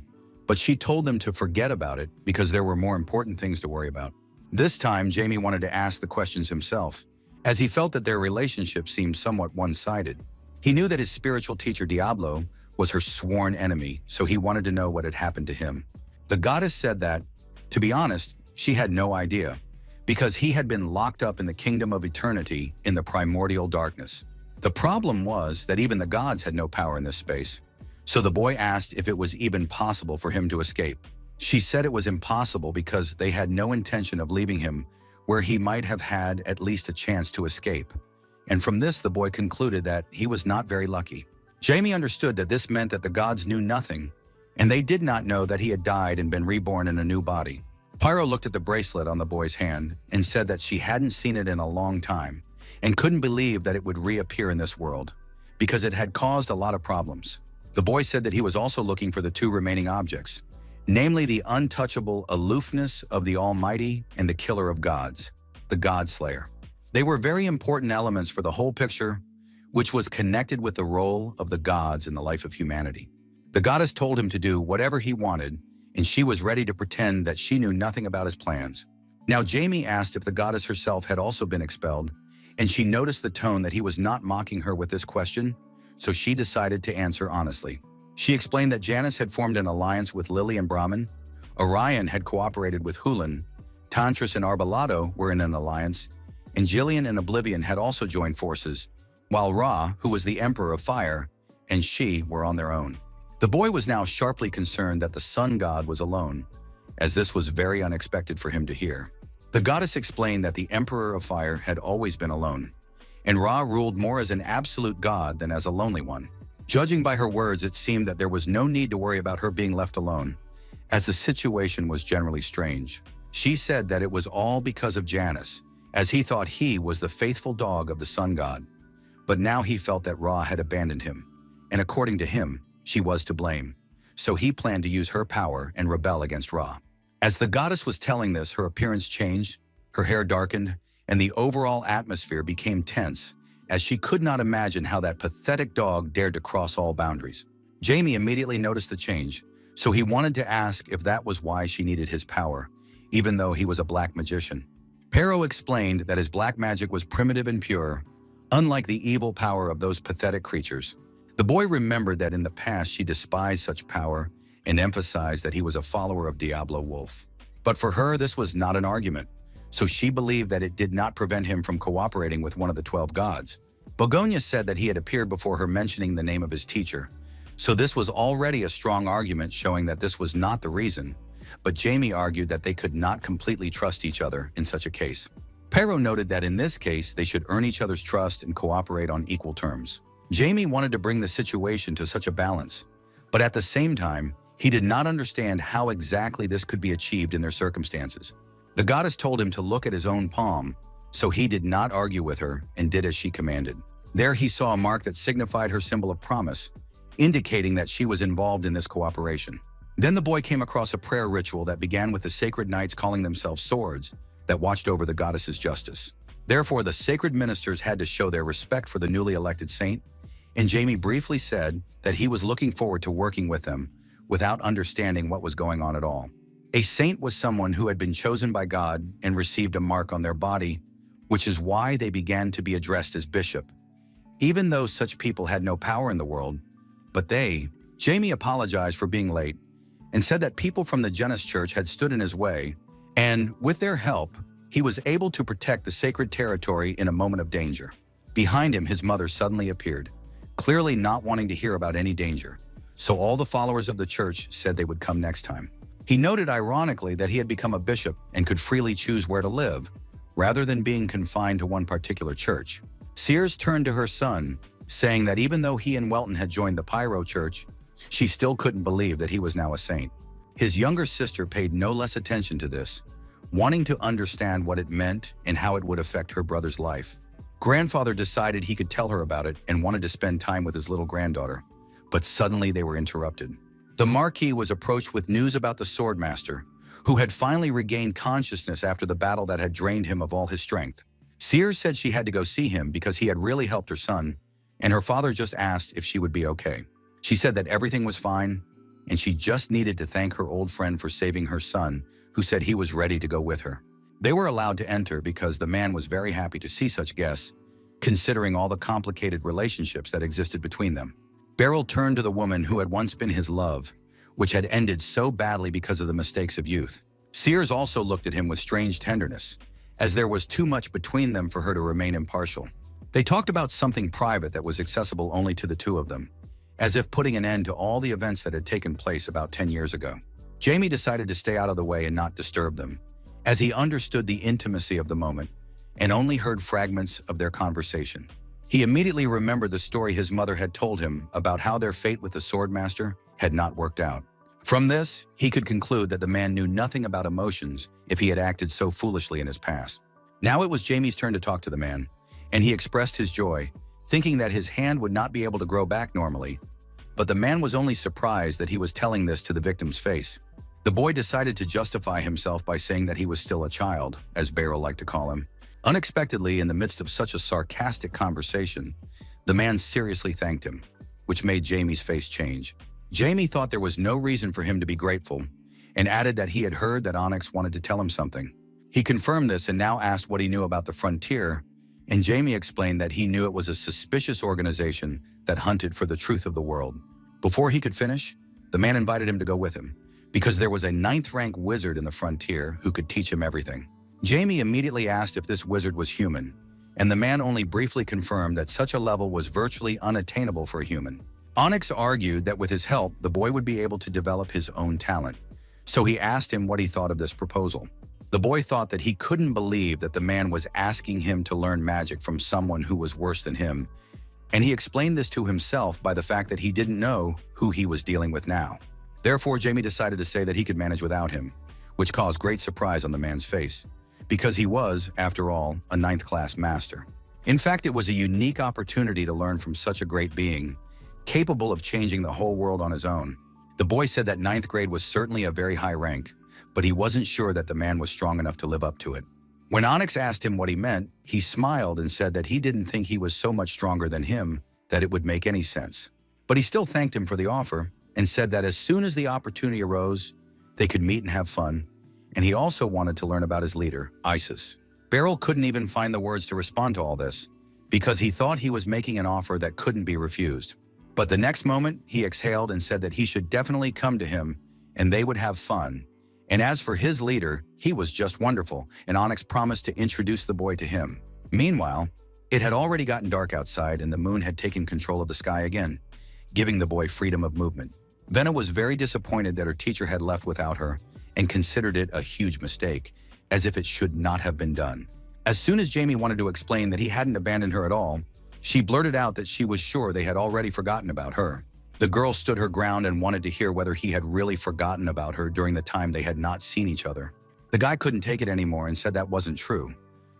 but she told them to forget about it because there were more important things to worry about. This time, Jamie wanted to ask the questions himself, as he felt that their relationship seemed somewhat one-sided. He knew that his spiritual teacher Diablo was her sworn enemy, so he wanted to know what had happened to him. The goddess said that, to be honest, she had no idea, because he had been locked up in the kingdom of eternity in the primordial darkness. The problem was that even the gods had no power in this space, so the boy asked if it was even possible for him to escape. She said it was impossible because they had no intention of leaving him where he might have had at least a chance to escape. And from this, the boy concluded that he was not very lucky. Jamie understood that this meant that the gods knew nothing, and they did not know that he had died and been reborn in a new body. Pyro looked at the bracelet on the boy's hand and said that she hadn't seen it in a long time and couldn't believe that it would reappear in this world because it had caused a lot of problems. The boy said that he was also looking for the two remaining objects, namely the untouchable aloofness of the Almighty and the killer of gods, the God Slayer. They were very important elements for the whole picture, which was connected with the role of the gods in the life of humanity. The goddess told him to do whatever he wanted, and she was ready to pretend that she knew nothing about his plans. Now Jamie asked if the goddess herself had also been expelled, and she noticed the tone that he was not mocking her with this question, so she decided to answer honestly. She explained that Janus had formed an alliance with Lily and Brahman, Orion had cooperated with Hulan, Tantris and Arbolado were in an alliance, and Jillian and Oblivion had also joined forces, while Ra, who was the Emperor of Fire, and she were on their own. The boy was now sharply concerned that the sun god was alone, as this was very unexpected for him to hear. The goddess explained that the Emperor of Fire had always been alone, and Ra ruled more as an absolute god than as a lonely one. Judging by her words, it seemed that there was no need to worry about her being left alone, as the situation was generally strange. She said that it was all because of Janus, as he thought he was the faithful dog of the sun god. But now he felt that Ra had abandoned him, and according to him, she was to blame. So he planned to use her power and rebel against Ra. As the goddess was telling this, her appearance changed, her hair darkened, and the overall atmosphere became tense, as she could not imagine how that pathetic dog dared to cross all boundaries. Jamie immediately noticed the change, so he wanted to ask if that was why she needed his power, even though he was a black magician. Pero explained that his black magic was primitive and pure, unlike the evil power of those pathetic creatures. The boy remembered that in the past she despised such power and emphasized that he was a follower of Diablo Wolf. But for her, this was not an argument, so she believed that it did not prevent him from cooperating with one of the 12 gods. Begonia said that he had appeared before her mentioning the name of his teacher, so this was already a strong argument showing that this was not the reason, but Jamie argued that they could not completely trust each other in such a case. Pero noted that in this case, they should earn each other's trust and cooperate on equal terms. Jamie wanted to bring the situation to such a balance, but at the same time, he did not understand how exactly this could be achieved in their circumstances. The goddess told him to look at his own palm, so he did not argue with her and did as she commanded. There he saw a mark that signified her symbol of promise, indicating that she was involved in this cooperation. Then the boy came across a prayer ritual that began with the sacred knights calling themselves swords that watched over the goddess's justice. Therefore, the sacred ministers had to show their respect for the newly elected saint, and Jamie briefly said that he was looking forward to working with them without understanding what was going on at all. A saint was someone who had been chosen by God and received a mark on their body, which is why they began to be addressed as bishop, even though such people had no power in the world. But Jamie apologized for being late and said that people from the Janus church had stood in his way, and with their help, he was able to protect the sacred territory in a moment of danger. Behind him, his mother suddenly appeared, clearly not wanting to hear about any danger. So all the followers of the church said they would come next time. He noted ironically that he had become a bishop and could freely choose where to live, rather than being confined to one particular church. Sears turned to her son, saying that even though he and Welton had joined the Pyro Church, she still couldn't believe that he was now a saint. His younger sister paid no less attention to this, wanting to understand what it meant and how it would affect her brother's life. Grandfather decided he could tell her about it and wanted to spend time with his little granddaughter. But suddenly they were interrupted. The Marquis was approached with news about the Swordmaster, who had finally regained consciousness after the battle that had drained him of all his strength. Sears said she had to go see him because he had really helped her son, and her father just asked if she would be okay. She said that everything was fine, and she just needed to thank her old friend for saving her son, who said he was ready to go with her. They were allowed to enter because the man was very happy to see such guests, considering all the complicated relationships that existed between them. Beryl turned to the woman who had once been his love, which had ended so badly because of the mistakes of youth. Sears also looked at him with strange tenderness, as there was too much between them for her to remain impartial. They talked about something private that was accessible only to the two of them, as if putting an end to all the events that had taken place about 10 years ago. Jamie decided to stay out of the way and not disturb them, as he understood the intimacy of the moment and only heard fragments of their conversation. He immediately remembered the story his mother had told him about how their fate with the Swordmaster had not worked out. From this, he could conclude that the man knew nothing about emotions if he had acted so foolishly in his past. Now it was Jamie's turn to talk to the man, and he expressed his joy, thinking that his hand would not be able to grow back normally. But the man was only surprised that he was telling this to the victim's face. The boy decided to justify himself by saying that he was still a child, as Beryl liked to call him. Unexpectedly, in the midst of such a sarcastic conversation, the man seriously thanked him, which made Jamie's face change. Jamie thought there was no reason for him to be grateful, and added that he had heard that Onyx wanted to tell him something. He confirmed this and now asked what he knew about the Frontier, and Jamie explained that he knew it was a suspicious organization that hunted for the truth of the world. Before he could finish, the man invited him to go with him, because there was a 9th-rank wizard in the Frontier who could teach him everything. Jamie immediately asked if this wizard was human, and the man only briefly confirmed that such a level was virtually unattainable for a human. Onyx argued that with his help, the boy would be able to develop his own talent, so he asked him what he thought of this proposal. The boy thought that he couldn't believe that the man was asking him to learn magic from someone who was worse than him, and he explained this to himself by the fact that he didn't know who he was dealing with now. Therefore, Jamie decided to say that he could manage without him, which caused great surprise on the man's face, because he was, after all, a 9th-class master. In fact, it was a unique opportunity to learn from such a great being, capable of changing the whole world on his own. The boy said that 9th grade was certainly a very high rank, but he wasn't sure that the man was strong enough to live up to it. When Onyx asked him what he meant, he smiled and said that he didn't think he was so much stronger than him that it would make any sense. But he still thanked him for the offer and said that as soon as the opportunity arose, they could meet and have fun, and he also wanted to learn about his leader, Isis. Beryl couldn't even find the words to respond to all this, because he thought he was making an offer that couldn't be refused. But the next moment, he exhaled and said that he should definitely come to him and they would have fun. And as for his leader, he was just wonderful, and Onyx promised to introduce the boy to him. Meanwhile, it had already gotten dark outside and the moon had taken control of the sky again, giving the boy freedom of movement. Venna was very disappointed that her teacher had left without her and considered it a huge mistake, as if it should not have been done. As soon as Jamie wanted to explain that he hadn't abandoned her at all, she blurted out that she was sure they had already forgotten about her. The girl stood her ground and wanted to hear whether he had really forgotten about her during the time they had not seen each other. The guy couldn't take it anymore and said that wasn't true.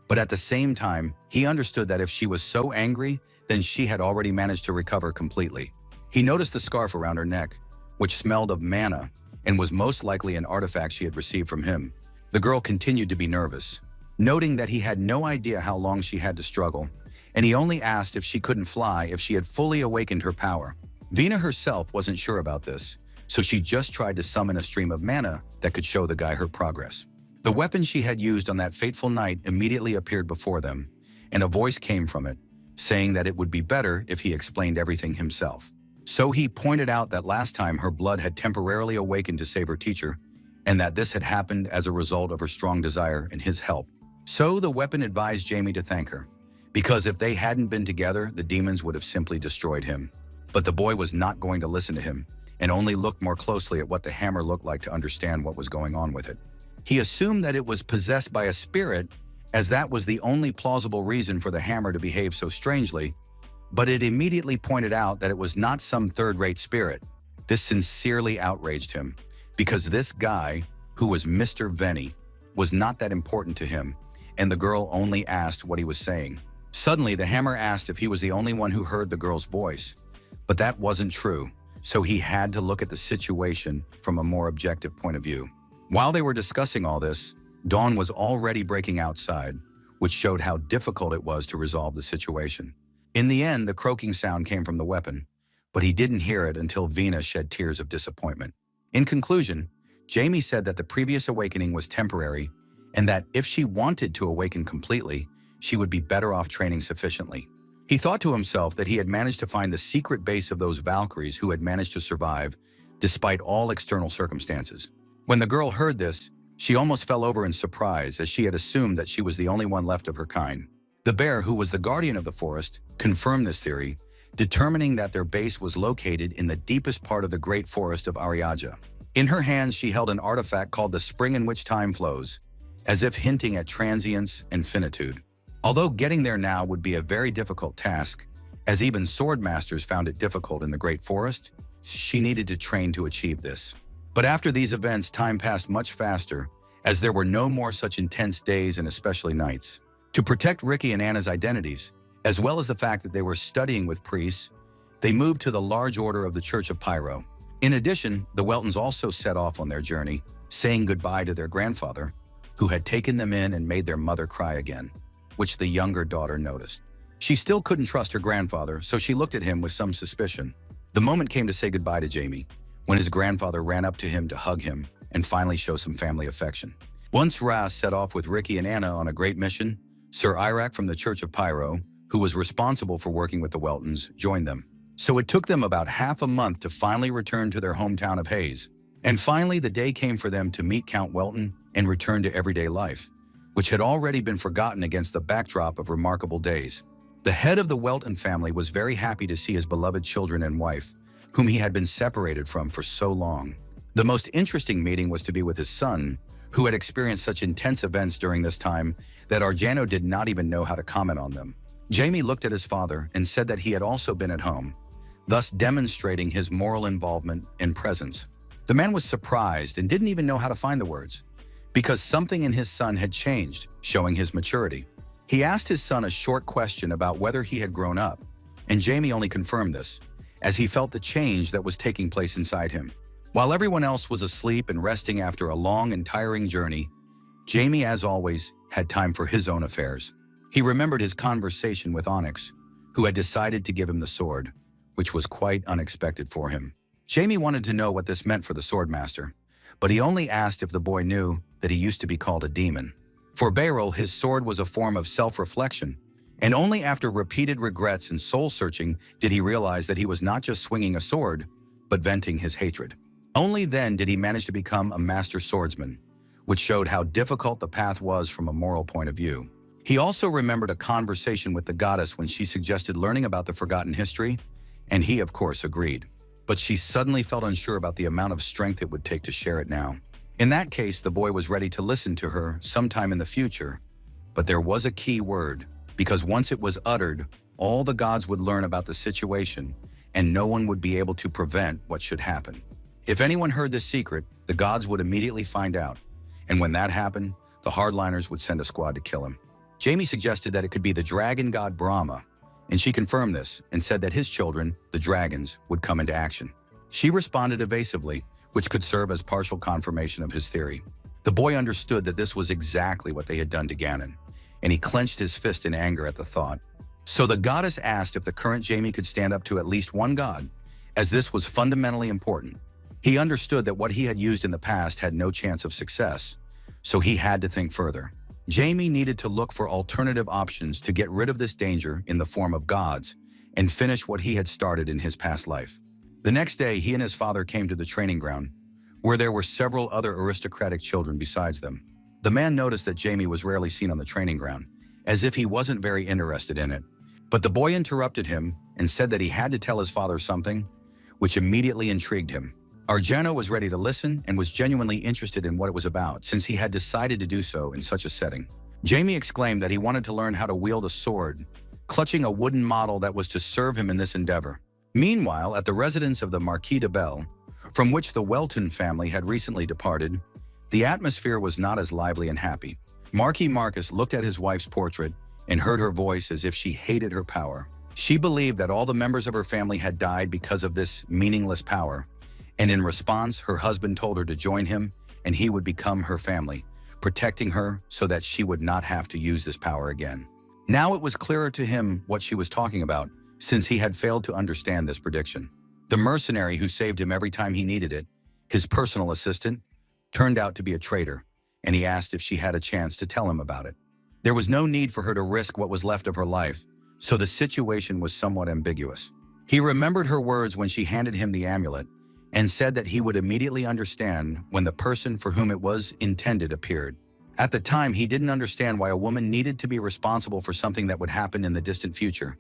But at the same time, he understood that if she was so angry, then she had already managed to recover completely. He noticed the scarf around her neck, which smelled of manna and was most likely an artifact she had received from him. The girl continued to be nervous, noting that he had no idea how long she had to struggle, and he only asked if she couldn't fly if she had fully awakened her power. Vina herself wasn't sure about this, so she just tried to summon a stream of mana that could show the guy her progress. The weapon she had used on that fateful night immediately appeared before them, and a voice came from it, saying that it would be better if he explained everything himself. So he pointed out that last time her blood had temporarily awakened to save her teacher, and that this had happened as a result of her strong desire and his help. So the weapon advised Jamie to thank her, because if they hadn't been together, the demons would have simply destroyed him. But the boy was not going to listen to him, and only looked more closely at what the hammer looked like to understand what was going on with it. He assumed that it was possessed by a spirit, as that was the only plausible reason for the hammer to behave so strangely, but it immediately pointed out that it was not some third-rate spirit. This sincerely outraged him, because this guy, who was Mr. Venny, was not that important to him, and the girl only asked what he was saying. Suddenly, the hammer asked if he was the only one who heard the girl's voice, but that wasn't true, so he had to look at the situation from a more objective point of view. While they were discussing all this, dawn was already breaking outside, which showed how difficult it was to resolve the situation. In the end, the croaking sound came from the weapon, but he didn't hear it until Vina shed tears of disappointment. In conclusion, Jamie said that the previous awakening was temporary, and that if she wanted to awaken completely, she would be better off training sufficiently. He thought to himself that he had managed to find the secret base of those Valkyries who had managed to survive despite all external circumstances. When the girl heard this, she almost fell over in surprise, as she had assumed that she was the only one left of her kind. The bear, who was the guardian of the forest, confirmed this theory, determining that their base was located in the deepest part of the great forest of Ariaja. In her hands, she held an artifact called the spring in which time flows, as if hinting at transience and finitude. Although getting there now would be a very difficult task, as even sword masters found it difficult in the Great Forest, she needed to train to achieve this. But after these events, time passed much faster, as there were no more such intense days and especially nights. To protect Ricky and Anna's identities, as well as the fact that they were studying with priests, they moved to the large order of the Church of Pyro. In addition, the Weltons also set off on their journey, saying goodbye to their grandfather, who had taken them in and made their mother cry again, which the younger daughter noticed. She still couldn't trust her grandfather, so she looked at him with some suspicion. The moment came to say goodbye to Jamie, when his grandfather ran up to him to hug him and finally show some family affection. Once Ras set off with Ricky and Anna on a great mission, Sir Irak from the Church of Pyro, who was responsible for working with the Weltons, joined them. So it took them about half a month to finally return to their hometown of Hayes. And finally, the day came for them to meet Count Welton and return to everyday life, which had already been forgotten against the backdrop of remarkable days. The head of the Welton family was very happy to see his beloved children and wife, whom he had been separated from for so long. The most interesting meeting was to be with his son, who had experienced such intense events during this time that Arjano did not even know how to comment on them. Jamie looked at his father and said that he had also been at home, thus demonstrating his moral involvement and presence. The man was surprised and didn't even know how to find the words, because something in his son had changed, showing his maturity. He asked his son a short question about whether he had grown up, and Jamie only confirmed this, as he felt the change that was taking place inside him. While everyone else was asleep and resting after a long and tiring journey, Jamie, as always, had time for his own affairs. He remembered his conversation with Onyx, who had decided to give him the sword, which was quite unexpected for him. Jamie wanted to know what this meant for the swordmaster, but he only asked if the boy knew that he used to be called a demon. For Beryl, his sword was a form of self-reflection, and only after repeated regrets and soul-searching did he realize that he was not just swinging a sword, but venting his hatred. Only then did he manage to become a master swordsman, which showed how difficult the path was from a moral point of view. He also remembered a conversation with the goddess when she suggested learning about the forgotten history, and he, of course, agreed. But she suddenly felt unsure about the amount of strength it would take to share it now. In that case, the boy was ready to listen to her sometime in the future, but there was a key word, because once it was uttered, all the gods would learn about the situation, and no one would be able to prevent what should happen. If anyone heard this secret, the gods would immediately find out, and when that happened, the hardliners would send a squad to kill him. Jamie suggested that it could be the dragon god Brahma, and she confirmed this and said that his children, the dragons, would come into action. She responded evasively, which could serve as partial confirmation of his theory. The boy understood that this was exactly what they had done to Ganon, and he clenched his fist in anger at the thought. So the goddess asked if the current Jamie could stand up to at least one god, as this was fundamentally important. He understood that what he had used in the past had no chance of success, so he had to think further. Jamie needed to look for alternative options to get rid of this danger in the form of gods and finish what he had started in his past life. The next day, he and his father came to the training ground, where there were several other aristocratic children besides them. The man noticed that Jamie was rarely seen on the training ground, as if he wasn't very interested in it. But the boy interrupted him and said that he had to tell his father something, which immediately intrigued him. Arjano was ready to listen and was genuinely interested in what it was about, since he had decided to do so in such a setting. Jamie exclaimed that he wanted to learn how to wield a sword, clutching a wooden model that was to serve him in this endeavor. Meanwhile, at the residence of the Marquis de Bell, from which the Welton family had recently departed, the atmosphere was not as lively and happy. Marquis Marcus looked at his wife's portrait and heard her voice as if she hated her power. She believed that all the members of her family had died because of this meaningless power, and in response, her husband told her to join him and he would become her family, protecting her so that she would not have to use this power again. Now it was clearer to him what she was talking about, since he had failed to understand this prediction. The mercenary who saved him every time he needed it, his personal assistant, turned out to be a traitor, and he asked if she had a chance to tell him about it. There was no need for her to risk what was left of her life, so the situation was somewhat ambiguous. He remembered her words when she handed him the amulet, and said that he would immediately understand when the person for whom it was intended appeared. At the time, he didn't understand why a woman needed to be responsible for something that would happen in the distant future,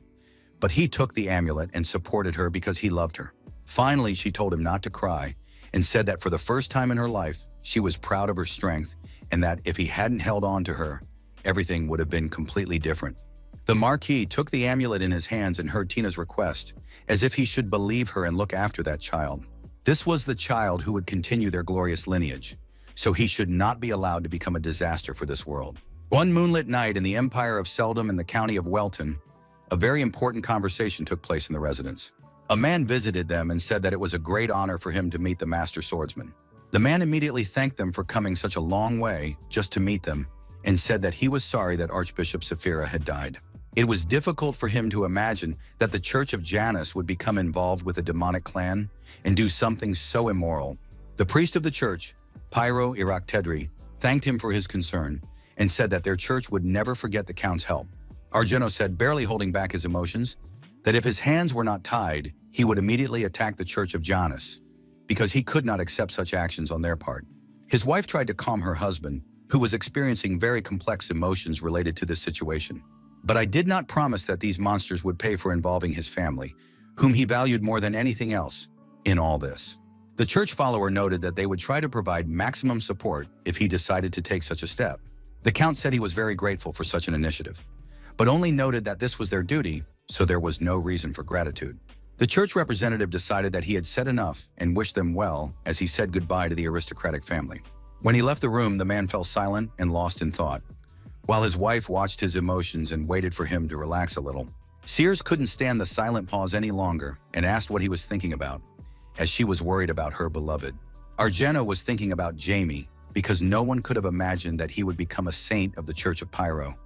but he took the amulet and supported her because he loved her. Finally, she told him not to cry and said that for the first time in her life, she was proud of her strength and that if he hadn't held on to her, everything would have been completely different. The Marquis took the amulet in his hands and heard Tina's request, as if he should believe her and look after that child. This was the child who would continue their glorious lineage, so he should not be allowed to become a disaster for this world. One moonlit night in the Empire of Seldom in the county of Welton, a very important conversation took place in the residence. A man visited them and said that it was a great honor for him to meet the master swordsman. The man immediately thanked them for coming such a long way just to meet them and said that he was sorry that Archbishop Sapphira had died. It was difficult for him to imagine that the Church of Janus would become involved with a demonic clan and do something so immoral. The priest of the church, Pyro Iractedri, thanked him for his concern and said that their church would never forget the Count's help. Argeno said, barely holding back his emotions, that if his hands were not tied, he would immediately attack the Church of Janus, because he could not accept such actions on their part. His wife tried to calm her husband, who was experiencing very complex emotions related to this situation. But I did not promise that these monsters would pay for involving his family, whom he valued more than anything else, in all this. The church follower noted that they would try to provide maximum support if he decided to take such a step. The Count said he was very grateful for such an initiative, but only noted that this was their duty, so there was no reason for gratitude. The church representative decided that he had said enough and wished them well as he said goodbye to the aristocratic family. When he left the room, the man fell silent and lost in thought, while his wife watched his emotions and waited for him to relax a little. Sears couldn't stand the silent pause any longer and asked what he was thinking about, as she was worried about her beloved. Argeno was thinking about Jamie, because no one could have imagined that he would become a saint of the Church of Pyro,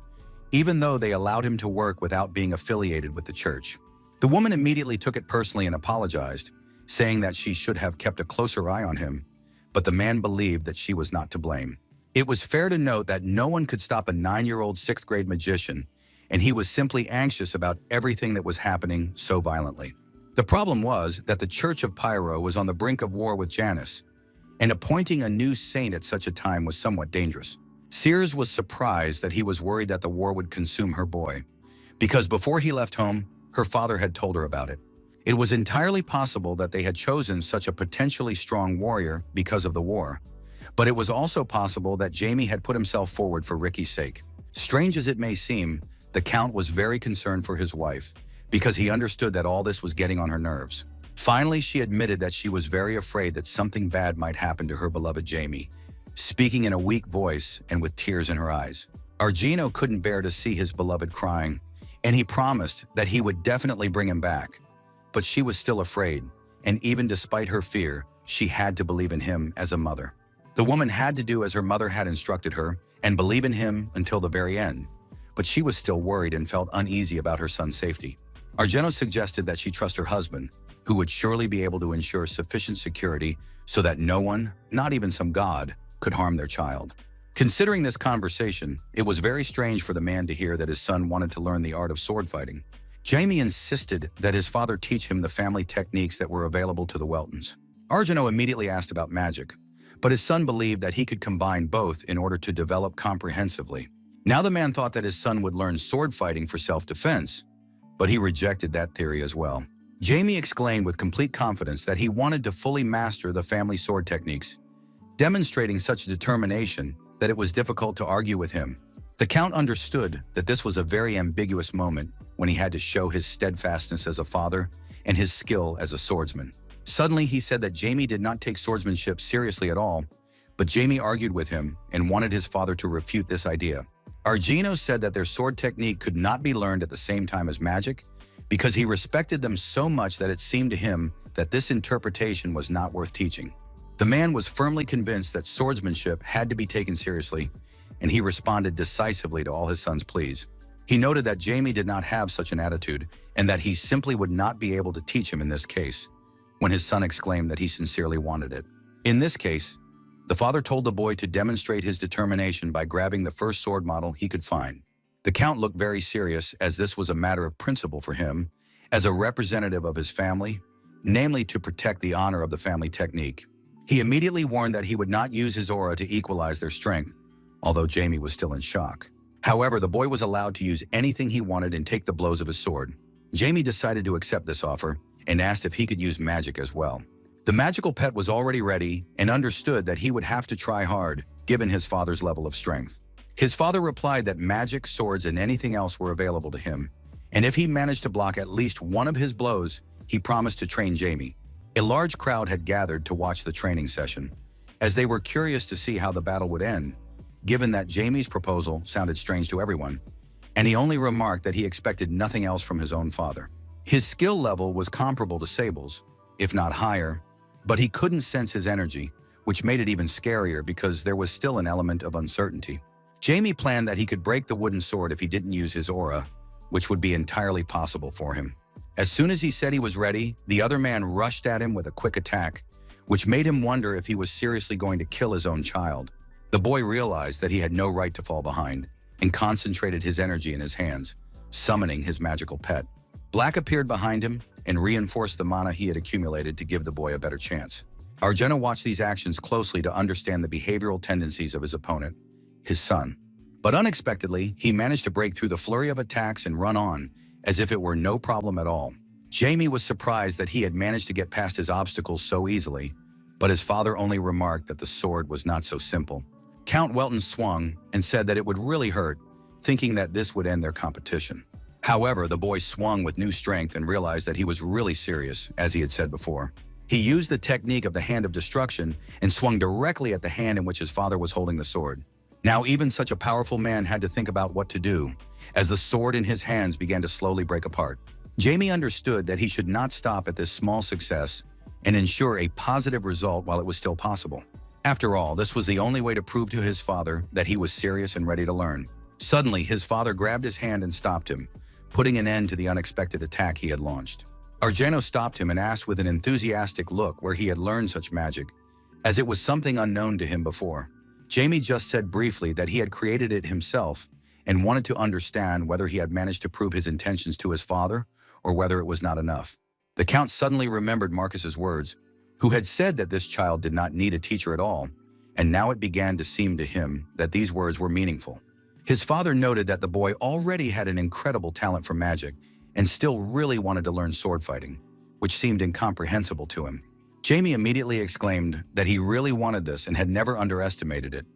even though they allowed him to work without being affiliated with the church. The woman immediately took it personally and apologized, saying that she should have kept a closer eye on him, but the man believed that she was not to blame. It was fair to note that no one could stop a 9-year-old 6th-grade magician, and he was simply anxious about everything that was happening so violently. The problem was that the Church of Pyro was on the brink of war with Janus, and appointing a new saint at such a time was somewhat dangerous. Sears was surprised that he was worried that the war would consume her boy, because before he left home, her father had told her about it. It was entirely possible that they had chosen such a potentially strong warrior because of the war, but it was also possible that Jamie had put himself forward for Ricky's sake. Strange as it may seem, the Count was very concerned for his wife, because he understood that all this was getting on her nerves. Finally, she admitted that she was very afraid that something bad might happen to her beloved Jamie, speaking in a weak voice and with tears in her eyes. Argeno couldn't bear to see his beloved crying, and he promised that he would definitely bring him back. But she was still afraid, and even despite her fear, she had to believe in him as a mother. The woman had to do as her mother had instructed her and believe in him until the very end, but she was still worried and felt uneasy about her son's safety. Argeno suggested that she trust her husband, who would surely be able to ensure sufficient security so that no one, not even some god, could harm their child. Considering this conversation, it was very strange for the man to hear that his son wanted to learn the art of sword fighting. Jamie insisted that his father teach him the family techniques that were available to the Weltons. Argeno immediately asked about magic, but his son believed that he could combine both in order to develop comprehensively. Now the man thought that his son would learn sword fighting for self-defense, but he rejected that theory as well. Jamie exclaimed with complete confidence that he wanted to fully master the family sword techniques, demonstrating such determination that it was difficult to argue with him. The Count understood that this was a very ambiguous moment when he had to show his steadfastness as a father and his skill as a swordsman. Suddenly, he said that Jamie did not take swordsmanship seriously at all, but Jamie argued with him and wanted his father to refute this idea. Argeno said that their sword technique could not be learned at the same time as magic because he respected them so much that it seemed to him that this interpretation was not worth teaching. The man was firmly convinced that swordsmanship had to be taken seriously, and he responded decisively to all his son's pleas. He noted that Jamie did not have such an attitude and that he simply would not be able to teach him in this case, when his son exclaimed that he sincerely wanted it. In this case, the father told the boy to demonstrate his determination by grabbing the first sword model he could find. The Count looked very serious, as this was a matter of principle for him, as a representative of his family, namely to protect the honor of the family technique. He immediately warned that he would not use his aura to equalize their strength, although Jamie was still in shock. However, the boy was allowed to use anything he wanted and take the blows of his sword. Jamie decided to accept this offer and asked if he could use magic as well. The magical pet was already ready and understood that he would have to try hard, given his father's level of strength. His father replied that magic, swords, and anything else were available to him, and if he managed to block at least one of his blows, he promised to train Jamie. A large crowd had gathered to watch the training session, as they were curious to see how the battle would end, given that Jamie's proposal sounded strange to everyone, and he only remarked that he expected nothing else from his own father. His skill level was comparable to Sable's, if not higher, but he couldn't sense his energy, which made it even scarier because there was still an element of uncertainty. Jamie planned that he could break the wooden sword if he didn't use his aura, which would be entirely possible for him. As soon as he said he was ready, the other man rushed at him with a quick attack, which made him wonder if he was seriously going to kill his own child. The boy realized that he had no right to fall behind and concentrated his energy in his hands, summoning his magical pet. Black appeared behind him and reinforced the mana he had accumulated to give the boy a better chance. Argento watched these actions closely to understand the behavioral tendencies of his opponent, his son. But unexpectedly, he managed to break through the flurry of attacks and run on, as if it were no problem at all. Jamie was surprised that he had managed to get past his obstacles so easily, but his father only remarked that the sword was not so simple. Count Welton swung and said that it would really hurt, thinking that this would end their competition. However, the boy swung with new strength and realized that he was really serious, as he had said before. He used the technique of the Hand of Destruction and swung directly at the hand in which his father was holding the sword. Now even such a powerful man had to think about what to do, as the sword in his hands began to slowly break apart. Jamie understood that he should not stop at this small success and ensure a positive result while it was still possible. After all, this was the only way to prove to his father that he was serious and ready to learn. Suddenly, his father grabbed his hand and stopped him, putting an end to the unexpected attack he had launched. Argento stopped him and asked with an enthusiastic look where he had learned such magic, as it was something unknown to him before. Jamie just said briefly that he had created it himself and wanted to understand whether he had managed to prove his intentions to his father or whether it was not enough. The Count suddenly remembered Marcus's words, who had said that this child did not need a teacher at all, and now it began to seem to him that these words were meaningful. His father noted that the boy already had an incredible talent for magic and still really wanted to learn sword fighting, which seemed incomprehensible to him. Jamie immediately exclaimed that he really wanted this and had never underestimated it,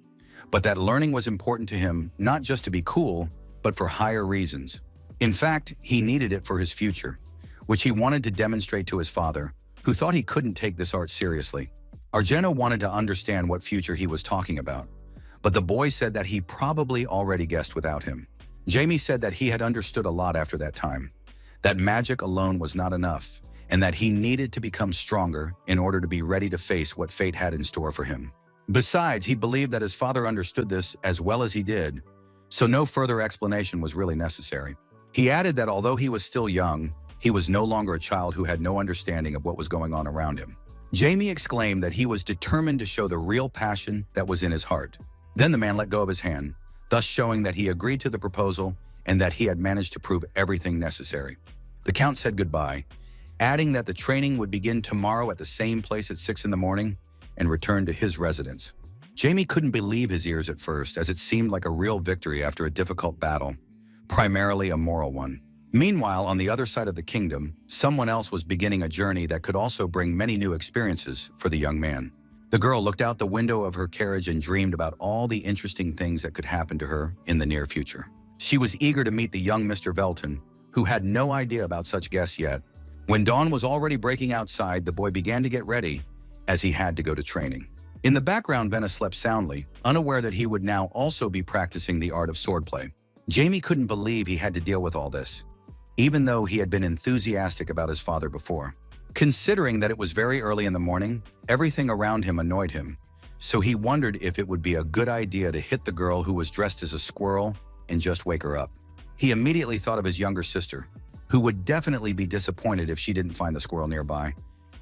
but that learning was important to him not just to be cool, but for higher reasons. In fact, he needed it for his future, which he wanted to demonstrate to his father, who thought he couldn't take this art seriously. Argento wanted to understand what future he was talking about, but the boy said that he probably already guessed without him. Jamie said that he had understood a lot after that time, that magic alone was not enough, and that he needed to become stronger in order to be ready to face what fate had in store for him. Besides, he believed that his father understood this as well as he did, so no further explanation was really necessary. He added that although he was still young, he was no longer a child who had no understanding of what was going on around him. Jamie exclaimed that he was determined to show the real passion that was in his heart. Then the man let go of his hand, thus showing that he agreed to the proposal and that he had managed to prove everything necessary. The Count said goodbye, adding that the training would begin tomorrow at the same place at 6 in the morning and return to his residence. Jamie couldn't believe his ears at first, as it seemed like a real victory after a difficult battle, primarily a moral one. Meanwhile, on the other side of the kingdom, someone else was beginning a journey that could also bring many new experiences for the young man. The girl looked out the window of her carriage and dreamed about all the interesting things that could happen to her in the near future. She was eager to meet the young Mr. Velton, who had no idea about such guests yet. When dawn was already breaking outside, the boy began to get ready, as he had to go to training. In the background, Venna slept soundly, unaware that he would now also be practicing the art of swordplay. Jamie couldn't believe he had to deal with all this, even though he had been enthusiastic about his father before. Considering that it was very early in the morning, everything around him annoyed him, so he wondered if it would be a good idea to hit the girl who was dressed as a squirrel and just wake her up. He immediately thought of his younger sister, who would definitely be disappointed if she didn't find the squirrel nearby,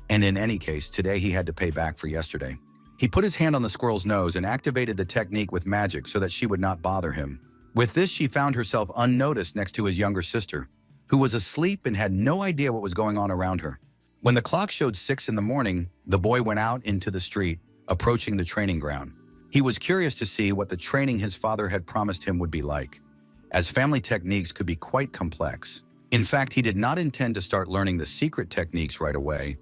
and in any case, today he had to pay back for yesterday. He put his hand on the squirrel's nose and activated the technique with magic so that she would not bother him. With this, she found herself unnoticed next to his younger sister, who was asleep and had no idea what was going on around her. When the clock showed 6 in the morning, the boy went out into the street, approaching the training ground. He was curious to see what the training his father had promised him would be like, as family techniques could be quite complex. In fact, he did not intend to start learning the secret techniques right away,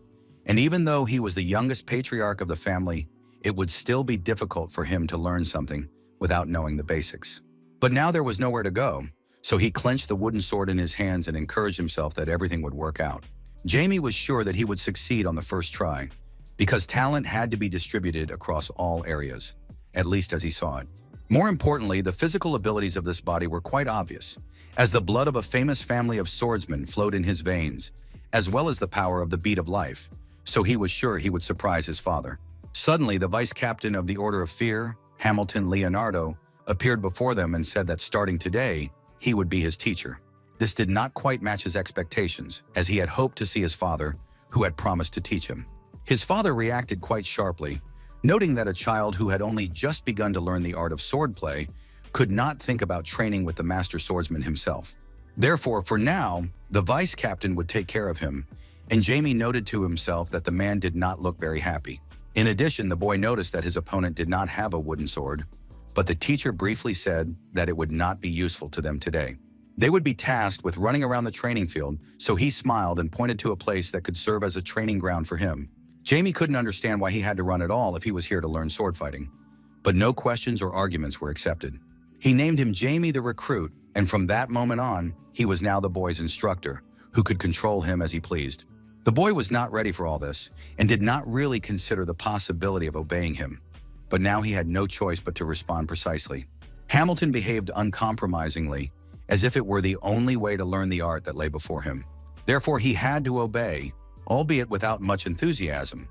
And even though he was the youngest patriarch of the family, it would still be difficult for him to learn something without knowing the basics. But now there was nowhere to go, so he clenched the wooden sword in his hands and encouraged himself that everything would work out. Jamie was sure that he would succeed on the first try, because talent had to be distributed across all areas, at least as he saw it. More importantly, the physical abilities of this body were quite obvious, as the blood of a famous family of swordsmen flowed in his veins, as well as the power of the beat of life, so he was sure he would surprise his father. Suddenly, the vice captain of the Order of Fear, Hamilton Leonardo, appeared before them and said that starting today, he would be his teacher. This did not quite match his expectations, as he had hoped to see his father, who had promised to teach him. His father reacted quite sharply, noting that a child who had only just begun to learn the art of swordplay could not think about training with the master swordsman himself. Therefore, for now, the vice captain would take care of him, and Jamie noted to himself that the man did not look very happy. In addition, the boy noticed that his opponent did not have a wooden sword, but the teacher briefly said that it would not be useful to them today. They would be tasked with running around the training field, so he smiled and pointed to a place that could serve as a training ground for him. Jamie couldn't understand why he had to run at all if he was here to learn sword fighting, but no questions or arguments were accepted. He named him Jamie the Recruit, and from that moment on, he was now the boy's instructor, who could control him as he pleased. The boy was not ready for all this, and did not really consider the possibility of obeying him, but now he had no choice but to respond precisely. Hamilton behaved uncompromisingly, as if it were the only way to learn the art that lay before him. Therefore, he had to obey, albeit without much enthusiasm,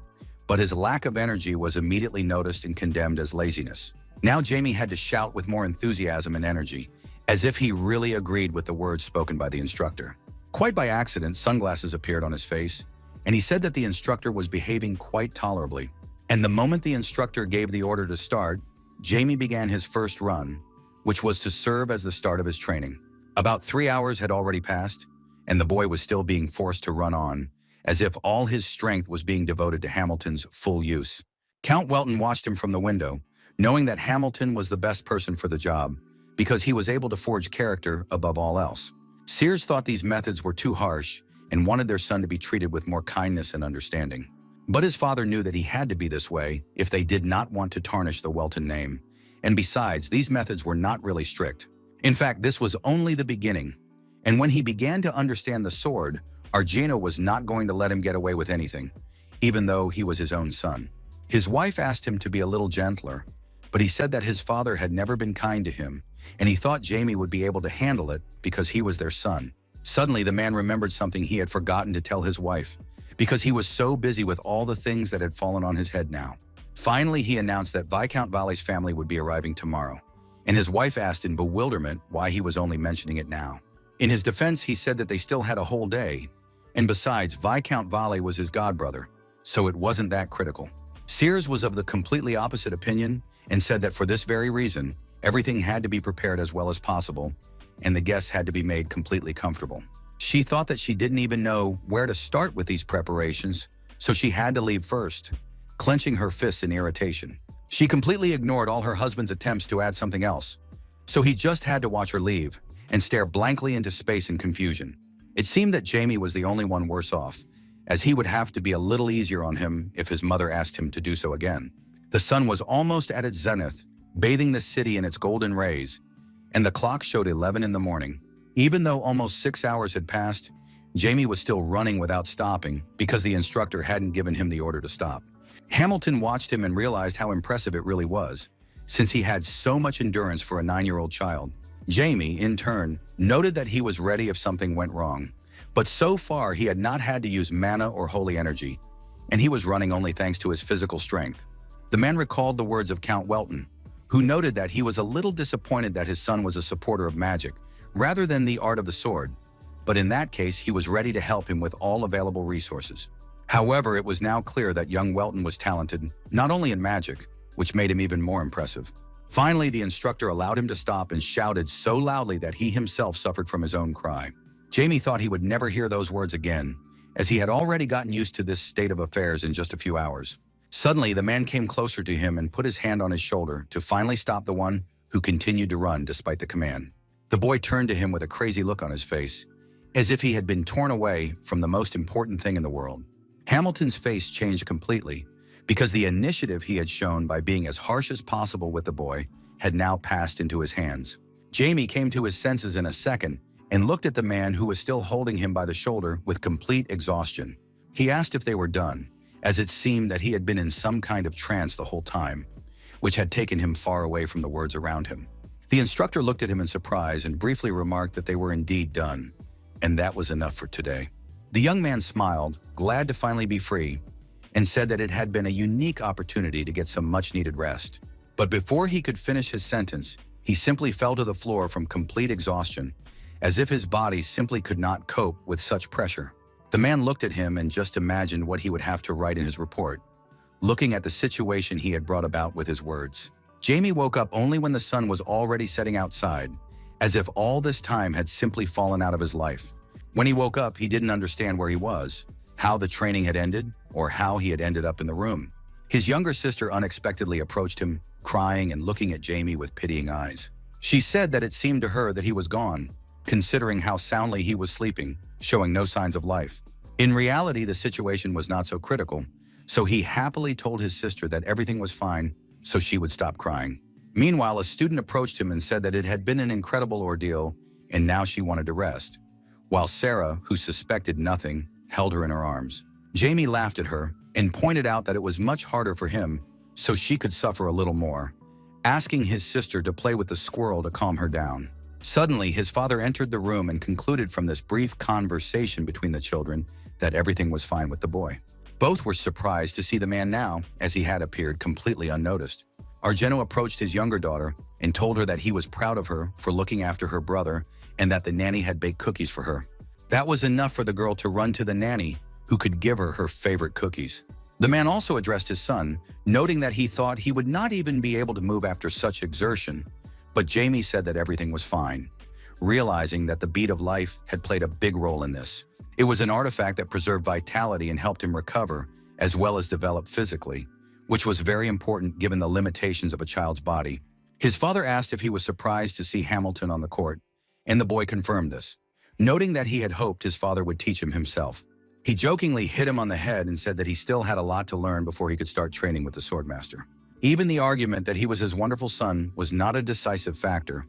but his lack of energy was immediately noticed and condemned as laziness. Now Jamie had to shout with more enthusiasm and energy, as if he really agreed with the words spoken by the instructor. Quite by accident, sunglasses appeared on his face, and he said that the instructor was behaving quite tolerably. And the moment the instructor gave the order to start, Jamie began his first run, which was to serve as the start of his training. About 3 hours had already passed, and the boy was still being forced to run on, as if all his strength was being devoted to Hamilton's full use. Count Welton watched him from the window, knowing that Hamilton was the best person for the job, because he was able to forge character above all else. Sears thought these methods were too harsh and wanted their son to be treated with more kindness and understanding. But his father knew that he had to be this way if they did not want to tarnish the Welton name. And besides, these methods were not really strict. In fact, this was only the beginning. And when he began to understand the sword, Argeno was not going to let him get away with anything, even though he was his own son. His wife asked him to be a little gentler, but he said that his father had never been kind to him, and he thought Jamie would be able to handle it because he was their son. Suddenly, the man remembered something he had forgotten to tell his wife, because he was so busy with all the things that had fallen on his head now. Finally, he announced that Viscount Valley's family would be arriving tomorrow, and his wife asked in bewilderment why he was only mentioning it now. In his defense, he said that they still had a whole day, and besides, Viscount Valley was his godbrother, so it wasn't that critical. Sears was of the completely opposite opinion and said that for this very reason, everything had to be prepared as well as possible, and the guests had to be made completely comfortable. She thought that she didn't even know where to start with these preparations, so she had to leave first, clenching her fists in irritation. She completely ignored all her husband's attempts to add something else, so he just had to watch her leave and stare blankly into space in confusion. It seemed that Jamie was the only one worse off, as he would have to be a little easier on him if his mother asked him to do so again. The sun was almost at its zenith, bathing the city in its golden rays, and the clock showed 11 in the morning. Even though almost 6 hours had passed, Jamie was still running without stopping because the instructor hadn't given him the order to stop. Hamilton watched him and realized how impressive it really was, since he had so much endurance for a 9-year-old child. Jamie, in turn, noted that he was ready if something went wrong, but so far he had not had to use mana or holy energy, and he was running only thanks to his physical strength. The man recalled the words of Count Welton, who noted that he was a little disappointed that his son was a supporter of magic, rather than the art of the sword, but in that case he was ready to help him with all available resources. However, it was now clear that young Welton was talented, not only in magic, which made him even more impressive. Finally, the instructor allowed him to stop and shouted so loudly that he himself suffered from his own cry. Jamie thought he would never hear those words again, as he had already gotten used to this state of affairs in just a few hours. Suddenly, the man came closer to him and put his hand on his shoulder to finally stop the one who continued to run despite the command. The boy turned to him with a crazy look on his face, as if he had been torn away from the most important thing in the world. Hamilton's face changed completely because the initiative he had shown by being as harsh as possible with the boy had now passed into his hands. Jamie came to his senses in a second and looked at the man who was still holding him by the shoulder with complete exhaustion. He asked if they were done, as it seemed that he had been in some kind of trance the whole time, which had taken him far away from the words around him. The instructor looked at him in surprise and briefly remarked that they were indeed done, and that was enough for today. The young man smiled, glad to finally be free, and said that it had been a unique opportunity to get some much-needed rest. But before he could finish his sentence, he simply fell to the floor from complete exhaustion, as if his body simply could not cope with such pressure. The man looked at him and just imagined what he would have to write in his report, looking at the situation he had brought about with his words. Jamie woke up only when the sun was already setting outside, as if all this time had simply fallen out of his life. When he woke up, he didn't understand where he was, how the training had ended, or how he had ended up in the room. His younger sister unexpectedly approached him, crying and looking at Jamie with pitying eyes. She said that it seemed to her that he was gone, considering how soundly he was sleeping, showing no signs of life. In reality, the situation was not so critical, so he happily told his sister that everything was fine, so she would stop crying. Meanwhile, a student approached him and said that it had been an incredible ordeal and now she wanted to rest, while Sarah, who suspected nothing, held her in her arms. Jamie laughed at her and pointed out that it was much harder for him, so she could suffer a little more, asking his sister to play with the squirrel to calm her down. Suddenly, his father entered the room and concluded from this brief conversation between the children that everything was fine with the boy. Both were surprised to see the man now, as he had appeared completely unnoticed. Argento approached his younger daughter and told her that he was proud of her for looking after her brother and that the nanny had baked cookies for her. That was enough for the girl to run to the nanny, who could give her her favorite cookies. The man also addressed his son, noting that he thought he would not even be able to move after such exertion, but Jamie said that everything was fine, realizing that the beat of life had played a big role in this. It was an artifact that preserved vitality and helped him recover, as well as develop physically, which was very important given the limitations of a child's body. His father asked if he was surprised to see Hamilton on the court, and the boy confirmed this, noting that he had hoped his father would teach him himself. He jokingly hit him on the head and said that he still had a lot to learn before he could start training with the swordmaster. Even the argument that he was his wonderful son was not a decisive factor,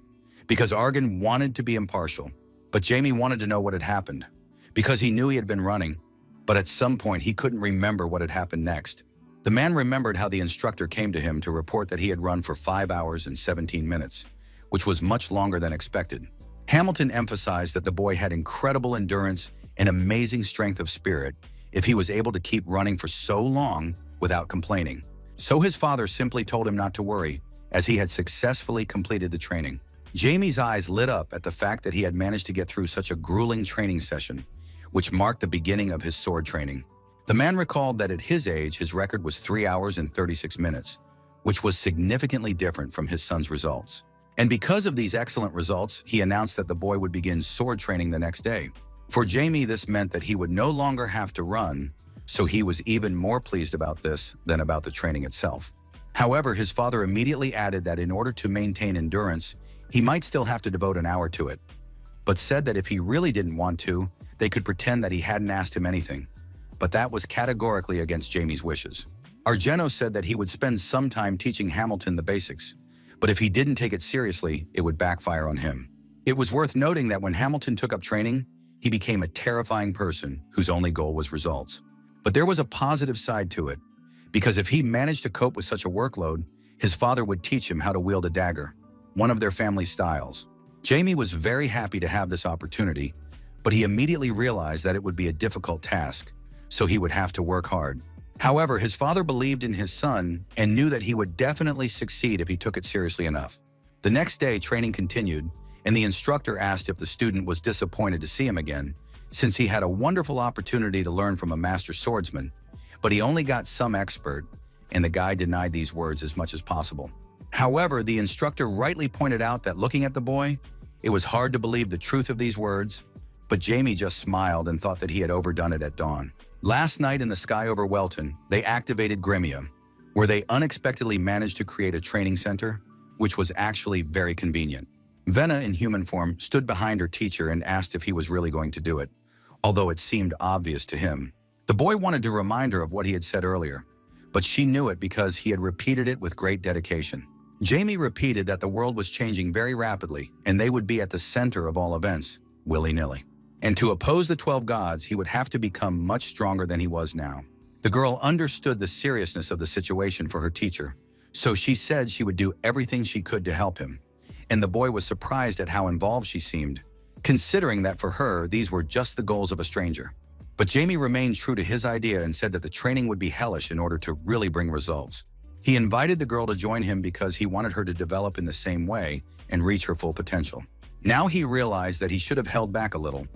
because Argan wanted to be impartial, but Jamie wanted to know what had happened, because he knew he had been running, but at some point he couldn't remember what had happened next. The man remembered how the instructor came to him to report that he had run for 5 hours and 17 minutes, which was much longer than expected. Hamilton emphasized that the boy had incredible endurance and amazing strength of spirit if he was able to keep running for so long without complaining. So his father simply told him not to worry, as he had successfully completed the training. Jamie's eyes lit up at the fact that he had managed to get through such a grueling training session, which marked the beginning of his sword training. The man recalled that at his age, his record was 3 hours and 36 minutes, which was significantly different from his son's results. And because of these excellent results, he announced that the boy would begin sword training the next day. For Jamie, this meant that he would no longer have to run, so he was even more pleased about this than about the training itself. However, his father immediately added that in order to maintain endurance, he might still have to devote an hour to it, but said that if he really didn't want to, they could pretend that he hadn't asked him anything. But that was categorically against Jamie's wishes. Argento said that he would spend some time teaching Hamilton the basics, but if he didn't take it seriously, it would backfire on him. It was worth noting that when Hamilton took up training, he became a terrifying person whose only goal was results. But there was a positive side to it, because if he managed to cope with such a workload, his father would teach him how to wield a dagger, one of their family styles. Jamie was very happy to have this opportunity, but he immediately realized that it would be a difficult task, so he would have to work hard. However, his father believed in his son and knew that he would definitely succeed if he took it seriously enough. The next day, training continued, and the instructor asked if the student was disappointed to see him again, since he had a wonderful opportunity to learn from a master swordsman, but he only got some expert, and the guy denied these words as much as possible. However, the instructor rightly pointed out that looking at the boy, it was hard to believe the truth of these words, but Jamie just smiled and thought that he had overdone it at dawn. Last night in the sky over Welton, they activated Grimia, where they unexpectedly managed to create a training center, which was actually very convenient. Venna, in human form, stood behind her teacher and asked if he was really going to do it, although it seemed obvious to him. The boy wanted to remind her of what he had said earlier, but she knew it because he had repeated it with great dedication. Jamie repeated that the world was changing very rapidly and they would be at the center of all events, willy-nilly. And to oppose the 12 gods, he would have to become much stronger than he was now. The girl understood the seriousness of the situation for her teacher, so she said she would do everything she could to help him. And the boy was surprised at how involved she seemed, considering that for her, these were just the goals of a stranger. But Jamie remained true to his idea and said that the training would be hellish in order to really bring results. He invited the girl to join him because he wanted her to develop in the same way and reach her full potential. Now he realized that he should have held back a little,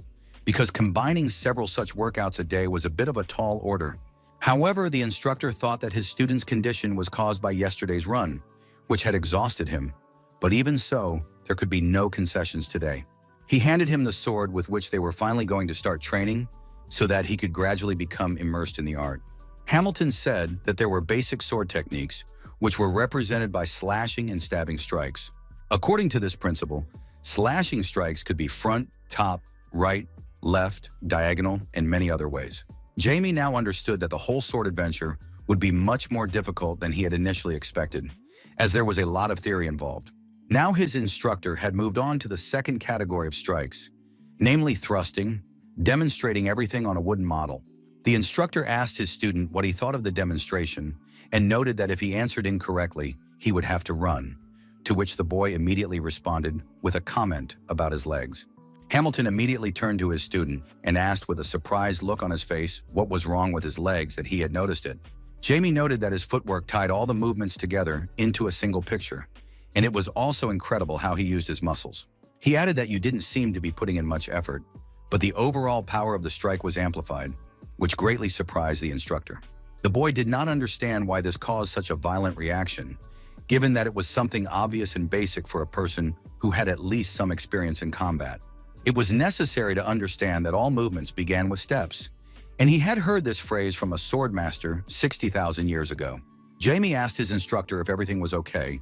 because combining several such workouts a day was a bit of a tall order. However, the instructor thought that his student's condition was caused by yesterday's run, which had exhausted him. But even so, there could be no concessions today. He handed him the sword with which they were finally going to start training so that he could gradually become immersed in the art. Hamilton said that there were basic sword techniques, which were represented by slashing and stabbing strikes. According to this principle, slashing strikes could be front, top, right, left, diagonal, and many other ways. Jamie now understood that the whole sword adventure would be much more difficult than he had initially expected, as there was a lot of theory involved. Now his instructor had moved on to the second category of strikes, namely thrusting, demonstrating everything on a wooden model. The instructor asked his student what he thought of the demonstration and noted that if he answered incorrectly, he would have to run, to which the boy immediately responded with a comment about his legs. Hamilton immediately turned to his student and asked with a surprised look on his face what was wrong with his legs that he had noticed it. Jamie noted that his footwork tied all the movements together into a single picture, and it was also incredible how he used his muscles. He added that you didn't seem to be putting in much effort, but the overall power of the strike was amplified, which greatly surprised the instructor. The boy did not understand why this caused such a violent reaction, given that it was something obvious and basic for a person who had at least some experience in combat. It was necessary to understand that all movements began with steps, and he had heard this phrase from a sword master 60,000 years ago. Jamie asked his instructor if everything was okay,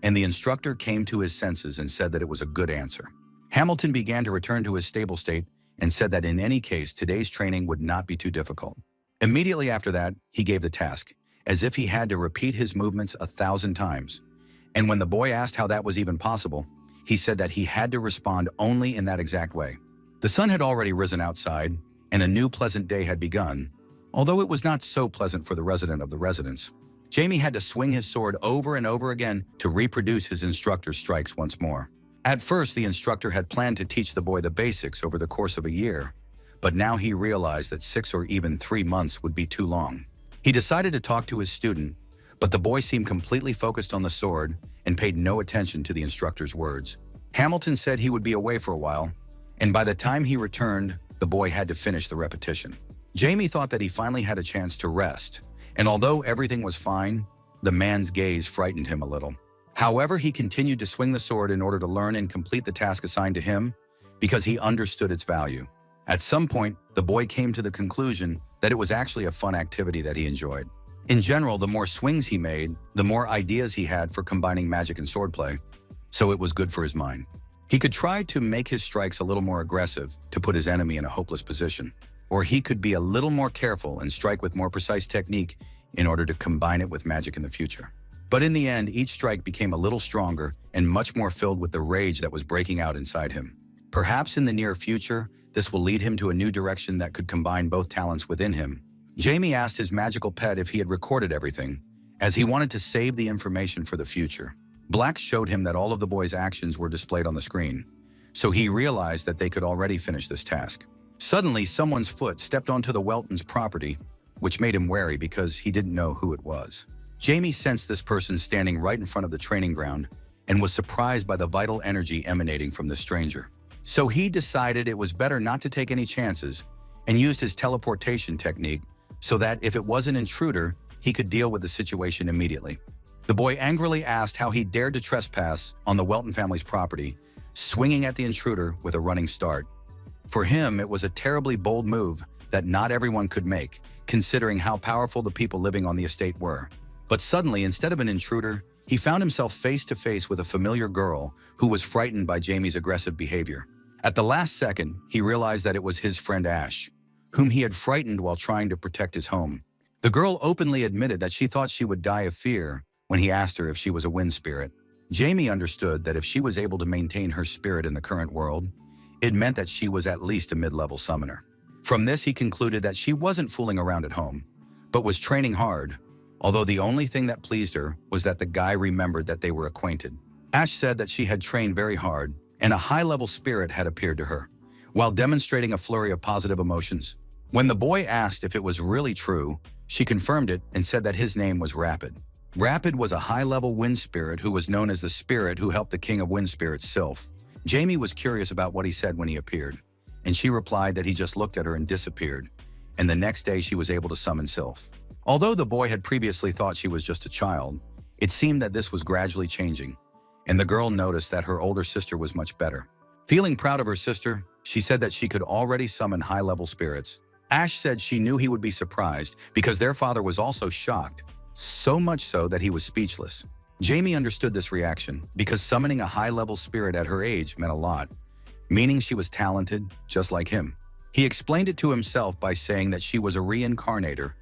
and the instructor came to his senses and said that it was a good answer. Hamilton began to return to his stable state and said that in any case, today's training would not be too difficult. Immediately after that, he gave the task, as if he had to repeat his movements 1,000 times. And when the boy asked how that was even possible, he said that he had to respond only in that exact way. The sun had already risen outside, and a new pleasant day had begun, although it was not so pleasant for the resident of the residence. Jamie had to swing his sword over and over again to reproduce his instructor's strikes once more. At first, the instructor had planned to teach the boy the basics over the course of a year, but now he realized that 6 or even 3 months would be too long. He decided to talk to his student, but the boy seemed completely focused on the sword and paid no attention to the instructor's words. Hamilton said he would be away for a while, and by the time he returned, the boy had to finish the repetition. Jamie thought that he finally had a chance to rest, and although everything was fine, the man's gaze frightened him a little. However, he continued to swing the sword in order to learn and complete the task assigned to him because he understood its value. At some point, the boy came to the conclusion that it was actually a fun activity that he enjoyed. In general, the more swings he made, the more ideas he had for combining magic and swordplay, so it was good for his mind. He could try to make his strikes a little more aggressive to put his enemy in a hopeless position, or he could be a little more careful and strike with more precise technique in order to combine it with magic in the future. But in the end, each strike became a little stronger and much more filled with the rage that was breaking out inside him. Perhaps in the near future, this will lead him to a new direction that could combine both talents within him. Jamie asked his magical pet if he had recorded everything, as he wanted to save the information for the future. Black showed him that all of the boy's actions were displayed on the screen, so he realized that they could already finish this task. Suddenly, someone's foot stepped onto the Weltons' property, which made him wary because he didn't know who it was. Jamie sensed this person standing right in front of the training ground and was surprised by the vital energy emanating from the stranger. So he decided it was better not to take any chances and used his teleportation technique so that if it was an intruder, he could deal with the situation immediately. The boy angrily asked how he dared to trespass on the Welton family's property, swinging at the intruder with a running start. For him, it was a terribly bold move that not everyone could make, considering how powerful the people living on the estate were. But suddenly, instead of an intruder, he found himself face to face with a familiar girl who was frightened by Jamie's aggressive behavior. At the last second, he realized that it was his friend Ash, whom he had frightened while trying to protect his home. The girl openly admitted that she thought she would die of fear when he asked her if she was a wind spirit. Jamie understood that if she was able to maintain her spirit in the current world, it meant that she was at least a mid-level summoner. From this, he concluded that she wasn't fooling around at home, but was training hard, although the only thing that pleased her was that the guy remembered that they were acquainted. Ash said that she had trained very hard, and a high-level spirit had appeared to her, while demonstrating a flurry of positive emotions. When the boy asked if it was really true, she confirmed it and said that his name was Rapid. Rapid was a high-level wind spirit who was known as the spirit who helped the king of wind spirits, Sylph. Jamie was curious about what he said when he appeared, and she replied that he just looked at her and disappeared, and the next day she was able to summon Sylph. Although the boy had previously thought she was just a child, it seemed that this was gradually changing, and the girl noticed that her older sister was much better. Feeling proud of her sister, she said that she could already summon high-level spirits. Ash said she knew he would be surprised because their father was also shocked, so much so that he was speechless. Jamie understood this reaction because summoning a high-level spirit at her age meant a lot, meaning she was talented just like him. He explained it to himself by saying that she was a reincarnator,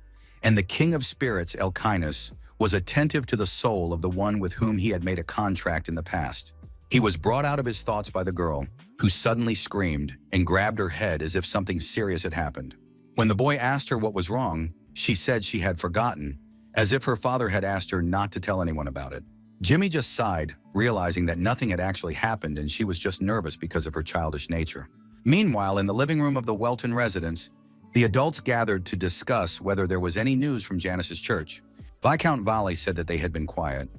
and the king of spirits, Elkinus, was attentive to the soul of the one with whom he had made a contract in the past. He was brought out of his thoughts by the girl, who suddenly screamed and grabbed her head as if something serious had happened. When the boy asked her what was wrong, she said she had forgotten, as if her father had asked her not to tell anyone about it. Jimmy just sighed, realizing that nothing had actually happened and she was just nervous because of her childish nature. Meanwhile, in the living room of the Welton residence, the adults gathered to discuss whether there was any news from Janice's church. Viscount Valley said that they had been quiet,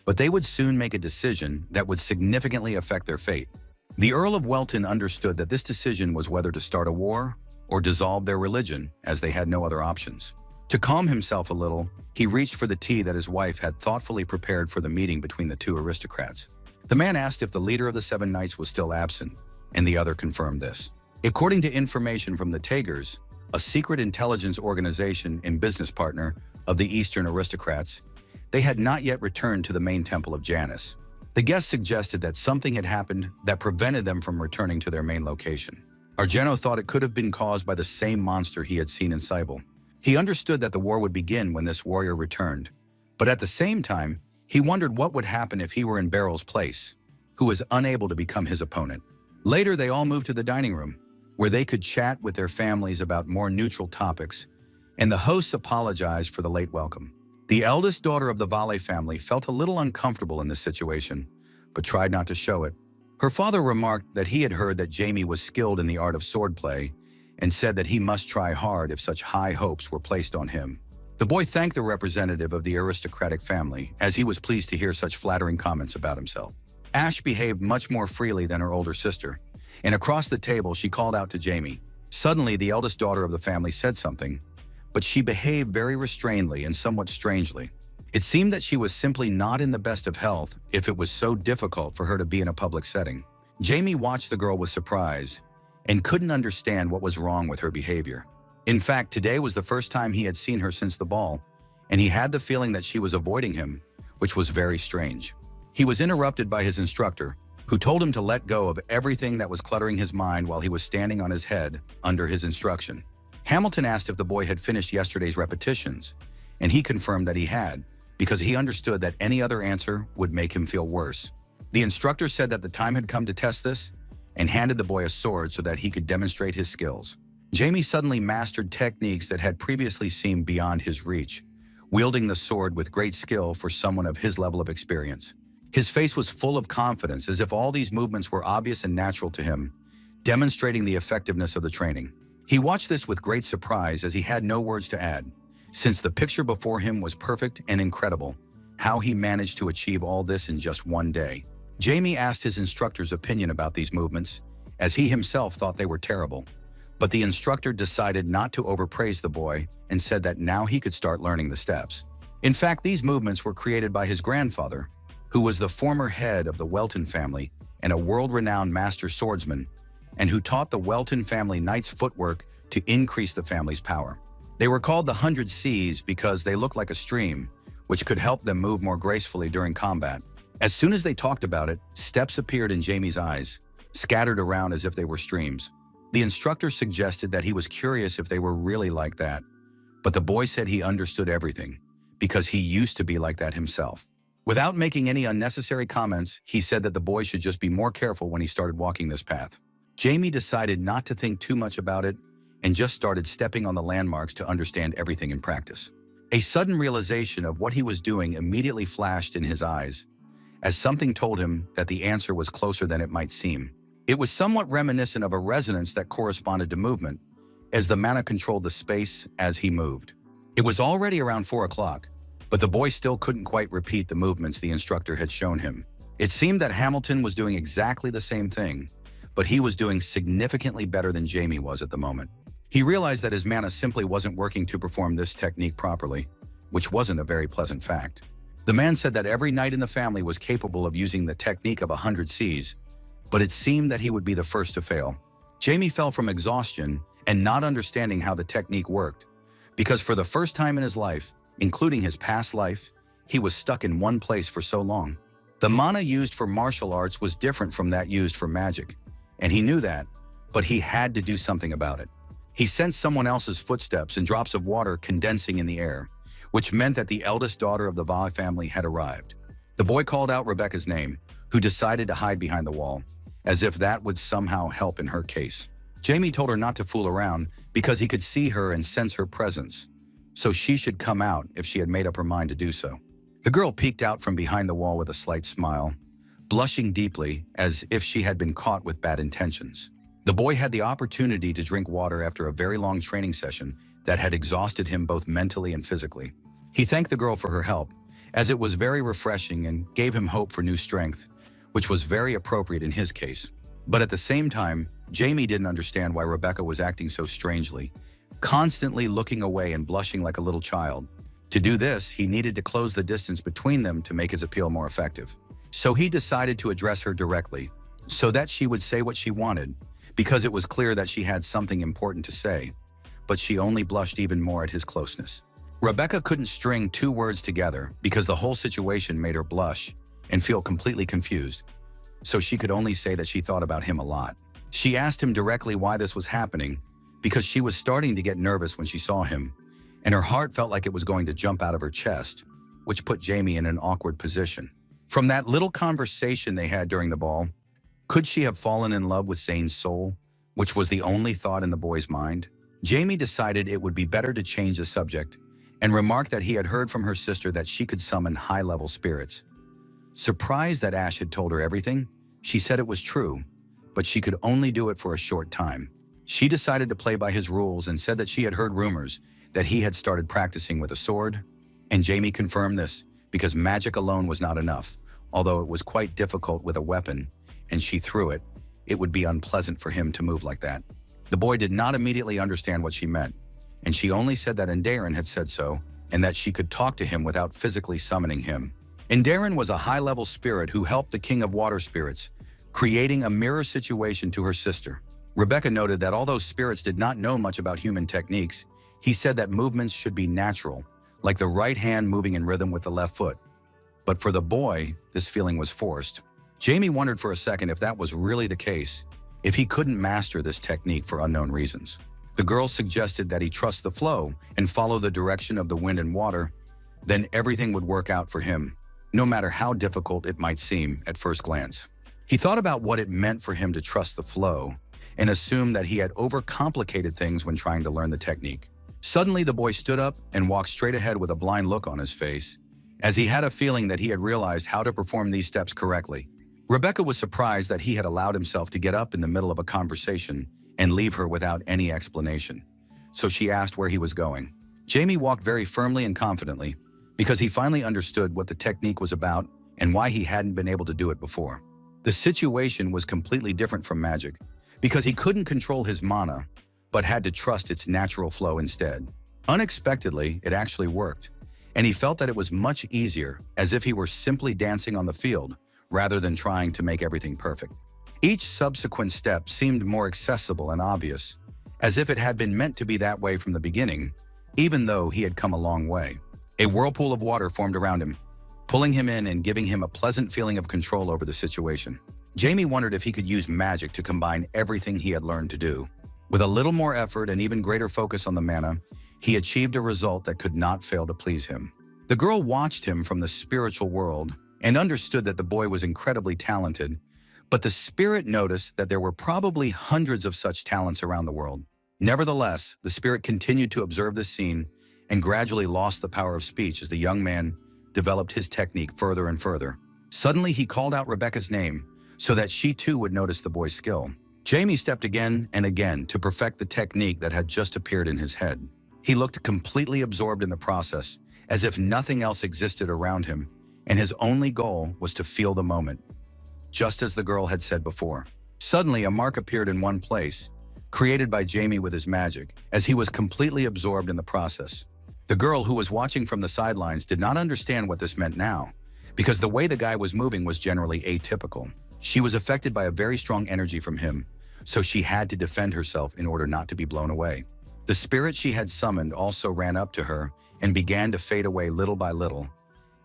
but they would soon make a decision that would significantly affect their fate. The Earl of Welton understood that this decision was whether to start a war or dissolve their religion, as they had no other options. To calm himself a little, he reached for the tea that his wife had thoughtfully prepared for the meeting between the two aristocrats. The man asked if the leader of the Seven Knights was still absent, and the other confirmed this. According to information from the Tagers, a secret intelligence organization and business partner of the Eastern aristocrats, they had not yet returned to the main temple of Janus. The guest suggested that something had happened that prevented them from returning to their main location. Argento thought it could have been caused by the same monster he had seen in Cybele. He understood that the war would begin when this warrior returned, but at the same time, he wondered what would happen if he were in Beryl's place, who was unable to become his opponent. Later, they all moved to the dining room, where they could chat with their families about more neutral topics, and the hosts apologized for the late welcome. The eldest daughter of the Valley family felt a little uncomfortable in this situation, but tried not to show it. Her father remarked that he had heard that Jamie was skilled in the art of swordplay and said that he must try hard if such high hopes were placed on him. The boy thanked the representative of the aristocratic family, as he was pleased to hear such flattering comments about himself. Ash behaved much more freely than her older sister, and across the table she called out to Jamie. Suddenly, the eldest daughter of the family said something, but she behaved very restrainedly and somewhat strangely. It seemed that she was simply not in the best of health if it was so difficult for her to be in a public setting. Jamie watched the girl with surprise and couldn't understand what was wrong with her behavior. In fact, today was the first time he had seen her since the ball, and he had the feeling that she was avoiding him, which was very strange. He was interrupted by his instructor, who told him to let go of everything that was cluttering his mind while he was standing on his head under his instruction. Hamilton asked if the boy had finished yesterday's repetitions, and he confirmed that he had, because he understood that any other answer would make him feel worse. The instructor said that the time had come to test this and handed the boy a sword so that he could demonstrate his skills. Jamie suddenly mastered techniques that had previously seemed beyond his reach, wielding the sword with great skill for someone of his level of experience. His face was full of confidence, as if all these movements were obvious and natural to him, demonstrating the effectiveness of the training. He watched this with great surprise as he had no words to add. Since the picture before him was perfect and incredible, how he managed to achieve all this in just one day. Jamie asked his instructor's opinion about these movements, as he himself thought they were terrible. But the instructor decided not to overpraise the boy and said that now he could start learning the steps. In fact, these movements were created by his grandfather, who was the former head of the Welton family and a world-renowned master swordsman, and who taught the Welton family knights footwork to increase the family's power. They were called the 100 Seas because they looked like a stream, which could help them move more gracefully during combat. As soon as they talked about it, steps appeared in Jamie's eyes, scattered around as if they were streams. The instructor suggested that he was curious if they were really like that, but the boy said he understood everything because he used to be like that himself. Without making any unnecessary comments, he said that the boy should just be more careful when he started walking this path. Jamie decided not to think too much about it and just started stepping on the landmarks to understand everything in practice. A sudden realization of what he was doing immediately flashed in his eyes, as something told him that the answer was closer than it might seem. It was somewhat reminiscent of a resonance that corresponded to movement, as the mana controlled the space as he moved. It was already around 4 o'clock, but the boy still couldn't quite repeat the movements the instructor had shown him. It seemed that Hamilton was doing exactly the same thing, but he was doing significantly better than Jamie was at the moment. He realized that his mana simply wasn't working to perform this technique properly, which wasn't a very pleasant fact. The man said that every knight in the family was capable of using the technique of 100 Cs, but it seemed that he would be the first to fail. Jamie fell from exhaustion and not understanding how the technique worked, because for the first time in his life, including his past life, he was stuck in one place for so long. The mana used for martial arts was different from that used for magic, and he knew that, but he had to do something about it. He sensed someone else's footsteps and drops of water condensing in the air, which meant that the eldest daughter of the Va family had arrived. The boy called out Rebecca's name, who decided to hide behind the wall, as if that would somehow help in her case. Jamie told her not to fool around because he could see her and sense her presence, so she should come out if she had made up her mind to do so. The girl peeked out from behind the wall with a slight smile, blushing deeply as if she had been caught with bad intentions. The boy had the opportunity to drink water after a very long training session that had exhausted him both mentally and physically. He thanked the girl for her help, as it was very refreshing and gave him hope for new strength, which was very appropriate in his case. But at the same time, Jamie didn't understand why Rebecca was acting so strangely, constantly looking away and blushing like a little child. To do this, he needed to close the distance between them to make his appeal more effective. So he decided to address her directly, so that she would say what she wanted, because it was clear that she had something important to say, but she only blushed even more at his closeness. Rebecca couldn't string two words together because the whole situation made her blush and feel completely confused, so she could only say that she thought about him a lot. She asked him directly why this was happening, because she was starting to get nervous when she saw him, and her heart felt like it was going to jump out of her chest, which put Jamie in an awkward position. From that little conversation they had during the ball, could she have fallen in love with Zane's soul, which was the only thought in the boy's mind? Jamie decided it would be better to change the subject and remarked that he had heard from her sister that she could summon high-level spirits. Surprised that Ash had told her everything, she said it was true, but she could only do it for a short time. She decided to play by his rules and said that she had heard rumors that he had started practicing with a sword, and Jamie confirmed this because magic alone was not enough. Although it was quite difficult with a weapon, and she threw it, it would be unpleasant for him to move like that. The boy did not immediately understand what she meant, and she only said that Indaren had said so, and that she could talk to him without physically summoning him. Indaren was a high-level spirit who helped the king of water spirits, creating a mirror situation to her sister. Rebecca noted that although spirits did not know much about human techniques, he said that movements should be natural, like the right hand moving in rhythm with the left foot. But for the boy, this feeling was forced. Jamie wondered for a second if that was really the case, if he couldn't master this technique for unknown reasons. The girl suggested that he trust the flow and follow the direction of the wind and water, then everything would work out for him, no matter how difficult it might seem at first glance. He thought about what it meant for him to trust the flow and assumed that he had overcomplicated things when trying to learn the technique. Suddenly, the boy stood up and walked straight ahead with a blind look on his face, as he had a feeling that he had realized how to perform these steps correctly. Rebecca was surprised that he had allowed himself to get up in the middle of a conversation and leave her without any explanation, so she asked where he was going. Jamie walked very firmly and confidently, because he finally understood what the technique was about and why he hadn't been able to do it before. The situation was completely different from magic, because he couldn't control his mana, but had to trust its natural flow instead. Unexpectedly, it actually worked, and he felt that it was much easier, as if he were simply dancing on the field, rather than trying to make everything perfect. Each subsequent step seemed more accessible and obvious, as if it had been meant to be that way from the beginning, even though he had come a long way. A whirlpool of water formed around him, pulling him in and giving him a pleasant feeling of control over the situation. Jamie wondered if he could use magic to combine everything he had learned to do. With a little more effort and even greater focus on the mana, he achieved a result that could not fail to please him. The girl watched him from the spiritual world and understood that the boy was incredibly talented, but the spirit noticed that there were probably hundreds of such talents around the world. Nevertheless, the spirit continued to observe this scene and gradually lost the power of speech as the young man developed his technique further and further. Suddenly, he called out Rebecca's name so that she too would notice the boy's skill. Jamie stepped again and again to perfect the technique that had just appeared in his head. He looked completely absorbed in the process, as if nothing else existed around him, and his only goal was to feel the moment. Just as the girl had said before. Suddenly, a mark appeared in one place, created by Jamie with his magic, as he was completely absorbed in the process. The girl, who was watching from the sidelines, did not understand what this meant now, because the way the guy was moving was generally atypical. She was affected by a very strong energy from him, so she had to defend herself in order not to be blown away. The spirit she had summoned also ran up to her and began to fade away little by little,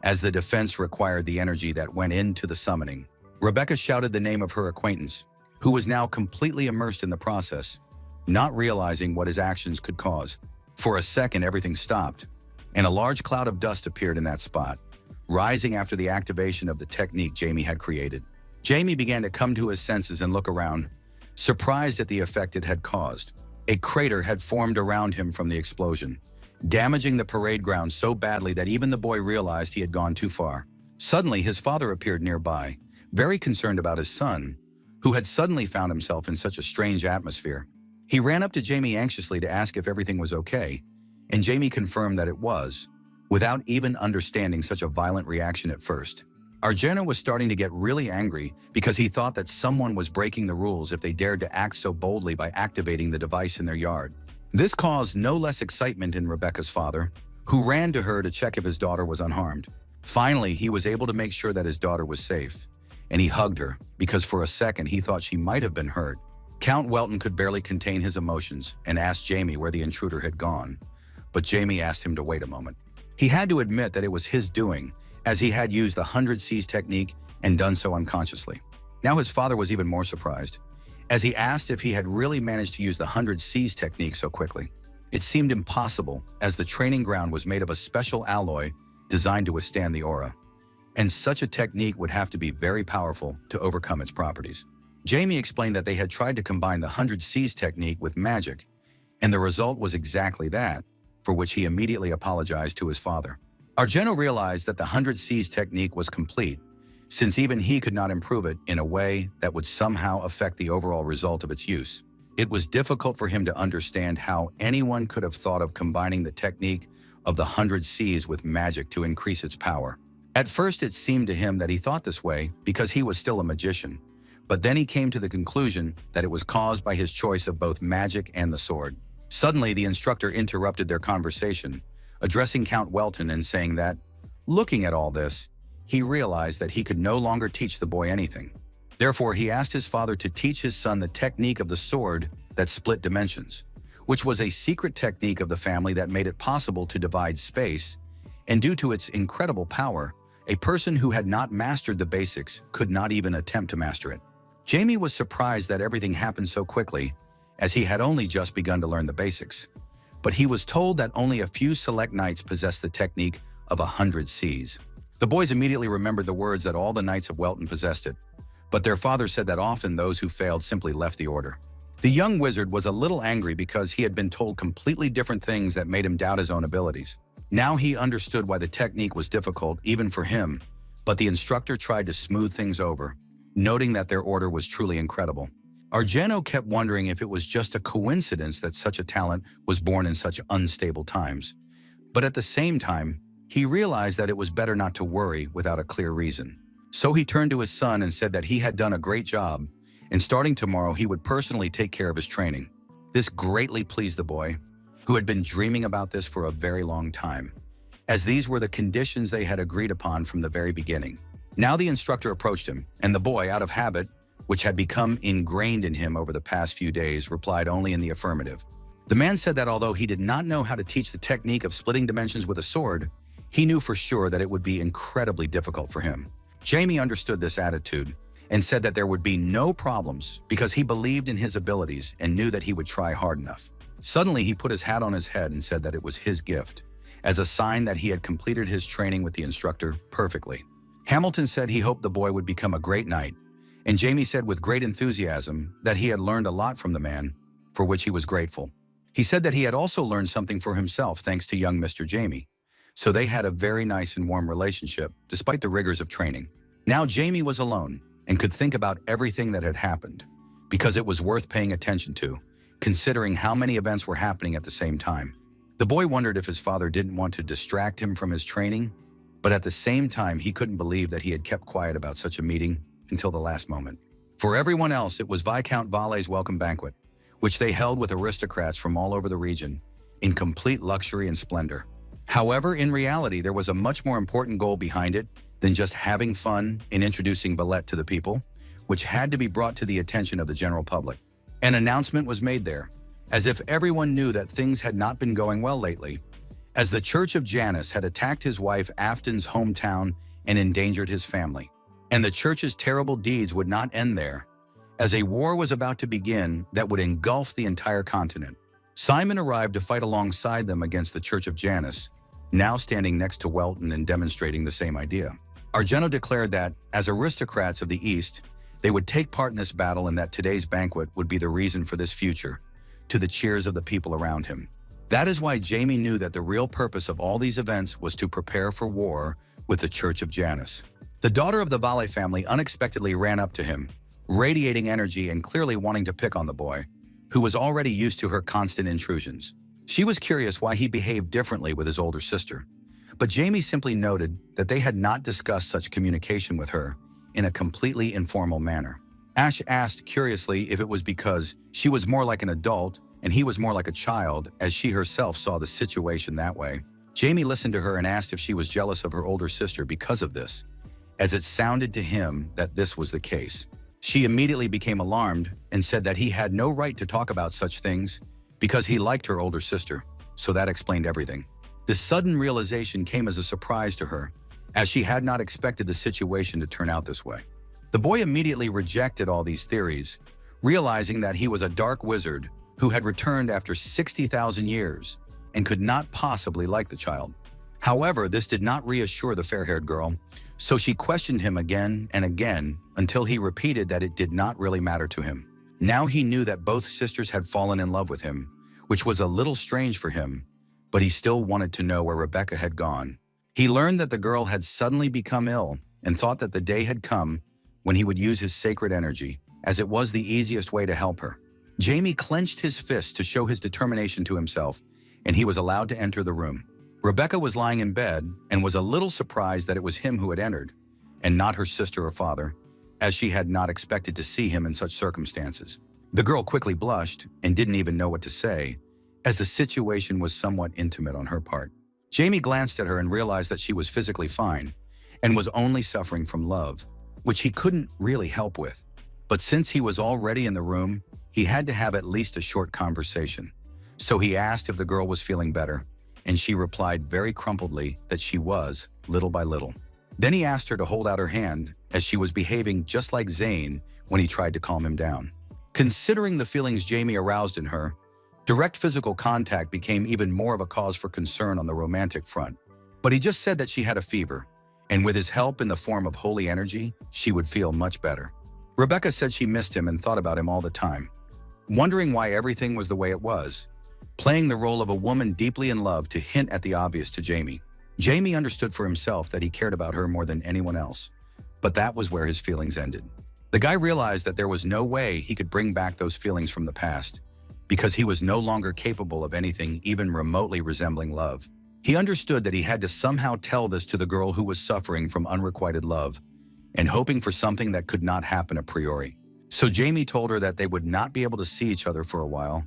as the defense required the energy that went into the summoning. Rebecca shouted the name of her acquaintance, who was now completely immersed in the process, not realizing what his actions could cause. For a second, everything stopped, and a large cloud of dust appeared in that spot, rising after the activation of the technique Jamie had created. Jamie began to come to his senses and look around, surprised at the effect it had caused. A crater had formed around him from the explosion, damaging the parade ground so badly that even the boy realized he had gone too far. Suddenly, his father appeared nearby, very concerned about his son, who had suddenly found himself in such a strange atmosphere. He ran up to Jamie anxiously to ask if everything was okay, and Jamie confirmed that it was, without even understanding such a violent reaction at first. Arjuna was starting to get really angry because he thought that someone was breaking the rules if they dared to act so boldly by activating the device in their yard. This caused no less excitement in Rebecca's father, who ran to her to check if his daughter was unharmed. Finally, he was able to make sure that his daughter was safe, and he hugged her because for a second he thought she might have been hurt. Count Welton could barely contain his emotions and asked Jamie where the intruder had gone, but Jamie asked him to wait a moment. He had to admit that it was his doing, as he had used the 100 C's technique and done so unconsciously. Now his father was even more surprised, as he asked if he had really managed to use the 100 C's technique so quickly. It seemed impossible, as the training ground was made of a special alloy designed to withstand the aura, and such a technique would have to be very powerful to overcome its properties. Jamie explained that they had tried to combine the 100 C's technique with magic, and the result was exactly that, for which he immediately apologized to his father. Arjuna realized that the 100 C's technique was complete, since even he could not improve it in a way that would somehow affect the overall result of its use. It was difficult for him to understand how anyone could have thought of combining the technique of the 100 C's with magic to increase its power. At first, it seemed to him that he thought this way because he was still a magician, but then he came to the conclusion that it was caused by his choice of both magic and the sword. Suddenly, the instructor interrupted their conversation, addressing Count Welton and saying that, looking at all this, he realized that he could no longer teach the boy anything. Therefore, he asked his father to teach his son the technique of the sword that split dimensions, which was a secret technique of the family that made it possible to divide space, and due to its incredible power, a person who had not mastered the basics could not even attempt to master it. Jamie was surprised that everything happened so quickly, as he had only just begun to learn the basics. But he was told that only a few select knights possessed the technique of 100 C's. The boys immediately remembered the words that all the knights of Welton possessed it, but their father said that often those who failed simply left the order. The young wizard was a little angry because he had been told completely different things that made him doubt his own abilities. Now he understood why the technique was difficult even for him, but the instructor tried to smooth things over, noting that their order was truly incredible. Arjuna kept wondering if it was just a coincidence that such a talent was born in such unstable times. But at the same time, he realized that it was better not to worry without a clear reason. So he turned to his son and said that he had done a great job, and starting tomorrow he would personally take care of his training. This greatly pleased the boy, who had been dreaming about this for a very long time, as these were the conditions they had agreed upon from the very beginning. Now the instructor approached him, and the boy, out of habit, which had become ingrained in him over the past few days, replied only in the affirmative. The man said that although he did not know how to teach the technique of splitting dimensions with a sword, he knew for sure that it would be incredibly difficult for him. Jamie understood this attitude, and said that there would be no problems because he believed in his abilities and knew that he would try hard enough. Suddenly, he put his hat on his head and said that it was his gift, as a sign that he had completed his training with the instructor perfectly. Hamilton said he hoped the boy would become a great knight, and Jamie said with great enthusiasm that he had learned a lot from the man, for which he was grateful. He said that he had also learned something for himself thanks to young Mr. Jamie, so they had a very nice and warm relationship despite the rigors of training. Now Jamie was alone and could think about everything that had happened, because it was worth paying attention to, considering how many events were happening at the same time. The boy wondered if his father didn't want to distract him from his training, but at the same time he couldn't believe that he had kept quiet about such a meeting until the last moment. For everyone else, it was Viscount Vale's welcome banquet, which they held with aristocrats from all over the region, in complete luxury and splendor. However, in reality, there was a much more important goal behind it than just having fun and introducing Valette to the people, which had to be brought to the attention of the general public. An announcement was made there, as if everyone knew that things had not been going well lately, as the Church of Janus had attacked his wife Afton's hometown and endangered his family. And the church's terrible deeds would not end there, as a war was about to begin that would engulf the entire continent. Simon arrived to fight alongside them against the Church of Janus, now standing next to Welton and demonstrating the same idea. Argento declared that, as aristocrats of the East, they would take part in this battle and that today's banquet would be the reason for this future, to the cheers of the people around him. That is why Jamie knew that the real purpose of all these events was to prepare for war with the Church of Janus. The daughter of the Vale family unexpectedly ran up to him, radiating energy and clearly wanting to pick on the boy, who was already used to her constant intrusions. She was curious why he behaved differently with his older sister, but Jamie simply noted that they had not discussed such communication with her in a completely informal manner. Ash asked curiously if it was because she was more like an adult and he was more like a child, as she herself saw the situation that way. Jamie listened to her and asked if she was jealous of her older sister because of this, as it sounded to him that this was the case. She immediately became alarmed and said that he had no right to talk about such things because he liked her older sister, so that explained everything. This sudden realization came as a surprise to her, as she had not expected the situation to turn out this way. The boy immediately rejected all these theories, realizing that he was a dark wizard who had returned after 60,000 years and could not possibly like the child. However, this did not reassure the fair-haired girl, so she questioned him again and again until he repeated that it did not really matter to him. Now he knew that both sisters had fallen in love with him, which was a little strange for him, but he still wanted to know where Rebecca had gone. He learned that the girl had suddenly become ill and thought that the day had come when he would use his sacred energy, as it was the easiest way to help her. Jamie clenched his fist to show his determination to himself, and he was allowed to enter the room. Rebecca was lying in bed and was a little surprised that it was him who had entered, and not her sister or father, as she had not expected to see him in such circumstances. The girl quickly blushed and didn't even know what to say, as the situation was somewhat intimate on her part. Jamie glanced at her and realized that she was physically fine and was only suffering from love, which he couldn't really help with. But since he was already in the room, he had to have at least a short conversation. So he asked if the girl was feeling better, and she replied very crumpledly that she was, little by little. Then he asked her to hold out her hand, as she was behaving just like Zane when he tried to calm him down. Considering the feelings Jamie aroused in her, direct physical contact became even more of a cause for concern on the romantic front. But he just said that she had a fever, and with his help in the form of holy energy, she would feel much better. Rebecca said she missed him and thought about him all the time, wondering why everything was the way it was, playing the role of a woman deeply in love to hint at the obvious to Jamie. Jamie understood for himself that he cared about her more than anyone else, but that was where his feelings ended. The guy realized that there was no way he could bring back those feelings from the past, because he was no longer capable of anything even remotely resembling love. He understood that he had to somehow tell this to the girl who was suffering from unrequited love and hoping for something that could not happen a priori. So Jamie told her that they would not be able to see each other for a while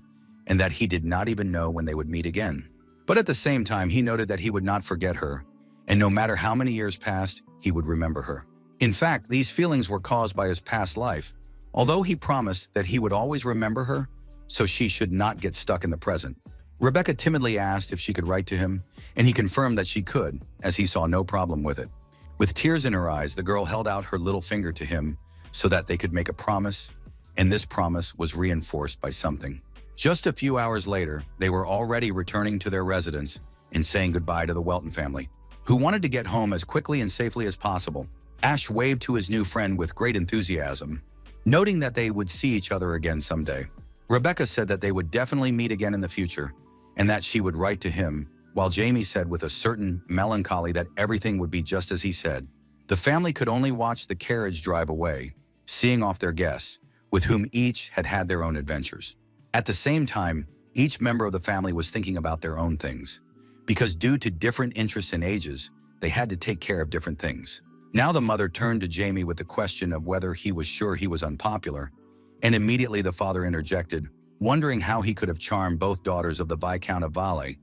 and that he did not even know when they would meet again. But at the same time, he noted that he would not forget her, and no matter how many years passed, he would remember her. In fact, these feelings were caused by his past life, although he promised that he would always remember her, so she should not get stuck in the present. Rebecca timidly asked if she could write to him, and he confirmed that she could, as he saw no problem with it. With tears in her eyes, the girl held out her little finger to him so that they could make a promise, and this promise was reinforced by something. Just a few hours later, they were already returning to their residence and saying goodbye to the Welton family, who wanted to get home as quickly and safely as possible. Ash waved to his new friend with great enthusiasm, noting that they would see each other again someday. Rebecca said that they would definitely meet again in the future, and that she would write to him, while Jamie said with a certain melancholy that everything would be just as he said. The family could only watch the carriage drive away, seeing off their guests, with whom each had had their own adventures. At the same time, each member of the family was thinking about their own things, because due to different interests and ages, they had to take care of different things. Now the mother turned to Jamie with the question of whether he was sure he was unpopular, and immediately the father interjected, wondering how he could have charmed both daughters of the Viscount of Valle,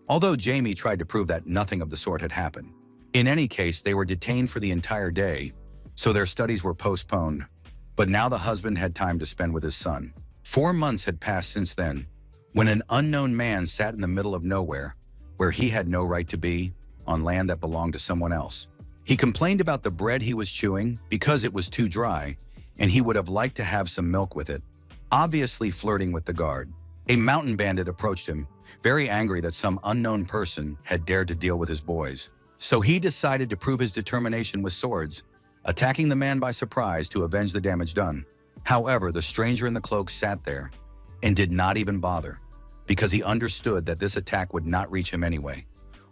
although Jamie tried to prove that nothing of the sort had happened. In any case, they were detained for the entire day, so their studies were postponed. But now the husband had time to spend with his son. 4 months had passed since then, when an unknown man sat in the middle of nowhere, where he had no right to be, on land that belonged to someone else. He complained about the bread he was chewing because it was too dry, and he would have liked to have some milk with it, obviously flirting with the guard. A mountain bandit approached him, very angry that some unknown person had dared to deal with his boys. So he decided to prove his determination with swords, attacking the man by surprise to avenge the damage done. However, the stranger in the cloak sat there and did not even bother, because he understood that this attack would not reach him anyway,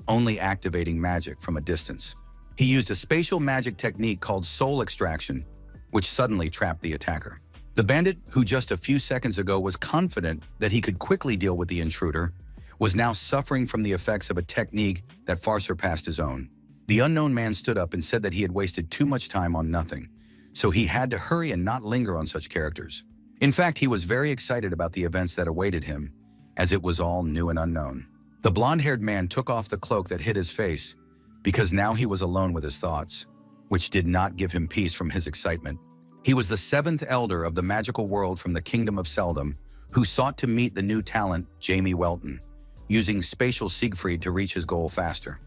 only activating magic from a distance. He used a spatial magic technique called soul extraction, which suddenly trapped the attacker. The bandit, who just a few seconds ago was confident that he could quickly deal with the intruder, was now suffering from the effects of a technique that far surpassed his own. The unknown man stood up and said that he had wasted too much time on nothing, so he had to hurry and not linger on such characters. In fact, he was very excited about the events that awaited him, as it was all new and unknown. The blonde-haired man took off the cloak that hid his face, because now he was alone with his thoughts, which did not give him peace from his excitement. He was the 7th elder of the magical world from the Kingdom of Seldom, who sought to meet the new talent, Jamie Welton, using spatial Siegfried to reach his goal faster.